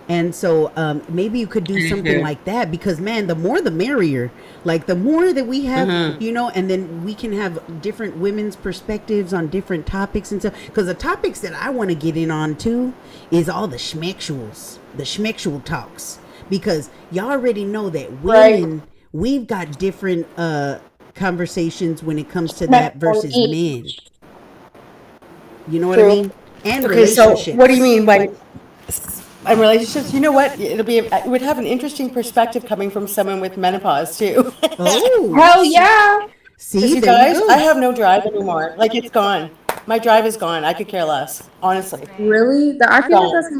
And so maybe you could do something like that, because man, the more the merrier. Like the more that we have, and then we can have different women's perspectives on different topics and stuff. Because the topics that I want to get in on too is all the schmexual talks. Because y'all already know that women, we've got different conversations when it comes to that versus men. You know what I mean? And Okay, so relationships. what do you mean by relationships? You know what? It would have an interesting perspective coming from someone with menopause too. Oh, Hell yeah. See, you there you guys, go. I have no drive anymore. Like it's gone. My drive is gone. I could care less, honestly. Really? I feel like that's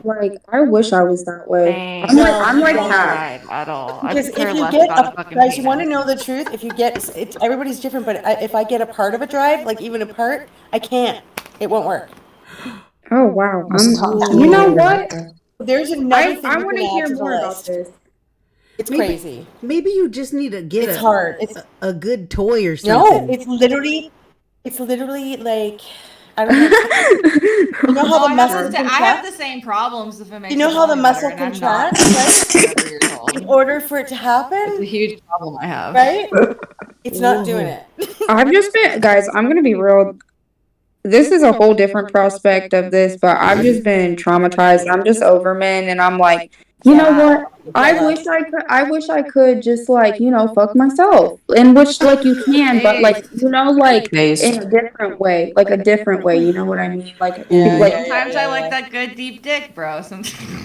like I wish I was that way. I'm like that. at all. I Because could care if you less get about a fucking guys, you want to penis. know the truth? If you get, everybody's different, but if I get a part of a drive, like even a part, I can't. It won't work. Oh wow. Whoa. You know what? There's another thing I you want can to add hear to the more about list. this. It's crazy. Maybe you just need to get It's hard. a good toy or No, something. it's literally like, I don't know. You know how the muscle I contracts? have the same problems if it makes You know it how the volume muscle better, and I'm not contracts, right? 7 years old. In order for it to happen, It's a huge problem I have. right? It's not doing it. I've just been, guys, I'm gonna be real. This is a whole different prospect of this, but I've just been traumatized. I'm just over men, and I'm like, you know what? I wish I could just like, fuck myself. In which like you can, but like, like in a different way. Like a different way, you know what I mean? Like Sometimes I like that good deep dick, bro.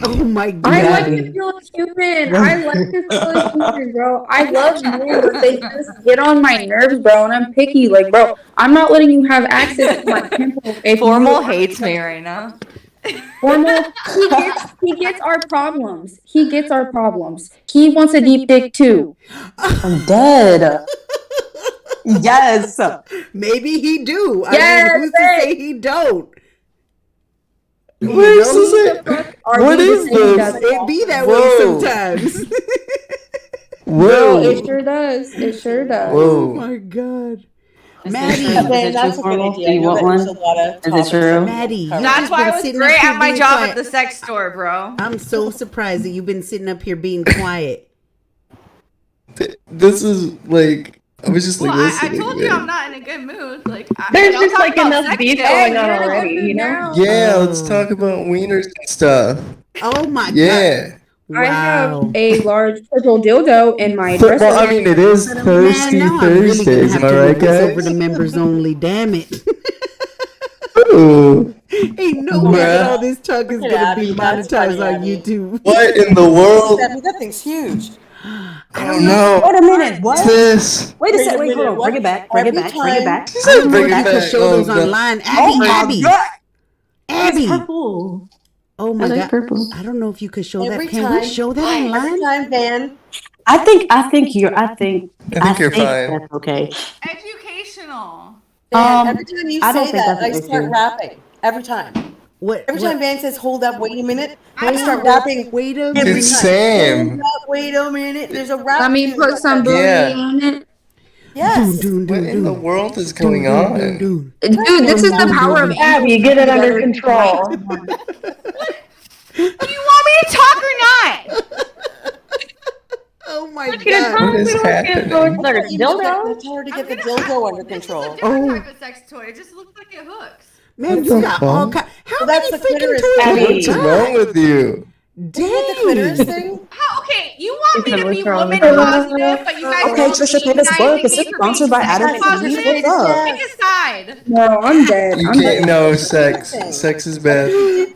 Oh my god. I like to feel human. I like to feel human, bro. I love men, but they just get on my nerves, bro. And I'm picky. Like, bro, I'm not letting you have access to my temple. If Formal hates me right now. Formal, he gets our problems. He gets our problems. He wants a deep dick too. I'm dead. Yes. Maybe he do. Yes, I mean, who's to say he don't? What is this? It be that way sometimes. Girl, it sure does. It sure does. Oh my god. Maddie, That's a good idea. I know that there's a lot of Is it true? Maddie, That's why I was great at my job at the sex store, bro. I'm so surprised that you've been sitting up here being quiet. This is like, I was just like I listening. told you I'm not in a good mood. Like There's y'all just talk like about enough sex beef today. going on You're in a good already, mood you know? Yeah, let's talk about wieners and stuff. Oh my Yeah. god. I have a large purple dildo in my dresser. Well, I mean, it is Thirsty Now I'm really gonna Thursdays, have am I to right, move this over guys? to members only. Damn it! Ooh. Ain't no way that all this talk is Look at gonna Abby, be that's monetized funny, on Abby. YouTube. What in the world? That thing's huge. I don't know. No. Wait a minute. What? Sis. Wait a second. Wait, hold on. Bring it back. Bring it back. Bring it back. She I said don't know bring if it you could back. show those God. online. Oh my Abby. god. Abby. It's purple. Oh my I like god. purple. I don't know if you could show Every that. Can time, we show that every online? time, Van. I think you're fine. that's okay. Educational. Every time you I don't say think that, that's an I start issue. rapping. Every time. Every What? time Van says, "Hold up, wait a minute," I I start know. rapping. Wait a Every minute. time. Same. Hold up, wait a minute. There's a rap. Let me tune put that some goes- booty Yeah. on it. Yes. What in the world is going on? Dude, this is the power of Abby, get it under control. Do you want me to talk or not? Oh my What god. What is happening? Dildo. Tell her to get the dildo under control. Different type of sex toy. It just looks like it hooks. Man, What you the got all fuck? kind. How Well, many that's the freaking clitoris, toys have Abby. you What's got? wrong with you? Dang. The clitoris thing? How, okay, you want me to be What's wrong woman with you? positive, but you guys Okay, are Trisha demonizing Paytas' me book is for being sponsored by sex Adam and Eve. positive? What's up? Pick a side. No, I'm dead. You I'm can't. dead. No, sex is bad. She did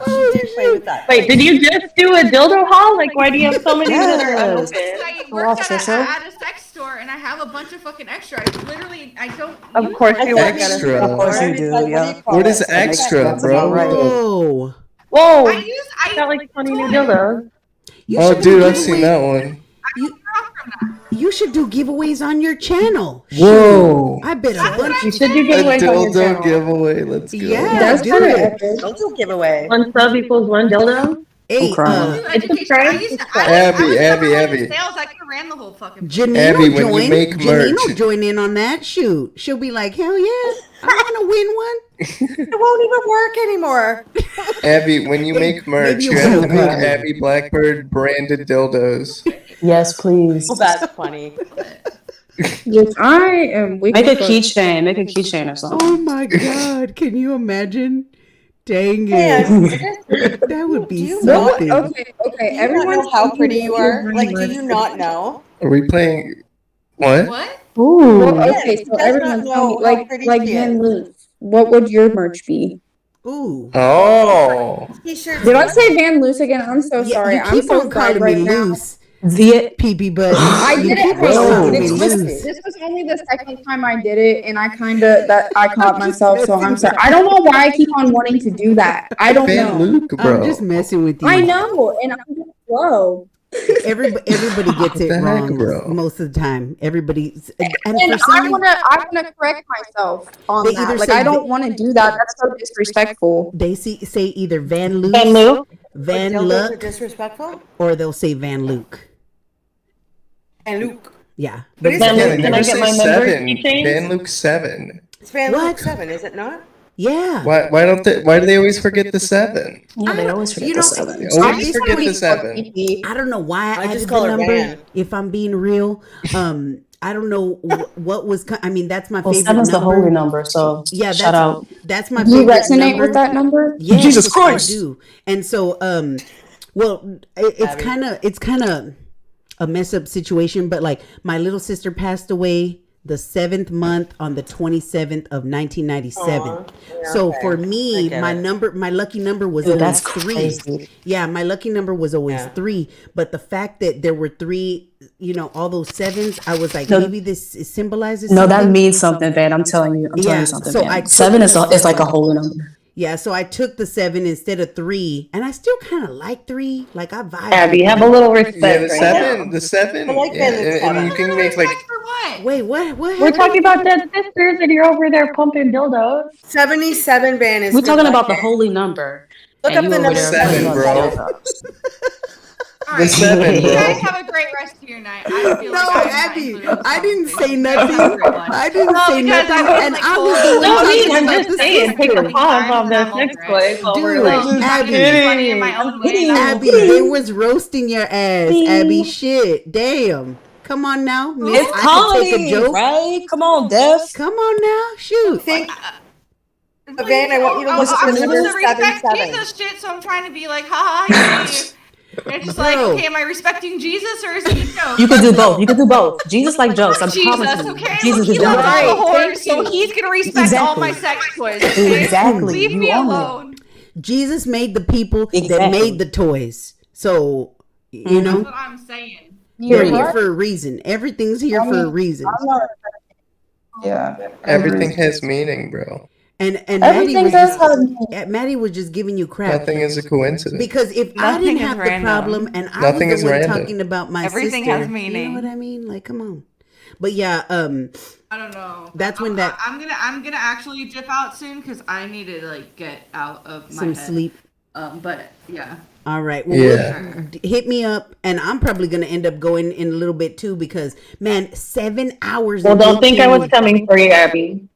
play with that. Wait, did you just do a dildo haul? Like, why do you have so many that are Yes. unopened? I Go off, worked Trisha. at a sex store and I have a bunch of fucking extra. I don't. Of use course them. you work at a Extra. Of course you do, yeah. What is extra, That's bro? about right. Whoa. Whoa! I use. I got like 20 new toys. dildos. You Oh, should do dude, I've seen giveaways. that one. You should do giveaways on your channel. Whoa. I bet a bunch. You should do A giveaways on your dildo channel. giveaway. Let's go. Yeah, That's do kind of it. epic. Dildo giveaway. One sub equals one dildo. Hey, crying. It's subscribe. Abby, Abby. Sales. I could have ran the whole fucking. Janine Abby, will when you join. make Janine will merch- join in on that. Shoot, she'll be like, hell yeah, I want to win one. It won't even work anymore. Abby, when you make merch, maybe you a have to little make bit. Abby Blackbird branded dildos. Yes, please. Well, that's funny. Yes, I am weak. Make a as fuck. keychain. Make a keychain or something. Oh my god, can you imagine? Dang it, Man, that would be do you something. not, Okay. do you not Everyone's know how thinking pretty that you you're are? Like, do very you much- not know? Are we playing? What? What? Ooh. Well, Yes, okay, he so does everyone's not telling me, know how like pretty she Van is. Loose. What would your merch be? Ooh. Oh. T-shirts. Did I say Van Loose again? I'm so Yeah, sorry. you I'm keep so on fried calling right me now. loose, The PP butt. I You did it. keep on Hey, calling me this loose. was only the second time I did it, and I caught myself. So I'm messing sorry. I don't know why I keep on wanting to do that. I don't Van know. Luke, bro. I'm just messing with you. I know, and I'm just slow. Everybody gets What it the heck, wrong bro? most of the time. Everybody's and And for some I wanna correct myself on They that. either Like say I don't want to do that. That's so disrespectful. they say either Van Loose, Van Luke? Van Dildos are Luck, disrespectful? or they'll say Van Luke. And Luke. Yeah, But is Yeah, it they Luke? Can I never get say my member seven. keychain? Van Luke 7. It's Van What? Luke 7, is it not? yeah. Why don't they? Why do they always forget the 7? Yeah, they always forget You the know, seven. They at always this forget point, the 7. I don't know why I I just added call the her number. Van. If I'm being real, I don't know what was. I mean, that's my Well, favorite seven's number. the holy number, so Yeah, shout out. that's my Do you favorite resonate number. with that number? Yes, Jesus I Christ. do. And so, well, it's kind of a mess up situation. But like, my little sister passed away the 7th month on the 27th of 1997. Yeah, So okay. for I me, get my lucky number was Dude, always that's 3. crazy. Yeah, my lucky number was always 3. But the fact that there were 3, all those 7s, I was like, No. maybe this symbolizes No, something. that means something, Van. I'm telling you. I'm telling Yeah, you something, so Van. I took 7 is the like a 7. holy number. Yeah, so I took the 7 instead of 3, and I still kind of like 3. Like I vibe. Abby, with have three. a little respect. Yeah, the right 7. now. The 7. I like Yeah, Van Luke and 7. you can make like. For what? Wait, what? What? We're happened? talking about dead sisters, and you're over there pumping dildos. 77 Van is We're talking about the lucky. holy number. Look and up you the over number there 7, putting bro. on dildos. All The right. 7, You bro. guys have a great rest of your night. I feel No, like I'm not Abby, included in this I didn't say conversation. You guys have a nothing. great one. I didn't No, say because nothing, I was and like, I was the cool. one No, I mean, talking I'm about just the saying, take a sisters. pause on the I'm over sex it. toys while we're Dude, like. I'm Abby. trying to be funny in my own way. and I'm Abby, they was roasting your ass. Abby, shit, damn. Come on now, Miss. It's I could take a comedy, joke. right? Come on, Def. Come on now, shoot. Think, Van, I want you to look at I'm the supposed number to respect 77. Jesus shit, so I'm trying to be like, haha, he's it's just like, Bro. okay, am I respecting Jesus or is he joke? You could do both. You could do both. Jesus like jokes. I'm promising Jesus, you. okay? Jesus He is loves down. all the Right, whores, so he's gonna respect all my sex toys. Okay? Exactly. Leave You me own it. alone. Jesus made the people that Exactly. made the toys. So, you That's know, what I'm saying. they're You're here right. for a reason. Everything's here for a reason. I'm not. Yeah. Everything has meaning, bro. And Everything does Maddie was just giving you crap. Nothing is a coincidence. Because if I Nothing didn't is have the random. problem and I Nothing was is the one random. talking about my Everything sister, has meaning. you know what I mean? Like, come on. But yeah, I don't know. that's when that I'm gonna actually dip out soon because I need to like get out of my some head. sleep. But yeah. All right. Well, hit me up, and I'm probably gonna end up going in a little bit too because man, 7 hours. Well, and don't think I 18 was coming for you, Abby.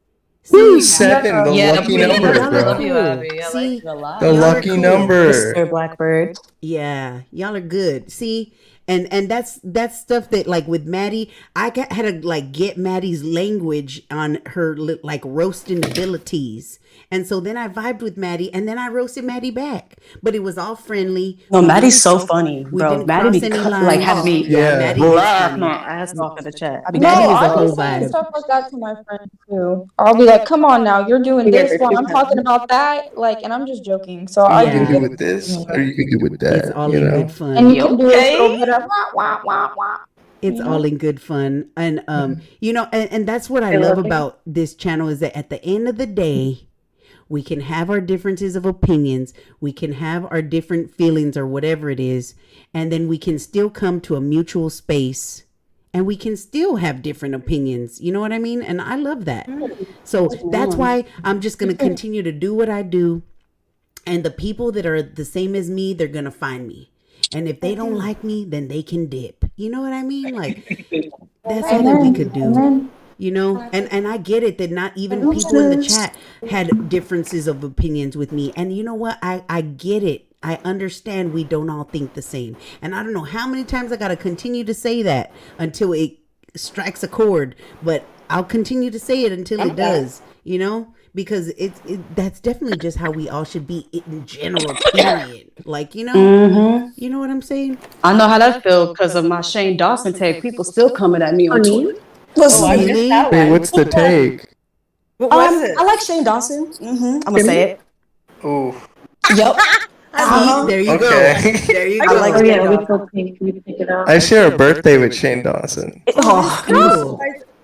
See, 7, the lucky number, y'all are bro. cool. See, The y'all are lucky cool. number. Mr. Blackbird. Yeah, y'all are good. See, and that's stuff that like with Maddie, had to like get Maddie's language on her like roasting abilities, and so then I vibed with Maddie, and then I roasted Maddie back. But it was all friendly. No, Maddie's so funny, We bro. didn't Maddie cross be any like lines. having me Yeah, Maddie is laugh funny. my ass off in the chat. I be No, Maddie is a I'll whole be saying vibe. stuff like that to my friends too. I'll be like, "Come on now, you're doing this while I'm talking about that," like, and I'm just joking. So I You can do do with this, or you can do with that. It's all in good fun. and you can do a little bit of wah wah wah wah. It's all in good fun. And you know, and that's what I love about this channel is that at the end of the day, we can have our differences of opinions, we can have our different feelings or whatever it is, and then we can still come to a mutual space and we can still have different opinions. You know what I mean? And I love that. So that's why I'm just going to continue to do what I do. And the people that are the same as me, they're going to find me. And if they don't like me, then they can dip. You know what I mean? Like, that's all that we could do. You know, and I get it that not even people in the chat had differences of opinions with me. And you know what? I get it. I understand we don't all think the same. And I don't know how many times I got to continue to say that until it strikes a chord. But I'll continue to say it until it does, you know? Because that's definitely just how we all should be in general, period. Like, you know, you know what I'm saying? I know how that feels because of my Shane Dawson take. People still coming at me on Twitter. Oh, really? Wait, what's the take? I like Shane Dawson. I'm gonna say it. Ooh. Yep. See, there you go. There you go. like yeah, we still pick it up. I share a birthday with Shane Dawson. Oh,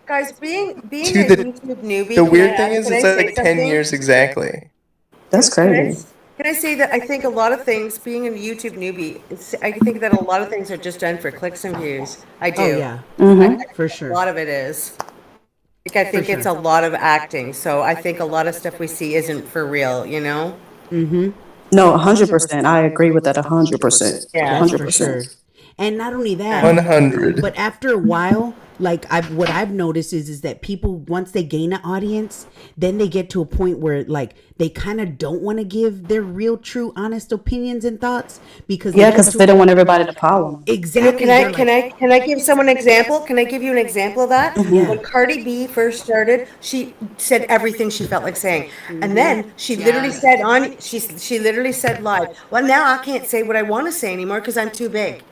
Guys, being a To the- YouTube newbie, The can weird I thing ask- is, can it's I say like 10 something? years exactly. That's crazy. Can I say that I think a lot of things, being a YouTube newbie, I think that a lot of things are just done for clicks and views. I do. Oh, yeah. For A sure. lot of it is. Like, I think it's a lot of acting. So I think a lot of stuff we see isn't for real, you know? Mm-hmm. No, 100%. I agree with that 100%. Yeah. That's for 100%. sure. And not only that, 100. but after a while, like what I've noticed is that people, once they gain an audience, then they get to a point where like they kind of don't want to give their real, true, honest opinions and thoughts because They don't want everybody to follow them. Exactly. Can I give someone an example? Can I give you an example of that? Yeah. When Cardi B first started, she said everything she felt like saying. And then she literally said she literally said live, well, now I can't say what I want to say anymore because I'm too big.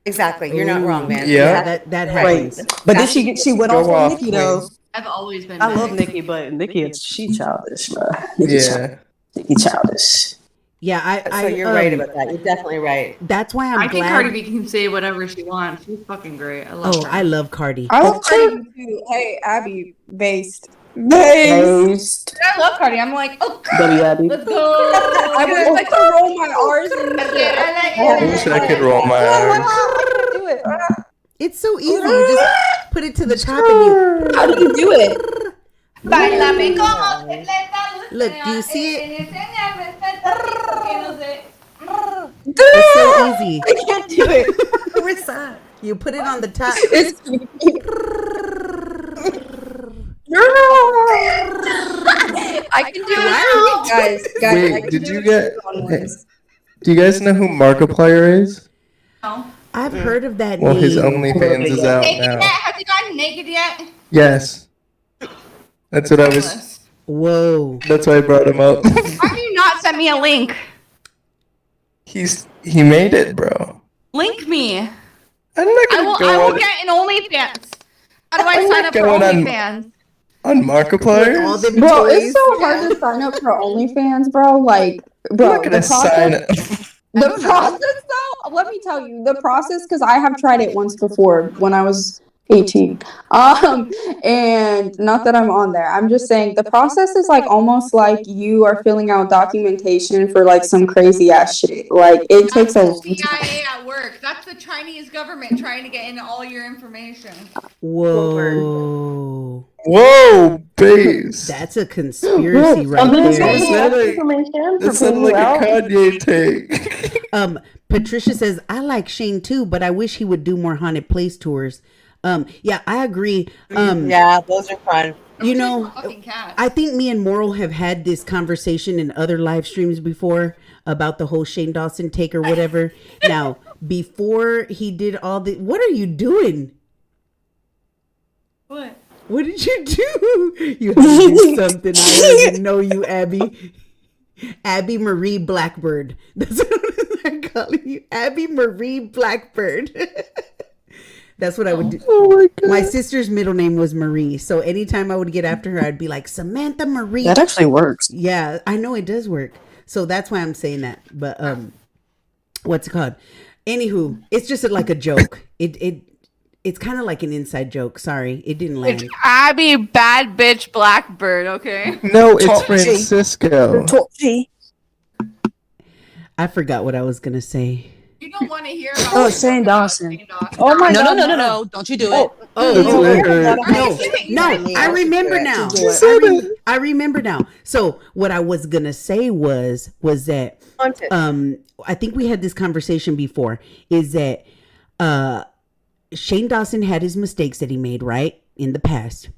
Exactly. You're not wrong, man. Yeah. That Right. happens. But then she went off on Nikki though. I've always been. I love big. Nikki, but Nikki she childish, bro. Yeah. Nikki childish. Yeah, So you're right about that. You're definitely right. That's why I'm I think glad. Cardi B can say whatever she wants. She's fucking great. I love Oh, her. I love Cardi. I love Cardi too. Hey, Abby, based. Based. I love Cardi. I'm like, oh, W Abby. let's go. I would like to roll my R's and shit. I wish I could roll my arms. Do it. It's so easy. You just put it to the top and you. How do you do it? Bailame como te Look, do you see it? Dude, It's so easy. I can't do it. Where's that? You put it on the top. I can do it, guys. I Wait, can did do you it get? on ones. Do you guys know who Markiplier is? No. I've heard of that Well, name. his OnlyFans is out Naked now. yet? Has he gotten naked yet? Yes. That's what I was. Whoa. That's why I brought him up. Why have you not sent me a link? He made it, bro. Link me. I'm not I gonna will. go I will on, get an OnlyFans. How do I I'm sign not up for going on- OnlyFans? on All Markiplier. them Bro, toys. it's so hard to sign up for OnlyFans, bro. Like, I'm bro, not gonna sign up. The process, though, let me tell you, the process, because I have tried it once before when I was 18. And not that I'm on there. I'm just saying the process is like almost like you are filling out documentation for like some crazy ass shit. Like it takes a long time. CIA at work. That's the Chinese government trying to get into all your information. Whoa. Whoa, babes. That's a conspiracy right there. That sounded like a Kanye take. Patricia says, I like Shane too, but I wish he would do more haunted place tours. Yeah, I agree. Yeah, those are fun. You know, I think me and Moral have had this conversation in other live streams before about the whole Shane Dawson take or whatever. Now, before he did all the, what are you doing? What? What did you do? You had to do something. I already know you, Abby. Abby Marie Blackbird. That's what I'm calling you. Abby Marie Blackbird. That's what I would do. Oh my God. My sister's middle name was Marie. So anytime I would get after her, I'd be like, Samantha Marie. That actually works. Yeah, I know it does work. So that's why I'm saying that. But what's it called? Anywho, it's just like a joke. It's kind of like an inside joke. Sorry, it didn't land. It's Abby Bad Bitch Blackbird, okay? No, it's Francisco. I forgot what I was going to say. You don't want to hear about Oh, Shane Dawson. Oh my No, God. no. Don't you do it. No, I remember now. I remember now. So what I was going to say was that I think we had this conversation before, is that Shane Dawson had his mistakes that he made, right, in the past.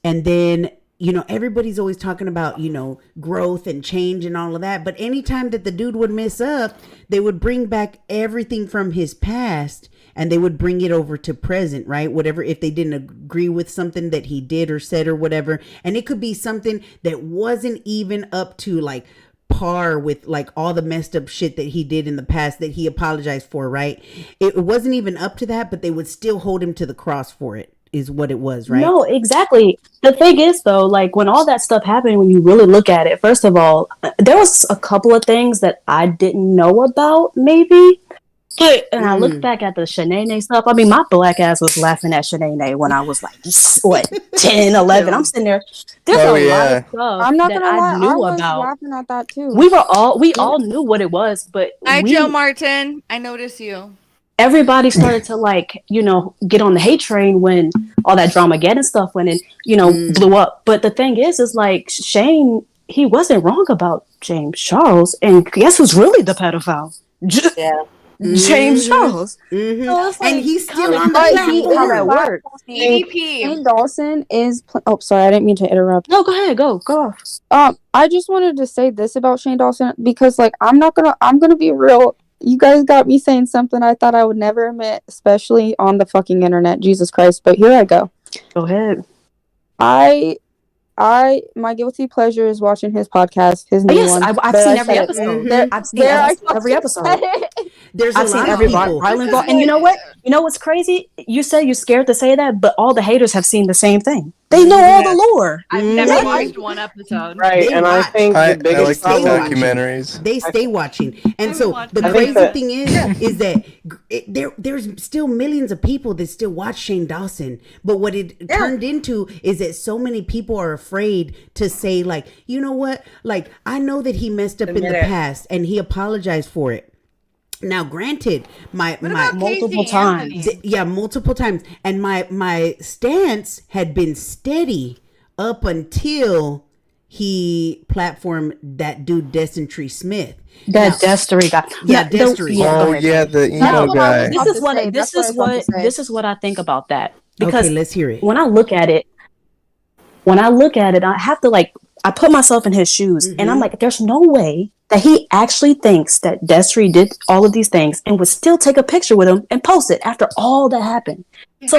And then, you know, everybody's always talking about, you know, growth and change and all of that. But anytime that the dude would mess up, they would bring back everything from his past and they would bring it over to present, right? Whatever, if they didn't agree with something that he did or said or whatever. And it could be something that wasn't even up to like par with like all the messed up shit that he did in the past that he apologized for, right? It wasn't even up to that, but they would still hold him to the cross for it, is what it was, right? No, exactly. The thing is, though, like when all that stuff happened, when you really look at it, first of all, there was a couple of things that I didn't know about, maybe. But and I look back at the Shanae stuff. I mean, my black ass was laughing at Shanae when I was like, what, 10, 11. I'm sitting there. There's a lot of stuff I'm not that gonna lie, I knew I was about. laughing at that too. We all knew what it was, but Hi, Joe Martin. I notice you. everybody started to like, you know, get on the hate train when all that Dramageddon stuff went and, you know, blew up. But the thing is like Shane, he wasn't wrong about James Charles. And guess who's really the pedophile? James Charles. So it's like, and he's still on the but platform. how that works. Shane Dawson is. Oh, sorry, I didn't mean to interrupt. No, go ahead, go off. I just wanted to say this about Shane Dawson because, like, I'm gonna be real. You guys got me saying something I thought I would never admit, especially on the fucking internet. Jesus Christ! But here I go. Go ahead. My guilty pleasure is watching his podcast, his new one. I've seen every episode. I've seen every episode. I've seen every involved. And you know what? You know what's crazy? You say you're scared to say that, but all the haters have seen the same thing. They know all the lore. I've never watched one episode. Right, and I think the biggest I like problem documentaries. They stay watching. And so the crazy thing is that there's still millions of people that still watch Shane Dawson. But what it turned into is that so many people are afraid to say, like, you know what? Like, I know that he messed up in the past and he apologized for it. Now, granted, my multiple times. Multiple times. And my stance had been steady up until he platformed that dude Destin Tree Smith. That Destry guy. Yeah, Destry. The emo guy. This is what I think about that. Because okay, let's hear it. When I look at it, I have to I put myself in his shoes and I'm like, there's no way that he actually thinks that Destry did all of these things and would still take a picture with him and post it after all that happened. So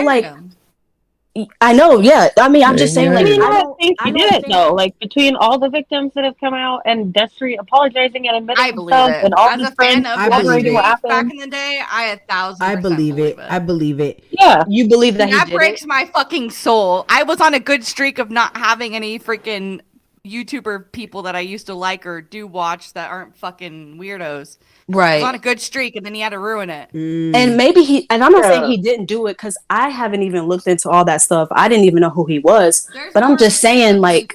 I know, yeah. I mean, I'm just saying, like, I think he did it though. Like between all the victims that have come out and Destry apologizing and admitting himself, and all his friends collaborating what happened back in the day, I 1,000%. I believe it. I believe it. Yeah, you believe that he did breaks my fucking soul. I was on a good streak of not having any freaking YouTuber people that I used to like or do watch that aren't fucking weirdos. Right. He was on a good streak and then he had to ruin it. And maybe and I'm not saying he didn't do it because I haven't even looked into all that stuff. I didn't even know who he was. But I'm just saying, like,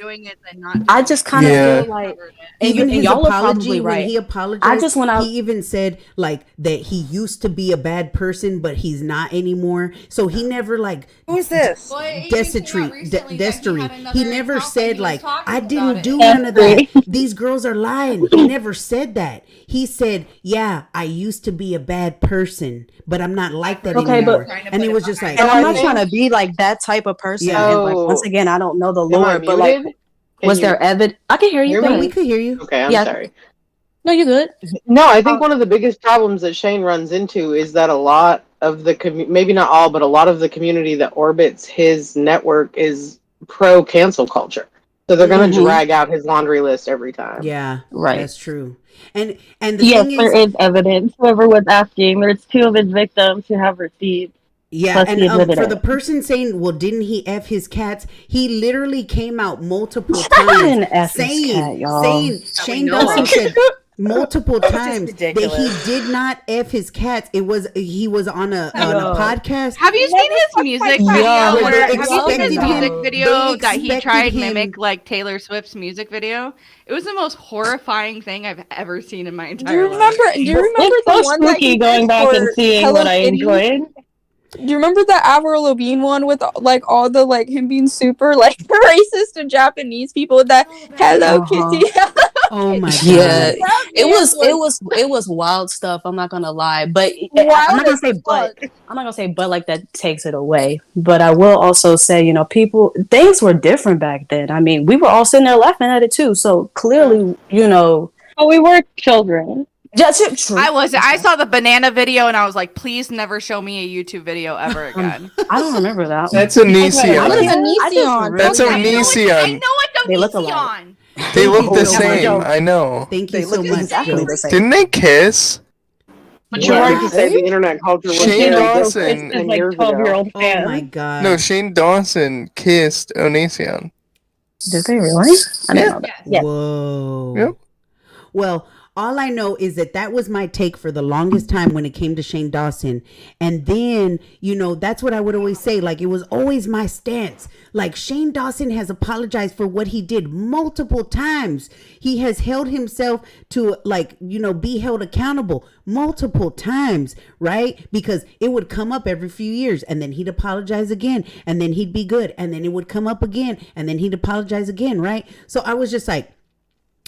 I just kind of feel like, even his y'all are apology probably when right. he apologized, I just when he even said like that he used to be a bad person, but he's not anymore. So he never like who's this? Destry. He never said like I didn't do none of that. These girls are lying. He never said that. He said, "Yeah, I used to be a bad person, but I'm not like that anymore." And he was just like, and I'm not trying to be like that type of person. Yeah. And like once again, I don't know the Am I Lord, but like, muted? was there evidence? I can hear you. Hear me? we could hear you. Okay, I'm Yeah. sorry. No, you're good. No, I think one of the biggest problems that Shane runs into is that a lot of the maybe not all, but a lot of the community that orbits his network is pro cancel culture. So they're going to drag out his laundry list every time. Yeah, Right. That's true. And the Yes, thing there is evidence. Whoever was asking, there's 2 of his victims who have receipts. Yeah, Plus he and admitted for it. the person saying, "Well, didn't he f his cats?" He literally came out multiple didn't times F his saying, cat, y'all. Shane know Dawson of. said multiple That's just times that ridiculous. he did not f his cats. He was on a podcast. Have you seen his music video? Yeah. Have Where they you seen his expected music him- video they that he expected tried him- mimic like Taylor Swift's music video? It was the most horrifying thing I've ever seen in my entire life. Do you remember It's the so one that spooky he going did back for and seeing Hello what I Kitty? enjoyed. Do you remember the Avril Lavigne one with like all the like him being super like racist to Japanese people? That Hello Kitty. Oh my Yeah, god! it was wild stuff. I'm not gonna lie, but I'm not gonna say but. I'm not gonna say but like that takes it away. But I will also say, you know, things were different back then. I mean, we were all sitting there laughing at it too. So clearly, you know, but we were children. That's true. I wasn't. I saw the banana video and I was like, please never show me a YouTube video ever again. I don't remember that. That's Onision. That's I Onision. know it's They look Onision. They look the so much. same. I know. Thank you so much. exactly Joe. the same. Didn't they kiss? But you're right to say the internet culture was Shane very Dawson. different 10 like years 12-year-old ago. fan. Oh my god! No, Shane Dawson kissed Onision. Did they really? I didn't know that. Yes. Whoa. Yep. Well, all I know is that was my take for the longest time when it came to Shane Dawson. And then, you know, that's what I would always say. Like, it was always my stance. Like, Shane Dawson has apologized for what he did multiple times. He has held himself to, like, you know, be held accountable multiple times, right? Because it would come up every few years and then he'd apologize again and then he'd be good. And then it would come up again and then he'd apologize again, right? So I was just like,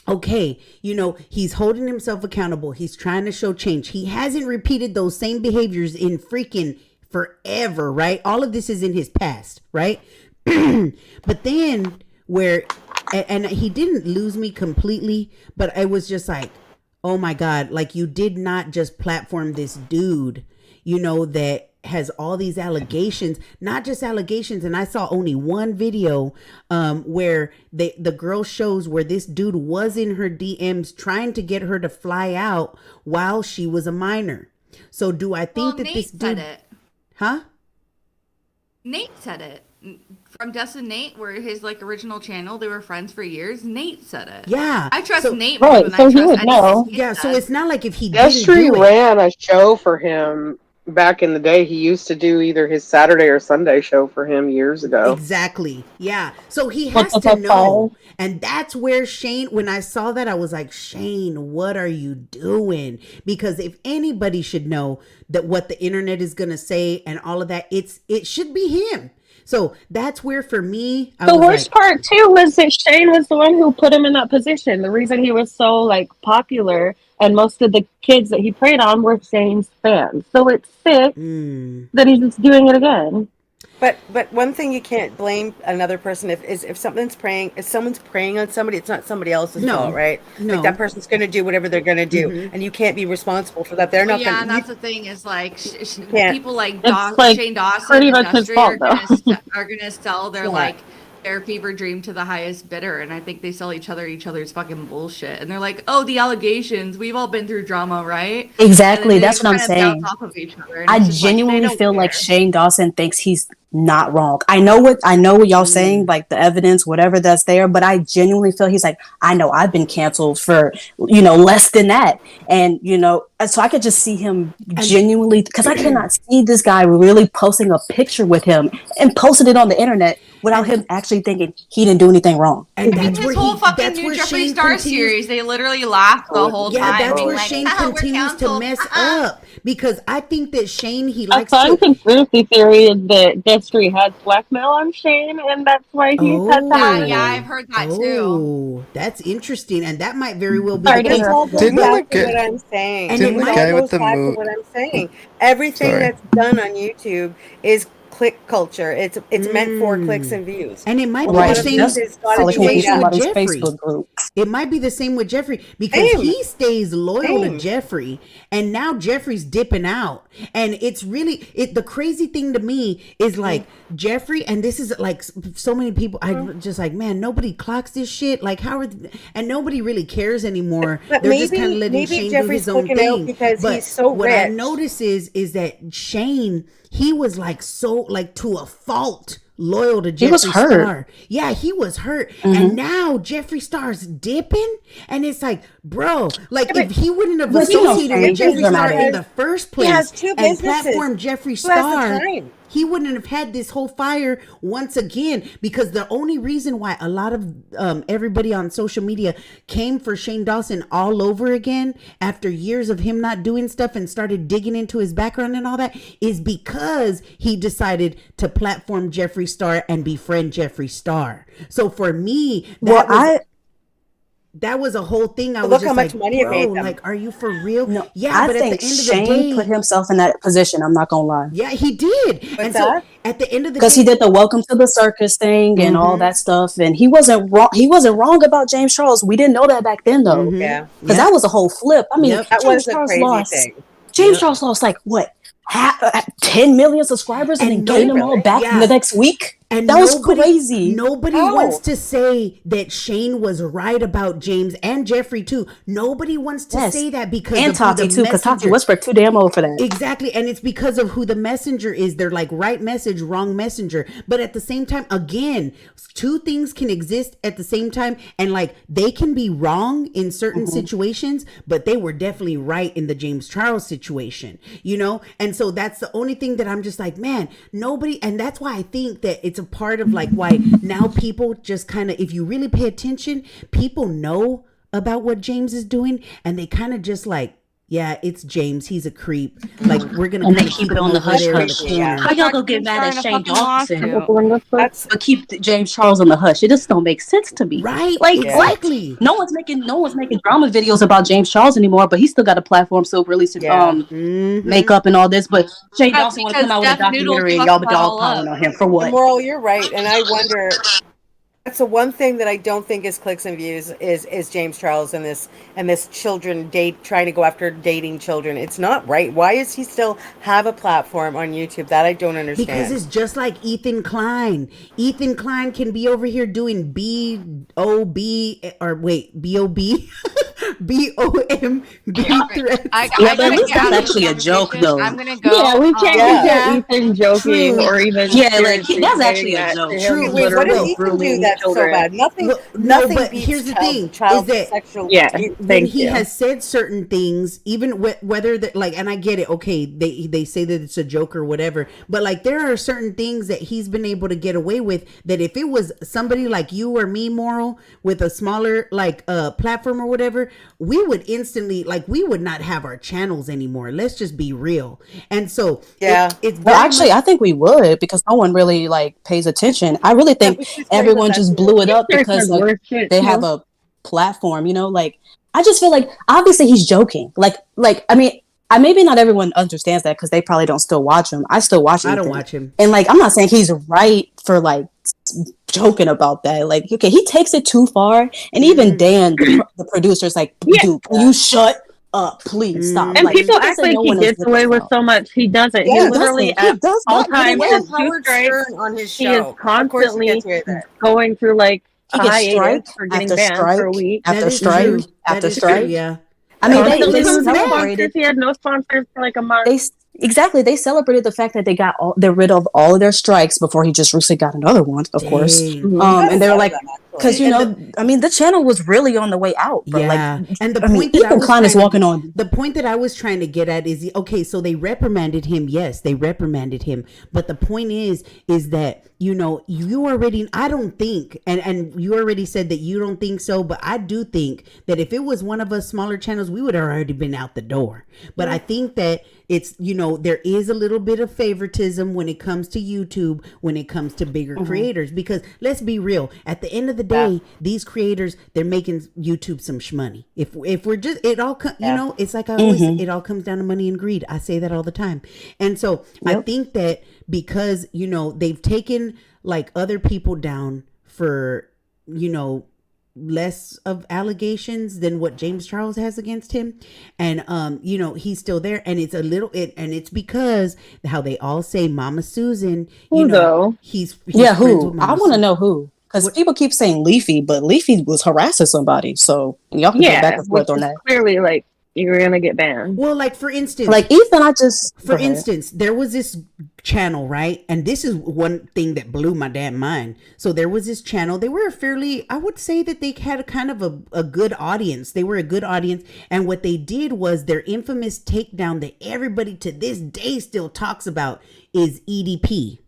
okay, you know, he's holding himself accountable. He's trying to show change. He hasn't repeated those same behaviors in freaking forever, right? All of this is in his past, right? But then and he didn't lose me completely, but I was just like, oh my God, like you did not just platform this dude, you know, that has all these allegations, not just allegations. And I saw only one video where the girl shows where this dude was in her DMs trying to get her to fly out while she was a minor. So do I think that Nate this dude said it. Huh? Nate said it. From Dustin Nate, where his like original channel, they were friends for years. Nate said it. Yeah. I trust So- Nate more than I trust anything he Yeah, so said. it's not like if he didn't Destry do it. ran a show for him back in the day. He used to do either his Saturday or Sunday show for him years ago. Exactly. Yeah. So he What has the to know. fuck? And that's where Shane, when I saw that, I was like, Shane, what are you doing? Because if anybody should know that what the internet is going to say and all of that, it should be him. So that's where for me, I The was worst like, part too was that Shane was the one who put him in that position. The reason he was so like popular and most of the kids that he preyed on were Shane's fans. So it's sick that he's just doing it again. But one thing you can't blame another person if someone's preying on somebody, it's not somebody else's No. fault, right? No. Like that person's going to do whatever they're going to do, Mhm. and you can't be responsible for that. They're Well, not yeah, going. and that's the thing is like can't. people like It's, like, Shane Dawson pretty and much his Destry fault, are gonna sell their Yeah. like their fever dream to the highest bidder, and I think they sell each other's fucking bullshit. And they're like, oh, the allegations. We've all been through drama, right? Exactly, And then they that's what I'm just kind of saying. bounce off of each other, and I it's just like, they genuinely don't feel like care. Shane Dawson thinks he's not wrong. I know what y'all saying, like the evidence, whatever that's there, but I genuinely feel he's like, I know I've been canceled for, less than that. And, so I could just see him genuinely, because I cannot see this guy really posting a picture with him and posting it on the internet without him actually thinking he didn't do anything wrong. And In his whole fucking new Jeffree Star series, they literally laughed the whole time. That's being where like, Shane "Oh, we're continues to canceled." mess up, because I think that Shane, he A likes fun to. conspiracy theory is that Jeffree has blackmail on Shane, and that's why he's had to hide Yeah, it. I've heard that too. Oh, that's interesting, and that might very well be Sorry the to case. This all goes Didn't back the to guy- what I'm saying. And it Didn't the This might. guy all with goes the back to mo- what I'm saying. Everything Sorry. that's done on YouTube is click culture. It's meant for clicks and views. And it might A be lot the of same things has got to be made situation up. with Jeffrey. Facebook group. It might be the same with Jeffrey, because Same. he stays loyal to Same. Jeffrey, and now Jeffrey's dipping out. And it's really the crazy thing to me is like Jeffrey, and this is like so many people. I just like, man, nobody clocks this shit. Like, how are and nobody really cares anymore. But They're just maybe- kind of letting maybe Shane Jeffrey's do his own clicking out thing. because But he's so what I rich. notice is that Shane, he was like so like to a fault loyal to Jeffree He was hurt. Star. Yeah, he was hurt. And now Jeffree Star's dipping. And it's like, bro, like if he wouldn't have But you know, associated with Shane, he's Jeffree Star dramatic. in the first place He has two and businesses. platformed Jeffree Who has the Star, time? he wouldn't have had this whole fire once again, because the only reason why a lot of everybody on social media came for Shane Dawson all over again after years of him not doing stuff and started digging into his background and all that is because he decided to platform Jeffree Star and befriend Jeffree Star. So for me, that was a whole thing. I But was look just how much like, money it bro, made them. like, are you for real? No, Yeah, I but think at the end Shane of the day, put himself in that position. I'm not gonna lie. yeah, he did. And so that? at the end of the day, Because he did the welcome to the circus thing and all that stuff, and he wasn't wrong. He wasn't wrong about James Charles. We didn't know that back then, though, Yeah. because that was a whole flip. I mean, That James was a Charles crazy lost. thing. James Charles lost like what, 10 million subscribers, and then gained them all back in the next week. And that was crazy. Nobody How? wants to say that Shane was right about James and Jeffrey too. Nobody wants to say that because and of who Tati the too, because Tati messenger- whispered too damn old for that. Exactly, and it's because of who the messenger is. They're like right message, wrong messenger. But at the same time, again, two things can exist at the same time, and like they can be wrong in certain situations, but they were definitely right in the James Charles situation, And so that's the only thing that I'm just like, man, nobody, and that's why I think that it's a part of like why now people just kind of, if you really pay attention, people know about what James is doing, and they kind of just like, yeah, it's James. He's a creep. Like we're gonna And they kinda keep it him on the over hush there in hush. the corner. How y'all gonna get mad at Shane Dawson, That's but keep James Charles on the hush? It just don't make sense to me. Right? Like Exactly. what? No one's making drama videos about James Charles anymore, but he still got a platform, so releasing makeup and all this. But Shane That's Dawson want to come out because with a Jeff Noodle documentary, and fucked y'all that be dog all up. piling on him for what? Moral, you're right, and I wonder. That's the one thing that I don't think is clicks and views is James Charles and this children trying to go after dating children. It's not right. Why does he still have a platform on YouTube? That I don't understand. Because it's just like Ethan Klein. Ethan Klein can be over here doing B-O-B or wait, B-O-B B-O-M threats. Yeah, but at least that's actually a joke, though. I'm gonna go. Yeah, we can't get Ethan joking True. or even Yeah, like, seriously that's saying actually a that joke. to him True. is Wait, What does literally Ethan do grooming that's so children. bad? Nothing. Well, Nothing but beats here's the thing: child is that sexual. Yeah, when thank he you. has said certain things, even whether that, like, and I get it. Okay, they say that it's a joke or whatever, but like there are certain things that he's been able to get away with. That if it was somebody like you or me, Moral, with a smaller like platform or whatever, we would instantly like we would not have our channels anymore. Let's just be real. And so it's Well, very actually, much- I think we would because no one really like pays attention. I really think everyone just blew it up because like they have a platform. Like I just feel like obviously he's joking. Like I mean, maybe not everyone understands that because they probably don't still watch him. I still watch him. I don't watch him. And like I'm not saying he's right for like joking about that. Like okay, he takes it too far, and even Dan, the producer's like, dude, can you shut up, please stop. And Like, people that's act like like no he one is gets looking away with out. so much. He doesn't. Yeah, He he literally doesn't. He at does all not get times away has with two Howard strikes. Stern on his He show. is Of course he constantly gets away with it. going through like He gets hiatus strike for getting after banned for a strike week. after That is strike true. That after is true. strike. Yeah. I mean, Constantly they losing celebrated. sponsors. He had no sponsors for like a month. Exactly. They celebrated the fact that they're rid of all of their strikes before he just recently got another one, of course. And they were like, because I mean, the channel was really on the way out, bro. Yeah, Like, and the I mean, point that I Ethan was Klein is trying to walking get, on. the point that I was trying to get at is okay. So they reprimanded him. Yes, they reprimanded him. But the point is that you already. I don't think, and you already said that you don't think so, but I do think that if it was one of us smaller channels, we would have already been out the door. But I think that it's there is a little bit of favoritism when it comes to YouTube, when it comes to bigger creators, because let's be real, at the end of the day, these creators, they're making YouTube some shmoney. If we're just, it all it's like I always say, it all comes down to money and greed. I say that all the time. And so I think that because they've taken like other people down for less of allegations than what James Charles has against him, and he's still there, and it's and it's because how they all say Mama Susan, he's yeah, friends with who? I Mama want to know who, because people keep saying Leafy, but Leafy was harassing somebody, so y'all can go back and which forth on is that. clearly like you're gonna get banned. Well, like for instance, Like Ethan, for instance, there was this channel, right? And this is one thing that blew my damn mind. So there was this channel. They were I would say that they had a kind of a good audience. They were a good audience. And what they did was their infamous takedown that everybody to this day still talks about is EDP.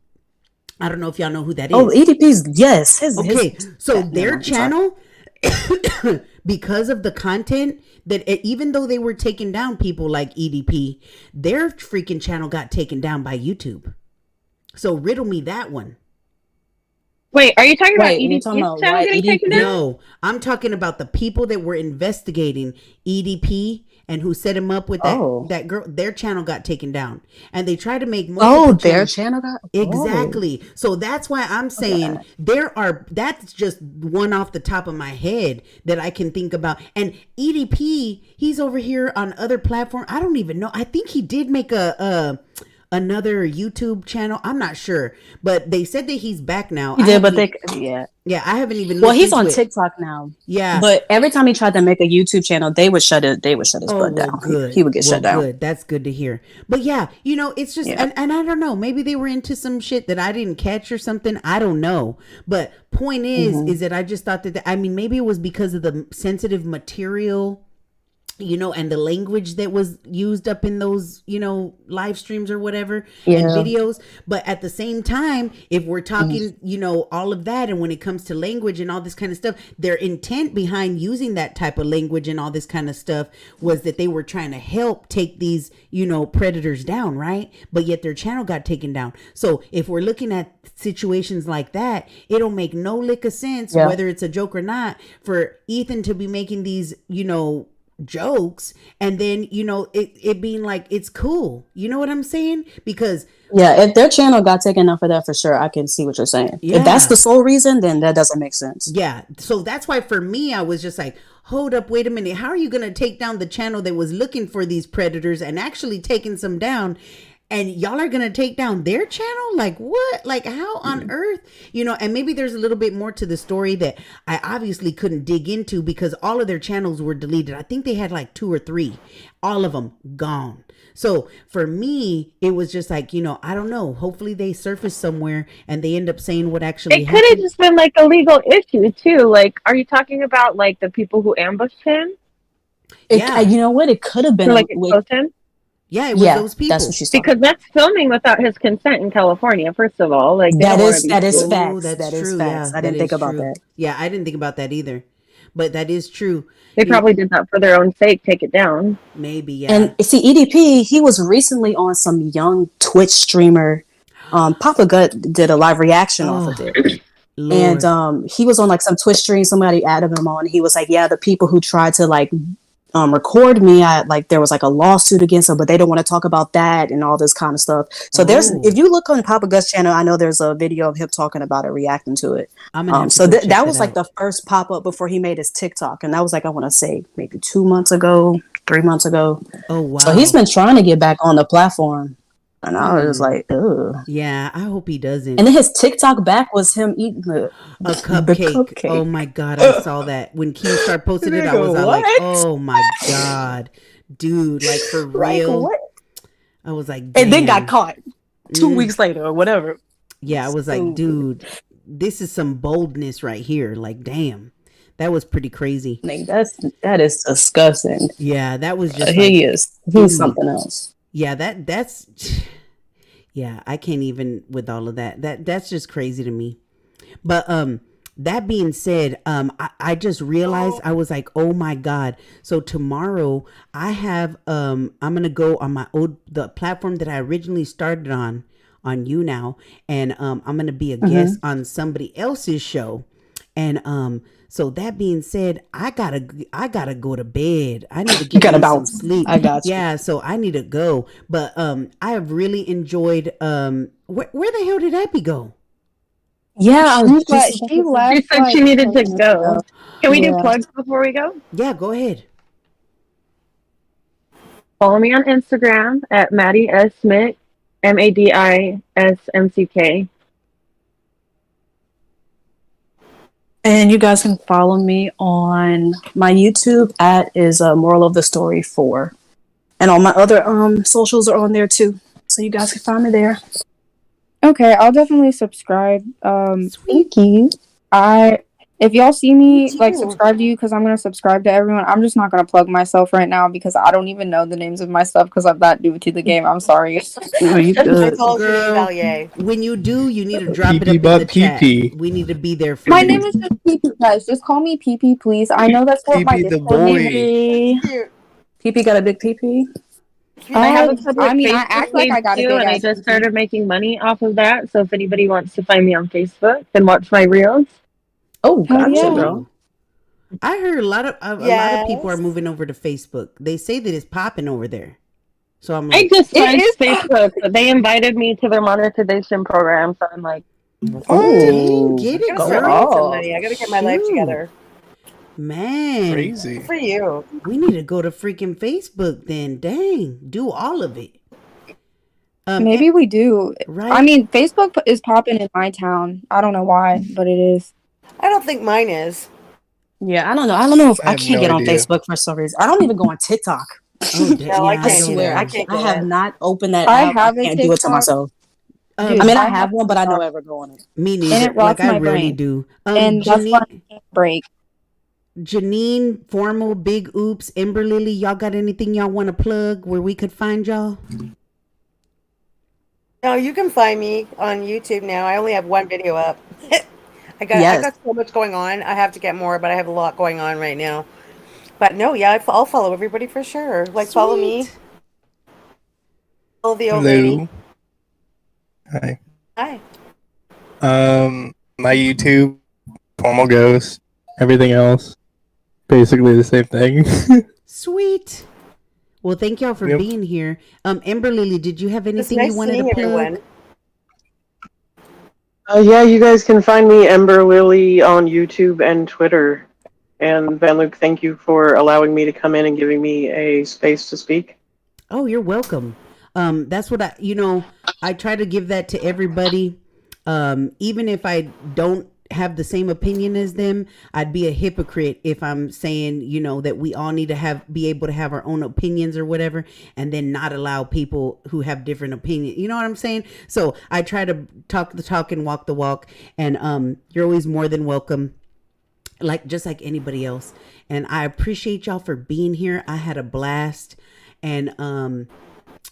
I don't know if y'all know who that is. Oh, EDP's, yes. Okay, so their channel, because of the content, that even though they were taking down people like EDP, their freaking channel got taken down by YouTube. So riddle me that one. Wait, are you talking about EDP's channel getting taken down? No, I'm talking about the people that were investigating EDP and who set him up with that girl. Their channel got taken down, and they tried to make their channel got exactly. So that's why I'm saying that's just one off the top of my head that I can think about. And EDP, he's over here on other platforms. I don't even know. I think he did make another YouTube channel. I'm not sure, but they said that he's back now. He did, but I haven't even. Well, he's on TikTok now. Yeah, but every time he tried to make a YouTube channel, they would shut his butt down. Good. He would get shut down. Good. That's good to hear. But yeah, it's just, and I don't know. Maybe they were into some shit that I didn't catch or something. I don't know. But point is that I just thought that maybe it was because of the sensitive material, and the language that was used up in those, live streams or whatever and videos. But at the same time, if we're talking, all of that, and when it comes to language and all this kind of stuff, their intent behind using that type of language and all this kind of stuff was that they were trying to help take these, predators down, right? But yet their channel got taken down. So if we're looking at situations like that, it'll make no lick of sense, whether it's a joke or not, for Ethan to be making these, jokes and then it being like it's cool, you know what I'm saying? Because if their channel got taken off for that, for sure, I can see what you're saying. If that's the sole reason, then that doesn't make sense. So that's why for me, I was just like, hold up, wait a minute, how are you going to take down the channel that was looking for these predators and actually taking some down, and y'all are going to take down their channel? Like what? Like how on earth? And maybe there's a little bit more to the story that I obviously couldn't dig into because all of their channels were deleted. I think they had like 2 or 3, all of them gone. So for me, it was just like, I don't know. Hopefully they surface somewhere and they end up saying what actually happened. It could have just been like a legal issue too. Like, are you talking about like the people who ambushed him? You know what? It could have been exposed him. Yeah, it was those people. That's what she's talking because that's filming without his consent in California. First of all, like that is facts. That's true. Facts. I didn't think about that. Yeah, I didn't think about that either. But that is true. They probably did that for their own sake. Take it down. Maybe, yeah. And see, EDP, he was recently on some young Twitch streamer. Papa Gut did a live reaction off of it. Lord. And he was on like some Twitch stream. Somebody added him on. He was like, yeah, the people who tried to like record me, there was like a lawsuit against them, but they don't want to talk about that and all this kind of stuff. So if you look on Papa Gut's channel, I know there's a video of him talking about it, reacting to it. So that was like the first pop-up before he made his TikTok, and that was like, I want to say maybe 2 months ago, 3 months ago. Oh wow. So he's been trying to get back on the platform, and I was like, ugh. Yeah, I hope he doesn't. And then his TikTok back was him eating a cupcake. Oh my god, I saw that when Keemstar posted it. I was like, oh my god, dude, like for real. Like, what? I was like, damn. And then got caught 2 weeks later or whatever. Yeah, I was like, dude, this is some boldness right here. Like, damn, that was pretty crazy. Like, that is disgusting. Yeah, that was just he's something else. Yeah, that's yeah, I can't even with all of that. That's just crazy to me. But that being said, I just realized I was like, oh my God. So tomorrow I have I'm gonna go on the platform that I originally started on you now, and I'm gonna be a guest on somebody else's show. And so that being said, I gotta go to bed. I need to get some sleep. I got you. Yeah, so I need to go. But I have really enjoyed where the hell did Abby go? Yeah, She left. She said she needed to go. Can we do plugs before we go? Yeah, go ahead. Follow me on Instagram at Maddie S. Smith, MADISMCK. And you guys can follow me on my YouTube is Moral of the Story 4. And all my other socials are on there too. So you guys can find me there. Okay, I'll definitely subscribe. Thank you. If y'all see me subscribe to you, because I'm gonna subscribe to everyone. I'm just not gonna plug myself right now because I don't even know the names of my stuff because I'm that new to the game. I'm sorry. No, you good. Girl, when you do, you need to drop it up in the chat. We need to be there for My you. name is just PP, guys. Just call me PP, please. I know that's what my Discord name is. PP got a big PP. I have a public I Facebook act like I got a too, big and I ass just PP. started making money off of that. So if anybody wants to find me on Facebook and watch my reels, gotcha, girl. I heard a lot of people are moving over to Facebook. They say that it's popping over there. So I'm like, I just tried Facebook, but they invited me to their monetization program. So I'm like, dang, get it, I gotta start girl. making some money. I gotta get my life together. Man, Crazy. For you. We need to go to freaking Facebook then. Dang, do all of it. Maybe we do. Right? I mean, Facebook is popping in my town. I don't know why, but it is. I don't think mine is. Yeah, I don't know. I don't know if I have can't no get on idea. Facebook for some reason. I don't even go on TikTok. Oh, No, I yeah, can't I swear, either. I have not opened that I app. have a I can't do it to TikTok. myself. Dude, I mean, I have one, but I don't ever go on it. Me And neither. it rots Like I my rarely brain. do. And that's why I can't break. Janine, Formal, Big Oops, Ember Lily, y'all got anything y'all want to plug where we could find y'all? No, you can find me on YouTube now. I only have one video up. I got so much going on. I have to get more, but I have a lot going on right now. But no, yeah, I'll follow everybody for sure. Like, follow me. Follow the old lady. Hi. Hi. My YouTube, Formal Ghost. Everything else, basically the same thing. Sweet. Well, thank y'all for being here. Ember Lily, did you have anything nice you wanted to seeing plug? everyone. Yeah, you guys can find me Ember Lily on YouTube and Twitter. And Van Luke, thank you for allowing me to come in and giving me a space to speak. Oh, you're welcome. That's what I try to give that to everybody. Even if I don't have the same opinion as them, I'd be a hypocrite if I'm saying, that we all need to be able to have our own opinions or whatever, and then not allow people who have different opinions. You know what I'm saying? So I try to talk the talk and walk the walk, and you're always more than welcome. Just like anybody else. And I appreciate y'all for being here. I had a blast. And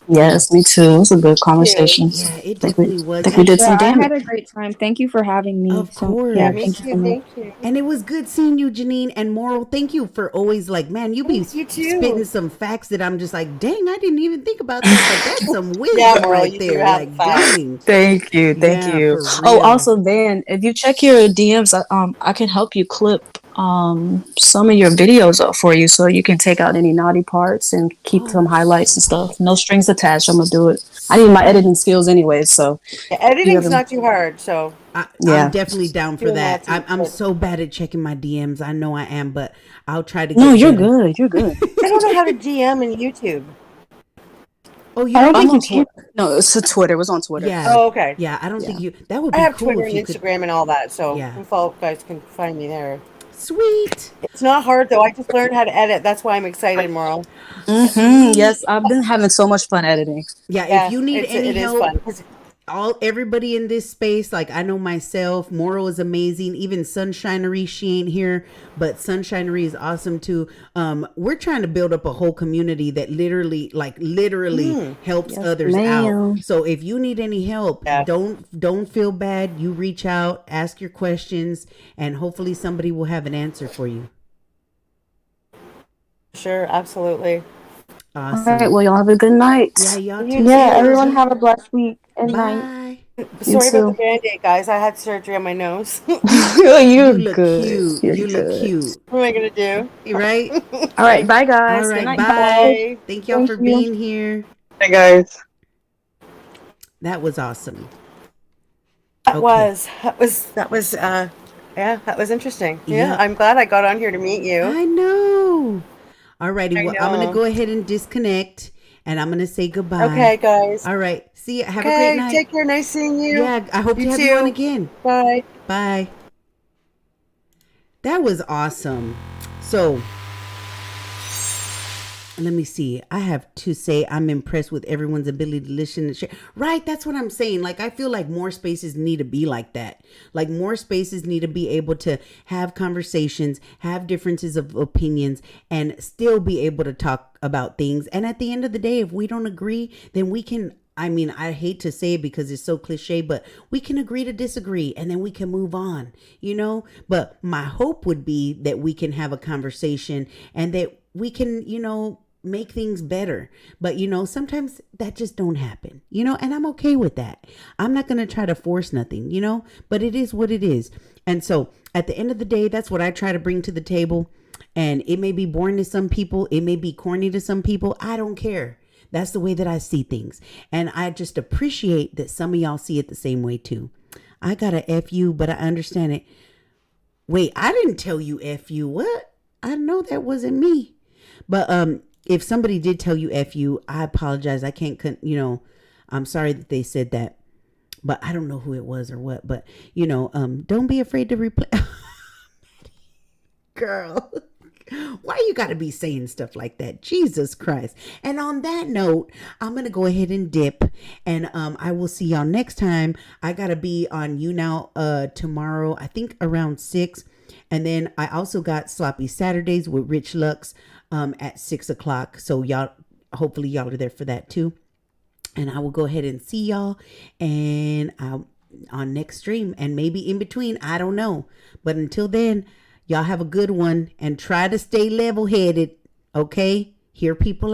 yes, me too. It was a good conversation. Yeah, it definitely was. I think we did some I damage. had a great time. Thank you for having me. Of course. Yeah, Me thank you too. so much. Thank you. And it was good seeing you, Janine and Moral. Thank you for always man, you be spitting some facts that I'm just like, dang, I didn't even think about that, but that's some wisdom Moral, right you do there. have Like, facts. dang. Thank you. Yeah, For for real. real. Also, Van, if you check your DMs, I can help you clip some of your videos up for you, so you can take out any naughty parts and keep some highlights and stuff. No strings attached. I'm gonna do it. I need my editing skills anyway, so Editing's not too hard, so I'm definitely down for Doing that. that too. I'm so bad at checking my DMs. I know I am, but I'll try to. No, get you're better. good. You're good. I don't know how to DM in YouTube. Oh, you I don't don't think you can. No, it's a Twitter. It was on Twitter. Yeah. Oh, okay. Yeah, I don't think you. That would I be have cool Twitter if and you could. Instagram and all that, so Yeah. you guys can find me there. Sweet. It's not hard though. I just learned how to edit. That's why I'm excited, Moral. Yes, I've been having so much fun editing. Yeah, if you need any it is help, fun. everybody in this space, like I know myself, Moral is amazing. Even Sunshinery, she ain't here, but Sunshinery is awesome too. We're trying to build up a whole community that literally helps others out. So if you need any help, don't feel bad. You reach out, ask your questions, and hopefully somebody will have an answer for you. Sure, absolutely. Awesome. All right, well, y'all have a good night. Yeah, y'all You too. Everyone have a blessed week and night. Bye. Sorry about the too. Band-Aid, guys. I had surgery on my nose. You look cute. You look cute. What am I gonna do? Right? All right, bye guys. All Good right, night. bye. Thank y'all for you. being here. Hey guys. That was awesome. That was interesting. Yeah, I'm glad I got on here to meet you. I know. Alrighty, well, I'm gonna go ahead and disconnect, and I'm gonna say goodbye. Okay, guys. All right. See you. Have a great night. Take care. Nice seeing you. Yeah, I hope to have you on again. Bye. Bye. That was awesome. So, let me see. I have to say I'm impressed with everyone's ability to listen and share. Right, that's what I'm saying. Like, I feel like more spaces need to be like that. Like, more spaces need to be able to have conversations, have differences of opinions, and still be able to talk about things. And at the end of the day, if we don't agree, then we can, I mean, I hate to say it because it's so cliche, but we can agree to disagree and then we can move on, you know? But my hope would be that we can have a conversation and that we can, you know, make things better. But you know, sometimes that just don't happen, you know, and I'm okay with that. I'm not going to try to force nothing, you know, but it is what it is. And so at the end of the day, that's what I try to bring to the table. And it may be boring to some people. It may be corny to some people. I don't care. That's the way that I see things. And I just appreciate that some of y'all see it the same way too. I got a F you, but I understand it. Wait, I didn't tell you F you. What? I know that wasn't me. But if somebody did tell you F you, I apologize. I can't, you know, I'm sorry that they said that, but I don't know who it was or what, but you know, don't be afraid to replay. Girl, why you gotta be saying stuff like that? Jesus Christ. And on that note, I'm gonna go ahead and dip, and I will see y'all next time. I gotta be on You Now tomorrow, I think around 6. And then I also got Sloppy Saturdays with Rich Lux at 6 o'clock. So y'all, hopefully y'all are there for that too. And I will go ahead and see y'all and on next stream and maybe in between. I don't know. But until then, y'all have a good one and try to stay level headed. Okay? Hear people